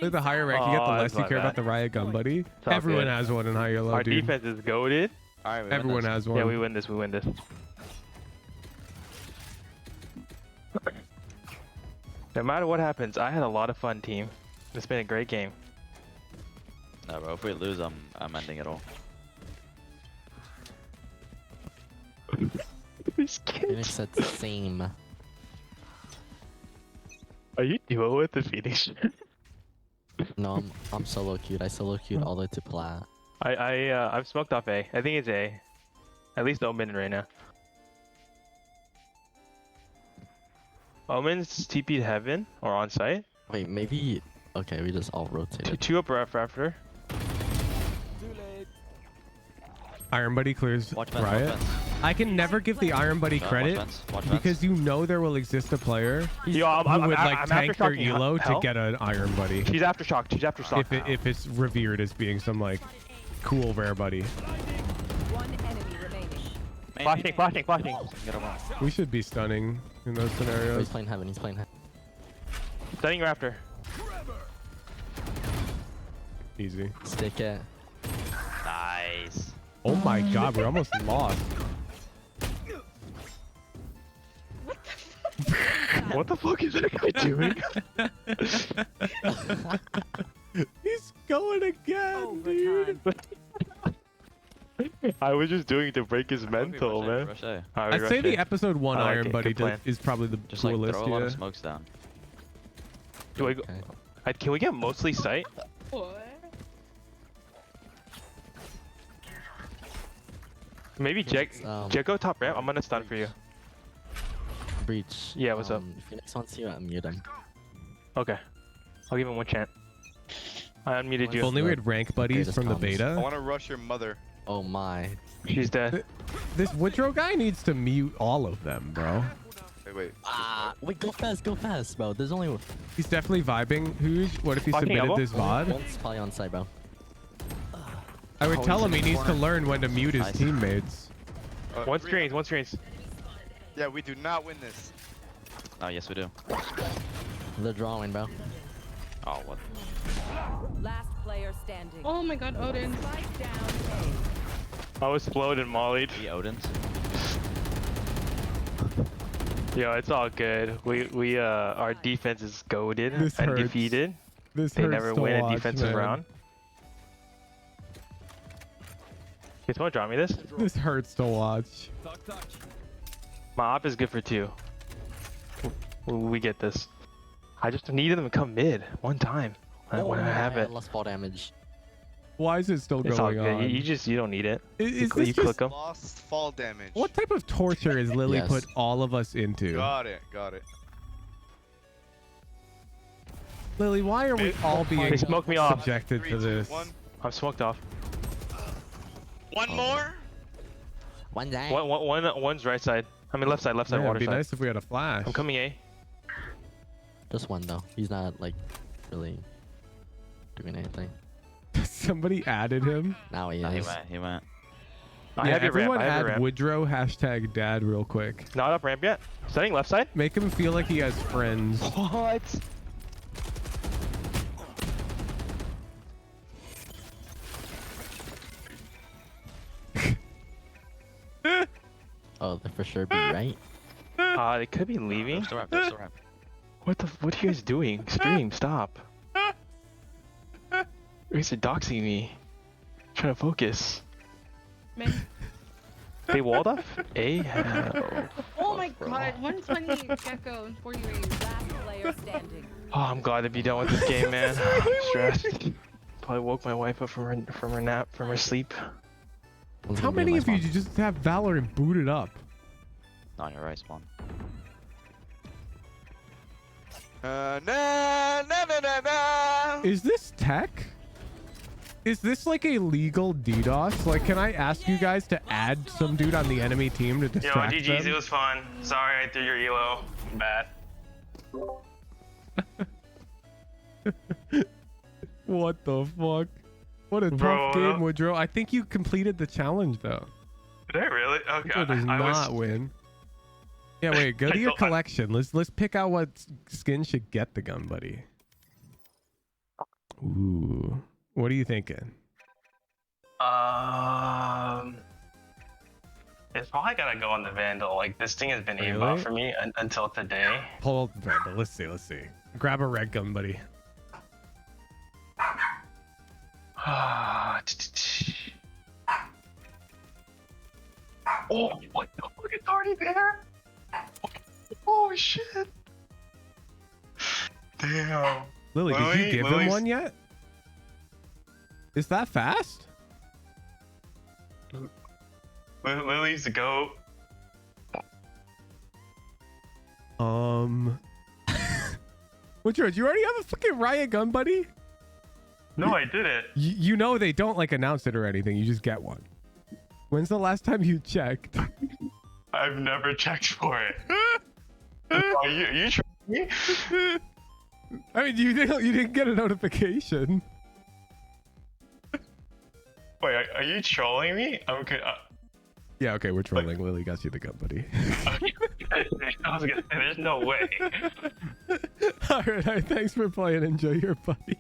Like the higher rank you get, the less you care about the riot gun, buddy. all Everyone good. has one in high or low, Our dude. defense is goated. All right, Everyone has one. Yeah, we win this. We win this. No matter what happens, I had a lot of fun, team. It's been a great game. No, bro. If we lose, I'm ending it all. These kids. Phoenix said the same. Are you duo with the Phoenix? No, I'm solo queued. I solo queued all the way to plat. I'm smoked off A. I think it's A. At least Omen right now. Omen's TP'd heaven or on site. Wait, maybe. Okay, we just all rotated. Two up after. Iron Buddy clears Watch fence, riot. watch fence. I can never give the Iron Buddy Watch credit fence, watch fence. because you know there will exist a player Yo, who would like I'm tank their aftershocking elo to hell. get an Iron Buddy. She's aftershock. She's aftershock. If it's revered as being some like cool rare buddy. One enemy remaining. Flashing. Get him off. We should be stunning in those Oh, scenarios. he's playing heaven. He's playing heaven. Stunning Raptor. Easy. Stick it. Nice. Oh my god, we're almost lost. What the fuck is that guy doing? He's going again, dude. I was just doing it to break his mental, man. Rush A. I'd say the episode 1 I like Iron it, Buddy good plan. is probably the Just like coolest. throw a lot of Yeah. smokes down. Do I go? Can we get mostly sight? Maybe Jack go top ramp. I'm gonna stun for you. Breach. Yeah, what's up? If Phoenix wants you, unmute him. Okay. I'll give him one chance. I unmuted you. If only we had rank buddies Greatest from the comms. beta. I want to rush your mother. Oh my. She's dead. This Woodrow guy needs to mute all of them, bro. Wait. Wait, go fast, bro. There's only He's definitely vibing. Who's? What if he Fucking submitted elbow? this VOD? one's probably on site, bro. I would Oh, tell he's him in he the needs to corner. learn when to mute his Nice. teammates. One screens. Yeah, we do not win this. Oh, yes, we do. They're drawing, bro. Oh, what? Last player standing. Oh my god, Odin. Spike down A. I was floated and mollied. The Odins. Yo, it's all good. We our defense is goated, This hurts. undefeated. This They hurts never to win watch, a defensive man. round. Can someone draw me this? This hurts to watch. My op is good for 2. We get this. I just needed them to come mid one time when I have it. Lost ball damage. Why is it still It's all going good. on? You don't need it. Is you this you just- click them. Lost fall damage. What type of torture is Lily Yes. put all of us into? Got it. Lily, why are we all being They smoked me off. subjected to 3, 2, this? 1. I'm smoked off. One more. One day. One's right side. I mean left side, Yeah, water it'd be side. nice if we had a flash. I'm coming A. Just one though. He's not like really doing anything. Somebody added him. Now he No, is. he went. I Yeah, have your ramp. everyone I have add your ramp. Woodrow hashtag dad real quick. Not up ramp yet. Setting left side. Make him feel like he has friends. What? Oh, they for sure be right. They could be leaving. There's the ramp. What are you guys doing? Stream, stop. You guys are doxing me. Trying to focus. Man. They walled off A? Hell. Oh my god, 120 Gecko and 40 rays. Last player standing. Oh, I'm glad to be done with this game, man. I'm stressed. Probably woke my wife up from her nap, from her sleep. One's How gonna be many in of my you spawn. just have Valorant booted up? On your right spawn. Nah. Is this tech? Is this like a legal DDoS? Like, can I ask you guys to add some dude on the enemy team to distract them? was fun. Sorry I threw your elo. Bad. What the fuck? What a Bro, tough game, Woodrow. I think you completed the challenge though. Did I really? Okay. Woodrow does not win. Yeah, wait. Go to your collection. Let's pick out what skin should get the gun, buddy. Ooh, what are you thinking? It's probably gotta go on the Vandal. Like this thing has been aimbot for me until today. Pull up the Vandal. Let's see. Grab a red gun, buddy. Oh, what the fuck? It's already there? Oh shit! Damn. Lily, did you give him one yet? Is that fast? Lily's the goat. Woodrow, do you already have a fucking riot gun, buddy? No, I didn't. You know they don't like announce it or anything. You just get one. When's the last time you checked? I've never checked for it. Are you trying me? I mean, you didn't get a notification. Wait, are you trolling me? Okay. Yeah, okay, we're trolling. Lily got you the gun, buddy. I was gonna say, there's no way. All right, thanks for playing. Enjoy your buddy.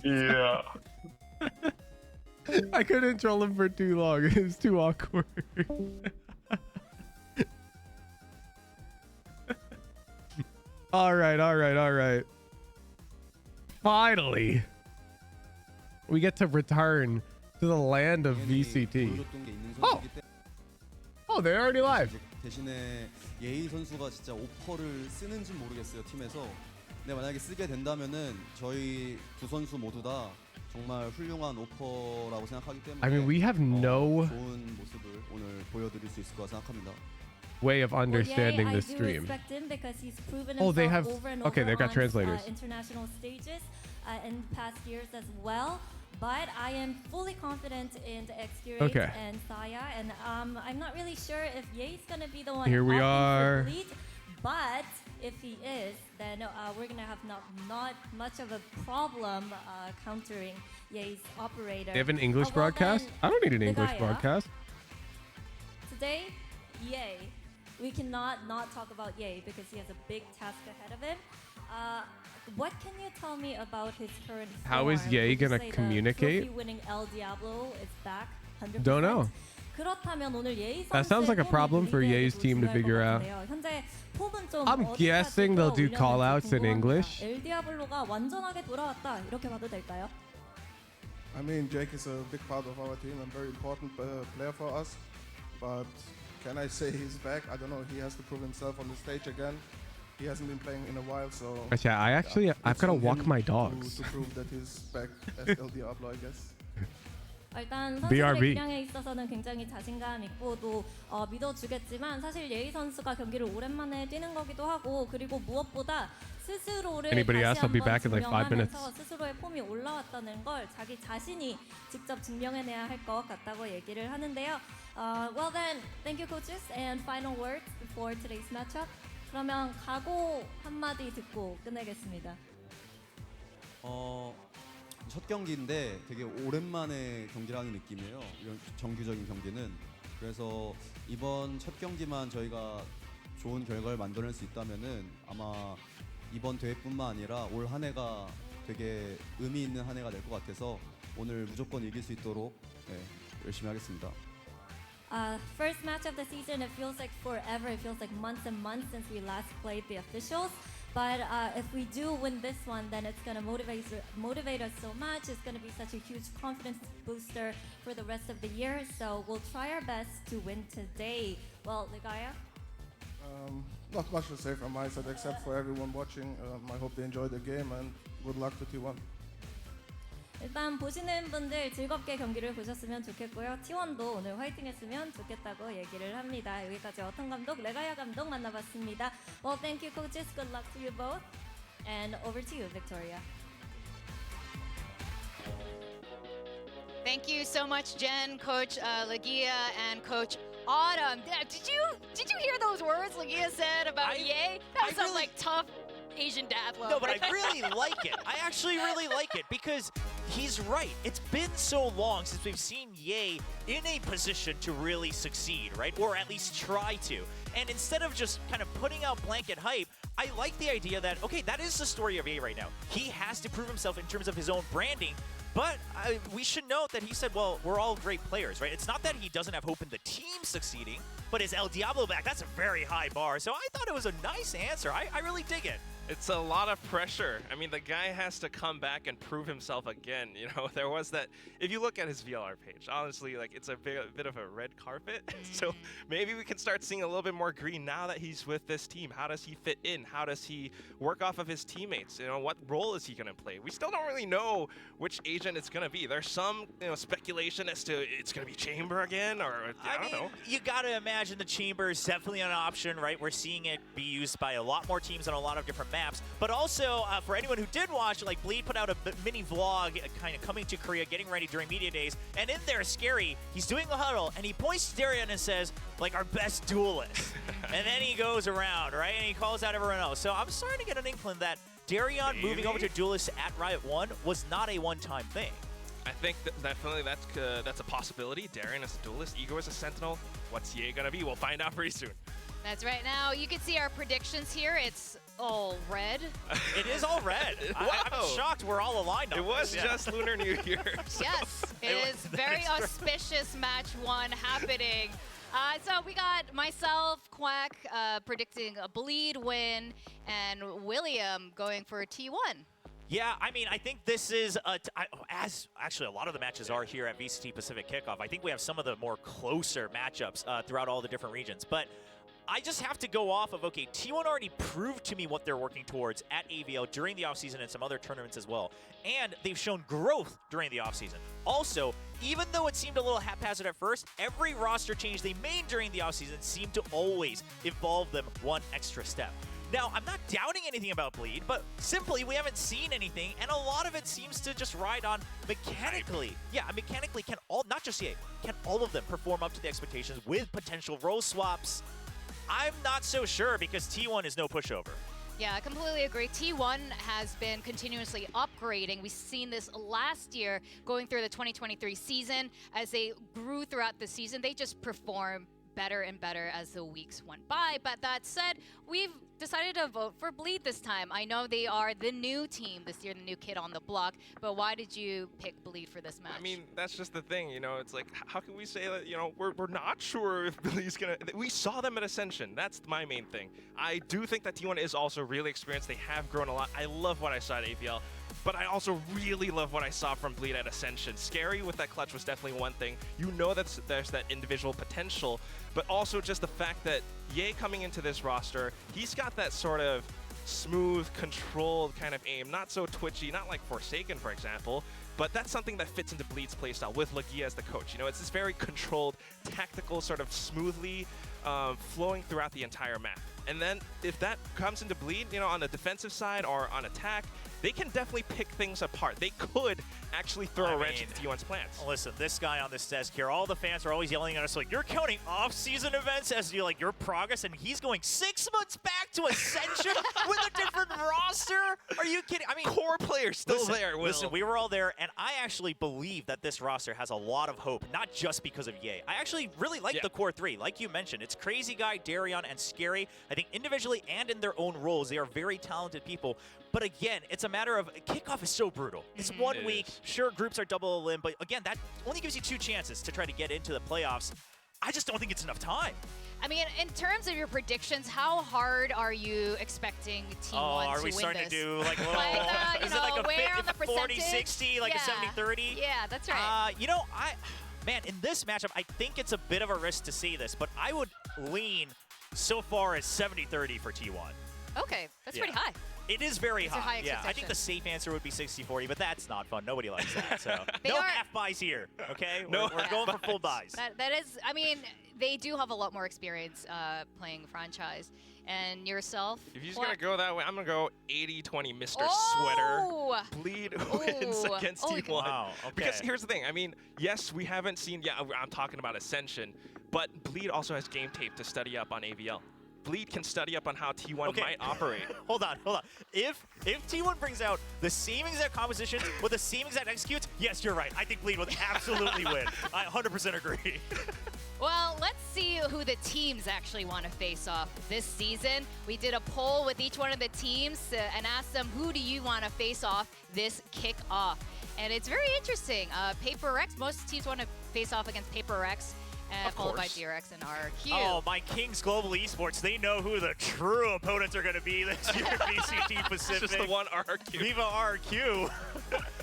Yeah. I couldn't troll him for too long. It was too awkward. All right. Finally, we get to return to the land of VCT. Oh, they're already live. 대신에 예이 선수가 진짜 오퍼를 쓰는지 모르겠어요 팀에서. 근데 만약에 쓰게 된다면은 저희 두 선수 모두 다 정말 훌륭한 오퍼라고 생각하기 때문에 I mean, we have no 좋은 모습을 오늘 보여드릴 수 있을 거라 생각합니다. way of understanding the stream. Oh, they have. Okay, they've got translators. International stages in past years as well. But I am fully confident in the X-Curate and Saya, and I'm not really sure if Ye's gonna be the one. Here we are. But if he is, then we're gonna have not much of a problem countering Ye's operator. They have an English broadcast? I don't need an English broadcast. Today, Ye. We cannot not talk about Ye because he has a big task ahead of him. What can you tell me about his current form? How is Ye gonna communicate? Winning El Diablo is back 100%. Don't know. That sounds like a problem for Ye's team to figure out. I'm guessing they'll do call-outs in English. I mean, Jake is a big part of our team and very important player for us. But can I say he's back? I don't know. He has to prove himself on the stage again. He hasn't been playing in a while, so... Yeah, I've got to walk my dogs. To prove that he's back as El Diablo, I guess. 일단 선수들의 기량에 있어서는 굉장히 자신감 있고 또 믿어주겠지만 사실 예희 선수가 경기를 오랜만에 뛰는 거기도 하고 그리고 무엇보다 스스로를 다시 한번 증명하면서 스스로의 폼이 올라왔다는 걸 자기 자신이 직접 증명해내야 할 것 같다고 얘기를 하는데요. Well then, thank you coaches and final words before today's matchup. 그러면 각오 한마디 듣고 끝내겠습니다. 첫 경기인데 되게 오랜만에 경기를 하는 느낌이에요. 이런 정규적인 경기는. 그래서 이번 첫 경기만 저희가 좋은 결과를 만들어낼 수 있다면은 아마 이번 대회뿐만 아니라 올 한 해가 되게 의미 있는 한 해가 될 것 같아서 오늘 무조건 이길 수 있도록 열심히 하겠습니다. First match of the season, it feels like forever. It feels like months and months since we last played the officials. But if we do win this one, then it's going to motivate us so much. It's going to be such a huge confidence booster for the rest of the year. So we'll try our best to win today. Well, Ligaya? Not much to say from my side except for everyone watching. I hope they enjoy the game and good luck to T1. 일단 보시는 분들 즐겁게 경기를 보셨으면 좋겠고요. T1도 오늘 화이팅 했으면 좋겠다고 얘기를 합니다. 여기까지 어떤 감독, 레가야 감독 만나봤습니다. Well, thank you coaches. Good luck to you both. And over to you, Victoria. Thank you so much, Jen, Coach Lagia, and Coach Autumn. Did you hear those words Lagia said about Ye? That was some like tough Asian dad love. No, but I really like it. I actually really like it because he's right. It's been so long since we've seen Ye in a position to really succeed, right? Or at least try to. And instead of just kind of putting out blanket hype, I like the idea that, okay, that is the story of Ye right now. He has to prove himself in terms of his own branding, but we should note that he said, well, we're all great players, right? It's not that he doesn't have hope in the team succeeding, but is El Diablo back? That's a very high bar. So I thought it was a nice answer. I really dig it. It's a lot of pressure. I mean, the guy has to come back and prove himself again. You know, there was that. If you look at his VLR page, honestly, like it's a bit of a red carpet. So maybe we can start seeing a little bit more green now that he's with this team. How does he fit in? How does he work off of his teammates? You know, what role is he going to play? We still don't really know which agent it's going to be. There's some, speculation as to it's going to be Chamber again, or I don't know. You got to imagine the Chamber is definitely an option, right? We're seeing it be used by a lot more teams on a lot of different maps. But also, for anyone who did watch, like Bleed put out a mini vlog kind of coming to Korea, getting ready during media days, and in there, Scary, he's doing a huddle, and he points to Darian and says, like, our best duelist. And then he goes around, right, and he calls out everyone else. So I'm starting to get an inkling that Darian moving over to duelist at Riot 1 was not a one-time thing. I think definitely that's a possibility. Darian is a duelist, Ego is a sentinel. What's Ye gonna be? We'll find out pretty soon. That's right. Now you can see our predictions here. It's all red. It is all red. I'm shocked we're all aligned on It was this. just Lunar New Year. So. Yes, it is very auspicious match 1 happening. So we got myself, Quack, predicting a Bleed win, and William going for a T1. Yeah, I mean, I think this is, as actually a lot of the matches are here at VCT Pacific Kickoff, I think we have some of the more closer matchups throughout all the different regions. But I just have to go off of, okay, T1 already proved to me what they're working towards at AVL during the offseason and some other tournaments as well. And they've shown growth during the offseason. Also, even though it seemed a little haphazard at first, every roster change they made during the offseason seemed to always evolve them one extra step. Now, I'm not doubting anything about Bleed, but simply we haven't seen anything, and a lot of it seems to just ride on mechanically. Yeah, mechanically, can all, not just Ye, can all of them perform up to the expectations with potential role swaps? I'm not so sure because T1 is no pushover. Yeah, I completely agree. T1 has been continuously upgrading. We've seen this last year going through the 2023 season. As they grew throughout the season, they just performed better and better as the weeks went by. But that said, we've decided to vote for Bleed this time. I know they are the new team this year, the new kid on the block, but why did you pick Bleed for this match? I mean, that's just the thing, it's like, how can we say that, we're not sure if Bleed's gonna, we saw them at Ascension, that's my main thing. I do think that T1 is also really experienced, they have grown a lot, I love what I saw at AVL, but I also really love what I saw from Bleed at Ascension. Scary with that clutch was definitely one thing. That there's that individual potential, but also just the fact that Ye coming into this roster, he's got that sort of smooth, controlled kind of aim, not so twitchy, not like Forsaken, for example, but that's something that fits into Bleed's playstyle with Lagia as the coach. It's this very controlled, tactical, sort of smoothly flowing throughout the entire map. And then if that comes into Bleed, on the defensive side or on attack, they can definitely pick things apart. They could actually throw a wrench into T1's plans. Listen, this guy on this desk here, all the fans are always yelling at us like, you're counting off-season events as your progress, and he's going 6 months back to Ascension with a different roster? Are you kidding? I mean, core players still there, Will. Listen, we were all there, and I actually believe that this roster has a lot of hope, not just because of Ye. I actually really like the core 3. Like you mentioned, it's Crazy Guy, Darian, and Scary. I think individually and in their own roles, they are very talented people. But again, it's a matter of, kickoff is so brutal. It's 1 week. Sure, groups are double a limb, but again, that only gives you 2 chances to try to get into the playoffs. I just don't think it's enough time. I mean, in terms of your predictions, how hard are you expecting T1 to win this? Are we starting to do like a little, is it like a 40-60, like a 70-30? Yeah, that's right. Man, in this matchup, I think it's a bit of a risk to see this, but I would lean so far as 70-30 for T1. Okay, that's pretty high. It is very high. high. Yeah, I think the safe answer would be 60-40, but that's not fun. Nobody likes that. So no half buys here. Okay, we're going for full buys. That is. I mean, they do have a lot more experience playing franchise. And yourself? If he's gonna go that way, I'm gonna go 80-20, Mr. Sweater. Bleed wins against T1. Wow, okay. Because here's the thing. I mean, yes, we haven't seen. Yeah, I'm talking about Ascension, but Bleed also has game tape to study up on AVL. Bleed can study up on how T1 might operate. Hold on. If T1 brings out the same exact compositions with the same exact executes, yes, you're right. I think Bleed would absolutely win. I 100% agree. Well, let's see who the teams actually want to face off this season. We did a poll with each one of the teams and asked them, who do you want to face off this kickoff? And it's very interesting. Paper Rex, most teams want to face off against Paper Rex. Followed by DRX and RQ. Oh, my Kings Global Esports, they know who the true opponents are going to be this year at VCT Pacific. Just the one RQ. Viva RQ.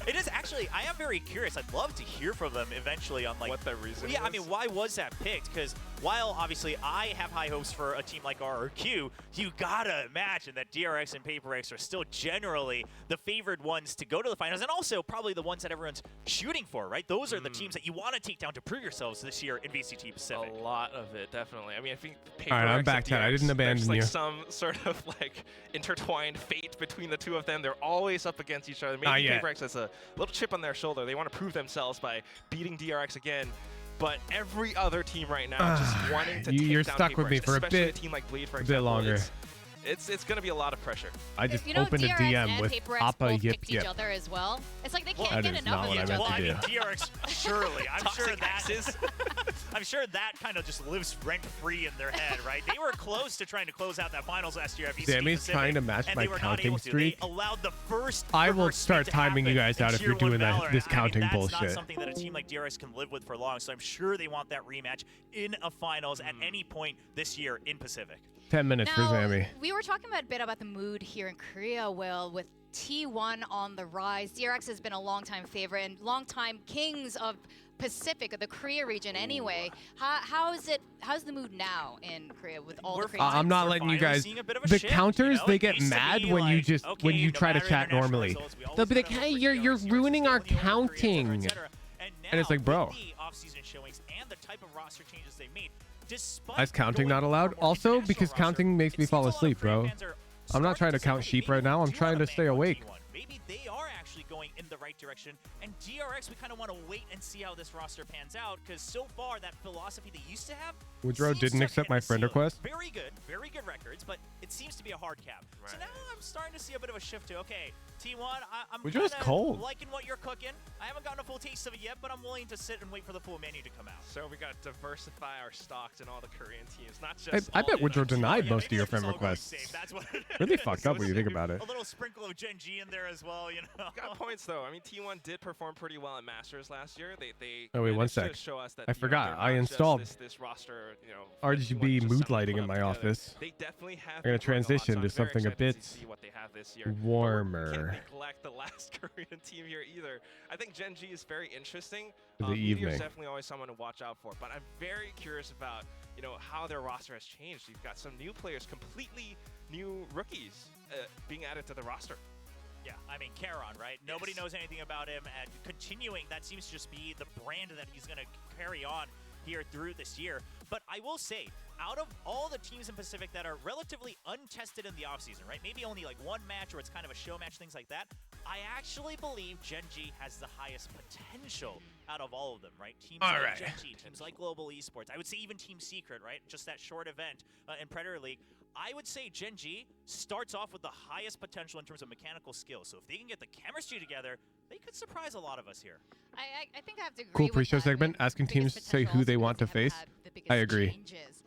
It is actually, I am very curious. I'd love to hear from them eventually on like what their reason Yeah, is. I mean, why was that picked? Because while obviously I have high hopes for a team like RQ, you gotta imagine that DRX and PaperX are still generally the favored ones to go to the finals, and also probably the ones that everyone's shooting for, right? Those are the teams that you want to take down to prove yourselves this year in VCT Pacific. A lot of it, definitely. I mean, I think All right, I'm PaperX back, and Chad. I DRX, didn't abandon there's like you. some sort of like intertwined fate between the two of them. They're always up against each other. Maybe PaperX has a little chip on their shoulder. They want to prove themselves by beating DRX again. But every other team right now just wanting to You're take down stuck PaperX, with me for a especially bit, a team like Bleed, for a example. bit longer. It's going to be a lot of pressure. I just you know, opened a DRX DM and with PaperX Appa both Yip picked Yip. each other as well. It's like they can't That get is enough not of what I each meant other. to I do. mean, DRX, surely. I'm sure Toxic that I'm sure that kind of just lives rent-free in their head, right? They were close to trying to close out that finals last year at VCT Sammy's Pacific, trying to match and my they were not counting able to. streak. They allowed the first I will reverse start split to timing you happen guys out in if you're Tier 1 doing that, Valorant. this I mean, counting that's bullshit. not something that a team like DRX can live with for long, so I'm sure they want that rematch in a finals at any point this year in Pacific. 10 minutes for Now, Sammy. we were talking a bit about the mood here in Korea, Will, with T1 on the rise. DRX has been a longtime favorite and longtime kings of Pacific, of the Korea region anyway. How's the mood now in Korea with all the Korean I'm teams? not letting you guys. seeing a bit of a The shift, counters, you know? they It get used to mad be when you like, just okay, when you no try to matter chat international normally. results, we always They'll be like, gotta "Hey, look for you're DRX, ruining our DRX, counting." et cetera. And it's like, bro. With the off-season showings and the type of roster changes they made, despite Is counting going not for a allowed? more Also, international because roster, counting makes it me seems fall a lot of asleep, Korean bro. fans are I'm not trying starting to count say, sheep maybe right now. I'm we do trying wanna to stay bank on awake. T1. Maybe they are actually going in the right direction. And DRX, we kind of want to wait and see how this roster pans out, because so far that philosophy they used to have Woodrow seems didn't to accept hit my the friend ceiling. request. Very good records, but it seems to be a hard cap. So now I'm starting to see a bit of a shift to, okay, T1, I'm Woodrow's kinda cold. liking what you're cooking. I haven't gotten a full taste of it yet, but I'm willing to sit and wait for the full menu to come out. So we got to diversify our stocks in all the Korean teams, not just. I bet all Woodrow the- denied most of maybe your they're friend just all going requests. safe. That's what it Really is. fucked up when you think about it. A little sprinkle of Gen G in there as well, you know. Got points though. I mean, T1 did perform pretty well at Masters last year. They Oh, wait, one managed to sec. show us that, I you know, forgot. they're I not just installed this roster, you know, RGB just mood something lighting put in up my together. office. They definitely have I'm gonna been growing a lot, transition so to I'm very something a excited bit to see what they have this year. But we warmer. can't neglect the last Korean team here either. I think Gen G is very interesting. For the Meteor's evening. definitely always someone to watch out for. But I'm very curious about, you know, how their roster has changed. You've got some new players, completely new rookies being added to the roster. Yeah, I mean, Charon, right? Nobody knows anything about him, and continuing, that seems to just be the brand that he's going to carry on here through this year. But I will say, out of all the teams in Pacific that are relatively untested in the offseason, right? Maybe only like one match or it's kind of a show match, things like that. I actually believe Gen G has the highest potential out of all of them, right? Teams All like right. Gen G, teams like Global Esports. I would say even Team Secret, right? Just that short event in Predator League. I would say Gen G starts off with the highest potential in terms of mechanical skill. So if they can get the chemistry together, they could surprise a lot of us here. I think I have to agree Cool with pre-show that. segment asking teams to say who they want to face. I agree. Changes,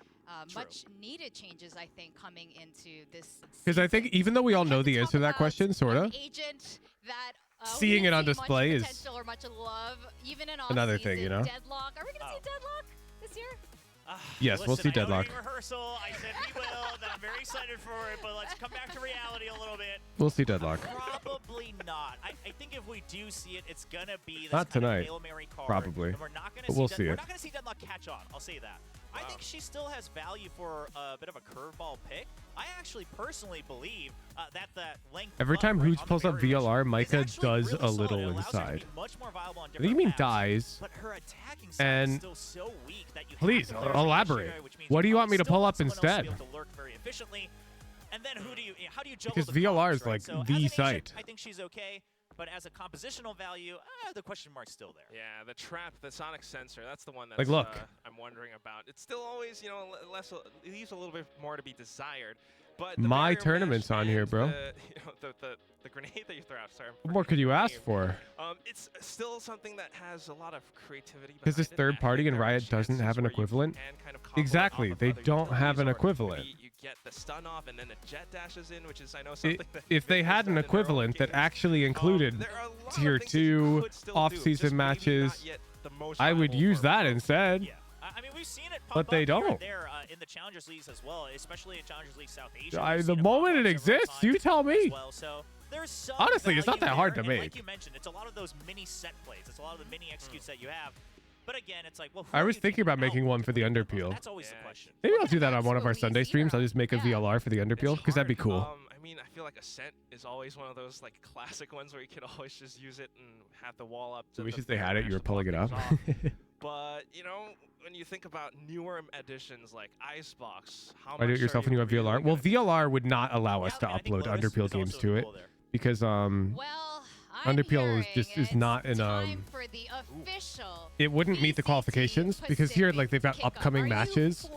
much needed changes, I think, coming into this. Because I think even though we all know the answer to that question, sort of, Agent that seeing it on display is potential or much love, even in another thing, you know? Deadlock. Are we gonna see Deadlock this year? Yes, we'll see Deadlock. I rehearsal. I said we will. That I'm very excited for it, but let's come back to reality a little bit. We'll see Deadlock. Probably not. I think if we do see it, it's gonna be this Not kind of tonight, Hail Mary card, probably. and we're not gonna But see we'll see We're it. not gonna see Deadlock catch on. I'll say that. I think she still has value for a bit of a curveball pick. I actually personally believe that length. Every time right, Hoots on the pulls up barrier rush VLR, is Micah actually does really a solid. little It allows her to be inside. much more viable on I think you mean different maps, dies. but her attacking side is And still so weak that you please have to play elaborate. Tertiary, which means What do you want me to still pull want up someone else to instead? be able to lurk very efficiently. And then how do you juggle Because the VLR combos, is right? like So the as an agent, site. I think she's okay. but as a compositional value, the question mark's still there. Yeah, the trap, the sonic sensor, that's the one that's Like, look. I'm wondering about. It's still always, you know, it leaves a little bit more to be desired. But the My barrier tournament's mesh on here, and bro. You know, the grenade that you throw out. Sorry. What more could you ask for? It's still something that has a lot of creativity. Because this third party in Riot doesn't have an equivalent. Exactly, they don't have an equivalent. You get the stun off and then the jet dashes in, which is I know something that If they had an equivalent that actually included tier 2 off-season matches, I would use that instead. Yeah. I mean, we've seen it pop But they up here and don't. there in the Challengers Leagues as well, especially in Challengers League South Asia. The moment it exists, you tell me. Well, so there's some Honestly, it's not that value hard there, to and make. Like you mentioned, it's a lot of those mini set plays. It's a lot of the mini executes that you have. But again, it's like, well, I was thinking about making one for the underpeel. that's always the question. Maybe I'll do that on one of our Sunday streams. I'll just make a VLR for the underpeel, because that'd be cool. I mean, I feel like Ascent is always one of those like classic ones where you could always just use it and have the wall up. So we should they had it, you were pulling it up. But you know, when you think about newer additions like Icebox, how Why do it much are yourself when you have really VLR? Well, VLR would not allow us to upload underpeel games to it, because underpeel is not an For the official it wouldn't meet the qualifications, because here like they've got upcoming matches,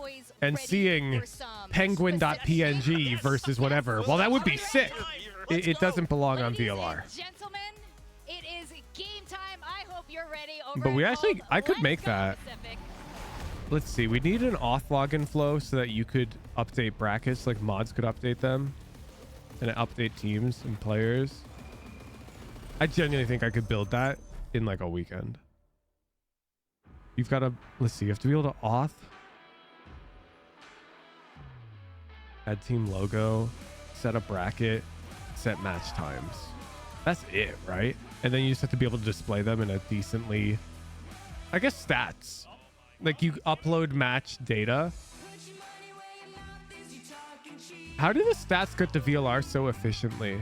and seeing penguin.png versus whatever, well, that would be sick. It doesn't belong on VLR. Gentlemen, it is game time. I hope you're ready. Over But we at actually, home. I could Let's make go that. Pacific. Let's see, we need an auth login flow so that you could update brackets, like mods could update them, and update teams and players. I genuinely think I could build that in like a weekend. You've got to, let's see, you have to be able to auth, add team logo, set a bracket, set match times. That's it, right? And then you just have to be able to display them in a decently, I guess, stats. Like you upload match data. How do the stats get to VLR so efficiently?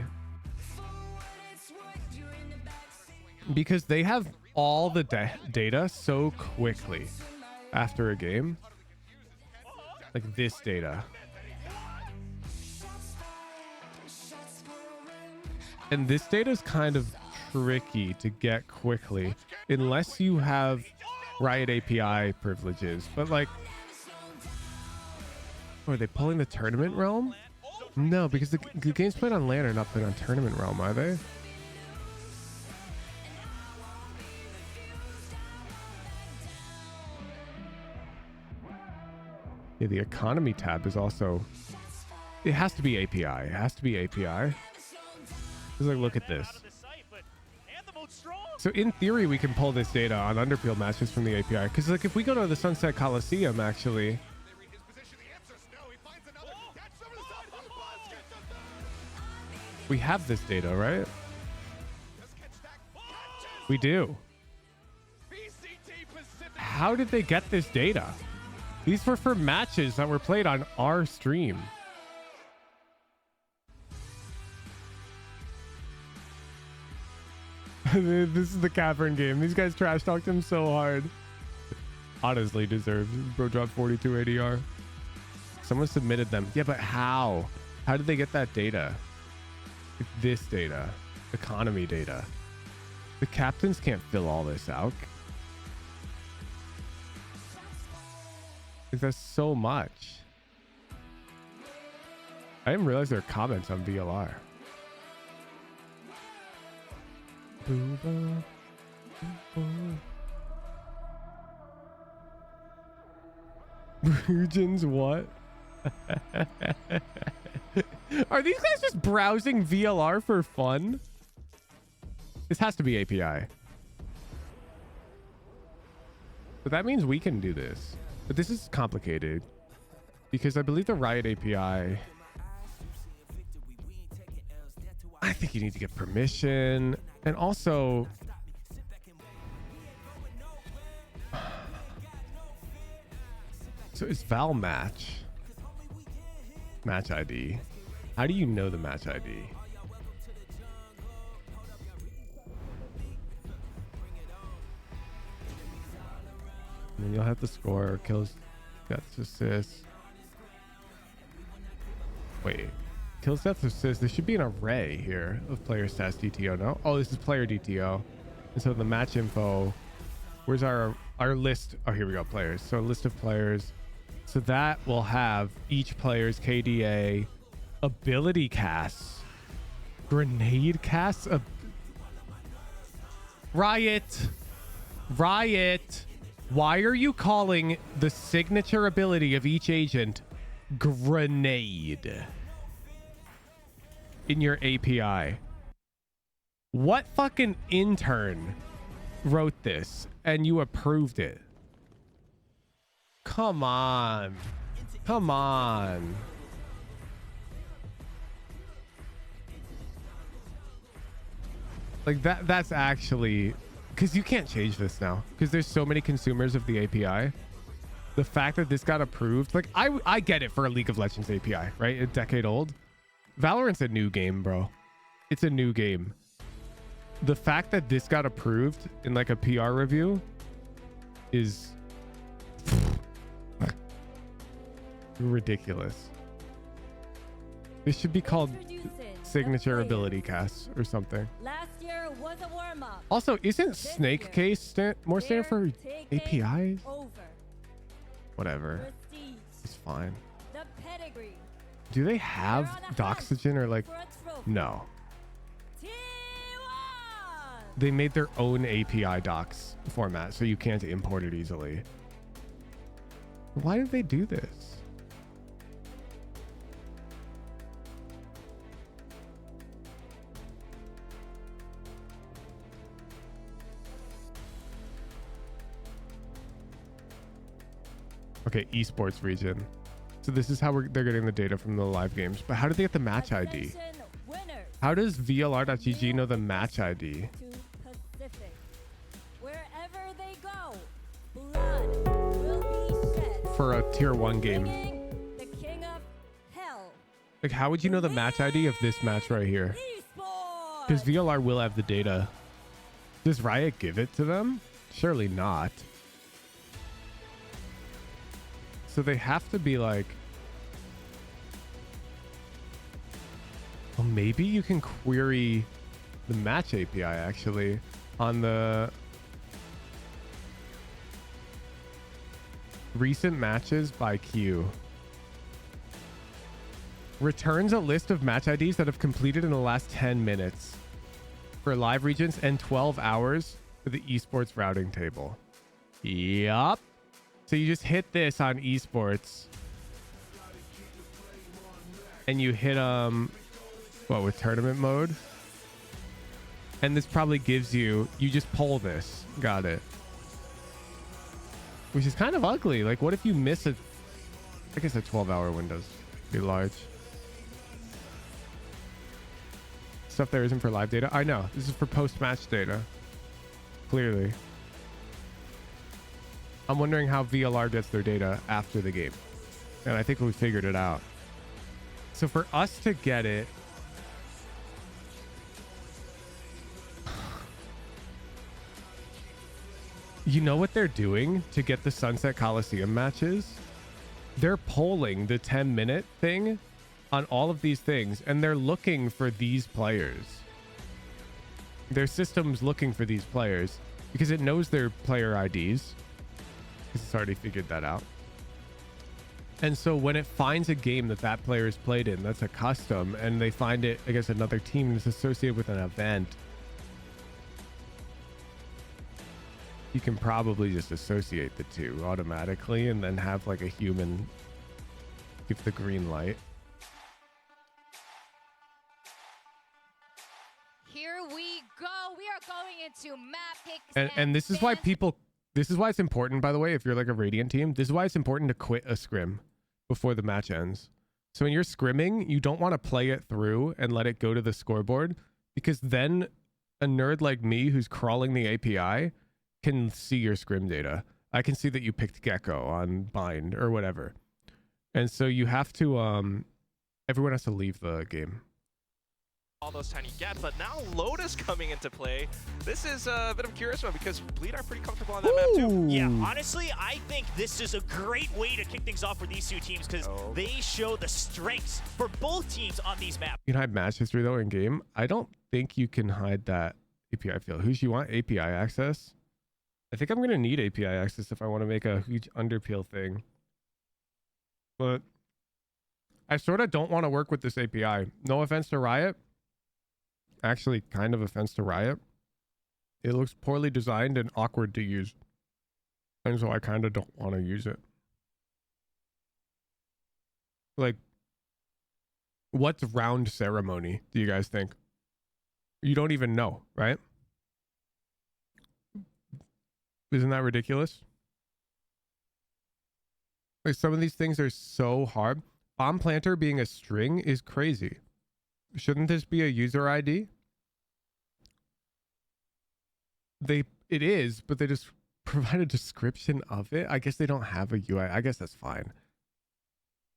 Because they have all the data so quickly after a game. Like this data. And this data is kind of tricky to get quickly unless you have Riot API privileges. But like, are they pulling the tournament realm? No, because the games played on LAN are not played on tournament realm, are they? Yeah, the economy tab is also, it has to be API. It has to be API. Just like, look at this. So in theory, we can pull this data on underpeel matches from the API. Because like if we go to the Sunset Coliseum, actually, we have this data, right? We do. How did they get this data? These were for matches that were played on our stream. This is the Cavern game. These guys trash talked him so hard. Honestly deserved. Bro dropped 42 ADR. Someone submitted them. Yeah, but how? How did they get that data? This data. Economy data. The captains can't fill all this out. Like, that's so much. I didn't realize there are comments on VLR. Regions what? Are these guys just browsing VLR for fun? This has to be API. But that means we can do this. But this is complicated because I believe the Riot API, I think you need to get permission, and also so it's Val match ID. How do you know the match ID? And then you'll have to score kills, guts, assists. Wait, Killstats says there should be an array here of player stats DTO. No? Oh, this is player DTO. And so the match info, where's our list? Oh, here we go, players. So a list of players. So that will have each player's KDA, ability casts, grenade casts. Riot. Why are you calling the signature ability of each agent grenade in your API? What fucking intern wrote this and you approved it? Come on. Like that's actually, because you can't change this now because there's so many consumers of the API. The fact that this got approved, like I get it for a League of Legends API, right? A decade old. Valorant's a new game, bro. It's a new game. The fact that this got approved in like a PR review is ridiculous. This should be called signature ability casts or something. Last year was a warm-up. Also, isn't snake case more standard for APIs? Whatever. It's fine. The pedigree. Do they have Doxygen or like... No. They made their own API docs format so you can't import it easily. Why did they do this? Okay, esports region. So this is how they're getting the data from the live games. But how do they get the match ID? How does VLR.gg know the match ID? Wherever they go, blood will be shed. For a tier 1 game. The king of hell. Like, how would you know the match ID of this match right here? Because VLR will have the data. Does Riot give it to them? Surely not. So they have to be like... Well, maybe you can query the match API actually on the recent matches by queue. Returns a list of match IDs that have completed in the last 10 minutes for live regions and 12 hours for the esports routing table. Yup. So you just hit this on esports and you hit what, with tournament mode, and this probably gives you just pull this. Got it. Which is kind of ugly. Like, what if you miss it? I guess a 12-hour window's be large. Stuff there isn't for live data. I know this is for post-match data, clearly. I'm wondering how VLR gets their data after the game. And I think we figured it out. So for us to get it, you know what they're doing to get the Sunset Coliseum matches? They're polling the 10-minute thing on all of these things, and they're looking for these players. Their system's looking for these players because it knows their player IDs. It's already figured that out. And so when it finds a game that player has played in, that's a custom, and they find it against another team that's associated with an event, you can probably just associate the two automatically and then have like a human give the green light. Here we go. We are going into map picks. And this is why this is why it's important, by the way, if you're like a Radiant team, this is why it's important to quit a scrim before the match ends. So when you're scrimming, you don't want to play it through and let it go to the scoreboard, because then a nerd like me who's crawling the API can see your scrim data. I can see that you picked Gecko on bind or whatever. And so you have to, everyone has to leave the game. all those tiny gaps, but now Lotus coming into play. This is a bit of a curious one because Bleed are pretty comfortable on that map too. Yeah, honestly, I think this is a great way to kick things off for these two teams because they show the strengths for both teams on these maps. You can hide match history though in game. I don't think you can hide that API field. Who's you want API access? I think I'm gonna need API access if I want to make a huge underpeel thing. But I sort of don't want to work with this API. No offense to Riot. Actually, kind of offense to Riot. It looks poorly designed and awkward to use. And so I kind of don't want to use it. Like, what's round ceremony, do you guys think? You don't even know, right? Isn't that ridiculous? Like, some of these things are so hard. Bomb planter being a string is crazy. Shouldn't this be a user ID? It is, but they just provide a description of it. I guess they don't have a UI. I guess that's fine.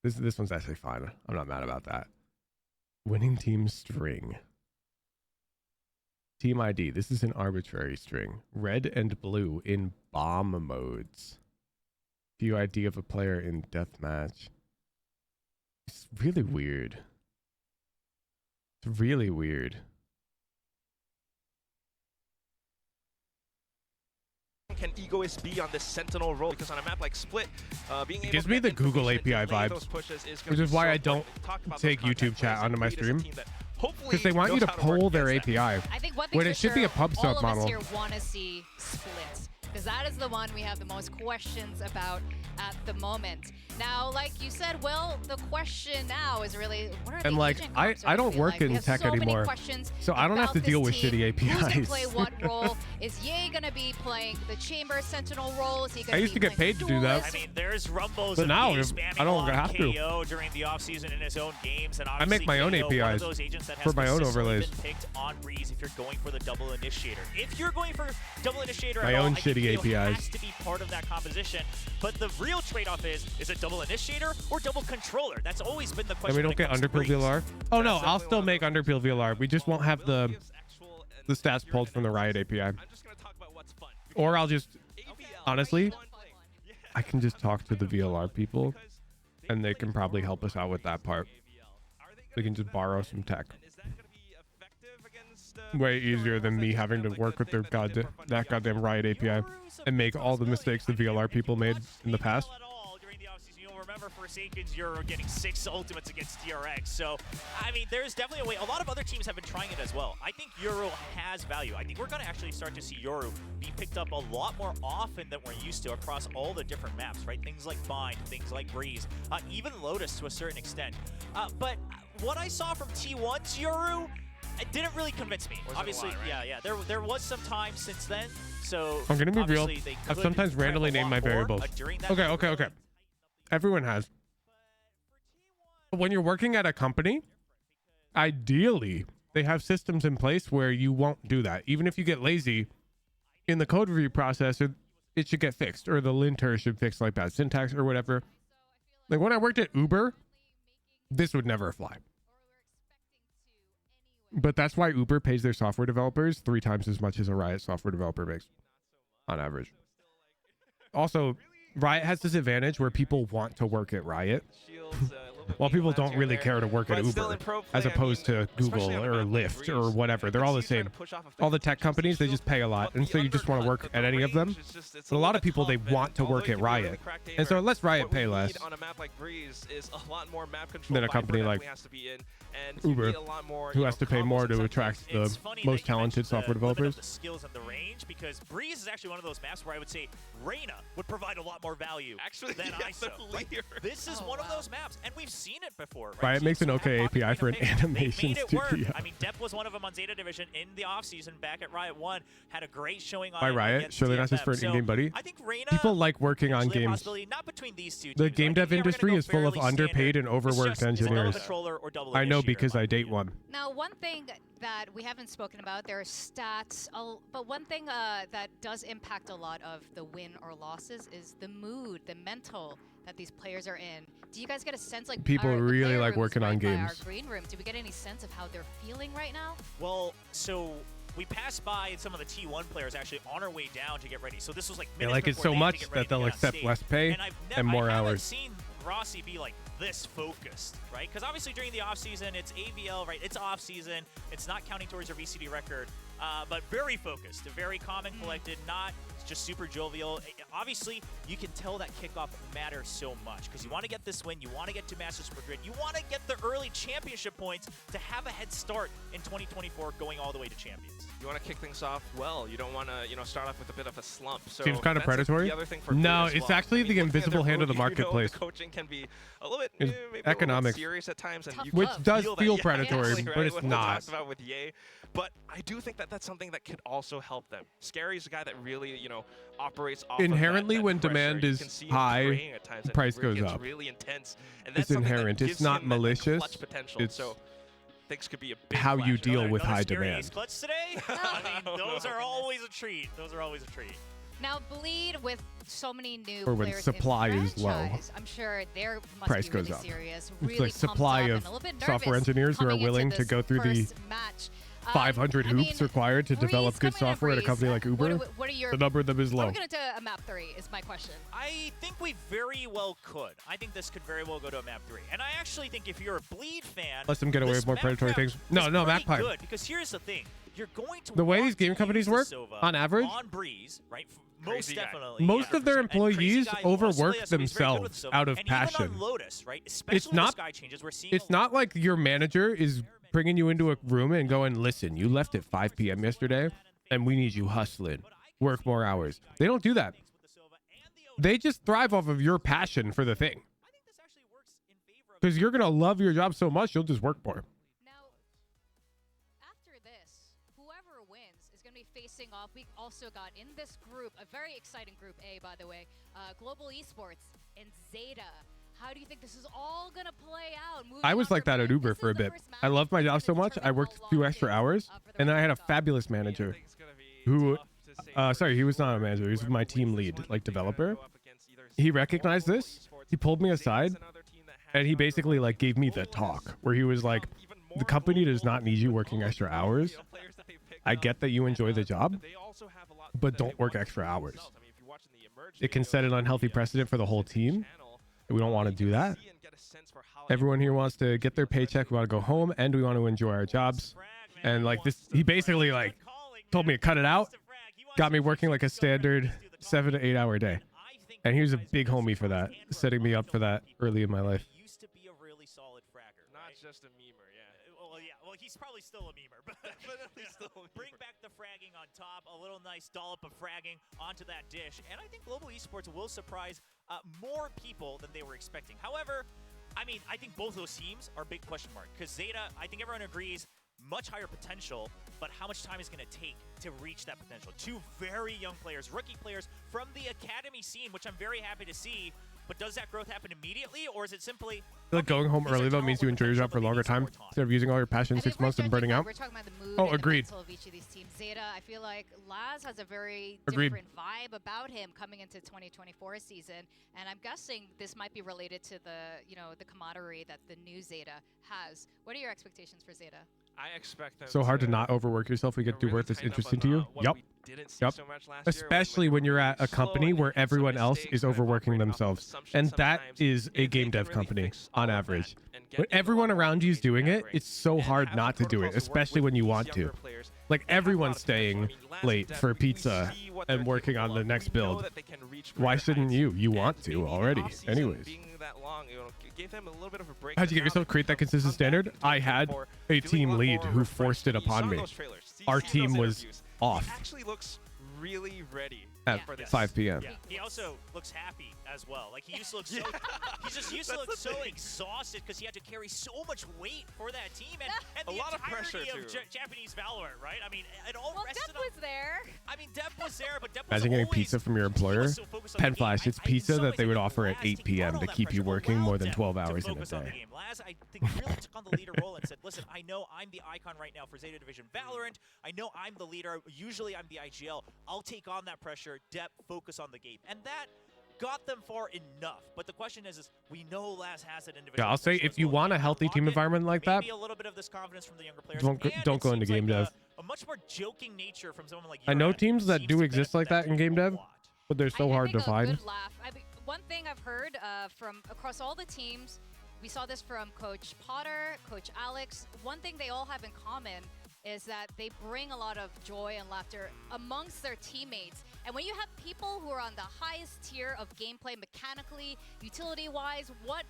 This one's actually fine. I'm not mad about that. Winning team string. Team ID. This is an arbitrary string. Red and blue in bomb modes. PUID of a player in deathmatch. It's really weird. It's really weird. Can Egoist be on this Sentinel role? Because on a map like Split, being able Gives to me get the Google information API and delay vibes, those pushes is gonna which be is why so I don't important. Talk about take those YouTube contact chat plays, onto my Bleed is a stream. team that hopefully Because they want you knows to how work pull their against that. API. I think one thing When for it should be a sure, pub all sub of model. us here want to see Split, because that is the one we have the most questions about at the moment. Now, like you said, Will, the question now is really, what are And the like, agent I comps are don't gonna be work like? We in have tech so many anymore, questions so I don't have to about deal this with team. shitty Who's gonna APIs. play what role? Is Ye gonna be playing the Chamber Sentinel role? Is he gonna I used be to get playing paid to do that. Duelist? I mean, there's rumbles But of now Ye I spamming don't along have to. KO during the offseason in his own games. And I make my own obviously, KO, one of APIs those agents that for has my own consistently overlays. been picked on Breeze if you're going for the double initiator. If you're going for double initiator My at all, own I think shitty KO APIs. has to be part of that composition. But the real trade-off is it double initiator or double controller? That's always been the question. And we don't when get it comes to underpeel Breeze. VLR. Oh no, I'll still make underpeel VLR. We just won't have the stats pulled from the Riot API. Or I'll just, honestly, I can just talk to the VLR people, and they can probably help us out with that part. We can just borrow some tech. Way easier than me having to work with their goddamn Riot API and make all the mistakes the VLR people made in the past. Remember, Forsakens, you're getting 6 ultimates against DRX. So, I mean, there's definitely a way. A lot of other teams have been trying it as well. I think Yoru has value. I think we're going to actually start to see Yoru be picked up a lot more often than we're used to across all the different maps, right? Things like Bind, things like Breeze, even Lotus to a certain extent. But what I saw from T1's Yoru, it didn't really convince me. Obviously, yeah. There was some time since then. So, I'm gonna be real. obviously they I've could sometimes prep a randomly lot named my more, variables. during that Okay. Everyone has. When you're working at a company, ideally, they have systems in place where you won't do that. Even if you get lazy in the code review process, it should get fixed, or the linter should fix like bad syntax or whatever. Like when I worked at Uber, this would never fly. But that's why Uber pays their software developers 3 times as much as a Riot software developer makes on average. Also, Riot has this advantage where people want to work at Riot, while people don't really care to work at Uber, as opposed to Google or Lyft or whatever. They're all the same. All the tech companies, they just pay a lot, and so you just want to work at any of them. But a lot of people, they want to work at Riot, and so it lets Riot pay less than a company like Uber, who has to pay more to attract the most talented software developers. The skills and the range, because Breeze is actually one of those maps where I would say Reyna would provide a lot more value than ISO. This is one of those maps, and we've seen it before. Right? Riot makes an okay API for an animation made it work. studio. I mean, Depp was one of them on Zeta Division in the offseason back at Riot 1. Had a great showing on By it Riot, against surely not DFM. just for an So, in-game buddy. I think Reyna, People like working on potentially a games. possibility, not between these two The teams. game I dev think if industry we're is gonna full of go fairly underpaid standard, and overworked it's just, is it double engineers. controller or double I know initiator, because in my I date opinion. one. Now, one thing that we haven't spoken about, there are stats, but one thing that does impact a lot of the win or losses is the mood, the mental that these players are in. Do you guys get a sense, like People the really player like room is working on right by games. Our green room. Do we get any sense of how they're feeling right now? Well, so we passed by some of the T1 players actually on our way down to get ready. So this was like They minutes like it before so they had to much get ready that to they'll get on accept stage. less pay and more I haven't hours. seen Rossi be like this focused, right? Because obviously during the off season, it's AVL, right? It's off season. It's not counting towards your VCD record, but very focused, very calm and collected, not just super jovial. Obviously, you can tell that kickoff matters so much because you want to get this win. You want to get to Masters Madrid. You want to get the early championship points to have a head start in 2024 going all the way to champions. You want to kick things off well. You don't want to, start off with a bit of a slump. So Seems kind of that's predatory. The other thing for No, Furious it's well. actually I mean, the looking at their invisible hand of the road, marketplace. The coaching can be a little bit, It's maybe economics. a little bit serious at times, and you Which can does feel feel that, predatory, exactly, but right? it's What we not. talked about with Ye, but I do think that that's something that could also help them. Scary's a guy that really, operates off Inherently, of that when pressure. demand You is can see him high, praying at times, and price it goes gets up. really intense, and It's that's something inherent. that It's gives not him that malicious. clutch potential. It's so things could be a big how you flash. deal with Another high scary demand. ace clutch today? I mean, those are always a treat. Those are always a treat. Now, Bleed with so many new Or when players supply in is low, franchise, I'm sure they're must price be really goes up. serious, It's really like supply pumped up of and a little bit software nervous engineers who are coming into willing to this go through the first match. 500 I hoops mean, required to develop good Breeze, coming in, software at a Breeze, company like Uber. what are your, The number of them is Are low. we going to a map 3 is my question. I think we very well could. I think this could very well go to a map 3. And I actually think if you're a Bleed fan, Let them get away this with more map predatory prep things. No, is no, pretty Magpie. good, because here's the thing. You're going to The way want these game to companies use work, the Sova on average, on Breeze, right? Most Crazy guy. definitely. most of their 100%. And Crazy employees Guy overwork Vasily, so he's very good with themselves the Sova. out of and passion. Even on Lotus, right? Especially It's with not. the Sky changes, we're seeing It's not like your manager is bringing you into a room and going, "Listen, you left at 5 p.m. yesterday, and we need you hustling. Work more hours." They don't do that. They just thrive off of your passion for the thing. Because you're gonna love your job so much, you'll just work more. Now, after this, whoever wins is going to be facing off. We also got in this group, a very exciting group A, by the way, Global Esports and Zeta. How do you think this is all going to play out? I was like that at Uber for a bit. I loved my job so much, I worked a few extra hours, and then I had a fabulous manager who, sorry, he was not a manager, he was my team lead, like developer. He recognized this, he pulled me aside, and he basically like gave me the talk, where he was like, the company does not need you working extra hours. I get that you enjoy the job, but don't work extra hours. It can set an unhealthy precedent for the whole team. We don't want to do that. Everyone here wants to get their paycheck. We want to go home, and we want to enjoy our jobs. And like this, he basically like told me to cut it out, got me working like a standard 7 to 8 hour day. And he was a big homie for that, setting me up for that early in my life. used to be a really solid fragger. Not just a memer, yeah. Well, he's probably still a memer, but bring back the fragging on top, a little nice dollop of fragging onto that dish, and I think Global Esports will surprise more people than they were expecting. However, I mean, I think both those teams are a big question mark, because Zeta, I think everyone agrees, much higher potential, but how much time is going to take to reach that potential? Two very young players, rookie players from the academy scene, which I'm very happy to see. But does that growth happen immediately, or is it simply... I feel like going home early, though, means you enjoy your job for a longer time instead of using all your passion in 6 months and burning out. We're talking about the mood Oh, and agreed. the mental of each of these teams. Zeta, I feel like Laz has a very Agreed. different vibe about him coming into 2024 season, and I'm guessing this might be related to the camaraderie that the new Zeta has. What are your expectations for Zeta? I expect them So hard to not overwork yourself. We get to do work that's interesting to you. Yep. Yep. Especially when you're at a company where everyone else is overworking themselves. And that is a game dev company on average. When everyone around you is doing it, it's so hard not to do it, especially when you want to. Like everyone's staying late for pizza and working on the next build. Why shouldn't you? You want to already. Anyways. How'd you get yourself create that consistent standard? I had a team lead who forced it upon me. Our team was off Actually looks really ready at 5 p.m. Yeah, he also looks happy as well. Like he used to look so, he just used to look so exhausted because he had to carry so much weight for that team and the lot of entirety pressure, of too. Japanese Valorant, right? I mean, it all rested Depp on. was there. I mean, Depp was there, but Depp Imagine was getting always, pizza from your employer. so focused on Pen the game. Flash, it's in pizza some that ways, they I would think offer at Laz, he 8 p.m. brought to all keep that you pressure, working more than allowed 12 Depp hours to in a focus on the day. game. Laz, I think, really took on the leader role and said, listen, I know I'm the icon right now for Zeta Division Valorant. I know I'm the leader. Usually I'm the IGL. I'll take on that pressure. Depp, focus on the game. And that got them far enough. But the question is we know Laz has it individually. Yeah, I'll say if you want a healthy team environment like that, maybe a little bit of this confidence from the younger players. don't go into game dev. A much more joking nature from someone like I know Uran teams that seems do to exist like that in game dev, but they're so hard to find. Good laugh. One thing I've heard from across all the teams, we saw this from Coach Potter, Coach Alex. One thing they all have in common is that they bring a lot of joy and laughter amongst their teammates. And when you have people who are on the highest tier of gameplay mechanically, utility-wise, what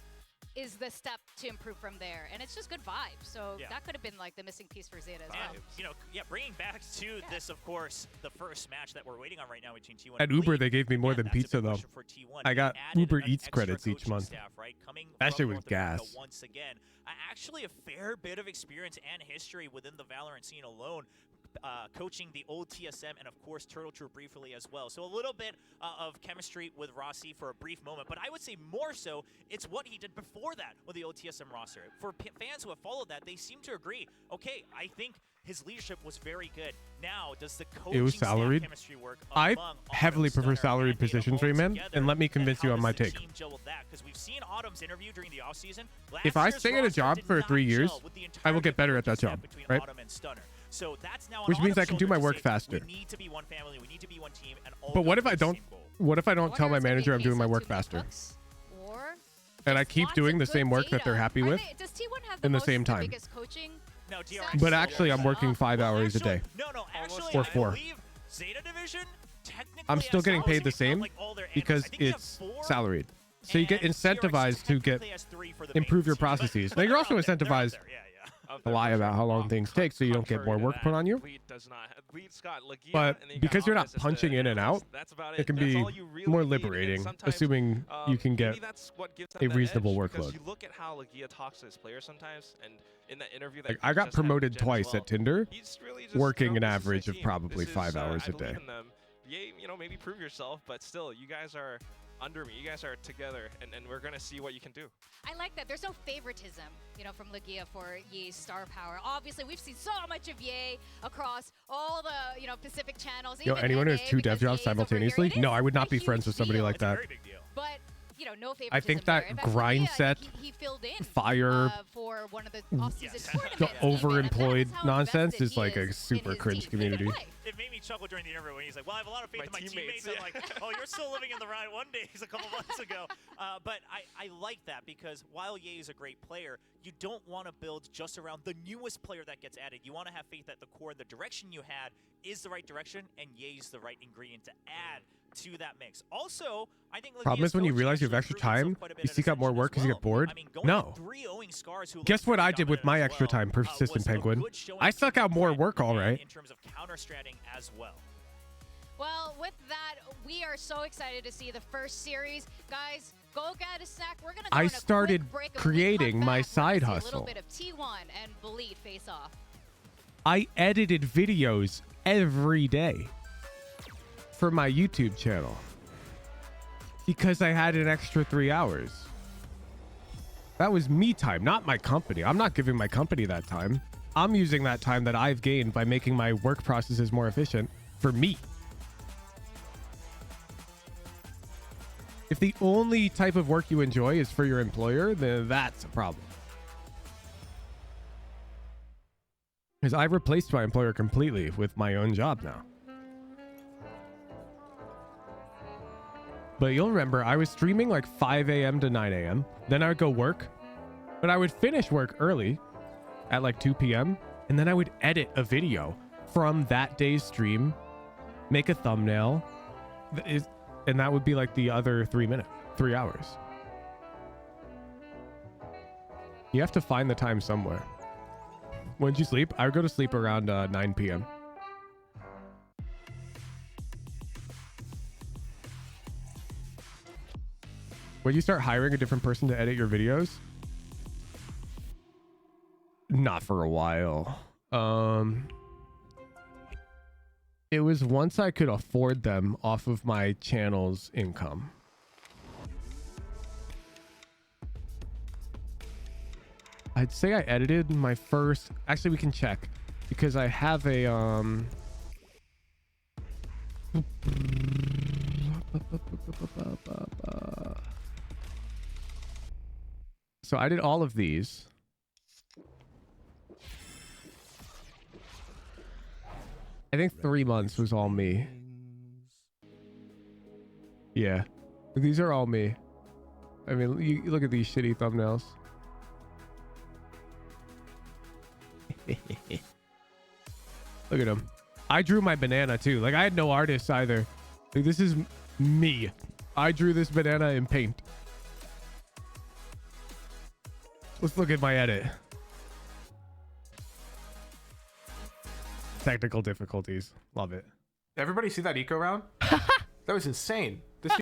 is the step to improve from there? And it's just good vibes. So that could have been like the missing piece for Zeta as well. You know, bringing back to this, of course, the first match that we're waiting on right now between T1 At and Uber, League. they gave me more than pizza though. I got Uber Eats credits each month. That shit was gas. Once again, actually a fair bit of experience and history within the Valorant scene alone. Coaching the old TSM and of course Turtle True briefly as well. So a little bit of chemistry with Rossi for a brief moment, but I would say more so it's what he did before that with the old TSM roster. For fans who have followed that, they seem to agree, okay, I think his leadership was very good. Now, does the coaching staff chemistry work? I heavily prefer salaried positions, Rayman, and let me convince you on my take. Because we've seen Autumn's interview during the offseason. If I stay at a job for 3 years, I will get better at that job, right? So that's now which means I can do my work faster. We need to be one family, we need to be one team, and all but what if I don't? What if I don't tell my manager I'm doing my work faster? And I keep doing the same work that they're happy with in the same time. No, but actually, I'm working 5 hours a day. No, actually, or 4. Zeta Division, I'm still getting paid the same because it's salaried. So you get incentivized to improve your processes. Now you're also incentivized to lie about how long things take so you don't get more work put on you. But because you're not punching in and out, it can be more liberating, assuming you can get a reasonable workload. You look at how Legia talks to his players sometimes, and in that interview that like, I got promoted twice at Tinder, working an average of probably 5 hours a day. You know, maybe prove yourself, but still, you guys are under me. You guys are together, and we're gonna see what you can do. I like that. There's no favoritism, you know, from Legia for Ye's star power. Obviously, we've seen so much of Ye across all the, you know, Pacific channels. Yo, anyone who has 2 dev jobs simultaneously? No, I would not be friends with somebody like that. But you know, no favoritism. I think that grind set, he filled in fire, for one of the off-season the overemployed nonsense is like a super cringe community. It made me chuckle during the interview when he's like, well, I have a lot of faith in my teammates. I'm like, oh, you're still living in the Ryan one days a couple months ago. But I like that because while Ye is a great player, you don't want to build just around the newest player that gets added. You want to have faith that the core, the direction you had is the right direction, and Ye's the right ingredient to add to that mix. Also, I think problem is when you realize you have extra time, you seek out more work because you get bored. No. Guess what I did with my extra time, Persistent Penguin? I suck out more work, all right. In terms of counter-stratting as well. Well, with that, we are so excited to see the first series. Guys, go get a snack. We're gonna go I started creating my side a hustle. little bit of T1 and Bleed face off. I edited videos every day for my YouTube channel because I had an extra 3 hours. That was me time, not my company. I'm not giving my company that time. I'm using that time that I've gained by making my work processes more efficient for me. If the only type of work you enjoy is for your employer, then that's a problem. Because I've replaced my employer completely with my own job now. But you'll remember I was streaming like 5 a.m. to 9 a.m. Then I would go work, but I would finish work early at like 2 p.m. and then I would edit a video from that day's stream, make a thumbnail, and that would be like the other 3 hours. You have to find the time somewhere. When did you sleep? I would go to sleep around 9 p.m. When you start hiring a different person to edit your videos? Not for a while. It was once I could afford them off of my channel's income. I'd say I edited my first... Actually, we can check. Because I have a... So I did all of these. I think 3 months was all me. Yeah. These are all me. I mean, you look at these shitty thumbnails. Look at them. I drew my banana too. Like, I had no artists either. Like, this is me. I drew this banana in paint. Let's look at my edit. Technical difficulties. Love it. Everybody see that eco round? That was insane. This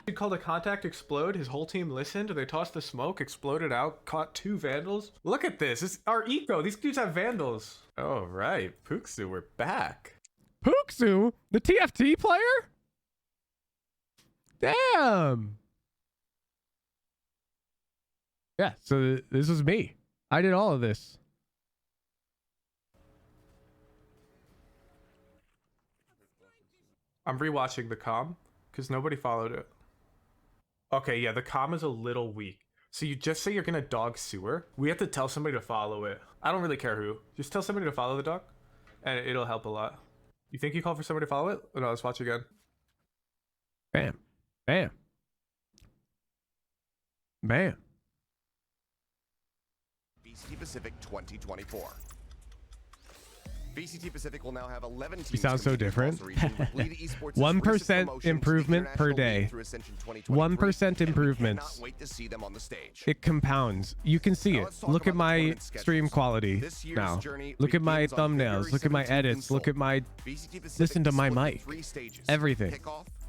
dude called a contact explode. His whole team listened. They tossed the smoke, exploded out, caught 2 vandals. Look at this. It's our eco. These dudes have vandals. Oh, right. Puxu, we're back. Puxu? The TFT player? Damn. Yeah, so this was me. I did all of this. I'm rewatching the comm because nobody followed it. Okay, yeah, the comm is a little weak. So you just say you're gonna dog sewer. We have to tell somebody to follow it. I don't really care who. Just tell somebody to follow the dog, and it'll help a lot. You think you call for somebody to follow it? Oh, no, let's watch again. Bam. Bam. Bam. VCT Pacific 2024. VCT Pacific will now have 11 teams. You sound so different. 1% improvement per day. 1% improvements. It compounds. You can see it. Look at my stream quality now. Look at my thumbnails. Look at my edits. Look at my... Listen to my mic. Everything.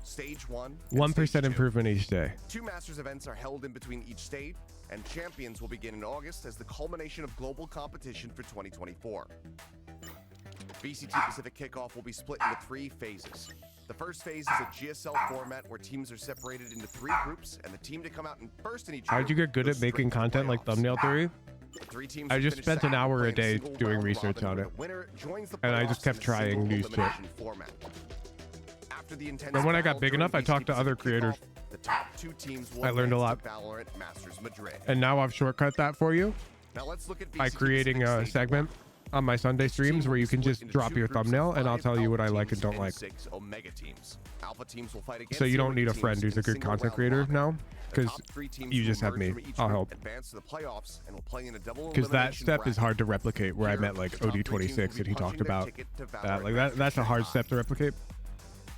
1% improvement each day. 2 Masters events are held in between each stage, and Champions will begin in August as the culmination of global competition for 2024. VCT Pacific kickoff will be split into 3 phases. The first phase is a GSL format where teams are separated into 3 groups, and the team to come out in first in each How'd you get good at making content like Thumbnail Theory? I just spent an hour a day doing research on it. And I just kept trying new shit. And when I got big enough, I talked to other creators. I learned a lot. And now I've shortcut that for you by creating a segment on my Sunday streams where you can just drop your thumbnail and I'll tell you what I like and don't like. So you don't need a friend who's a good content creator now, because you just have me. I'll help. Because that step is hard to replicate, where I met like OD26 and he talked about that. Like that's a hard step to replicate.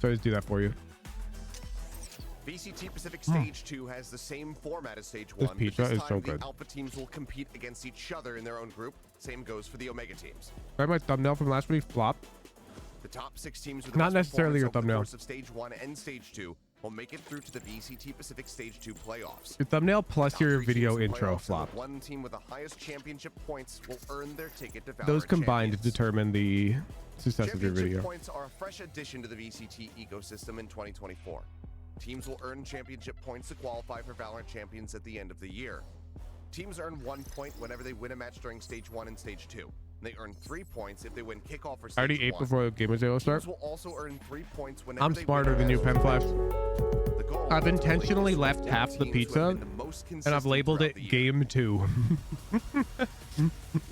So I just do that for you. VCT Pacific Stage 2 has the same format as Stage 1. This pizza is so good. The Alpha teams will compete against each other in their own group. Same goes for the Omega teams. Right, my thumbnail from last week flopped. The top 6 teams with not necessarily your thumbnail. Of Stage 1 and Stage 2 will make it through to the VCT Pacific Stage 2 playoffs. Your thumbnail plus your video intro flopped. One team with the highest championship points will earn their ticket to Valorant. Those combined determine the success of your video. Championship points are a fresh addition to the VCT ecosystem in 2024. Teams will earn championship points to qualify for Valorant Champions at the end of the year. Teams earn 1 point whenever they win a match during Stage 1 and Stage 2. They earn 3 points if they win kickoff for Stage 1. I already ate before the game was able to start. Teams will also earn 3 points whenever I'm smarter than you, Pen Flash. I've intentionally left half the pizza, and I've labeled it Game 2.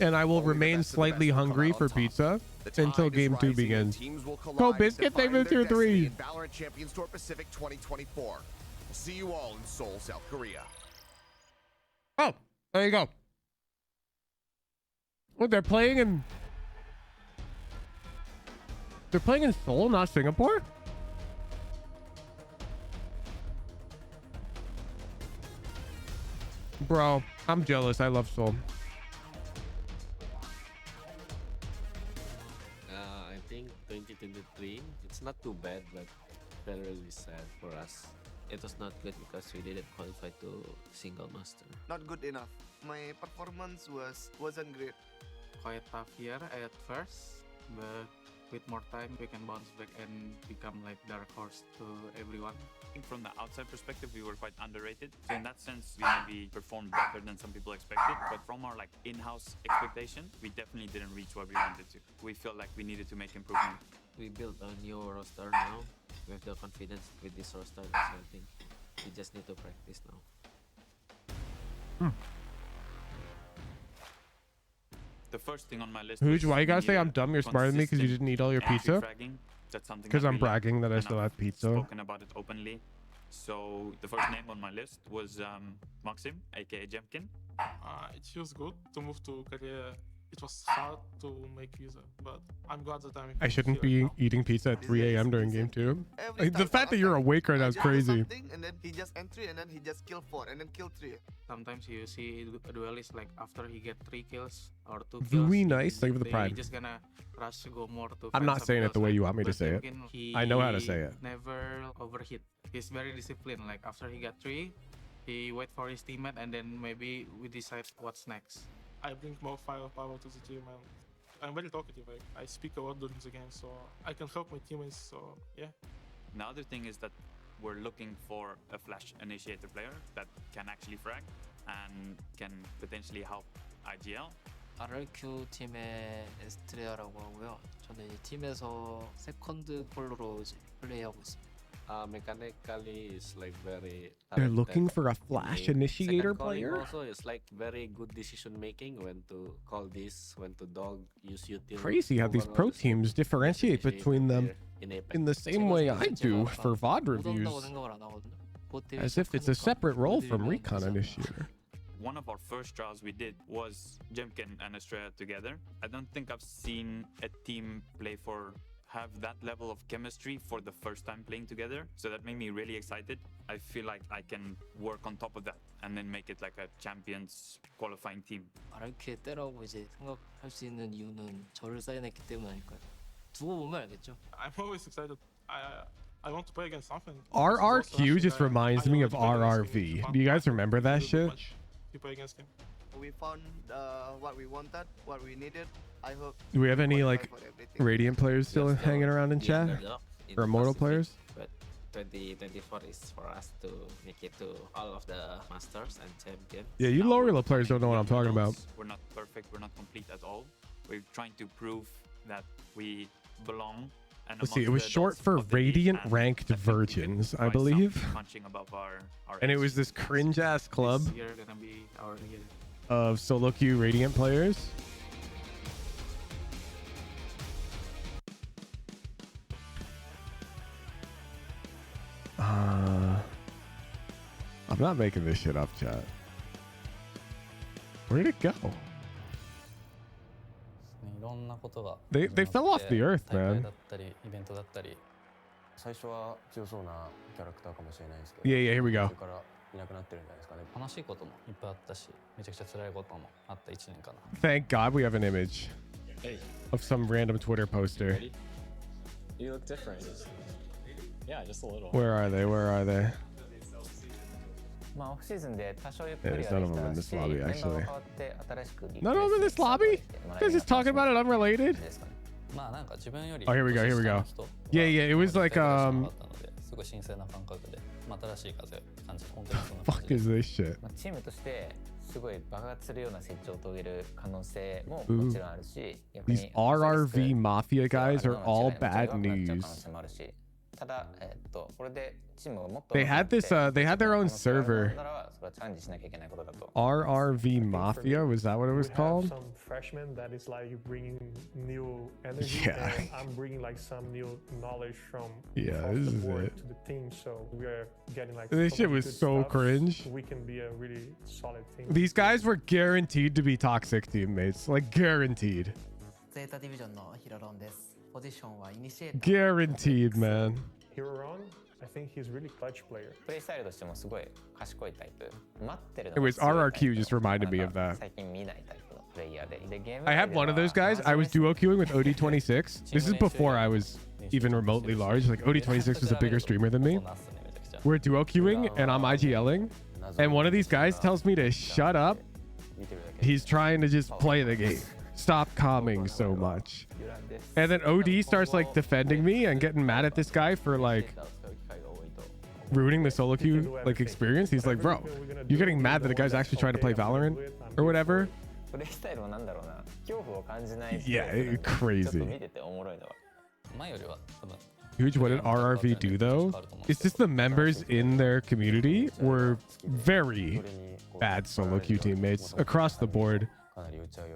And I will remain slightly hungry for pizza until Game 2 begins. Go Biscuit, thank you for 3. Valorant Champions Tour Pacific 2024. We'll see you all in Seoul, South Korea. Oh, there you go. Oh, they're playing in Seoul, not Singapore? Bro, I'm jealous. I love Seoul. I think 2023, it's not too bad, but very really sad for us. It was not good because we didn't qualify to single master. Not good enough. My performance wasn't great. Quite tough year at first, but with more time we can bounce back and become like dark horse to everyone. I think from the outside perspective we were quite underrated, so in that sense we maybe performed better than some people expected, but from our like in-house expectation we definitely didn't reach what we wanted to. We felt like we needed to make improvement. We built a new roster now with the confidence with this roster. So I think we just need to practice now. The first thing on my list. Huge, why you gotta say I'm dumb? You're smarter than me because you didn't eat all your pizza? Because I'm bragging that I still have pizza. Spoken about it openly. So the first name on my list was Maxim, aka Jemkin. It feels good to move to Korea. It was hard to make visa, but I'm glad that I'm. I shouldn't be eating pizza at 3 a.m. during game 2. Like, the fact that you're awake right now is crazy. And then he just entry and then he just kill 4 and then kill 3. Sometimes you see a duelist like after he get 3 kills or 2 kills. Very nice. Thank you for the prime. He's just gonna rush go more to. I'm not saying it the way you want me to say it. I know how to say it. Never overhit. He's very disciplined. Like after he got 3, he wait for his teammate and then maybe we decide what's next. I bring more firepower to the team, and I'm very talkative. I speak a lot during the game, so I can help my teammates. So yeah. Another thing is that we're looking for a flash initiator player that can actually frag and can potentially help IGL. RRQ 팀의 에스트레아라고 하고요. 저는 이 팀에서 세컨드 폴로로 플레이하고 있습니다. Mechanically, it's like very. They're looking for a flash initiator player? Also, it's like very good decision making when to call this, when to dog, use util. Crazy how these pro teams differentiate between them in the same way I do for VOD reviews. As if it's a separate role from Recon Initiator. One of our first trials we did was Jemkin and Estrella together. I don't think I've seen a team have that level of chemistry for the first time playing together. So that made me really excited. I feel like I can work on top of that and then make it like a champions qualifying team. RRQ에 때라고 이제 생각할 수 있는 이유는 저를 사인했기 때문 아닐까요? 두고 보면 알겠죠. I'm always excited. I want to play against something. RRQ just reminds me of RRV. Do you guys remember that shit? You play against him. We found what we wanted, what we needed. I hope. Do we have any like Radiant players still hanging around in chat? Or Immortal players? But 2024 is for us to make it to all of the masters and champions. Yeah, you lower level players don't know what I'm talking about. We're not perfect, we're not complete at all. We're trying to prove that we belong. Let's see, it was short for Radiant Ranked Virgins, I believe. And it was this cringe-ass club of solo queue Radiant players. I'm not making this shit up, chat. Where'd it go? They fell off the earth, man. Yeah, here we go. Thank God we have an image of some random Twitter poster. You look different. Yeah, just a little. Where are they? Where are they? Yeah, there's none of them in this lobby, actually. None of them in this lobby? You guys just talking about it unrelated? Oh, here we go, here we go. Yeah, it was like, fuck is this shit? Ooh. These RRV Mafia guys are all bad news. They had this, they had their own server. RRV Mafia, was that what it was called? Some freshmen that is like you bringing new energy. Yeah. And I'm bringing like some new knowledge from Yeah, off this the is board it. to the team. So we are getting like This so shit much was good so stuff. cringe. We can be a really solid team. These guys were guaranteed to be toxic teammates, like guaranteed. Guaranteed, man. Hero Ron, I think he's really clutch player. It was RRQ just reminded me of that. I had one of those guys. I was duo queuing with OD26. This is before I was even remotely large. Like OD26 was a bigger streamer than me. We're duo queuing and I'm IGLing. And one of these guys tells me to shut up. He's trying to just play the game. Stop calming so much. And then OD starts like defending me and getting mad at this guy for like ruining the solo queue like experience. He's like, bro, you're getting mad that the guy's actually trying to play Valorant or whatever. Yeah, crazy. Huge. What did RRV do though? It's just the members in their community were very bad solo queue teammates across the board.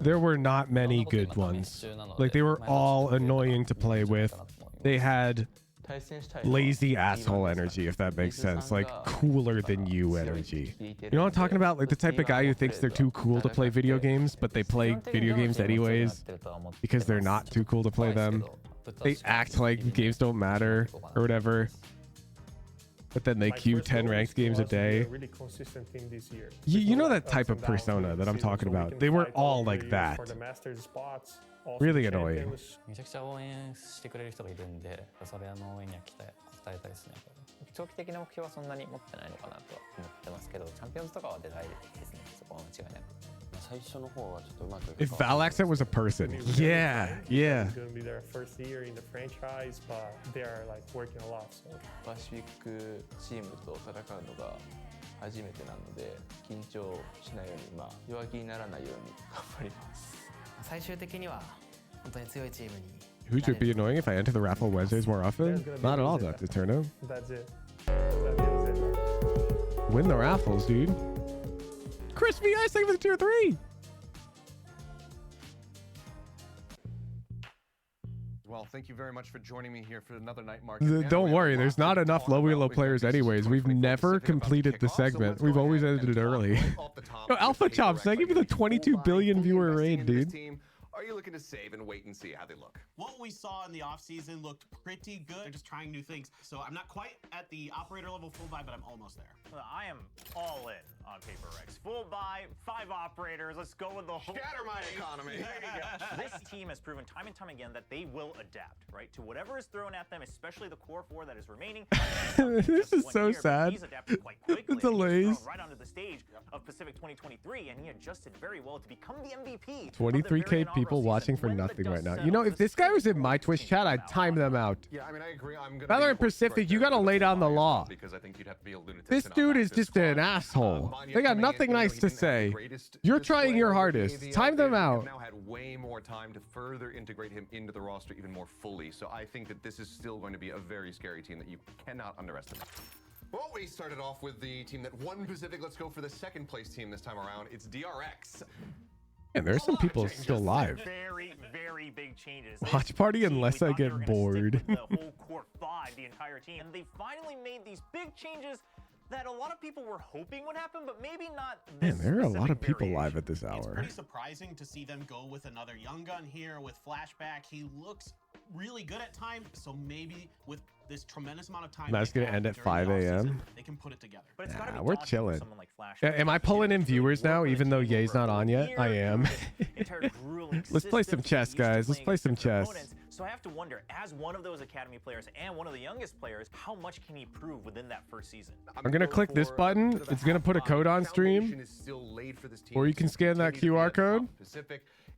There were not many good ones. Like, they were all annoying to play with. They had lazy asshole energy, if that makes sense. Like, cooler than you energy. You know what I'm talking about? Like the type of guy who thinks they're too cool to play video games, but they play video games anyways because they're not too cool to play them. They act like games don't matter or whatever, but then they queue 10 ranked games a day. You know that type of persona that I'm talking about. They were all like that. Really annoying. If Val Accent was a person, yeah. It's gonna be their first year in the franchise, but they are like working a lot. So. パシフィックチームと戦うのが初めてなので緊張しないように弱気にならないように頑張ります。最終的には本当に強いチームに。Who should be annoying if I enter the raffle Wednesdays more often? Not at all, Dr. Turno. That's it. Win the raffles, dude. Chris V. I with tier 3. Well, thank you very much for joining me here for another night market. Don't worry, there's not enough low elo players anyways. We've never completed the segment. We've always ended it early. Yo, Alpha Chops, thank you for the 22 billion viewer raid, dude. Are you looking to save and wait and see how they look? What we saw in the offseason looked pretty good. They're just trying new things. So I'm not quite at the operator level full buy, but I'm almost there. I am all in on Paper Rex. Full buy, 5 operators. Let's go with the whole. Scatter my economy. There you go. This team has proven time and time again that they will adapt, right, to whatever is thrown at them, especially the core 4 that is remaining. This is so sad. He's adapted quite quickly. The delays. Right onto the stage of Pacific 2023, and he adjusted very well to become the MVP. 23k people watching for nothing right now. You know, if this guy was in my Twitch chat, I'd time them out. Yeah, I mean, I agree. I'm gonna Valorant Pacific, you gotta lay down the law. Because I think you'd have to be a lunatic. This dude is just an asshole. They got nothing nice to say. You're trying your hardest. Time them out. Now had way more time to further integrate him into the roster even more fully. So I think that this is still going to be a very scary team that you cannot underestimate. Well, we started off with the team that won Pacific. Let's go for the second place team this time around. It's DRX. And there's some people still live. Very, very big changes. Watch party unless I get bored. The whole core 5, the entire team, and they finally made these big changes that a lot of people were hoping would happen, but maybe not. Man, there are a lot of people live at this It's hour. pretty surprising to see them go with another young gun here with Flashback. He looks really good at times, so maybe with this tremendous amount of time, That's gonna end at 5 a.m. they can put it together. But it's gotta be We're daunting for chilling. someone like Flash. Am I pulling in viewers now, even though Ye's not on yet? I am. Let's play some chess, guys. Let's play some chess. So I have to wonder, as one of those academy players and one of the youngest players, how much can he prove within that first season? I'm gonna click this button. It's gonna put a code on stream, or you can scan that QR code.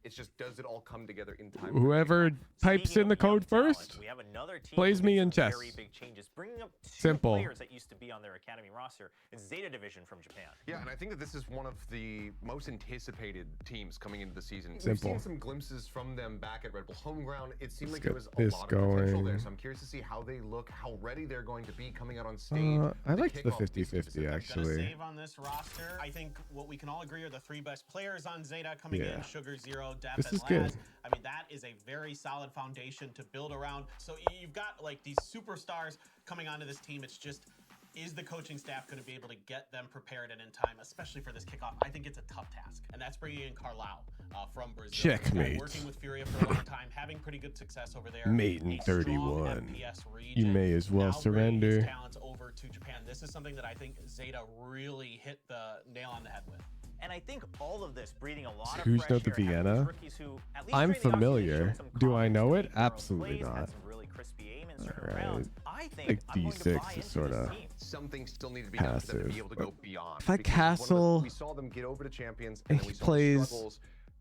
It's just, does it all come together in time? Whoever types in the code first We have another team plays me in chess. very big changes, bringing up 2 Simple. players that used to be on their academy roster. It's Zeta Division from Japan. Yeah, and I think that this is one of the most anticipated teams coming into the season. We've Simple. seen some glimpses from them back at Red Bull Homeground. It seemed like get there was a this lot of potential there, going. so I'm curious to see how they look, how ready they're going to be coming out on stage. I liked the kickoff 50-50 Gonna actually. save on this roster. I think what we can all agree are the 3 best players on Zeta coming Yeah. in: Sugar, Zero, Def, This and is Laz. good. I mean, that is a very solid foundation to build around. So you've got like these superstars coming onto this team. It's just, is the coaching staff going to be able to get them prepared and in time, especially for this kickoff? I think it's a tough task, and that's bringing in Carlisle from Brazil. Checkmate. Working with FURIA for a long time, having pretty good success over there. Mate in A strong 31. FPS region. You may as well Now bringing his surrender. talents over to Japan. This is something that I think Zeta really hit the nail on the head with. And I think all of this breeding a lot of Who's pressure. not the having these Vienna? rookies who, at least I'm during the offseason, familiar. showed some Do I know it? confidence in their own Absolutely plays, had not. some really crispy aim in certain Alright. rounds. I think Like I'm going to buy D6 into is sort this of team. Something still needs to be done for them to be able to go beyond. If I Because one of castle, we saw them get over to champions, and and then he we saw the plays struggles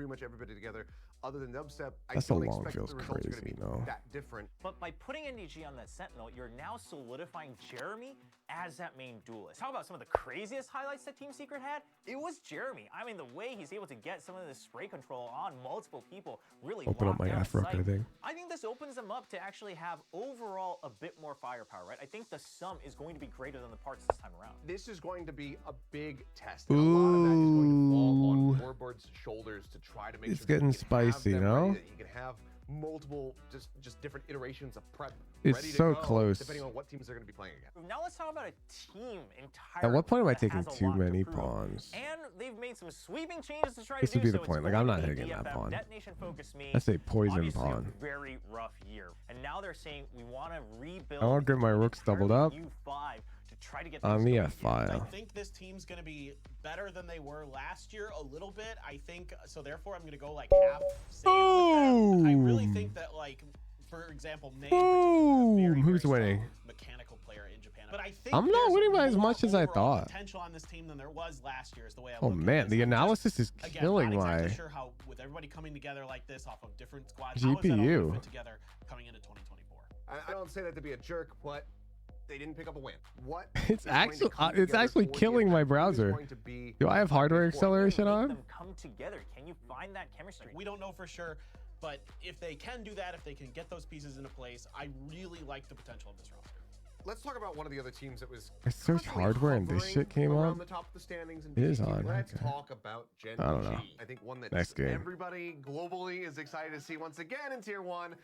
pretty much everybody together other than dubstep, I That's don't along expect feels the results are crazy, going to be no. that different. But by putting NRG on that Sentinel, you're now solidifying Jeremy as that main duelist. How about some of the craziest highlights that Team Secret had? It was Jeremy. I mean, the way he's able to get some of this spray control on multiple people, really Open up lock my down Afro sight. kind of thing. I think this opens them up to actually have overall a bit more firepower, right? I think the sum is going to be greater than the parts this time around. This is going to be a big test. And a lot of that is going to fall on Ooh. Warbird's shoulders to try to make It's sure getting that he can have spicy, them no? ready, that he can have multiple, just different iterations of prep. It's ready to so go, close. depending on what teams they're going to be playing against. Now let's talk about a team entirely. At what point am I that taking has a too lot to many prove. pawns? And they've made some sweeping changes to try This to would do be the so. point. It's Like, I'm going not to be hitting that DFM. pawn. Detonation focused me. That's a poison Obviously, pawn. A very rough year. And now they're saying we want to rebuild. I want to get my rooks doubled up U5 to try to get on the things F going. I file. think this team's going to be better than they were last year a little bit. I think so. Therefore, I'm going to go like half save with them. I really think that, like, for example, May in particular, Boom! Who's winning? mechanical player in Japan. But I think I'm not there's winning by as more much as I overall thought. potential on this team than there was last year. Is the way I Oh look at man, this. the I'm just, analysis is again, killing not exactly my sure how, with everybody coming together like this off of different squads, how is that all GPU. gonna fit together coming into 2024? I don't say that to be a jerk, but they didn't pick up a win. What? It's is going to actually come it's together actually for the killing my event? Who is browser. going to be Do I have hardware acceleration Make on? them come together. Can you find that chemistry? We don't know for sure, but if they can do that, if they can get those pieces into place, I really like the potential of this roster. Let's talk about one of the other teams that was I searched constantly hardware and this hovering shit came around up. the top of the standings in It is BCT. on, Let's okay. talk about Gen I don't know. G. I think one that Next game. everybody globally is excited to see once again in Tier 1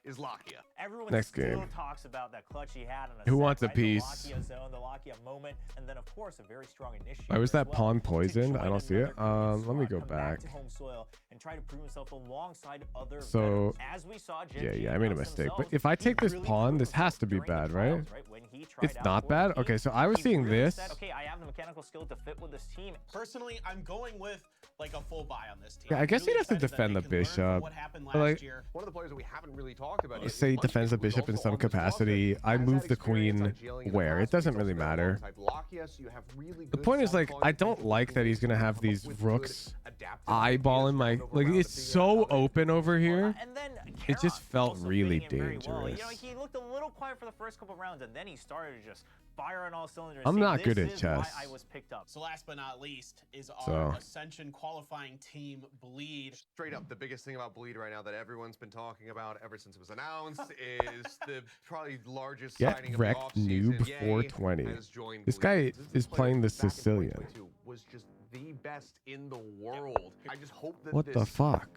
is Lakia. Everyone Next still game. talks about that clutch he had on Who Ascent, wants a right? piece? The Lakia zone, the Lakia moment, and then of course a very strong initiative. Why was as that well pawn to poisoned? join I don't see it. another Let me squad, go come back. to home soil and try to prove himself alongside other So, veterans. As we saw Gen G yeah, I made a announce mistake. But themselves, if I he take this really pawn, proved this has to be himself during bad, the right? trials, When he tried It's out not for bad? the team, Okay, so I was he seeing really this. said, okay, I have the mechanical skill to fit with this team. Personally, I'm going with like a full buy on this team. Yeah, I I'm guess really he'd have to excited that defend they the can learn from bishop. what happened But, last like, year. One of the players that we haven't really talked about Let's yet say he is defends the Munchkin, who's bishop in also some on this roster. capacity. I Has move had the experience on queen jailing in the where? It past, doesn't he's really also been matter. alongside Lakia, so you have really The good point is, like, southpaw I don't defensive like that he's gonna players have who these come up with rooks good adaptive eyeballing my ideas like around it's the so open over here. And then It just Karon felt also really fitting in very well. dangerous. You know, he looked a little quiet for the first couple rounds, and then he started to just fire on all cylinders. I'm See, not this good at is chess. Why I was picked up. So last but not least is our So. Ascension qualifying team, Bleed. Straight up, the biggest thing about Bleed right now that everyone's been talking about ever since it was announced is the probably largest Get signing wrecked, of the offseason. noob Yay 420. has joined This Bleed. guy This is player playing the back in Sicilian. 2022 was just the best in the world. I just hope that What this the fuck?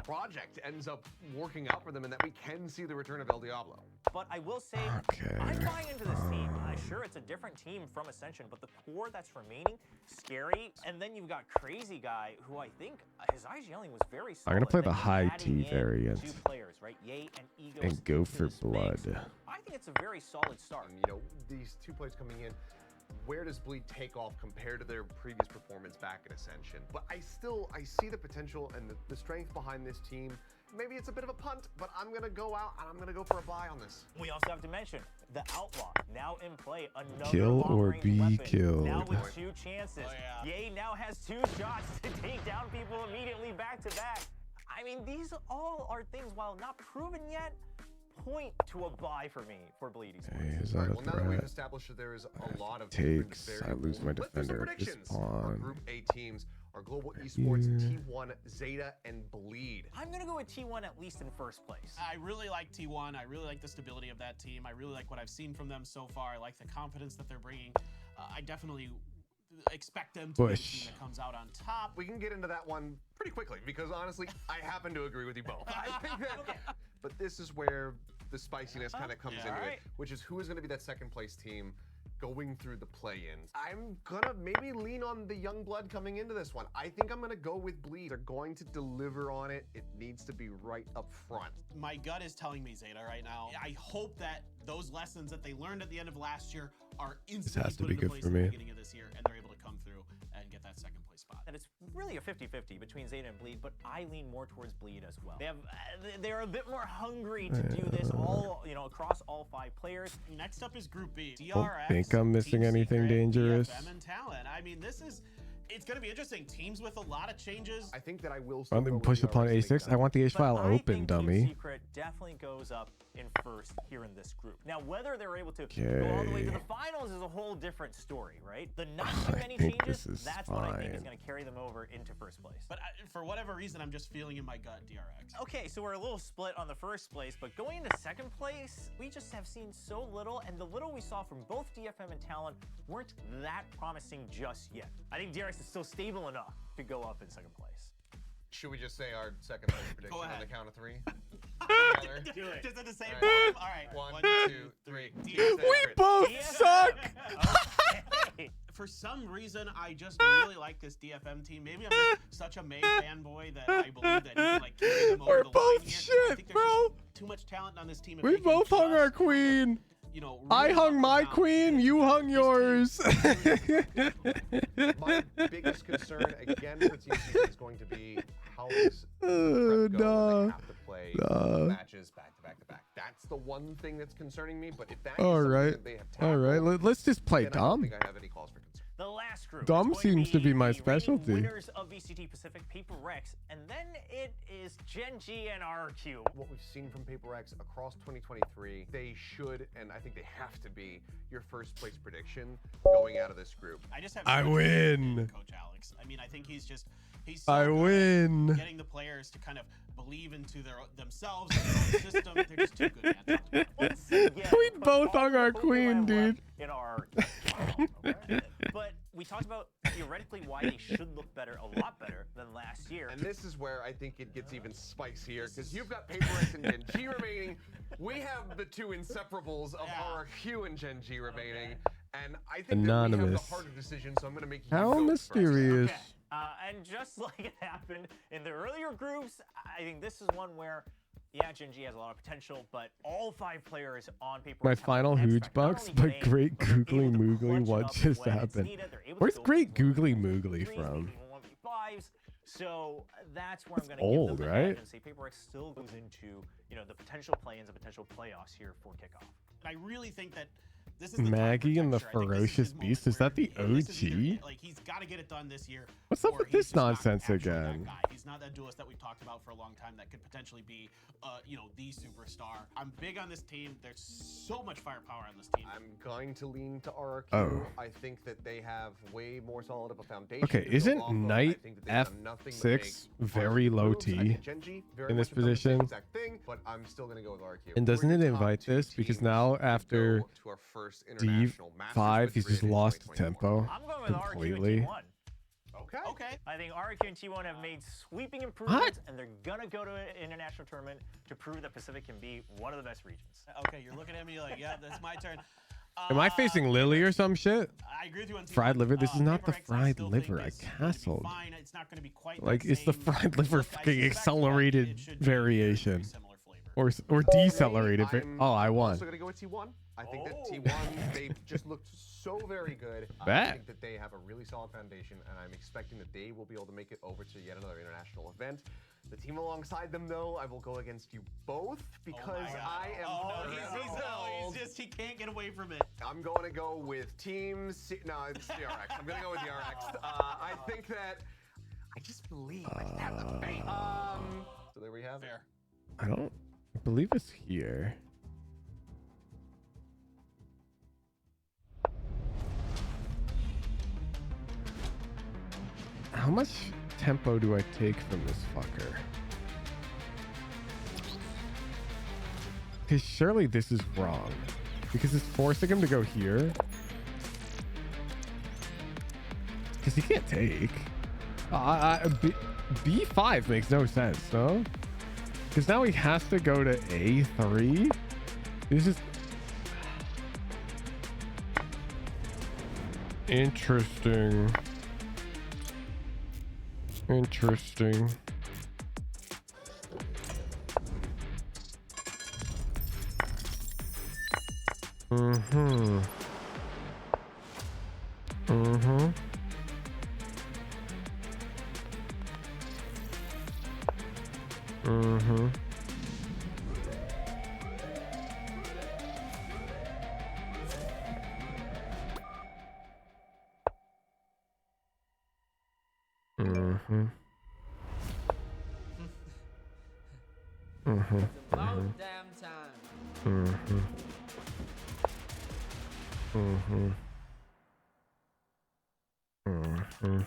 project ends up working out for them and that we can see the return of El Diablo. But I will say, Okay. I'm buying into this team. Sure, it's a different team from Ascension, but the core that's remaining, scary. And then you've got Crazy Guy, who I think his IGLing was very solid. I'm gonna play the Then high you're adding T in variant two players, right? Ye and Egos and go into for this blood. mix. I think it's a very solid start. And, you know, these two players coming in, where does Bleed take off compared to their previous performance back in Ascension? But I see the potential and the strength behind this team. Maybe it's a bit of a punt, but I'm going to go out and I'm going to go for a buy on this. We also have to mention the Outlaw, now in play. Another Kill or long-range be weapon, killed. Now with two chances. Oh, yeah. Ye now has two shots to take down people immediately back to back. I mean, these all are things, while not proven yet, point to a buy for me for Bleed Esports. Hey, is All that right, a well, now that we've threat? established that there is a lot of Takes. different I lose my variables, let's do some defender. This predictions. Our pawn. Group A teams, our Global Esports, T1, Zeta, and Bleed. I'm going to go with T1 at least in first place. I really like T1. I really like the stability of that team. I really like what I've seen from them so far. I like the confidence that they're bringing. I definitely expect them to be the team that comes out on top. We can get into that one pretty quickly because honestly, I happen to agree with you both. I think that, but this is where the spiciness kind of comes into it, which is who is going to be that second place team going through the play-ins. I'm gonna maybe lean on the young blood coming into this one. I think I'm gonna go with Bleed. They're going to deliver on it. It needs to be right up front. My gut is telling me Zeta right now. I hope that those lessons that they learned at the end of last year are instantly has to put be into good place for at the me. beginning of this year, and they're able to come through and get that second place spot. And it's really a 50-50 between Zeta and Bleed, but I lean more towards Bleed as well. They're a bit more hungry to do this all, across all 5 players. Next up is Group B. Don't think I'm missing anything dangerous. DFM and Talent. I mean, this is It's going to be interesting. Teams with a lot of changes. I think that I will. Why don't we push upon A6? I want the H file open, dummy. Secret definitely goes up in first here in this group. Now, whether they're able to go all the way to the finals is a whole different story, right? The not too many changes, that's what I think is going to carry them over into first place. But for whatever reason, I'm just feeling in my gut DRX. Okay, so we're a little split on the first place, but going into second place, we just have seen so little, and the little we saw from both DFM and Talon weren't that promising just yet. I think DRX is still stable enough to go up in second place. Should we just say our second place prediction on the count of 3? Do it. Just at the same time? All right. 1, 2, 3. We both suck! Okay. For some reason, I just really like this DFM team. Maybe I'm just such a May fanboy that I believe that he can like carry them over the line here. I think there's just too much talent on this team. We both hung our queen. You know, I hung my queen, you hung yours. My biggest concern again for Team Secret is going to be how this prep go when they have to play matches back to back to back. That's the one thing that's concerning me. But if that is something that they have tackled, all right. Let's just play then I don't dumb. think I have any cause for concern. The last group. Dumb seems to be my the specialty. Winners of VCT Pacific, Paper Rex, and then it is Gen G and RQ. What we've seen from Paper Rex across 2023, they should, and I think they have to be, your first place prediction going out of this group. I win. Coach Alex. I mean, I think he's I win. getting the players to kind of believe into themselves and their own system. They're just too good at it. We both hung our queen, dude. In our but we talked about theoretically why they should look better, a lot better than last year. And this is where I think it gets even spicier, because you've got Paper Rex and Gen G remaining. We have the two inseparables of RQ and Gen G remaining. And I think that we have Anonymous. the harder decision, so I'm going to make you How go mysterious. first. And just like it happened in the earlier groups, I think this is one where, Gen G has a lot of potential, but all 5 players on Paper My Rex have final an Hooge X-Factor. box, Not only but do they, great but they're googly able to moogly, clutch what up just when it's happened? needed. They're able to Where's go great for googly 1v3s, moogly maybe from? even 1v5s. So that's where I'm going to old, give them the right? edge and say Paper Rex still goes into the potential play-ins and potential playoffs here for kickoff. I really think that this is the Maggie and the Ferocious Beast. Is that the OG? Like he's got to get it done this year. What's up with this nonsense again? He's not that duelist that we've talked about for a long time that could potentially be, the superstar. I'm big on this team. There's so much firepower on this team. I'm going to lean to RQ. Oh. I think that they have way more solid of a foundation. Okay, to build isn't off of. I Knight think that they've done nothing but make F6 very low moves. I T think Gen G very in this much have done the same position? exact thing, but I'm still going to go with RQ. And doesn't We're it the top invite 2 this? Because teams now to after go to our first international D5, he's just lost tempo I'm going with completely. RQ and T1. Okay. I think RQ and T1 have made sweeping improvements, and they're gonna go to an international tournament to prove that Pacific can be one of the best regions. Okay, you're looking at me like, yeah, that's my turn. Am I facing Lily or some shit? I agree with you on T1. Fried liver? This is not the Paper Rex, fried still liver think I is gonna be castled. fine. It's not going to be quite Like, that it's the same fried liver look. I fucking suspect that accelerated it should be variation. similar flavor. Or decelerated. Oh, I won. Also going to go with T1. I think that T1, they just looked so very good. I Bet. think that they have a really solid foundation, and I'm expecting that they will be able to make it over to yet another international event. The team alongside them, though, I will go against you both because I am he can't get away from it. I'm going to go with Team No, it's DRX. I'm going to go with DRX. I think that I just believe I just have the faith. So there we have it. I don't believe it's here. How much tempo do I take from this fucker? Because surely this is wrong. Because it's forcing him to go here. Because he can't take. B5 makes no sense, no? Because now he has to go to A3. This is interesting. Interesting. Mm-hmm. Mm-hmm. Mm-hmm. Mm-hmm. Mm-hmm. About damn time. Mm-hmm. Mm-hmm. Mm-hmm.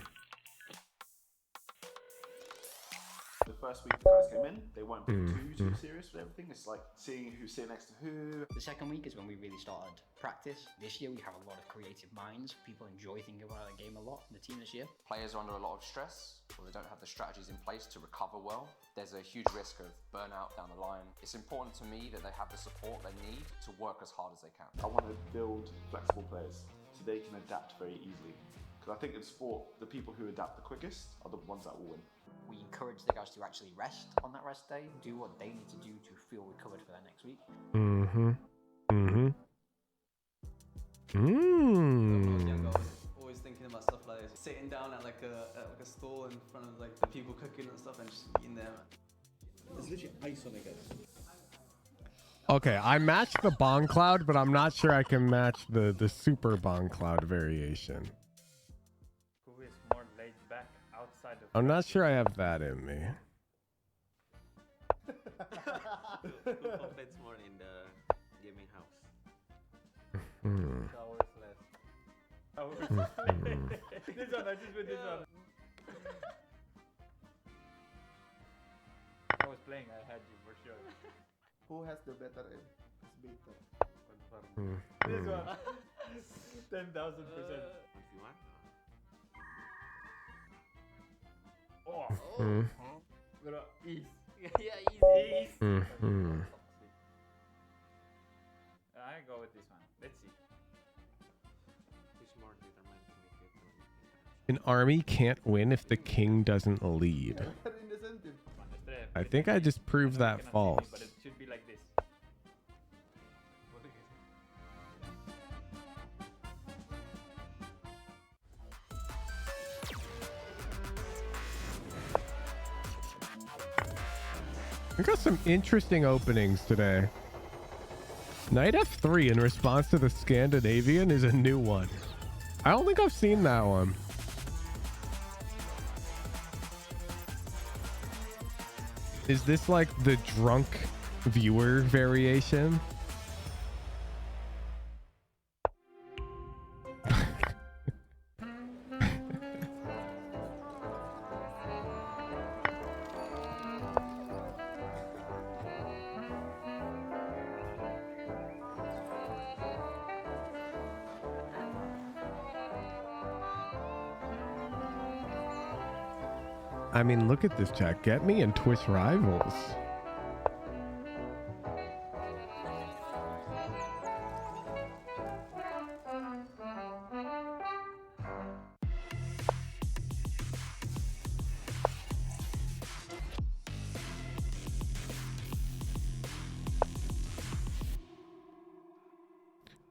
The first week the guys came in, they weren't being too serious with everything. It's like seeing who's sitting next to who. The second week is when we really started practice. This year we have a lot of creative minds. People enjoy thinking about the game a lot in the team this year. Players are under a lot of stress, or they don't have the strategies in place to recover well. There's a huge risk of burnout down the line. It's important to me that they have the support they need to work as hard as they can. I want to build flexible players so they can adapt very easily. Because I think in sport, the people who adapt the quickest are the ones that will win. We encourage the guys to actually rest on that rest day, do what they need to do to feel recovered for their next week. Mm-hmm. Mm-hmm. Mm. Always thinking about stuff like this. Sitting down at like a stall in front of like the people cooking and stuff and just eating there. There's literally ice on it, guys. Okay, I matched the Bong Cloud, but I'm not sure I can match the Super Bong Cloud variation. Who is more laid back outside of... I'm not sure I have that in me. Who competes more in the gaming house? Hmm. Hours left. Hours left. This one, I just went this one. I was playing, I had you for sure. Who has the better aim? It's better. Confirm. This one. 10,000%. If you want. Oh. Bro, ease. Yeah, easy. Mm-hmm. I go with this one. Let's see. Who's more determined to make it? An army can't win if the king doesn't lead. I think I just proved that false. But it should be like this. We got some interesting openings today. Knight F3 in response to the Scandinavian is a new one. I don't think I've seen that one. Is this like the drunk viewer variation? I mean, look at this chat. Get me and Twitch rivals.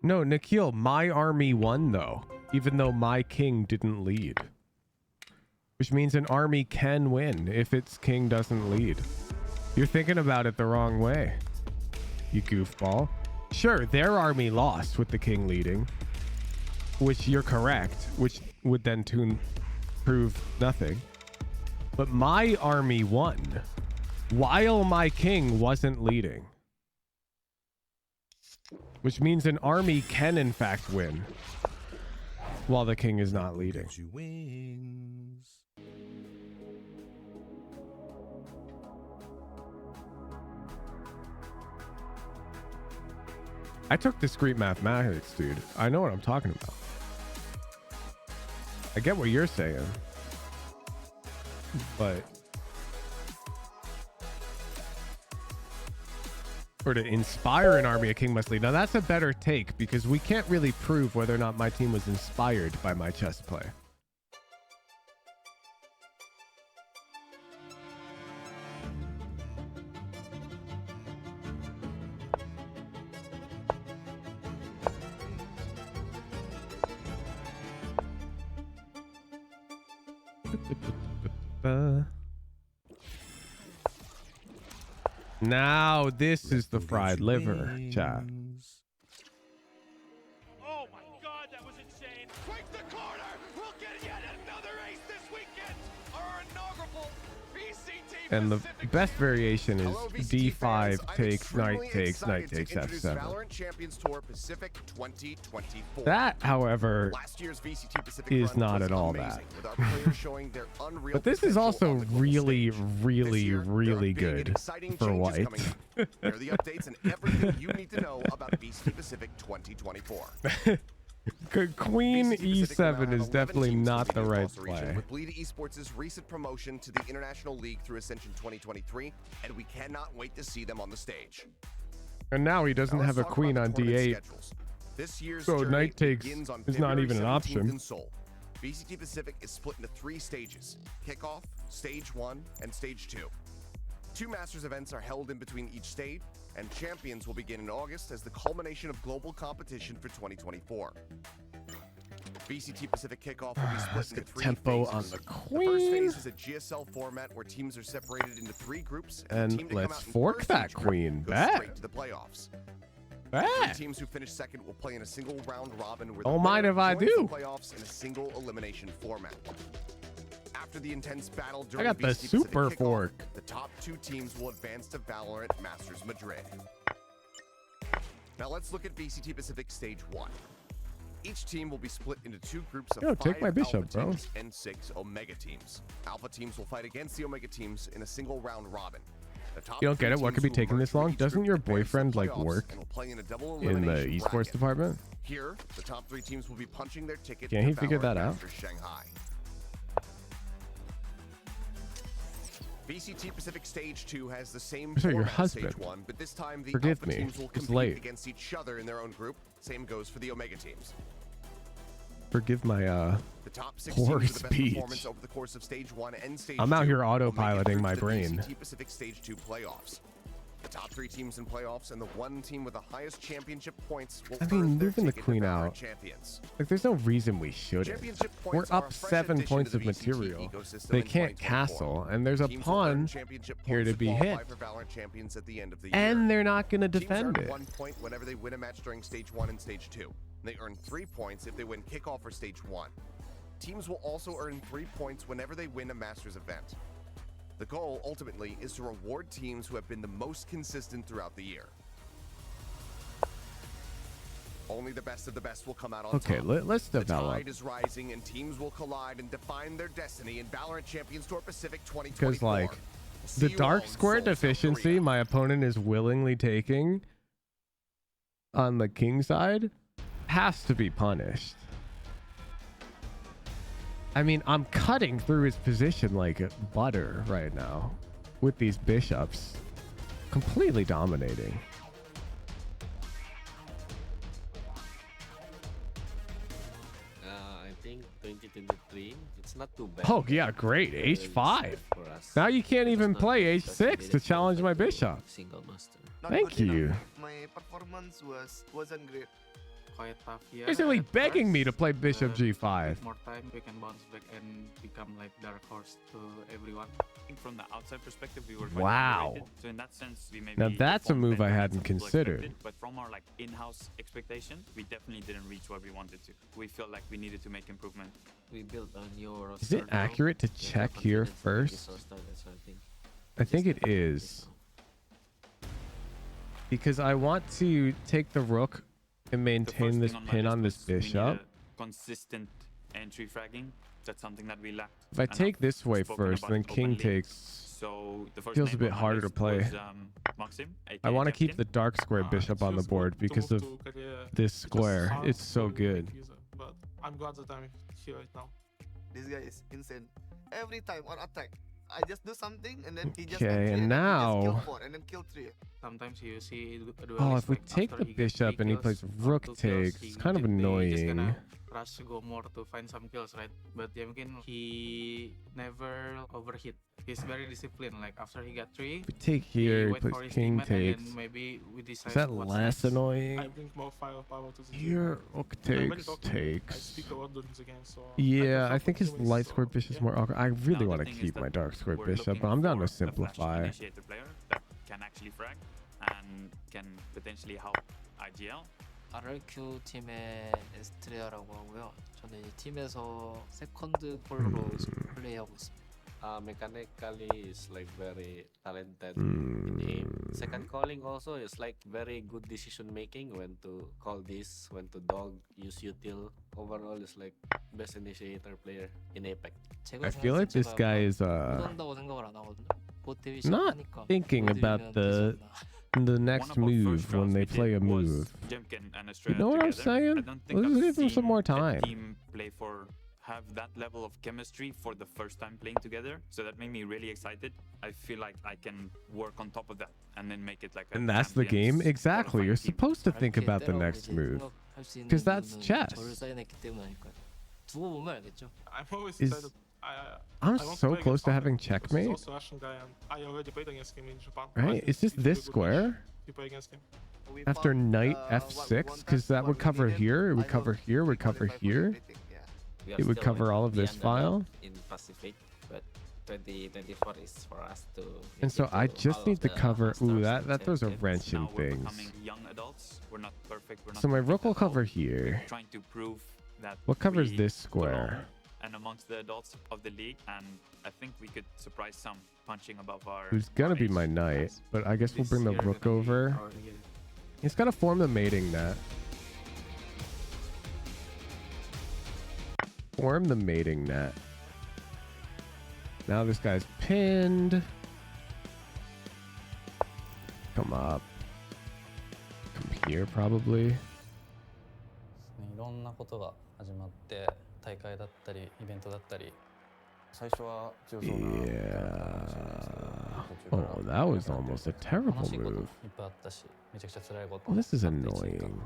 No, Nikhil, my army won though, even though my king didn't lead. Which means an army can win if its king doesn't lead. You're thinking about it the wrong way, you goofball. Sure, their army lost with the king leading, which you're correct, which would then prove nothing. But my army won while my king wasn't leading. Which means an army can in fact win while the king is not leading. I took discrete mathematics, dude. I know what I'm talking about. I get what you're saying. But... or to inspire an army, a king must lead. Now that's a better take because we can't really prove whether or not my team was inspired by my chess play. Now this is the fried liver, chat. Oh my god, that was insane! Break the corner! We'll get yet another ace this weekend! Our And the best variation is D5 takes, knight takes, knight takes F7. Valorant Champions Tour Pacific 2024. That, however, Last year's VCT Pacific is run not was at all amazing, that. with our players showing their unreal But this is potential also on the global really, stage. really, This year, there are really big and good exciting for changes white. coming up. Here are the updates and everything you need to know about VCT Pacific 2024. Queen VCT Pacific will now E7 have is 11 definitely teams not the competing right across the region, play. With Bleed Esports' recent promotion to the International League through Ascension 2023, and we cannot wait to see them on the stage. And now he doesn't Now let's have a talk queen about on the tournament D8. schedules. This year's So journey knight takes begins on is not February even an 17th option. in Seoul. VCT Pacific is split into 3 stages: Kickoff, Stage 1, and Stage 2. 2 Masters events are held in between each stage, and Champions will begin in August as the culmination of global competition for 2024. VCT Pacific Kickoff will be split into 3 tempo phases. on the The first queen. phase is a GSL format where teams are separated into 3 groups, and the team And to come let's out in fork first that each group queen. goes Bet. straight to the playoffs. The Bet. 3 teams who finish second will play in a single round robin where Don't the mind winner if I joins do. the playoffs in a single elimination format. After the intense battle I during got the VCT super Pacific Kickoff, fork. the top 2 teams will advance to Valorant Masters Madrid. Now let's look at VCT Pacific Stage 1. Each team will be split into 2 groups of Yo, 5 take my bishop, Alpha bro. teams and 6 Omega teams. Alpha teams will fight against the Omega teams in a single round robin. The top You don't 3 get it? What teams could be will taking emerge this from long? each Doesn't group your advance to the boyfriend like playoffs work and will play in a double in the elimination esports bracket. department? Here, the top 3 teams will be punching their ticket Can't to he figure Valorant that out? Masters Shanghai. VCT Pacific Stage 2 has the same So your format as Stage husband. 1, but this time the Forgive Alpha me, teams will it's compete late. against each other in their own group. Same goes for the Omega teams. Forgive my The top 6 teams poor with the best speech. performance over the course of Stage 1 and Stage I'm 2 out here will make it autopiloting through my to the brain. VCT Pacific Stage 2 playoffs. The top 3 teams in playoffs and the 1 team with the highest championship points will I mean, earn their moving the ticket to queen Valorant out. Champions. Like, there's no reason we shouldn't. Championship We're points are up a fresh 7 addition points to of the VCT material. ecosystem They in can't 2024. castle, and there's a Teams will earn pawn championship here points to be qualify hit. for Valorant Champions at the end of the year. And they're not going to Teams defend earn it. 1 point whenever they win a match during Stage 1 and Stage 2. And they earn 3 points if they win kickoff for Stage 1. Teams will also earn 3 points whenever they win a Masters event. The goal, ultimately, is to reward teams who have been the most consistent throughout the year. Only the best of the best will come out on Okay, top. let's The develop. tide is rising and teams will collide and define their destiny in Valorant Champions Tour Pacific 2024. Because, like, See the you dark all in square Seoul, South deficiency Korea. my opponent is willingly taking on the king side has to be punished. I mean, I'm cutting through his position like butter right now with these bishops. Completely dominating. I think 2023, it's not too bad. Oh, yeah, great. H5. Now you can't even play H6 to challenge my bishop. Single master. Thank you. My performance wasn't great. Quite tough here. Basically at begging first, me to play bishop but G5. with more time, we can bounce back and become like dark horse to everyone. I think from the outside perspective, we were quite Wow. underrated. So in that sense, we maybe Now that's a performed move I better than hadn't some people considered. expected, but from our like in-house expectation, we definitely didn't reach where we wanted to. We felt like we needed to make improvement. We built a new roster. Is it now. accurate to We have check here confidence in this first? roster, that's what I think. I think it is. Because I want to take the rook and maintain this Thing on my pin list on this was we need bishop. a consistent entry fragging. That's something that we lacked. If I and take I've this way spoken first, about then it king openly. takes. So the first Feels a name bit on my harder to list play. was, Maxim, I aka want to keep Captain. the dark square bishop on the board because of this square. It's so good. But I'm glad that I'm here right now. This guy is insane. Every time on attack, I just do something and then he just Okay, entry and and then he just kill now- 4 and then kill 3. Sometimes you see a duelist, Oh, if we like, take after the he gets bishop 3 and he kills plays or rook 2 kills, takes, he it's kind of they just annoying. gonna rush to go more to find some kills, right? But yeah, mungkin he never overhit. He's very disciplined. Like after he got 3, If we take here, he wait plays for his king teammate and takes. then maybe we decide Is that what's less next. annoying? I bring more firepower to the Here, team. rook I'm very takes, talkative. I takes. speak a lot during the game, so Yeah, can I think his help my light teammates, square so, bishop's yeah. more awkward. I really Now, want the to thing is keep that my dark square we're bishop, looking but I'm down to for a flashy simplify. initiator player that can actually frag and can potentially help IGL. RRQ 팀의 에스트레아라고 하고요. 저는 이 팀에서 세컨드 폴로로 지금 플레이하고 있습니다. Mechanically is like very talented in aim. Second calling also is like very good decision making, when to call this, when to dog, use util. Overall is like best initiator player in Apex. I feel like this guy is not thinking about the next move when they play a move. You know what I'm saying? Let's give him some more time. Team play for have that level of chemistry for the first time playing together, so that made me really excited. I feel like I can work on top of that and then make it like a And that's the game. Exactly. You're supposed to think about the next move, because that's chess. I'm always Is- excited. I'm I want so to play close against to having Founder, because checkmate. he's also Russian guy, and I already played against him in Japan. Right? It's just this square You play against him. after knight f6, because that would cover here, it would cover here, it would cover here. We are It would still, cover like, all of this the underdog file. in Pacific, but 2024 is for us to. And so I just need to cover. Ooh, that throws a wrench in Now we're things. becoming young adults. We're not perfect. We're not So my perfect rook will at all. cover here. We're trying to prove that What covers we this square? belong and amongst the adults of the league, and I think we could surprise some punching above our. Who's gonna be my knight, but I guess we'll bring the rook over. He's gotta form the mating net. Form the mating net. Now this guy's pinned. Come up. Come here, probably. いろんなことが始まって大会だったりイベントだったり最初は強そうな Yeah. Oh, that was almost a terrible 楽しいこといっ move. ぱいあったしめちゃくちゃ辛いこと Well, this is annoying.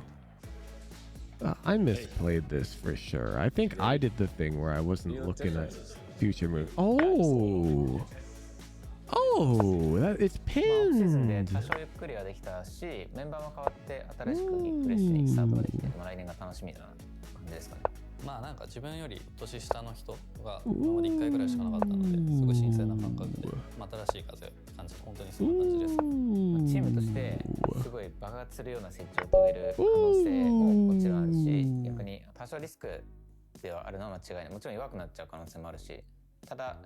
I misplayed this for sure. I think I did the thing where I wasn't looking at future moves. Oh! Oh! It's オフシーズンで pinned! 多少ゆっくりはできたしメンバーも変わって新しくフレッシュにスタートができて、来年が楽しみな感じですかね。まあなんか自分より年下の人が今まで1回ぐらいしかなかったのですごい新鮮な感覚で、新しい風感じ本当にそんな感じです。チームとしてすごい爆発するような成長を遂げる可能性ももちろんあるし、逆に多少リスクではあるのは間違いない。もちろん弱くなっちゃう可能性もあるし、ただ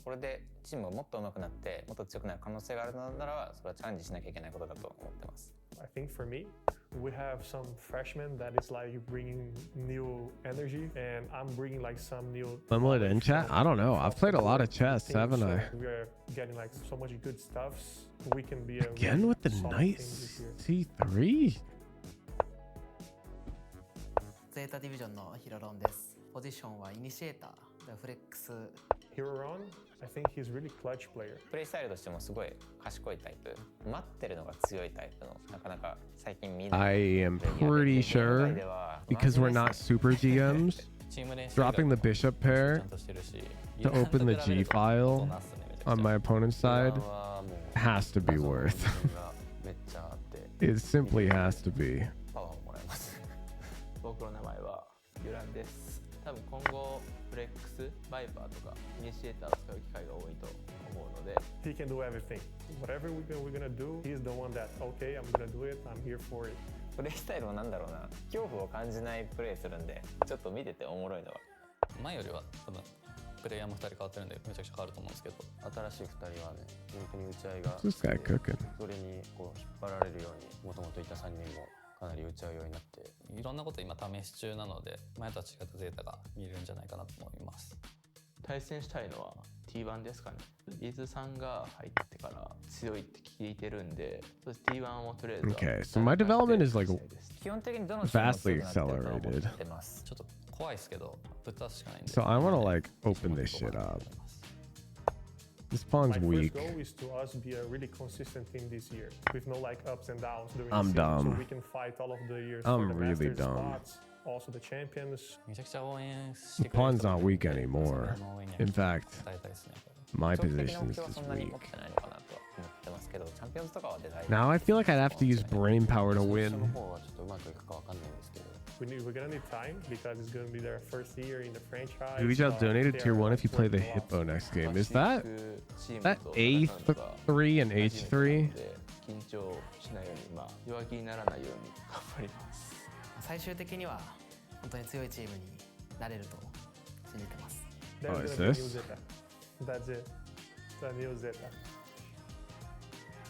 これでチームがもっと上手くなってもっと強くなる可能性があるのならば、それはチャレンジしなきゃいけないことだと思ってます。I think for me, we have some freshmen that is like bringing new energy, and I'm bringing like some new. Limit in chat? I don't know. I've played a lot of chess, haven't I? We are getting like so much good stuffs. We can be a Again with the knight c3? ゼータディビジョンのヒロロンです。ポジションはイニシエーター、フレックス。Hiroron, I think he's really clutch player. プレイスタイルとしてもすごい賢いタイプ。待ってるのが強いタイプの、なかなか最近見ない。I am pretty sure, because we're not super GMs, dropping the bishop pair to open the G file on my opponent's side has to be worth. It simply has to be. 僕の名前はユランです。多分今後フレックス、バイパーとかイニシエーターを使う機会が多いと思うので。He can do everything. Whatever we're gonna do, he's the one that okay, I'm gonna do it. I'm here for it. プレイスタイルもなんだろうな、恐怖を感じないプレイするんで、ちょっと見てておもろいのは。前よりは多分プレイヤーも2人変わってるんでめちゃくちゃ変わると思うんですけど、新しい2人はね、本当に打ち合いが This guy cooking. それにこう引っ張られるように、もともといた3人もかなり打ち合うようになって、いろんなこと今試し中なので、前とは違ったゼータが見れるんじゃないかなと思います。対戦したいのは T1 ですかね。伊豆さんが入ってから強いって聞いてるんで、T1 をとりあえず。 Okay, so my development is like 基本的にどの vastly accelerated. ちょっと怖いですけど、ぶっ倒すしかないんで。 So I want to like open this shit up. This pawn's My weak. first goal is to us be a really consistent team this year, with no like ups and downs during I'm the season, dumb. so we can fight all of the years I'm for the really Masters dumb. spots, also the champions. The pawn's not weak anymore. In fact, my position is just weak. Now I feel like I'd have to use brain power to win. We're gonna need time because it's gonna be their first year in the franchise. Luigi donated tier 1 if you play the Hippo next game. Is that A3 and H3? 緊張しないように、弱気にならないように頑張ります。最終的には本当に強いチームになれると信じてます。Oh, is this? That's it. The new Zeta.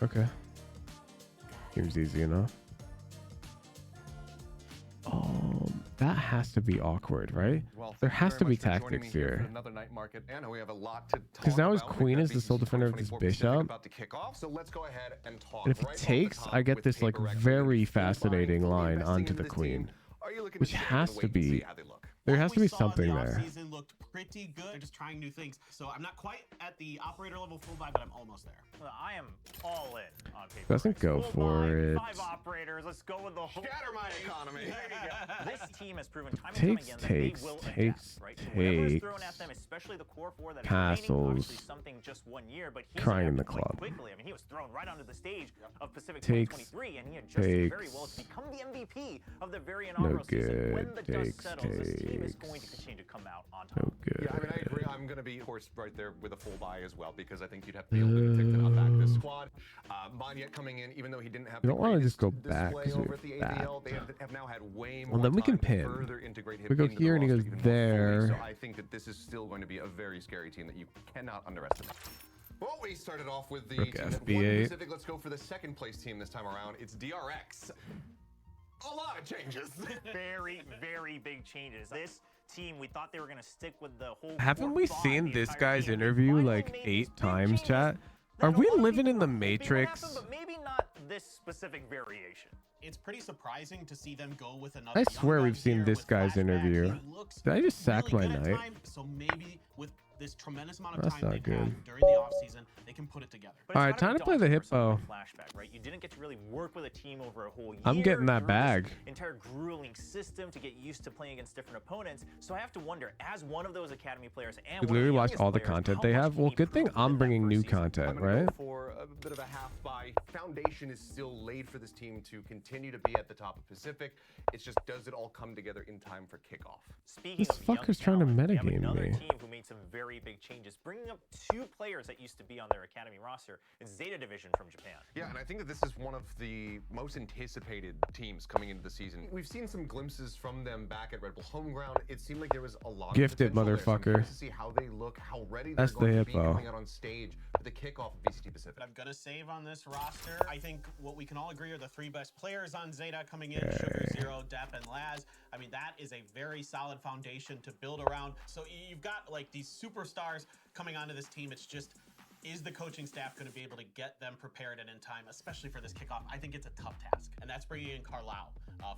Okay. Seems easy enough. That has to be awkward, right? Well, there has to be tactics here. Another night market, and we have a lot to Because now his queen is the sole defender of this bishop. About to kick off, so let's go ahead and talk. And if it takes, I get this like very fascinating line onto the queen, which has to be. There has to be something there. Season looked pretty good. They're just trying new things. So I'm not quite at the operator level full buy, but I'm almost there. Well, I am all in on paper. Doesn't go for it. 5 operators. Let's go with the whole. Scatter my economy. There you go. This team has proven time and time again that they will adapt, right? So whatever is thrown at them, especially the core 4 that is remaining, obviously something just 1 year, but he's crying in the quite club. quickly. I mean, he was thrown right onto the stage of Pacific Takes, 2023, and he adjusted very well to become the MVP of the very inaugural season. When the dust settles, this team is going to continue to come out on top. No good. Yeah, I mean, I agree. I'm going to be, of course, right there with a full buy as well, because I think you'd have to be able to take them back this squad. Monyet coming in, even though he didn't have You the don't want to just go greatest back display because over at the back. ABL, they have now had way more Well, then we can time to pin. further integrate him We go into the here and he roster goes even more fully. there. So I think that this is still going to be a very scary team that you cannot underestimate. Well, we started off with the team that won FB8. Pacific. Let's go for the second place team this time around. It's DRX. A lot of changes. Very, very big changes. This team, we thought they were going to stick with the whole. Haven't we seen this guy's interview like 8 times, chat? Are we living in the Matrix? But maybe not this specific variation. It's pretty surprising to see them go with another. I swear we've seen this guy's interview. Did I just sack my knight? So maybe with this tremendous amount of That's time not they've good. had during the offseason, they can put it together. But it's All right, gotta time be to play the daunting for someone hippo. Flashback, right? You didn't get to really work with a team over a whole year. I'm getting that through bag. this entire grueling system to get used to playing against different opponents. So I have to wonder, as one of those academy players and We one of literally the watch youngest all the players, content how they much have. can Well, he good thing prove I'm within that bringing first new season? content, I'm gonna right? go for a bit of a half buy. Foundation is still laid for this team to continue to be at the top of Pacific. It's just, does it all come together in time for kickoff? Speaking This of young fucker's trying to talent, we have metagame another me. team who made some very big changes, bringing up 2 players that used to be on their academy roster. It's Zeta Division from Japan. Yeah, and I think that this is one of the most anticipated teams coming into the season. We've seen some glimpses from them back at Red Bull Homeground. It seemed like there was a lot Gifted of potential there. So I'm motherfucker. curious to see how they look, how ready they're That's the going to be hippo. coming out on stage for the kickoff of VCT Pacific. I'm gonna save on this roster. I think what we can all agree are the 3 best players on Zeta coming in: Sugar, Zero, Depp, and Laz. I mean, that is a very solid foundation to build around. So you've got like these superstars coming onto this team. It's just, is the coaching staff going to be able to get them prepared and in time, especially for this kickoff? I think it's a tough task, and that's bringing in Carlau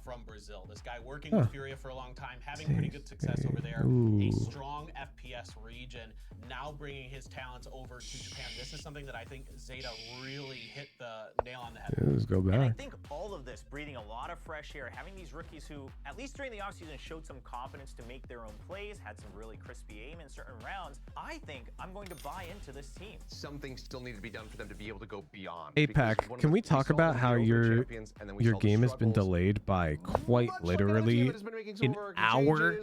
from Brazil. This guy working with FURIA for a long time, having pretty good success over there. A strong FPS region, now bringing his talents over to Japan. This is something that I think Zeta really hit the nail on the head. Yeah, let's go And I back. think all of this, breathing a lot of fresh air, having these rookies who, at least during the offseason, showed some confidence to make their own plays, had some really crispy aim in certain rounds, I think I'm going to buy into this team. Some things still need to be done for them to be able to go beyond. APAC, can we talk about how your game has been delayed by quite literally an hour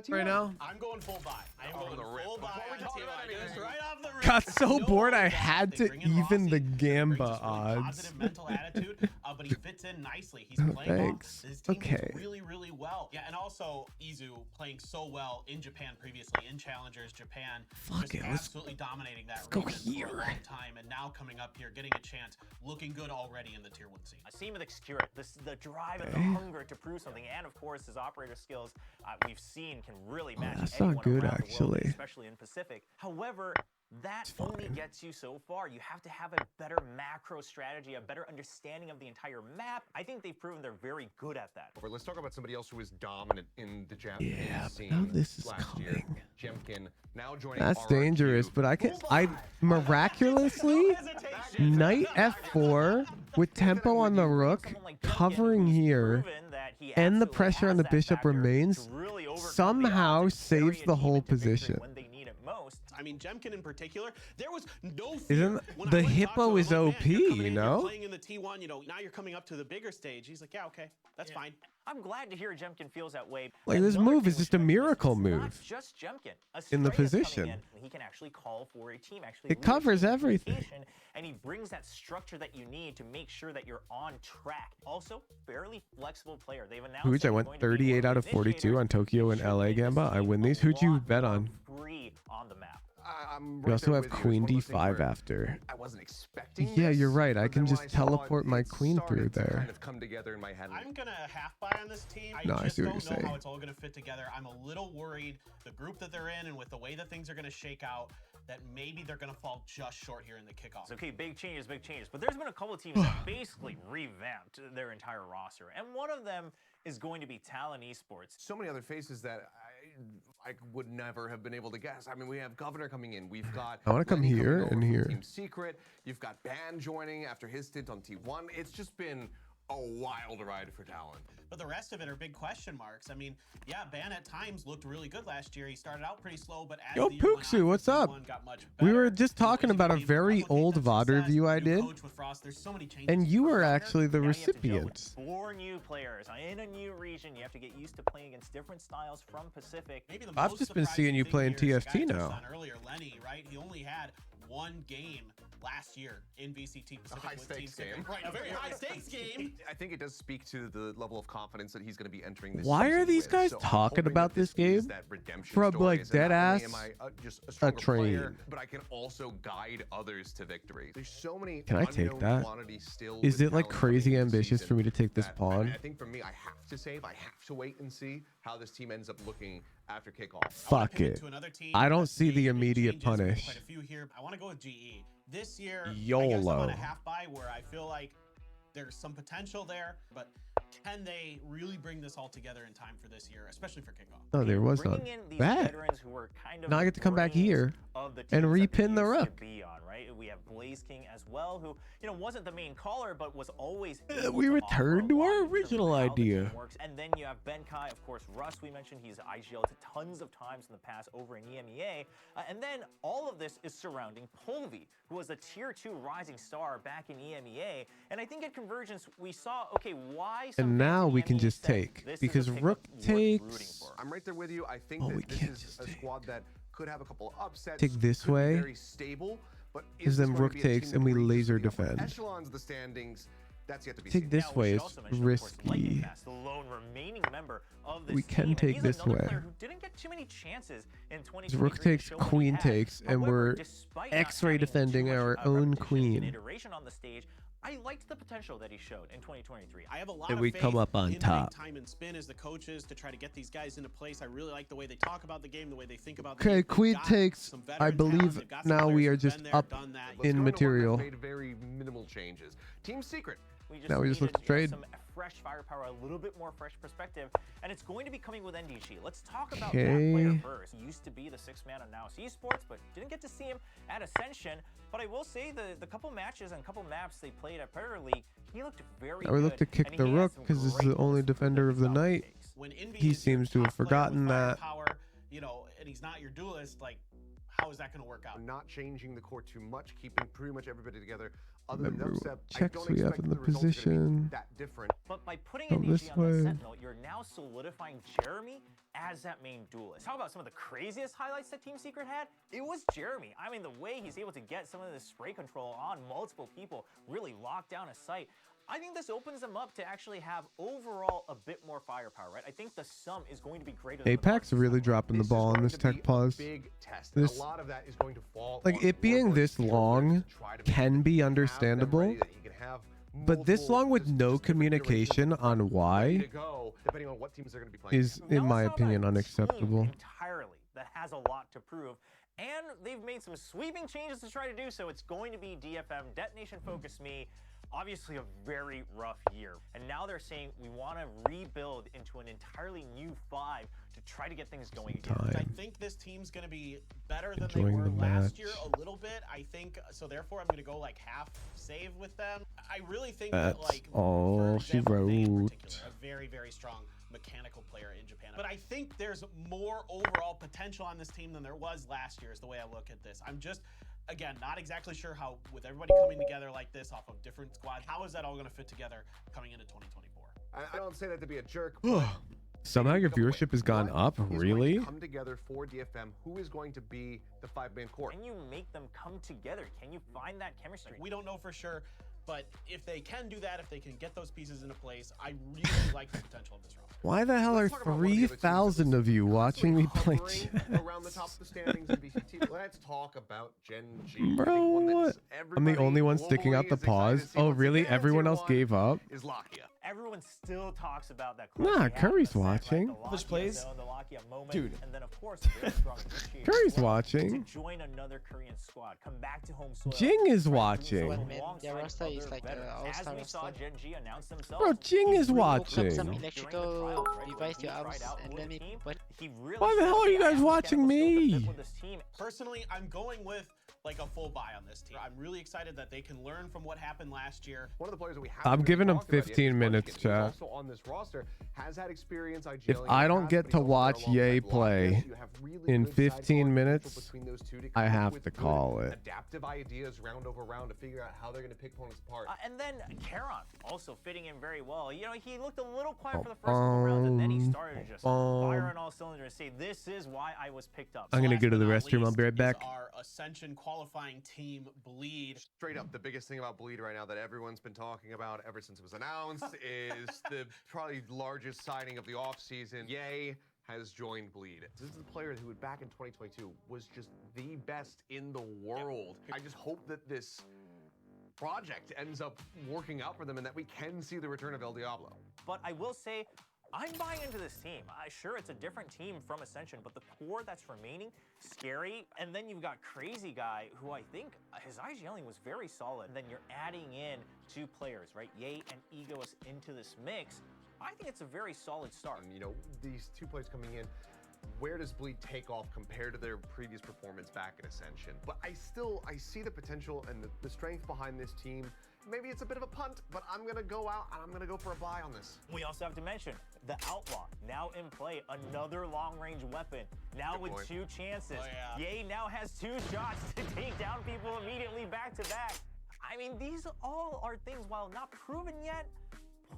right now? I'm going full buy. I'm going full buy on TY. Just right off the rip. Got so bored I had to even the Gamba odds. Positive mental attitude, but he fits in nicely. He's playing Thanks. well. His team Okay. is really, really well. Yeah, and also Izu playing so well in Japan previously, in Challengers Japan. Fuck just it, let's absolutely dominating that go region here. for a long time, and now coming up here, getting a chance, looking good already in the Tier 1 scene. I see him with Excurit, the drive and the hunger to prove something, and of course his operator skills we've seen can really match that's anyone not good, around the world, actually. especially in Pacific. However, that only gets you so far. You have to have a better macro strategy, a better understanding of the entire map. I think they've proven they're very good at that. Let's talk about somebody else who was dominant in the Japanese scene. now this is last coming. Year. Jemkin, now joining That's RRQ. dangerous, but I miraculously knight f4 with tempo on the rook, covering here, and the pressure on the bishop remains, somehow saves the whole position. I mean, Jemkin in particular, there was no fear. Isn't when the I went and hippo talked to is him, OP, "Man, you're coming you in, know? You're playing in the T1, now you're coming up to the bigger stage." He's like, "Yeah, okay, that's fine." I'm glad to hear Jemkin feels that way. Like, this move is just a miracle Not move just Jemkin. in the Estrella is coming position. in. He can actually call for a team. Actually, It covers lead everything. communication, and he brings that structure that you need to make sure that you're on track. Also, fairly flexible player. They've announced Who'd that I he's went going to be 38 one out of 42 on Tokyo and LA Gamba? I win these. Who'd you bet on? free on the map. I'm You right also there have with you. It's queen one of those things d5 where after. I wasn't expecting Yeah, this, you're right. I but can then when just I saw it, teleport my it queen through started to there. kind of come together in my head. I'm gonna half buy on this team. No, I just see what don't you're know saying. how it's all gonna fit together. I'm a little worried the group that they're in and with the way that things are gonna shake out, that maybe they're gonna fall just short here in the kickoff. Okay, big changes. But there's been a couple of teams that basically revamped their entire roster, and one of them is going to be Talon Esports. So many other faces that I would never have been able to guess. I mean, we have Governor coming in. We've got I want to come Lenny here coming over and from here. Team Secret. You've got Ban joining after his stint on T1. It's just been a wild ride for Talon. But the rest of it are big question marks. I mean, yeah, Ban at times looked really good last year. He started out pretty slow, but as Yo, the year went Puxu, on, what's up? T1 got much We better. were just talking about a very old VOD review I did, Coach with Frost, there's so many changes and you were actually the Now you have to gel with recipient. 4 new players in a new region. You have to get used to playing against different styles from Pacific. Maybe the I've most just been surprising seeing you thing playing here is the guy TFT I touched now. on earlier, Lenny, right? He only had 1 game last year in VCT Pacific. A high with Team stakes Secret. game. Right, a very high stakes game. I think it does speak to the level of confidence that he's going to be entering this Why season are these with. guys So I'm talking hoping about that this is game that redemption from story. like Is that dead not ass only am I just a stronger player, train? but I can also guide others to victory. There's so many Can I take unknown that? quantities still Is with it like talent crazy coming into the ambitious season for me to take this that pawn? I think for me, I have to save. I have to wait and see how this team ends up looking after kickoff. Fuck it. I don't see the immediate punish. Quite a few here. I want to go with GE. This year, I guess I'm YOLO. on a half buy where I feel like there's some potential there, but can they really bring this all together in time for this year, especially for kickoff? No, there was not. Bringing in these Bad. veterans who were kind of Now I get to come back brains here of the and teams that they repin the used to rook. be on, right? We have Blaze King as well, who wasn't the main caller, but was always We returned to our original idea. works. And then you have Benkai, of course, Russ, we mentioned, he's IGL to tons of times in the past over in EMEA. And then all of this is surrounding Polvi, who was a tier 2 rising star back in EMEA. And I think at Convergence, we saw, okay, why some And now fans in we can EMEA just said take this is a because pickup rook worth rooting takes. for. I'm right there with you. I think Oh, we that this can't is just a take. squad that could have a couple of upsets. Take this could be way, very stable, but because is then this going rook to be a team takes that and we breezes laser the upper defend. echelons of the standings? That's yet to be Take seen. this Now, we way, should it's also mention, of course, Lightning risky. Fast, the lone remaining member of this We can team, take and he's this another way. player who didn't get too many chances in 2023 Rook to takes, show what he queen had. takes, and However, we're despite not X-ray having too defending much, our own repetition and queen. iteration on the stage, I liked the potential that he showed in 2023. I have a lot And of we faith come up on in top. Time and Spin as the coaches to try to get these guys into place. I really like the way they talk about the game, the way they think about the Okay, game. They've queen got takes. some I veteran talent. believe They've got some now we players are who've just been there, up done that. Let's in go into one material. that's made very minimal changes. Team Secret. Now we just look to trade. Some fresh firepower, a little bit more fresh perspective, and it's going to be coming with NDG. Let's talk about that Okay. player first. He used to be the 6th man on Now Esports, but didn't get to see him at Ascension. But I will say the couple matches and couple maps they played at Premier League, he looked very Now we look to good, kick and the he had rook some because this is great the only defender of the night. When Envy He is your seems to have top player forgotten with that. firepower, and he's not your duelist, like, how is that going to work out? Not changing the core too much, keeping pretty much everybody together. Other than Remember upset, what I checks don't we have expect in the the results are gonna be position. that different. But by putting Go NDG this on the way. Sentinel, you're now solidifying Jeremy as that main duelist. How about some of the craziest highlights that Team Secret had? It was Jeremy. I mean, the way he's able to get some of this spray control on multiple people, really lock down a site. I think this opens them up to actually have overall a bit more firepower, right? I think the sum is going to be greater than Apex really dropping the ball on this tech pause. Big test. This, a lot of that is going to fall like on it being Warboard's this skill long players to can be understandable, ready, that he can have but this multiple long with just no different communication on ready why to go, depending on what teams they're going to be playing. is, in my opinion, unacceptable. Entirely that has a lot to prove. And they've made some sweeping changes to try to do so. It's going to be DFM, Detonation Focus Me. Obviously a very rough year. And now they're saying we want to rebuild into an entirely new 5 to try to get things going again. I think this team's going to be better than Enjoying they were the last match. year a little bit. I think so. Therefore, I'm going to go like half save with them. I really think That's that like all she They in wrote. particular, a very very strong mechanical player in Japan. But I think there's more overall potential on this team than there was last year. Is the way I look at this. I'm just. Again, not exactly sure how, with everybody coming together like this off of different squads, how is that all going to fit together coming into 2024? I don't say that to be a jerk. But Somehow your viewership has gone up, is going to really? come together for DFM. Who is going to be the 5-man core? Can you make them come together? Can you find that chemistry? We don't know for sure. But if they can do that, if they can get those pieces into place, I really like the potential of this roster. Why the hell are 3,000 of you watching me play chess? Around the top of the standings in VCT. Let's talk about Gen G. Bro, what? I'm the only one sticking out the paws. Oh, really? Everyone else gave up? Is Lakia. Everyone still talks about that. Nah, Curry's watching. Which plays? Dude. And then of course, really strong Curry's watching. to join another Korean squad, come back to home soil. Jing is watching. Their roster is like all-star roster. Gen G announce themselves. Bro, Jing is Hook watching. some electrical device to your arms and let me. But Why the hell are you guys watching me? Personally, I'm going with like a full buy on this team. I'm really excited that they can learn from what happened last year. One of the players that we I'm giving him 15 minutes, chat. Also on this roster has had experience. If I don't get to watch Ye play in 15 minutes, I have to call it. Adaptive ideas round over round to figure out how they're going to pick opponents apart. And then Karon also fitting in very well. You know, he looked a little quiet for the first couple rounds, and then he started to just fire on all cylinders and say, "This is why I was picked up." I'm gonna go to the restroom. I'll be right back. Our Ascension qualifying team, Bleed. Straight up, the biggest thing about Bleed right now that everyone's been talking about ever since it was announced is the probably largest signing of the offseason. Ye has joined Bleed. This is a player who back in 2022 was just the best in the world. I just hope that this project ends up working out for them and that we can see the return of El Diablo. But I will say, I'm buying into this team. Sure, it's a different team from Ascension, but the core that's remaining, scary. And then you've got Crazy Guy, who I think his IGLing was very solid. And then you're adding in 2 players, right? Ye and Egoist into this mix. I think it's a very solid start. You know, these 2 players coming in, where does Bleed take off compared to their previous performance back in Ascension? But I see the potential and the strength behind this team. Maybe it's a bit of a punt, but I'm going to go out and I'm going to go for a buy on this. We also have to mention the Outlaw now in play, another long-range weapon, now with 2 chances. Ye now has 2 shots to take down people immediately back to back. I mean, these all are things, while not proven yet,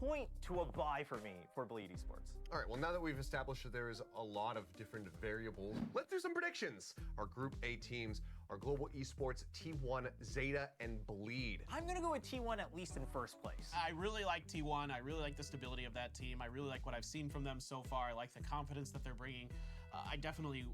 point to a buy for me for Bleed Esports. All right, well, now that we've established that there is a lot of different variables, let's do some predictions. Our Group A teams are Global Esports, T1, Zeta, and Bleed. I'm going to go with T1 at least in first place. I really like T1. I really like the stability of that team. I really like what I've seen from them so far. I like the confidence that they're bringing. I definitely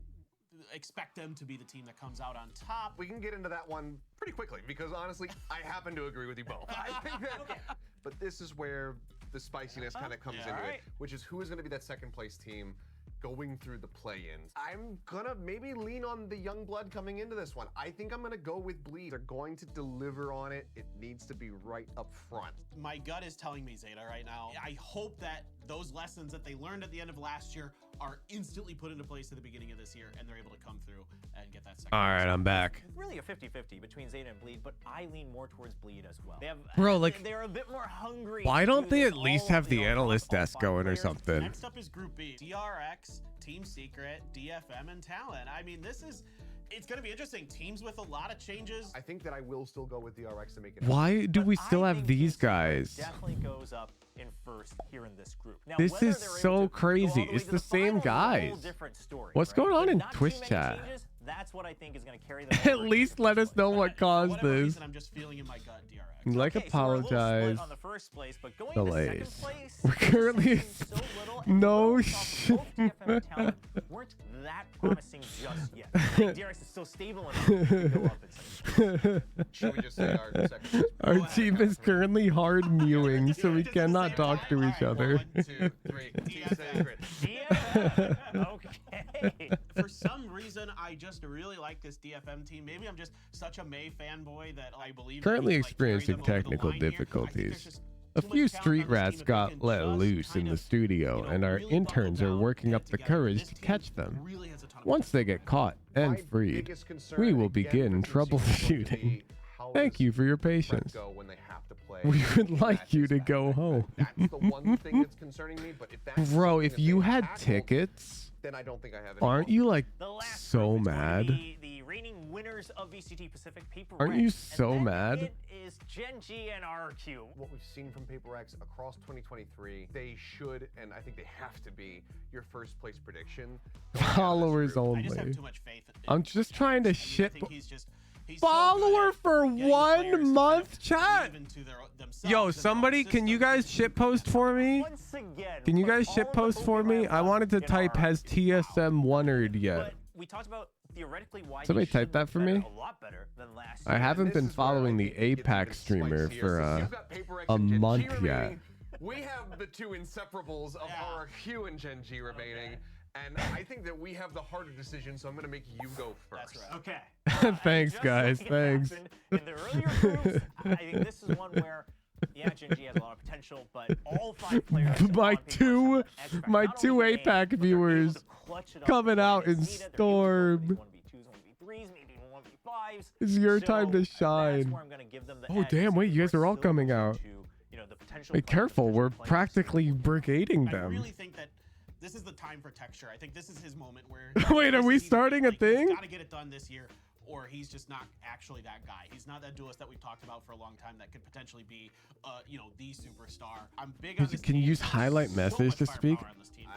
expect them to be the team that comes out on top. We can get into that one pretty quickly because honestly, I happen to agree with you both. I think that, but this is where the spiciness kind of comes into it, which is who is going to be that second place team going through the play-ins. I'm gonna maybe lean on the young blood coming into this one. I think I'm gonna go with Bleed. They're going to deliver on it. It needs to be right up front. My gut is telling me Zeta right now. I hope that those lessons that they learned at the end of last year are instantly put into place at the beginning of this year, and they're able to come through and get that second. All right, I'm back. Really a 50-50 between Zeta and Bleed, but I lean more towards Bleed as well. They have, Bro, like, they're a bit more hungry. Why don't they at least have the analyst desk going or something? Next up is Group B. DRX, Team Secret, DFM, and Talent. I mean, it's going to be interesting. Teams with a lot of changes. I think that I will still go with DRX to make it. Why do we still have these guys? Definitely goes up in first here in this group. Now, this is so crazy. It's the same guys. What's going on in Twitch chat? That's what I think is going to carry them. At least let us know what caused this. I'm just feeling in my gut DRX. Like, apologize. On the first place, but going delays. To second place, we're currently no shit. Weren't that promising just yet. DRX is so stable enough to go up in second. Should we just say our second place? Our team is currently hard mewing, so we cannot talk to each other. 1, 2, 3. Team Secret. Okay. For some reason, I just really like this DFM team. Maybe I'm just such a May fanboy that I believe. Currently experiencing technical difficulties. A few street rats got let loose in the studio, and our interns are working up the courage to catch them. Once they get caught and freed, we will begin troubleshooting. Thank you for your patience. We would like you to go home. That's the one thing that's concerning me, but if that's Bro, if you had tickets, then I don't think I have it. Aren't you like so mad? The reigning winners of VCT Pacific Paper Aren't you so mad? It is Gen G and RQ. What we've seen from Paper X across 2023, they should, and I think they have to be, your first place prediction. Followers only. I just have too much faith. I'm just trying to shit. follower for 1 month, chat. Yo, somebody, can you guys shitpost for me? Can you guys shitpost for me? I wanted to type, has TSM wondered yet? We talked about theoretically why Somebody type that for me. a lot better than last year. I haven't been following the APAC streamer for a month yet. We have the two inseparables of our Hugh and Gen G remaining, and I think that we have the harder decision, so I'm going to make you go first. That's right. Okay. Thanks, guys. Thanks. In the earlier groups, I think this is one where Gen G has a lot of potential, but all 5 players. my two APAC viewers coming out in storm. It's your time to shine. Oh damn! Wait, you guys are all coming out. Wait, careful. We're practically brigading I them. really think that this is the time for Texture. I think this is his moment where. Wait, are we starting a thing? He's got to get it done this year, or he's just not actually that guy. He's not that duelist that we've talked about for a long time that could potentially be, the superstar. I'm big on this. Can you use highlight message to speak?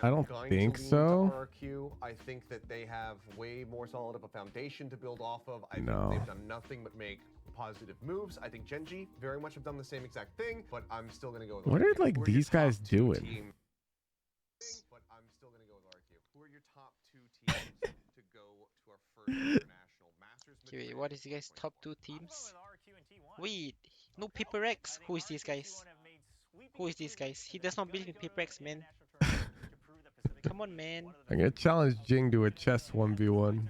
I don't think so. RRQ, I think that they have way more solid of a foundation to build off of. I think No. they've done nothing but make positive moves. I think Gen G very much have done the same exact thing, but I'm still going to go with What RRQ. are like Who these your guys top 2 doing? team- But I'm still going to go with RRQ. Who are your top 2 teams to go to our first international Masters? Okay, wait, what is you guys' top 2 teams? Wait, no Paper X. Who is these guys? Who is these guys? He does not believe in Paper X, man. Come on, man. I'm gonna challenge Jing to a chess 1v1.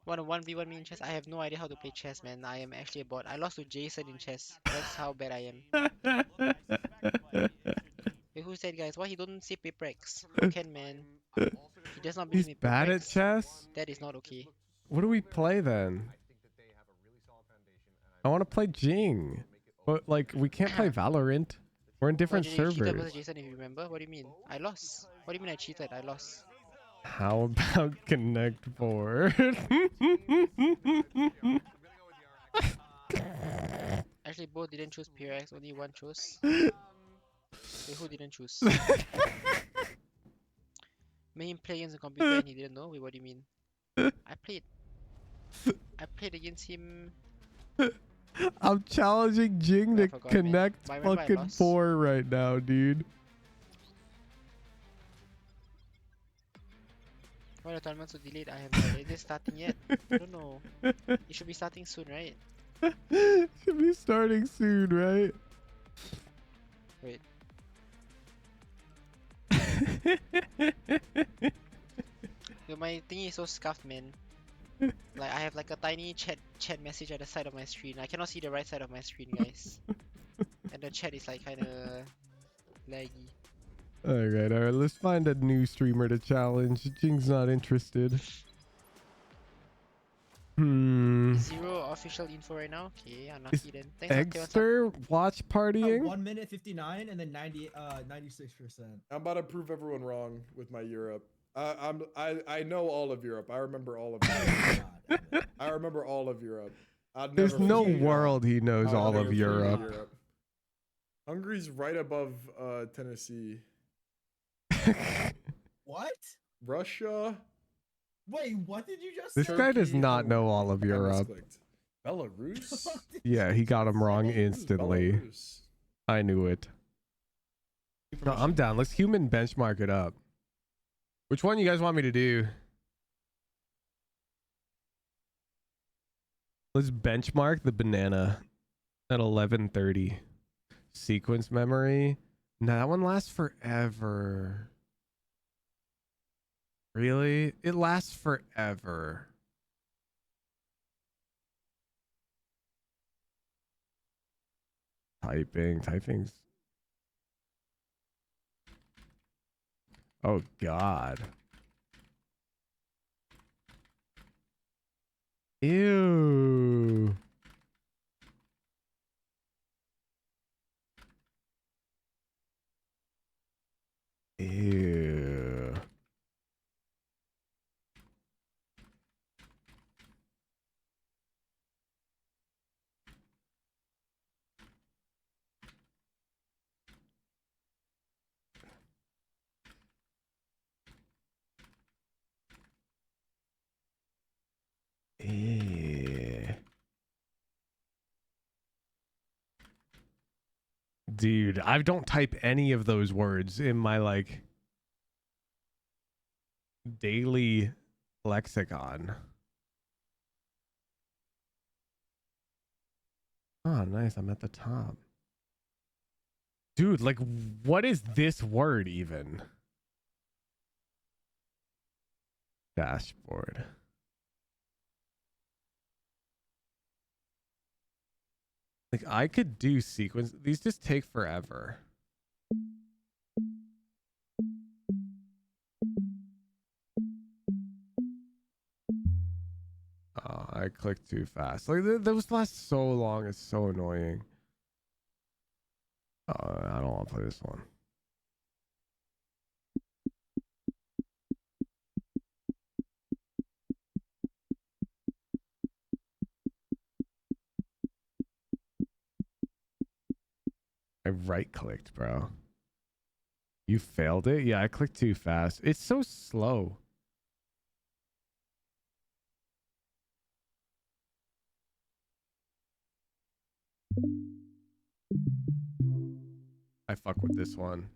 Want to 1v1 me in chess? I have no idea how to play chess, man. I am actually a bot. I lost to Jason in chess. That's how bad I am. Wait, who said, guys? Why he don't say Paper X? How can, man? He does not believe He's in Paper bad at X. chess? That is not okay. What do we play then? I want to play Jing. But like, we can't play Valorant. We're in different You cheated servers. versus Jason, if you remember. What do you mean? I lost. What do you mean I cheated? I lost. How about Connect 4? Actually, both didn't choose PRX. Only one chose. Wait, who didn't choose? Made him play against the computer and he didn't know? Wait, what do you mean? I played against him. I'm challenging Jing to forgot, connect man. Remember I fucking lost? 4 right now, dude. Why the tournament so delayed? I have no idea. Is it starting yet? I don't know. It should be starting soon, right? Should be starting soon, right? Wait. Yo, my thingy is so scuffed, man. Like I have like a tiny chat message at the side of my screen. I cannot see the right side of my screen, guys. And the chat is like kinda laggy. Alright, let's find a new streamer to challenge. Jing's not interested. 0 official info right now. Okay, unlucky then. Thanks, okay, what's up? Eggster watch partying? 1 minute 59 and then 96%. I'm about to prove everyone wrong with my Europe. I know all of Europe. I remember all of Europe. I remember all of Europe. There's no world he knows all of Europe. Hungary's right above Tennessee. What? Russia. Wait, what did you just This say? guy does not know all of Europe. Belarus? Yeah, he got him wrong instantly. I knew it. No, I'm down. Let's human benchmark it up. Which one you guys want me to do? Let's benchmark the banana at 11:30. Sequence memory. No, that one lasts forever. Really? It lasts forever. Typing's. Oh God. Ew. Ew. Ew. Dude, I don't type any of those words in my like daily lexicon. Oh, nice. I'm at the top. Dude, like, what is this word even? Dashboard. Like, I could do sequence. These just take forever. Oh, I clicked too fast. Like, those last so long. It's so annoying. Oh, I don't want to play this one. I right-clicked, bro. You failed it? Yeah, I clicked too fast. It's so slow. I fuck with this one.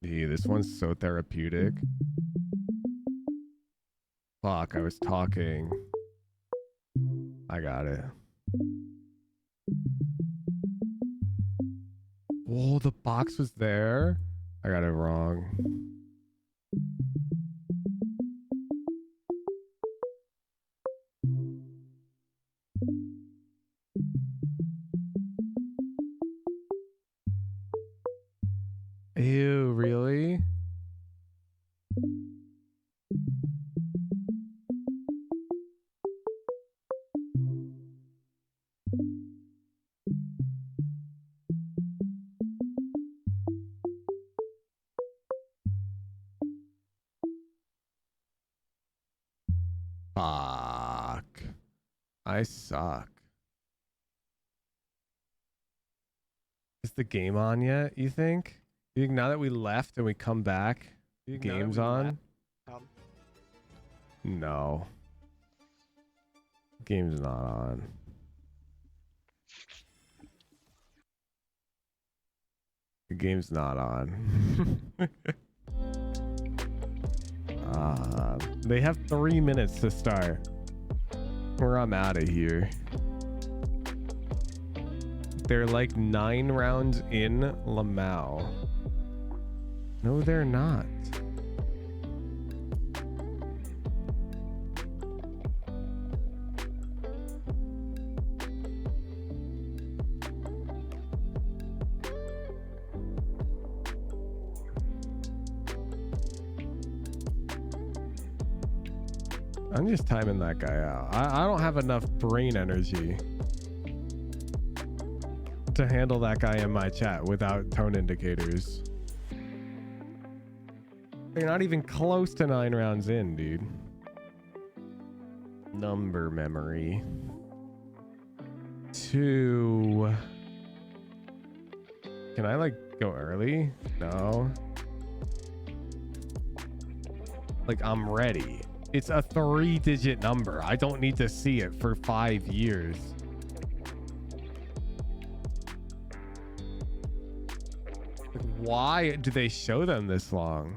Dude, this one's so therapeutic. Fuck, I was talking. I got it. Oh, the box was there? I got it wrong. Ew, really? Fuck. I suck. Is the game on yet, you think? You think now that we left and we come back, the game's on? No. Game's not on. The game's not on. They have 3 minutes to start. Or I'm out of here. They're like 9 rounds in Lamau. No, they're not. I'm just timing that guy out. I don't have enough brain energy to handle that guy in my chat without tone indicators. You're not even close to 9 rounds in, dude. Number memory. 2. Can I like go early? No. Like I'm ready. It's a 3-digit number. I don't need to see it for 5 years. Like, why do they show them this long?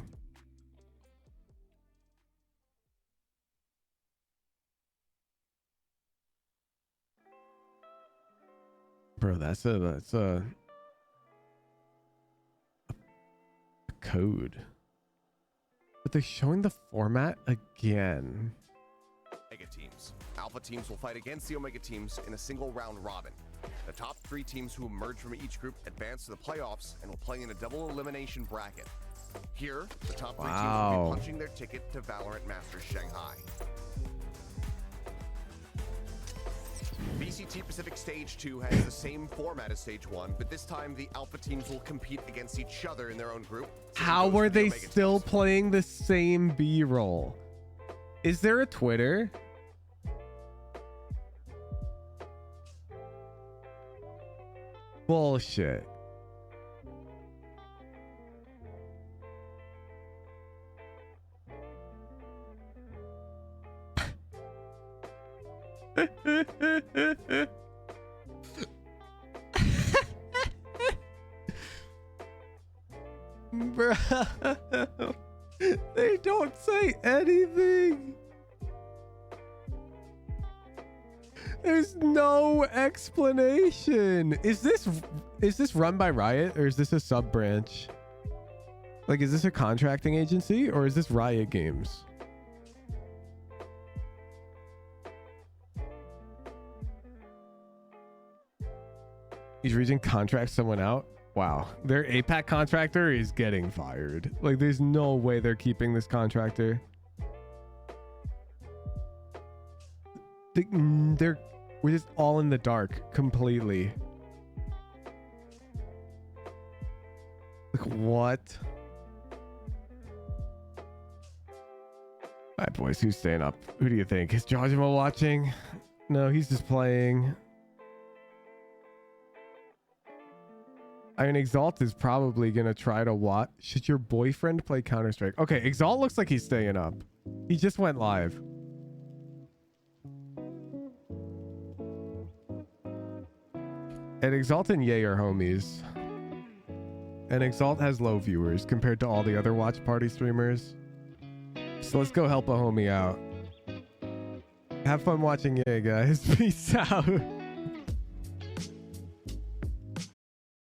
Bro, that's a code. But they're showing the format again. Omega teams. Alpha teams will fight against the Omega teams in a single round robin. The top 3 teams who emerge from each group advance to the playoffs and will play in a double elimination bracket. Here, the top 3 teams will be punching their ticket to Valorant Masters Shanghai. VCT Pacific Stage 2 has the same format as Stage 1, but this time the Alpha teams will compete against each other in their own group. How were they still playing the same B-roll? Is there a Twitter? Bullshit. Bro, they don't say anything. There's no explanation. Is this run by Riot or is this a sub branch? Like, is this a contracting agency or is this Riot Games? He's reaching contract someone out. Wow, their APAC contractor is getting fired. Like, there's no way they're keeping this contractor. We're just all in the dark completely. Like, what? All right, boys, who's staying up? Who do you think? Is Jojima watching? No, he's just playing. I mean, Exalt is probably going to try to watch. Should your boyfriend play Counter-Strike? Okay, Exalt looks like he's staying up. He just went live. And Exalt and Ye are homies. And Exalt has low viewers compared to all the other watch party streamers. So let's go help a homie out. Have fun watching Ye, guys. Peace out.